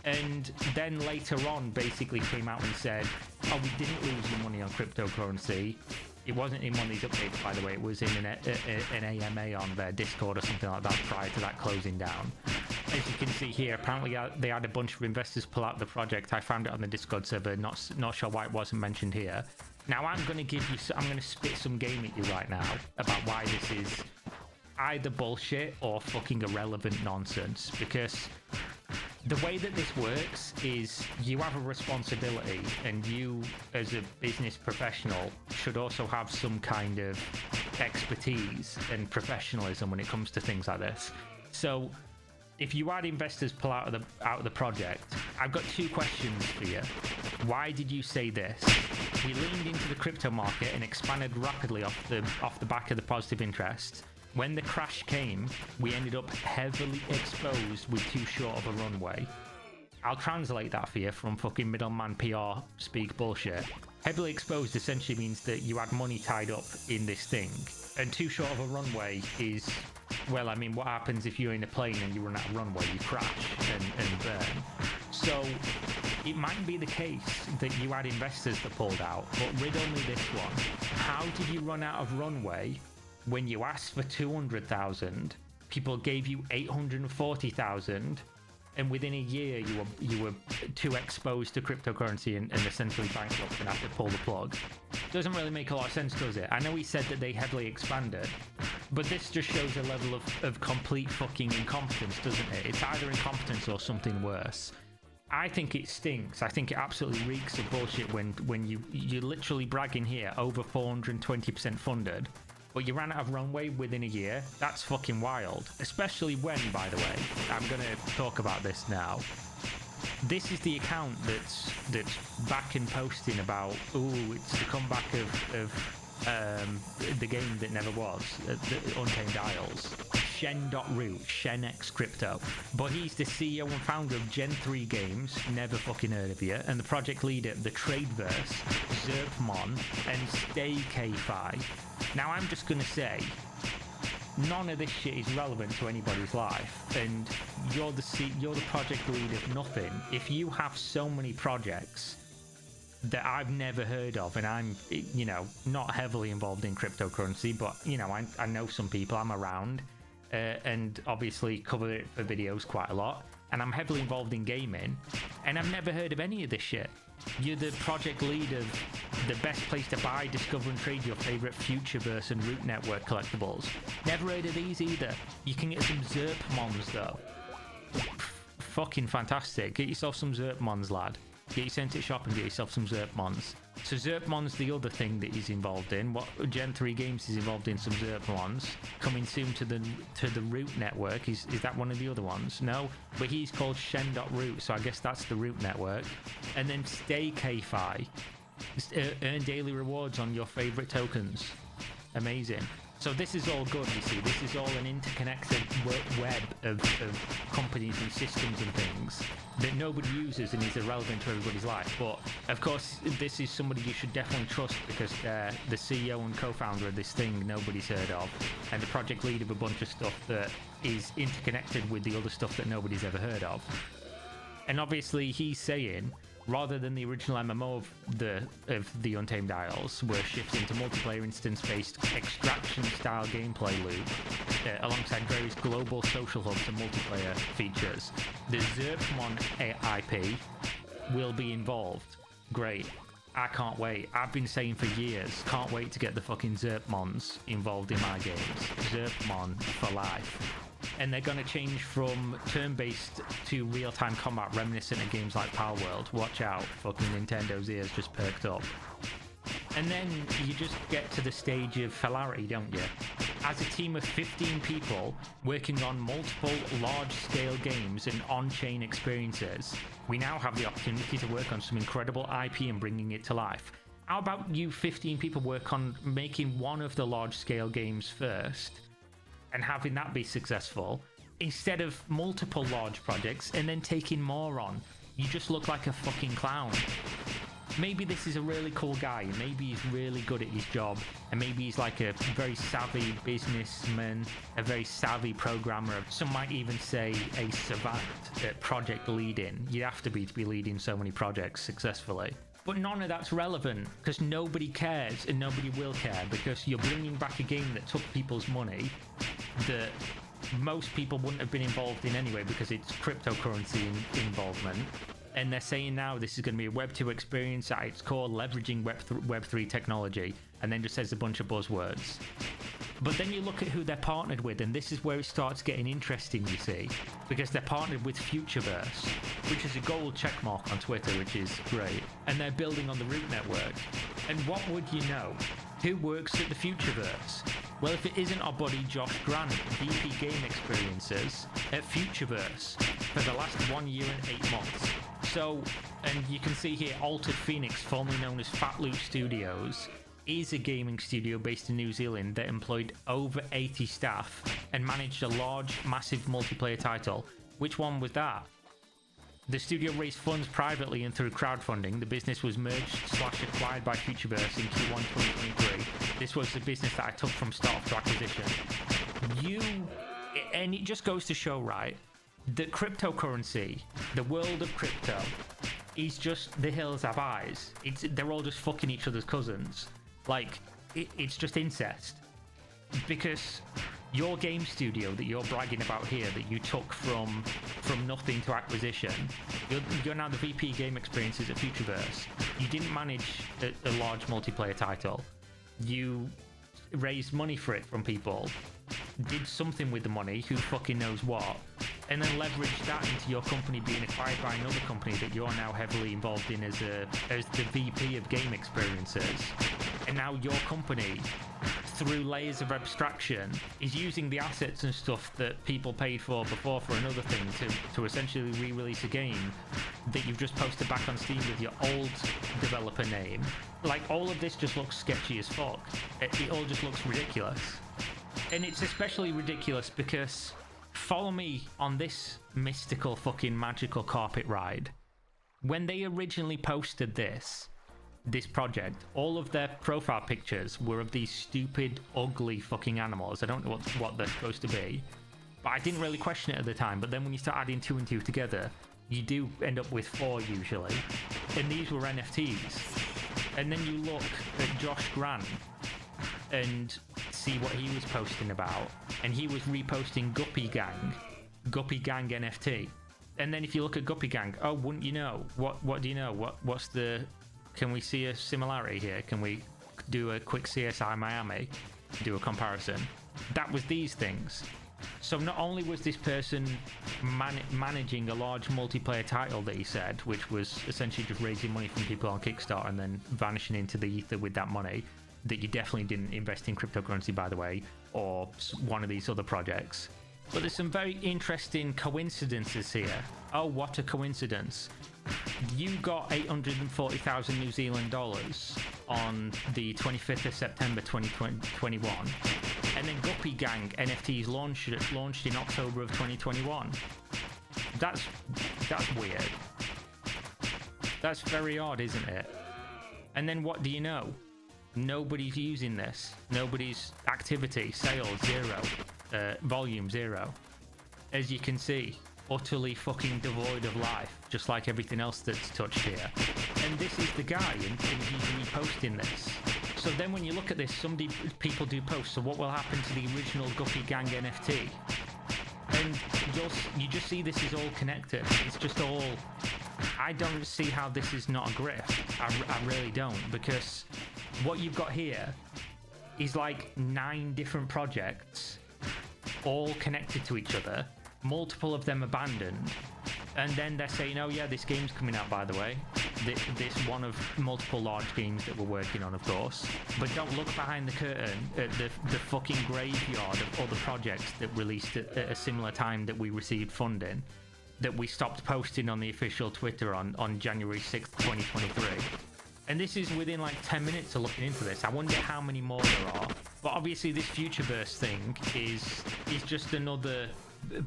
And then later on, basically came out and said, oh, we didn't lose your money on cryptocurrency. It wasn't in one of these updates, by the way. It was in an AMA on their Discord or something like that prior to that closing down. As you can see here, apparently they had a bunch of investors pull out the project. I found it on the Discord server, not sure why it wasn't mentioned here. Now I'm going to spit some game at you right now about why this is either bullshit or fucking irrelevant nonsense, because the way that this works is you have a responsibility, and you as a business professional should also have some kind of expertise and professionalism when it comes to things like this. So if you had investors pull out of the project, I've got two questions for you. Why did you say this? We leaned into the crypto market and expanded rapidly off the back of the positive interest. When the crash came, we ended up heavily exposed with too short of a runway. I'll translate that for you from fucking middleman PR speak bullshit. Heavily exposed essentially means that you had money tied up in this thing, and too short of a runway is, well, I mean, what happens if you're in a plane and you run out of runway? You crash and burn. So it might be the case that you had investors that pulled out, but riddle me this one. How did you run out of runway when you asked for 200,000, people gave you 840,000, and within a year you were too exposed to cryptocurrency and essentially bankrupt and had to pull the plug? Doesn't really make a lot of sense, does it? I know he said that they heavily expanded, but this just shows a level of complete fucking incompetence, doesn't it? It's either incompetence or something worse. I think it stinks. I think it absolutely reeks of bullshit when you're literally bragging here over 420% funded, but you ran out of runway within a year. That's fucking wild. Especially when, by the way, I'm going to talk about this now. This is the account that's back and posting about, ooh, it's the comeback of the game that never was, the Untamed Isles. Shen.root, ShenX Crypto. But he's the CEO and founder of Gen 3 Games, never fucking heard of you, and the project leader of the Tradeverse, Zerpmon, and StayKfi. Now I'm just gonna say, none of this shit is relevant to anybody's life, and you're the project lead of nothing. If you have so many projects that I've never heard of, and I'm, you know, not heavily involved in cryptocurrency, but, you know, I know some people, I'm around, and obviously cover it for videos quite a lot, and I'm heavily involved in gaming, and I've never heard of any of this shit. You're the project lead of the best place to buy, discover and trade your favorite Futureverse and Root Network collectibles. Never heard of these either. You can get some Zerpmons though. Fucking fantastic. Get yourself some Zerpmons, lad. Get your sent it shop and get yourself some Zerpmons. So Zerpmon's the other thing that he's involved in. What Gen 3 Games is involved in some Zerpmons. Coming soon to the Root Network. Is that one of the other ones? No, but he's called Shen.root, so I guess that's the Root Network. And then StayKfi. Earn daily rewards on your favorite tokens. amazing. So this is all good, you see. This is all an interconnected web of companies and systems and things that nobody uses and is irrelevant to everybody's life. But of course, this is somebody you should definitely trust because they're the CEO and co-founder of this thing nobody's heard of, and the project lead of a bunch of stuff that is interconnected with the other stuff that nobody's ever heard of. And obviously, he's saying, rather than the original MMO of the Untamed Isles, we're shifting to multiplayer instance-based extraction-style gameplay loop, alongside various global social hubs and multiplayer features. The Zerpmon IP will be involved. Great. I can't wait. I've been saying for years, can't wait to get the fucking Zerpmons involved in my games. Zerpmon for life. And they're going to change from turn-based to real-time combat reminiscent of games like Power World. Watch out, fucking Nintendo's ears just perked up. And then you just get to the stage of hilarity, don't you? As a team of 15 people working on multiple large-scale games and on-chain experiences, we now have the opportunity to work on some incredible IP and bringing it to life. How about you 15 people work on making one of the large-scale games first, and having that be successful, instead of multiple large projects and then taking more on? You just look like a fucking clown. Maybe this is a really cool guy, and maybe he's really good at his job, and maybe he's like a very savvy businessman, a very savvy programmer. Some might even say a savant at project leading. You have to be leading so many projects successfully. But none of that's relevant, because nobody cares and nobody will care, because you're bringing back a game that took people's money that most people wouldn't have been involved in anyway because it's cryptocurrency involvement. And they're saying now this is going to be a Web 2 experience at its core, leveraging Web 3 technology, and then just says a bunch of buzzwords. But then you look at who they're partnered with, and this is where it starts getting interesting, you see, because they're partnered with Futureverse, which is a gold checkmark on Twitter, which is great, and they're building on the Root network. And what would you know? Who works at the Futureverse? Well, if it isn't our buddy Josh Grant, VP Game Experiences at Futureverse for the last 1 year and 8 months. So, and you can see here, Altered Phoenix, formerly known as Fat Loot Studios, is a gaming studio based in New Zealand that employed over 80 staff and managed a large, massive multiplayer title. Which one was that? The studio raised funds privately and through crowdfunding. The business was merged/acquired by Futureverse in Q1 2023. This was the business that I took from start to acquisition. And it just goes to show, right, that cryptocurrency, the world of crypto, is just the hills have eyes. They're all just fucking each other's cousins. Like, it's just incest. Because your game studio that you're bragging about here, that you took from nothing to acquisition, you're now the VP Game Experiences at Futureverse. You didn't manage a large multiplayer title. You raised money for it from people, did something with the money, who fucking knows what, and then leveraged that into your company being acquired by another company that you're now heavily involved in as the VP of Game Experiences. And now your company, through layers of abstraction, is using the assets and stuff that people paid for before for another thing to essentially re-release a game that you've just posted back on Steam with your old developer name. Like, all of this just looks sketchy as fuck. It all just looks ridiculous. And it's especially ridiculous because, follow me on this mystical fucking magical carpet ride. When they originally posted this project, all of their profile pictures were of these stupid, ugly fucking animals. I don't know what they're supposed to be, but I didn't really question it at the time. But then when you start adding 2 and 2 together, you do end up with 4 usually. And these were NFTs. And then you look at Josh Grant and see what he was posting about, and he was reposting Guppy Gang NFT. And then if you look at Guppy Gang, oh, wouldn't you know? What do you know? What's the? Can we see a similarity here? Can we do a quick CSI Miami, do a comparison? That was these things. So not only was this person managing a large multiplayer title that he said, which was essentially just raising money from people on Kickstarter and then vanishing into the ether with that money, that you definitely didn't invest in cryptocurrency, by the way, or one of these other projects. But there's some very interesting coincidences here. Oh, what a coincidence. You got 840,000 New Zealand dollars on the 25th of September 2021, and then Guppy Gang NFTs launched in October of 2021. That's weird. That's very odd, isn't it? And then what do you know? Nobody's using this. Nobody's activity, sales, 0. Volume, 0. As you can see, utterly fucking devoid of life, just like everything else that's touched here. And this is the guy, and he's reposting this. So then when you look at this, people do post, so what will happen to the original Guppy Gang NFT? And you just see this is all connected. It's just all... I don't see how this is not a grift. I really don't, because what you've got here is like 9 different projects, all connected to each other, multiple of them abandoned, and then they're saying, oh yeah, this game's coming out, by the way. This one of multiple large games that we're working on, of course. But don't look behind the curtain at the fucking graveyard of other projects that released at a similar time that we received funding, that we stopped posting on the official Twitter on January 6th, 2023. And this is within like 10 minutes of looking into this. I wonder how many more there are. But obviously this Futureverse thing is just another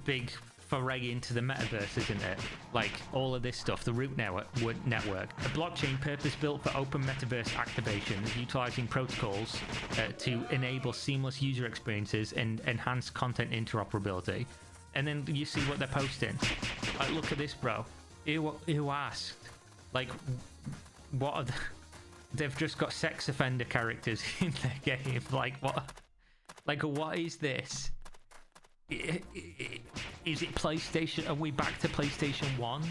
big foray into the metaverse, isn't it? Like all of this stuff, the Root network, a blockchain purpose-built for open metaverse activation, utilizing protocols to enable seamless user experiences and enhance content interoperability. And then you see what they're posting. Like, look at this, bro. Who asked? Like, what are they've just got sex offender characters in their game. Like, what? Like, what is this? Is it PlayStation? Are we back to PlayStation 1?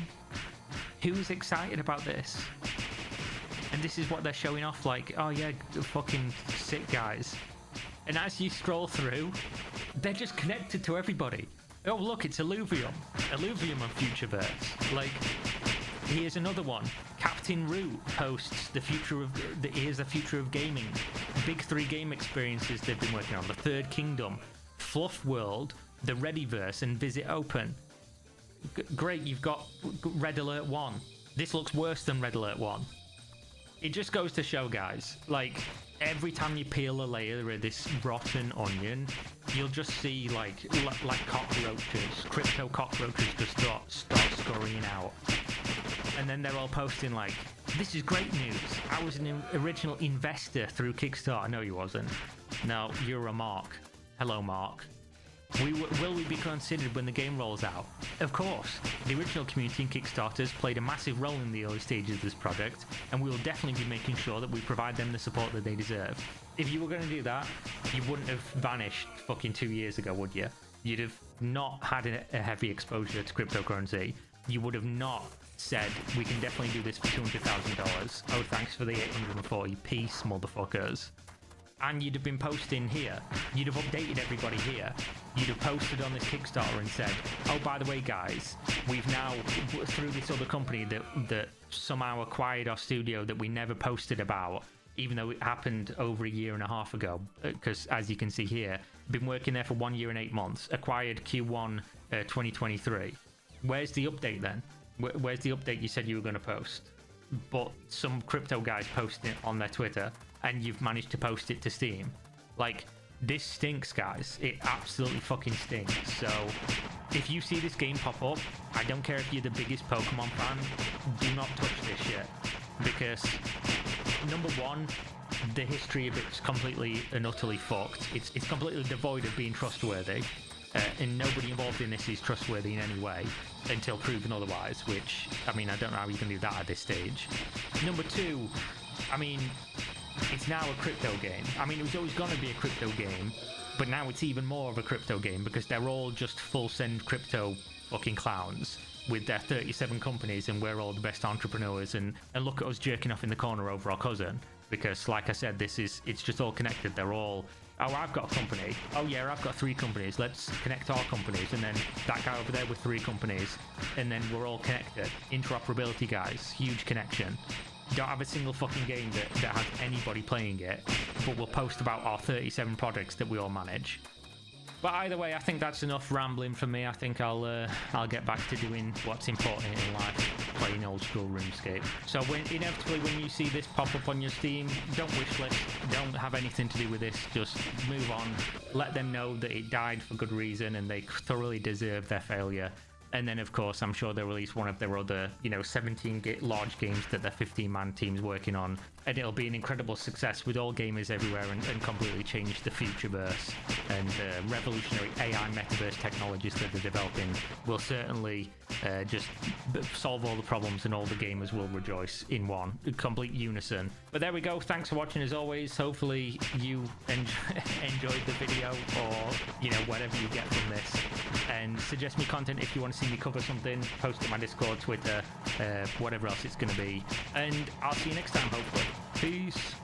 Who's excited about this? And this is what they're showing off, like, oh yeah, fucking sick guys. And as you scroll through, they're just connected to everybody. Oh look, it's Illuvium on Futureverse. Like, here's another one. Captain Root posts here's the future of gaming. Big 3 game experiences they've been working on: the Third Kingdom, Fluff World, the Readyverse, and Visit Open. Great, you've got Red Alert 1. This looks worse than Red Alert 1. It just goes to show, guys, like, every time you peel a layer of this rotten onion, you'll just see like cockroaches, crypto cockroaches just start scurrying out. And then they're all posting like, this is great news. I was an original investor through Kickstarter. No, you wasn't. No, you're a Mark. Hello, Mark. Will we be considered when the game rolls out? Of course. The original community and Kickstarters played a massive role in the early stages of this project, and we will definitely be making sure that we provide them the support that they deserve. If you were going to do that, you wouldn't have vanished fucking 2 years ago, would you? You'd have not had a heavy exposure to cryptocurrency. You would have not said, we can definitely do this for $200,000. Oh, thanks for the 840 peace, motherfuckers. And you'd have been posting here. You'd have updated everybody here. You'd have posted on this Kickstarter and said, oh, by the way, guys, we've now, through this other company that somehow acquired our studio that we never posted about, even though it happened over a year and a half ago, because as you can see here, been working there for 1 year and 8 months, acquired Q1 2023. Where's the update then? Where's the update you said you were going to post? But some crypto guys posted it on their Twitter, and you've managed to post it to Steam. Like, this stinks, guys. It absolutely fucking stinks. So if you see this game pop up, I don't care if you're the biggest Pokemon fan, do not touch this shit. Because, number one, the history of it's completely and utterly fucked. It's completely devoid of being trustworthy. And nobody involved in this is trustworthy in any way until proven otherwise, which, I mean, I don't know how you can do that at this stage. Number two, I mean, it's now a crypto game. I mean, it was always going to be a crypto game, but now it's even more of a crypto game because they're all just full send crypto fucking clowns with their 37 companies, and we're all the best entrepreneurs, and look at us jerking off in the corner over our cousin because, like I said, it's just all connected. They're all, oh, I've got a company. Oh yeah, I've got 3 companies. Let's connect our companies. And then that guy over there with 3 companies. And then we're all connected. Interoperability, guys. Huge connection. Don't have a single fucking game that has anybody playing it, but we'll post about our 37 projects that we all manage. But either way, I think that's enough rambling for me. I think I'll get back to doing what's important in life. playing old school RuneScape. So inevitably when you see this pop up on your Steam, don't wishlist, don't have anything to do with this, just move on, let them know that it died for good reason and they thoroughly deserve their failure. And then, of course, I'm sure they'll release one of their other, 17 large games that their 15-man team's working on. And it'll be an incredible success with all gamers everywhere and completely change the futureverse. And revolutionary AI metaverse technologies that they're developing will certainly just solve all the problems, and all the gamers will rejoice in one complete unison. But there we go. Thanks for watching as always. Hopefully you enjoyed the video, or whatever you get from this. And suggest me content if you want to see me cover something. Post it on my Discord, Twitter, whatever else it's going to be. And I'll see you next time, hopefully. Peace.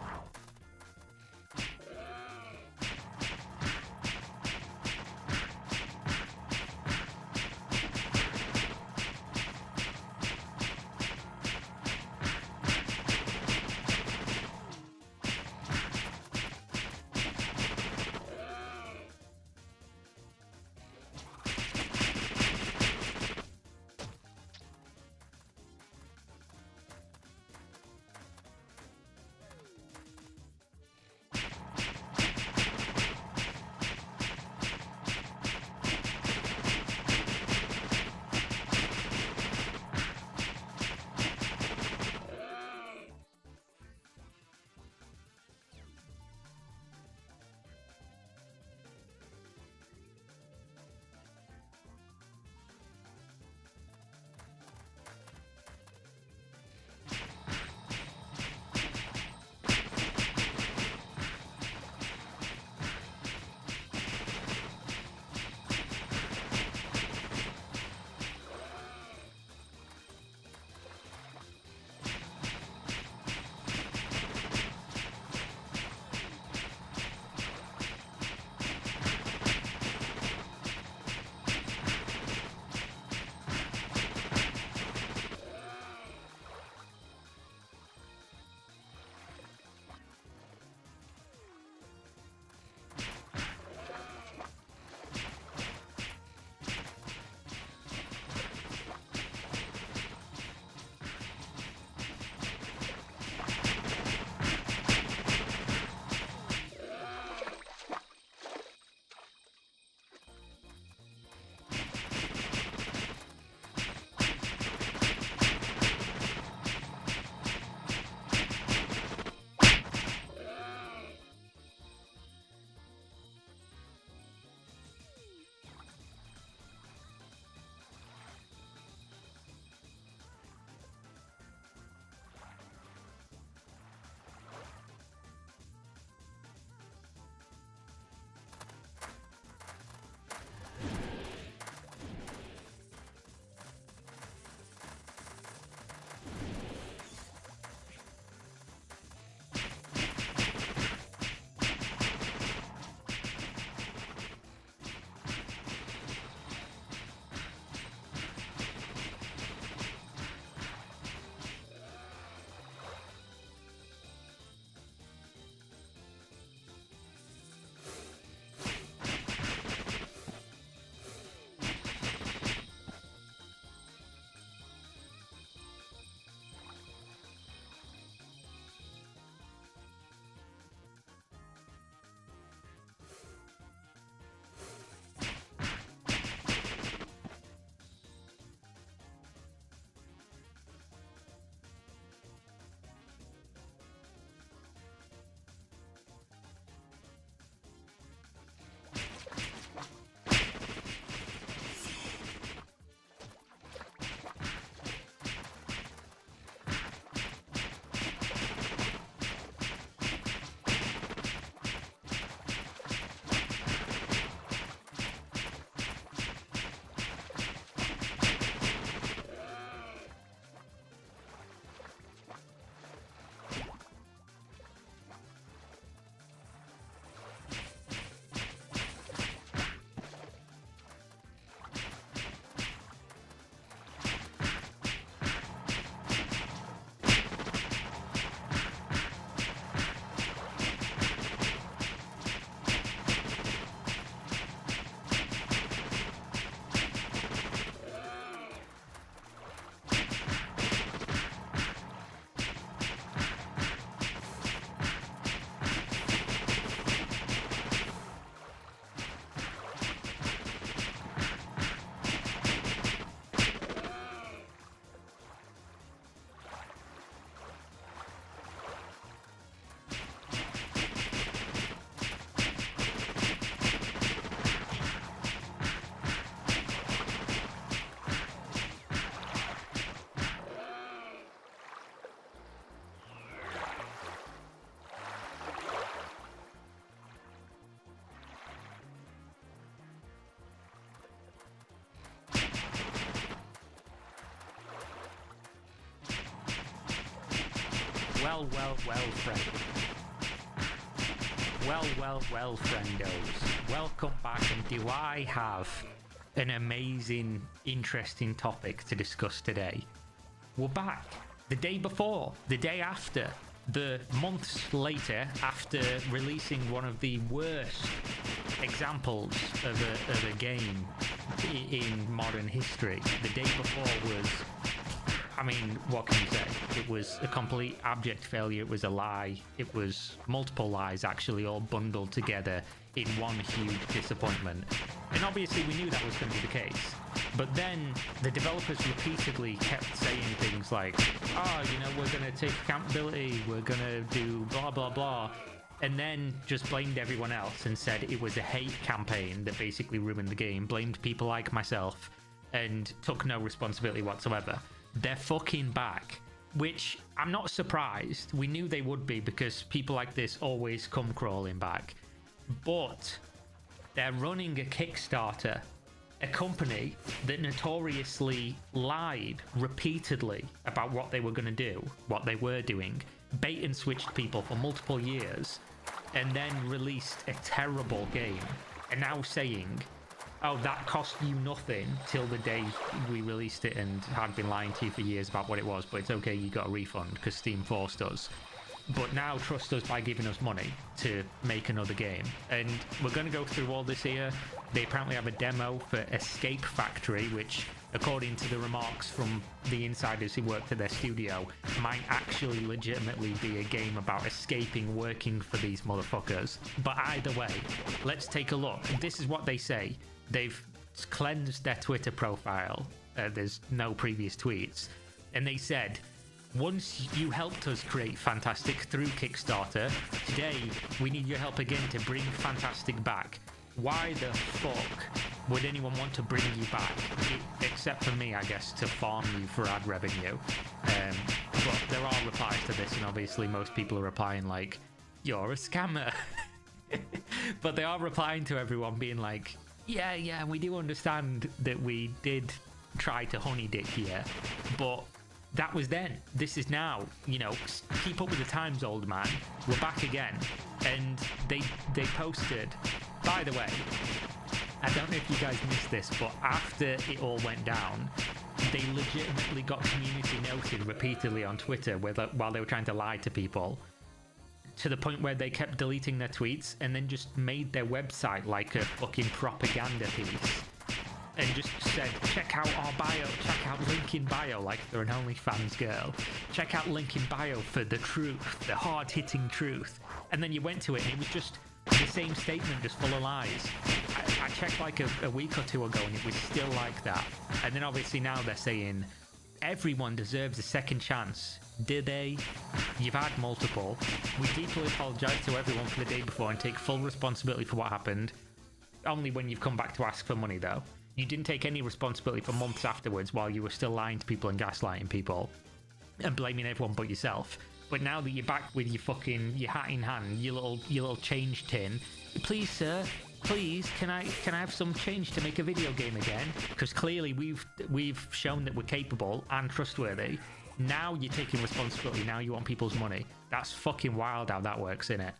Well, friendos. Welcome back, and do I have an amazing, interesting topic to discuss today. We're back. The day before, the day after, the months later, after releasing one of the worst examples of a game in modern history. The day before was, I mean, what can you say? It was a complete abject failure. It was a lie. It was multiple lies, actually, all bundled together in one huge disappointment. And obviously we knew that was going to be the case. But then the developers repeatedly kept saying things like, oh, you know, we're going to take accountability, we're going to do blah, blah, blah. And then just blamed everyone else and said it was a hate campaign that basically ruined the game, blamed people like myself, and took no responsibility whatsoever. They're fucking back, which I'm not surprised. We knew they would be because people like this always come crawling back. But they're running a Kickstarter, a company that notoriously lied repeatedly about what they were going to do, what they were doing, bait and switched people for multiple years, and then released a terrible game, and now saying, oh, that cost you nothing till the day we released it and had been lying to you for years about what it was, but it's okay, you got a refund because Steam forced us. But now trust us by giving us money to make another game. And we're going to go through all this here. They apparently have a demo for Escape Factory, which, according to the remarks from the insiders who worked at their studio, might actually legitimately be a game about escaping working for these motherfuckers. But either way, let's take a look. This is what they say. They've cleansed their Twitter profile. There's no previous tweets. And they said, once you helped us create Fantastic through Kickstarter, today we need your help again to bring Fantastic back. Why the fuck would anyone want to bring you back? Except for me, I guess, to farm you for ad revenue. But there are replies to this, and obviously most people are replying like, you're a scammer. But they are replying to everyone being like, yeah, we do understand that we did try to honey dick here, but that was then. This is now. You know, keep up with the times, old man. We're back again. And they posted, by the way, I don't know if you guys missed this, but after it all went down, they legitimately got community noted repeatedly on Twitter while they were trying to lie to people, to the point where they kept deleting their tweets and then just made their website like a fucking propaganda piece. And just said, check out our bio, check out link in bio, like they're an OnlyFans girl. Check out link in bio for the truth, the hard-hitting truth. And then you went to it and it was just the same statement, just full of lies. I checked like a week or two ago and it was still like that. And then obviously now they're saying, everyone deserves a second chance. Did they? You've had multiple. We deeply apologise to everyone for the day before and take full responsibility for what happened. Only when you've come back to ask for money though. You didn't take any responsibility for months afterwards while you were still lying to people and gaslighting people and blaming everyone but yourself. But now that you're back with your hat in hand, your little change tin, please sir, please can I have some change to make a video game again? Because clearly we've shown that we're capable and trustworthy. Now you're taking responsibility. Now you want people's money. That's fucking wild how that works, innit?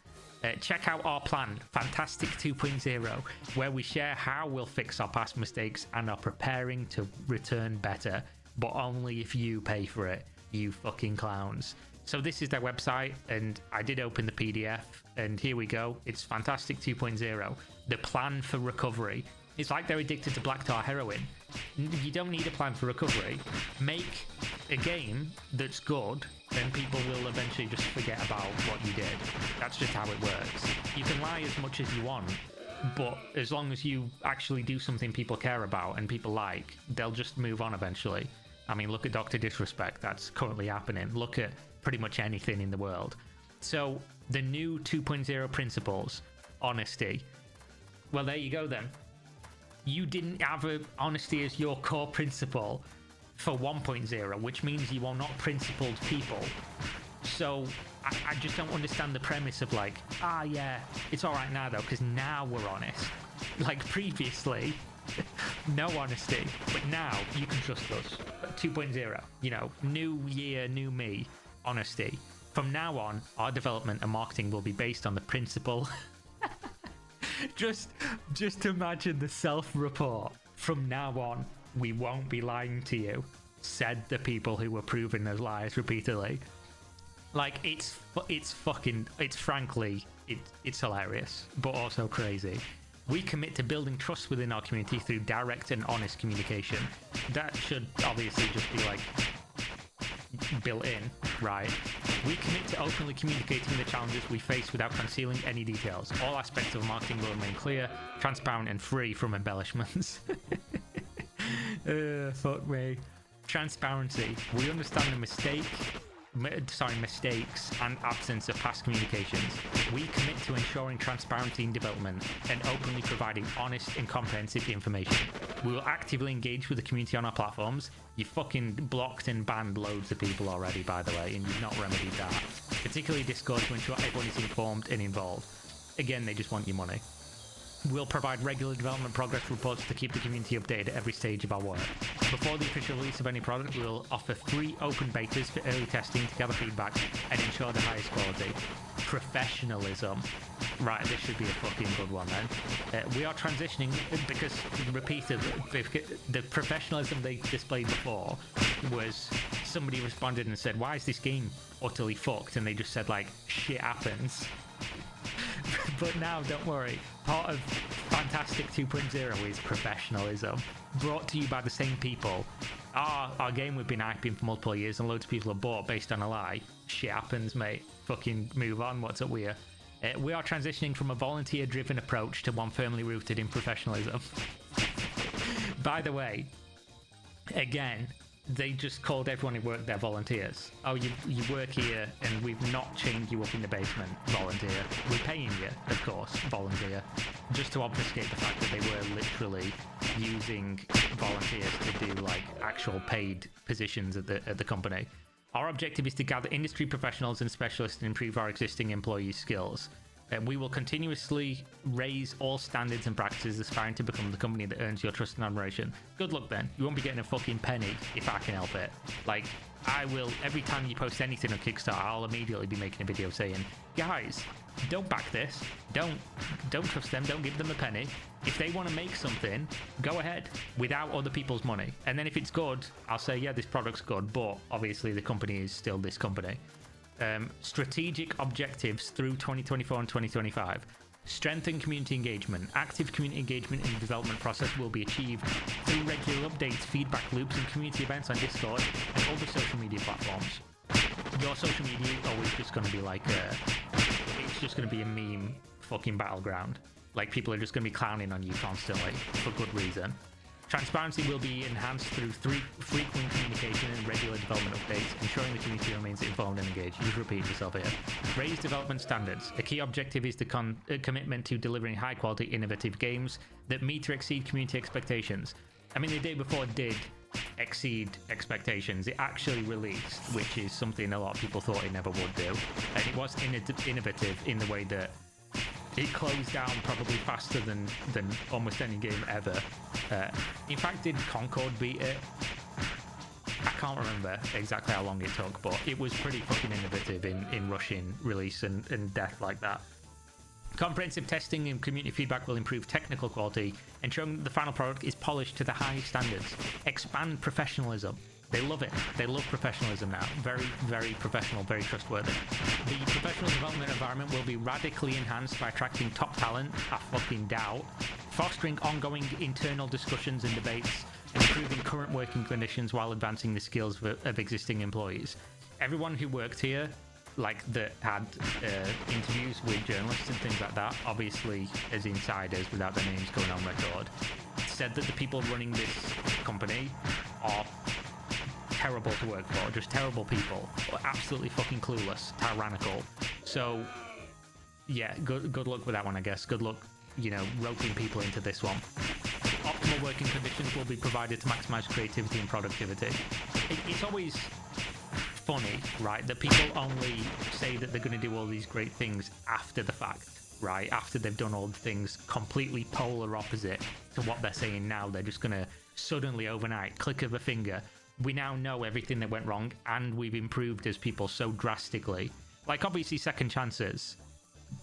Check out our plan, Fantastic 2.0, where we share how we'll fix our past mistakes and are preparing to return better, but only if you pay for it, you fucking clowns. So this is their website, and I did open the PDF, and here we go. It's Fantastic 2.0, the plan for recovery. It's like they're addicted to black tar heroin. You don't need a plan for recovery. Make a game that's good, then people will eventually just forget about what you did. That's just how it works. You can lie as much as you want, but as long as you actually do something people care about and people like, they'll just move on eventually. I mean, look at Dr. Disrespect. That's currently happening. Look at pretty much anything in the world. So the new 2.0 principles, honesty. Well, there you go then. You didn't have honesty as your core principle for 1.0, which means you are not principled people. So I just don't understand the premise of like, yeah, it's all right now though, because now we're honest. Like previously, no honesty, but now you can trust us. 2.0, you know, new year, new me, honesty. From now on, our development and marketing will be based on the principle. just imagine the self-report. From now on, we won't be lying to you, said the people who were proven as liars repeatedly. Like, it's frankly hilarious, but also crazy. We commit to building trust within our community through direct and honest communication. That should obviously just be like built in, right? We commit to openly communicating the challenges we face without concealing any details. All aspects of marketing will remain clear, transparent, and free from embellishments. Fuck me. Transparency. We understand the mistakes and absence of past communications. We commit to ensuring transparency in development and openly providing honest and comprehensive information. We will actively engage with the community on our platforms. You fucking blocked and banned loads of people already, by the way, and you've not remedied that. Particularly Discord, to ensure everyone is informed and involved. Again, they just want your money. We'll provide regular development progress reports to keep the community updated at every stage of our work. Before the official release of any product, we'll offer free open betas for early testing to gather feedback and ensure the highest quality. Professionalism. Right, this should be a fucking good one then. We are transitioning because the professionalism they displayed before was somebody responded and said, why is this game utterly fucked? And they just said like, shit happens. But now, don't worry, part of Fantastic 2.0 is professionalism, brought to you by the same people. Our game we've been hyping for multiple years and loads of people have bought based on a lie. Shit happens, mate. Fucking move on, what's up with you? We are transitioning from a volunteer-driven approach to one firmly rooted in professionalism. By the way, again, they just called everyone who worked there volunteers. Oh, you work here and we've not chained you up in the basement, volunteer. We're paying you, of course, volunteer. Just to obfuscate the fact that they were literally using volunteers to do like actual paid positions at the company. Our objective is to gather industry professionals and specialists and improve our existing employees' skills. We will continuously raise all standards and practices, aspiring to become the company that earns your trust and admiration. Good luck then. You won't be getting a fucking penny if I can help it. Like, I will, every time you post anything on Kickstarter, I'll immediately be making a video saying, guys, don't back this. Don't trust them. Don't give them a penny. If they want to make something, go ahead without other people's money. And then if it's good, I'll say, yeah, this product's good, but obviously the company is still this company. Strategic objectives through 2024 and 2025. Strengthen community engagement. Active community engagement in the development process will be achieved through regular updates, feedback loops, and community events on Discord and other social media platforms. Your social media is always just going to be like it's just going to be a meme fucking battleground. Like, people are just going to be clowning on you constantly for good reason. Transparency will be enhanced through frequent communication and regular development updates, ensuring the community remains informed and engaged. You've repeated yourself here. Raise development standards. A key objective is the commitment to delivering high-quality, innovative games that meet or exceed community expectations. I mean, the day before did exceed expectations. It actually released, which is something a lot of people thought it never would do. And it was innovative in the way that it closed down probably faster than almost any game ever. In fact, did Concord beat it? I can't remember exactly how long it took, but it was pretty fucking innovative in rushing release and death like that. Comprehensive testing and community feedback will improve technical quality, ensuring that the final product is polished to the highest standards. Expand professionalism. They love it. They love professionalism now. Very, very professional, very trustworthy. The professional development environment will be radically enhanced by attracting top talent, I fucking doubt, fostering ongoing internal discussions and debates, and improving current working conditions while advancing the skills of existing employees. Everyone who worked here, like, that had interviews with journalists and things like that, obviously as insiders without their names going on record, said that the people running this company are terrible to work for, just terrible people, absolutely fucking clueless, tyrannical. So yeah, good luck with that one, I guess. Good luck, you know, roping people into this one. Optimal working conditions will be provided to maximize creativity and productivity. It's always funny, right, that people only say that they're going to do all these great things after the fact, right, after they've done all the things completely polar opposite to what they're saying now. They're just going to suddenly overnight, click of a finger, we now know everything that went wrong, and we've improved as people so drastically Like, obviously, second chances,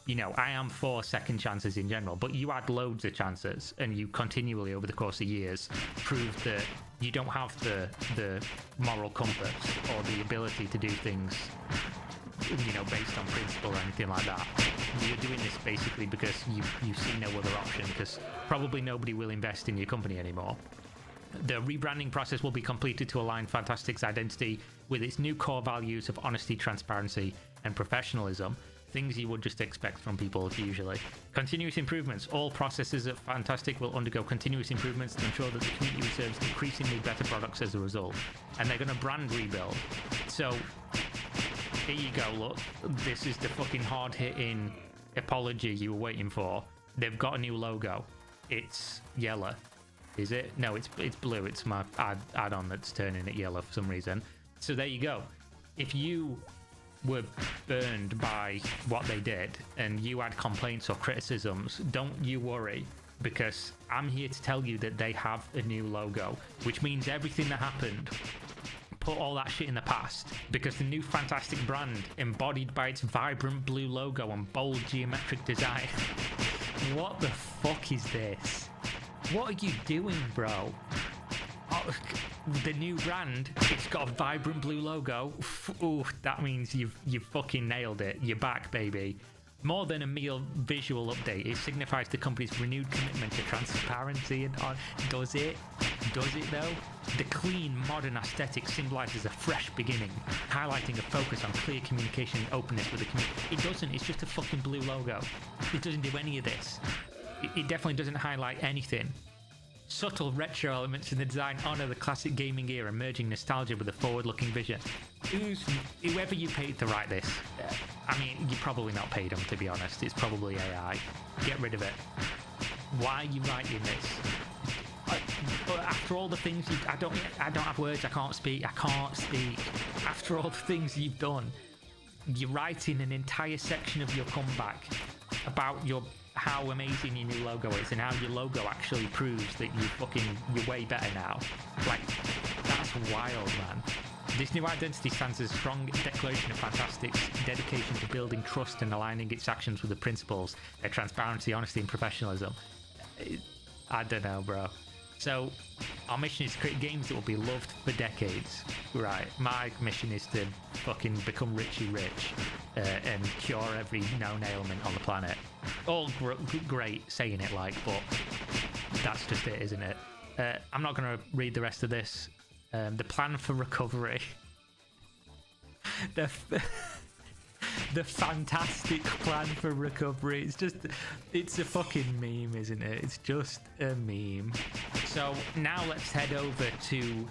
you know, I am for second chances in general, but you add loads of chances and you continually, over the course of years, prove that you don't have the moral compass or the ability to do things, you know, based on principle or anything like that. You're doing this basically because you see no other option, because probably nobody will invest in your company anymore. The rebranding process will be completed to align Fantastic's identity with its new core values of honesty, transparency, and professionalism. Things you would just expect from people usually. Continuous improvements. All processes at Fantastic will undergo continuous improvements to ensure that the community receives increasingly better products as a result. And they're going to brand rebuild. So here you go, look. This is the fucking hard-hitting apology you were waiting for. They've got a new logo. It's yellow. Is it? No, it's blue. It's my add-on that's turning it yellow for some reason. So there you go. If you were burned by what they did and you had complaints or criticisms, don't you worry, because I'm here to tell you that they have a new logo, which means everything that happened, put all that shit in the past, because the new Fantastic brand, embodied by its vibrant blue logo and bold geometric design. What the fuck is this? What are you doing, bro? Oh, the new brand, it's got a vibrant blue logo. Ooh, that means you've fucking nailed it. You're back, baby. More than a mere visual update, it signifies the company's renewed commitment to transparency and does it? Does it though? The clean, modern aesthetic symbolizes a fresh beginning, highlighting a focus on clear communication and openness with the community. It doesn't, it's just a fucking blue logo. It doesn't do any of this. It definitely doesn't highlight anything. Subtle retro elements in the design honor the classic gaming era, merging nostalgia with a forward-looking vision. Whoever you paid to write this, I mean, you probably not paid them, to be honest. It's probably AI. Get rid of it. Why are you writing this? But after all the things I don't have words. I can't speak. After all the things you've done, you're writing an entire section of your comeback about how amazing your new logo is and how your logo actually proves that you're way better now. Like, that's wild, man. This new identity stands as a strong declaration of Fantastic's dedication to building trust and aligning its actions with the principles of transparency, honesty, and professionalism. I don't know, bro. So, our mission is to create games that will be loved for decades. Right, my mission is to fucking become Richie Rich and cure every known ailment on the planet. All great saying it like, but that's just it, isn't it? I'm not going to read the rest of this. The plan for recovery. The fantastic plan for recovery. It's a fucking meme, isn't it? It's just a meme. So now let's head over to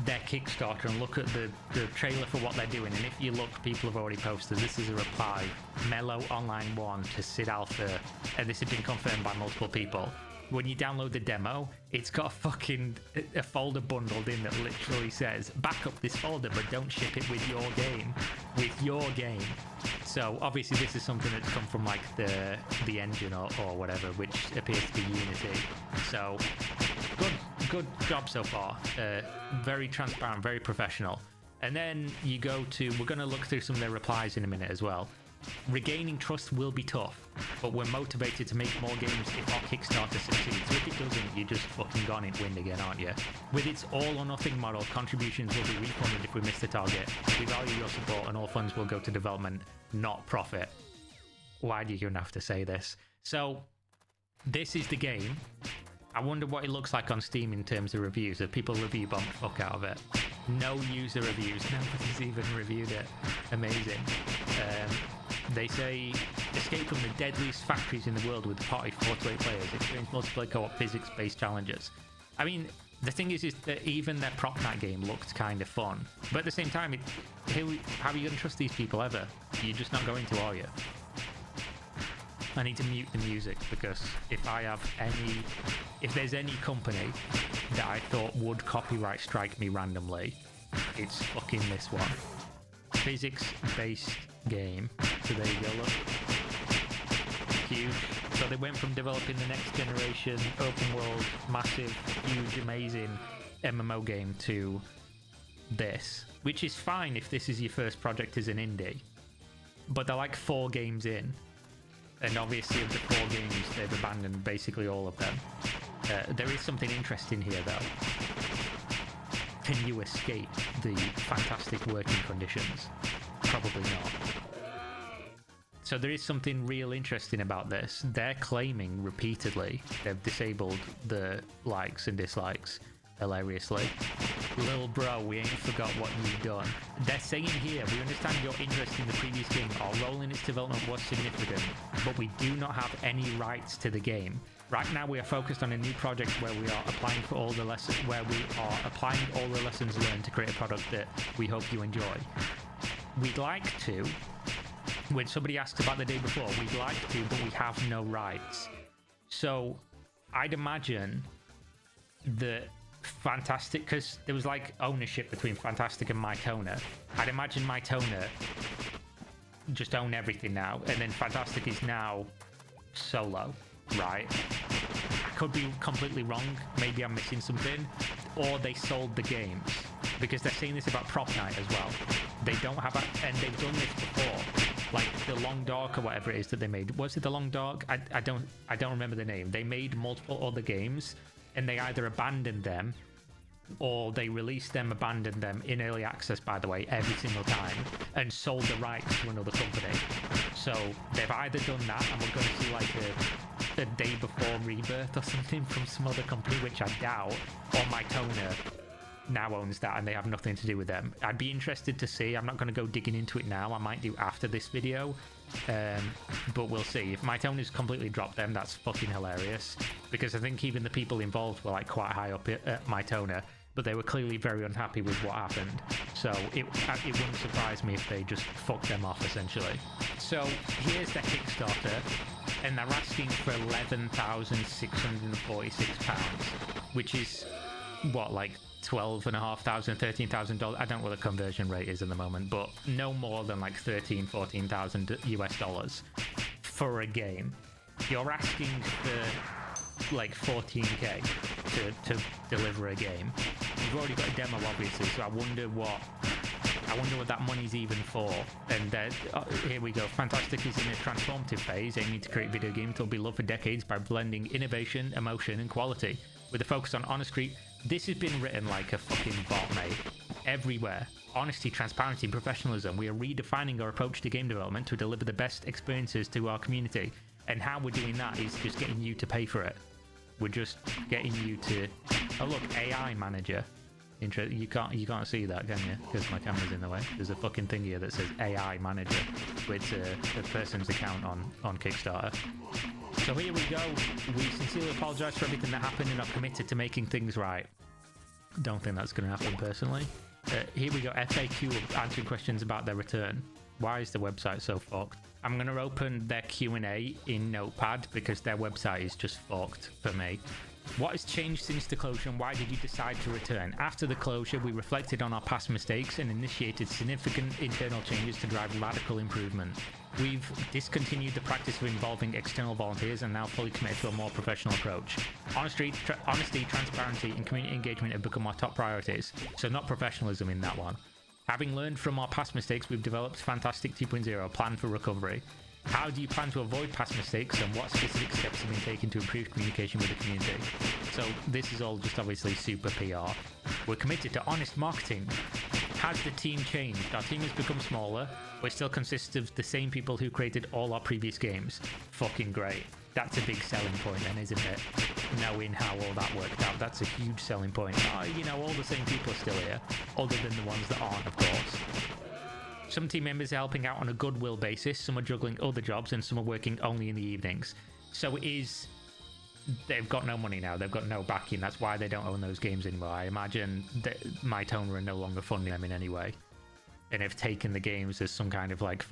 their Kickstarter and look at the trailer for what they're doing. And if you look, people have already posted. This is a reply, Mellow Online 1 to Sid Alpha, and this has been confirmed by multiple people. When you download the demo, it's got a folder bundled in that literally says, back up this folder, but don't ship it with your game. So obviously this is something that's come from like the engine or whatever, which appears to be Unity. So good job so far. Very transparent, very professional. And then you go to, we're going to look through some of their replies in a minute as well. Regaining trust will be tough, but we're motivated to make more games if our Kickstarter succeeds. If it doesn't, you're just fucking gone in wind again, aren't you? With its all or nothing model, contributions will be refunded if we miss the target. We value your support and all funds will go to development, not profit. Why do you even have to say this? So, this is the game. I wonder what it looks like on Steam in terms of reviews. Have people review bombed the fuck out of it? No user reviews. Nobody's even reviewed it. Amazing. They say, escape from the deadliest factories in the world with a party of 4 to 8 players. Experience multiplayer co-op physics-based challenges. I mean, the thing is that even their prop night game looked kind of fun. But at the same time, how are you going to trust these people ever? You're just not going to, are you? I need to mute the music because if there's any company that I thought would copyright strike me randomly, it's fucking this one. Physics-based game. So there you go, look. Huge. So they went from developing the next generation, open world, massive, huge, amazing MMO game to this, which is fine if this is your first project as an indie. but they're like 4 games in, and obviously of the 4 games they've abandoned basically all of them. There is something interesting here though. Can you escape the fantastic working conditions? Probably not. So there is something real interesting about this. They're claiming repeatedly they've disabled the likes and dislikes, hilariously. Lil bro, we ain't forgot what you've done. They're saying here, we understand your interest in the previous game. Our role in its development was significant, but we do not have any rights to the game. Right now we are focused on a new project where we are applying all the lessons learned to create a product that we hope you enjoy. We'd like to, when somebody asked about the day before, we'd like to, but we have no rights. So I'd imagine that Fantastic, because there was like ownership between Fantastic and Mytona. I'd imagine Mytona just own everything now, and then Fantastic is now solo, right? I could be completely wrong, maybe I'm missing something, or they sold the games, because they're saying this about Prop Night as well. They don't have and they've done this before, like the Long Dark or whatever it is that they made. Was it the Long Dark? I don't remember the name. They made multiple other games, and they either abandoned them or they released them, abandoned them in early access, by the way, every single time, and sold the rights to another company. So they've either done that, and we're going to see like a day before Rebirth or something from some other company, which I doubt, or Mytona now owns that and they have nothing to do with them. I'd be interested to see. I'm not going to go digging into it now. I might do after this video. But we'll see. If Mytona's completely dropped them, that's fucking hilarious, because I think even the people involved were like quite high up at Mytona, but they were clearly very unhappy with what happened. So it wouldn't surprise me if they just fucked them off essentially. So here's their Kickstarter, and they're asking for £11,646, which is what, like $12,500, $13,000. I don't know what the conversion rate is in the moment, but no more than like $14,000 US for a game. You're asking for like 14k to deliver a game. You've already got a demo, obviously, so I wonder what that money's even for. And here we go. Fantastic is in a transformative phase, aiming to create video games that will be loved for decades by blending innovation, emotion, and quality. With a focus on honesty, this has been written like a fucking bot, mate. Everywhere. Honesty, transparency, and professionalism. We are redefining our approach to game development to deliver the best experiences to our community. And how we're doing that is just getting you to pay for it. We're just getting you to... Oh, look, AI manager. You can't see that, can you? Because my camera's in the way. There's a fucking thing here that says AI manager, with a person's account on Kickstarter. So here we go. We sincerely apologise for everything that happened and are committed to making things right. Don't think that's going to happen personally. Here we go. FAQ answering questions about their return. Why is the website so fucked? I'm going to open their Q&A in Notepad because their website is just fucked for me. What has changed since the closure, and why did you decide to return? After the closure, we reflected on our past mistakes and initiated significant internal changes to drive radical improvement. We've discontinued the practice of involving external volunteers and now fully committed to a more professional approach. Honesty, transparency, and community engagement have become our top priorities, so not professionalism in that one. Having learned from our past mistakes, we've developed Fantastic 2.0, a plan for recovery. How do you plan to avoid past mistakes, and what specific steps have been taken to improve communication with the community? So this is all just obviously super PR. We're committed to honest marketing. Has the team changed? Our team has become smaller, but it still consists of the same people who created all our previous games. Fucking great. That's a big selling point then, isn't it? Knowing how all that worked out, that's a huge selling point. All the same people are still here, other than the ones that aren't, of course. Some team members are helping out on a goodwill basis, some are juggling other jobs, and some are working only in the evenings. So they've got no money now, they've got no backing, that's why they don't own those games anymore. I imagine that Mytona are no longer funding them in any way, and have taken the games as some kind of like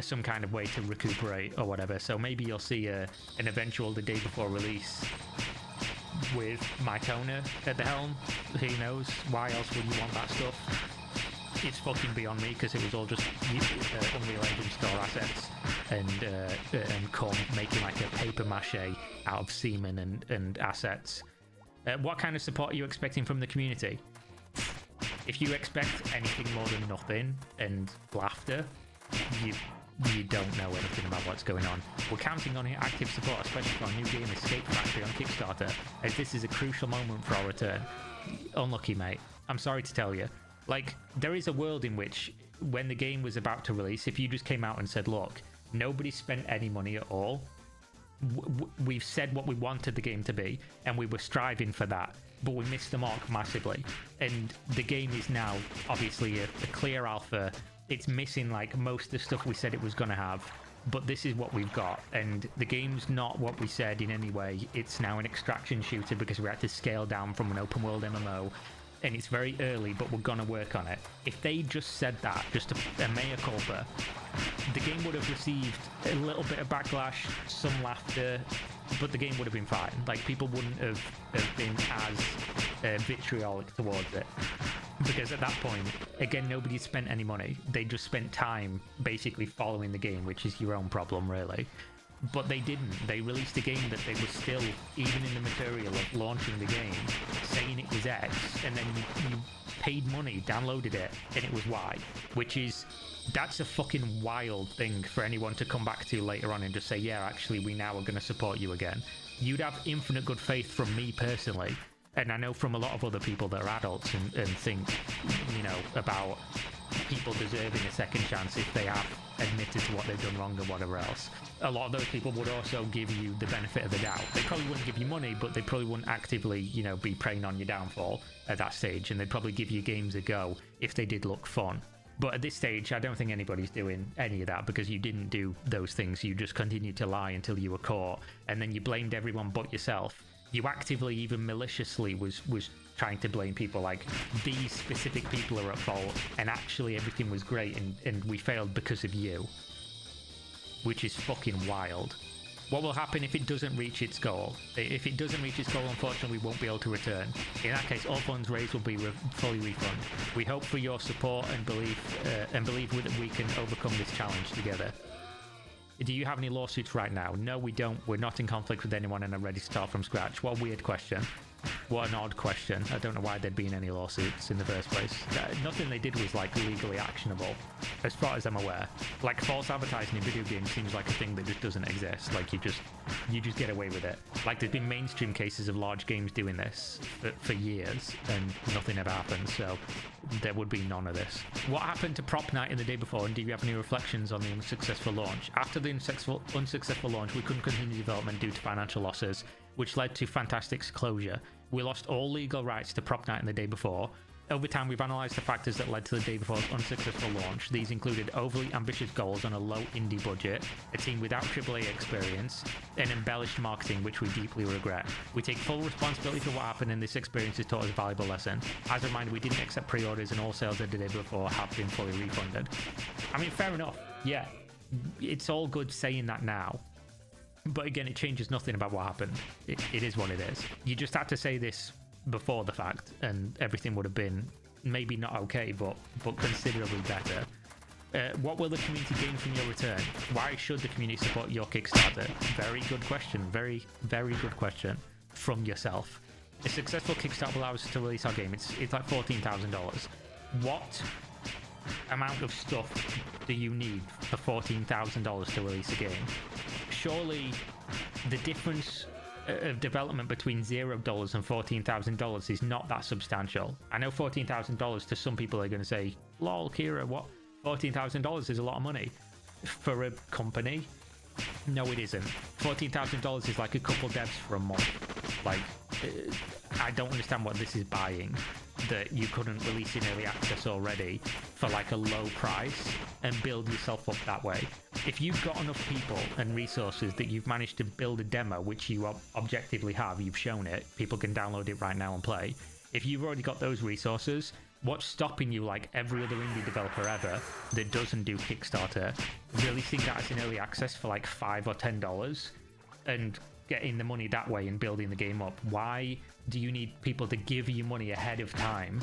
some kind of way to recuperate or whatever. So maybe you'll see an eventual the day before release with Mytona at the helm. Who knows? Why else would you want that stuff? It's fucking beyond me, because it was all just Unreal Engine store assets and Corm making like a paper mache out of semen and assets. What kind of support are you expecting from the community? If you expect anything more than nothing and laughter, you don't know anything about what's going on. We're counting on active support, especially for our new game Escape Factory on Kickstarter, as this is a crucial moment for our return. Unlucky, mate. I'm sorry to tell you. Like, there is a world in which, when the game was about to release, if you just came out and said, look, nobody spent any money at all, we've said what we wanted the game to be, and we were striving for that, but we missed the mark massively. And the game is now, obviously, a clear alpha. It's missing, like, most of the stuff we said it was going to have, but this is what we've got. And the game's not what we said in any way. It's now an extraction shooter because we had to scale down from an open world MMO. And it's very early, but we're gonna work on it. If they just said that, just a mea culpa, the game would have received a little bit of backlash, some laughter, but the game would have been fine. Like, people wouldn't have been as vitriolic towards it. Because at that point, again, nobody spent any money. They just spent time basically following the game, which is your own problem, really. But they didn't. They released a game that they were still, even in the material of launching the game, saying it was X, and then you paid money, downloaded it, and it was Y, which is, that's a fucking wild thing for anyone to come back to later on and just say, yeah, actually, we now are going to support you again. You'd have infinite good faith from me personally, and I know from a lot of other people that are adults and think, you know, about people deserving a second chance if they have admitted to what they've done wrong and whatever else. A lot of those people would also give you the benefit of the doubt. They probably wouldn't give you money, but they probably wouldn't actively, you know, be preying on your downfall at that stage, and they'd probably give you games a go if they did look fun. But at this stage, I don't think anybody's doing any of that, because you didn't do those things. You just continued to lie until you were caught, and then you blamed everyone but yourself. You actively, even maliciously, was trying to blame people, like, these specific people are at fault, and actually everything was great, and we failed because of you. Which is fucking wild. What will happen if it doesn't reach its goal? If it doesn't reach its goal, unfortunately, we won't be able to return. In that case, all funds raised will be fully refunded. We hope for your support and believe that we can overcome this challenge together. Do you have any lawsuits right now? No, we don't. We're not in conflict with anyone and are ready to start from scratch. What a weird question. What an odd question. I don't know why there'd been any lawsuits in the first place. Nothing they did was, like, legally actionable, as far as I'm aware. Like, false advertising in video games seems like a thing that just doesn't exist. Like, you just get away with it. Like, there's been mainstream cases of large games doing this for years, and nothing ever happened, so there would be none of this. What happened to Prop Night in the day before, and do you have any reflections on the unsuccessful launch? After the unsuccessful launch, we couldn't continue development due to financial losses, which led to Fantastic's closure. We lost all legal rights to Prop Night in the day before. Over time, we've analysed the factors that led to the day before's unsuccessful launch. These included overly ambitious goals on a low indie budget, a team without AAA experience, and embellished marketing, which we deeply regret. We take full responsibility for what happened, and this experience has taught us a valuable lesson. As a reminder, we didn't accept pre-orders, and all sales of the day before have been fully refunded. I mean, fair enough. Yeah, it's all good saying that now. But again, it changes nothing about what happened. It is what it is. You just had to say this before the fact, and everything would have been maybe not okay, but considerably better. What will the community gain from your return? Why should the community support your Kickstarter? Very good question. Very, very good question from yourself. A successful Kickstarter will allow us to release our game. It's like $14,000. What amount of stuff do you need for $14,000 to release a game? Surely the difference of development between $0 and $14,000 is not that substantial. I know $14,000 to some people are going to say, lol, Kira, what? $14,000 is a lot of money. For a company, no, it isn't. $14,000 is like a couple devs for a month. Like, I don't understand what this is buying that you couldn't release in early access already for like a low price and build yourself up that way. If you've got enough people and resources that you've managed to build a demo, which you objectively have, you've shown it, people can download it right now and play. If you've already got those resources, what's stopping you, like every other indie developer ever that doesn't do Kickstarter, releasing that as an early access for like $5 or $10 and getting the money that way and building the game up? Why do you need people to give you money ahead of time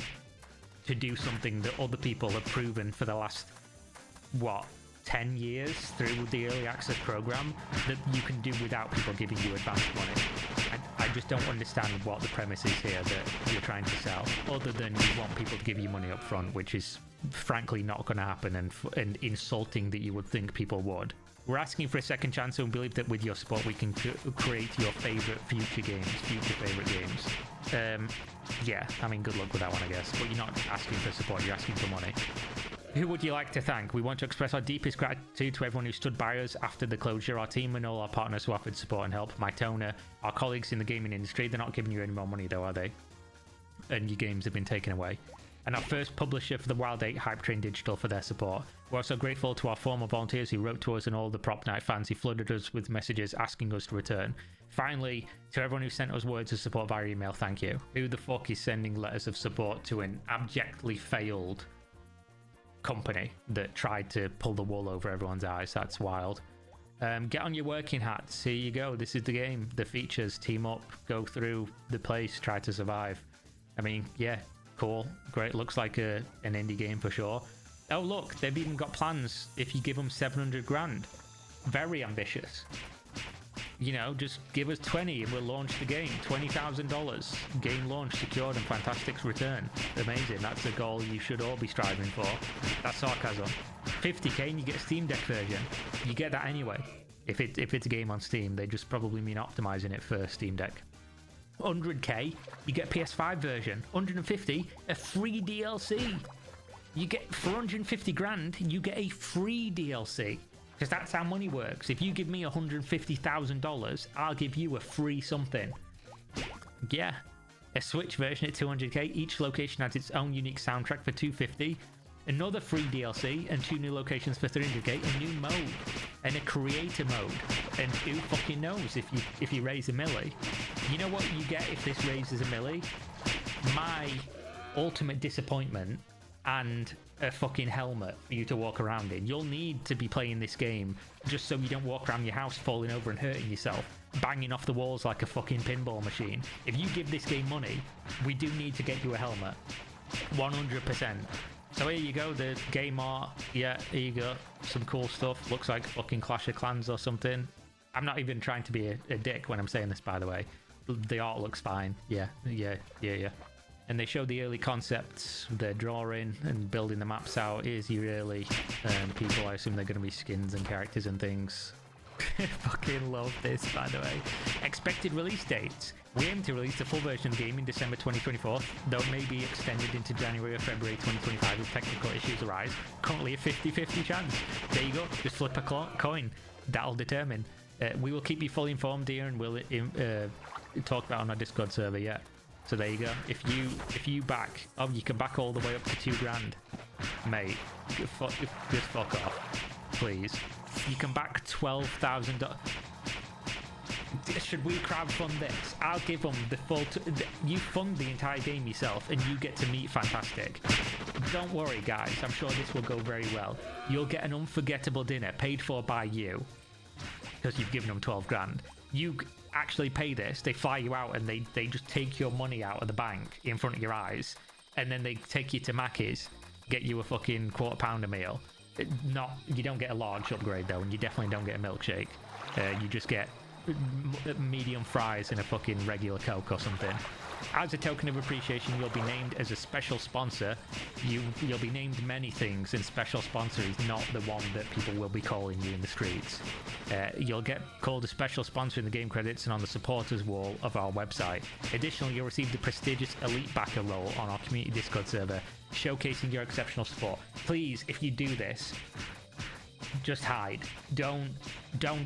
to do something that other people have proven for the last, 10 years through the early access program that you can do without people giving you advance money? I just don't understand what the premise is here that you're trying to sell, other than you want people to give you money up front, which is frankly not going to happen, and insulting that you would think people would. We're asking for a second chance, and we believe that with your support we can create your favourite future favourite games. Yeah, I mean, good luck with that one, I guess, but you're not asking for support, you're asking for money. Who would you like to thank? We want to express our deepest gratitude to everyone who stood by us after the closure, our team and all our partners who offered support and help, Mytona, our colleagues in the gaming industry. They're not giving you any more money though, are they? And your games have been taken away. And our first publisher for the Wild 8, Hype Train Digital, for their support. We're also grateful to our former volunteers who wrote to us and all the Prop Night fans who flooded us with messages asking us to return. Finally, to everyone who sent us words of support via email, thank you. Who the fuck is sending letters of support to an abjectly failed company that tried to pull the wool over everyone's eyes? That's wild. Get on your working hats. Here you go. This is the game. The features, team up, go through the place, try to survive. I mean, yeah, cool, great. Looks like an indie game for sure. Oh look, they've even got plans if you give them 700 grand. Very ambitious. You know, just give us 20 and we'll launch the game. $20,000. Game launch secured and fantastic return. Amazing. That's a goal you should all be striving for. That's sarcasm. 50k and you get a Steam Deck version. You get that anyway. If it's a game on Steam, they just probably mean optimizing it for Steam Deck. 100k, you get a PS5 version. 150, a free DLC. You get, for 150 grand, you get a free DLC. Because that's how money works. If you give me $150,000, I'll give you a free something. Yeah. A Switch version at 200k. Each location has its own unique soundtrack for 250. Another free DLC and 2 new locations for 300k. A new mode and a creator mode. And who fucking knows if you raise a milli. You know what you get if this raises a milli? My ultimate disappointment and a fucking helmet for you to walk around in. You'll need to be playing this game just so you don't walk around your house falling over and hurting yourself, banging off the walls like a fucking pinball machine. If you give this game money, we do need to get you a helmet. 100%. So here you go, the game art. Yeah, here you go. Some cool stuff. Looks like fucking Clash of Clans or something. I'm not even trying to be a dick when I'm saying this, by the way. The art looks fine. Yeah. And they show the early concepts, they're drawing and building the maps out. Here's your early people. I assume they're going to be skins and characters and things. Fucking love this, by the way. Expected release dates. We aim to release the full version of the game in December 2024, though it may be extended into January or February 2025 if technical issues arise. Currently a 50-50 chance. There you go. Just flip a coin. That'll determine. We will keep you fully informed here, and we'll talk about it on our Discord server, yeah. So there you go. If you back, you can back all the way up to 2 grand, mate. Just fuck off, please. You can back $12,000. Should we crowdfund this? I'll give them the full. You fund the entire game yourself, and you get to meet Fantastic. Don't worry, guys. I'm sure this will go very well. You'll get an unforgettable dinner paid for by you, because you've given them 12 grand. You actually pay this, they fly you out, and they just take your money out of the bank in front of your eyes, and then they take you to Mackey's, get you a fucking £quarter-pounder meal. You don't get a large upgrade though, and you definitely don't get a milkshake. You just get medium fries and a fucking regular Coke or something. As a token of appreciation, you'll be named as a special sponsor. You'll be named many things, and special sponsor is not the one that people will be calling you in the streets. You'll get called a special sponsor in the game credits and on the supporters wall of our website. Additionally, you'll receive the prestigious Elite Backer role on our community Discord server, showcasing your exceptional support. Please, if you do this, just hide. Don't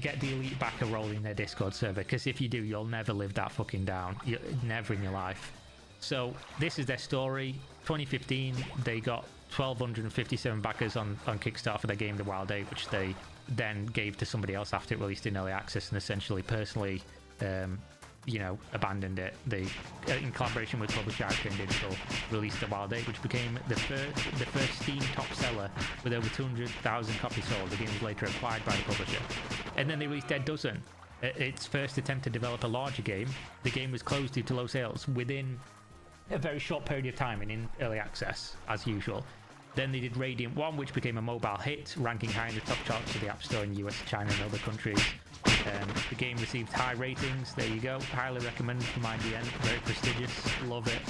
get the Elite Backer role in their Discord server, because if you do, you'll never live that fucking down. Never in your life. So this is their story. 2015, they got 1,257 backers on Kickstarter for their game The Wild 8, which they then gave to somebody else after it released in early access, and essentially personally abandoned it. They, in collaboration with publisher Hype Train Digital, released The Wild 8, which became the first Steam top seller with over 200,000 copies sold. The game was later acquired by the publisher. And then they released Dead Dozen, its first attempt to develop a larger game. The game was closed due to low sales within a very short period of time and in early access, as usual. Then they did Radiant 1, which became a mobile hit, ranking high in the top charts of the App Store in US, China, and other countries. The game received high ratings. There you go. Highly recommended from IGN. Very prestigious. Love it.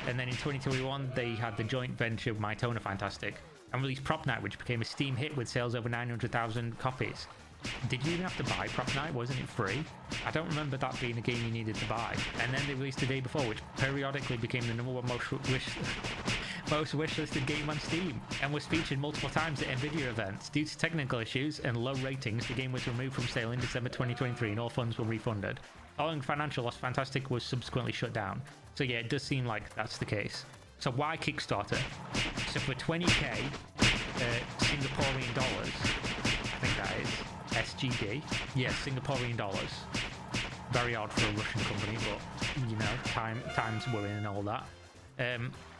And then in 2021, they had the joint venture with Mytona Fantastic and released Prop Night, which became a Steam hit with sales over 900,000 copies. Did you even have to buy Prop Night? Wasn't it free? I don't remember that being a game you needed to buy. And then they released the day before, which periodically became the #1 most wishlisted game on Steam, and was featured multiple times at Nvidia events. Due to technical issues and low ratings, the game was removed from sale in December 2023, and all funds were refunded. Following financial loss, Fantastic was subsequently shut down. So yeah, it does seem like that's the case. So why Kickstarter? So for 20k Singaporean dollars, I think that is SGD. Yes, Singaporean dollars. Very odd for a Russian company, but you know, times were in and all that.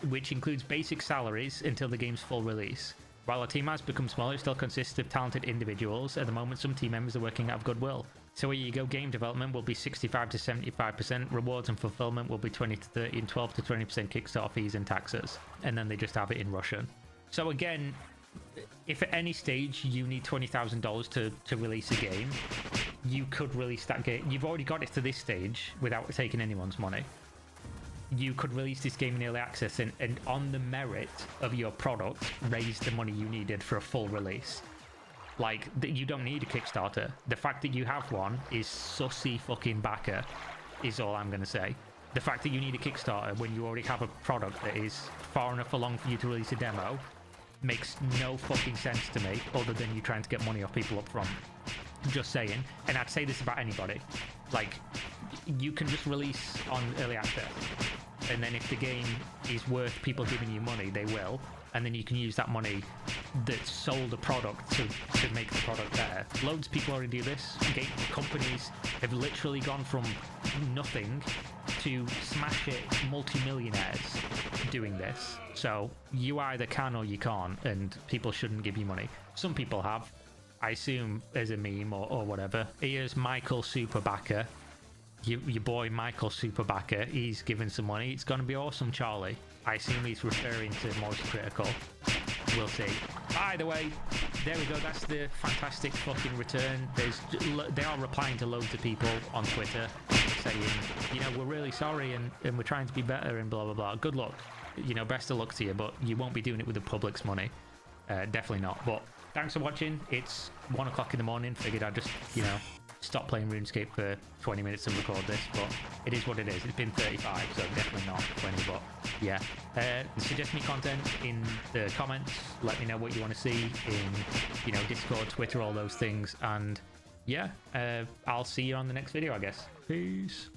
Which includes basic salaries until the game's full release. While the team has become smaller, it still consists of talented individuals. At the moment, some team members are working out of goodwill. So here you go, game development will be 65 to 75%, rewards and fulfillment will be 20 to 30, and 12 to 20% Kickstarter fees and taxes. And then they just have it in Russian. So again, if at any stage you need $20,000 to release a game, you could release that game. You've already got it to this stage without taking anyone's money. You could release this game in early access and on the merit of your product, raise the money you needed for a full release. Like, you don't need a Kickstarter. The fact that you have one is sussy fucking backer, is all I'm going to say. The fact that you need a Kickstarter when you already have a product that is far enough along for you to release a demo makes no fucking sense to me, other than you trying to get money off people up front. Just saying. And I'd say this about anybody. Like, you can just release on early access, and then if the game is worth people giving you money, they will, and then you can use that money that sold a product to make the product better. Loads of people already do this. Game companies have literally gone from nothing to smash it multi-millionaires doing this. So you either can or you can't, and people shouldn't give you money. Some people have, I assume, as a meme or whatever. Here's Michael Superbacker. Your boy Michael Superbacker, he's giving some money. It's going to be awesome, Charlie. I assume he's referring to Moist Critical. We'll see. By the way, there we go. That's the Fantastic fucking return. They are replying to loads of people on Twitter saying, you know, we're really sorry and we're trying to be better and blah, blah, blah. Good luck. You know, best of luck to you, but you won't be doing it with the public's money. Definitely not. But thanks for watching. It's 1 o'clock in the morning. Figured I'd just, you know, stop playing RuneScape for 20 minutes and record this, but it is what it is. It's been 35, so definitely not 20, but yeah. Suggest me content in the comments. Let me know what you want to see in, you know, Discord, Twitter, all those things. And yeah, I'll see you on the next video, I guess. Peace.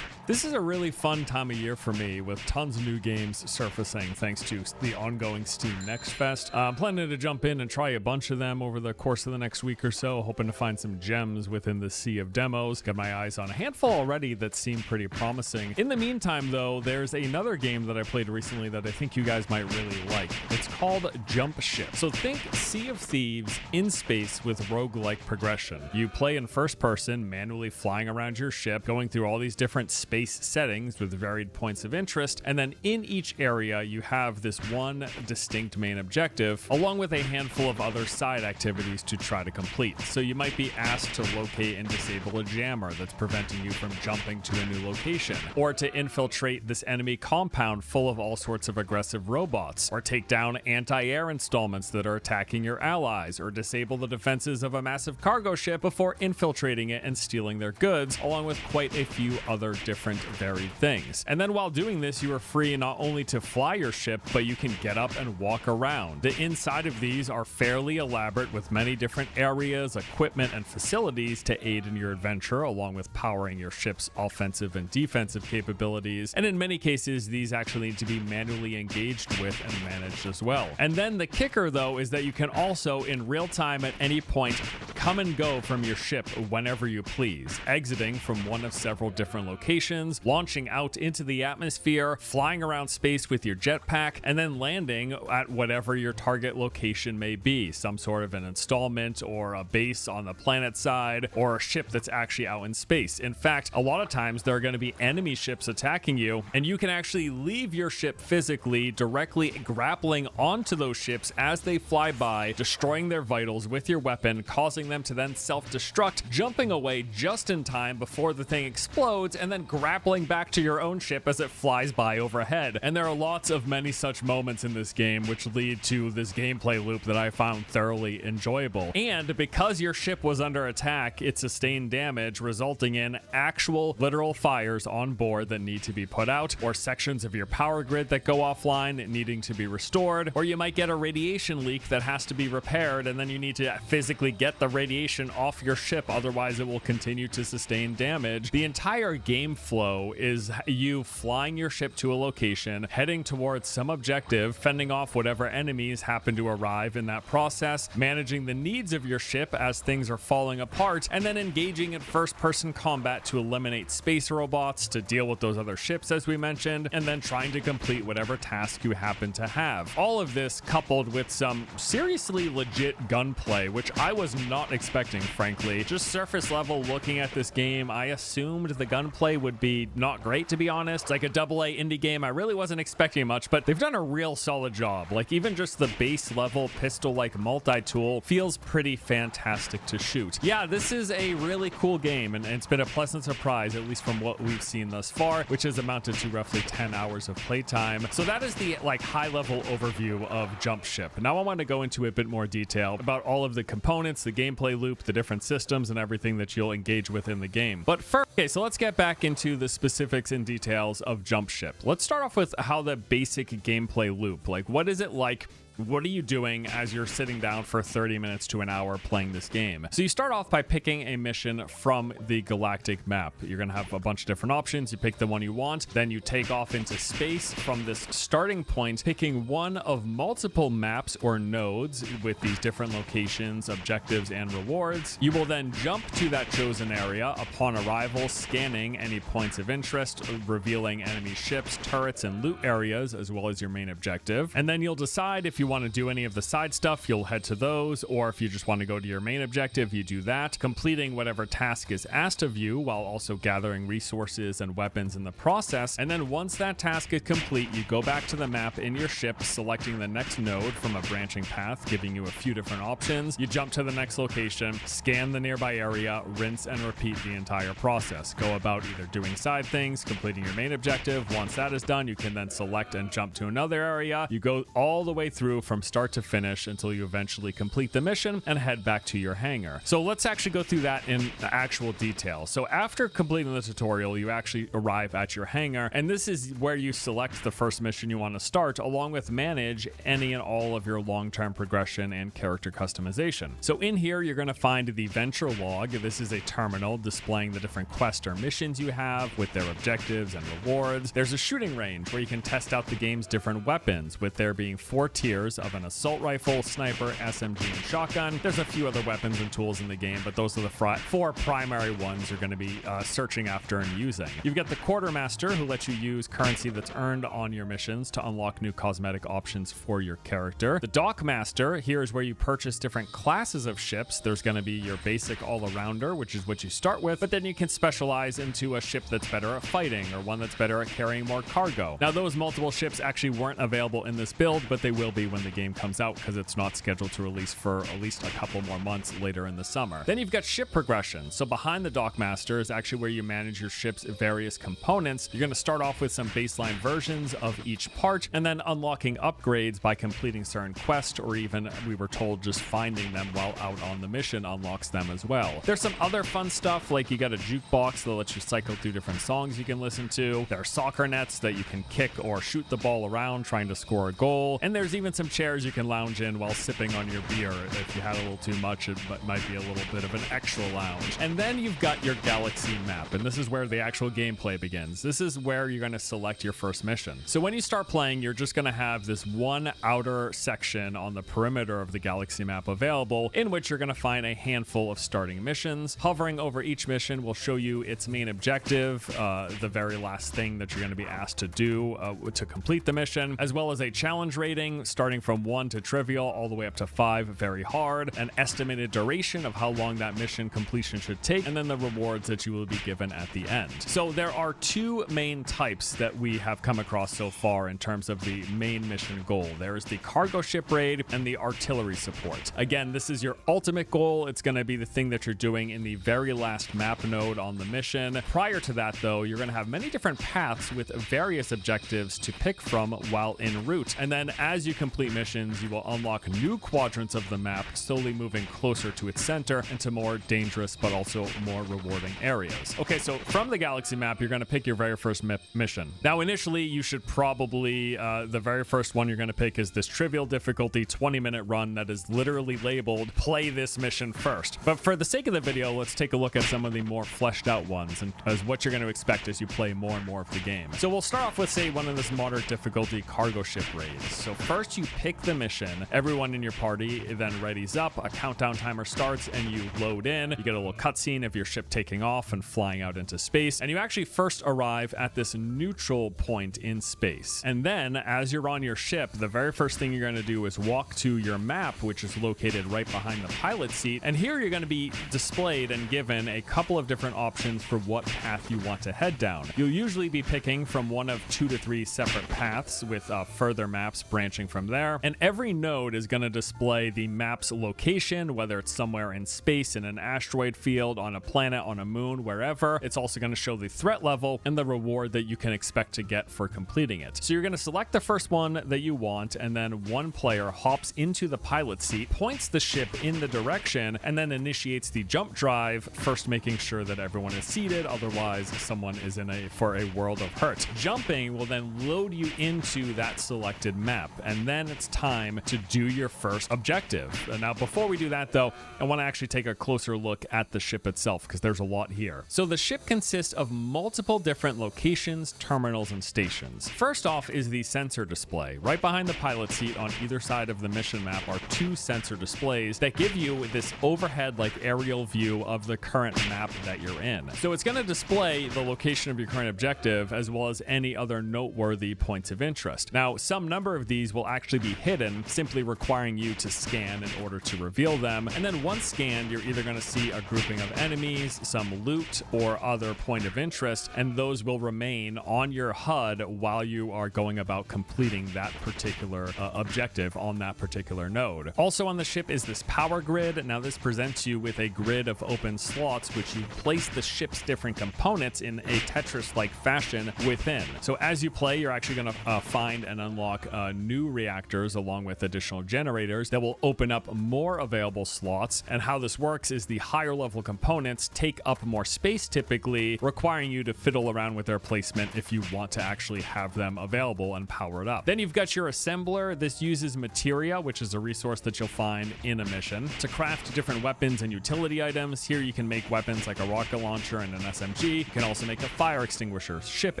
This is a really fun time of year for me, with tons of new games surfacing thanks to the ongoing Steam Next Fest. I'm planning to jump in and try a bunch of them over the course of the next week or so, hoping to find some gems within the sea of demos. Got my eyes on a handful already that seem pretty promising. In the meantime, though, there's another game that I played recently that I think you guys might really like. It's called Jump Ship. So think Sea of Thieves in space with roguelike progression. You play in first person, manually flying around your ship, going through all these different space settings with varied points of interest, and then in each area you have this one distinct main objective, along with a handful of other side activities to try to complete. So you might be asked to locate and disable a jammer that's preventing you from jumping to a new location, or to infiltrate this enemy compound full of all sorts of aggressive robots, or take down anti-air installments that are attacking your allies, or disable the defenses of a massive cargo ship before infiltrating it and stealing their goods, along with quite a few other different varied things. And then while doing this, you are free not only to fly your ship, but you can get up and walk around. The inside of these are fairly elaborate, with many different areas, equipment, and facilities to aid in your adventure, along with powering your ship's offensive and defensive capabilities. And in many cases, these actually need to be manually engaged with and managed as well. And then the kicker, though, is that you can also, in real time at any point, come and go from your ship whenever you please, exiting from one of several different locations, launching out into the atmosphere, flying around space with your jetpack, and then landing at whatever your target location may be, some sort of an installment or a base on the planet side, or a ship that's actually out in space. In fact, a lot of times there are going to be enemy ships attacking you, and you can actually leave your ship physically, directly grappling onto those ships as they fly by, destroying their vitals with your weapon, causing them to then self-destruct, jumping away just in time before the thing explodes, and then grappling back to your own ship as it flies by overhead. And there are lots of many such moments in this game, which lead to this gameplay loop that I found thoroughly enjoyable. And because your ship was under attack, it sustained damage, resulting in actual literal fires on board that need to be put out, or sections of your power grid that go offline needing to be restored, or you might get a radiation leak that has to be repaired, and then you need to physically get the radiation off your ship, otherwise it will continue to sustain damage. The entire game flow is you flying your ship to a location, heading towards some objective, fending off whatever enemies happen to arrive in that process, managing the needs of your ship as things are falling apart, and then engaging in first-person combat to eliminate space robots, to deal with those other ships as we mentioned, and then trying to complete whatever task you happen to have. All of this coupled with some seriously legit gunplay, which I was not expecting, frankly. Just surface level looking at this game, I assumed the gunplay would be not great, to be honest. Like a AA indie game, I really wasn't expecting much, but they've done a real solid job. Like even just the base level pistol-like multi-tool feels pretty fantastic to shoot. Yeah, this is a really cool game, and it's been a pleasant surprise, at least from what we've seen thus far, which has amounted to roughly 10 hours of playtime. So that is the high-level overview of Jump Ship. Now I want to go into a bit more detail about all of the components, the gameplay loop, the different systems, and everything that you'll engage with in the game. But first, okay, so let's get back into the specifics and details of Jump Ship. Let's start off with how the basic gameplay loop, like what is it like? What are you doing as you're sitting down for 30 minutes to an hour playing this game? So you start off by picking a mission from the galactic map. You're going to have a bunch of different options. You pick the one you want, then you take off into space from this starting point, picking one of multiple maps or nodes with these different locations, objectives, and rewards. You will then jump to that chosen area upon arrival, scanning any points of interest, revealing enemy ships, turrets, and loot areas, as well as your main objective. And then you'll decide if you want to do any of the side stuff, you'll head to those, or if you just want to go to your main objective, you do that, completing whatever task is asked of you while also gathering resources and weapons in the process. And then once that task is complete, you go back to the map in your ship, selecting the next node from a branching path, giving you a few different options. You jump to the next location, scan the nearby area, rinse and repeat the entire process. Go about either doing side things, completing your main objective. Once that is done, you can then select and jump to another area. You go all the way through through from start to finish until you eventually complete the mission and head back to your hangar. So let's actually go through that in actual detail. So after completing the tutorial, you actually arrive at your hangar, and this is where you select the first mission you want to start, along with manage any and all of your long-term progression and character customization. So in here, you're going to find the venture log. This is a terminal displaying the different quests or missions you have with their objectives and rewards. There's a shooting range where you can test out the game's different weapons, with there being 4 tiers of an assault rifle, sniper, SMG, and shotgun. There's a few other weapons and tools in the game, but those are the 4 primary ones you're going to be searching after and using. You've got the quartermaster, who lets you use currency that's earned on your missions to unlock new cosmetic options for your character. The dockmaster, here is where you purchase different classes of ships. There's going to be your basic all-arounder, which is what you start with, but then you can specialize into a ship that's better at fighting or one that's better at carrying more cargo. Now, those multiple ships actually weren't available in this build, but they will be when the game comes out, because it's not scheduled to release for at least a couple more months later in the summer. Then you've got ship progression. So behind the dockmaster is actually where you manage your ship's various components. You're going to start off with some baseline versions of each part, and then unlocking upgrades by completing certain quests, or even, we were told, just finding them while out on the mission unlocks them as well. There's some other fun stuff, like you got a jukebox that lets you cycle through different songs you can listen to. There are soccer nets that you can kick or shoot the ball around trying to score a goal, and there's even some chairs you can lounge in while sipping on your beer. If you had a little too much, it might be a little bit of an extra lounge. And then you've got your galaxy map, and this is where the actual gameplay begins. This is where you're going to select your first mission. So when you start playing, you're just going to have this one outer section on the perimeter of the galaxy map available, in which you're going to find a handful of starting missions. Hovering over each mission will show you its main objective, the very last thing that you're going to be asked to do to complete the mission, as well as a challenge rating starting from 1 to trivial all the way up to 5, very hard, an estimated duration of how long that mission completion should take, and then the rewards that you will be given at the end. So there are 2 main types that we have come across so far in terms of the main mission goal. There is the cargo ship raid and the artillery support. Again, this is your ultimate goal. It's going to be the thing that you're doing in the very last map node on the mission. Prior to that, though, you're going to have many different paths with various objectives to pick from while en route. And then as you complete missions, you will unlock new quadrants of the map, slowly moving closer to its center and to more dangerous but also more rewarding areas. Okay, so from the galaxy map, you're going to pick your very first mission. Now, initially, you should probably, the very first one you're going to pick is this trivial difficulty 20-minute run that is literally labeled play this mission first. But for the sake of the video, let's take a look at some of the more fleshed out ones and as what you're going to expect as you play more and more of the game. So we'll start off with, say, one of this moderate difficulty cargo ship raids. So first you pick the mission, everyone in your party then readies up, a countdown timer starts, and you load in. You get a little cutscene of your ship taking off and flying out into space, and you actually first arrive at this neutral point in space. And then as you're on your ship, the very first thing you're going to do is walk to your map, which is located right behind the pilot seat, and here you're going to be displayed and given a couple of different options for what path you want to head down. You'll usually be picking from one of 2 to 3 separate paths with further maps branching from there, and every node is going to display the map's location, whether it's somewhere in space, in an asteroid field, on a planet, on a moon, wherever. It's also going to show the threat level and the reward that you can expect to get for completing it. So you're going to select the first one that you want, and then one player hops into the pilot seat, points the ship in the direction, and then initiates the jump drive, first making sure that everyone is seated, otherwise someone is for a world of hurt. Jumping will then load you into that selected map, and then it's time to do your first objective. Now, before we do that, though, I want to actually take a closer look at the ship itself, because there's a lot here. So the ship consists of multiple different locations, terminals, and stations. First off is the sensor display. Right behind the pilot seat on either side of the mission map are 2 sensor displays that give you this overhead, like aerial view of the current map that you're in. So it's going to display the location of your current objective, as well as any other noteworthy points of interest. Now, some number of these will actually be hidden, simply requiring you to scan in order to reveal them. And then once scanned, you're either going to see a grouping of enemies, some loot, or other point of interest, and those will remain on your HUD while you are going about completing that particular objective on that particular node. Also on the ship is this power grid. Now, this presents you with a grid of open slots, which you place the ship's different components in a Tetris-like fashion within. So as you play, you're actually going to find and unlock new reactors reactors along with additional generators that will open up more available slots. And how this works is the higher level components take up more space typically, requiring you to fiddle around with their placement if you want to actually have them available and power it up. Then you've got your assembler. This uses materia, which is a resource that you'll find in a mission, to craft different weapons and utility items. Here you can make weapons like a rocket launcher and an SMG. You can also make a fire extinguisher, ship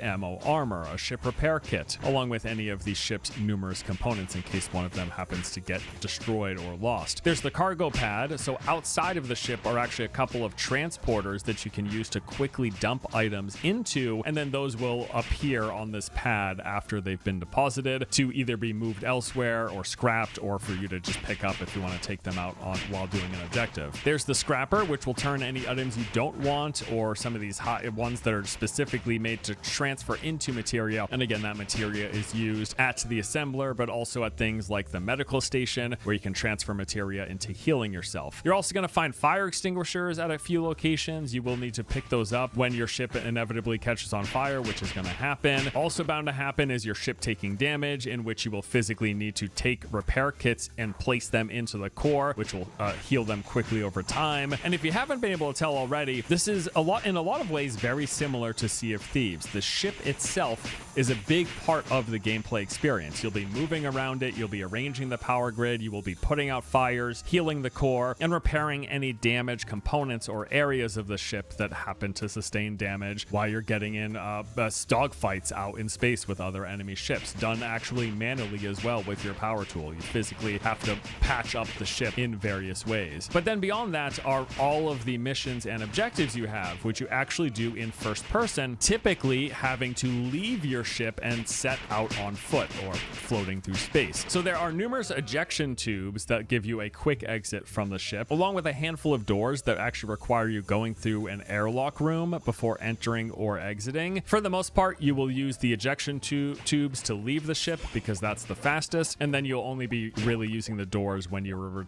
ammo, armor, a ship repair kit, along with any of the ship's numerous components in case one of them happens to get destroyed or lost. There's the cargo pad. So outside of the ship are actually a couple of transporters that you can use to quickly dump items into, and then those will appear on this pad after they've been deposited to either be moved elsewhere or scrapped, or for you to just pick up if you want to take them out on while doing an objective. There's the scrapper, which will turn any items you don't want or some of these hot ones that are specifically made to transfer into materia. And again, that materia is used at the assembler, but also at things like the medical station where you can transfer materia into healing yourself. You're also going to find fire extinguishers at a few locations. You will need to pick those up when your ship inevitably catches on fire, which is going to happen. Also bound to happen is your ship taking damage, in which you will physically need to take repair kits and place them into the core, which will heal them quickly over time. And if you haven't been able to tell already, this is in a lot of ways very similar to Sea of Thieves. The ship itself is a big part of the gameplay experience. You'll be moving around it, you'll be arranging the power grid, you will be putting out fires, healing the core, and repairing any damaged components or areas of the ship that happen to sustain damage while you're getting in dogfights out in space with other enemy ships, done actually manually as well with your power tool. You physically have to patch up the ship in various ways. But then beyond that are all of the missions and objectives you have, which you actually do in first person, typically having to leave your ship and set out on foot or floating through space. So there are numerous ejection tubes that give you a quick exit from the ship, along with a handful of doors that actually require you going through an airlock room before entering or exiting. For the most part, you will use the ejection tubes to leave the ship because that's the fastest, and then you'll only be really using the doors when you're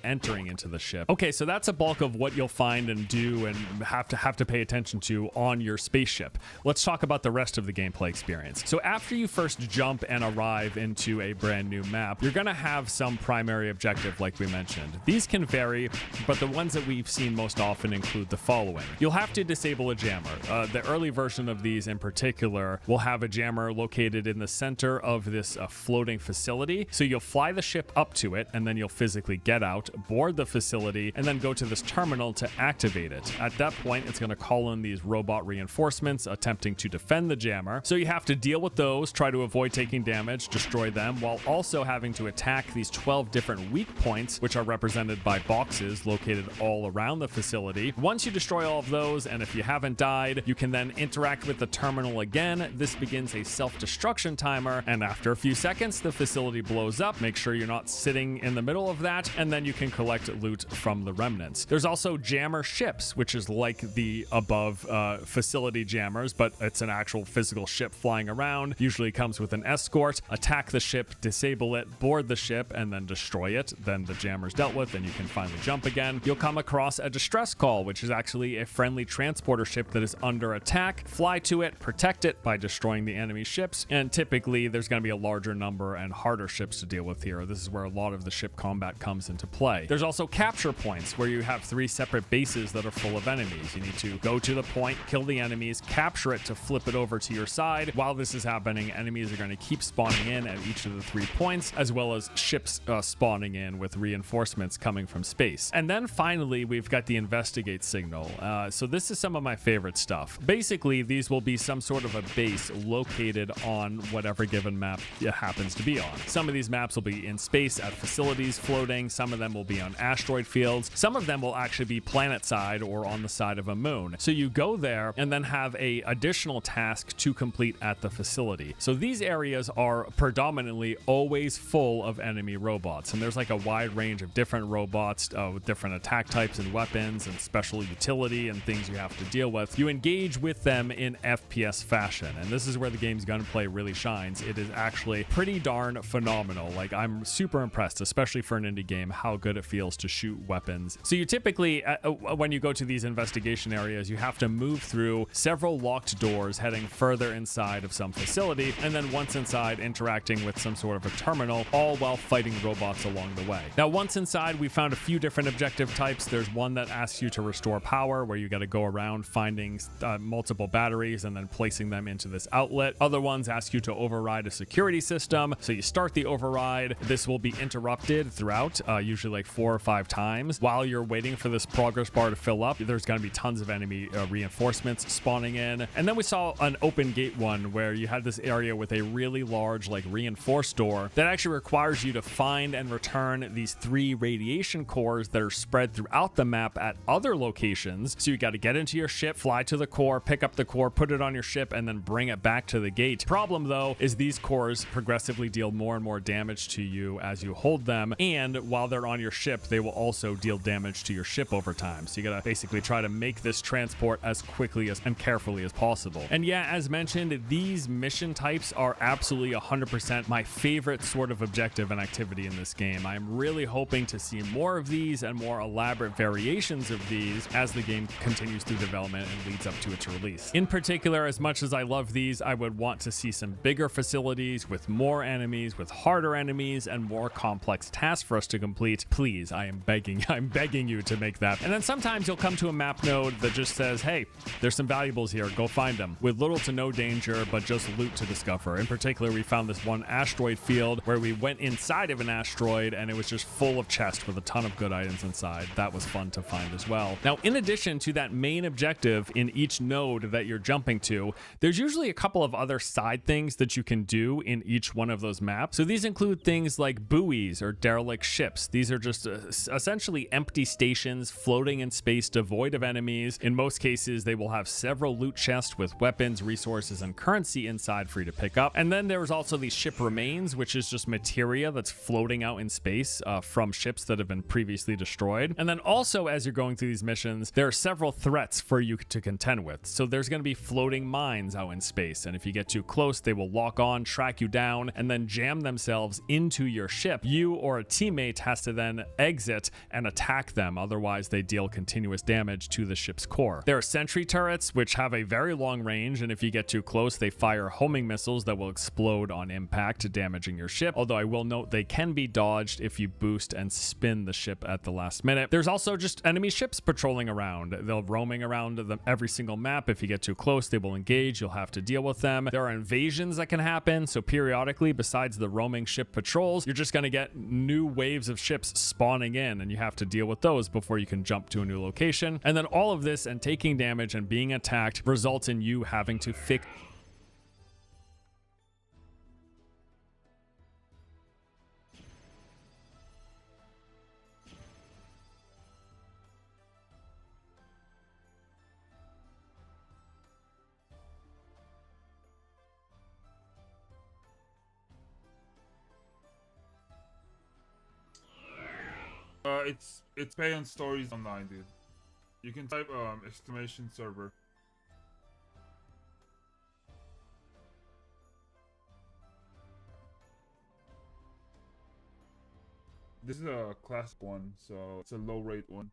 entering into the ship. Okay, so that's a bulk of what you'll find and do and have to pay attention to on your spaceship. Let's talk about the rest of the gameplay experience. So after you first jump and arrive into a brand new map, you're going to have some primary objective like we mentioned. These can vary, but the ones that we've seen most often include the following. You'll have to disable a jammer. The early version of these in particular will have a jammer located in the center of this floating facility. So you'll fly the ship up to it, and then you'll physically get out, board the facility, and then go to this terminal to activate it. At that point, it's going to call in these robot reinforcements attempting to defend the jammer. So you have to deal with those, try to avoid taking damage, destroy them, while also having to attack these 12 different weak points, which are represented by boxes located all around the facility. Once you destroy all of those, and if you haven't died, you can then interact with the terminal again. This begins a self-destruction timer, and after a few seconds, the facility blows up. Make sure you're not sitting in the middle of that, and then you can collect loot from the remnants. There's also jammer ships, which is like the above facility jammers, but it's an actual physical ship flying around. Usually comes with an escort. Attack the ship, disable it, board the ship, and then destroy it. Then the jammer's dealt with, and you can finally jump again. You'll come across a distress call, which is actually a friendly transporter ship that is under attack. Fly to it, protect it by destroying the enemy ships, and typically there's going to be a larger number and harder ships to deal with here. This is where a lot of the ship combat comes into play. There's also capture points, where you have 3 separate bases that are full of enemies. You need to go to the point, kill the enemies, capture it to flip it over to your side. While this is happening, enemies are going to keep spawning in at each of the 3 points, as well as ships spawning in with reinforcements coming from space. And then finally, we've got the investigate signal. So this is some of my favorite stuff. Basically, these will be some sort of a base located on whatever given map it happens to be on. Some of these maps will be in space at facilities floating. Some of them will be on asteroid fields. Some of them will actually be planet side or on the side of a moon. So you go there and then have a additional task to complete at the facility. So these areas are predominantly always full of enemy robots, and there's like a wide range of different robots with different attack types and weapons and special utility and things you have to deal with. You engage with them in FPS fashion, and this is where the game's gunplay really shines. It is actually pretty darn phenomenal. Like, I'm super impressed, especially for an indie game, how good it feels to shoot weapons. So you typically, when you go to these investigation areas, you have to move through several locked doors heading further inside inside of some facility, and then once inside, interacting with some sort of a terminal, all while fighting robots along the way. Now, once inside, we found a few different objective types. There's one that asks you to restore power, where you got to go around finding multiple batteries and then placing them into this outlet. Other ones ask you to override a security system. So you start the override. This will be interrupted throughout, usually like 4 or 5 times. While you're waiting for this progress bar to fill up, there's going to be tons of enemy reinforcements spawning in. And then we saw an open gate one where you had this area with a really large, like, reinforced door that actually requires you to find and return these 3 radiation cores that are spread throughout the map at other locations. So you got to get into your ship, fly to the core, pick up the core, put it on your ship, and then bring it back to the gate. Problem, though, is these cores progressively deal more and more damage to you as you hold them, and while they're on your ship, they will also deal damage to your ship over time. So you gotta basically try to make this transport as quickly and carefully as possible. And yeah, as mentioned, these mission types are absolutely 100% my favorite sort of objective and activity in this game. I'm really hoping to see more of these and more elaborate variations of these as the game continues through development and leads up to its release. In particular, as much as I love these, I would want to see some bigger facilities with more enemies, with harder enemies, and more complex tasks for us to complete. Please, I'm begging you to make that. And then sometimes you'll come to a map node that just says, hey, there's some valuables here, go find them, with little to no danger, but just loot to discover. In particular, we found this one asteroid field where we went inside of an asteroid and it was just full of chests with a ton of good items inside. That was fun to find as well. Now, in addition to that main objective in each node that you're jumping to, there's usually a couple of other side things that you can do in each one of those maps. So these include things like buoys or derelict ships. These are just essentially empty stations floating in space devoid of enemies. In most cases, they will have several loot chests with weapons, resources, and currency inside for you to pick up. And then there's also the ship remains, which is just materia that's floating out in space from ships that have been previously destroyed. And then also, as you're going through these missions, there are several threats for you to contend with. So there's going to be floating mines out in space, and if you get too close, they will lock on, track you down, and then jam themselves into your ship. You or a teammate has to then exit and attack them, otherwise they deal continuous damage to the ship's core. There are sentry turrets, which have a very long range, and if you get too close, they fire homing missiles that will explode on impact, damaging your ship, although I will note they can be dodged if you boost and spin the ship at the last minute. There's also just enemy ships patrolling around. They'll roaming around every single map. If you get too close, they will engage. You'll have to deal with them. There are invasions that can happen, so periodically, besides the roaming ship patrols, you're just going to get new waves of ships spawning in, and you have to deal with those before you can jump to a new location. And then all of this and taking damage and being attacked results in you having to fix It's Payon stories online, dude. You can type exclamation server. This is a classic one, so it's a low rate one.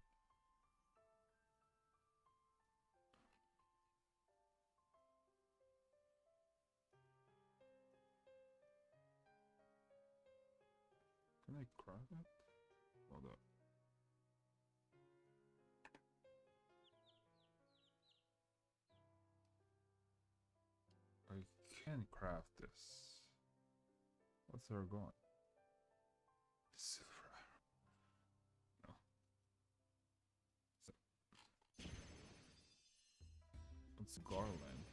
Can I crack it? Hold up. I can craft this. What's there going? Silver. No. What's garland?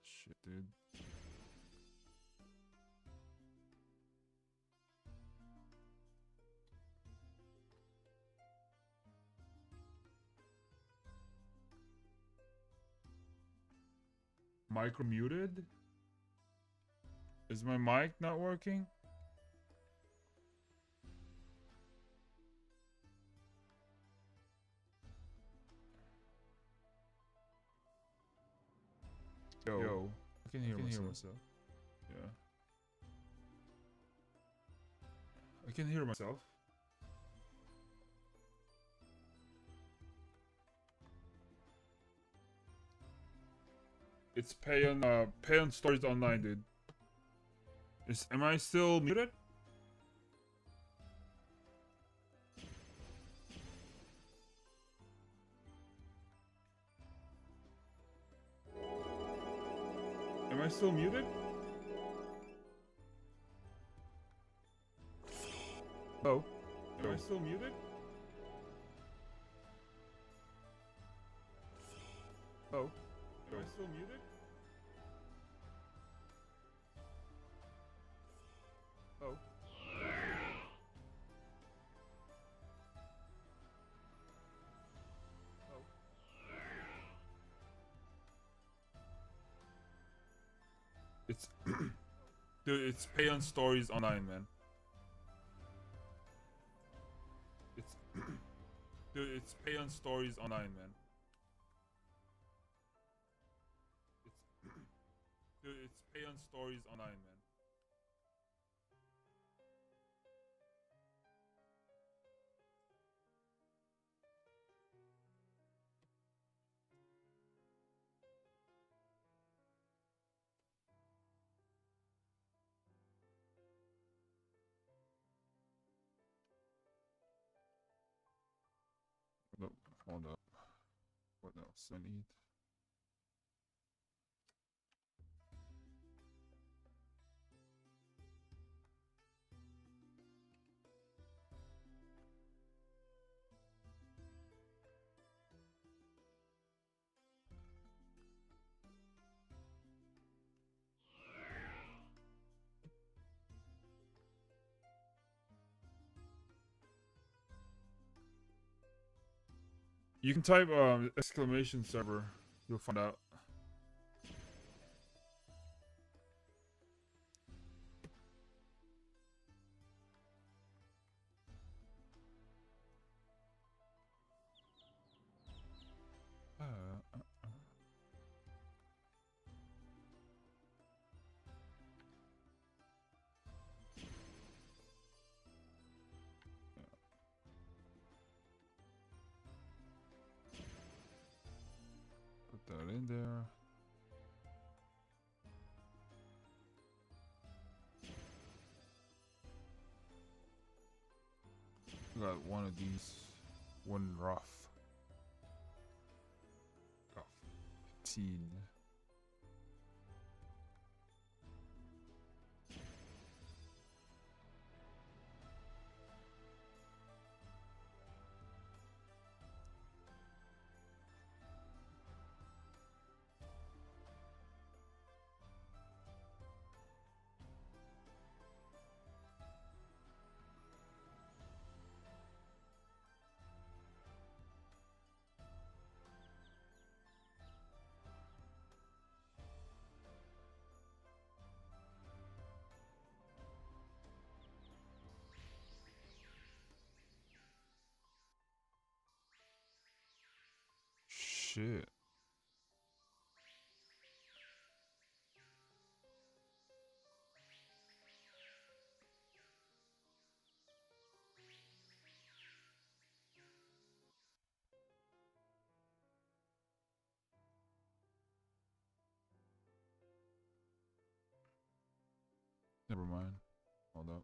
Shit, dude. Micro muted? Is my mic not working? Yo. I can hear myself. Yeah. I can hear myself. It's Payon Stories Online, dude. Am I still muted? Am I still muted? Oh. Am I still muted? Oh. Am I still muted? Oh. It's dude, it's Payon Stories Online, man. It's dude, it's Payon Stories Online, man. It's dude, it's Payon Stories Online, man. No, hold up. What else I need? You can type exclamation server. You'll find out. Put that in there. Got one of these. One rough. Oh, 15. Shit. Never mind. Hold up.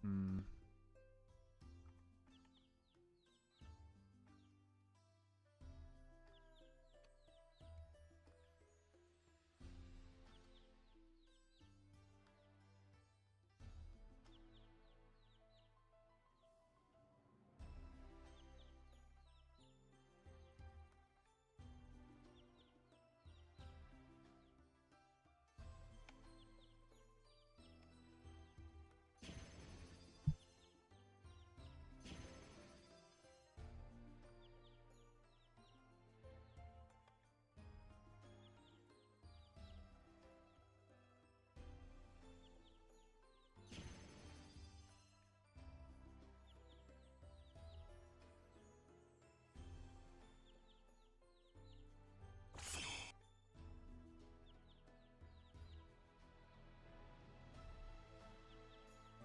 Hmm.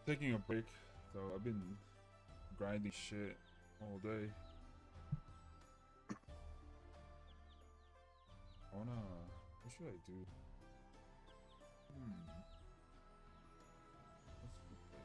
Taking a break, so I've been grinding shit all day. I wanna. What should I do? What's good play?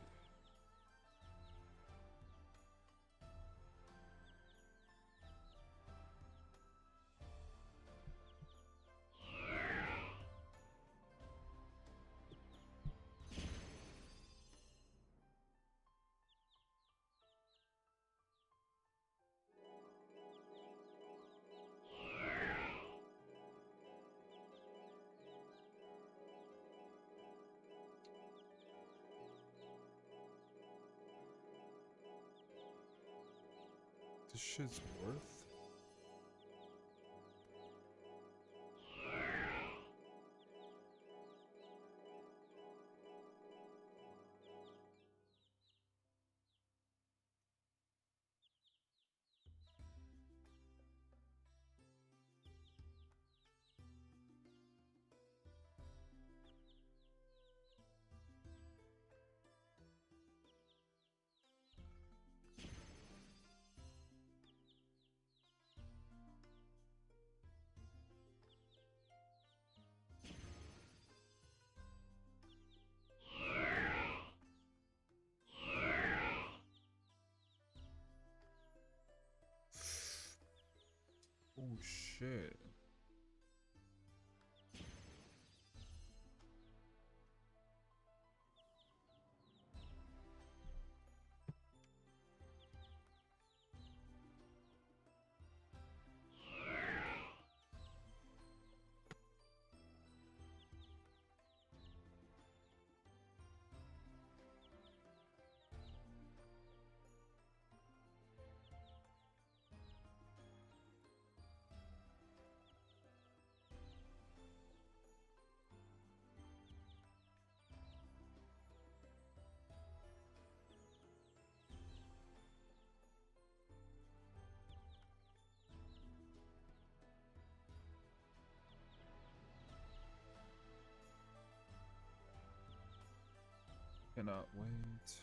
This shit's worth. Oh shit. Cannot wait.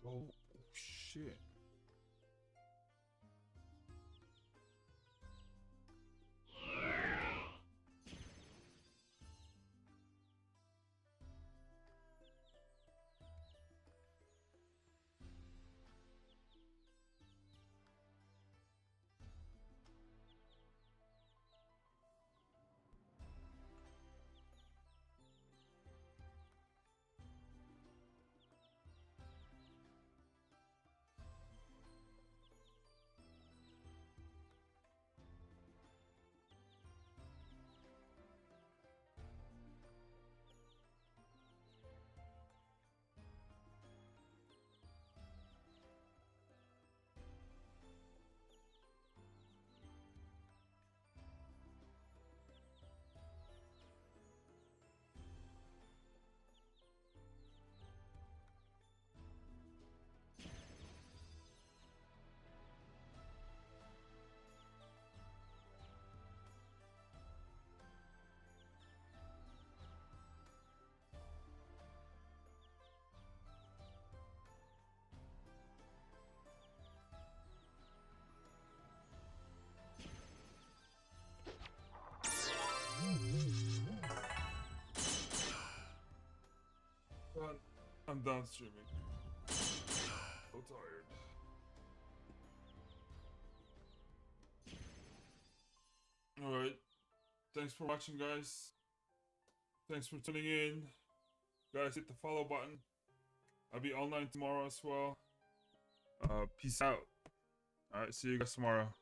Oh shit. I'm done streaming. So tired. Alright. Thanks for watching, guys. Thanks for tuning in. Guys, hit the follow button. I'll be online tomorrow as well. Peace out. Alright, see you guys tomorrow.